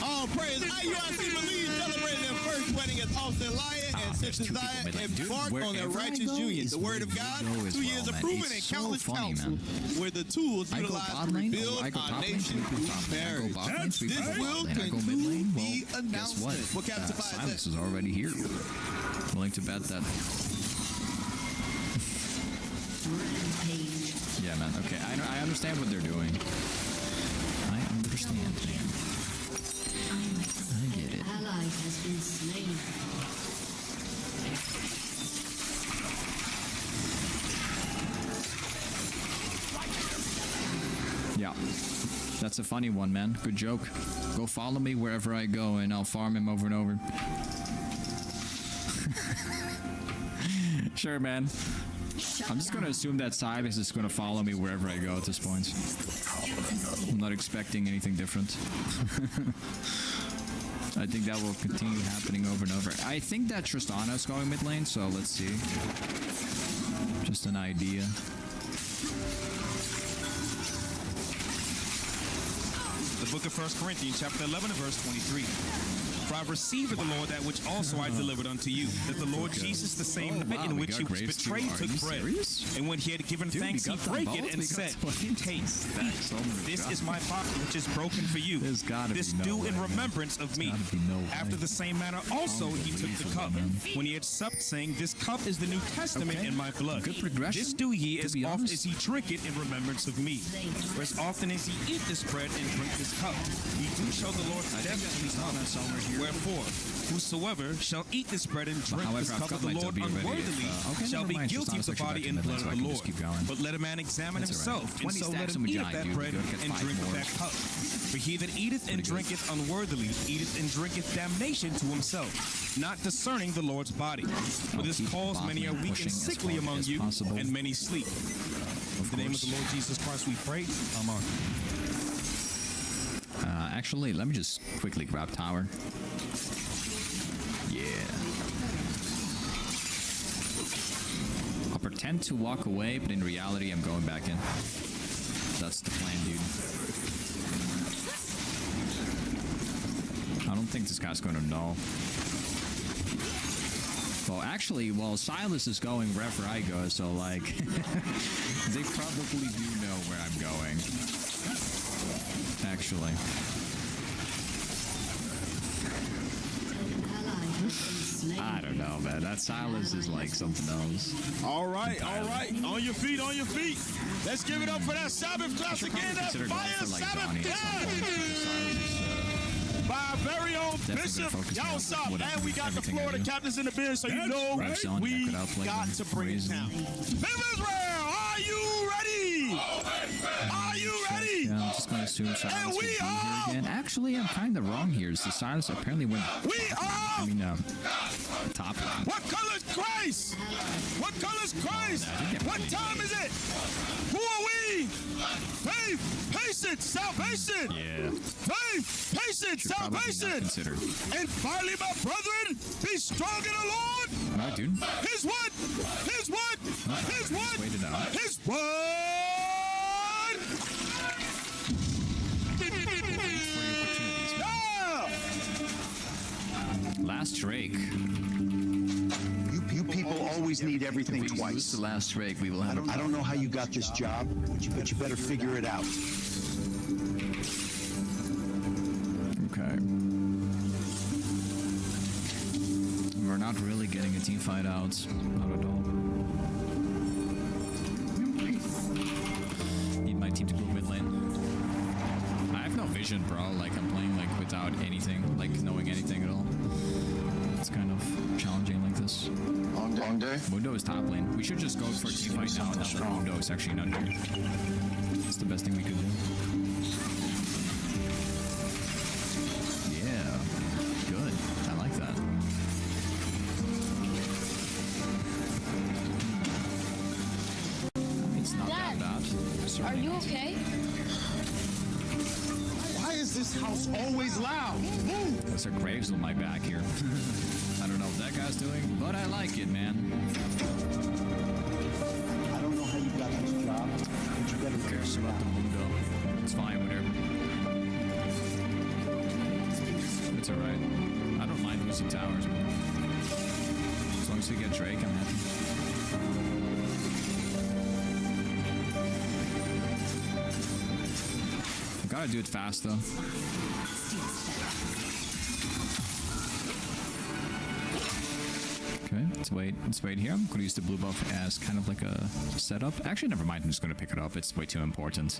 All praise. IUIC Believe celebrating their first wedding as Austin Lyon and Sister Zaya embarked on their righteous union. The word of God, 2 years of proven and countless counsel were the tools utilized to rebuild our nation through marriage. This will conclude the announcement. What Captain Silas is already here. Willing to bet that. Yeah, man. Okay, I understand what they're doing. I understand, man. I get it. Ally has been slain. Yeah. That's a funny one, man. Good joke. Go follow me wherever I go and I'll farm him over and over. Sure, man. I'm just going to assume that Cybis is going to follow me wherever I go at this point. I'm not expecting anything different. I think that will continue happening over and over. I think that Tristana is going mid lane, so let's see. Just an idea. The book of 1 Corinthians, chapter 11, and verse 23. For I received of the Lord that which also I delivered unto you, that the Lord Jesus, the same night in which he was betrayed, took bread. And when he had given thanks, he brake it and said, Taste, eat. This is my body, which is broken for you. This do in remembrance of me. After the same manner also he took the cup, when he had supped, saying, This cup is the New Testament in my blood. This do ye as often as ye drink it in remembrance of me. For as often as ye eat this bread and drink this cup, ye do show the Lord's death till he comes. Wherefore, whosoever shall eat this bread and drink this cup of the Lord unworthily shall be guilty of the body and blood of the Lord. But let a man examine himself, and so let him eat of that bread and drink of that cup. For he that eateth and drinketh unworthily eateth and drinketh damnation to himself, not discerning the Lord's body. For this cause many are weak and sickly among you, and many sleep. In the name of the Lord Jesus Christ we pray. Amen. Actually, let me just quickly grab tower. Yeah. I'll pretend to walk away, but in reality, I'm going back in. That's the plan, dude. I don't think this guy's gonna know. Well, actually, well, Silas is going wherever I go, so, like, they probably do know where I'm going. Actually. I don't know, man. That Silas is like something else. All right, all right. On your feet, on your feet. Let's give it up for that Sabbath class again. That fire Sabbath class. By our very own Bishop. Y'all stop, man. We got the Florida captains in the bench, so you know we got to bring it down. Israel, are you ready? Are you ready? Yeah, I'm just going to assume Silas will be here again. Actually, I'm kind of wrong here. So Silas apparently went... top line. What color is Christ? What color is Christ? What time is it? Who are we? Faith, patience, salvation. Yeah. Faith, patience, salvation. And finally, my brethren, be strong in the Lord. All right, dude. His what? His what? His what? His what? Last Drake. You people always need everything twice. Lose the last Drake, we will have. I don't know how you got this job, but you better figure it out. Okay. We're not really getting a team fight out. Not at all. Need my team to go mid lane. I have no vision, bro. Like, I'm playing like without anything, like knowing anything at all. It's kind of challenging like this. Long day. Mundo is top lane. We should just go for a team fight now that Mundo is actually not here. It's the best thing we could do. Yeah. Good. I like that. It's not that bad. Are you okay? Why is this house always loud? There's a graves on my back here. I don't know what that guy's doing, but I like it, man. I don't know how you got this job, but you better Who cares about the Mundo? It's fine, whatever. It's alright. I don't mind losing towers, man. As long as we get Drake, I'm happy. Gotta do it fast, though. Okay, let's wait here. I'm gonna use the blue buff as kind of like a setup. Actually, never mind, I'm just gonna pick it up. It's way too important.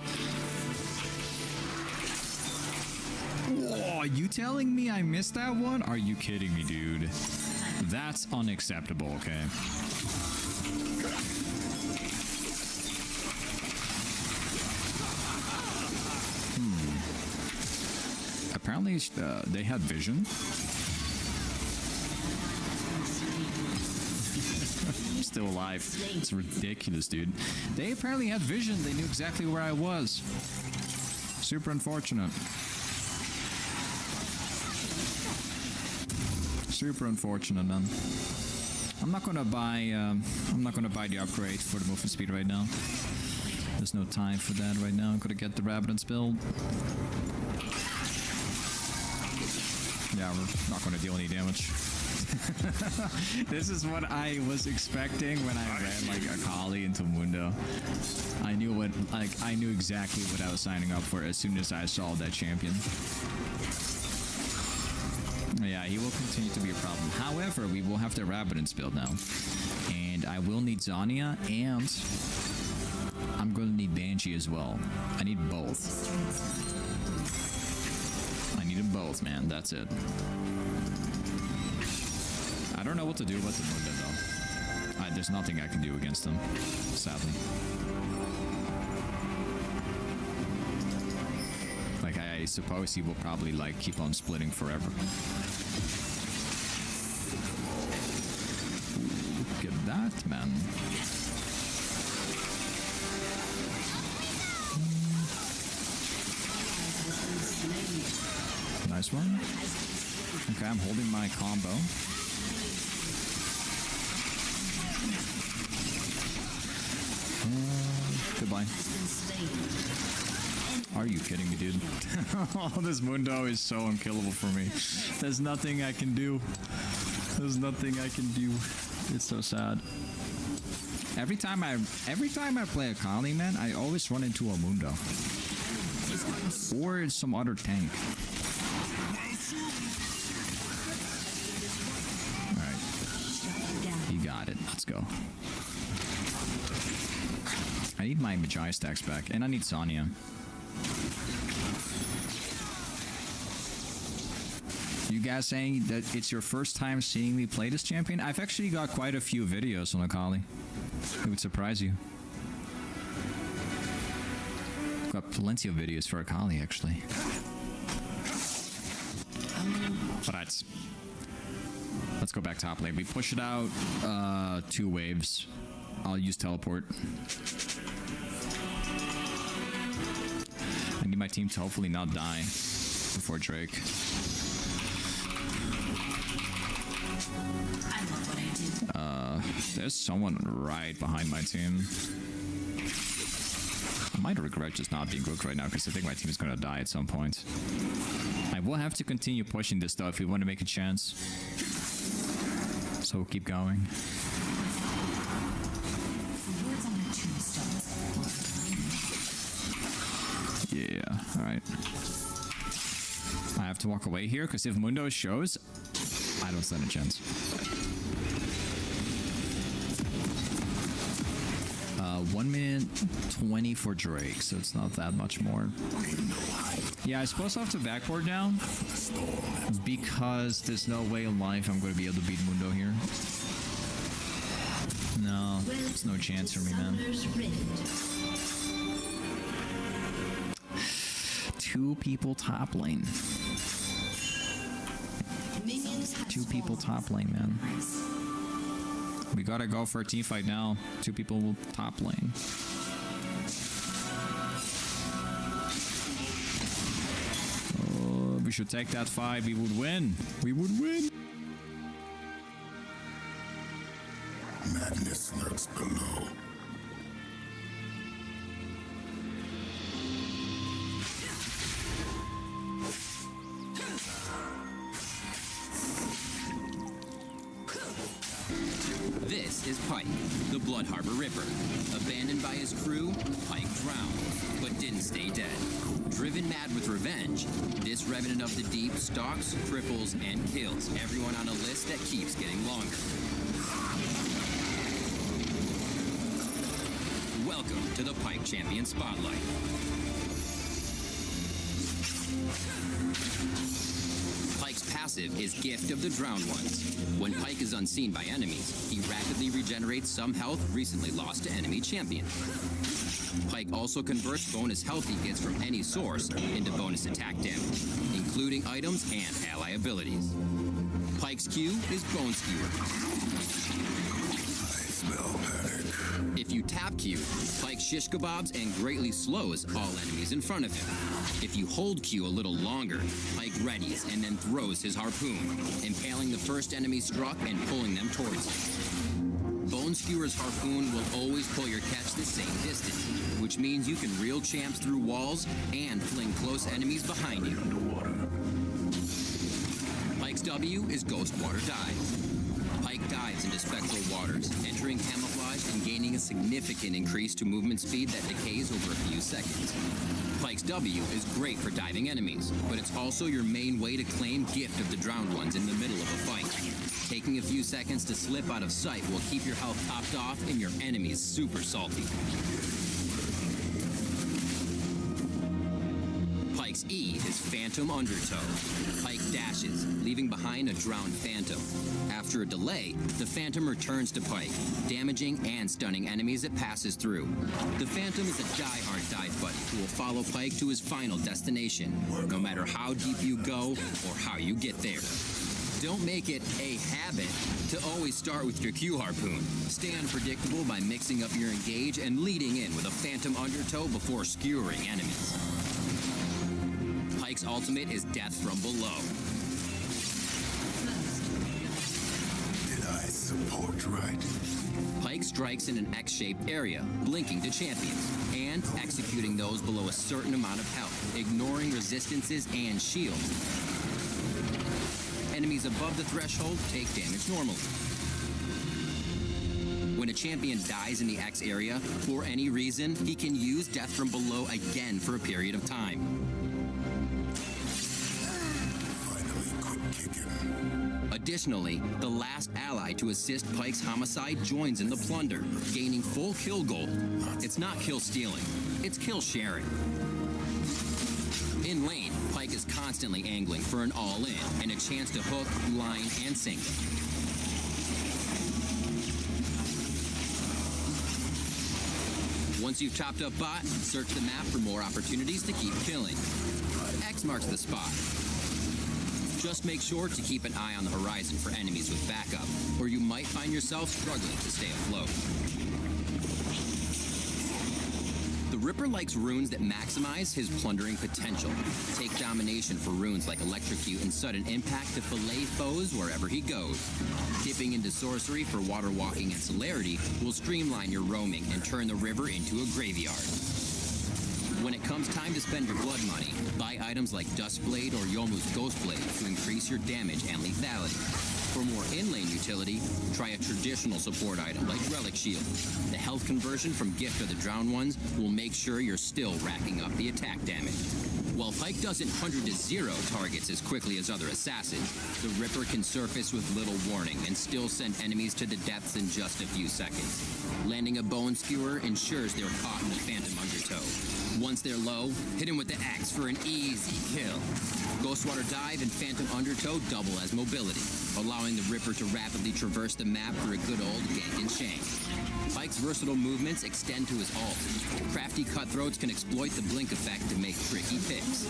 Whoa, you telling me I missed that one? Are you kidding me, dude? That's unacceptable, okay? Apparently, they had vision. I'm still alive. It's ridiculous, dude. They apparently had vision. They knew exactly where I was. Super unfortunate. Super unfortunate, man. I'm not gonna buy the upgrade for the movement speed right now. There's no time for that right now. I'm gonna get the Rabidance build. Yeah, we're not going to deal any damage. This is what I was expecting when I ran like Akali into Mundo. I knew exactly what I was signing up for as soon as I saw that champion. Yeah, he will continue to be a problem. However, we will have the Rabadon's build now. And I will need Zania, and I'm going to need Banshee as well. I need both. I need them both, man. That's it. I don't know what to do about the Mundo, though. There's nothing I can do against him, sadly. Like, I suppose he will probably, like, keep on splitting forever. Ooh, look at that, man. Nice one. Okay, I'm holding my combo. Goodbye. Are you kidding me, dude? Oh, this Mundo is so unkillable for me. There's nothing I can do. There's nothing I can do. It's so sad. Every time I play Akali, man, I always run into a Mundo. Or some other tank. Alright. You got it. Let's go. I need my Magi stacks back, and I need Sonya. You guys saying that it's your first time seeing me play this champion? I've actually got quite a few videos on Akali. It would surprise you. Got plenty of videos for Akali, actually. Alright. Let's go back top lane. We push it out 2 waves. I'll use teleport. I need my team to hopefully not die before Drake. There's someone right behind my team. I might regret just not being Rook right now because I think my team is going to die at some point. I will have to continue pushing this though if we want to make a chance. So we'll keep going. Yeah, alright. I have to walk away here because if Mundo shows, I don't stand a chance. 1 minute 20 for Drake, so it's not that much more. Yeah, I suppose I'll have to backboard down because there's no way in life I'm going to be able to beat Mundo here. No, there's no chance for me, man. 2 people top lane. 2 people top lane, man. We gotta go for a team fight now. 2 people top lane. Oh, we should take that fight. We would win. We would win. Madness lurks below. This is Pike, the Blood Harbor Ripper. Abandoned by his crew, Pike drowned, but didn't stay dead. Driven mad with revenge, this revenant of the deep stalks, cripples, and kills everyone on a list that keeps getting longer. Welcome to the Pike Champion Spotlight. Pike's passive is Gift of the Drowned Ones. When Pike is unseen by enemies, he rapidly regenerates some health recently lost to enemy champion. Pike also converts bonus health he gets from any source into bonus attack damage, including items and ally abilities. Pike's Q is Bone Skewer. If you tap Q, Pike shish kebabs and greatly slows all enemies in front of him. If you hold Q a little longer, Pike readies and then throws his harpoon, impaling the first enemy struck and pulling them towards him. Bone Skewer's harpoon will always pull your catch the same distance, which means you can reel champs through walls and fling close enemies behind you. Pike's W is Ghost Water Dive. Pike dives into spectral waters, entering camouflaged and gaining a significant increase to movement speed that decays over a few seconds. Pike's W is great for diving enemies, but it's also your main way to claim Gift of the Drowned Ones in the middle of a fight. Taking a few seconds to slip out of sight will keep your health topped off and your enemies super salty. Pike's E is Phantom Undertow. Pike dashes, leaving behind a drowned Phantom. After a delay, the Phantom returns to Pike, damaging and stunning enemies it passes through. The Phantom is a die-hard dive buddy who will follow Pike to his final destination, no matter how deep you go or how you get there. Don't make it a habit to always start with your Q harpoon. Stay unpredictable by mixing up your engage and leading in with a Phantom Undertow before skewering enemies. Pike's ultimate is Death from Below. Did I support right? Pike strikes in an X-shaped area, blinking to champions, and executing those below a certain amount of health, ignoring resistances and shields. Enemies above the threshold take damage normally. When a champion dies in the X area, for any reason, he can use Death from Below again for a period of time. Additionally, the last ally to assist Pike's homicide joins in the plunder, gaining full kill gold. It's not kill stealing, it's kill sharing. In lane, Pike is constantly angling for an all-in and a chance to hook, line, and sink. Once you've chopped up bot, search the map for more opportunities to keep killing. X marks the spot. Just make sure to keep an eye on the horizon for enemies with backup, or you might find yourself struggling to stay afloat. The Ripper likes runes that maximize his plundering potential. Take domination for runes like Electrocute and Sudden Impact to fillet foes wherever he goes. Dipping into sorcery for water walking and celerity will streamline your roaming and turn the river into a graveyard. When it comes time to spend your blood money, buy items like Dustblade or Yomu's Ghostblade to increase your damage and lethality. For more in-lane utility, try a traditional support item like Relic Shield. The health conversion from Gift of the Drowned Ones will make sure you're still racking up the attack damage. While Pike doesn't 100 to 0 targets as quickly as other assassins, the Ripper can surface with little warning and still send enemies to the depths in just a few seconds. Landing a Bone Skewer ensures they're caught in the Phantom Undertow. Once they're low, hit him with the axe for an easy kill. Ghostwater Dive and Phantom Undertow double as mobility, allowing the Ripper to rapidly traverse the map for a good old gank and shank. Pike's versatile movements extend to his ult. Crafty cutthroats can exploit the blink effect to make tricky picks.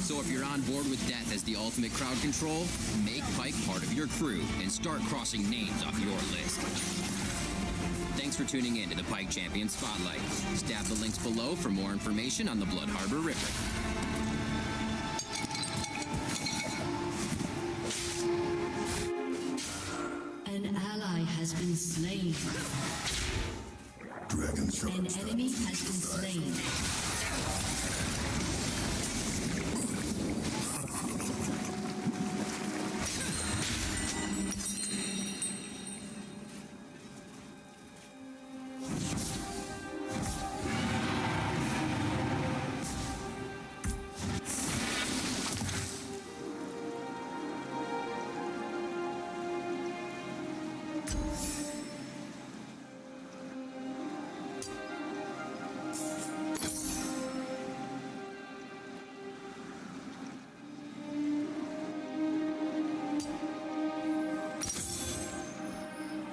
So if you're on board with death as the ultimate crowd control, make Pike part of your crew and start crossing names off your list. Thanks for tuning in to the Pike Champion Spotlight. Stab the links below for more information on the Blood Harbor Ripper. An ally has been slain. An enemy has been slain.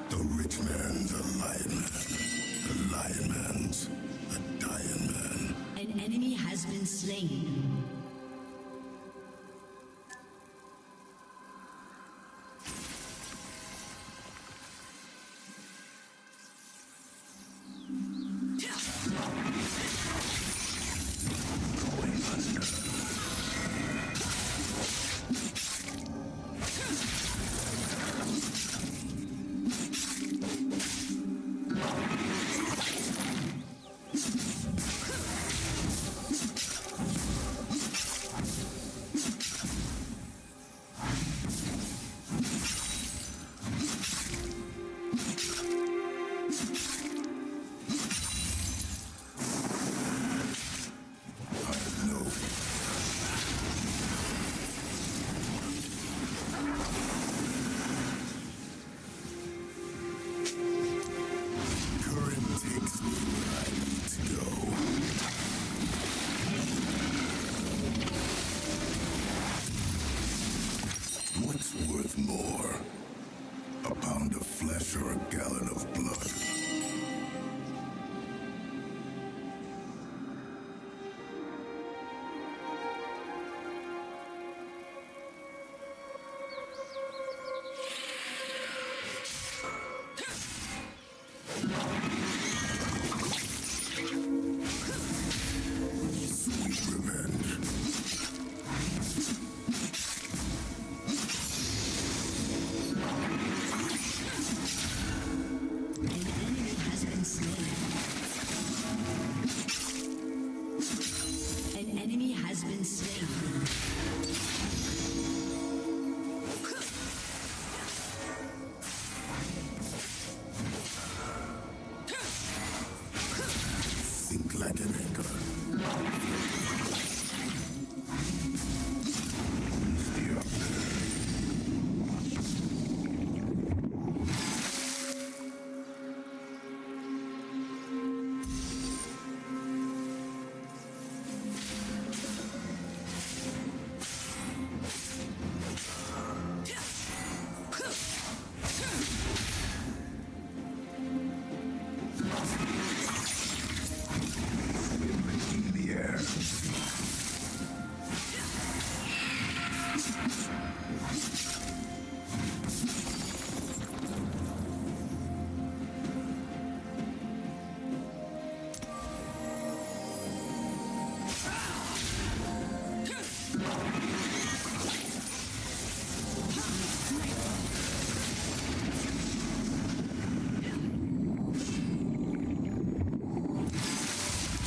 The rich man's a lion man. The lion man's a dying man. An enemy has been slain. What's worth more? A pound of flesh or a gallon of blood? Sweet revenge. An enemy has been slain. Think like an anchor. Stay up there. In the air.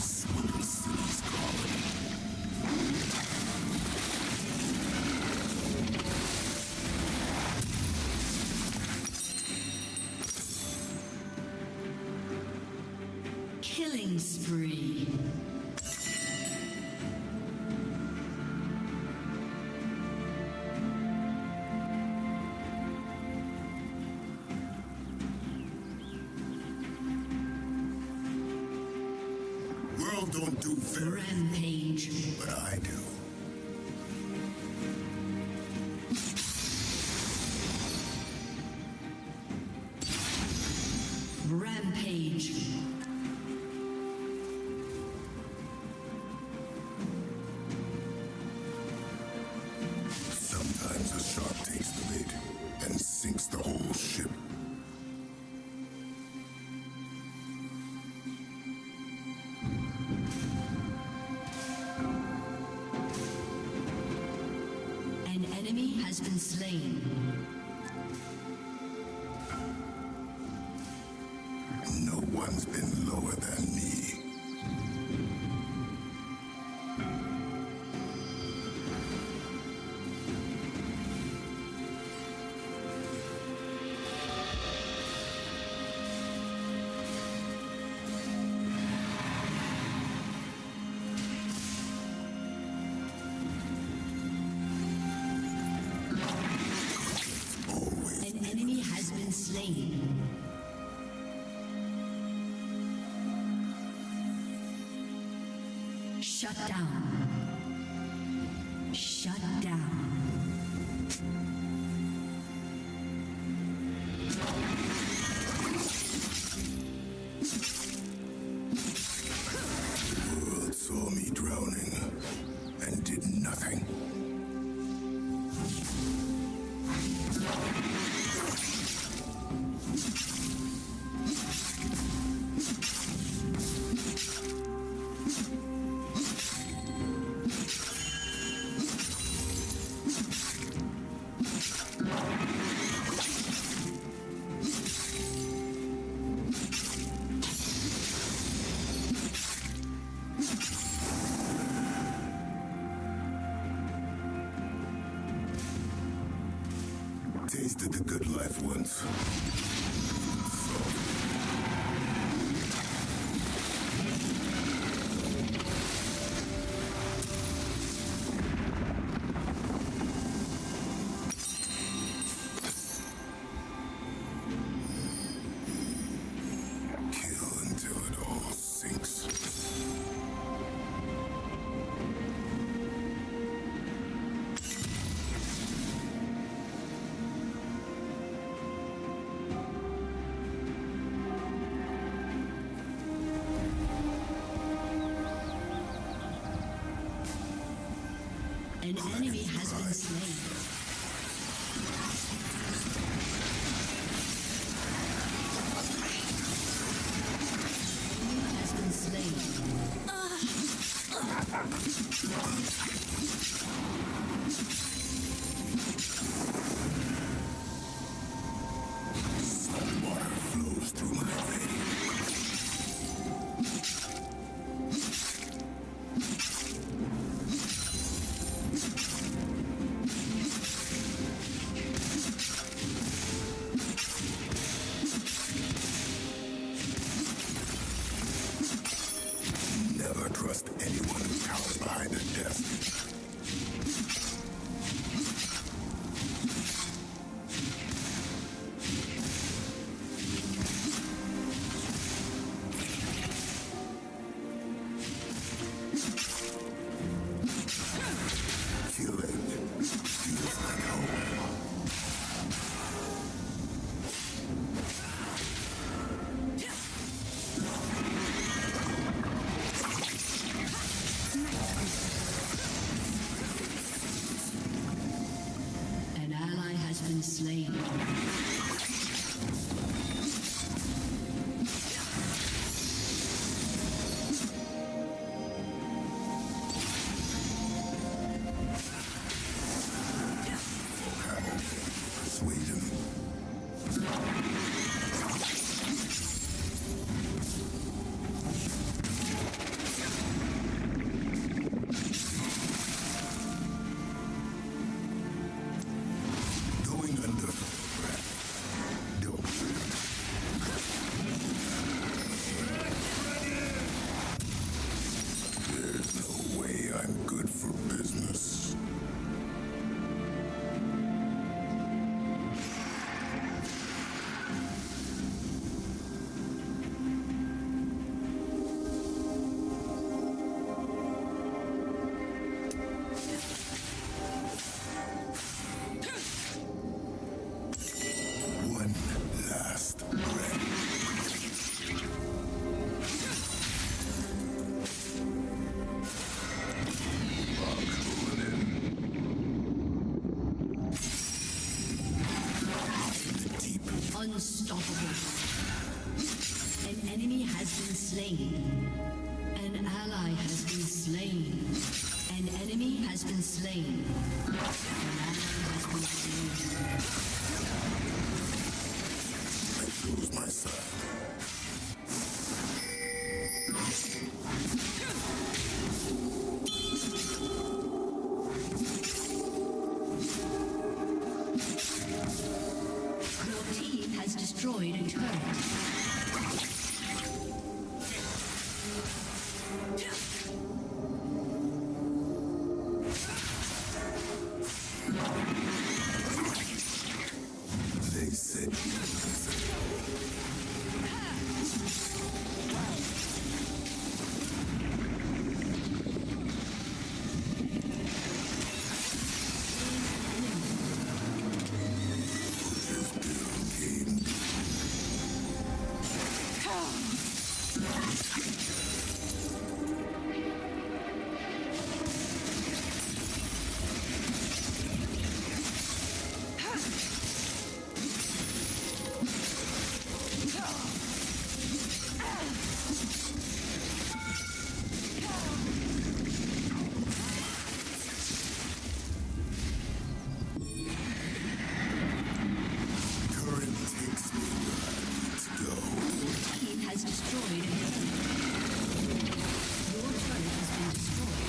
Cities calling. Killing spree. World don't do very, Rampage. but I do. Rampage. Sometimes a shark takes the bait and sinks the whole ship. An enemy has been slain. No one's been lower than me. An enemy has been slain. Shut down. Shut down. The world saw me drowning and did nothing. Tasted the good life once. Kill until it all sinks. enemy has been slain. Enemy has been slain. Some water flows through my veins. Never trust anyone who cowers behind a desk. Killing feels like home. An ally has been slain. Persuade him. Going under. Don't. There's no way I'm good for business. One last breath. Unstoppable. An enemy has been slain. An ally has been slain. An enemy has been slain. An ally has been slain. I chose my side. Your team has destroyed a turret. They said current takes me where I need to go. Your team has destroyed a turret. Your turret has been destroyed.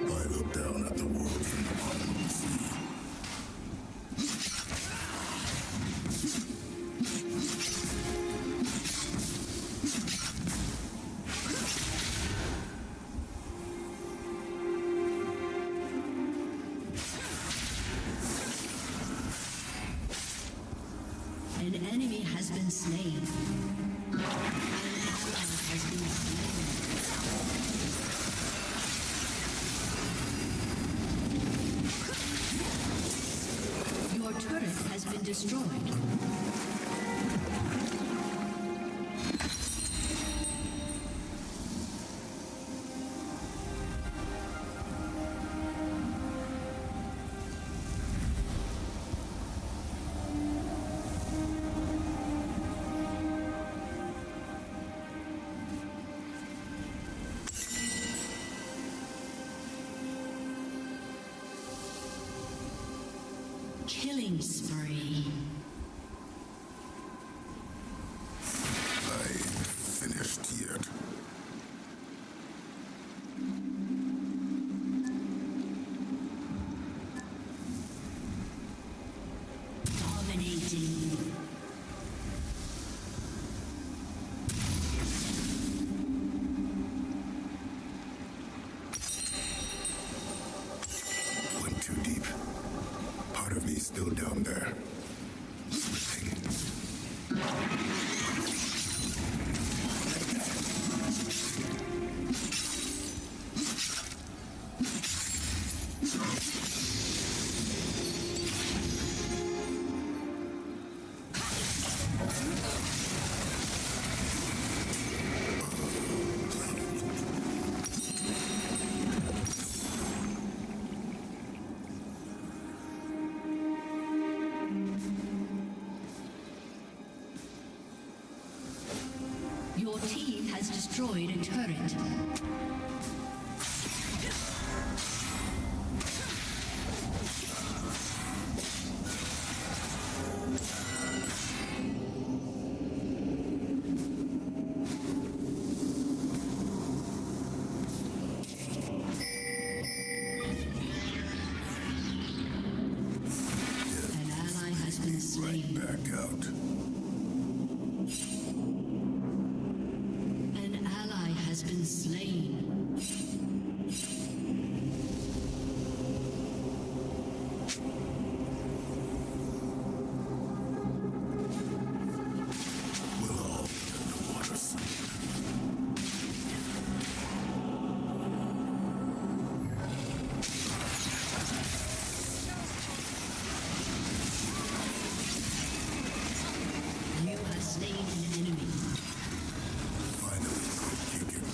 I look down at the world from the bottom of the sea. An enemy has been slain. An ally has been slain. turret has been destroyed. Killing spree. I ain't finished yet. Dominating. Went too deep. Part of me still down there. Slipping. Your team has destroyed a turret. An ally has been slain. Back out. An ally has been slain. We'll all be underwater soon. You have slain an enemy. Finally, quit kicking.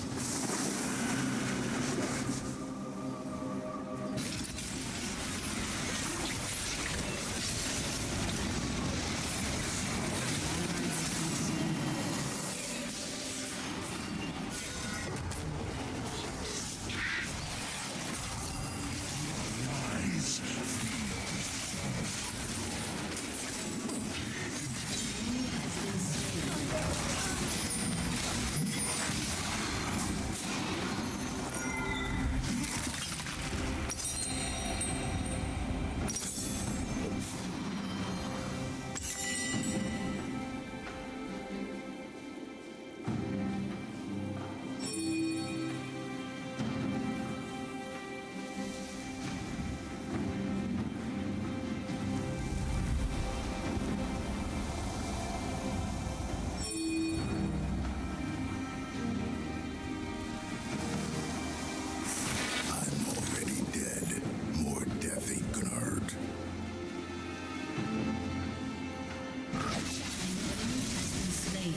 I'm already dead. More death ain't gonna hurt. Slain.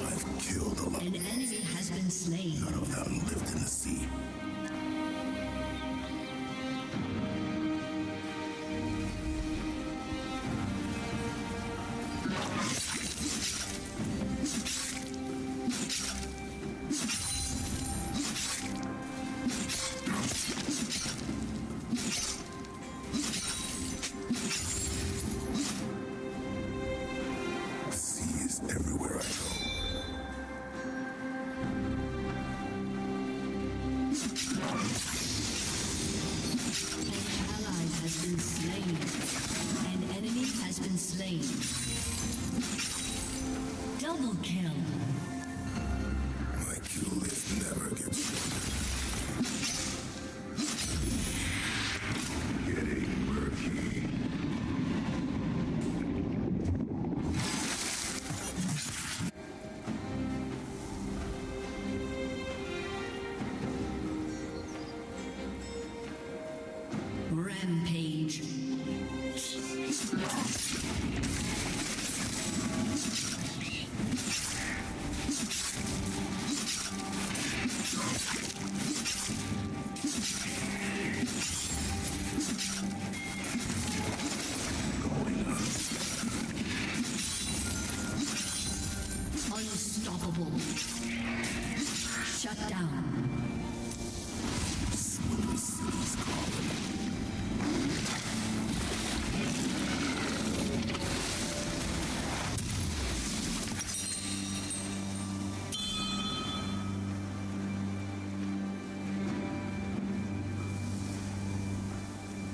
I've killed a lot. An enemy has been slain. None of them lived in the sea. The sea is everywhere I go. Rampage. Unstoppable. Shut down.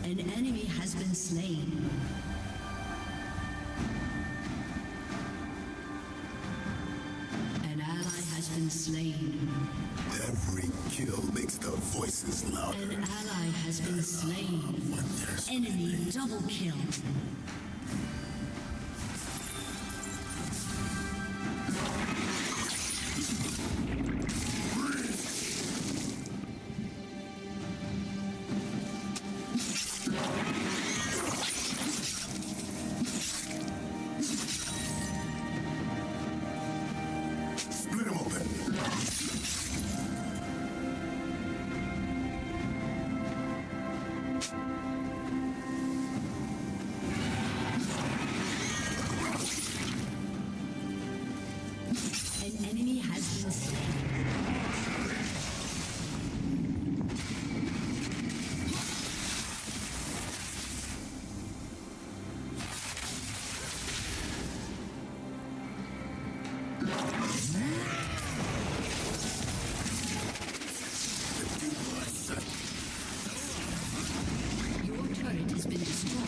An enemy has been slain. An ally has been slain. Every kill makes the voices louder. An ally has been slain. Enemy double kill. Split them open. An enemy has been slain. Your turret has been destroyed.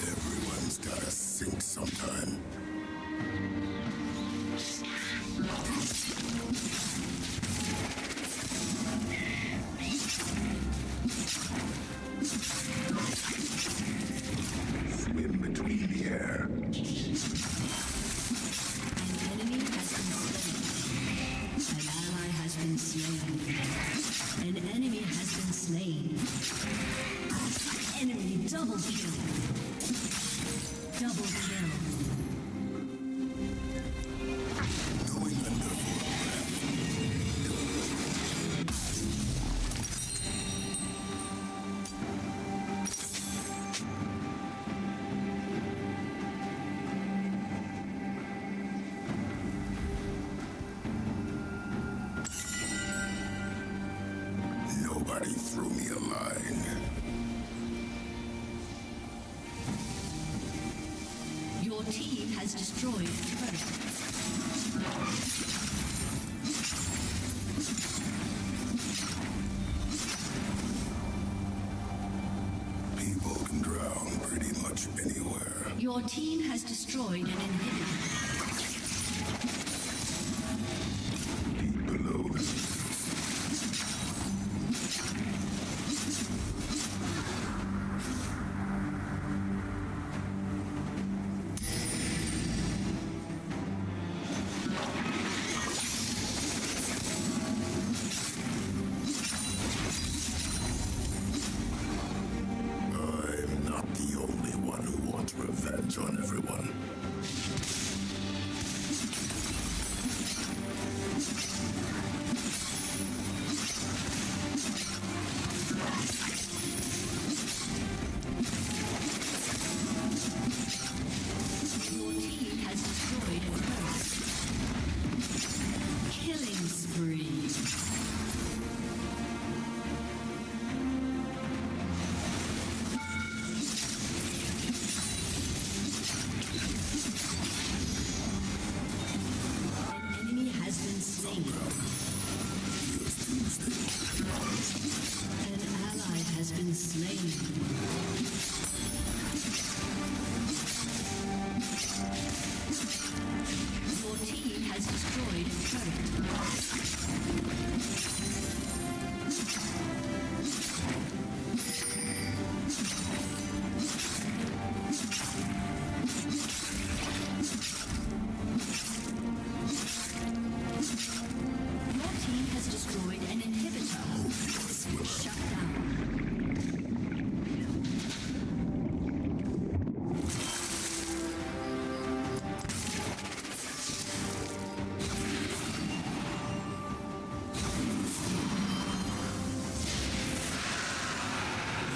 Everyone's gotta sink sometime. Swim between the air. An enemy has been slain. An ally has been slain. An enemy has been slain. Enemy double kill. Double kill. Somebody threw me a line. Your team has destroyed a turret. People can drown pretty much anywhere. Your team has destroyed an inhibitor. Below the surface. I'm not the only one who wants revenge on everyone. Your team has destroyed a turret. Killing spree. An enemy has been slain. An ally has been slain. Your team has destroyed a turret. Your team has destroyed an inhibitor. Shut down.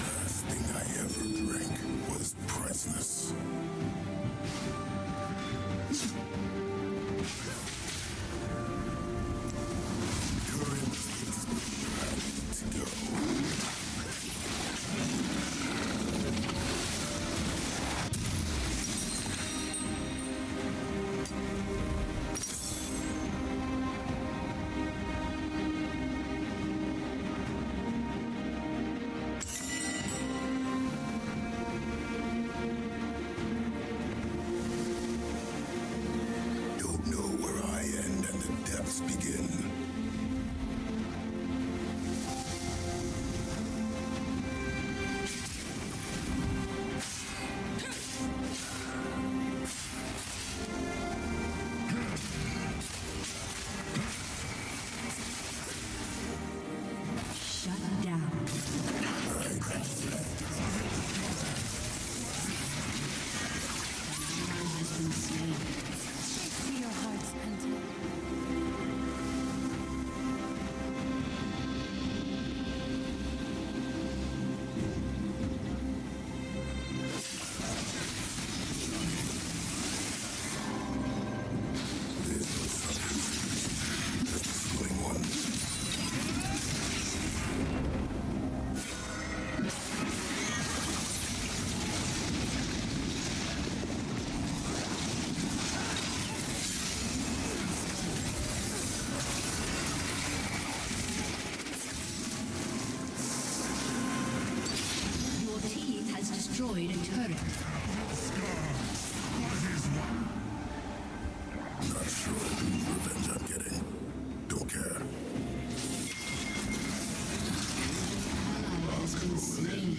Last thing I ever drank was priceless. Current is ready to go. Don't know where I end and the depths begin. Shut down. Ally has been slain. To your heart's content. Swing one. Your team has destroyed a turret. Not sure whose revenge I'm getting. Don't care. Ally has been slain.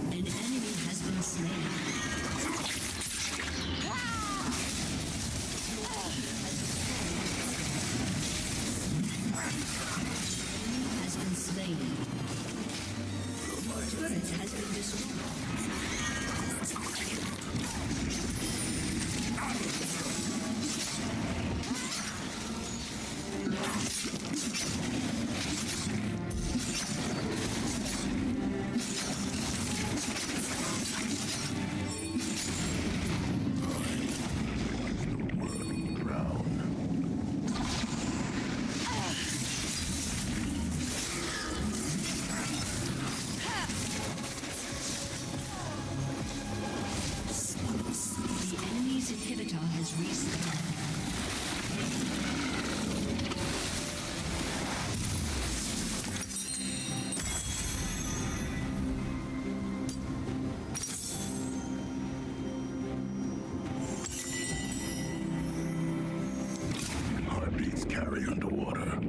An enemy has been slain. Has been slain. Turret has been destroyed. Heartbeats carry underwater.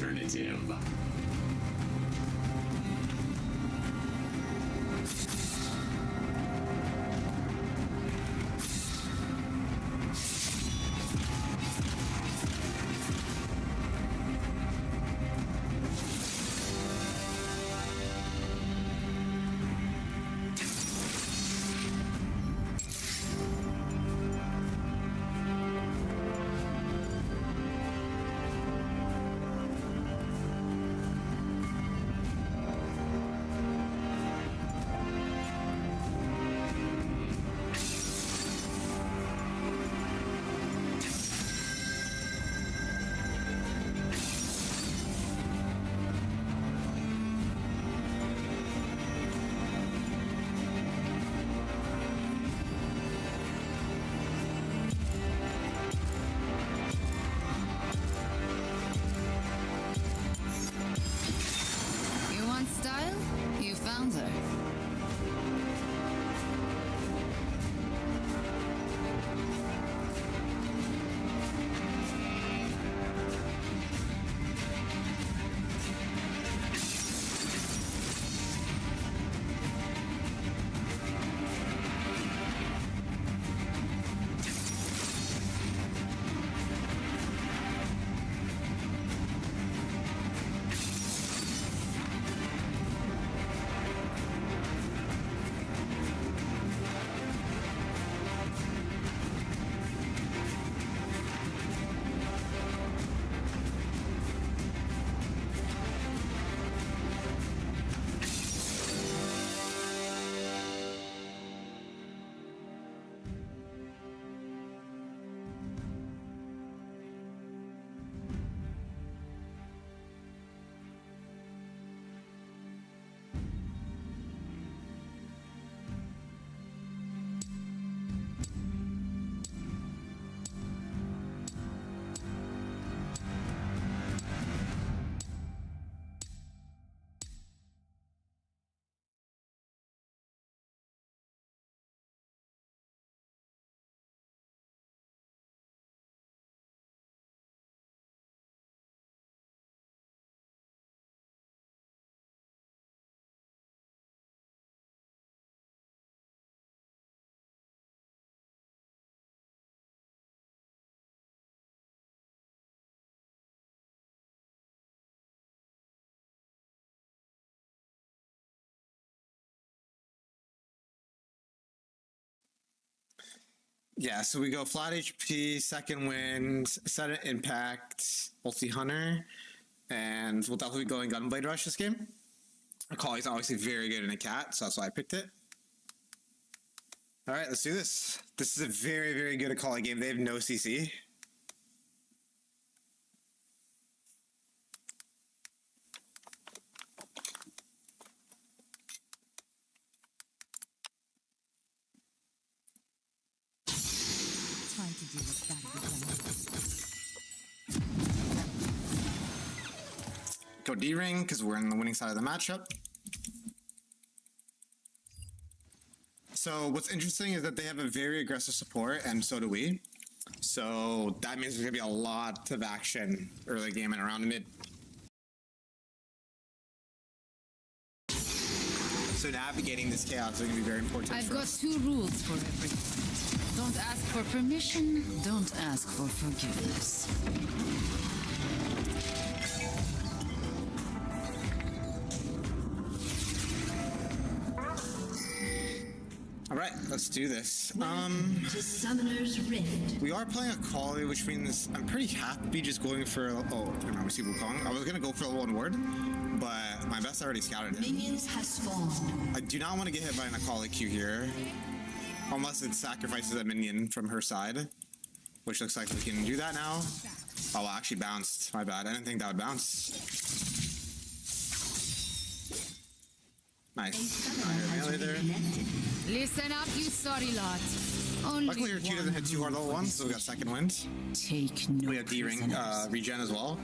alternative. You want style? You found her. Yeah, so we go flat HP, second wind, sudden impact, multi hunter, and we'll definitely be going Gunblade Rush this game. Akali's obviously very good in a cat, so that's why I picked it. All right, let's do this. This is a very, very good Akali game. They have no CC. Time to do what's gotta be done. Go D-Ring, because we're in the winning side of the matchup. So what's interesting is that they have a very aggressive support, and so do we. So that means there's going to be a lot of action early game and around the mid. So navigating this chaos is going to be very important. I've for got us. 2 rules for everything. Don't ask for permission, don't ask for forgiveness. All right, let's do this. To Summoner's Rift. We are playing Akali, which means I'm pretty happy just going for. Oh, I remember see Wukong. I was gonna go for the one word, but my best already scouted it. Minions have spawned. I do not want to get hit by an Akali Q here, unless it sacrifices a minion from her side, which looks like we can do that now. Oh, I actually bounced. My bad. I didn't think that would bounce. Nice. Melee there. Listen up, you sorry lot. Only Luckily, her Q doesn't hit too hard level 1, so we got second wind. Take no We have D-Ring regen as well,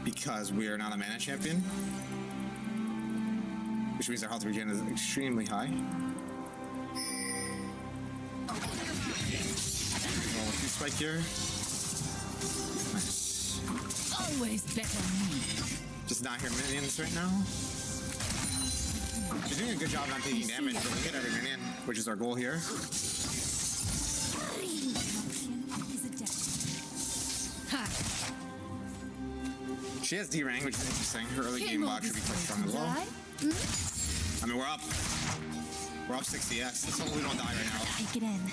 because we are not a mana champion. Which means our health regen is extremely high. Roll with 2 spike here. Nice. Always better me. Just not her minions right now. She's doing a good job not taking damage, but we hit every minion, which is our goal here. She has D-rank, which is interesting. Her early game block should be quite strong as well. I mean, we're up 60S. Let's hope we don't die right now. Take it in.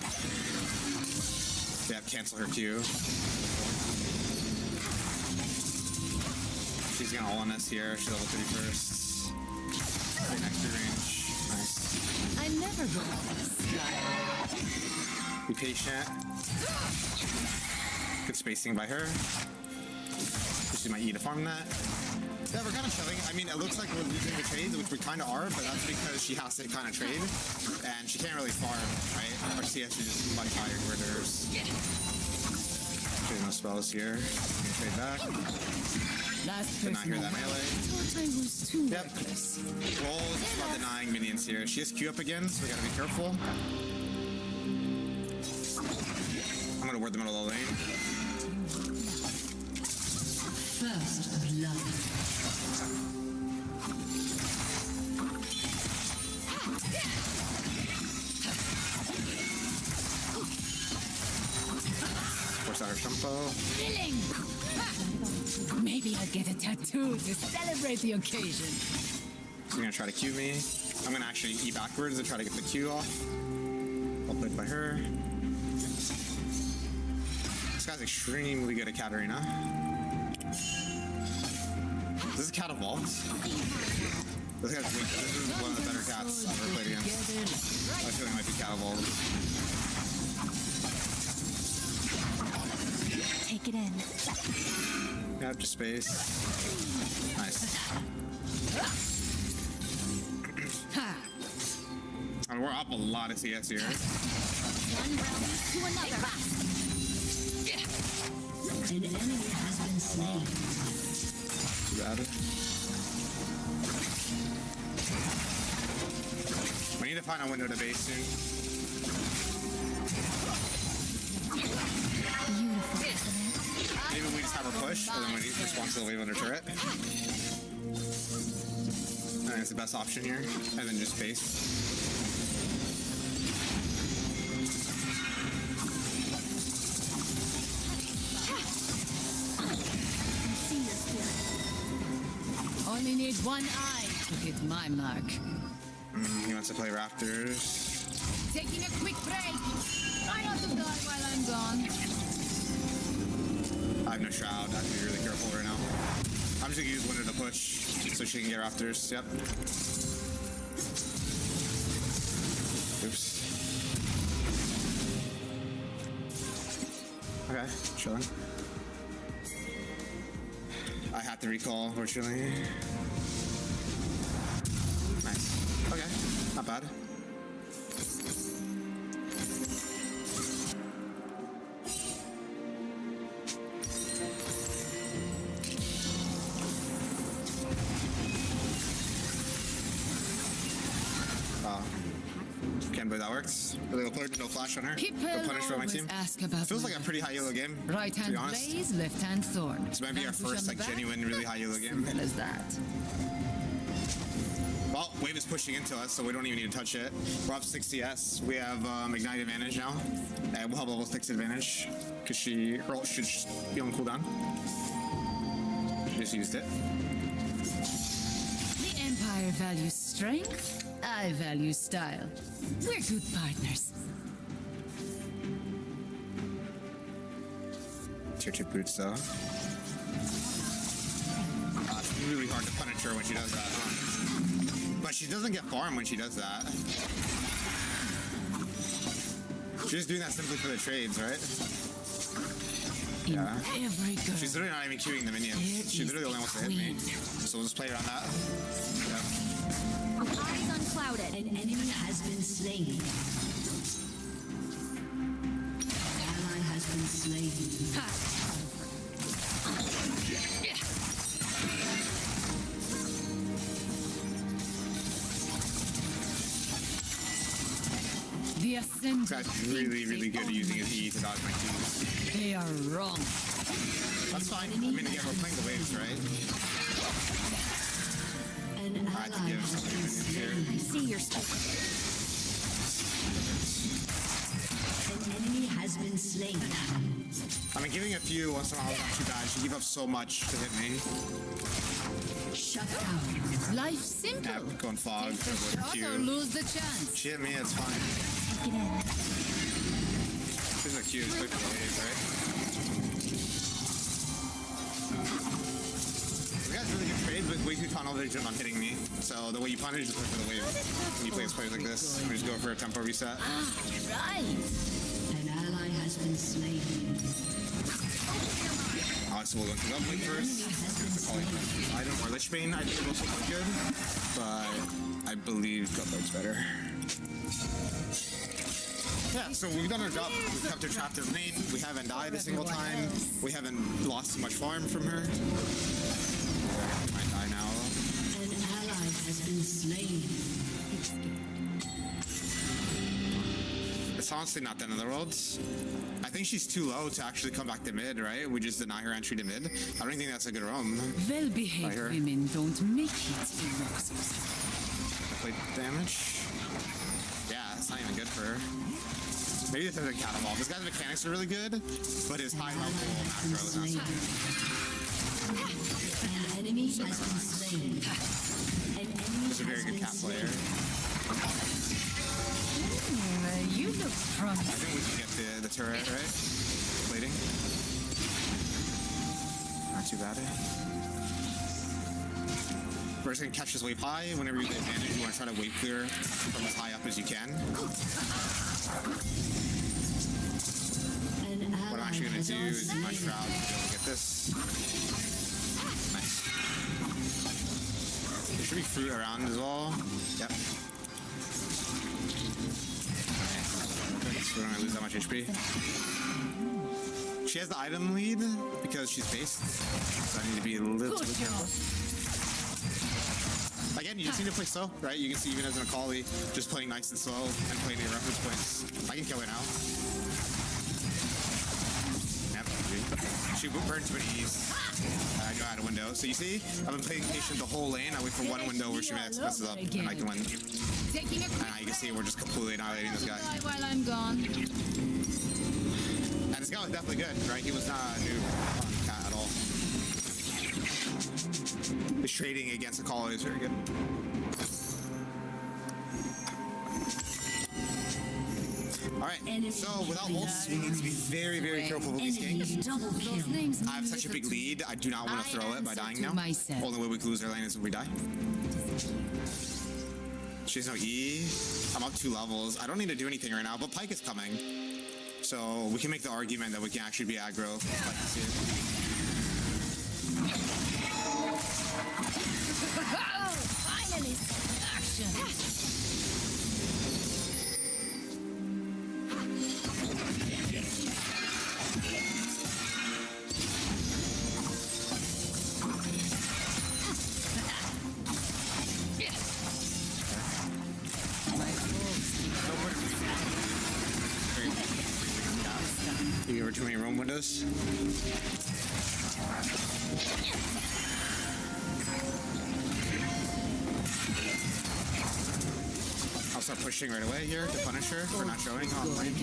Yeah, cancel her Q. She's gonna all on us here. She's level 3 first. Right next to range. Nice. I never go this. Be patient. Good spacing by her. She might eat a farm that. Yeah, we're kind of chilling. I mean, it looks like we're losing the trades, which we kind of are, but that's because she has to kind of trade, and she can't really farm, right? Our CS is just much higher critters. There's no spells here. Trade back. Did not hear that melee. Yep. Roll just about denying minions here. She has Q up again, so we gotta be careful. I'm gonna ward the middle of the lane. First blood. Force out her Shumpo. Killing! Maybe I'll get a tattoo to celebrate the occasion. She's gonna try to Q me. I'm gonna actually E backwards and try to get the Q off. Well played by her. This guy's extremely good at Katarina. This is Cat Evolved. This guy's weak. This is one of the better cats I've ever played against. I feel like it might be Cat Evolved. Take it in. Yep, just space. Nice. And we're up a lot of CS here. One realm to another. An enemy has been slain. Too bad. We need to find a window to base soon. Maybe we just have a push, and then we respond to the wave under turret. I think it's the best option here, and then just base. Only need one eye to hit my mark. He wants to play Raptors. Taking a quick break. Try not to die while I'm gone. I have no shroud. I have to be really careful right now. I'm just gonna use window to push so she can get Raptors. Yep. Oops. Okay, chilling. I had to recall, unfortunately. Nice. Okay, not bad. Can't believe that works. A little player, no flash on her. No punish for my team. Feels like a pretty high elo game. Right hand blaze, left hand thorn. This might be our first like genuine, really high elo game. Simple as that. Well, wave is pushing into us, so we don't even need to touch it. We're up 60S. We have Ignite advantage now, and we'll have level 6 advantage because her ult should be on cooldown. She just used it. The Empire values strength. I value style. We're good partners. Tier 2 boots though. It's really hard to punish her when she does that, huh? But she doesn't get farm when she does that. She's just doing that simply for the trades, right? Yeah. She's literally not even queuing the minions. She literally only wants to hit me. So we'll just play around that. Yeah. Eyes unclouded. An enemy has been slain. Ally has been slain. The Ascendant. That's really, really good at using his E to dodge my Qs. They are wrong. That's fine. I mean, again, we're playing the waves, right? An ally has been slain. I see your smoke. An enemy has been slain. I mean, giving a few once in a while is not too bad. She gave up so much to hit me. Shut down. Life simple. Yeah, going fog. Take the shot or lose the chance. She hit me, it's fine. Take it in. She's a cute, quick for the wave, right? We got really good trade, but way too tunnel vision on hitting me. So the way you punish is for the wave. When you play this plays like this, we just go for a tempo reset. Right. An ally has been slain. So we'll go to Gunblade first. Item or Lichbane, I think are both look good, but I believe Gunblade's better. Yeah, so we've done our job. We've kept her trapped in lane. We haven't died a single time. We haven't lost too much farm from her. Might die now. An ally has been slain. It's honestly not the end of the world. I think she's too low to actually come back to mid, right? We just deny her entry to mid. I don't think that's a good roam. Well-behaved women don't make it in Roxas. Play damage. Yeah, it's not even good for her. Maybe this isn't count them all. This guy's mechanics are really good, but his high level macro is not so good. An enemy has been slain. An enemy He's a very good cat player. You look promising. I think we can get the turret, right? Plating. Not too bad. We're just gonna catch this wave high. Whenever you get advantage, you want to try to wave clear from as high up as you can. What I'm actually gonna do is use my shroud to be able to get this. Nice. There should be fruit around as well. Yep. So we don't lose that much HP. She has the item lead because she's based, so I need to be a little bit careful. Again, you just need to play slow, right? You can see even as an Akali, just playing nice and slow and playing the reference points. I can kill her now. Yep, GG. She burned too many E's. I know I had a window. So you see, I've been playing patient the whole lane. I wait for one window where she messes up and I can win. Taking a And now you can see we're just completely annihilating this guy. while I'm gone. And this guy was definitely good, right? He was not a noob on cat at all. His trading against the call is very good. Alright, so without ults, we need to be very, very careful with these games. I have such a big lead, I do not want to throw it by dying now. Only way we can lose our lane is if we die. She has no E. I'm up 2 levels. I don't need to do anything right now, but Pyke is coming. So we can make the argument that we can actually be aggro. Finally, action. You give her too many roam windows. I'll start pushing right away here to punish her for not showing on lane.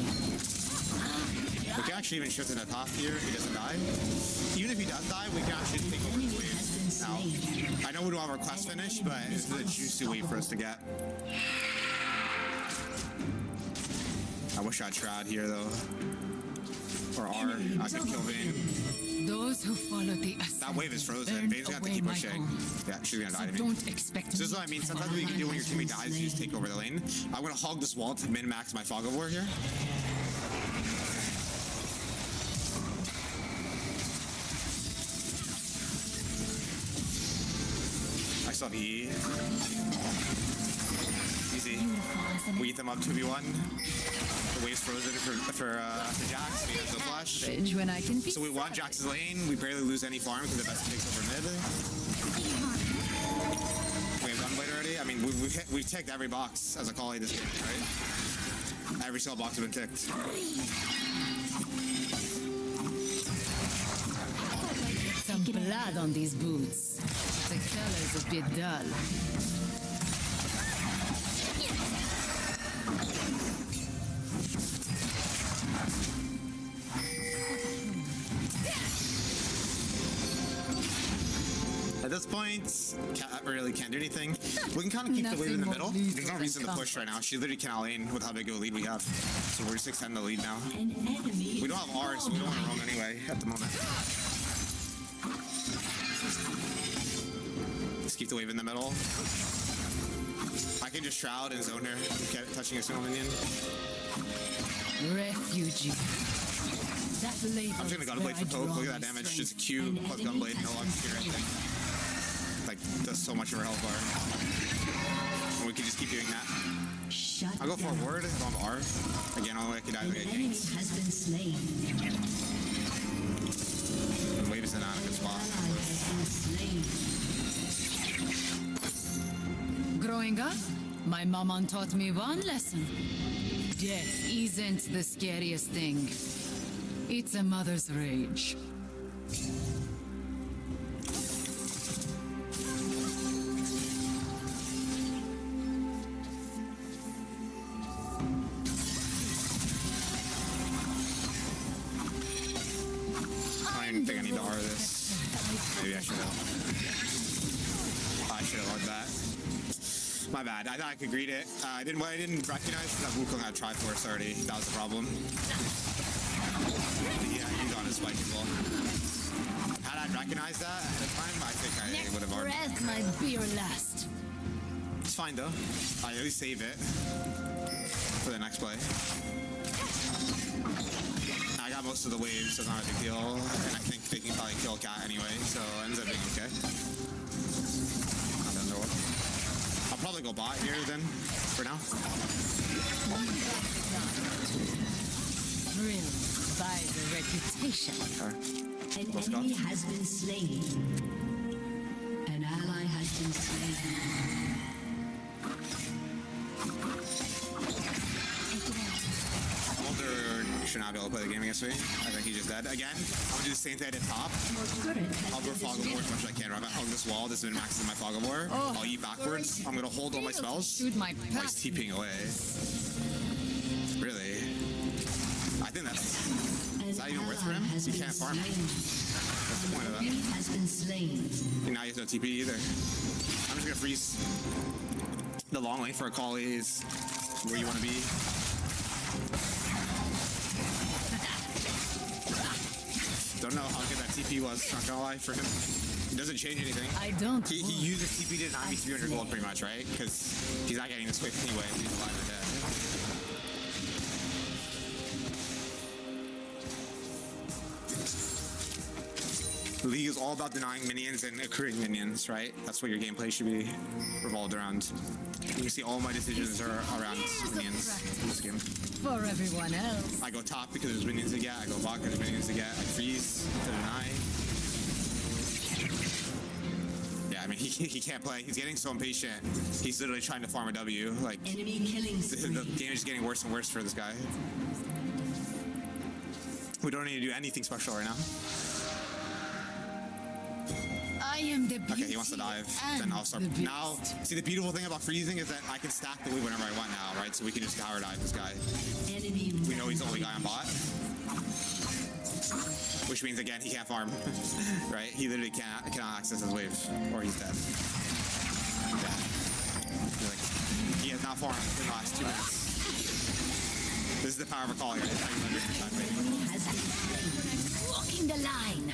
We can actually even shift to the top here if he doesn't die. Even if he does die, we can actually take over this wave. Now, I know we don't have our quest finished, but this is a juicy wave for us to get. I wish I had Shroud here though. Or R. I could kill Vayne. Those who follow the that wave is frozen. Vayne's gonna have to keep pushing. Yeah, she's gonna die to me. Don't expect. So this is what I mean. Sometimes what you can do when your teammate dies is you just take over the lane. I'm gonna hog this wall to min-max my fog of war here. I still have E. Easy. We eat them up 2v1. The wave's frozen for Jax. We have the flash. When I can So we want Jax's lane. We barely lose any farm because the best takes over mid. We have Gunblade already. I mean, we've ticked every box as a Akali this game, right? Every single box has been ticked. bad on these boots. The color's a bit dull. At this point, really can't do anything. We can kind of keep the wave in the middle. There's no reason to push right now. She literally cannot lane with how big of a lead we have. So we're 6-10 the lead now. We don't have ours, so we don't want to roam anyway at the moment. Let's keep the wave in the middle. I can just shroud and zone her, get touching a single minion. Refugee. I'm just gonna gunblade for poke. Look at that damage. Just Q plus gunblade, no longer fear anything. Like, does so much of our health bar. And we can just keep doing that. I'll go forward if I'm R. Again, only way I can die is get ganked. Has been slain. The wave is in a good spot. Growing up, my mama taught me one lesson. Death isn't the scariest thing. It's a mother's rage. I don't even think I need to R this. Maybe I should have. I should have logged that. My bad. I thought I could greet it. I didn't recognize that Wukong had Triforce already. That was the problem. Yeah, he's on his spike as well. Had I recognized that at the time, I think I would have already. Breath might be your last. It's fine though. I at least save it for the next play. I got most of the waves, so it's not a big deal. And I think they can probably kill Cat anyway, so it ends up being okay. Not the underworld. I'll probably go bot here then, for now. Thrilled by the reputation. An enemy has been slain. An ally has been slain. Mulder should not be able to play the game against me. I think he just dead. Again, I'm gonna do the same thing I did top. I'll go Fog of War as much as I can. I'm gonna hug this wall. This has been maxing my Fog of War. I'll eat backwards. I'm gonna hold all my spells. Shoot my while he's TPing away. Really? I think that's... Is that even worth for him? He can't farm. What's the point of that? Has been slain. And now he has no TP either. I'm just gonna freeze. The long lane for a Akali is where you want to be. Don't know how good that TP was, not gonna lie, for him. It doesn't change anything. I don't. He used his TP to 9,300 gold pretty much, right? Because he's not getting this quick anyway. He's alive or dead. The league is all about denying minions and accruing minions, right? That's what your gameplay should be revolved around. You can see all my decisions are around minions in this game. For everyone else. I go top because there's minions to get. I go bot because there's minions to get. I freeze to deny. Yeah, I mean, he can't play. He's getting so impatient. He's literally trying to farm a W. Like, Enemy killing spree. the game is getting worse and worse for this guy. We don't need to do anything special right now. I am the beauty. Okay, he wants to dive. Then I'll start. Now, see, the beautiful thing about freezing is that I can stack the wave whenever I want now, right? So we can just tower dive this guy. We know he's the only guy on bot. Which means, again, he can't farm, right? He literally cannot access his wave, or he's dead. Yeah. Like, he has not farmed in the last 2 minutes. This is the power of a call here. Walking the line.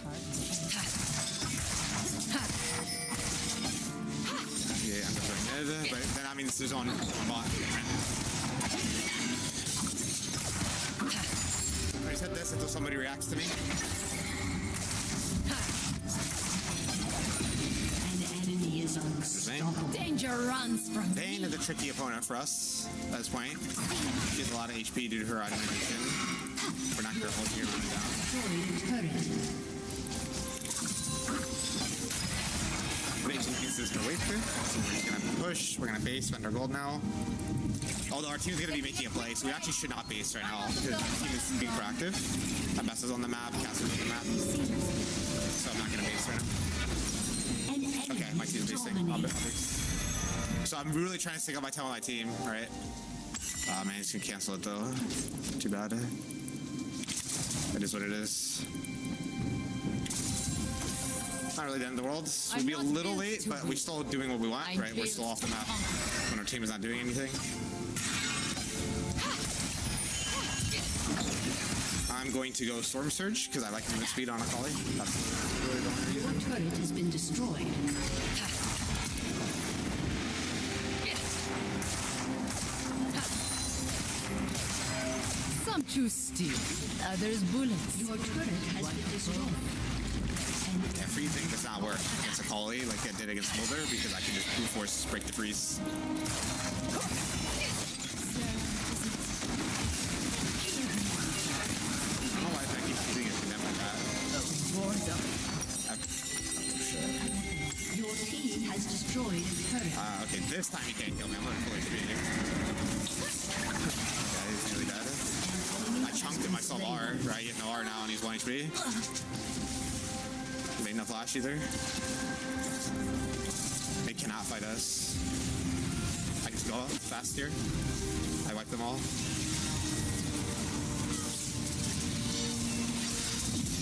Yeah, I'm just like, but then I mean, this is on bot. I just hit this until somebody reacts to me. An enemy is unstoppable. Danger runs from Vayne is a tricky opponent for us at this point. She has a lot of HP due to her itemization. We're not careful here, run it down. Vayne is gonna wait for. So we're just gonna push. We're gonna base, spend our gold now. Although our team's going to be making a play, so we actually should not base right now because our team is being proactive. Best is on the map, Cass is on the map. So I'm not going to base right now. Okay, my team's basing. I'll base. So I'm really trying to stick up my time on my team, alright? Man, he's going to cancel it though. Too bad. It is what it is. Not really the end of the world. We'll be a little late, but we're still doing what we want, right? We're still off the map when our team is not doing anything. I'm going to go Storm Surge because I like movement speed on Akali. That's really the only reason. Your turret has been destroyed. Some choose steel, others bullets. Your turret has been destroyed. Yeah, freezing does not work against Akali like it did against Mulder because I can just brute force break the freeze. I don't know why I keep using it to them like that. Your team has destroyed a turret. Okay, this time you can't kill me. I'm going to fully treat you. Yeah, he's really bad. I chunked him myself R, right? He had no R now and he's 1 HP. Made no flash either. They cannot fight us. I just go fast here. I wipe them all.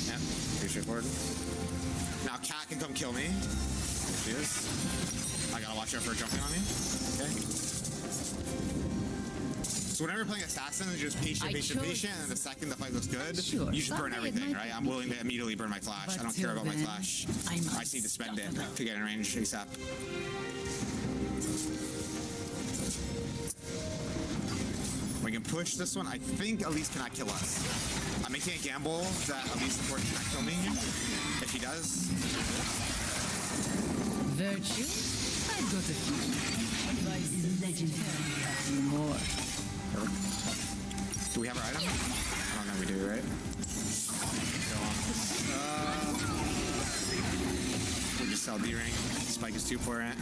Yeah, pretty straightforward. Now Cat can come kill me. There she is. I gotta watch out for her jumping on me. Okay. So whenever you're playing Assassin, you're just patient, and the second the fight looks good, you just burn everything, right? I'm willing to immediately burn my flash. I don't care about my flash. I just need to spend it to get in range ASAP. We can push this one. I think Elise cannot kill us. I'm making a gamble that Elise Support cannot kill me if she does. Virtue? I've got a few. Advice is legendary. A few more. Do we have our item? I don't know we do, right? Go on. We'll just sell D-Ring. Spike is 2 for it.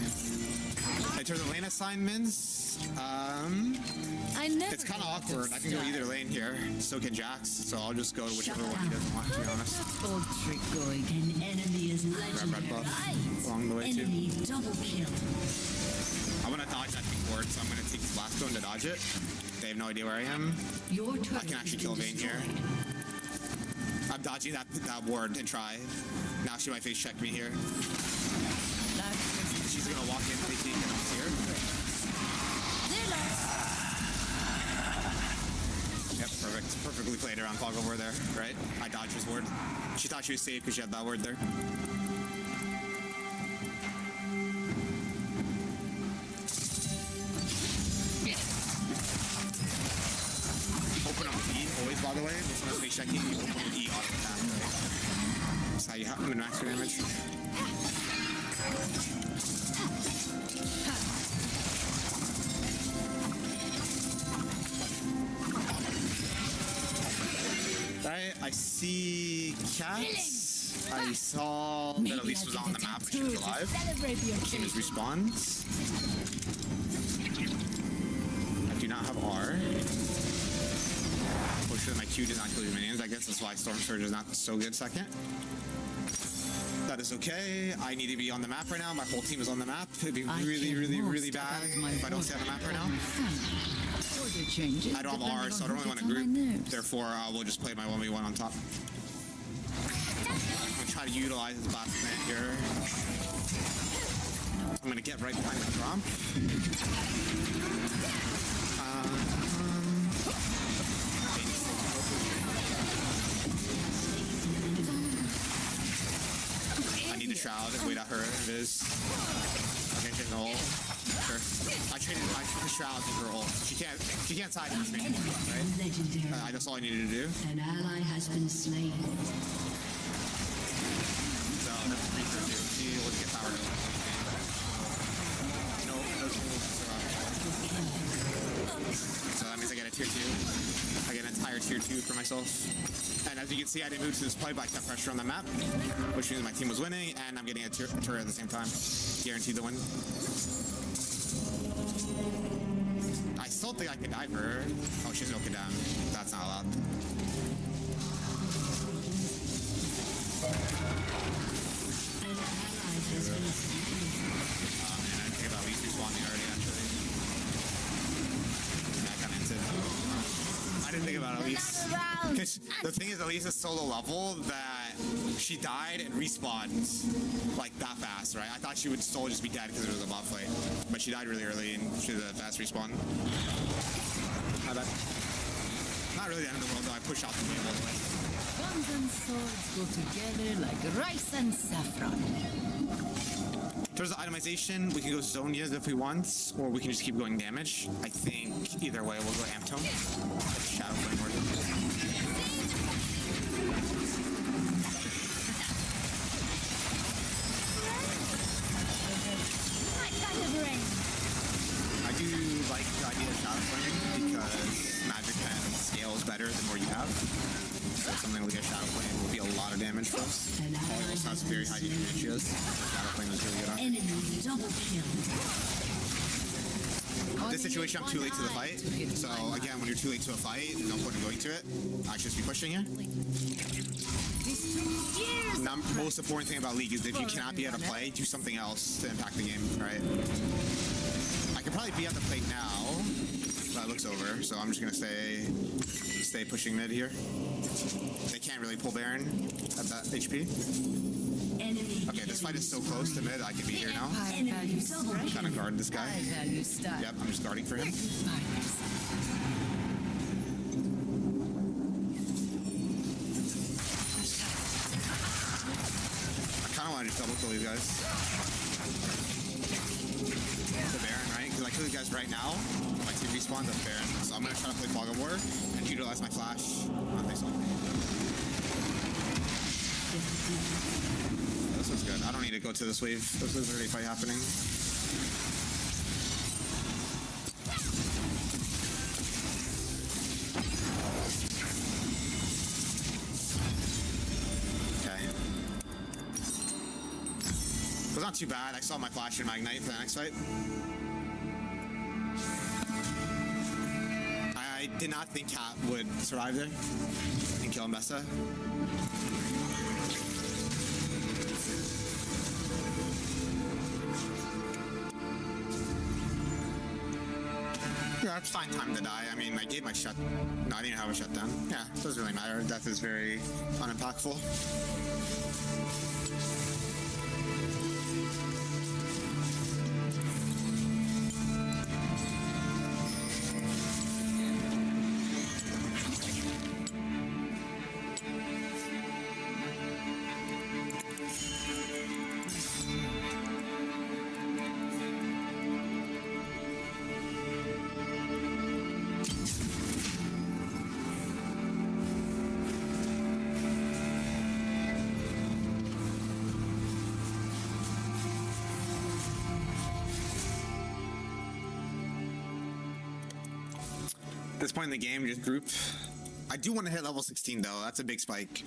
In terms of lane assignments, it's kind of awkward. I can go either lane here. So can Jax, so I'll just go to whichever one he doesn't want, to be honest. Old trick going. An enemy is Grab red buff along the way too. enemy double kill. I want to dodge that big ward, so I'm going to take this last one to dodge it. They have no idea where I am. I can actually kill Vayne here. I'm dodging that ward and try. Now she might face check me here. She's going to walk in thinking it's here. Yep, perfect. Perfectly played around Fog over there, right? I dodged his ward. She thought she was safe because she had that ward there. Open up with E always, by the way. This one is face checking. You open with E auto attack, right? That's how you have max your damage. Alright, I see cats. I saw that Elise was on the map, but she was alive. Team is respawns. I do not have R. Fortunately, my Q did not kill your minions. I guess that's why Storm Surge is not so good second. That is okay. I need to be on the map right now. My whole team is on the map. It'd be really, really, really bad if I don't stay on the map right now. I don't have R, so I don't really want to group. Therefore, we'll just play my 1v1 on top. I'm going to try to utilize this last plant here. I'm going to get right behind the Gromp. I need the Shroud. Wait out her. It is. Okay, she's all. Sure. I traded the Shroud to her ult. She can't side with me, right? That's all I needed to do. An ally has been slain. So that's 3 for 2. She will get powered up. No so that means I get a tier 2. I get an entire tier 2 for myself. And as you can see, I didn't move to this play, but I kept pressure on the map, which means my team was winning, and I'm getting a turret at the same time. Guaranteed to win. I still don't think I can dive her. Oh, she's no condemn. That's not allowed. Man, I didn't think about Elise respawning already, actually. Yeah, I kind of hinted. I didn't think about Elise. Because the thing is, Elise is so low level that she died and respawned like that fast, right? I thought she would still just be dead because it was a bot fight. But she died really early and she was a fast respawn. My bad. Not really the end of the world, though. I pushed out the game all the way. Guns and swords go together like rice and saffron. In terms of itemization, we can go Zonias if we want, or we can just keep going damage. I think either way, we'll go Amtone. Shadow Flame Ward. I do like the idea of Shadow Flame because magic pen scales better the more you have. So something like a Shadow Flame will be a lot of damage for us. All also has very high damage ratios. Shadow Flame is really good on. Enemy double kill. This situation, I'm too late to the fight. So again, when you're too late to a fight, there's no point in going to it. I should just be pushing here. The most important thing about League is if you cannot be at a play, do something else to impact the game, right? I could probably be at the plate now, but it looks over, so I'm just gonna stay pushing mid here. They can't really pull Baron at that HP. Okay, this fight is so close to mid, I can be here now. Kind of guard this guy. Yep, I'm just guarding for him. I kind of want to just double kill these guys. The Baron, right? Because I kill these guys right now. My team respawns at Baron. So I'm going to try to play Fog of War and utilize my flash on this one. This one's good. I don't need to go to this wave. There's already a fight happening. Okay. It was not too bad. I saw my flash and my ignite for the next fight. I did not think Cat would survive there and kill Mbessa. Yeah, it's fine time to die. I mean, I gave my shut. No, I didn't have a shutdown. Yeah, it doesn't really matter. Death is very unimpactful. At this point in the game, just group. I do want to hit level 16 though. That's a big spike.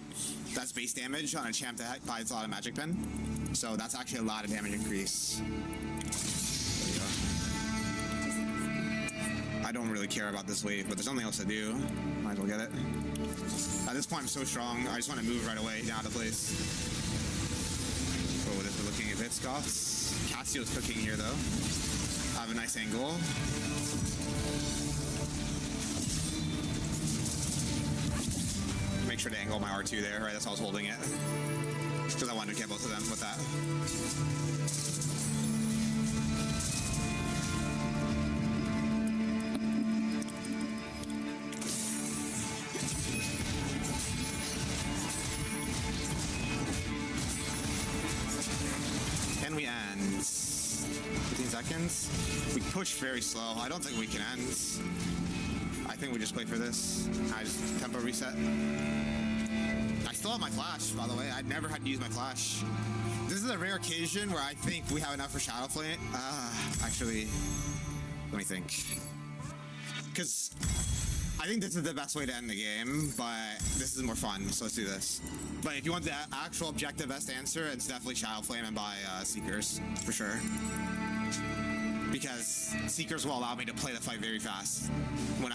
That's base damage on a champ that buys a lot of magic pen. So that's actually a lot of damage increase. I don't really care about this wave, but there's something else to do. Might as well get it. At this point, I'm so strong. I just want to move right away down to place. Oh, this is looking a bit scoffs. Cassio's cooking here though. I have a nice angle. Make sure to angle my R2 there, right? That's how I was holding it. Because I wanted to get both of them with that. Can we end? 15 seconds? We push very slow. I don't think we can end. I think we just wait for this. I just tempo reset. I still have my flash, by the way. I'd never had to use my flash. This is a rare occasion where I think we have enough for Shadow Flame. Actually, let me think. Because I think this is the best way to end the game, but this is more fun, so let's do this. But if you want the actual objective best answer, it's definitely Shadow Flame and buy Seekers, for sure. because Seekers will allow me to play the fight very fast. When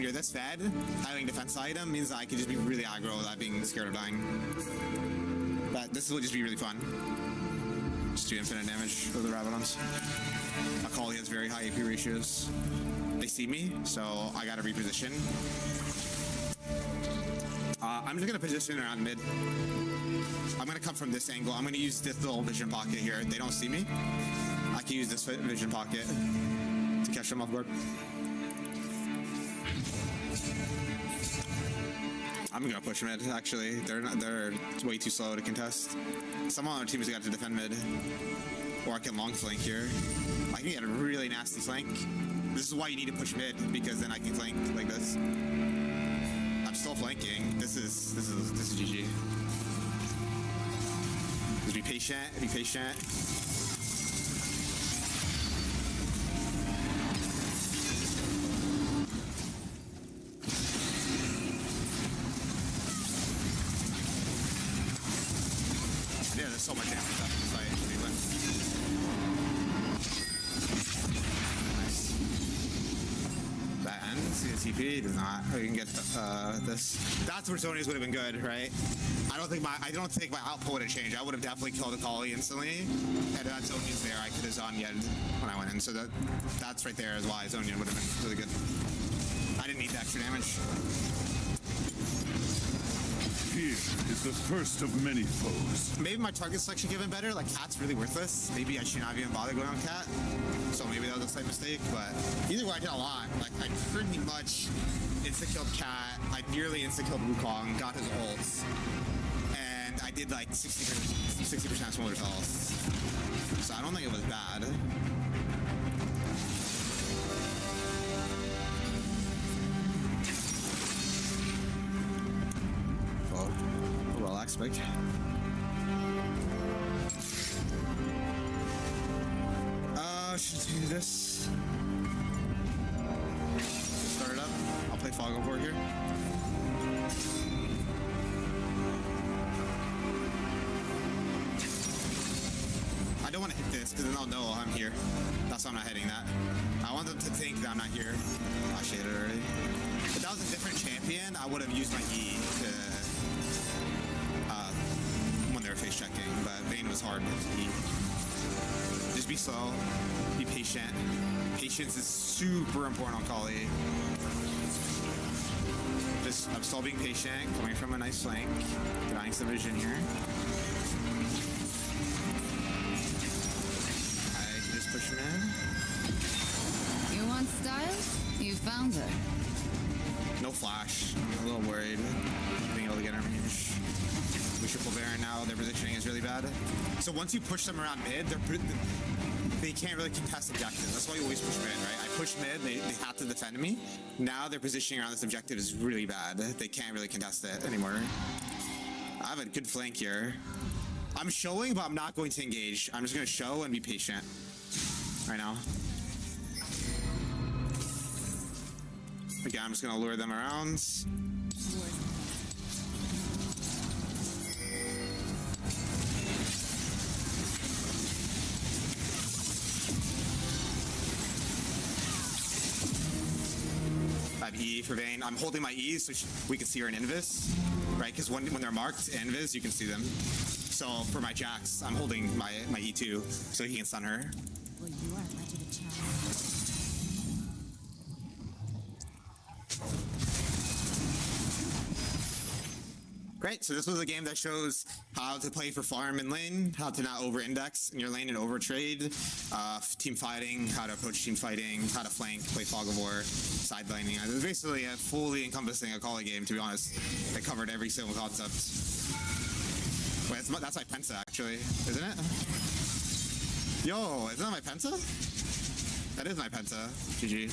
you're this fed, having defense item means I can just be really aggro without being scared of dying. But this will just be really fun. Just do infinite damage with the Rabadons. Akali has very high AP ratios. They see me, so I gotta reposition. I'm just gonna position around mid. I'm gonna come from this angle. I'm gonna use this little vision pocket here. They don't see me. I can use this vision pocket to catch them off guard. I'm gonna push mid. Actually, they're way too slow to contest. Some other teams got to defend mid, or I can long flank here. I can get a really nasty flank. This is why you need to push mid, because then I can flank like this. I'm still flanking. This is GG. Just be patient. Be patient. Yeah, there's so much damage left in this fight. Nice. That ends. CP does not. We can get this. That's where Sony's would have been good, right? I don't think my output would have changed. I would have definitely killed Akali instantly. And that Zonya's there, I could have Zonya'd when I went in. So that's right there is why Zonya would have been really good. I didn't need the extra damage. Fear is the first of many foes. Maybe my target selection could have been better. Like, Cat's really worthless. Maybe I should not even bother going on Cat. So maybe that was a slight mistake. But either way, I did a lot. Like, I pretty much insta-killed Cat. I nearly insta-killed Wukong, got his ults. And I did like 60% smaller health. So I don't think it was bad. Relax, big. Should do this. Start it up. I'll play Fog of War here. I don't want to hit this because then they'll know I'm here. That's why I'm not hitting that. I want them to think that I'm not here. I shaded it already. If that was a different champion, I would have used my E to when they were face checking, but Vayne was hard with E. Just be slow, be patient. Patience is super important on Kali. I'm still being patient, coming from a nice flank, denying some vision here. I can just push him in. You want style? You found her. No flash. I'm a little worried being able to get our range. We triple Baron now. Their positioning is really bad. So once you push them around mid, they can't really contest objectives. That's why you always push mid, right? I push mid, they have to defend me. Now their positioning around this objective is really bad. They can't really contest it anymore. I have a good flank here. I'm showing, but I'm not going to engage. I'm just going to show and be patient right now. Again, I'm just going to lure them around. I have E for Vayne. I'm holding my E so we can see her in Invis, right? Because when they're marked in Invis, you can see them. So for my Jax, I'm holding my E2 so he can stun her. Well, you are much of a child. Great, so this was a game that shows how to play for farm in lane, how to not over-index in your lane and over-trade, team fighting, how to approach team fighting, how to flank, play Fog of War, side laning. It was basically a fully encompassing Akali game, to be honest. It covered every single concept. Wait, that's my Penta, actually, isn't it? Yo, isn't that my Penta? That is my Penta. GG.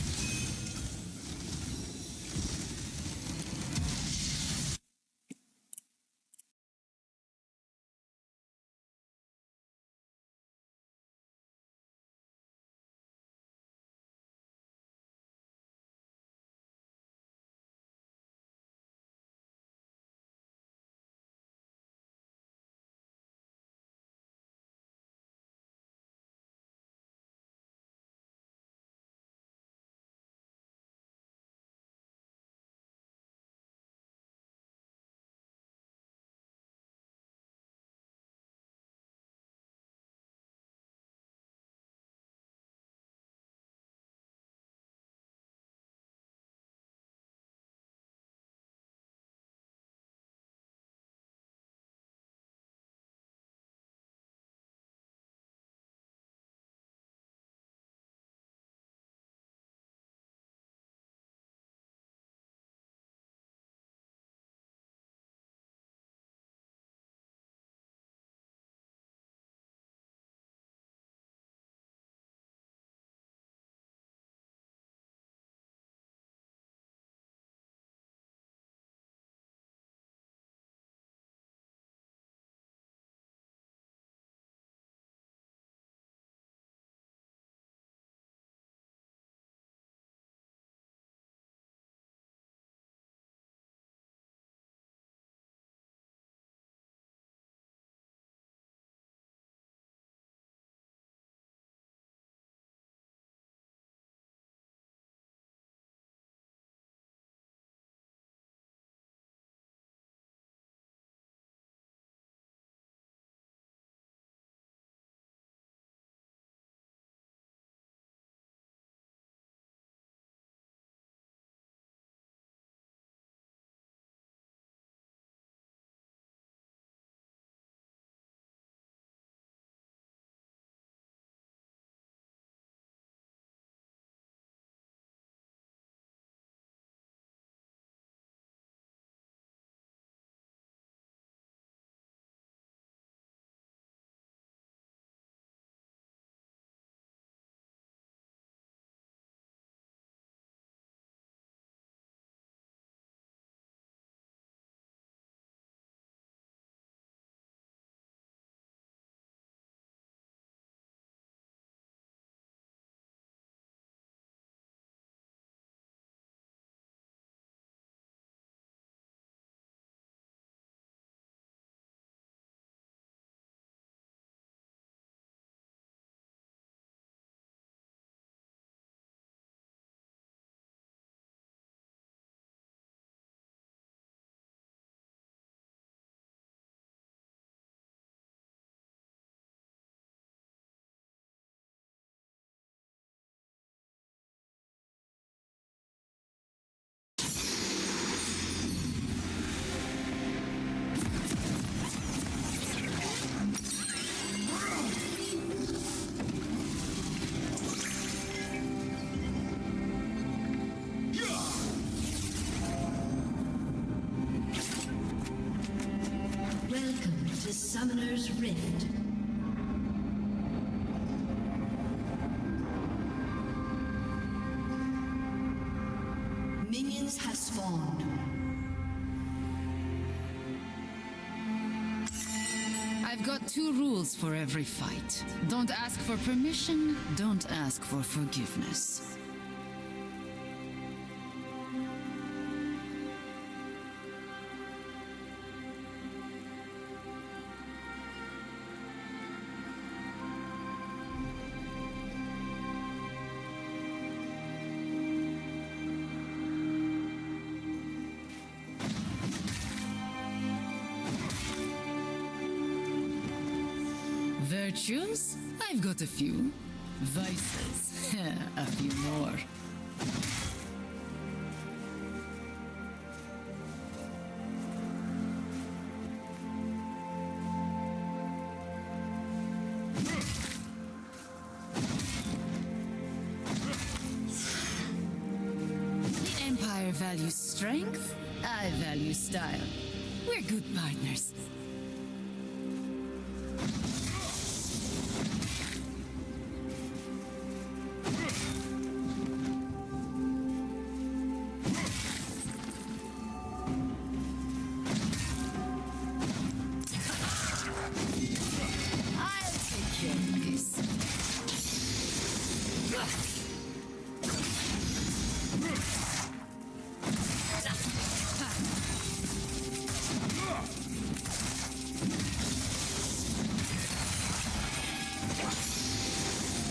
to Summoner's Rift. Minions have spawned. I've got 2 rules for every fight. Don't ask for permission, don't ask for forgiveness. Virtues? I've got a few. Vices? A few more. The Empire values strength. I value style. We're good partners.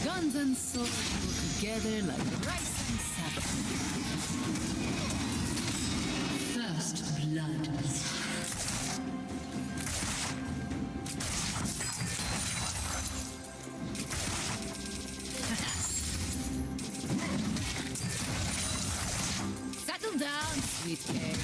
Guns and swords go together like rice and saffron. First blood. Settle down, sweet pea.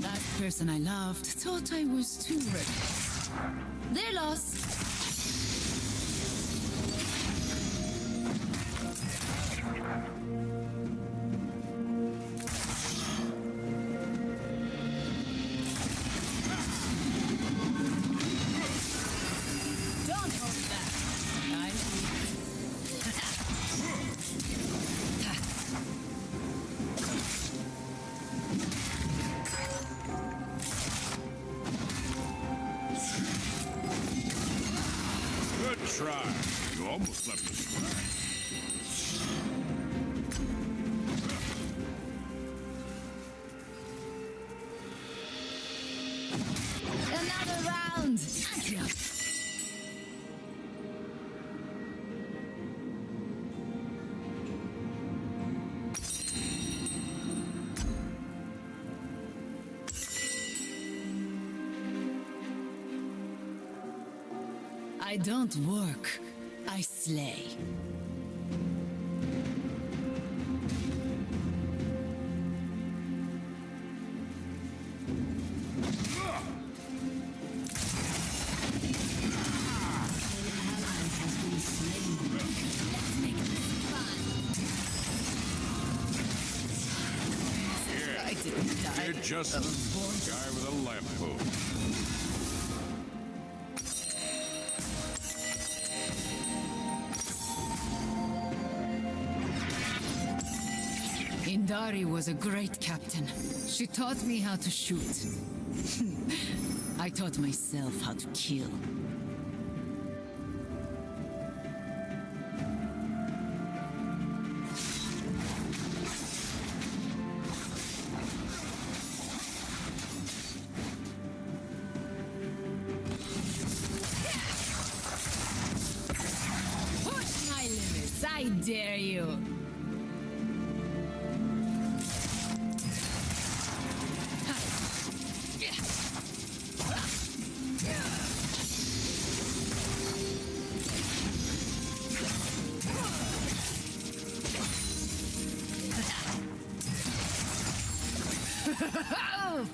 That person I loved thought I was too reckless. They're lost. Don't hold back. I'm Good try. You almost left us dry. Another round. I don't work, I slay. Yeah, you're just a guy with a lamp Indari was a great captain. She taught me how to shoot. I taught myself how to kill. Push my limits, I dare you.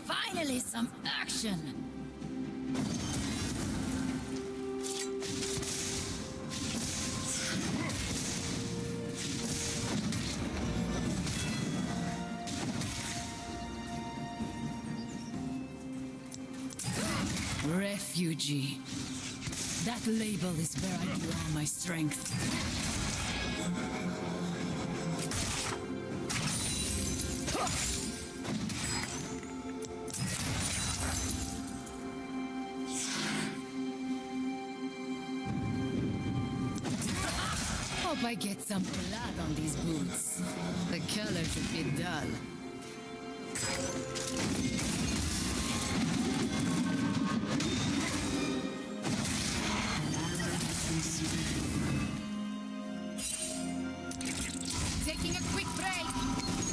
Finally, some action! refugee. That label is where I draw my strength. Hope I get some blood on these boots. The color's a bit dull. Taking a quick break.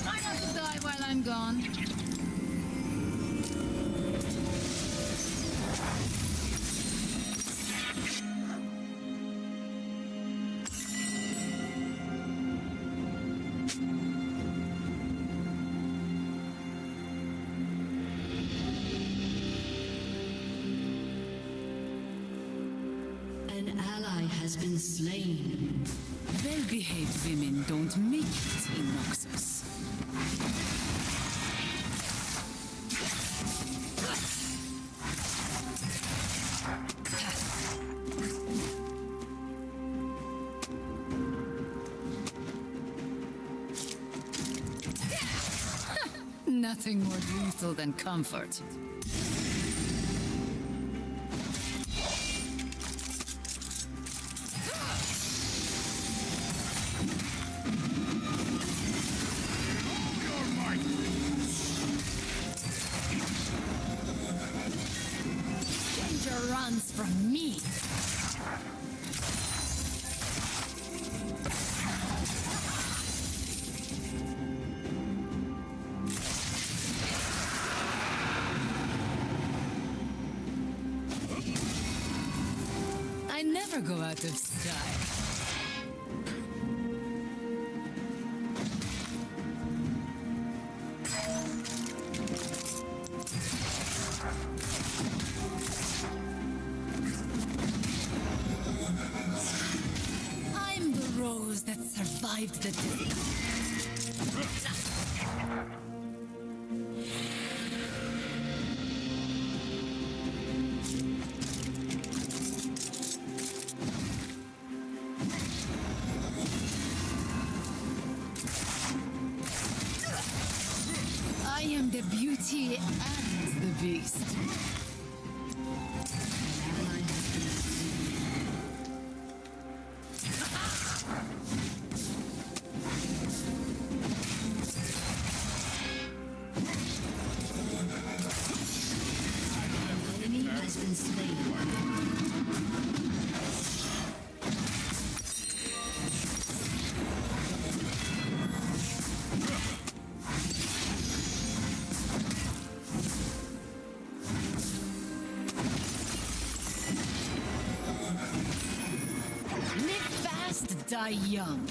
Try not to die while I'm gone. An ally has been slain. Well-behaved women don't make it in Noxus. Nothing more lethal than comfort. Danger runs from me. I never go out of style. I'm the rose that survived the day. I am the beauty and the beast. An enemy has been slain. Live fast, die young.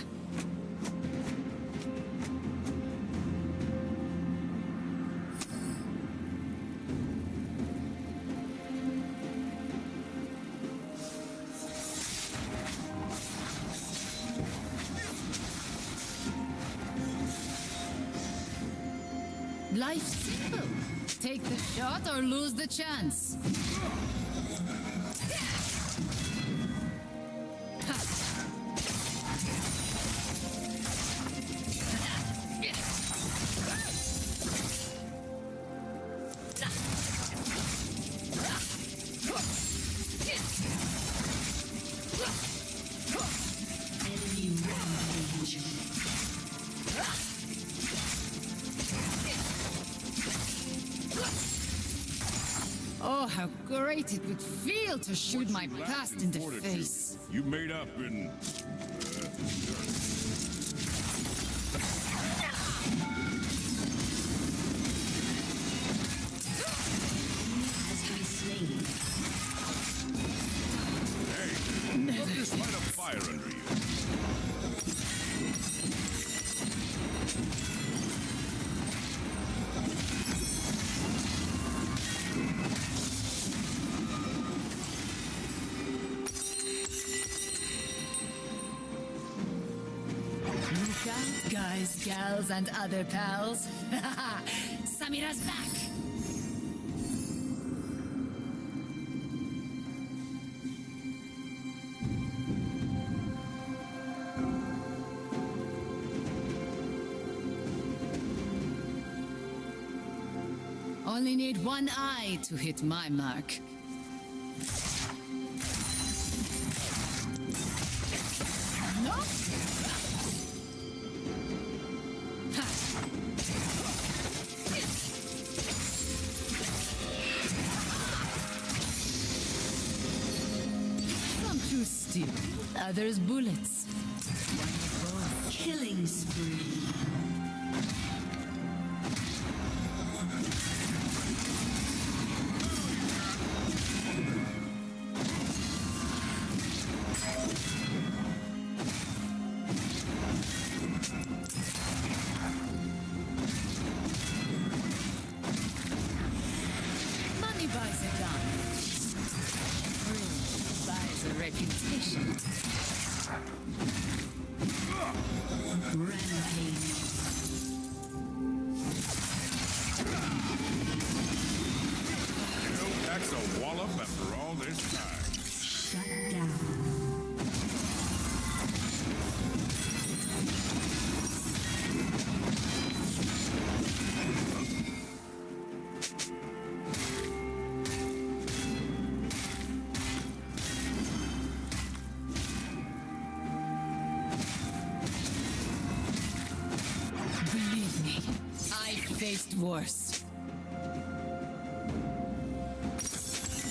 Life's simple. Take the shot or lose the chance. Enemy rampage. Oh, how great it would feel to shoot my past in the face. You made up in... Has been slain. Hey, let this light a fire under you. Look out, guys, gals, and other pals. Samira's back. Only need one eye to hit my mark. No? Some choose steel, others bullets. Killing spree. Money buys a gun. Thrill buys a reputation. Rampage. That's a wallop after all this time. Shut down. Believe me, I faced worse.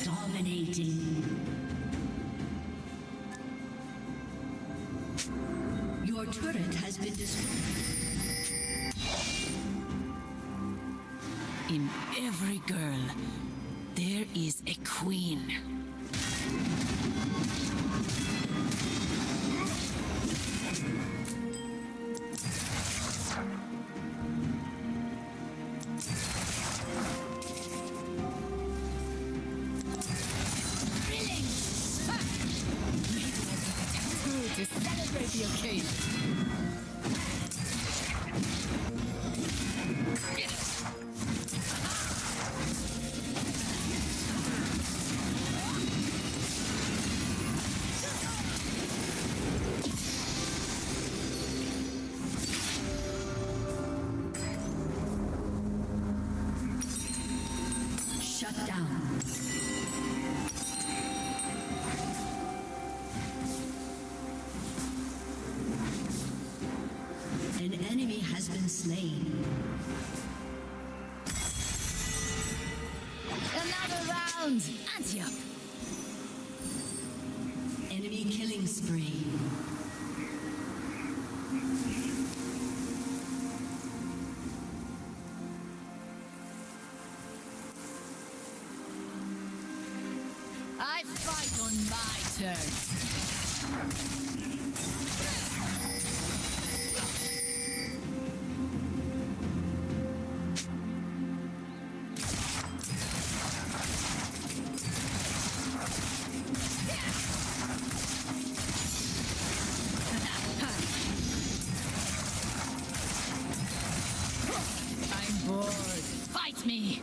Dominating. Your turret has been destroyed. In every girl, there is a queen. Thrilling! Ha! Maybe I took a tattoo to celebrate the occasion. Shut down. An enemy has been slain. Another round! Antioch! Enemy killing spree. I fight on my terms. I'm bored. Fight me!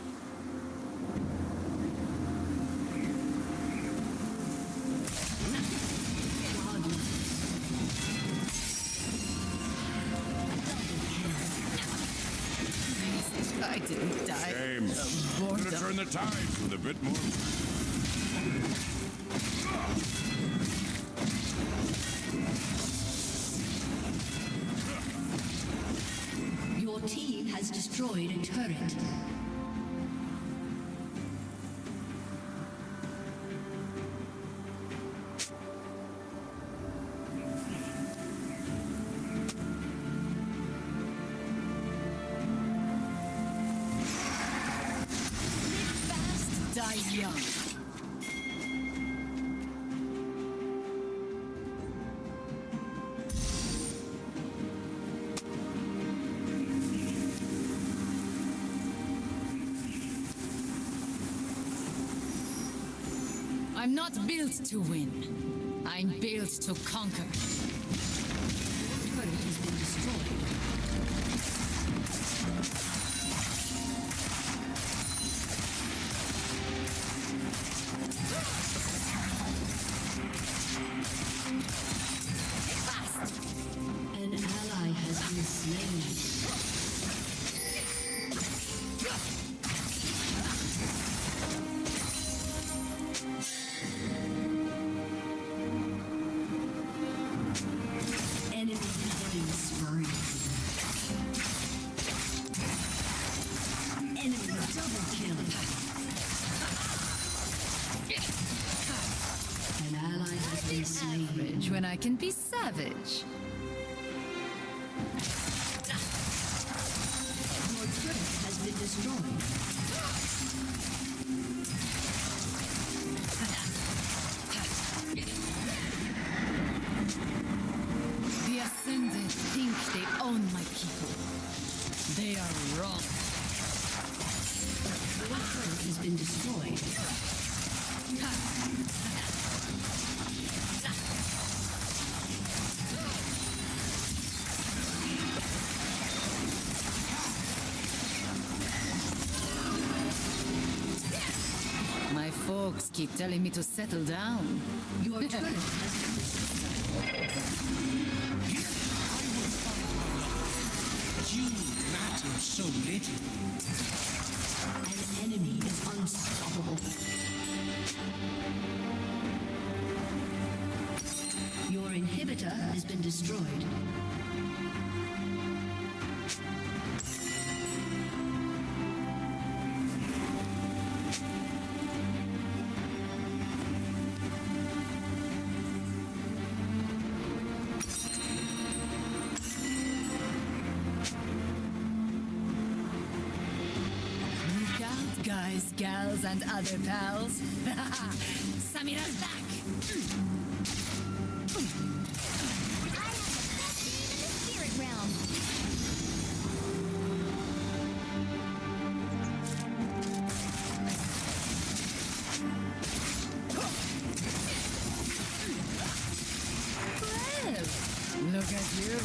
I didn't die. Shame. of boredom. Could have turned the tides with a bit more. Your team has destroyed a turret. Fast, die young. I'm not built to win. I'm built to conquer. Turret has been destroyed. An ally has been slain. average when I can be savage? Your turret has been destroyed. The Ascended think they own my people. They are wrong. Your turret has been destroyed. My folks keep telling me to settle down. Your turret has been You matter so little. An enemy is unstoppable. Your inhibitor has been destroyed. Look out, guys, gals, and other pals. Samira's back. Spirit realm. Well, look at you.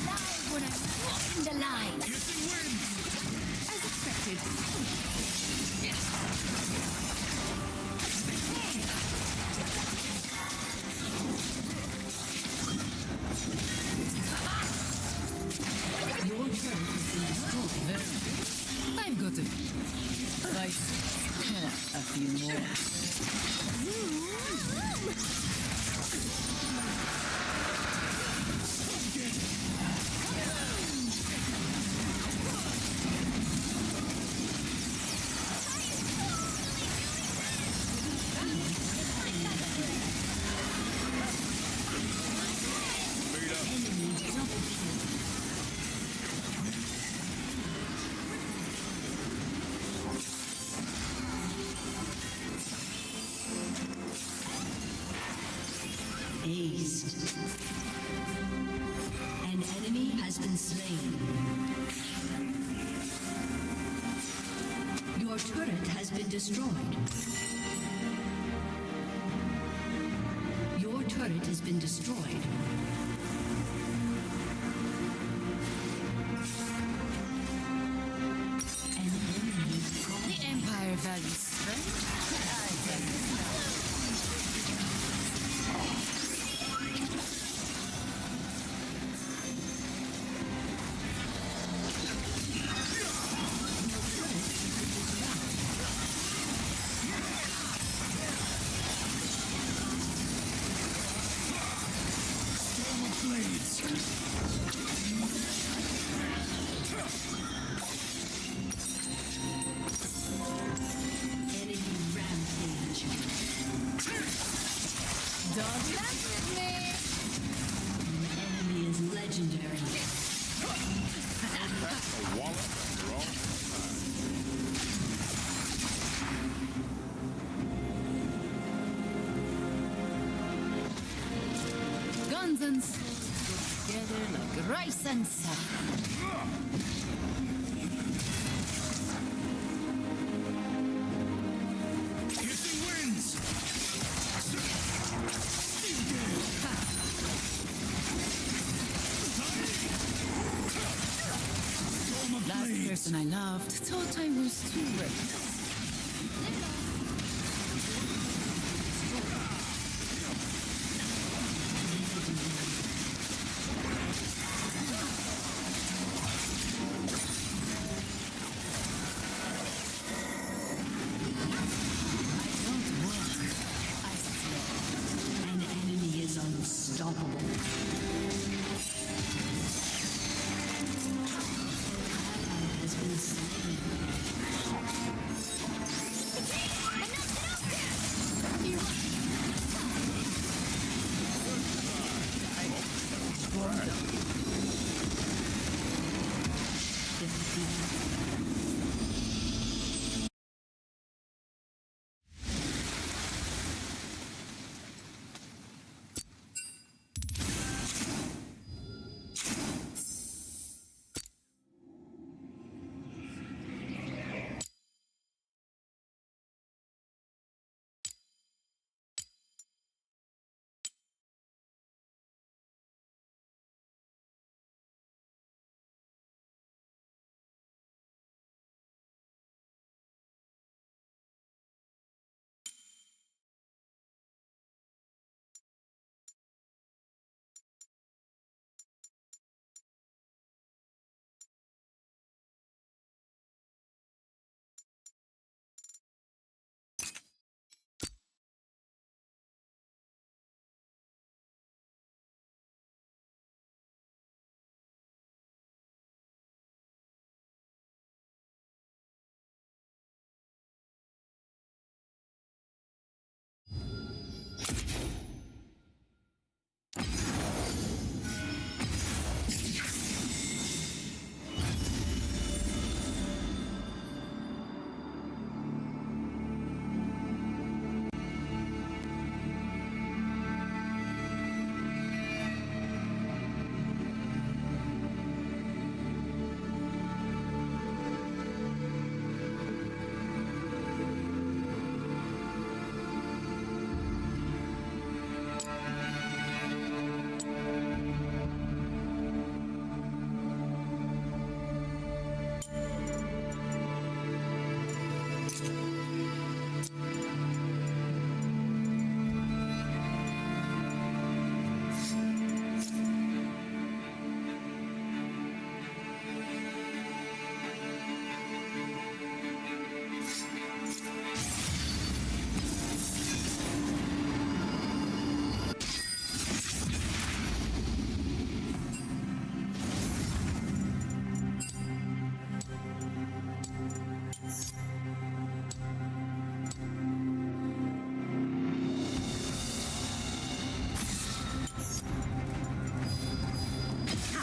Live when I walk in the line. As expected. Your turret has been destroyed. I've got a fight. A few more. Aced. An enemy has been slain. Your turret has been destroyed. Your turret has been destroyed. An enemy is gone. The Empire values strength. Enemy rampage. Don't mess with me. An enemy is legendary. Guns and swords go together like rice and saffron. Piercing winds. Last person I loved thought I was too reckless. Unstoppable. Has been slain.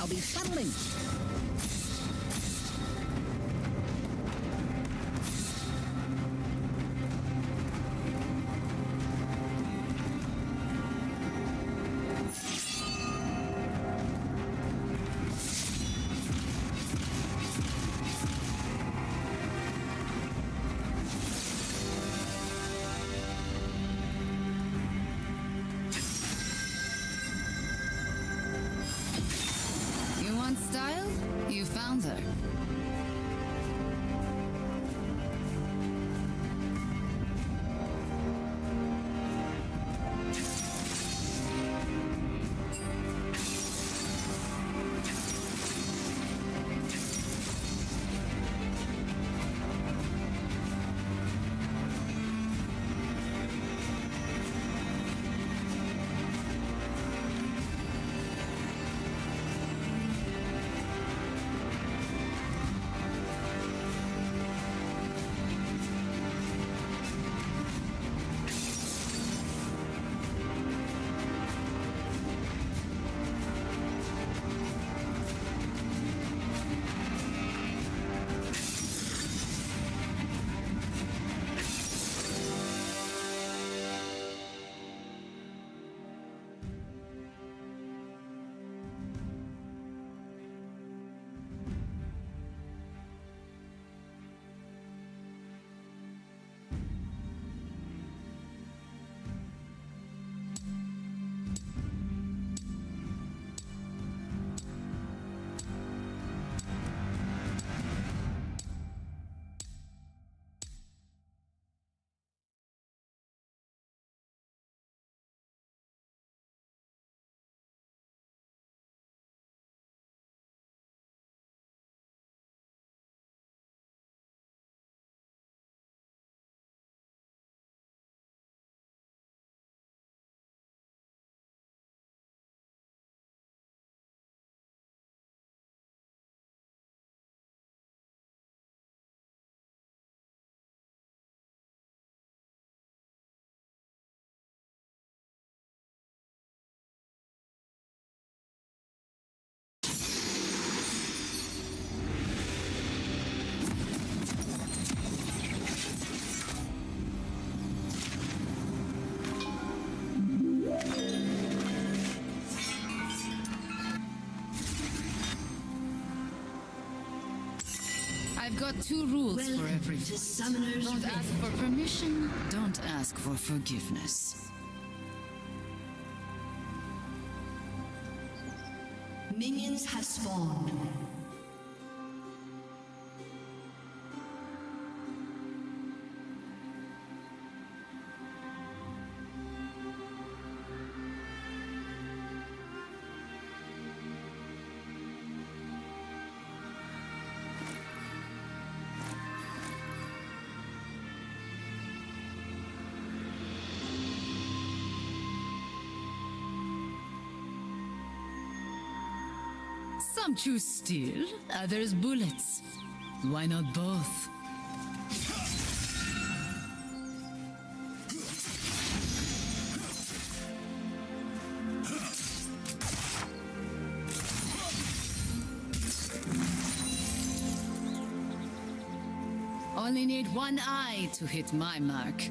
I'll be settling. You want style? You found her. got two rules for everything. Don't ask for permission, don't ask for forgiveness. Minions have spawned. Some choose steel, others bullets. Why not both? Only need one eye to hit my mark.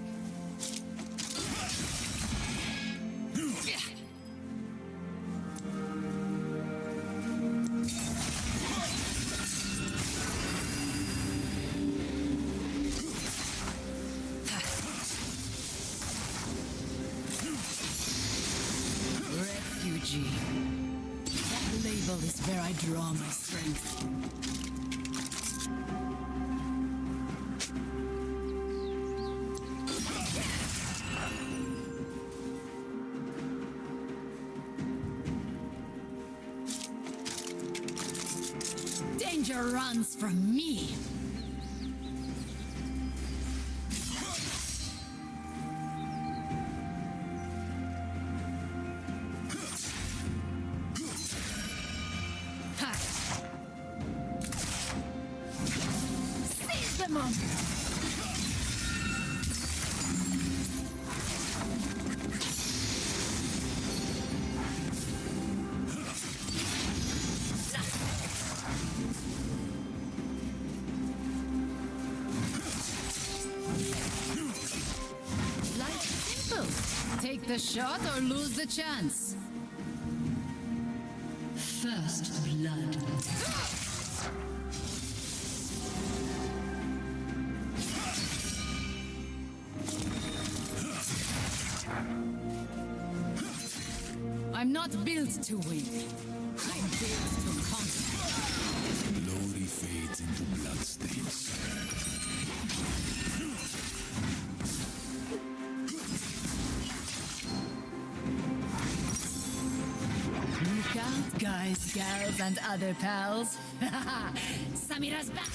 Refugee. That label is where I draw my strength. Danger runs from me. Seize the moment. Life's simple. Take the shot or lose the chance. First blood. I'm not built to win. I'm built to conquer. Glory fades into bloodstains. Look out, guys, gals, and other pals. Samira's back.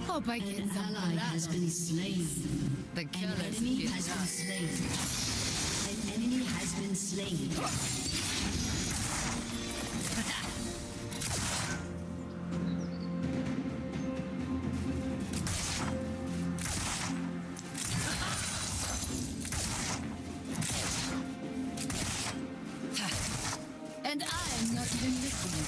Hope I get An some ally blood has on been this. slain. The An killers enemy get has been done. slain. An enemy has been slain. And I'm not even listening.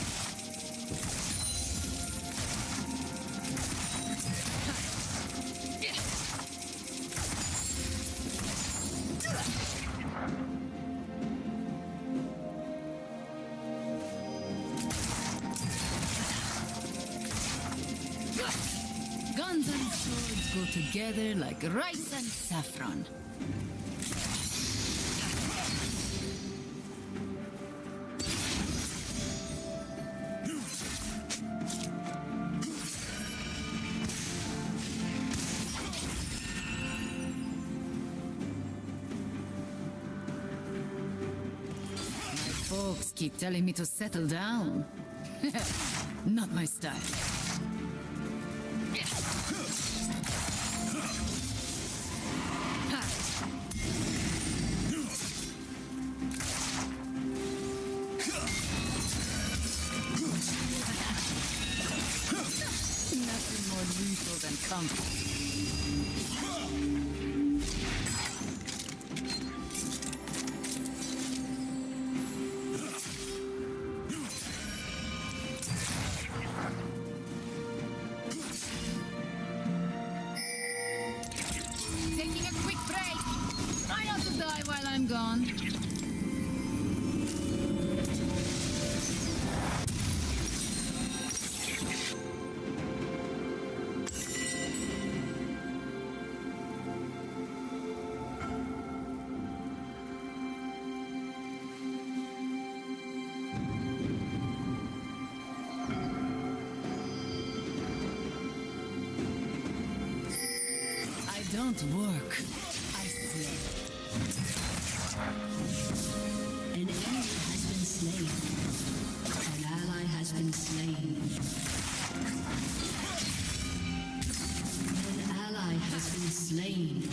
Guns and swords go together like rice and saffron. My folks keep telling me to settle down. Not my style. Nothing more lethal than comfort. gone. I don't work. I slay. An enemy has been slain. An ally has been slain. An ally has been slain.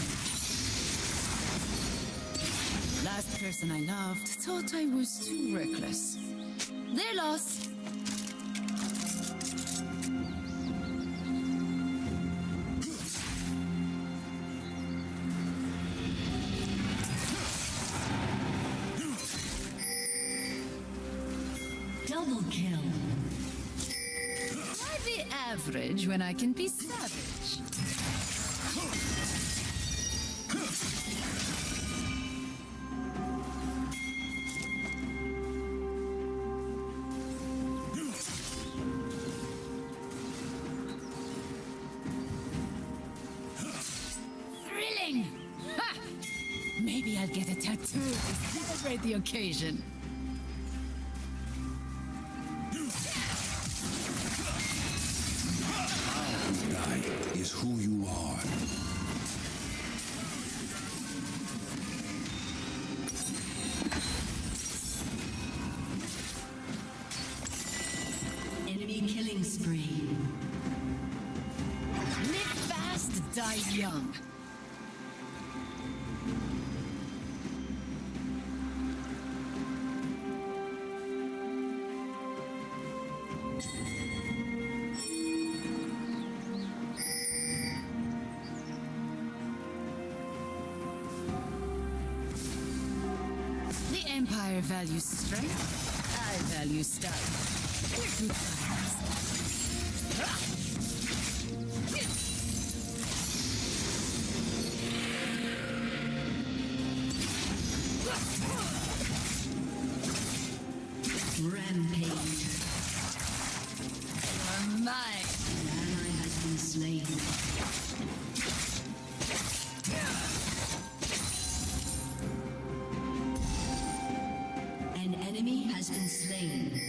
Last person I loved thought I was too reckless. Their loss. Double kill. Why be average when I can be savage? Thrilling! Ha! Maybe I'll get a tattoo to celebrate the occasion. Is who you are. Enemy killing spree. Live fast, die young. The Empire values strength. I value style. We're good Rampage. You're mine. An ally has been slain. An enemy has been slain.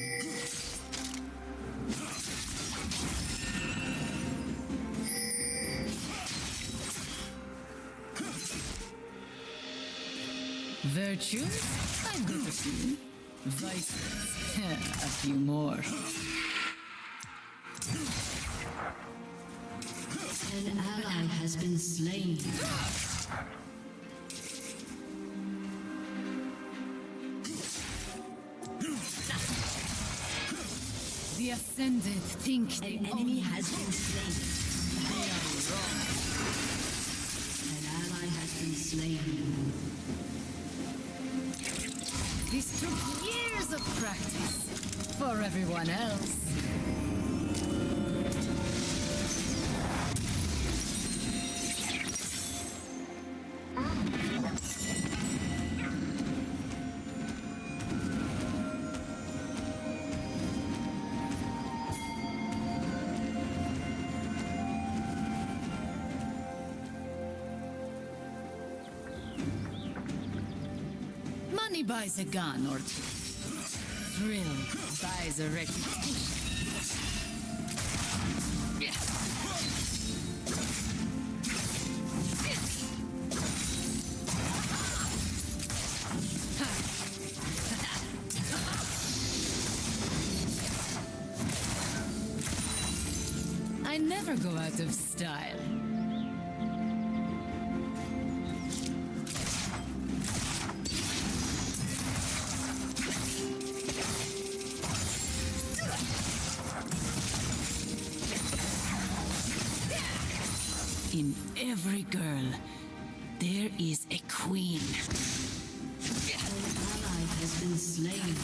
Virtues? I've got a few. Vices? A few more. An ally has been slain. The Ascended think An enemy has been slain. they are wrong. An ally has been slain. This took years of practice for everyone else. Money buys a gun or two. Thrill buys a reputation. I never go out of style. In every girl, there is a queen. An ally has been slain.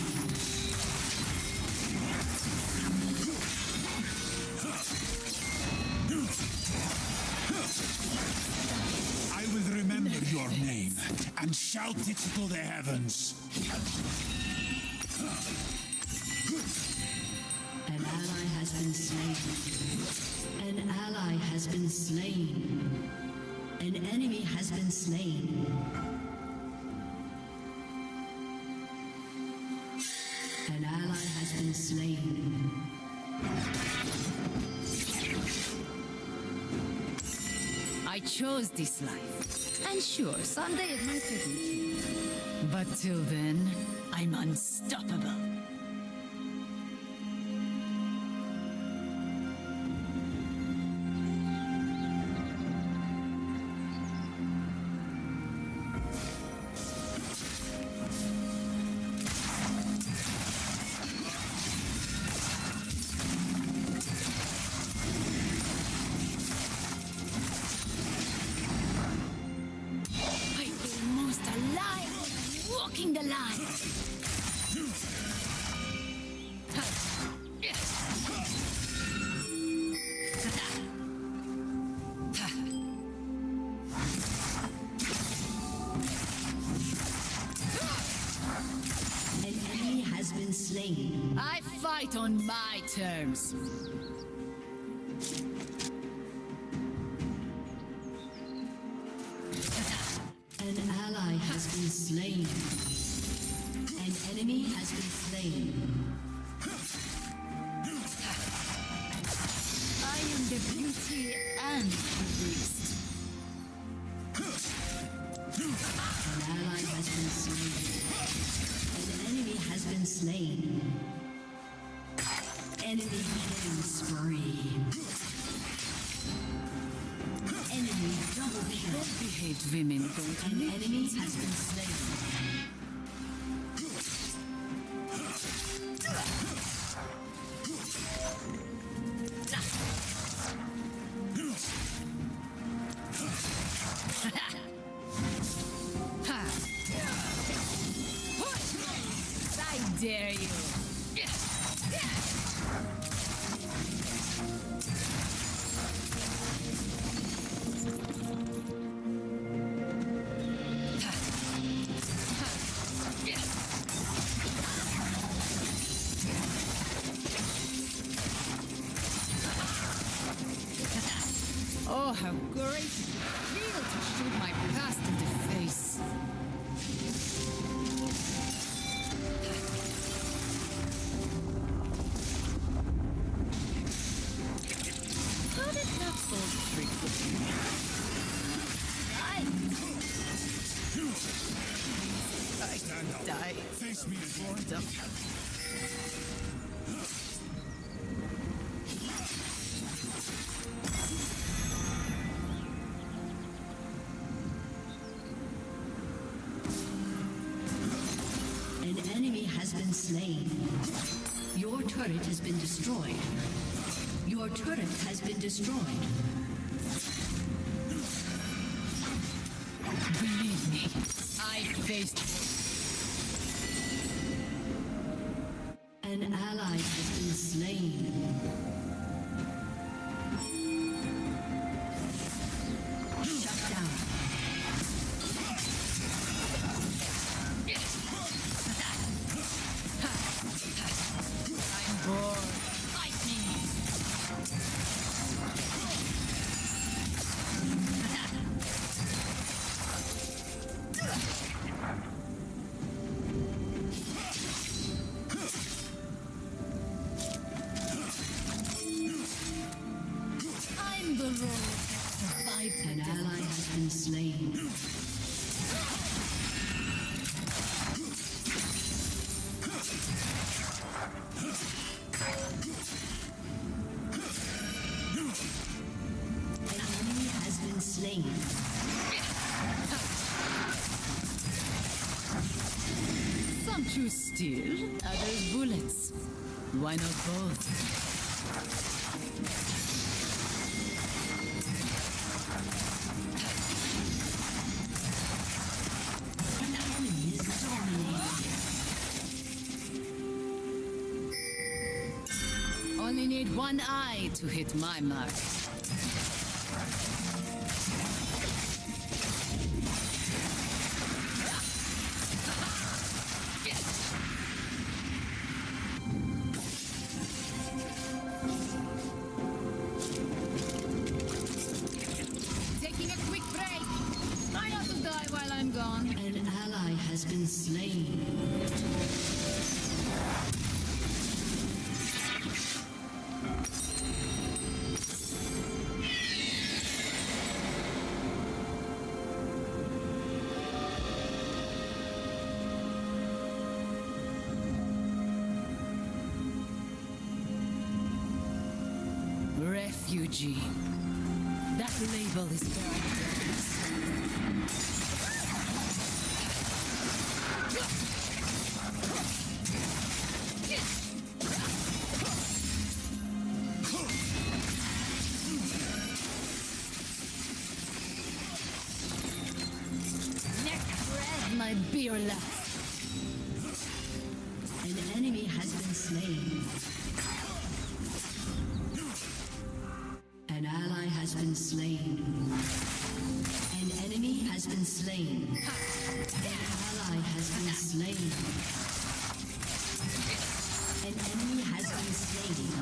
I will remember your name and shout it to the heavens. An ally has been slain. An ally has been slain. An enemy has been slain. An ally has been slain. I chose this life. And sure, someday it might get me. But till then, I'm unstoppable. I feel most alive when I'm walking the line. An enemy has been slain. I fight on my terms. An ally has been slain. An enemy has been slain. I am the beauty and the beast. An ally has been slain. An enemy has been slain. Enemy killing spree. Enemy double kill. Well-behaved women don't An enemy has been slain. I dare you. Oh, how great it would feel to shoot my past in the face. How did that old trick look? I die. Face me Boredom. An enemy has been slain. Your turret has been destroyed. Your turret has been destroyed. Believe me, I faced An ally has been slain. Shut down. I'm bored. Fight me. I'm the rogue that survived An ally has been slain. An enemy has been slain. Some choose steel, others bullets. Why not both? An enemy is dominating. Only need one eye to hit my mark. refugee. That label is my beer left. An enemy has been slain. An ally has been slain. An enemy has been slain. An ally has been slain. An enemy has been slain.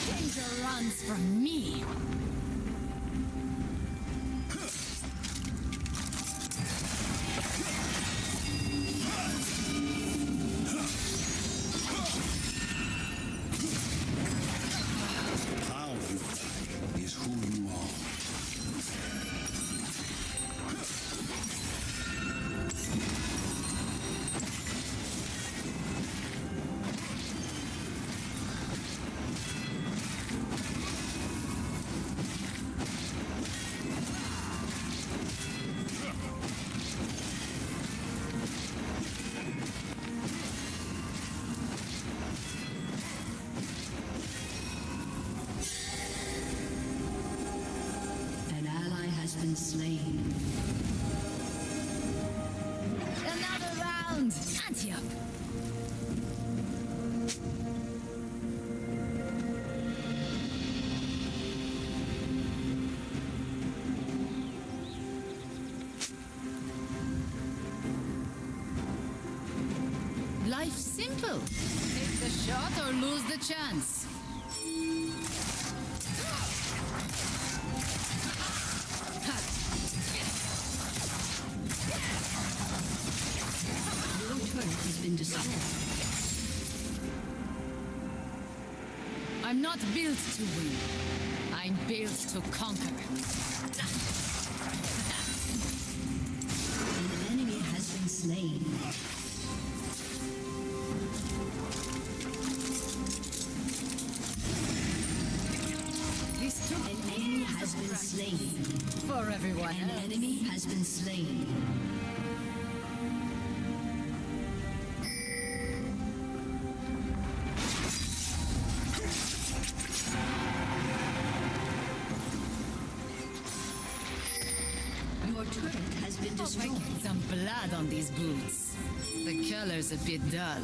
Danger runs from me. How you fight is who you are. An ally has been slain. Another round. Antioch. Life's simple. Take the shot or lose the chance. Your turret has been destroyed. I'm not built to win. I'm built to conquer. An enemy has been slain. This took An enemy has been slain. for everyone. An enemy has been slain. Your turret has been destroyed. Get some blood on these boots. The color's a bit dull.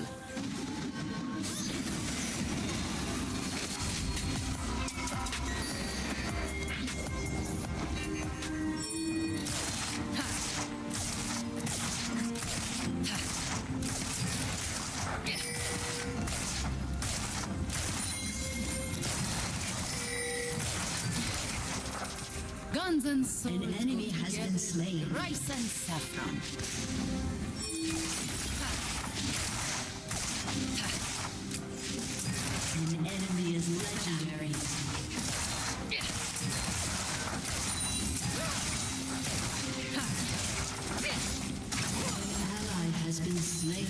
Guns and swords. An enemy go has together. been slain. Rice and saffron. An enemy is legendary. An ally has been slain.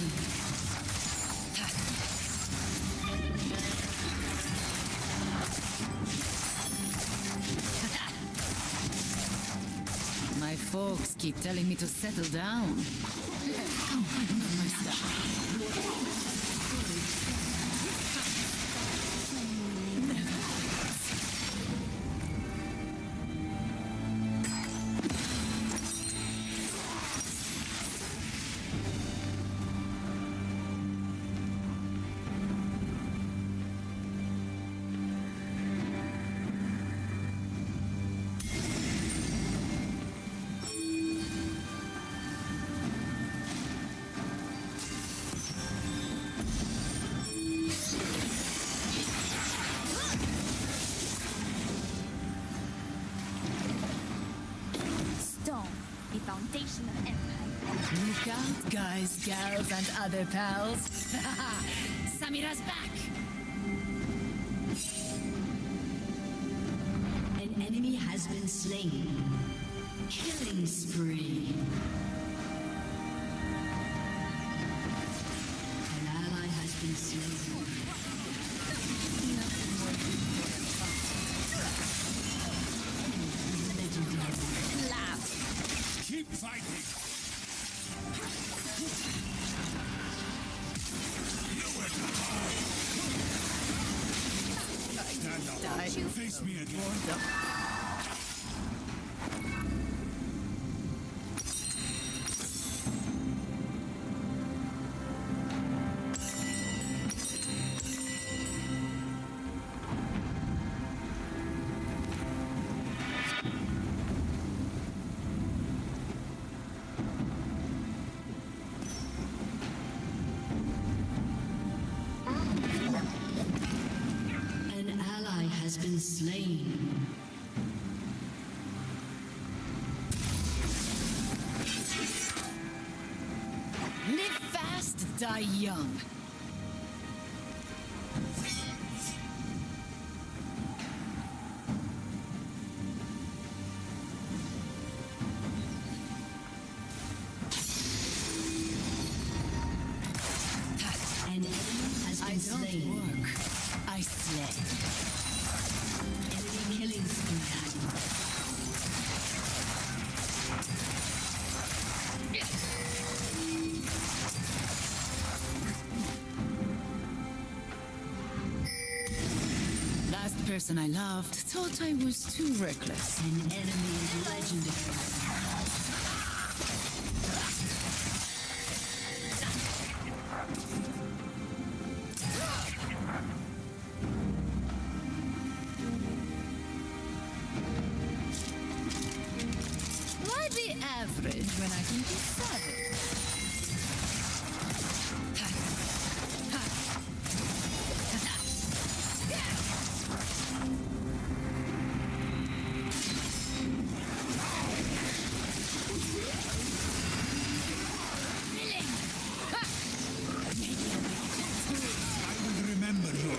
My folks keep telling me to settle down. My stuff. Stone, the foundation of empire. Look out, guys, gals, and other pals. Samira's back. An enemy has been slain. Killing spree. Stand up. Face me again. An ally has been slain. Live fast, die young. An enemy has been slain. Work. I slay. Enemy killing spree. Last person I loved thought I was too reckless. An enemy is legendary. Why be average when I can be savage? I will remember you.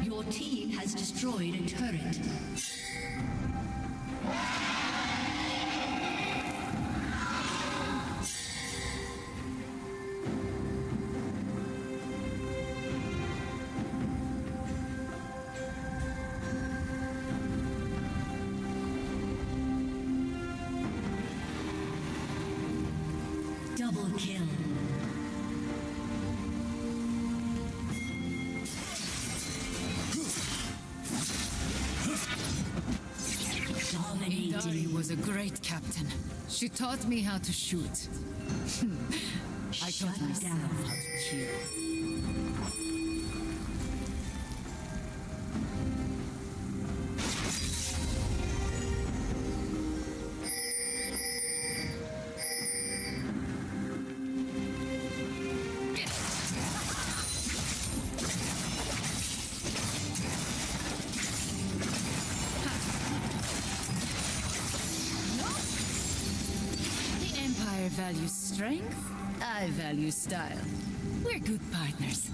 Your team has destroyed a turret. Double kill. Dari was a great captain. She taught me how to shoot. I taught myself how to kill. The Empire values strength. I value style. We're good partners.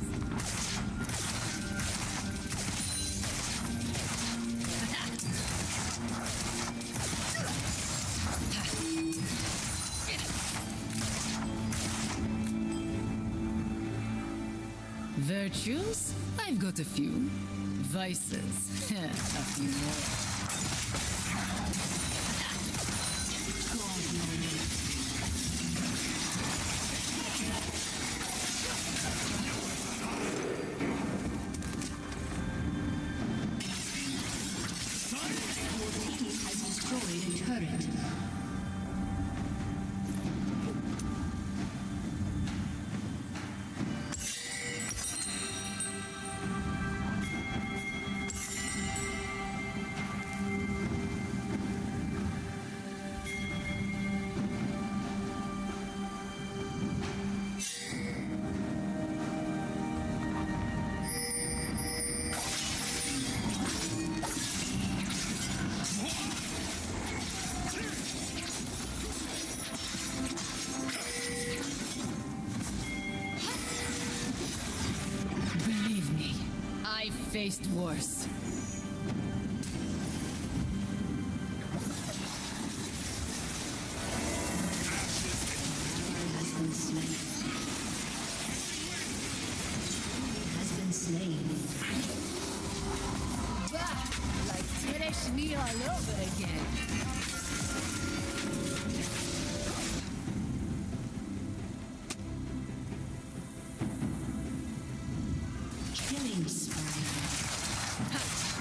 Virtues? I've got a few. Vices? A few more. Your team has destroyed a turret. Believe me, I faced worse. Has been slain. Teach me all over again. Killing spree.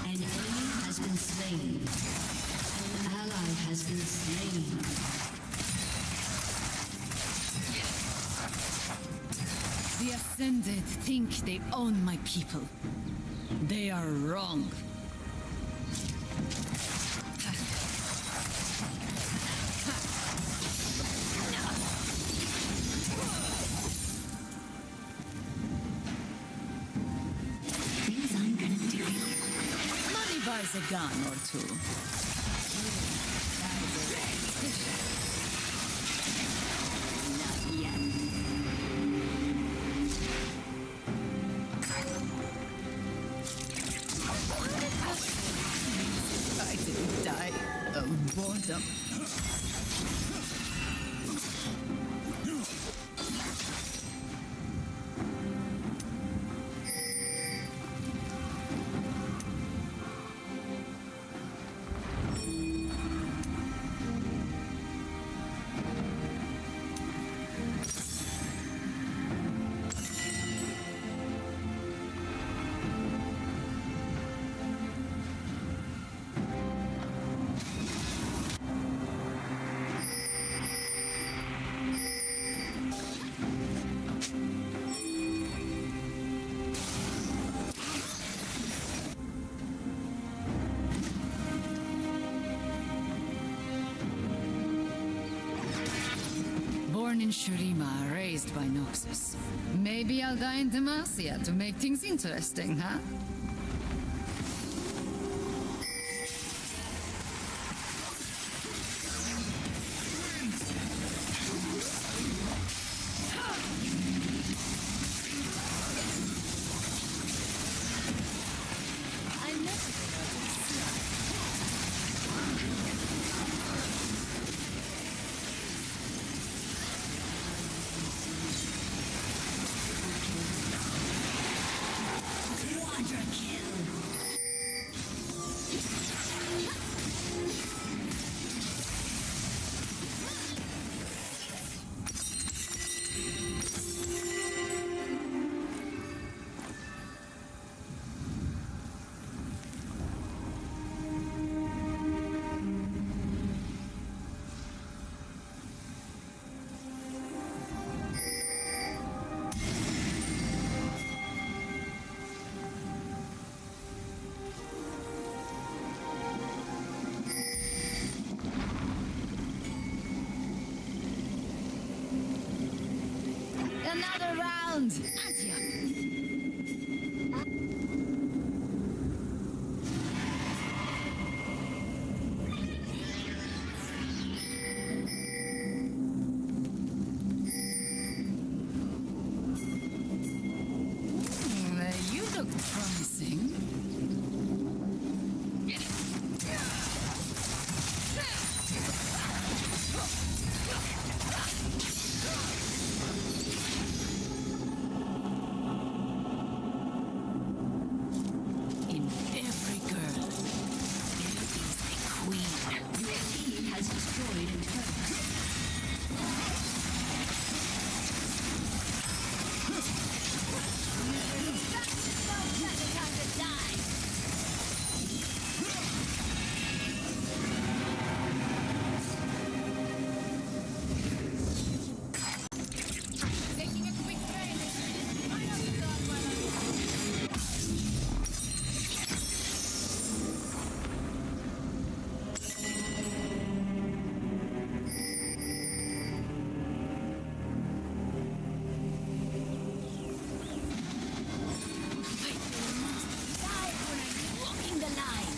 An enemy has been slain. An ally has been slain. The Ascended think they own my people. They are wrong. Things I'm gonna do. Money buys a gun or two. Not yet. I didn't die of boredom. Born in Shurima, raised by Noxus. Maybe I'll die in Demacia to make things interesting, huh? Another round! Antioch! You look promising. In every girl, there is a queen. Your team has destroyed a turret. Taking a quick break. Walking the line.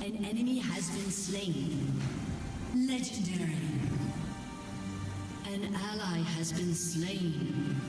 An enemy has been slain. Legendary. An ally has been slain.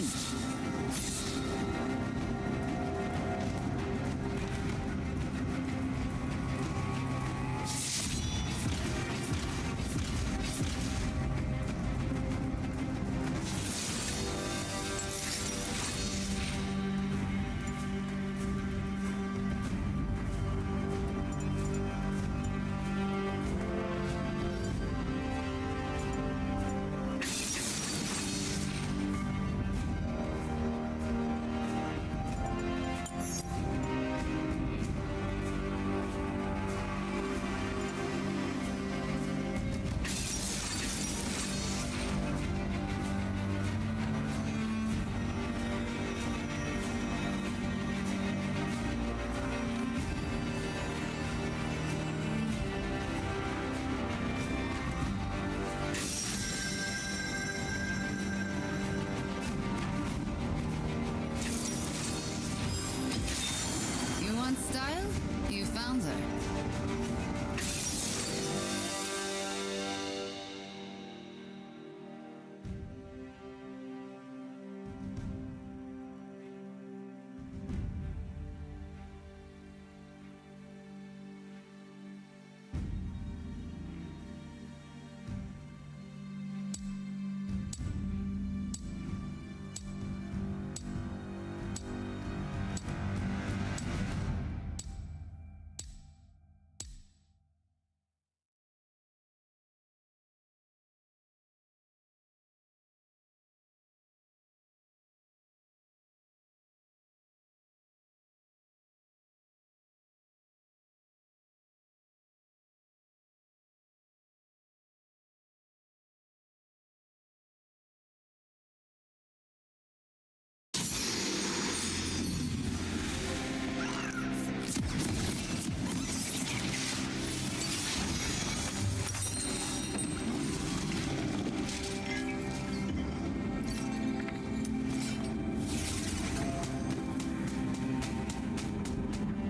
in. You want style? You found her.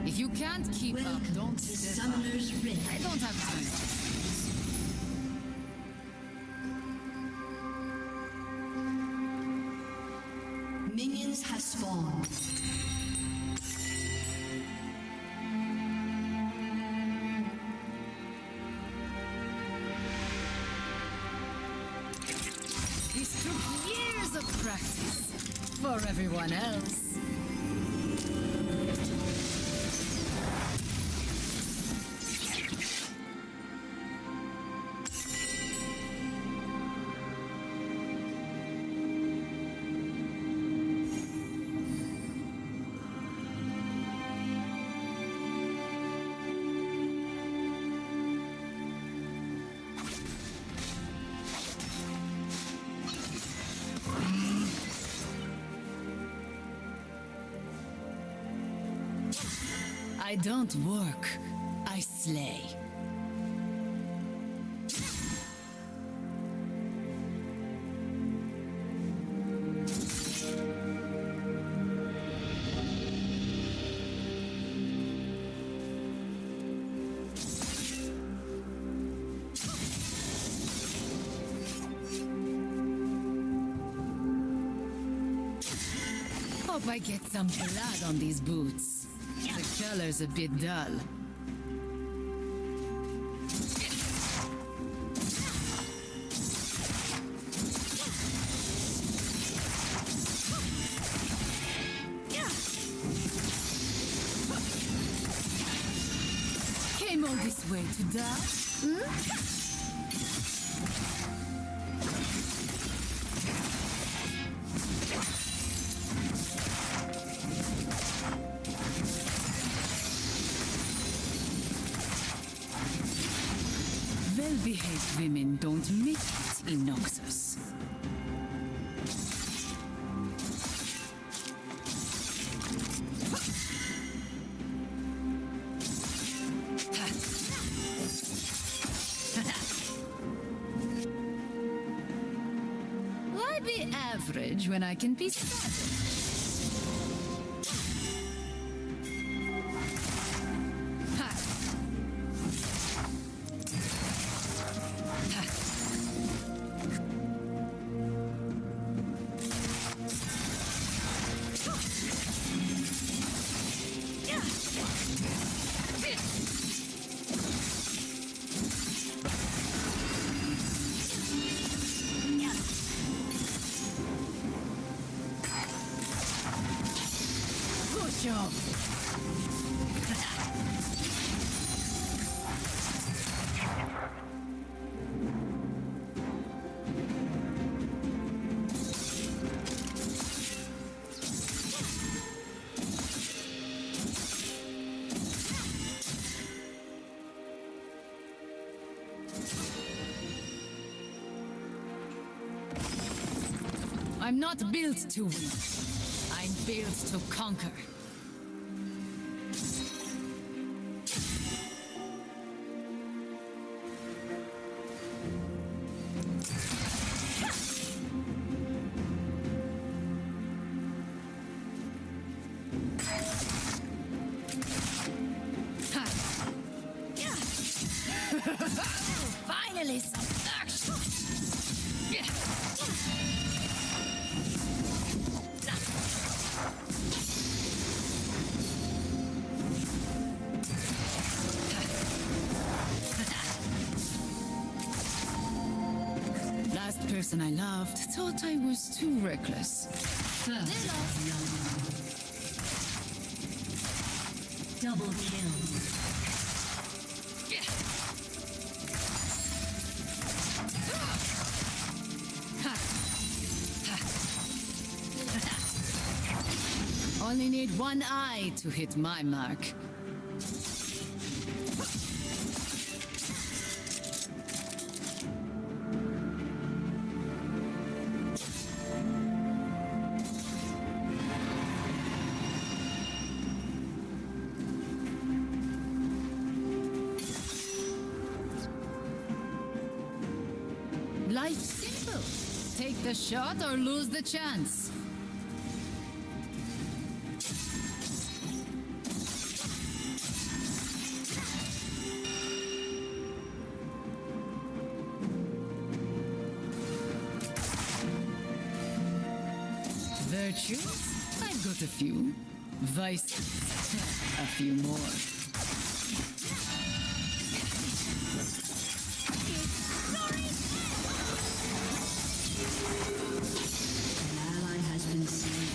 If you can't keep up, don't step up. I don't have time. Minions have spawned. This took years of practice. For everyone else. I don't work, I slay. Hope I get some blood on these boots. The color's a bit dull. Came all this way to die? Well-behaved women don't make it in Noxus. Why be average when I can be savage? shove. I'm not built to win. I'm built to conquer. Finally, some action. Last person I loved thought I was too reckless. Double kill. Only need one eye to hit my mark. Life's simple. Take the shot or lose the chance. Virtues? I've got a few. Vices? A few more. An ally has been slain.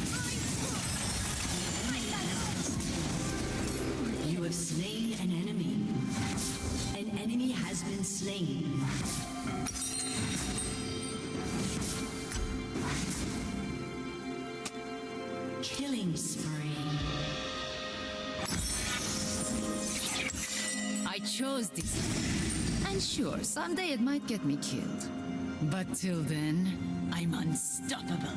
You have slain an enemy. An enemy has been slain. Killing spree. I chose this. And sure, someday it might get me killed. But till then, I'm unstoppable.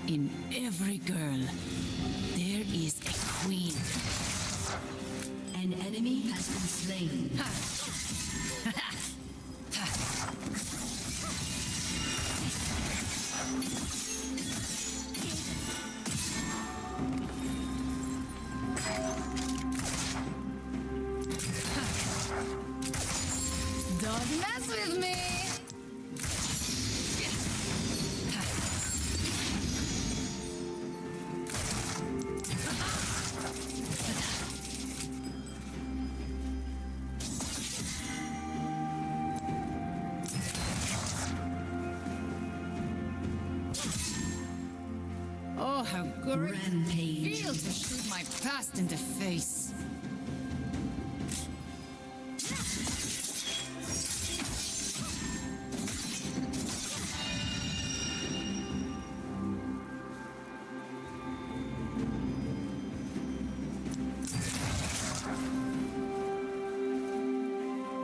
In every girl, there is a queen. An enemy has been slain. Don't mess with me! Oh, how great it feels to shoot my past in the face.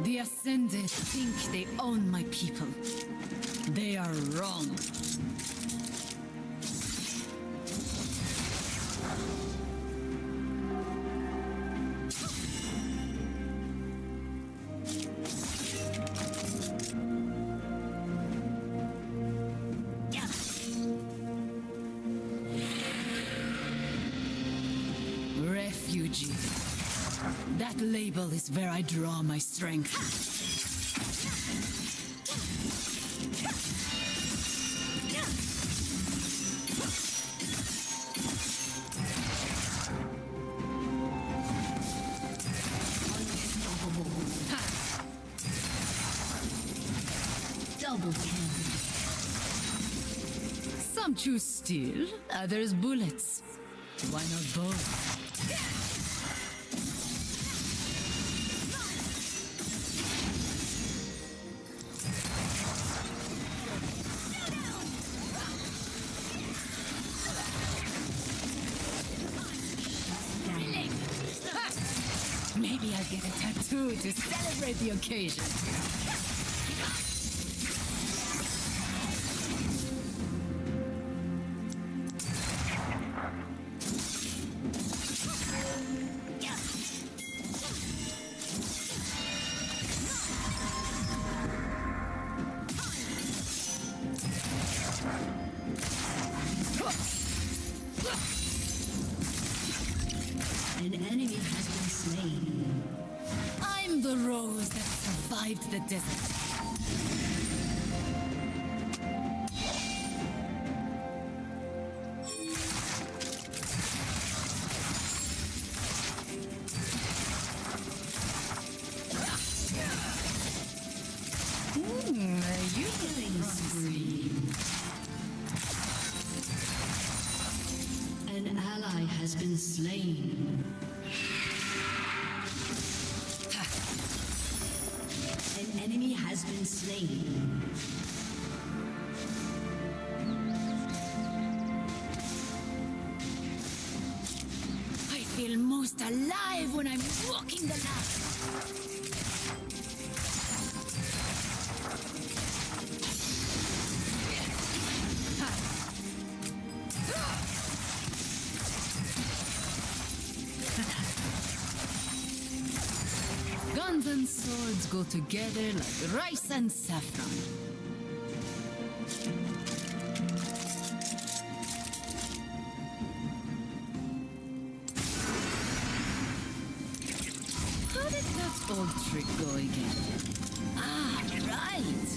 The Ascended think they own my people. They are wrong. Refugee. That label is where I draw my strength. Some choose steel, others bullets. Why not both? Maybe I'll get a tattoo to celebrate the occasion. An enemy has been slain. I'm the rose that survived the desert. You killing spree. An ally has been slain. An enemy has been slain. I feel most alive when I'm walking the line. Guns and swords go together like rice and saffron. How did that old trick go again? Ah, right!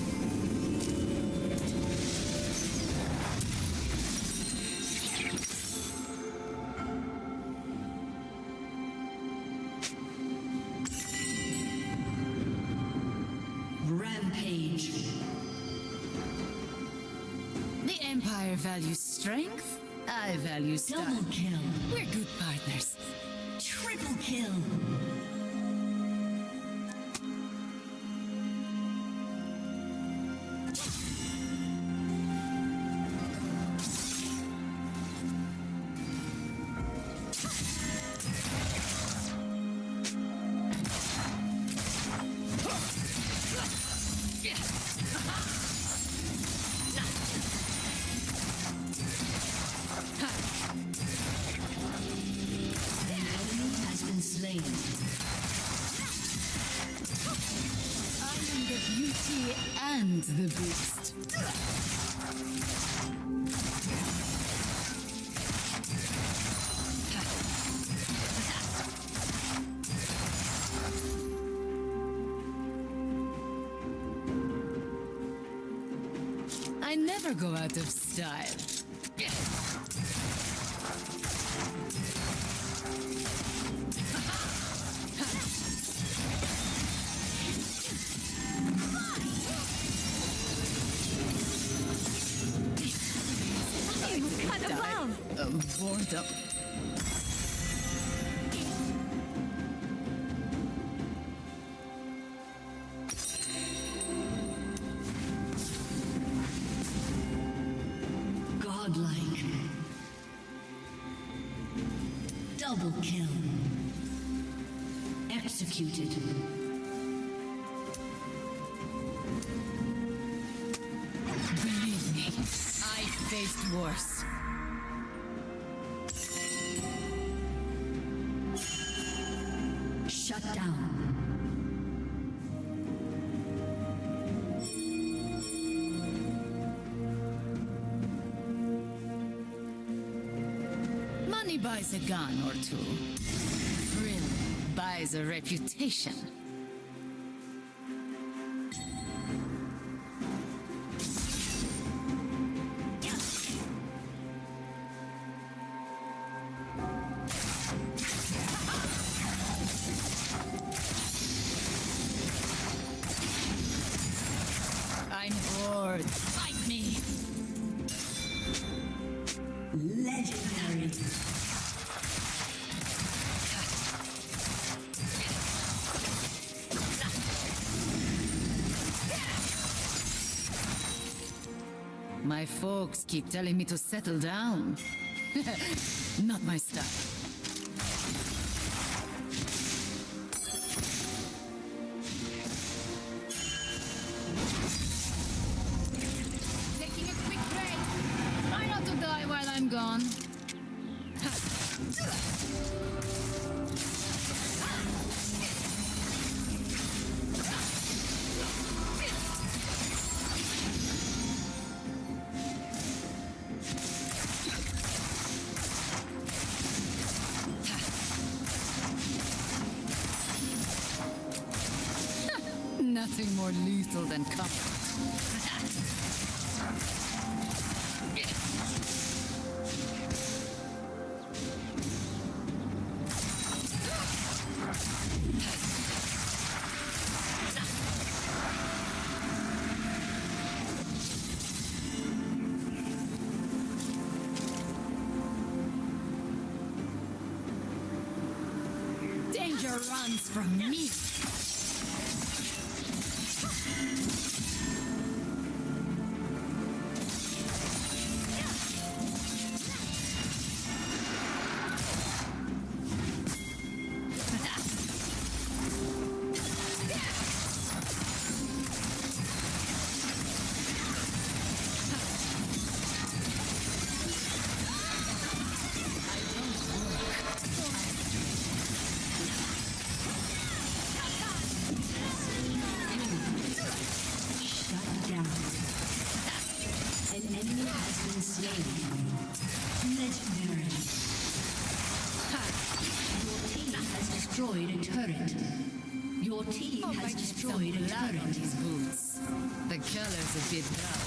Rampage. The Empire values strength. I value style. Double kill. We're good partners. Triple kill. Slain. I am the beauty and the beast. I never go out of style. Bored up. Godlike. Double kill. Executed. Believe me, I faced worse. Shut down. Money buys a gun or two. Thrill buys a reputation. I'm bored. Fight me! My folks keep telling me to settle down. Not my style. Taking a quick break. Try not to die while I'm gone. Nothing more lethal than comfort. Danger runs from me. Legendary. Your team has destroyed a turret. Your team has destroyed a turret. These boots. The color's a bit rough.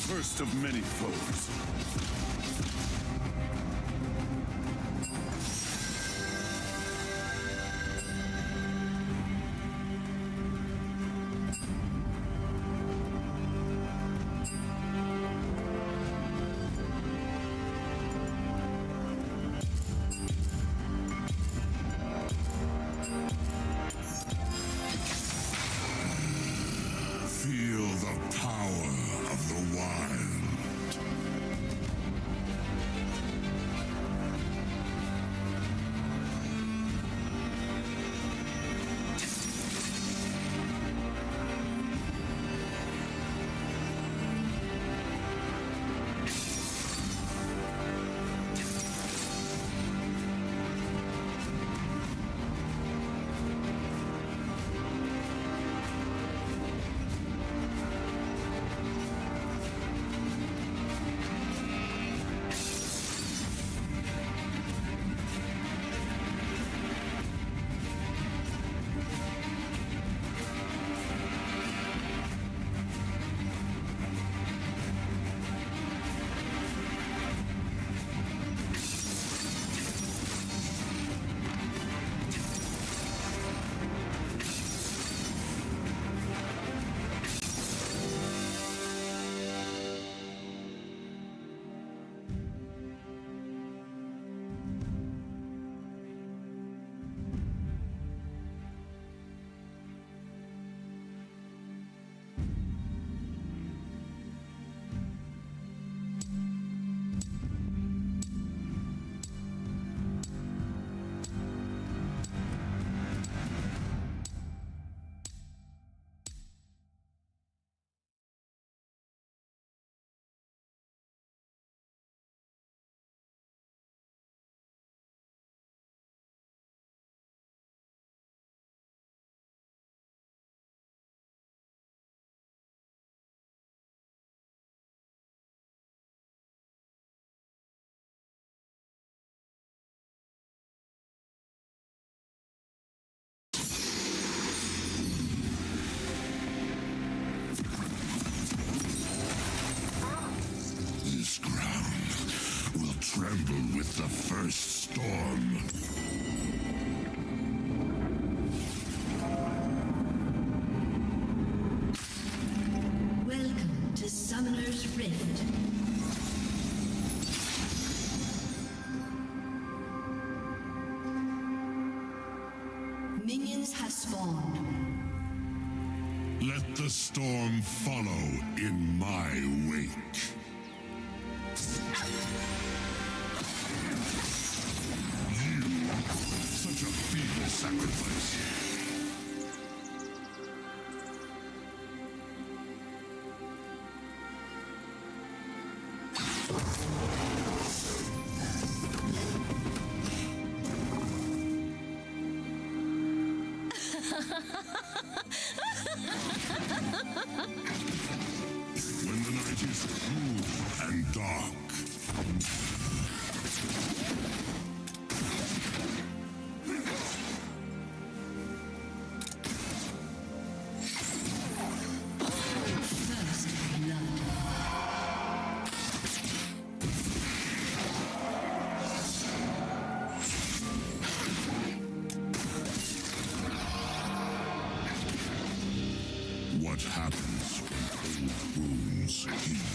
first of many foes. Feel the power of the wild. This ground will tremble with the first storm. Welcome to Summoner's Rift. Minions have spawned. Let the storm follow in my wake. You, such a feeble sacrifice. When the night is cool and dark. First blood. What happens when old wounds heal?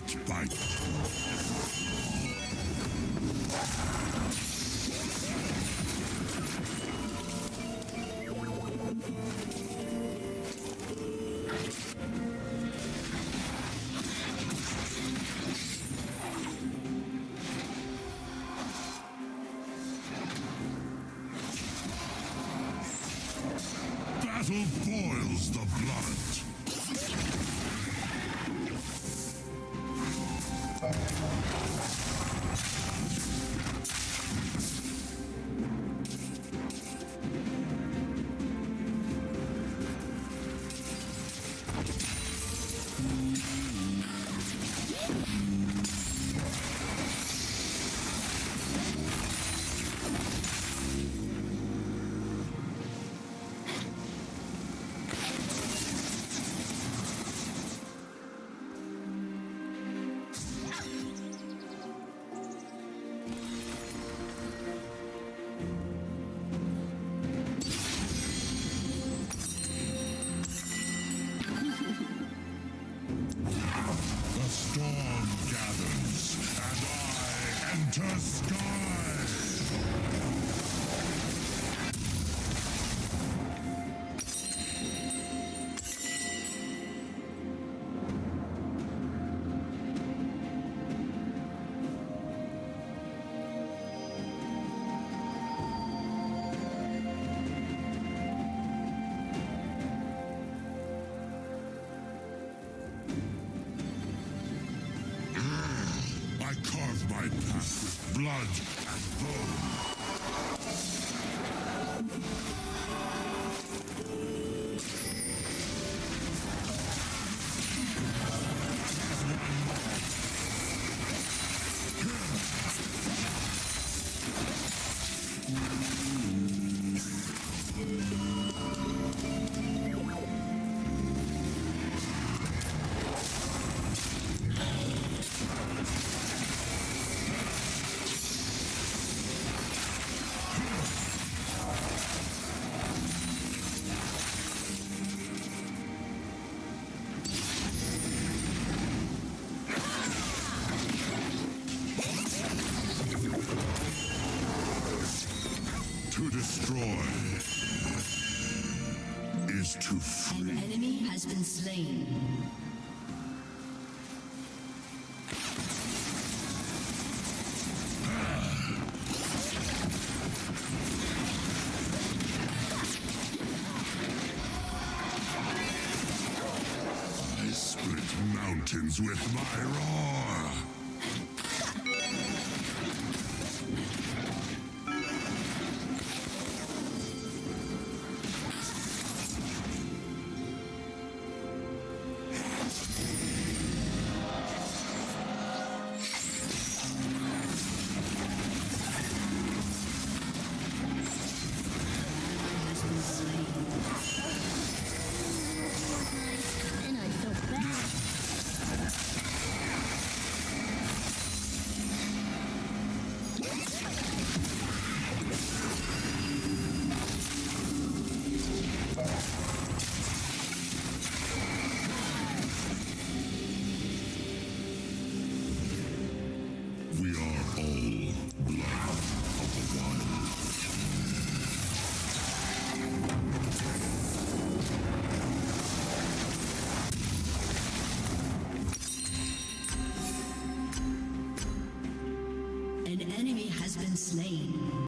MIXTYPE. Battle boils the blood. The storm gathers, and I enter sky. I carve my path with blood and bone. To destroy is to free. An enemy has been slain. I split mountains with my roar.